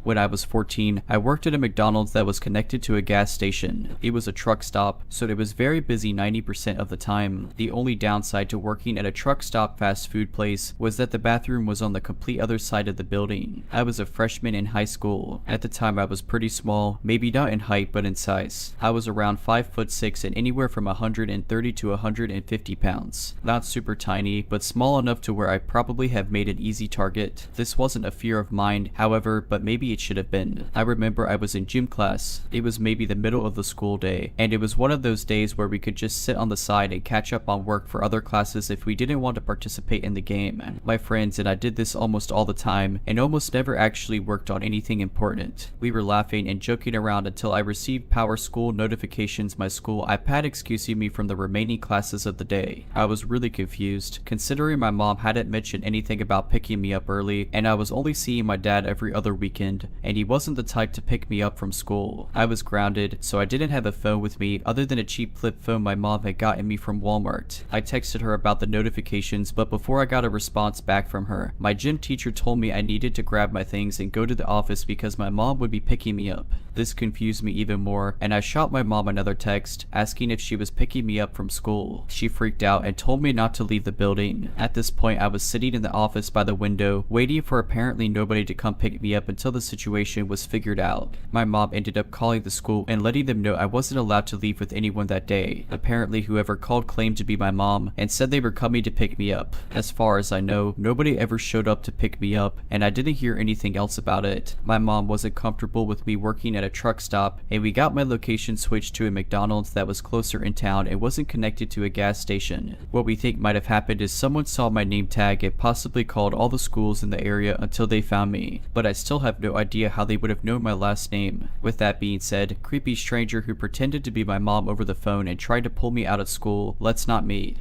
When I was 14, I worked at a McDonald's that was connected to a gas station. It was a truck stop, so it was very busy 90% of the time. The only downside to working at a truck stop fast food place was that the bathroom was on the complete other side of the building. I was a freshman in high school. At the time I was pretty small, maybe not in height but in size. I was around 5'6" and anywhere from 130 to 150 pounds. Not super tiny, but small enough to where I probably have made an easy target. This wasn't a fear of mine, however, but maybe it should have been. I remember I was in gym class. It was maybe the middle of the school day, and it was one of those days where we could just sit on the side and catch up on work for other classes if we didn't want to participate in the game. My friends and I did this almost all the time, and almost never actually worked on anything important. We were laughing and joking around until I received Power School notifications my school iPad excusing me from the remaining classes of the day. I was really confused, considering my mom hadn't mentioned anything about picking me up early, and I was only seeing my dad every other weekend, and he wasn't the type to pick me up from school. I was grounded, so I didn't have a phone with me other than a cheap flip phone my mom had gotten me from Walmart. I texted her about the notifications, but before I got a response back from her, my gym teacher told me I needed to grab my things and go to the office because my mom would be picking me up. This confused me even more, and I shot my mom another text asking if she was picking me up from school. She freaked out and told me not to leave the building. At this point, I was sitting in the office by the window, waiting for apparently nobody to come pick me up until the situation was figured out. My mom ended up calling the school and letting them know I wasn't allowed to leave with anyone that day. Apparently, whoever called claimed to be my mom and said they were coming to pick me up. As far as I know, nobody ever showed up to pick me up, and I didn't hear anything else about it. My mom wasn't comfortable with me working at a truck stop, and we got my location switched to a McDonald's that was closer in town and wasn't connected to a gas station. What we think might have happened is someone saw my name tag and possibly called all the schools in the area until they found me, but I still have no idea how they would have known my last name. With that being said, creepy stranger who pretended to be my mom over the phone and tried to pull me out of school, let's not meet.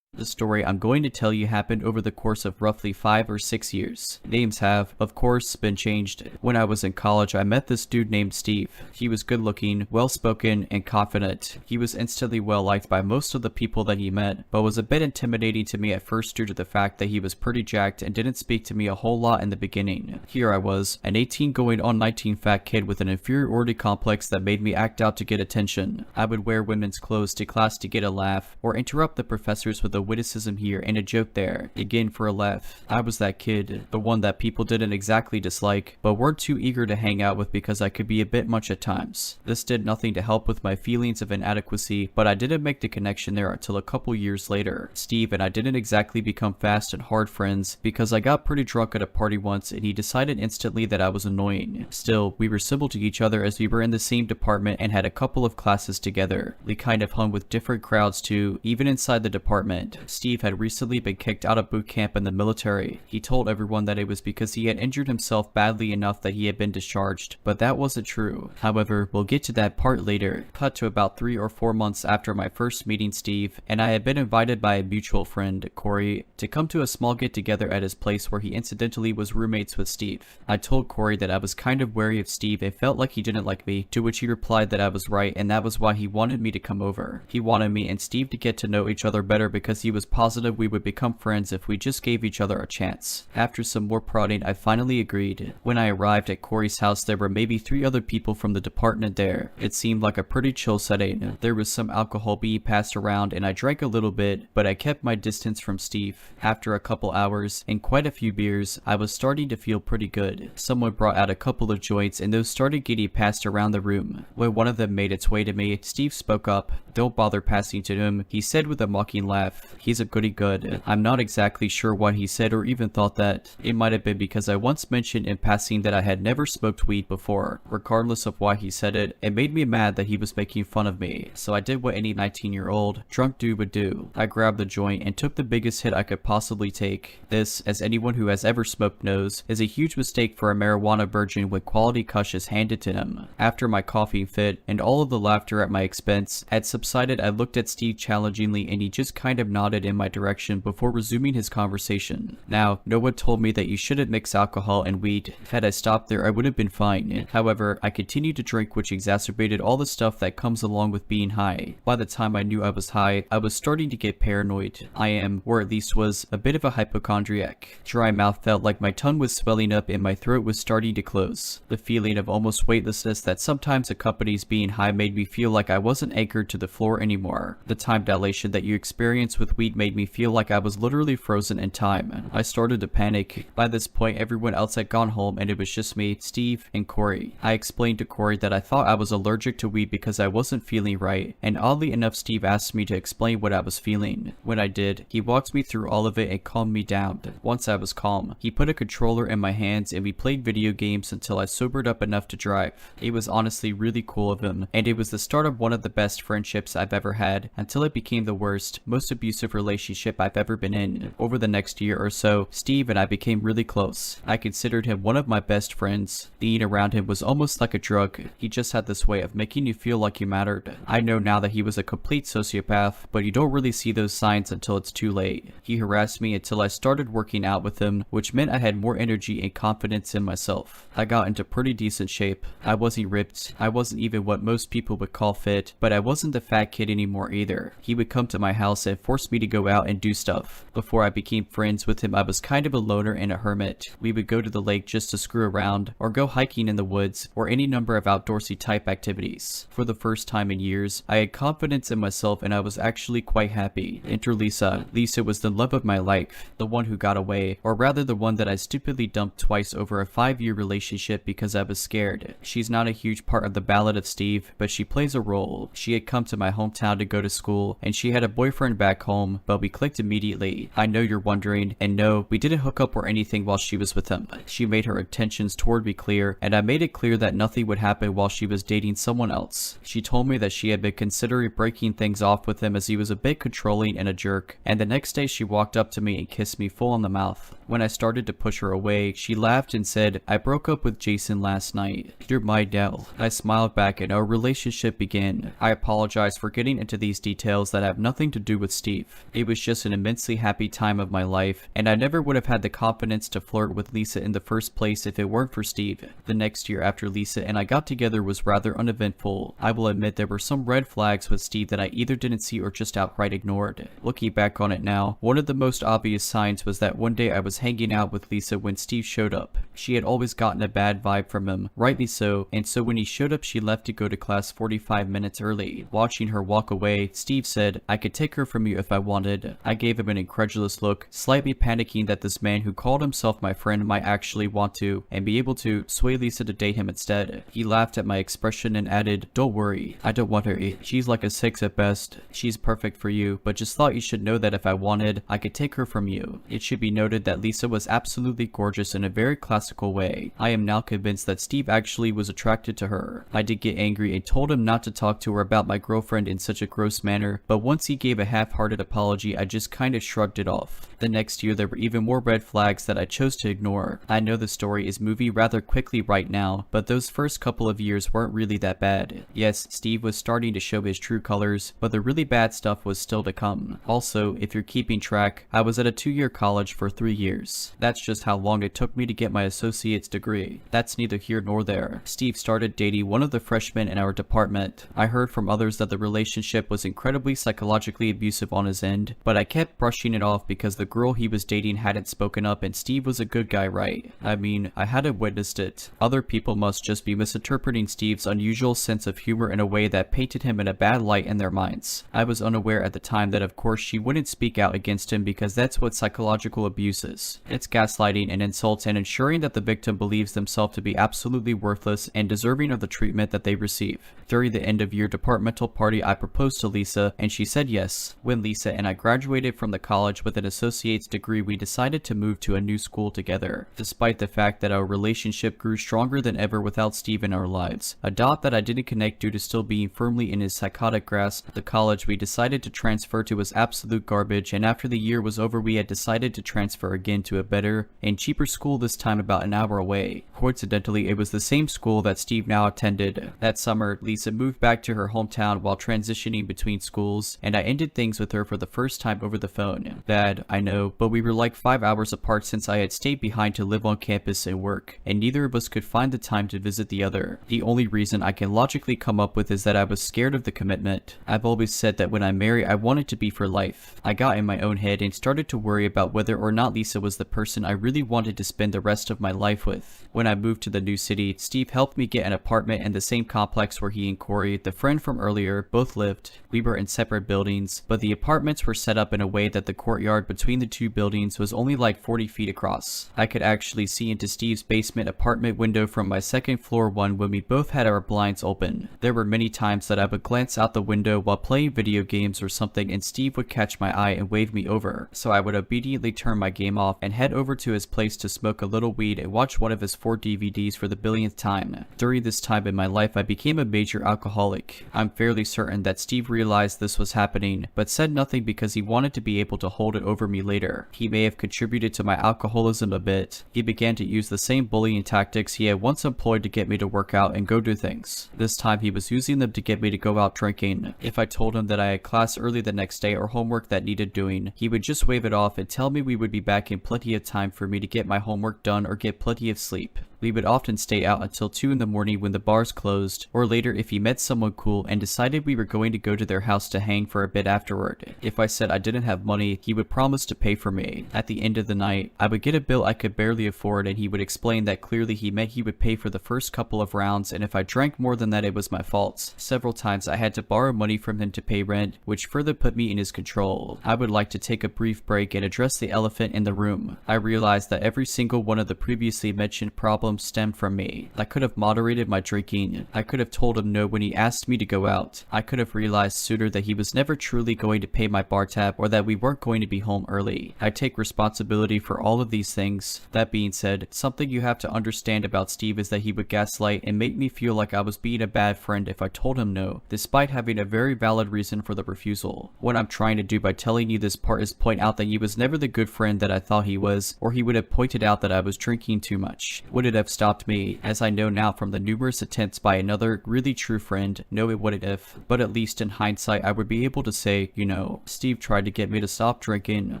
The story I'm going to tell you happened over the course of roughly 5 or 6 years. Names have, of course, been changed. When I was in college, I met this dude named Steve. He was good looking, well spoken, and confident. He was instantly well liked by most of the people that he met, but was a bit intimidating to me at first due to the fact that he was pretty jacked and didn't speak to me a whole lot in the beginning. Here I was, an 18 going on 19 fat kid with an inferiority complex that made me act out to get attention. I would wear women's clothes to class to get a laugh, or interrupt the professors with a a witticism here and a joke there, again for a laugh. I was that kid, the one that people didn't exactly dislike, but weren't too eager to hang out with because I could be a bit much at times. This did nothing to help with my feelings of inadequacy, but I didn't make the connection there until a couple years later. Steve and I didn't exactly become fast and hard friends because I got pretty drunk at a party once and he decided instantly that I was annoying. Still, we were civil to each other as we were in the same department and had a couple of classes together. We kind of hung with different crowds too, even inside the department. Steve had recently been kicked out of boot camp in the military. He told everyone that it was because he had injured himself badly enough that he had been discharged, but that wasn't true. However, we'll get to that part later. Cut to about 3 or 4 months after my first meeting Steve, and I had been invited by a mutual friend, Corey, to come to a small get-together at his place where he incidentally was roommates with Steve. I told Corey that I was kind of wary of Steve and felt like he didn't like me, to which he replied that I was right and that was why he wanted me to come over. He wanted me and Steve to get to know each other better because he was positive we would become friends if we just gave each other a chance. After some more prodding, I finally agreed. When I arrived at Corey's house, there were maybe 3 other people from the department there. It seemed like a pretty chill setting. There was some alcohol being passed around and I drank a little bit, but I kept my distance from Steve. After a couple hours and quite a few beers, I was starting to feel pretty good. Someone brought out a couple of joints and those started getting passed around the room. When one of them made its way to me, Steve spoke up. "Don't bother passing to him," he said with a mocking laugh. "He's a goody good." I'm not exactly sure why he said or even thought that. It might have been because I once mentioned in passing that I had never smoked weed before. Regardless of why he said it, it made me mad that he was making fun of me. So I did what any 19-year-old drunk dude would do. I grabbed the joint and took the biggest hit I could possibly take. This, as anyone who has ever smoked knows, is a huge mistake for a marijuana virgin when quality kush is handed to him. After my coughing fit and all of the laughter at my expense had subsided, I looked at Steve challengingly and he just kind of nodded in my direction before resuming his conversation. Now, no one told me that you shouldn't mix alcohol and weed. Had I stopped there, I would have been fine. However, I continued to drink, which exacerbated all the stuff that comes along with being high. By the time I knew I was high, I was starting to get paranoid. I am, or at least was, a bit of a hypochondriac. Dry mouth felt like my tongue was swelling up and my throat was starting to close. The feeling of almost weightlessness that sometimes accompanies being high made me feel like I wasn't anchored to the floor anymore. The time dilation that you experience with weed made me feel like I was literally frozen in time. I started to panic. By this point, everyone else had gone home and it was just me, Steve, and Corey. I explained to Corey that I thought I was allergic to weed because I wasn't feeling right, and oddly enough Steve asked me to explain what I was feeling. When I did, he walked me through all of it and calmed me down. Once I was calm, he put a controller in my hands and we played video games until I sobered up enough to drive. It was honestly really cool of him, and it was the start of one of the best friendships I've ever had until it became the worst, most abusive relationship I've ever been in. Over the next year or so, Steve and I became really close. I considered him one of my best friends. Being around him was almost like a drug. He just had this way of making you feel like you mattered. I know now that he was a complete sociopath, but you don't really see those signs until it's too late. He harassed me until I started working out with him, which meant I had more energy and confidence in myself. I got into pretty decent shape. I wasn't ripped. I wasn't even what most people would call fit, but I wasn't the fat kid anymore either. He would come to my house and force me to go out and do stuff. Before I became friends with him, I was kind of a loner and a hermit. We would go to the lake just to screw around, or go hiking in the woods, or any number of outdoorsy type activities. For the first time in years, I had confidence in myself and I was actually quite happy. Enter Lisa. Lisa was the love of my life, the one who got away, or rather the one that I stupidly dumped twice over a 5-year relationship because I was scared. She's not a huge part of the Ballad of Steve, but she plays a role. She had come to my hometown to go to school, and she had a boyfriend back home, but we clicked immediately. I know you're wondering, and no, we didn't hook up or anything while she was with him. She made her intentions toward me clear, and I made it clear that nothing would happen while she was dating someone else. She told me that she had been considering breaking things off with him as he was a bit controlling and a jerk, and the next day she walked up to me and kissed me full on the mouth. When I started to push her away, she laughed and said, "I broke up with Jason last night. You're my Dell." I smiled back and our relationship began. I apologize for getting into these details that have nothing to do with Steve. It was just an immensely happy time of my life, and I never would have had the confidence to flirt with Lisa in the first place if it weren't for Steve. The next year after Lisa and I got together was rather uneventful. I will admit there were some red flags with Steve that I either didn't see or just outright ignored. Looking back on it now, one of the most obvious signs was that one day I was hanging out with Lisa when Steve showed up. She had always gotten a bad vibe from him, rightly so, and so when he showed up she left to go to class 45 minutes early. Watching her walk away, Steve said, "I could take her from you if if I wanted. I gave him an incredulous look, slightly panicking that this man who called himself my friend might actually want to and be able to sway Lisa to date him instead. He laughed at my expression and added, "Don't worry, I don't want her. She's like a 6 at best. She's perfect for you, but just thought you should know that if I wanted, I could take her from you." It should be noted that Lisa was absolutely gorgeous in a very classical way. I am now convinced that Steve actually was attracted to her. I did get angry and told him not to talk to her about my girlfriend in such a gross manner, but once he gave a half-hearted apology, I just kind of shrugged it off. The next year there were even more red flags that I chose to ignore. I know the story is moving rather quickly right now, but those first couple of years weren't really that bad. Yes, Steve was starting to show his true colors, but the really bad stuff was still to come. Also, if you're keeping track, I was at a 2-year college for 3 years. That's just how long it took me to get my associate's degree. That's neither here nor there. Steve started dating one of the freshmen in our department. I heard from others that the relationship was incredibly psychologically abusive on his end, but I kept brushing it off because the girl he was dating hadn't spoken up and Steve was a good guy, right? I mean, I hadn't witnessed it. Other people must just be misinterpreting Steve's unusual sense of humor in a way that painted him in a bad light in their minds. I was unaware at the time that of course she wouldn't speak out against him because that's what psychological abuse is. It's gaslighting and insults and ensuring that the victim believes themselves to be absolutely worthless and deserving of the treatment that they receive. During the end of year departmental party, I proposed to Lisa and she said yes. When Lisa and I graduated from the college with an associate's degree, we decided to move to a new school together. Despite the fact that our relationship grew stronger than ever without Steve in our lives, a dot that I didn't connect due to still being firmly in his psychotic grasp, the college we decided to transfer to was absolute garbage, and after the year was over we had decided to transfer again to a better and cheaper school, this time about an hour away. Coincidentally, it was the same school that Steve now attended. That summer, Lisa moved back to her hometown while transitioning between schools, and I ended things with her for the first time over the phone. Bad, I know, but we were like 5 hours apart since I had stayed behind to live on campus and work, and neither of us could find the time to visit the other. The only reason I can logically come up with is that I was scared of the commitment. I've always said that when I marry, I want it to be for life. I got in my own head and started to worry about whether or not Lisa was the person I really wanted to spend the rest of my life with. When I moved to the new city, Steve helped me get an apartment in the same complex where he and Corey, the friend from earlier, both lived. We were in separate buildings, but the apartments were set up in a way that the courtyard between the two buildings was only like 40 feet across. I could actually see into Steve's basement apartment window from my second floor one when we both had our blinds open. There were many times that I would glance out the window while playing video games or something and Steve would catch my eye and wave me over, so I would obediently turn my game off and head over to his place to smoke a little weed and watch one of his 4 DVDs for the billionth time. During this time in my life, I became a major alcoholic. I'm fairly certain that Steve realized this was happening, but said nothing because he wanted to be able to hold it over me later. He may have contributed to my alcoholism a bit. He began to use the same bullying tactics he had once employed to get me to work out and go do things. This time he was using them to get me to go out drinking. If I told him that I had class early the next day or homework that needed doing, he would just wave it off and tell me we would be back in plenty of time for me to get my homework done or get plenty of sleep. We would often stay out until 2 in the morning when the bars closed, or later if he met someone cool and decided we were going to go to their house to hang for a bit afterward. If I said I didn't have money, he would promise to pay for me. At the end of the night, I would get a bill I could barely afford and he would explain that clearly he meant he would pay for the first couple of rounds, and if I drank more than that it was my fault. Several times I had to borrow money from him to pay rent, which further put me in his control. I would like to take a brief break and address the elephant in the room. I realized that every single one of the previously mentioned problems stemmed from me. I could have moderated my drinking. I could have told him no when he asked me to go out. I could have realized sooner that he was never truly going to pay my bar tab or that we weren't going to be home early. I take responsibility for all of these things. That being said, something you have to understand about Steve is that he would gaslight and make me feel like I was being a bad friend if I told him no, despite having a very valid reason for the refusal. What I'm trying to do by telling you this part is point out that he was never the good friend that I thought he was, or he would have pointed out that I was drinking too much. Would it have stopped me, as I know now from the numerous attempts by another really true friend? No, it wouldn't have, but at least in hindsight I would be able to say, you know, Steve tried to get me to stop drinking.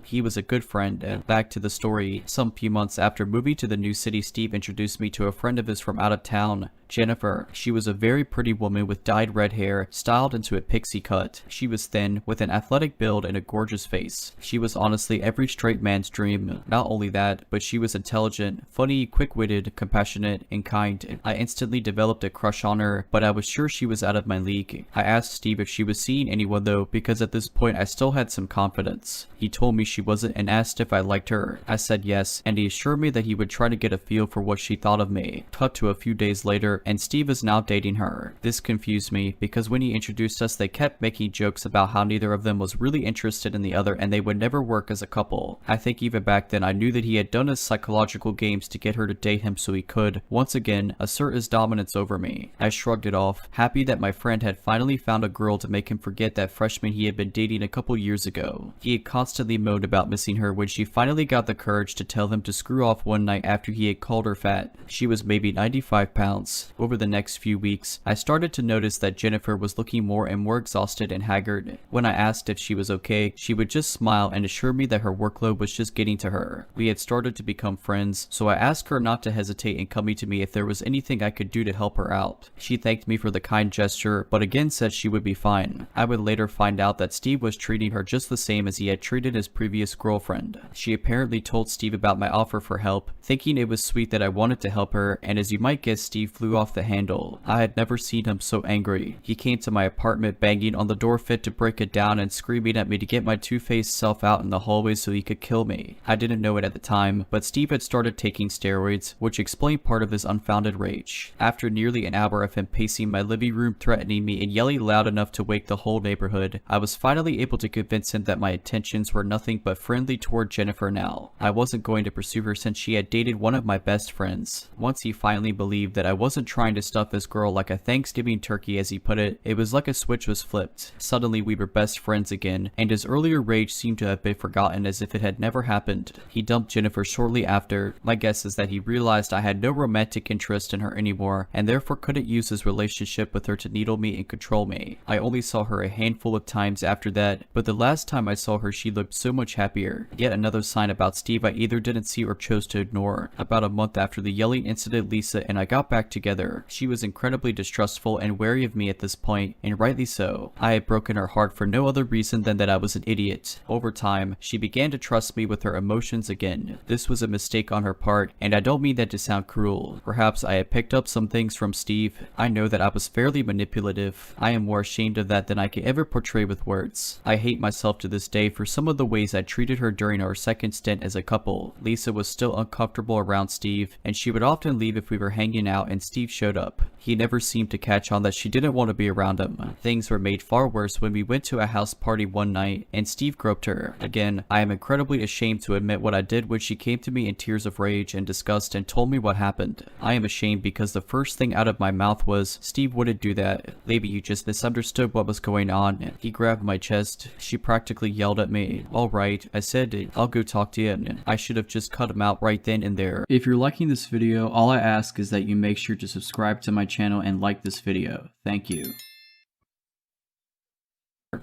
He was a good friend. Back to the story. Some few months after moving to the new city, Steve introduced me to a friend of his from out of town Jennifer. She was a very pretty woman with dyed red hair, styled into a pixie cut. She was thin, with an athletic build and a gorgeous face. She was honestly every straight man's dream. Not only that, but she was intelligent, funny, quick-witted, compassionate, and kind. I instantly developed a crush on her, but I was sure she was out of my league. I asked Steve if she was seeing anyone though, because at this point I still had some confidence. He told me she wasn't and asked if I liked her. I said yes, and he assured me that he would try to get a feel for what she thought of me. Cut to a few days later, and Steve is now dating her. This confused me, because when he introduced us they kept making jokes about how neither of them was really interested in the other and they would never work as a couple. I think even back then I knew that he had done his psychological games to get her to date him so he could, once again, assert his dominance over me. I shrugged it off, happy that my friend had finally found a girl to make him forget that freshman he had been dating a couple years ago. He had constantly moaned about missing her when she finally got the courage to tell him to screw off one night after he had called her fat. She was maybe 95 pounds. Over the next few weeks, I started to notice that Jennifer was looking more and more exhausted and haggard. When I asked if she was okay, she would just smile and assure me that her workload was just getting to her. We had started to become friends, so I asked her not to hesitate in coming to me if there was anything I could do to help her out. She thanked me for the kind gesture, but again said she would be fine. I would later find out that Steve was treating her just the same as he had treated his previous girlfriend. She apparently told Steve about my offer for help, thinking it was sweet that I wanted to help her, and as you might guess, Steve flew off the handle. I had never seen him so angry. He came to my apartment banging on the door fit to break it down and screaming at me to get my two-faced self out in the hallway so he could kill me. I didn't know it at the time, but Steve had started taking steroids, which explained part of his unfounded rage. After nearly an hour of him pacing my living room threatening me and yelling loud enough to wake the whole neighborhood, I was finally able to convince him that my intentions were nothing but friendly toward Jennifer now. I wasn't going to pursue her since she had dated one of my best friends. Once he finally believed that I wasn't trying to stuff his girl like a Thanksgiving turkey as he put it was like a switch was flipped. Suddenly we were best friends again, and his earlier rage seemed to have been forgotten as if it had never happened. He dumped Jennifer shortly after. My guess is that he realized I had no romantic interest in her anymore, and therefore couldn't use his relationship with her to needle me and control me. I only saw her a handful of times after that, but the last time I saw her she looked so much happier. Yet another sign about Steve I either didn't see or chose to ignore. About a month after the yelling incident, Lisa and I got back together. She was incredibly distrustful and wary of me at this point, and rightly so. I had broken her heart for no other reason than that I was an idiot. Over time, she began to trust me with her emotions again. This was a mistake on her part, and I don't mean that to sound cruel. Perhaps I had picked up some things from Steve. I know that I was fairly manipulative. I am more ashamed of that than I could ever portray with words. I hate myself to this day for some of the ways I treated her during our second stint as a couple. Lisa was still uncomfortable around Steve, and she would often leave if we were hanging out and Steve showed up. He never seemed to catch on that she didn't want to be around him. Things were made far worse when we went to a house party one night and Steve groped her. Again, I am incredibly ashamed to admit what I did when she came to me in tears of rage and disgust and told me what happened. I am ashamed because the first thing out of my mouth was, "Steve wouldn't do that. Maybe you just misunderstood what was going on." He grabbed my chest. She practically yelled at me. "Alright," I said, "I'll go talk to you." I should have just cut him out right then and there. If you're liking this video, all I ask is that you make sure to subscribe to my channel and like this video. Thank you.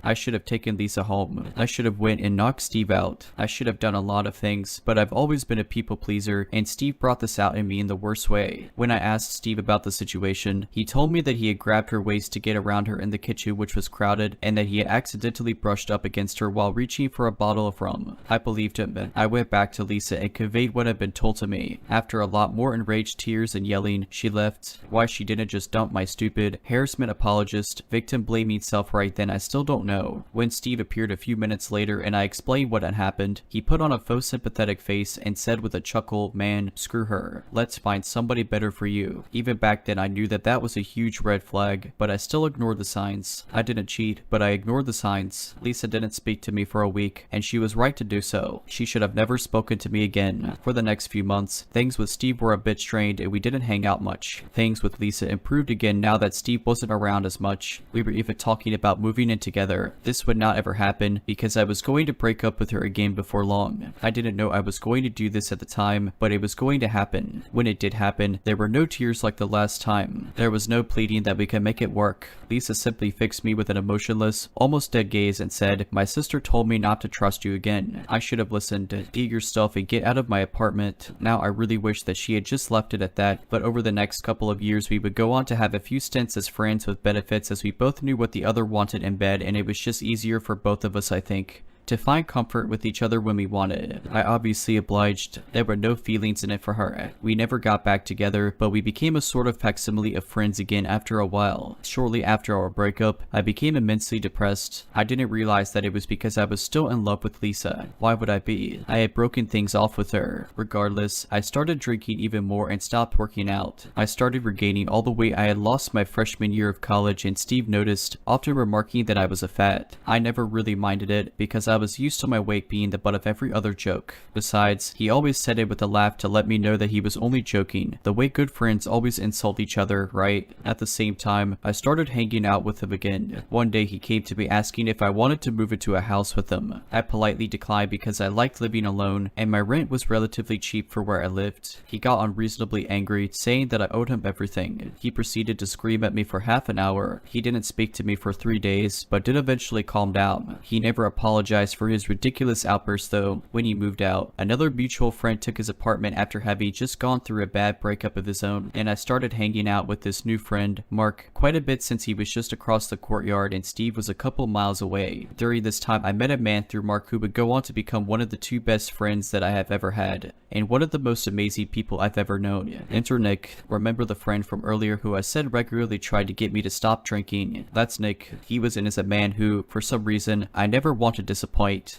I should have taken Lisa home. I should have went and knocked Steve out. I should have done a lot of things, but I've always been a people pleaser, and Steve brought this out in me in the worst way. When I asked Steve about the situation, he told me that he had grabbed her waist to get around her in the kitchen, which was crowded, and that he had accidentally brushed up against her while reaching for a bottle of rum. I believed him. I went back to Lisa and conveyed what had been told to me. After a lot more enraged tears and yelling, she left. Why she didn't just dump my stupid, harassment apologist, victim blaming self right then, I still don't know. When Steve appeared a few minutes later and I explained what had happened, he put on a faux sympathetic face and said with a chuckle, "Man, screw her. Let's find somebody better for you." Even back then I knew that that was a huge red flag, but I still ignored the signs. I didn't cheat, but I ignored the signs. Lisa didn't speak to me for a week, and she was right to do so. She should have never spoken to me again. For the next few months, things with Steve were a bit strained and we didn't hang out much. Things with Lisa improved again now that Steve wasn't around as much. We were even talking about moving in together. together. This would not ever happen because I was going to break up with her again before long. I didn't know I was going to do this at the time, but it was going to happen. When it did happen, there were no tears like the last time. There was no pleading that we could make it work. Lisa simply fixed me with an emotionless, almost dead gaze and said, "My sister told me not to trust you again. I should have listened. Get your stuff and get out of my apartment." Now I really wish that she had just left it at that, but over the next couple of years we would go on to have a few stints as friends with benefits, as we both knew what the other wanted in bed, and it was just easier for both of us, I think, to find comfort with each other when we wanted. I obviously obliged. There were no feelings in it for her. We never got back together, but we became a sort of facsimile of friends again after a while. Shortly after our breakup, I became immensely depressed. I didn't realize that it was because I was still in love with Lisa. Why would I be? I had broken things off with her. Regardless, I started drinking even more and stopped working out. I started regaining all the weight I had lost my freshman year of college, and Steve noticed, often remarking that I was a fat. I never really minded it because I was used to my weight being the butt of every other joke. Besides, he always said it with a laugh to let me know that he was only joking, the way good friends always insult each other, right? At the same time, I started hanging out with him again. One day he came to me asking if I wanted to move into a house with him. I politely declined because I liked living alone, and my rent was relatively cheap for where I lived. He got unreasonably angry, saying that I owed him everything. He proceeded to scream at me for half an hour. He didn't speak to me for 3 days, but did eventually calm down. He never apologized for his ridiculous outburst though. When he moved out, another mutual friend took his apartment after having just gone through a bad breakup of his own, and I started hanging out with this new friend, Mark, quite a bit since he was just across the courtyard and Steve was a couple miles away. During this time, I met a man through Mark who would go on to become one of the 2 best friends that I have ever had, and one of the most amazing people I've ever known. Enter Nick. Remember the friend from earlier who I said regularly tried to get me to stop drinking? That's Nick. He was in as a man who, for some reason, I never want to disappoint.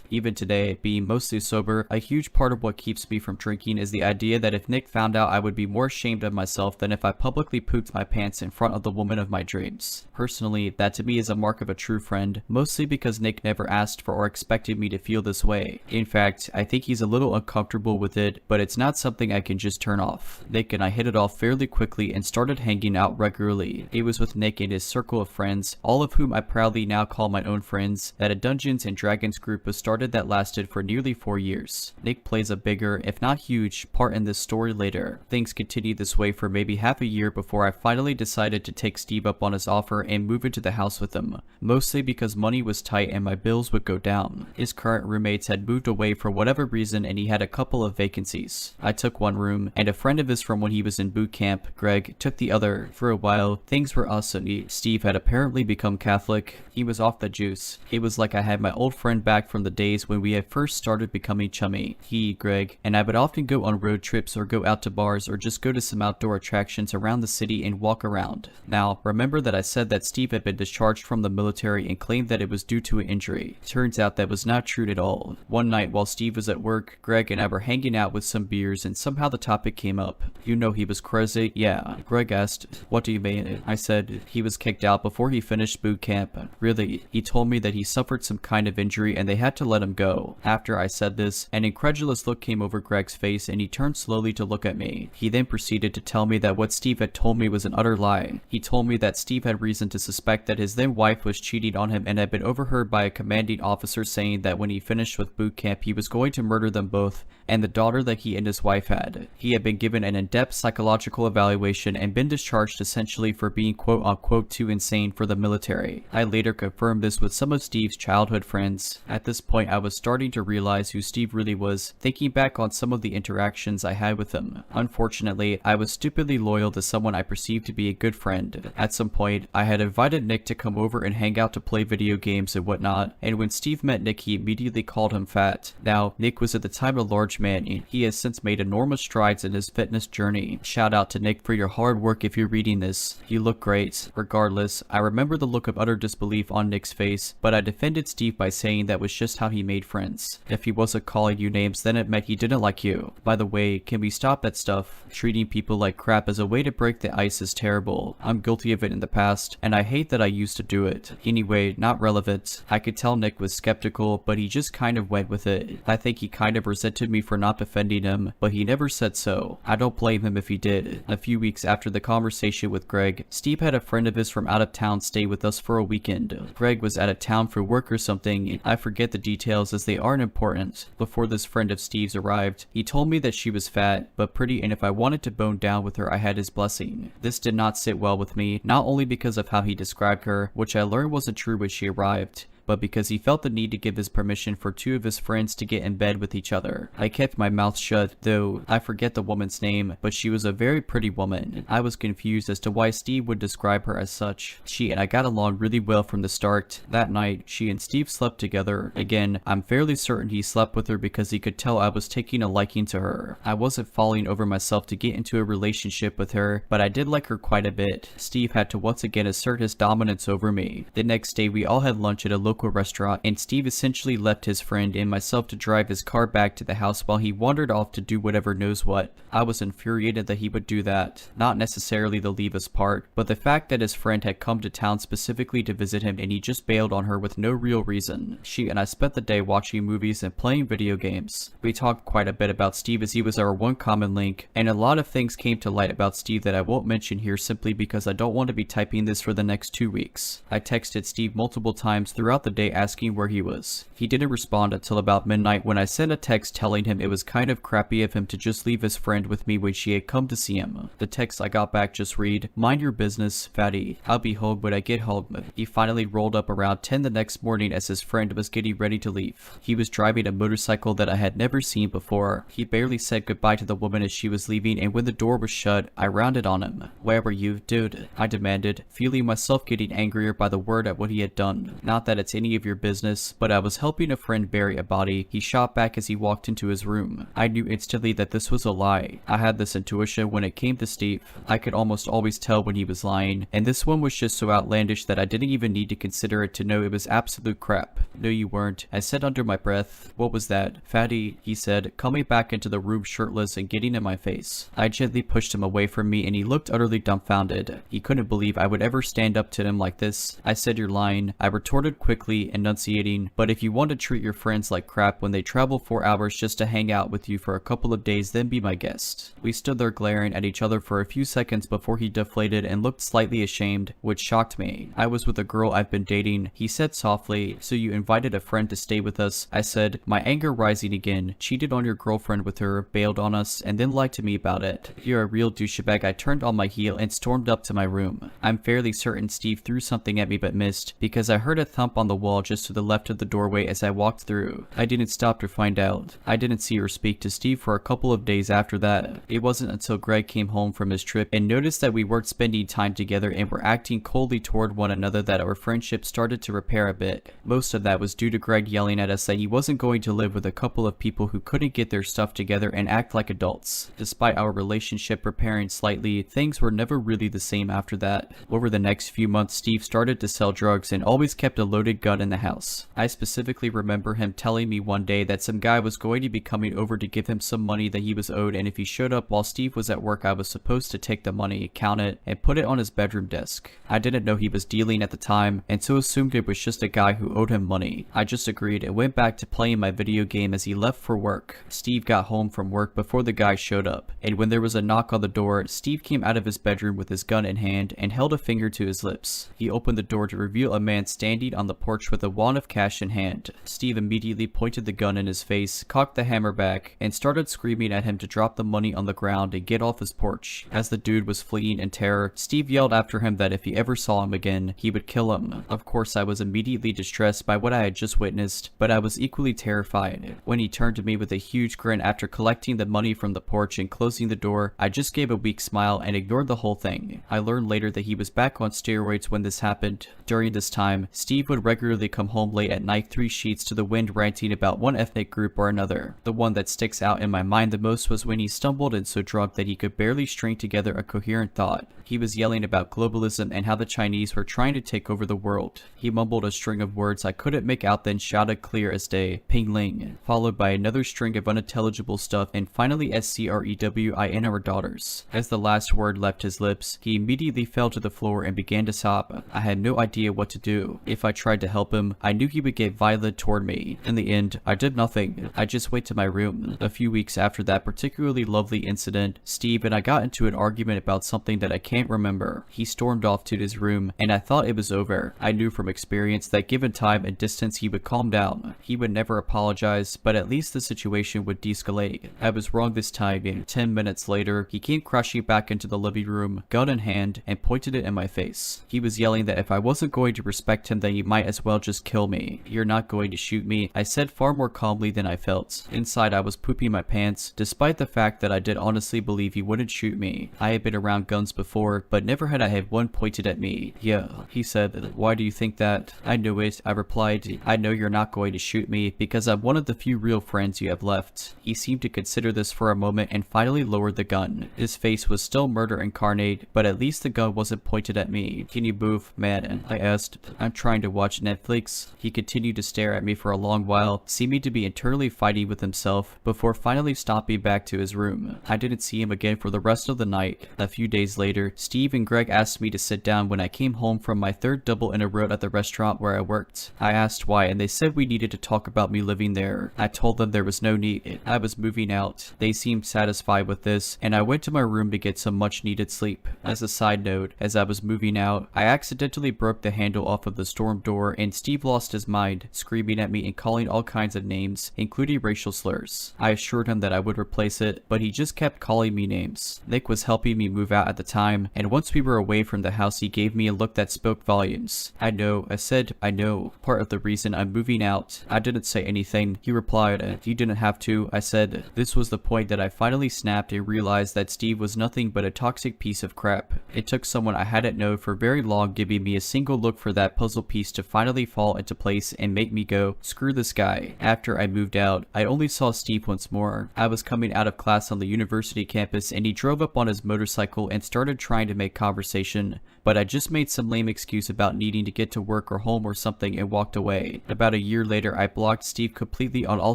Even today, being mostly sober, a huge part of what keeps me from drinking is the idea that if Nick found out, I would be more ashamed of myself than if I publicly pooped my pants in front of the woman of my dreams. Personally, that to me is a mark of a true friend, mostly because Nick never asked for or expected me to feel this way. In fact, I think he's a little uncomfortable with it, but it's not something I can just turn off. Nick and I hit it off fairly quickly and started hanging out regularly. It was with Nick and his circle of friends, all of whom I proudly now call my own friends, that a Dungeons and Dragons group was started that lasted for nearly 4 years. Nick plays a bigger, if not huge, part in this story later. Things continued this way for maybe half a year before I finally decided to take Steve up on his offer and move into the house with him, mostly because money was tight and my bills would go down. His current roommates had moved away for whatever reason and he had a couple of vacancies. I took one room, and a friend of his from when he was in boot camp, Greg, took the other. For a while, things were awesome. Steve had apparently become Catholic. He was off the juice. It was like I had my old friend back from the days when we had first started becoming chummy. He, Greg, and I would often go on road trips or go out to bars or just go to some outdoor attractions around the city and walk around. Now, remember that I said that Steve had been discharged from the military and claimed that it was due to an injury. Turns out that was not true at all. One night while Steve was at work, Greg and I were hanging out with some beers and somehow the topic came up. You know he was crazy? Yeah. Greg asked, "What do you mean?" I said, "He was kicked out before he finished boot camp." Really, he told me that he suffered some kind of injury and they had to let him go. After I said this, an incredulous look came over Greg's face and he turned slowly to look at me. He then proceeded to tell me that what Steve had told me was an utter lie. He told me that Steve had reason to suspect that his then wife was cheating on him and had been overheard by a commanding officer saying that when he finished with boot camp he was going to murder them both and the daughter that he and his wife had. He had been given an in-depth psychological evaluation and been discharged essentially for being quote-unquote too insane for the military. I later confirmed this with some of Steve's childhood friends. At this point I was starting to realize who Steve really was, thinking back on some of the interactions I had with him. Unfortunately, I was stupidly loyal to someone I perceived to be a good friend. At some point, I had invited Nick to come over and hang out to play video games and whatnot, and when Steve met Nick he immediately called him fat. Now, Nick was at the time a large man, and he has since made enormous strides in his fitness journey. Shout out to Nick for your hard work if you're reading this. You look great. Regardless, I remember the look of utter disbelief on Nick's face, but I defended Steve by saying that that was just how he made friends. If he wasn't calling you names, then it meant he didn't like you. By the way, can we stop that stuff? Treating people like crap as a way to break the ice is terrible. I'm guilty of it in the past, and I hate that I used to do it. Anyway, not relevant. I could tell Nick was skeptical, but he just kind of went with it. I think he kind of resented me for not defending him, but he never said so. I don't blame him if he did. A few weeks after the conversation with Greg, Steve had a friend of his from out of town stay with us for a weekend. Greg was out of town for work or something. I forget the details as they aren't important. Before this friend of Steve's arrived, he told me that she was fat, but pretty, and if I wanted to bone down with her, I had his blessing. This did not sit well with me, not only because of how he described her, which I learned wasn't true when she arrived, but because he felt the need to give his permission for two of his friends to get in bed with each other. I kept my mouth shut, though I forget the woman's name, but she was a very pretty woman. I was confused as to why Steve would describe her as such. She and I got along really well from the start. That night, she and Steve slept together. Again, I'm fairly certain he slept with her because he could tell I was taking a liking to her. I wasn't falling over myself to get into a relationship with her, but I did like her quite a bit. Steve had to once again assert his dominance over me. The next day, we all had lunch at a local restaurant, and Steve essentially left his friend and myself to drive his car back to the house while he wandered off to do whatever knows what. I was infuriated that he would do that. Not necessarily the leave us part, but the fact that his friend had come to town specifically to visit him and he just bailed on her with no real reason. She and I spent the day watching movies and playing video games. We talked quite a bit about Steve as he was our one common link, and a lot of things came to light about Steve that I won't mention here simply because I don't want to be typing this for the next 2 weeks. I texted Steve multiple times throughout the day asking where he was. He didn't respond until about midnight when I sent a text telling him it was kind of crappy of him to just leave his friend with me when she had come to see him. The text I got back just read, "Mind your business, fatty. I'll be home when I get home." He finally rolled up around 10 the next morning as his friend was getting ready to leave. He was driving a motorcycle that I had never seen before. He barely said goodbye to the woman as she was leaving, and when the door was shut, I rounded on him. "Where were you, dude?" I demanded, feeling myself getting angrier by the word at what he had done. "Not that it's any of your business, but I was helping a friend bury a body." He shot back as he walked into his room. I knew instantly that this was a lie. I had this intuition when it came to Steve. I could almost always tell when he was lying, and this one was just so outlandish that I didn't even need to consider it to know it was absolute crap. "No, you weren't," I said under my breath. "What was that?" "Fatty," he said, coming back into the room shirtless and getting in my face. I gently pushed him away from me and he looked utterly dumbfounded. He couldn't believe I would ever stand up to him like this. "I said you're lying," I retorted quickly, enunciating, "but if you want to treat your friends like crap when they travel 4 hours just to hang out with you for a couple of days, then be my guest." We stood there glaring at each other for a few seconds before he deflated and looked slightly ashamed, which shocked me. "I was with a girl I've been dating," he said softly. "So you invited a friend to stay with us?" I said, my anger rising again. "Cheated on your girlfriend with her, bailed on us, and then lied to me about it. You're a real douchebag." I turned on my heel and stormed up to my room. I'm fairly certain Steve threw something at me but missed, because I heard a thump on the wall just to the left of the doorway as I walked through. I didn't stop to find out. I didn't see or speak to Steve for a couple of days after that. It wasn't until Greg came home from his trip and noticed that we weren't spending time together and were acting coldly toward one another that our friendship started to repair a bit. Most of that was due to Greg yelling at us that he wasn't going to live with a couple of people who couldn't get their stuff together and act like adults. Despite our relationship repairing slightly, things were never really the same after that. Over the next few months, Steve started to sell drugs and always kept a loaded gun in the house. I specifically remember him telling me one day that some guy was going to be coming over to give him some money that he was owed, and if he showed up while Steve was at work, I was supposed to take the money, count it, and put it on his bedroom desk. I didn't know he was dealing at the time, and so assumed it was just a guy who owed him money. I just agreed and went back to playing my video game as he left for work. Steve got home from work before the guy showed up, and when there was a knock on the door, Steve came out of his bedroom with his gun in hand and held a finger to his lips. He opened the door to reveal a man standing on the porch with a wad of cash in hand. Steve immediately pointed the gun in his face, cocked the hammer back, and started screaming at him to drop the money on the ground and get off his porch. As the dude was fleeing in terror, Steve yelled after him that if he ever saw him again, he would kill him. Of course, I was immediately distressed by what I had just witnessed, but I was equally terrified. When he turned to me with a huge grin after collecting the money from the porch and closing the door, I just gave a weak smile and ignored the whole thing. I learned later that he was back on steroids when this happened. During this time, Steve would regularly regularly come home late at night 3 sheets to the wind ranting about one ethnic group or another. The one that sticks out in my mind the most was when he stumbled and so drunk that he could barely string together a coherent thought. He was yelling about globalism and how the Chinese were trying to take over the world. He mumbled a string of words I couldn't make out, then shouted clear as day, Ping Ling, followed by another string of unintelligible stuff, and finally SCREWIN our daughters. As the last word left his lips, he immediately fell to the floor and began to sob. I had no idea what to do. If I tried to help him, I knew he would get violent toward me. In the end, I did nothing. I just went to my room. A few weeks after that particularly lovely incident, Steve and I got into an argument about something that I can't remember. He stormed off to his room, and I thought it was over. I knew from experience that given time and distance he would calm down. He would never apologize, but at least the situation would de-escalate. I was wrong this time, and 10 minutes later, he came crashing back into the living room, gun in hand, and pointed it in my face. He was yelling that if I wasn't going to respect him, then he might as well just kill me. You're not going to shoot me, I said far more calmly than I felt. Inside, I was pooping my pants, despite the fact that I did honestly believe he wouldn't shoot me. I had been around guns before, but never had I had one pointed at me. Yeah, he said, why do you think that? I knew it, I replied. I know you're not going to shoot me because I'm one of the few real friends you have left. He seemed to consider this for a moment and finally lowered the gun. His face was still murder incarnate, but at least the gun wasn't pointed at me. Can you move, man? I asked. I'm trying to watch Netflix. He continued to stare at me for a long while, seeming to be internally fighting with himself, before finally stomping back to his room. I didn't see him again for the rest of the night. A few days later, Steve and Greg asked me to sit down when I came home from my third double in a row at the restaurant where I worked. I asked why, and they said we needed to talk about me living there. I told them there was no need. I was moving out. They seemed satisfied with this, and I went to my room to get some much needed sleep. As a side note, as I was moving out, I accidentally broke the handle off of the storm door, and Steve lost his mind, screaming at me and calling all kinds of names, including racial slurs. I assured him that I would replace it, but he just kept calling me names. Nick was helping me move out at the time, and once we were away from the house, he gave me a look that spoke volumes. I know, I said, I know. Part of the reason I'm moving out. I didn't say anything. He replied, you didn't have to. I said, this was the point that I finally snapped and realized that Steve was nothing but a toxic piece of crap. It took someone I hadn't known for very long giving me a single look for that puzzle piece to finally fall into place and make me go, screw this guy. After I moved out, I only saw Steve once more. I was coming out of class on the university campus and he drove up on his motorcycle and started trying to make conversation, but I just made some lame excuse about needing to get to work or home or something and walked away. About a year later, I blocked Steve completely on all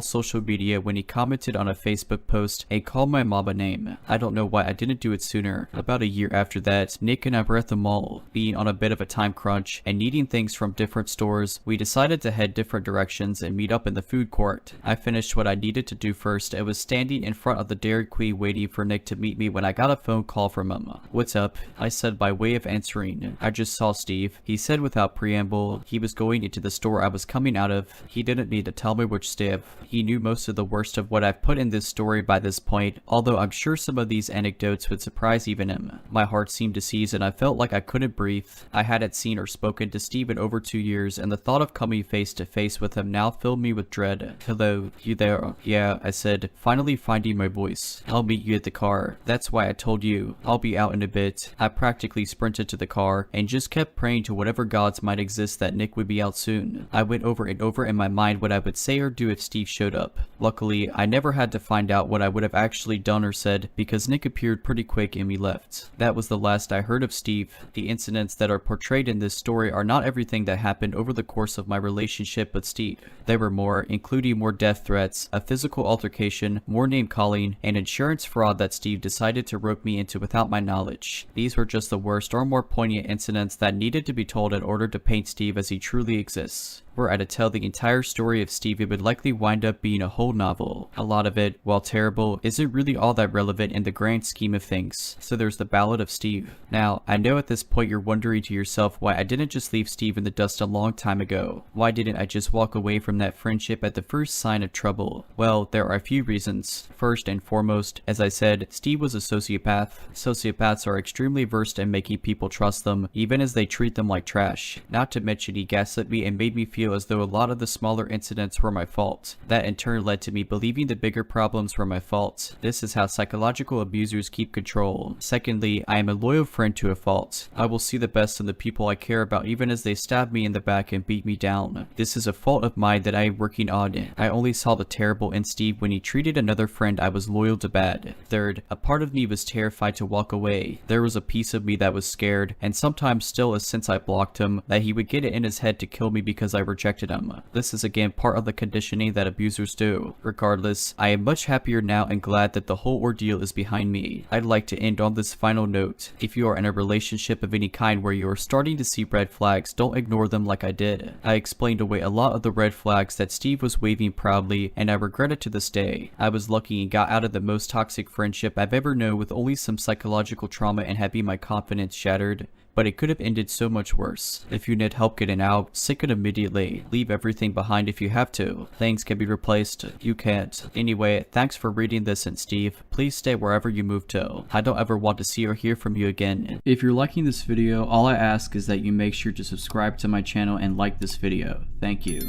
social media when he commented on a Facebook post and called my mom a name. I don't know why I didn't do it sooner. About a year after that, Nick and I were at the mall. Being on a bit of a time crunch and needing things from different stores, we decided to head different directions and meet up in the food court. I finished what I needed to do first and was standing in front of the Dairy Queen waiting for Nick to meet me when I got a phone call from him. What's up? I said by way of answering. I just saw Steve. He said without preamble. He was going into the store I was coming out of. He didn't need to tell me which step. He knew most of the worst of what I've put in this story by this point, although I'm sure some of these anecdotes would surprise even him. My heart seemed to seize and I felt like I couldn't breathe. I hadn't seen or spoken to Steve in over 2 years, and the thought of coming face to face with him now filled me with dread. Hello, you there? Yeah, I said, finally finding my voice. I'll meet you at the car. That's why I told you. I'll be out in a bit. I practically sprinted to the car and just kept praying to whatever gods might exist that Nick would be out soon. I went over and over in my mind what I would say or do if Steve showed up. Luckily, I never had to find out what I would have actually done or said because Nick appeared pretty quick and we left. That was the last I heard of Steve. The incidents that are portrayed in this story are not everything that happened over the course of my relationship with Steve. There were more, including more death threats, a physical altercation, more name calling, and insurance fraud that Steve decided to rope me into without my knowledge. These were just the worst or more poignant incidents that needed to be told in order to paint Steve as he truly exists. Were I to tell the entire story of Steve, it would likely wind up being a whole novel. A lot of it, while terrible, isn't really all that relevant in the grand scheme of things. So there's the Ballad of Steve. Now, I know at this point you're wondering to yourself why I didn't just leave Steve in the dust a long time ago. Why didn't I just walk away from that friendship at the first sign of trouble? Well, there are a few reasons. First and foremost, as I said, Steve was a sociopath. Sociopaths are extremely versed in making people trust them, even as they treat them like trash. Not to mention he gaslit me and made me feel feel as though a lot of the smaller incidents were my fault. That in turn led to me believing the bigger problems were my fault. This is how psychological abusers keep control. Secondly, I am a loyal friend to a fault. I will see the best in the people I care about even as they stab me in the back and beat me down. This is a fault of mine that I am working on. I only saw the terrible in Steve when he treated another friend I was loyal to bad. Third, a part of me was terrified to walk away. There was a piece of me that was scared, and sometimes still is since I blocked him, that he would get it in his head to kill me because I rejected him. This is again part of the conditioning that abusers do. Regardless, I am much happier now and glad that the whole ordeal is behind me. I'd like to end on this final note. If you are in a relationship of any kind where you are starting to see red flags, don't ignore them like I did. I explained away a lot of the red flags that Steve was waving proudly, and I regret it to this day. I was lucky and got out of the most toxic friendship I've ever known with only some psychological trauma and having my confidence shattered. But it could have ended so much worse. If you need help getting out, seek it immediately. Leave everything behind if you have to. Things can be replaced. You can't. Anyway, thanks for reading this, and Steve, please stay wherever you move to. I don't ever want to see or hear from you again. If you're liking this video, all I ask is that you make sure to subscribe to my channel and like this video. Thank you.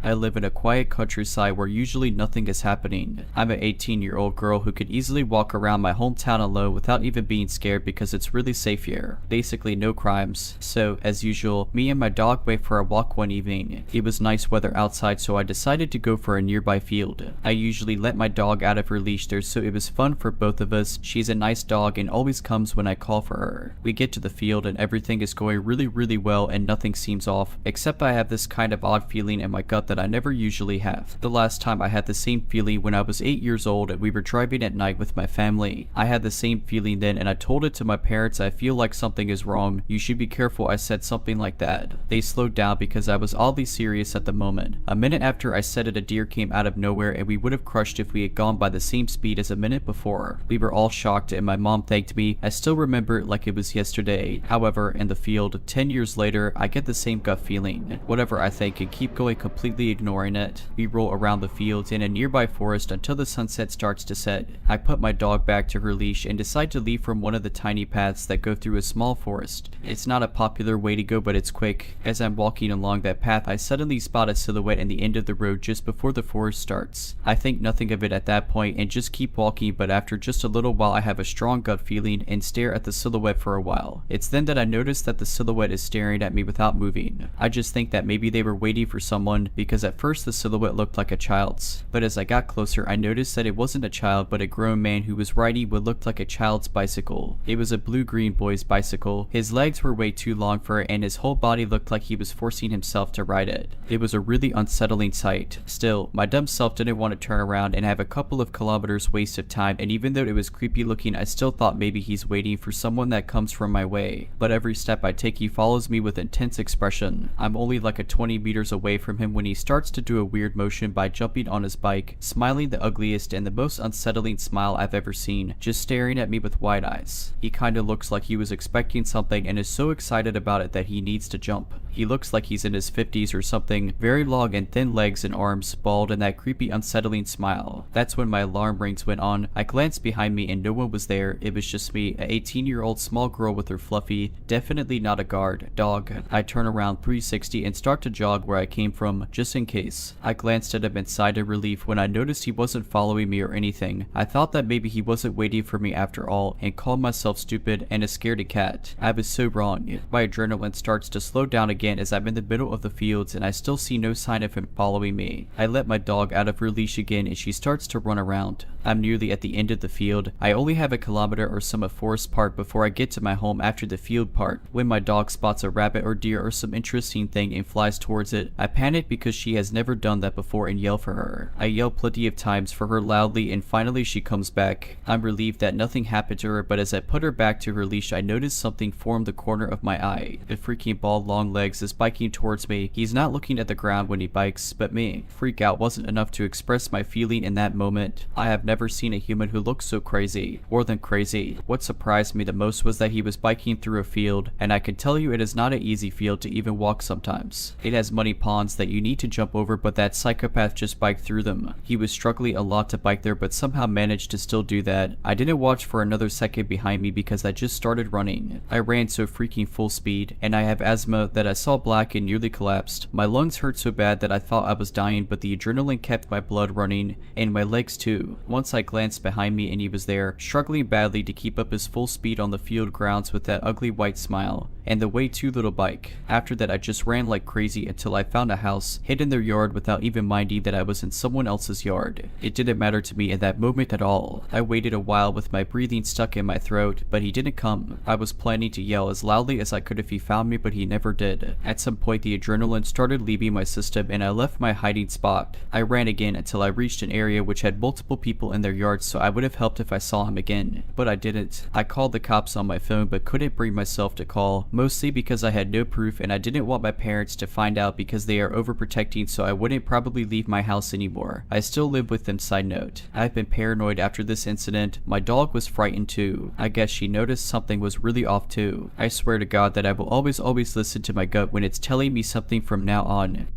I live in a quiet countryside where usually nothing is happening. I'm an 18-year-old girl who could easily walk around my hometown alone without even being scared because it's really safe here. Basically no crimes. So, as usual, me and my dog went for a walk one evening. It was nice weather outside, so I decided to go for a nearby field. I usually let my dog out of her leash there, so it was fun for both of us. She's a nice dog and always comes when I call for her. We get to the field and everything is going really well and nothing seems off, except I have this kind of odd feeling in my gut that I never usually have. The last time I had the same feeling when I was 8 years old and we were driving at night with my family. I had the same feeling then and I told it to my parents. I feel like something is wrong. You should be careful. I said something like that. They slowed down because I was oddly serious at the moment. A minute after I said it, a deer came out of nowhere and we would have crushed if we had gone by the same speed as a minute before. We were all shocked and my mom thanked me. I still remember it like it was yesterday. However, in the field, 10 years later, I get the same gut feeling. Whatever I think and keep going, completely ignoring it. We roll around the fields in a nearby forest until the sunset starts to set. I put my dog back to her leash and decide to leave from one of the tiny paths that go through a small forest. It's not a popular way to go, but it's quick. As I'm walking along that path, I suddenly spot a silhouette in the end of the road just before the forest starts. I think nothing of it at that point and just keep walking, but after just a little while I have a strong gut feeling and stare at the silhouette for a while. It's then that I notice that the silhouette is staring at me without moving. I just think that maybe they were waiting for someone because at first the silhouette looked like a child's, but as I got closer I noticed that it wasn't a child but a grown man who was riding what looked like a child's bicycle. It was a blue-green boy's bicycle. His legs were way too long for it and his whole body looked like he was forcing himself to ride it. It was a really unsettling sight. Still, my dumb self didn't want to turn around and have a couple of kilometers waste of time, and even though it was creepy looking, I still thought maybe he's waiting for someone that comes from my way. But every step I take he follows me with intense expression. I'm only like a 20 meters away from him when he starts to do a weird motion by jumping on his bike, smiling the ugliest and the most unsettling smile I've ever seen, just staring at me with wide eyes. He kinda looks like he was expecting something and is so excited about it that he needs to jump. He looks like he's in his 50s or something, very long and thin legs and arms, bald, and that creepy unsettling smile. That's when my alarm rings went on. I glanced behind me and no one was there. It was just me, a 18-year-old small girl with her fluffy, definitely not a guard, dog. I turn around 360 and start to jog where I came from, just in case. I glanced at him and sighed in relief when I noticed he wasn't following me or anything. I thought that maybe he wasn't waiting for me after all and called myself stupid and a scaredy cat. I was so wrong. My adrenaline starts to slow down again as I'm in the middle of the fields and I still see no sign of him following me. I let my dog out of her leash again and she starts to run around. I'm nearly at the end of the field. I only have a kilometer or some of forest part before I get to my home after the field part. When my dog spots a rabbit or deer or some interesting thing and flies towards it, I panic because she has never done that before and yell for her. I yell plenty of times for her loudly and finally she comes back. I'm relieved that nothing happened to her, but as I put her back to her leash I noticed something form the corner of my eye. The freaking bald long legs is biking towards me. He's not looking at the ground when he bikes, but me. Freak out wasn't enough to express my feeling in that moment. I have never never seen a human who looked so crazy. More than crazy. What surprised me the most was that he was biking through a field, and I can tell you it is not an easy field to even walk sometimes. It has many ponds that you need to jump over, but that psychopath just biked through them. He was struggling a lot to bike there, but somehow managed to still do that. I didn't watch for another second behind me because I just started running. I ran so freaking full speed, and I have asthma that I saw black and nearly collapsed. My lungs hurt so bad that I thought I was dying, but the adrenaline kept my blood running, and my legs too. Once I glanced behind me and he was there, struggling badly to keep up his full speed on the field grounds with that ugly white smile, and the way too little bike. After that I just ran like crazy until I found a house, hid in their yard without even minding that I was in someone else's yard. It didn't matter to me in that moment at all. I waited a while with my breathing stuck in my throat, but he didn't come. I was planning to yell as loudly as I could if he found me, but he never did. At some point the adrenaline started leaving my system and I left my hiding spot. I ran again until I reached an area which had multiple people in their yards, so I would have helped if I saw him again, but I didn't. I called the cops on my phone but couldn't bring myself to call, mostly because I had no proof and I didn't want my parents to find out because they are overprotecting, so I wouldn't probably leave my house anymore. I still live with them. Side note, I've been paranoid after this incident. My dog was frightened too. I guess she noticed something was really off too. I swear to God that I will always listen to my gut when it's telling me something from now on.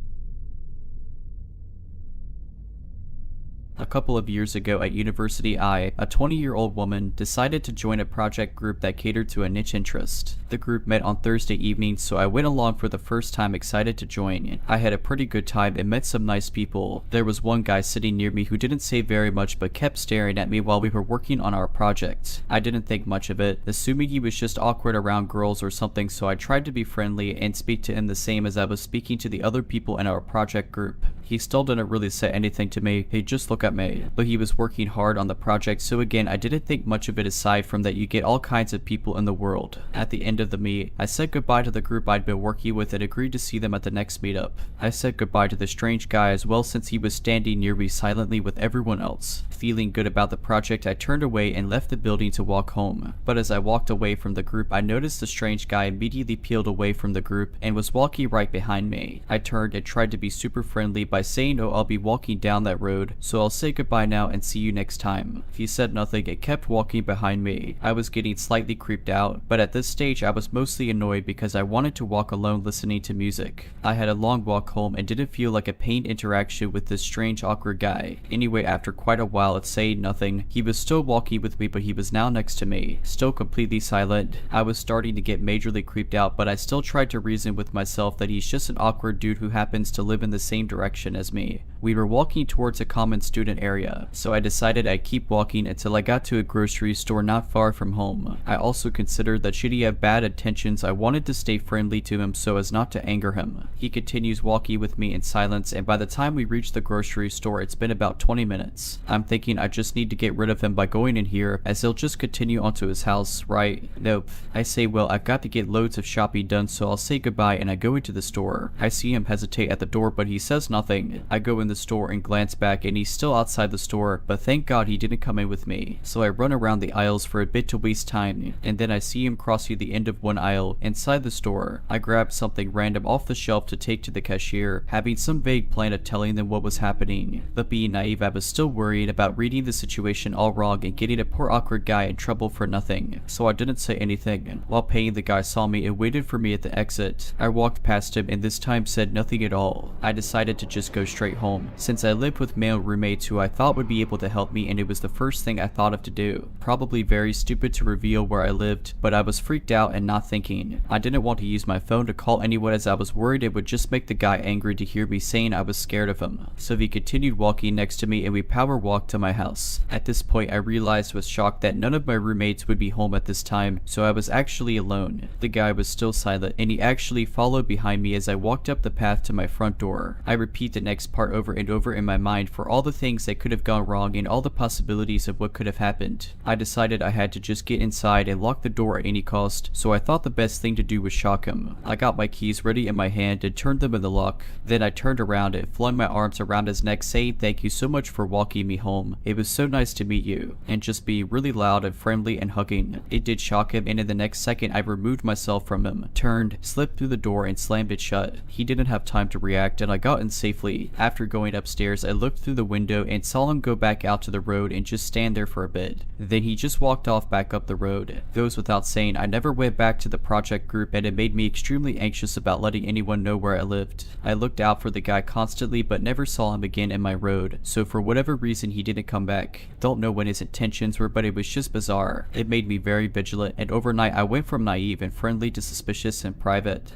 A couple of years ago at university, a 20-year-old woman, decided to join a project group that catered to a niche interest. The group met on Thursday evening, so I went along for the first time, excited to join. I had a pretty good time and met some nice people. There was one guy sitting near me who didn't say very much but kept staring at me while we were working on our project. I didn't think much of it, assuming he was just awkward around girls or something, so I tried to be friendly and speak to him the same as I was speaking to the other people in our project group. He still didn't really say anything to me, he'd just look at me, but he was working hard on the project, so again I didn't think much of it aside from that you get all kinds of people in the world. At the end of the meet, I said goodbye to the group I'd been working with and agreed to see them at the next meetup. I said goodbye to the strange guy as well since he was standing near me silently with everyone else. Feeling good about the project, I turned away and left the building to walk home. But as I walked away from the group, I noticed the strange guy immediately peeled away from the group and was walking right behind me. I turned and tried to be super friendly by saying, "Oh, I'll be walking down that road, so I'll say goodbye now and see you next time." He said nothing and kept walking behind me. I was getting slightly creeped out, but at this stage I was mostly annoyed because I wanted to walk alone listening to music. I had a long walk home and didn't feel like a pained interaction with this strange awkward guy. Anyway, after quite a while of saying nothing, he was still walking with me, but he was now next to me, still completely silent. I was starting to get majorly creeped out, but I still tried to reason with myself that he's just an awkward dude who happens to live in the same direction as me. We were walking towards a common student area, so I decided I'd keep walking until I got to a grocery store not far from home. I also considered that should he have bad intentions, I wanted to stay friendly to him so as not to anger him. He continues walking with me in silence, and by the time we reach the grocery store, it's been about 20 minutes. I'm thinking I just need to get rid of him by going in here, as he'll just continue onto his house, right? Nope. I say, well, I've got to get loads of shopping done, so I'll say goodbye and I go into the store. I see him hesitate at the door, but he says nothing. I go in the store and glance back, and he's still outside the store, but thank God he didn't come in with me. So I run around the aisles for a bit to waste time, and then I see him crossing the end of one aisle inside the store. I grab something random off the shelf to take to the cashier, having some vague plan of telling them what was happening. But being naive, I was still worried about reading the situation all wrong and getting a poor awkward guy in trouble for nothing, so I didn't say anything. While paying, the guy saw me and waited for me at the exit. I walked past him and this time said nothing at all. I decided to just go straight home, since I lived with male roommates who I thought would be able to help me, and it was the first thing I thought of to do. Probably very stupid to reveal where I lived, but I was freaked out and not thinking. I didn't want to use my phone to call anyone as I was worried it would just make the guy angry to hear me saying I was scared of him. So he continued walking next to me and we power walked to my house. At this point I realized with shock that none of my roommates would be home at this time, so I was actually alone. The guy was still silent and he actually followed behind me as I walked up the path to my front door. I repeat the next part over and over in my mind for all the things that could have gone wrong and all the possibilities of what could have happened. I decided I had to just get inside and lock the door at any cost, so I thought the best thing to do was shock him. I got my keys ready in my hand and turned them in the lock. Then I turned around and flung my arms around his neck saying thank you so much for walking me home. It was so nice to meet you, and just being really loud and friendly and hugging. It did shock him, and in the next second I removed myself from him, turned, slipped through the door and slammed it shut. He didn't have time to react and I got in safe safely. After going upstairs, I looked through the window and saw him go back out to the road and just stand there for a bit. Then he just walked off back up the road. Goes without saying, I never went back to the project group, and it made me extremely anxious about letting anyone know where I lived. I looked out for the guy constantly but never saw him again in my road, so for whatever reason he didn't come back. Don't know what his intentions were, but it was just bizarre. It made me very vigilant, and overnight I went from naive and friendly to suspicious and private.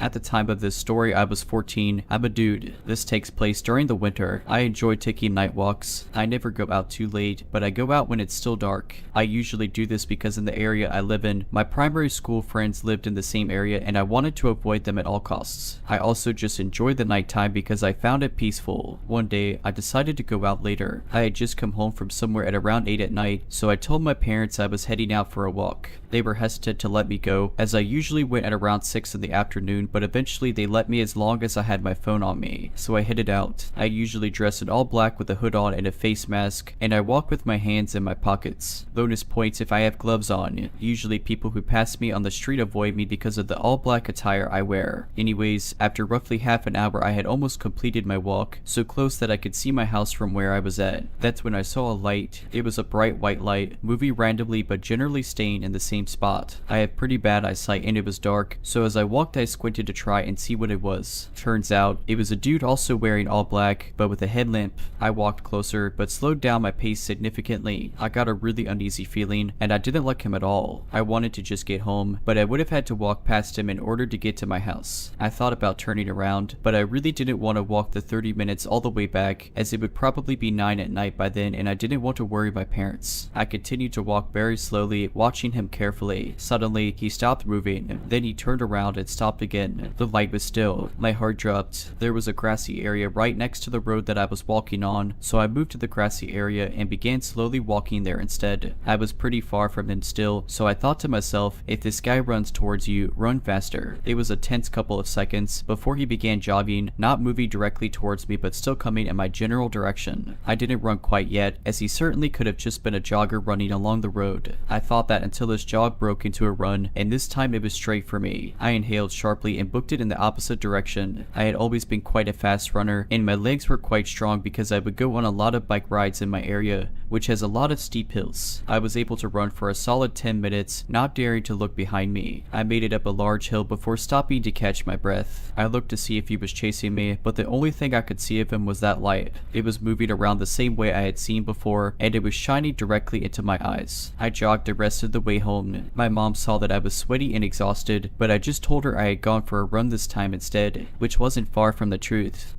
At the time of this story, I was 14. I'm a dude. This takes place during the winter. I enjoy taking night walks. I never go out too late, but I go out when it's still dark. I usually do this because in the area I live in, my primary school friends lived in the same area and I wanted to avoid them at all costs. I also just enjoy the nighttime because I found it peaceful. One day, I decided to go out later. I had just come home from somewhere at around 8 at night, so I told my parents I was heading out for a walk. They were hesitant to let me go, as I usually went at around 6 in the afternoon, but eventually they let me as long as I had my phone on me, so I headed out. I usually dress in all black with a hood on and a face mask, and I walk with my hands in my pockets. Bonus points if I have gloves on. Usually people who pass me on the street avoid me because of the all black attire I wear. Anyways, after roughly half an hour I had almost completed my walk, so close that I could see my house from where I was at. That's when I saw a light. It was a bright white light, moving randomly but generally staying in the same spot. I have pretty bad eyesight and it was dark, so as I walked I squinted to try and see what it was. Turns out, it was a dude also wearing all black, but with a headlamp. I walked closer, but slowed down my pace significantly. I got a really uneasy feeling, and I didn't like him at all. I wanted to just get home, but I would have had to walk past him in order to get to my house. I thought about turning around, but I really didn't want to walk the 30 minutes all the way back, as it would probably be 9 at night by then, and I didn't want to worry my parents. I continued to walk very slowly, watching him carefully. Suddenly, he stopped moving. Then he turned around and stopped again. The light was still. My heart dropped. There was a grassy area right next to the road that I was walking on, so I moved to the grassy area and began slowly walking there instead. I was pretty far from him still, so I thought to myself, if this guy runs towards you, run faster. It was a tense couple of seconds before he began jogging, not moving directly towards me but still coming in my general direction. I didn't run quite yet, as he certainly could have just been a jogger running along the road. I thought that until his jog broke into a run, and this time it was straight for me. I inhaled sharply and booked it in the opposite direction. I had always been quite a fast runner, and my legs were quite strong because I would go on a lot of bike rides in my area, which has a lot of steep hills. I was able to run for a solid 10 minutes, not daring to look behind me. I made it up a large hill before stopping to catch my breath. I looked to see if he was chasing me, but the only thing I could see of him was that light. It was moving around the same way I had seen before, and it was shining directly into my eyes. I jogged the rest of the way home. My mom saw that I was sweaty and exhausted, but I just told her I had gone for a run this time instead, which wasn't far from the truth.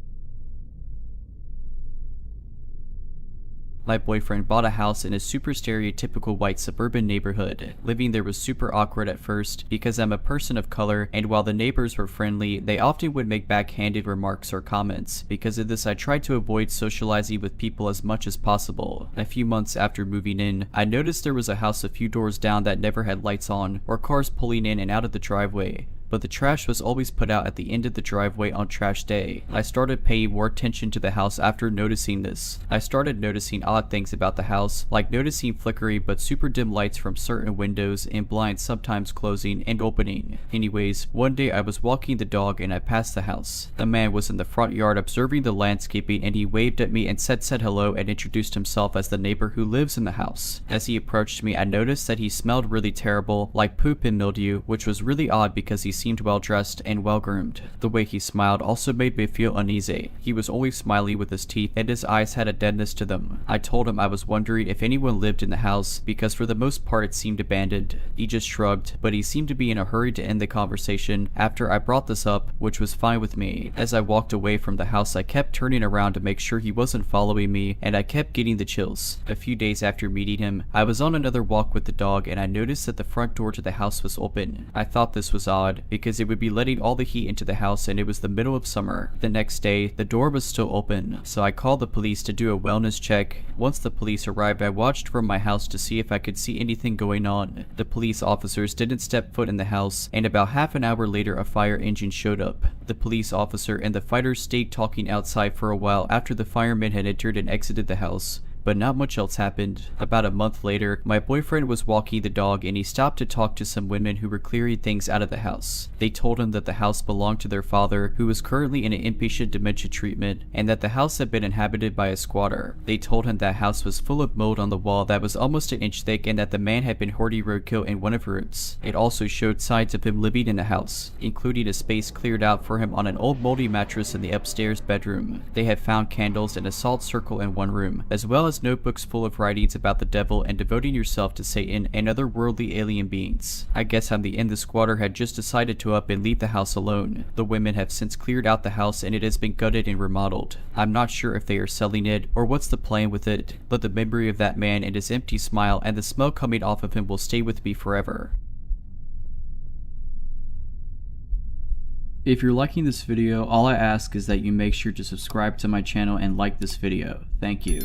My boyfriend bought a house in a super stereotypical white suburban neighborhood. Living there was super awkward at first because I'm a person of color, and while the neighbors were friendly, they often would make backhanded remarks or comments. Because of this, I tried to avoid socializing with people as much as possible. A few months after moving in, I noticed there was a house a few doors down that never had lights on, or cars pulling in and out of the driveway. But the trash was always put out at the end of the driveway on trash day. I started paying more attention to the house after noticing this. I started noticing odd things about the house, like noticing flickery but super dim lights from certain windows and blinds sometimes closing and opening. Anyways, one day I was walking the dog and I passed the house. The man was in the front yard observing the landscaping, and he waved at me and said hello and introduced himself as the neighbor who lives in the house. As he approached me, I noticed that he smelled really terrible, like poop and mildew, which was really odd because he seemed well dressed and well groomed. The way he smiled also made me feel uneasy. He was always smiling with his teeth, and his eyes had a deadness to them. I told him I was wondering if anyone lived in the house, because for the most part it seemed abandoned. He just shrugged, but he seemed to be in a hurry to end the conversation after I brought this up, which was fine with me. As I walked away from the house, I kept turning around to make sure he wasn't following me, and I kept getting the chills. A few days after meeting him, I was on another walk with the dog, and I noticed that the front door to the house was open. I thought this was odd, because it would be letting all the heat into the house, and it was the middle of summer. The next day, the door was still open, so I called the police to do a wellness check. Once the police arrived, I watched from my house to see if I could see anything going on. The police officers didn't step foot in the house, and about half an hour later a fire engine showed up. The police officer and the fighter stayed talking outside for a while after the firemen had entered and exited the house, but not much else happened. About a month later, my boyfriend was walking the dog and he stopped to talk to some women who were clearing things out of the house. They told him that the house belonged to their father, who was currently in an inpatient dementia treatment, and that the house had been inhabited by a squatter. They told him that house was full of mold on the wall that was almost an inch thick and that the man had been hoarding roadkill in one of her rooms. It also showed signs of him living in the house, including a space cleared out for him on an old moldy mattress in the upstairs bedroom. They had found candles and a salt circle in one room, as well as notebooks full of writings about the devil and devoting yourself to Satan and other worldly alien beings. I guess in the end the squatter had just decided to up and leave the house alone. The women have since cleared out the house and it has been gutted and remodeled. I'm not sure if they are selling it or what's the plan with it, but the memory of that man and his empty smile and the smell coming off of him will stay with me forever. If you're liking this video, all I ask is that you make sure to subscribe to my channel and like this video. Thank you.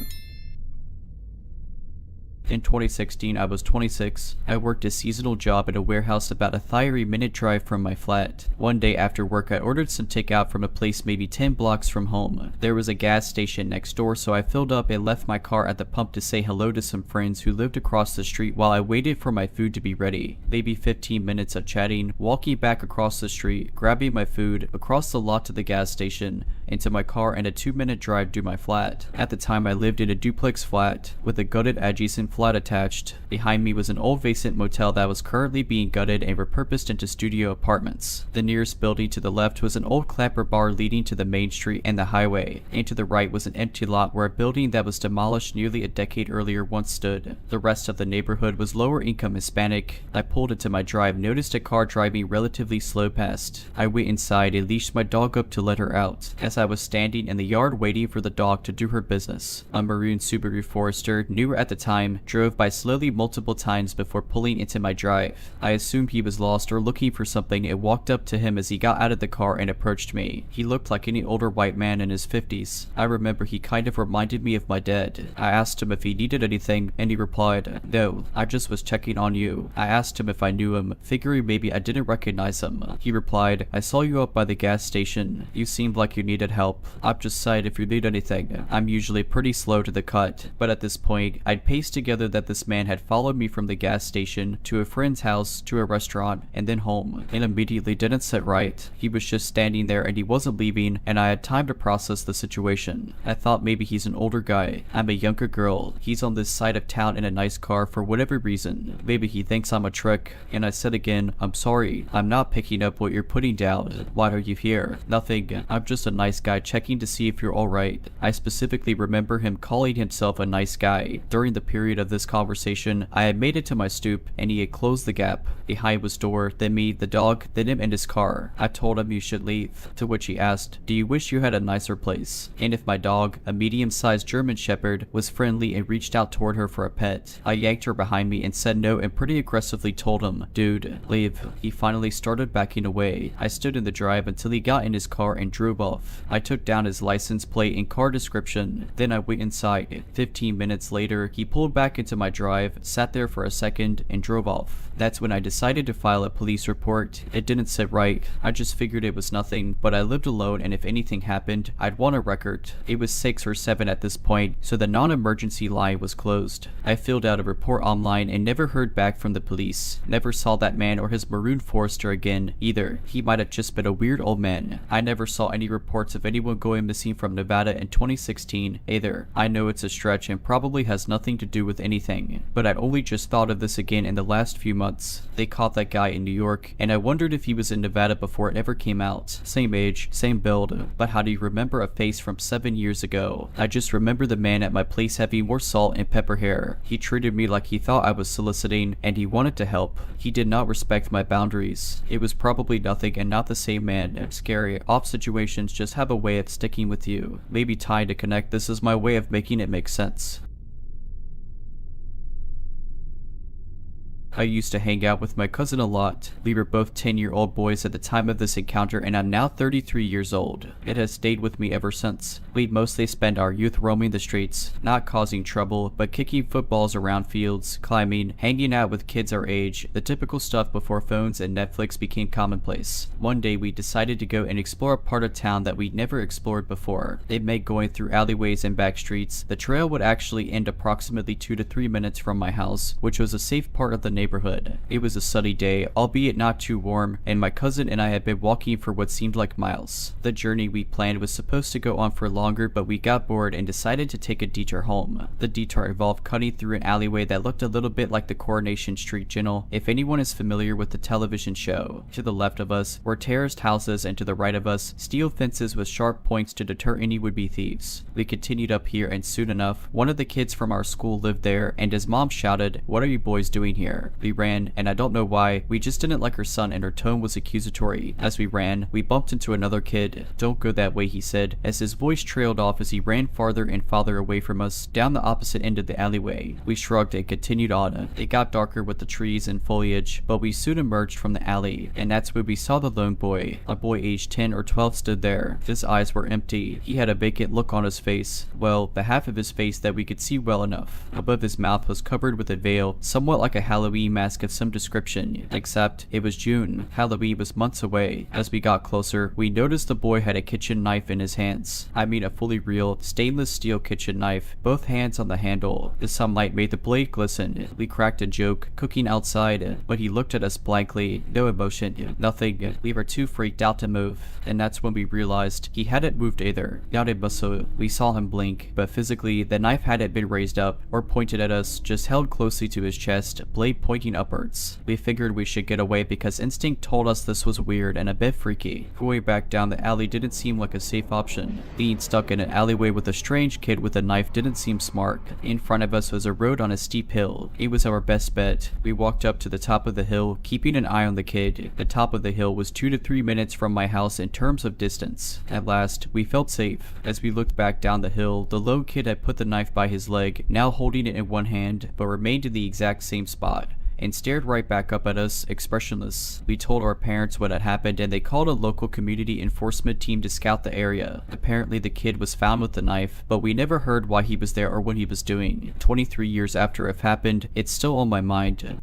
In 2016, I was 26. I worked a seasonal job at a warehouse about a 30-minute drive from my flat. One day after work, I ordered some takeout from a place maybe 10 blocks from home. There was a gas station next door, so I filled up and left my car at the pump to say hello to some friends who lived across the street while I waited for my food to be ready. Maybe 15 minutes of chatting, walking back across the street, grabbing my food, across the lot to the gas station, into my car, and a 2-minute drive to my flat. At the time, I lived in a duplex flat with a gutted adjacent flat attached. Behind me was an old vacant motel that was currently being gutted and repurposed into studio apartments. The nearest building to the left was an old clapper bar leading to the main street and the highway, and to the right was an empty lot where a building that was demolished nearly a decade earlier once stood. The rest of the neighborhood was lower income Hispanic. I pulled into my drive, noticed a car driving relatively slow past. I went inside and leashed my dog up to let her out. As I was standing in the yard waiting for the dog to do her business, a maroon Subaru Forester, newer at the time, drove by slowly multiple times before pulling into my drive. I assumed he was lost or looking for something and walked up to him as he got out of the car and approached me. He looked like any older white man in his 50s. I remember he kind of reminded me of my dad. I asked him if he needed anything and he replied, "No, I just was checking on you." I asked him if I knew him, figuring maybe I didn't recognize him. He replied, "I saw you up by the gas station. You seemed like you needed help. I'm just saying if you need anything." I'm usually pretty slow to the cut, but at this point, I'd pieced together that this man had followed me from the gas station to a friend's house to a restaurant and then home, and immediately didn't sit right. He was just standing there and he wasn't leaving, and I had time to process the situation. I thought maybe he's an older guy. I'm a younger girl. He's on this side of town in a nice car for whatever reason. Maybe he thinks I'm a trick. And I said again, "I'm sorry. I'm not picking up what you're putting down. Why are you here?" "Nothing. I'm just a nice guy checking to see if you're alright." I specifically remember him calling himself a nice guy. During the period of this conversation, I had made it to my stoop and he had closed the gap. Behind was door, then me, the dog, then him and his car. I told him you should leave, to which he asked, "Do you wish you had a nicer place?" And if my dog, a medium-sized German Shepherd, was friendly and reached out toward her for a pet. I yanked her behind me and said no and pretty aggressively told him, "Dude, leave." He finally started backing away. I stood in the drive until he got in his car and drove off. I took down his license plate and car description, then I went inside. 15 minutes later, he pulled back into my drive, sat there for a second, and drove off. That's when I decided to file a police report. It didn't sit right. I just figured it was nothing, but I lived alone and if anything happened, I'd want a record. It was 6 or 7 at this point, so the non-emergency line was closed. I filled out a report online and never heard back from the police. Never saw that man or his maroon Forester again, either. He might have just been a weird old man. I never saw any reports of anyone going missing from Nevada in 2016, either. I know it's a stretch and probably has nothing to do with anything, but I'd only just thought of this again in the last few months. They caught that guy in New York, and I wondered if he was in Nevada before it ever came out. Same age, same build, but how do you remember a face from 7 years ago? I just remember the man at my place having more salt and pepper hair. He treated me like he thought I was soliciting, and he wanted to help. He did not respect my boundaries. It was probably nothing and not the same man. Scary, off situations just have a way of sticking with you. Maybe time to connect, this is my way of making it make sense. I used to hang out with my cousin a lot. We were both 10-year-old boys at the time of this encounter, and I'm now 33 years old. It has stayed with me ever since. We'd mostly spend our youth roaming the streets, not causing trouble, but kicking footballs around fields, climbing, hanging out with kids our age, the typical stuff before phones and Netflix became commonplace. One day we decided to go and explore a part of town that we'd never explored before. It meant going through alleyways and back streets. The trail would actually end approximately 2 to 3 minutes from my house, which was a safe part of the neighborhood. It was a sunny day, albeit not too warm, and my cousin and I had been walking for what seemed like miles. The journey we planned was supposed to go on for longer, but we got bored and decided to take a detour home. The detour involved cutting through an alleyway that looked a little bit like the Coronation Street General, if anyone is familiar with the television show. To the left of us were terraced houses, and to the right of us, steel fences with sharp points to deter any would-be thieves. We continued up here, and soon enough, one of the kids from our school lived there, and his mom shouted, "What are you boys doing here?" We ran, and I don't know why, we just didn't like her son, and her tone was accusatory. As we ran, we bumped into another kid. "Don't go that way," he said, as his voice trailed off as he ran farther and farther away from us, down the opposite end of the alleyway. We shrugged and continued on. It got darker with the trees and foliage, but we soon emerged from the alley, and that's when we saw the lone boy. A boy aged 10 or 12 stood there. His eyes were empty. He had a vacant look on his face. Well, the half of his face that we could see well enough. Above his mouth was covered with a veil, somewhat like a Halloween mask of some description, except it was June. Halloween was months away. As we got closer, we noticed the boy had a kitchen knife in his hands. I mean a fully real, stainless steel kitchen knife, both hands on the handle. The sunlight made the blade glisten. We cracked a joke, cooking outside, but he looked at us blankly. No emotion, nothing. We were too freaked out to move, and that's when we realized he hadn't moved either. Not a muscle. We saw him blink, but physically, the knife hadn't been raised up or pointed at us, just held closely to his chest, blade pointing upwards. We figured we should get away because instinct told us this was weird and a bit freaky. Going back down the alley didn't seem like a safe option. Being stuck in an alleyway with a strange kid with a knife didn't seem smart. In front of us was a road on a steep hill. It was our best bet. We walked up to the top of the hill, keeping an eye on the kid. The top of the hill was 2 to 3 minutes from my house in terms of distance. At last, we felt safe. As we looked back down the hill, the lone kid had put the knife by his leg, now holding it in one hand, but remained in the exact same spot, and stared right back up at us, expressionless. We told our parents what had happened, and they called a local community enforcement team to scout the area. Apparently the kid was found with the knife, but we never heard why he was there or what he was doing. 23 years after it happened, it's still on my mind.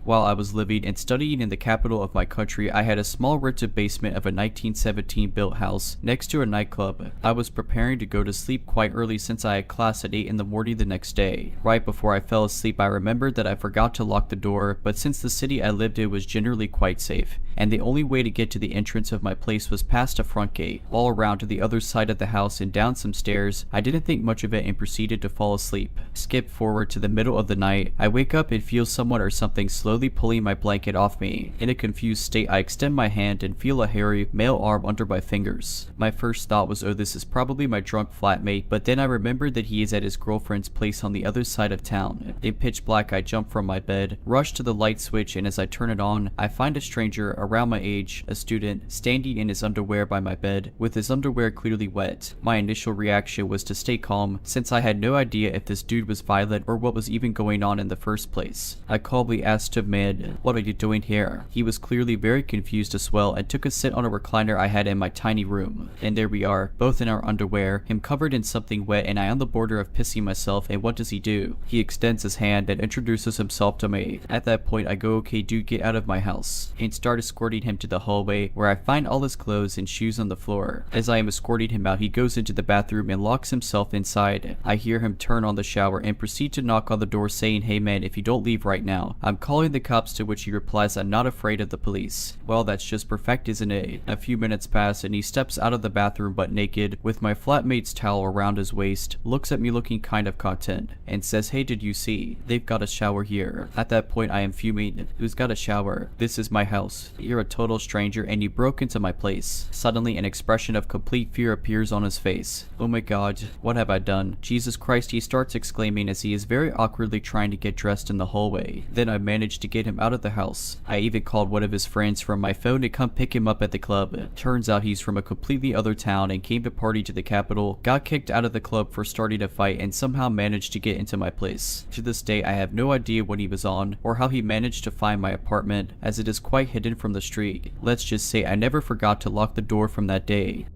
While I was living and studying in the capital of my country, I had a small rented basement of a 1917 built house next to a nightclub. I was preparing to go to sleep quite early since I had class at 8 in the morning the next day. Right before I fell asleep, I remembered that I forgot to lock the door, but since the city I lived in was generally quite safe, and the only way to get to the entrance of my place was past a front gate, all around to the other side of the house and down some stairs, I didn't think much of it and proceeded to fall asleep. Skip forward to the middle of the night. I wake up and feel someone or something slowly pulling my blanket off me. In a confused state, I extend my hand and feel a hairy, male arm under my fingers. My first thought was, oh, this is probably my drunk flatmate, but then I remembered that he is at his girlfriend's place on the other side of town. In pitch black, I jump from my bed, rush to the light switch, and as I turn it on, I find a stranger around my age, a student, standing in his underwear by my bed, with his underwear clearly wet. My initial reaction was to stay calm, since I had no idea if this dude was violent or what was even going on in the first place. I calmly asked him, "Man, what are you doing here?" He was clearly very confused as well and took a sit on a recliner I had in my tiny room. And there we are, both in our underwear, him covered in something wet and I on the border of pissing myself, and what does he do? He extends his hand and introduces himself to me. At that point I go, "Okay dude, get out of my house," and start escorting him to the hallway, where I find all his clothes and shoes on the floor. As I am escorting him out, he goes into the bathroom and locks himself inside. I hear him turn on the shower and proceed to knock on the door saying, "Hey man, if you don't leave right now, I'm calling the cops," to which he replies, "I'm not afraid of the police." Well, that's just perfect, isn't it? A few minutes pass and he steps out of the bathroom butt naked, with my flatmate's towel around his waist, looks at me looking kind of content, and says, "Hey, did you see? They've got a shower here." At that point I am fuming. Who's got a shower? This is my house. You're a total stranger and you broke into my place. Suddenly an expression of complete fear appears on his face. Oh my god, what have I done? Jesus Christ, he starts exclaiming as he is very awkwardly trying to get dressed in the hallway. Then I manage managed to get him out of the house. I even called one of his friends from my phone to come pick him up at the club. Turns out he's from a completely other town and came to party to the capital, got kicked out of the club for starting a fight, and somehow managed to get into my place. To this day, I have no idea what he was on or how he managed to find my apartment, as it is quite hidden from the street. Let's just say I never forgot to lock the door from that day.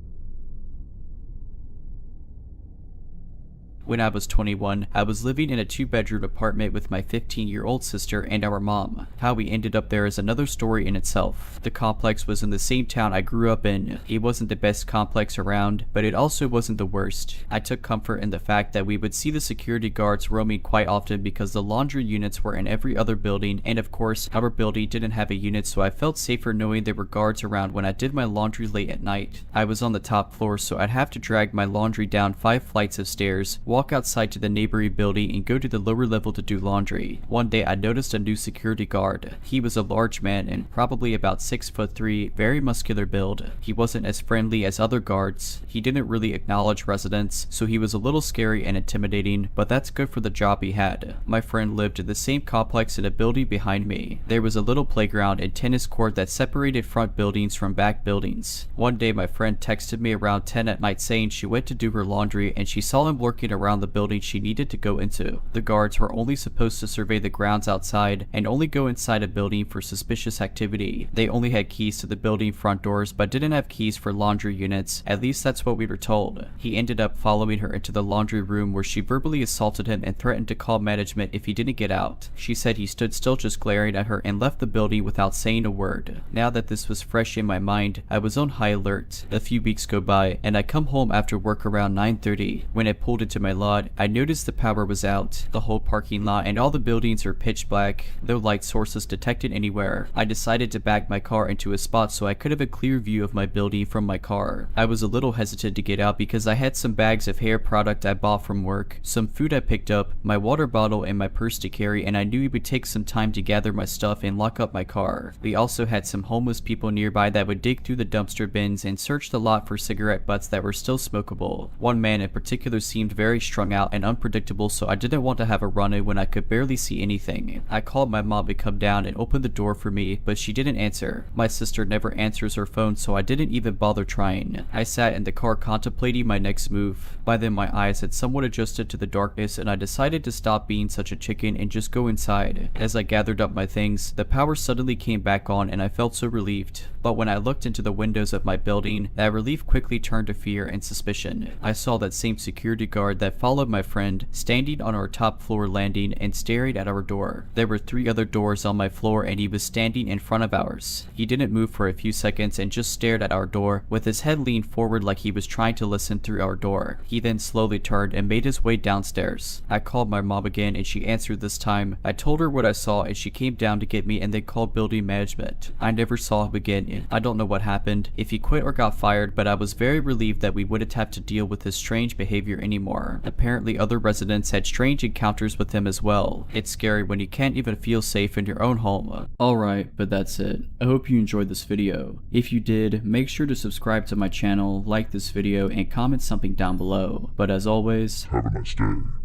When I was 21, I was living in a 2-bedroom apartment with my 15-year-old sister and our mom. How we ended up there is another story in itself. The complex was in the same town I grew up in. It wasn't the best complex around, but it also wasn't the worst. I took comfort in the fact that we would see the security guards roaming quite often because the laundry units were in every other building, and of course, our building didn't have a unit, so I felt safer knowing there were guards around when I did my laundry late at night. I was on the top floor, so I'd have to drag my laundry down 5 flights of stairs, walk outside to the neighboring building, and go to the lower level to do laundry. One day I noticed a new security guard. He was a large man and probably about 6'3", very muscular build. He wasn't as friendly as other guards. He didn't really acknowledge residents, so he was a little scary and intimidating, but that's good for the job he had. My friend lived in the same complex in a building behind me. There was a little playground and tennis court that separated front buildings from back buildings. One day my friend texted me around 10 at night saying she went to do her laundry and she saw him lurking around the building she needed to go into. The guards were only supposed to survey the grounds outside and only go inside a building for suspicious activity. They only had keys to the building front doors but didn't have keys for laundry units. At least that's what we were told. He ended up following her into the laundry room where she verbally assaulted him and threatened to call management if he didn't get out. She said he stood still just glaring at her and left the building without saying a word. Now that this was fresh in my mind, I was on high alert. A few weeks go by and I come home after work around 9:30. When I pulled into my lot, I noticed the power was out. The whole parking lot and all the buildings are pitch black, no light sources detected anywhere. I decided to back my car into a spot so I could have a clear view of my building from my car. I was a little hesitant to get out because I had some bags of hair product I bought from work, some food I picked up, my water bottle, and my purse to carry, and I knew it would take some time to gather my stuff and lock up my car. We also had some homeless people nearby that would dig through the dumpster bins and search the lot for cigarette butts that were still smokable. One man in particular seemed very strung out and unpredictable, so I didn't want to have a run-in when I could barely see anything. I called my mom to come down and open the door for me, but she didn't answer. My sister never answers her phone, so I didn't even bother trying. I sat in the car contemplating my next move. By then my eyes had somewhat adjusted to the darkness and I decided to stop being such a chicken and just go inside. As I gathered up my things, the power suddenly came back on and I felt so relieved. But when I looked into the windows of my building, that relief quickly turned to fear and suspicion. I saw that same security guard that followed my friend standing on our top floor landing and staring at our door. There were 3 other doors on my floor and he was standing in front of ours. He didn't move for a few seconds and just stared at our door with his head leaned forward like he was trying to listen through our door. He then slowly turned and made his way downstairs. I called my mom again and she answered this time. I told her what I saw and she came down to get me and then called building management. I never saw him again. I don't know what happened, if he quit or got fired, but I was very relieved that we wouldn't have to deal with his strange behavior anymore. Apparently other residents had strange encounters with him as well. It's scary when you can't even feel safe in your own home. Alright, but that's it. I hope you enjoyed this video. If you did, make sure to subscribe to my channel, like this video, and comment something down below. But as always, Have a nice day.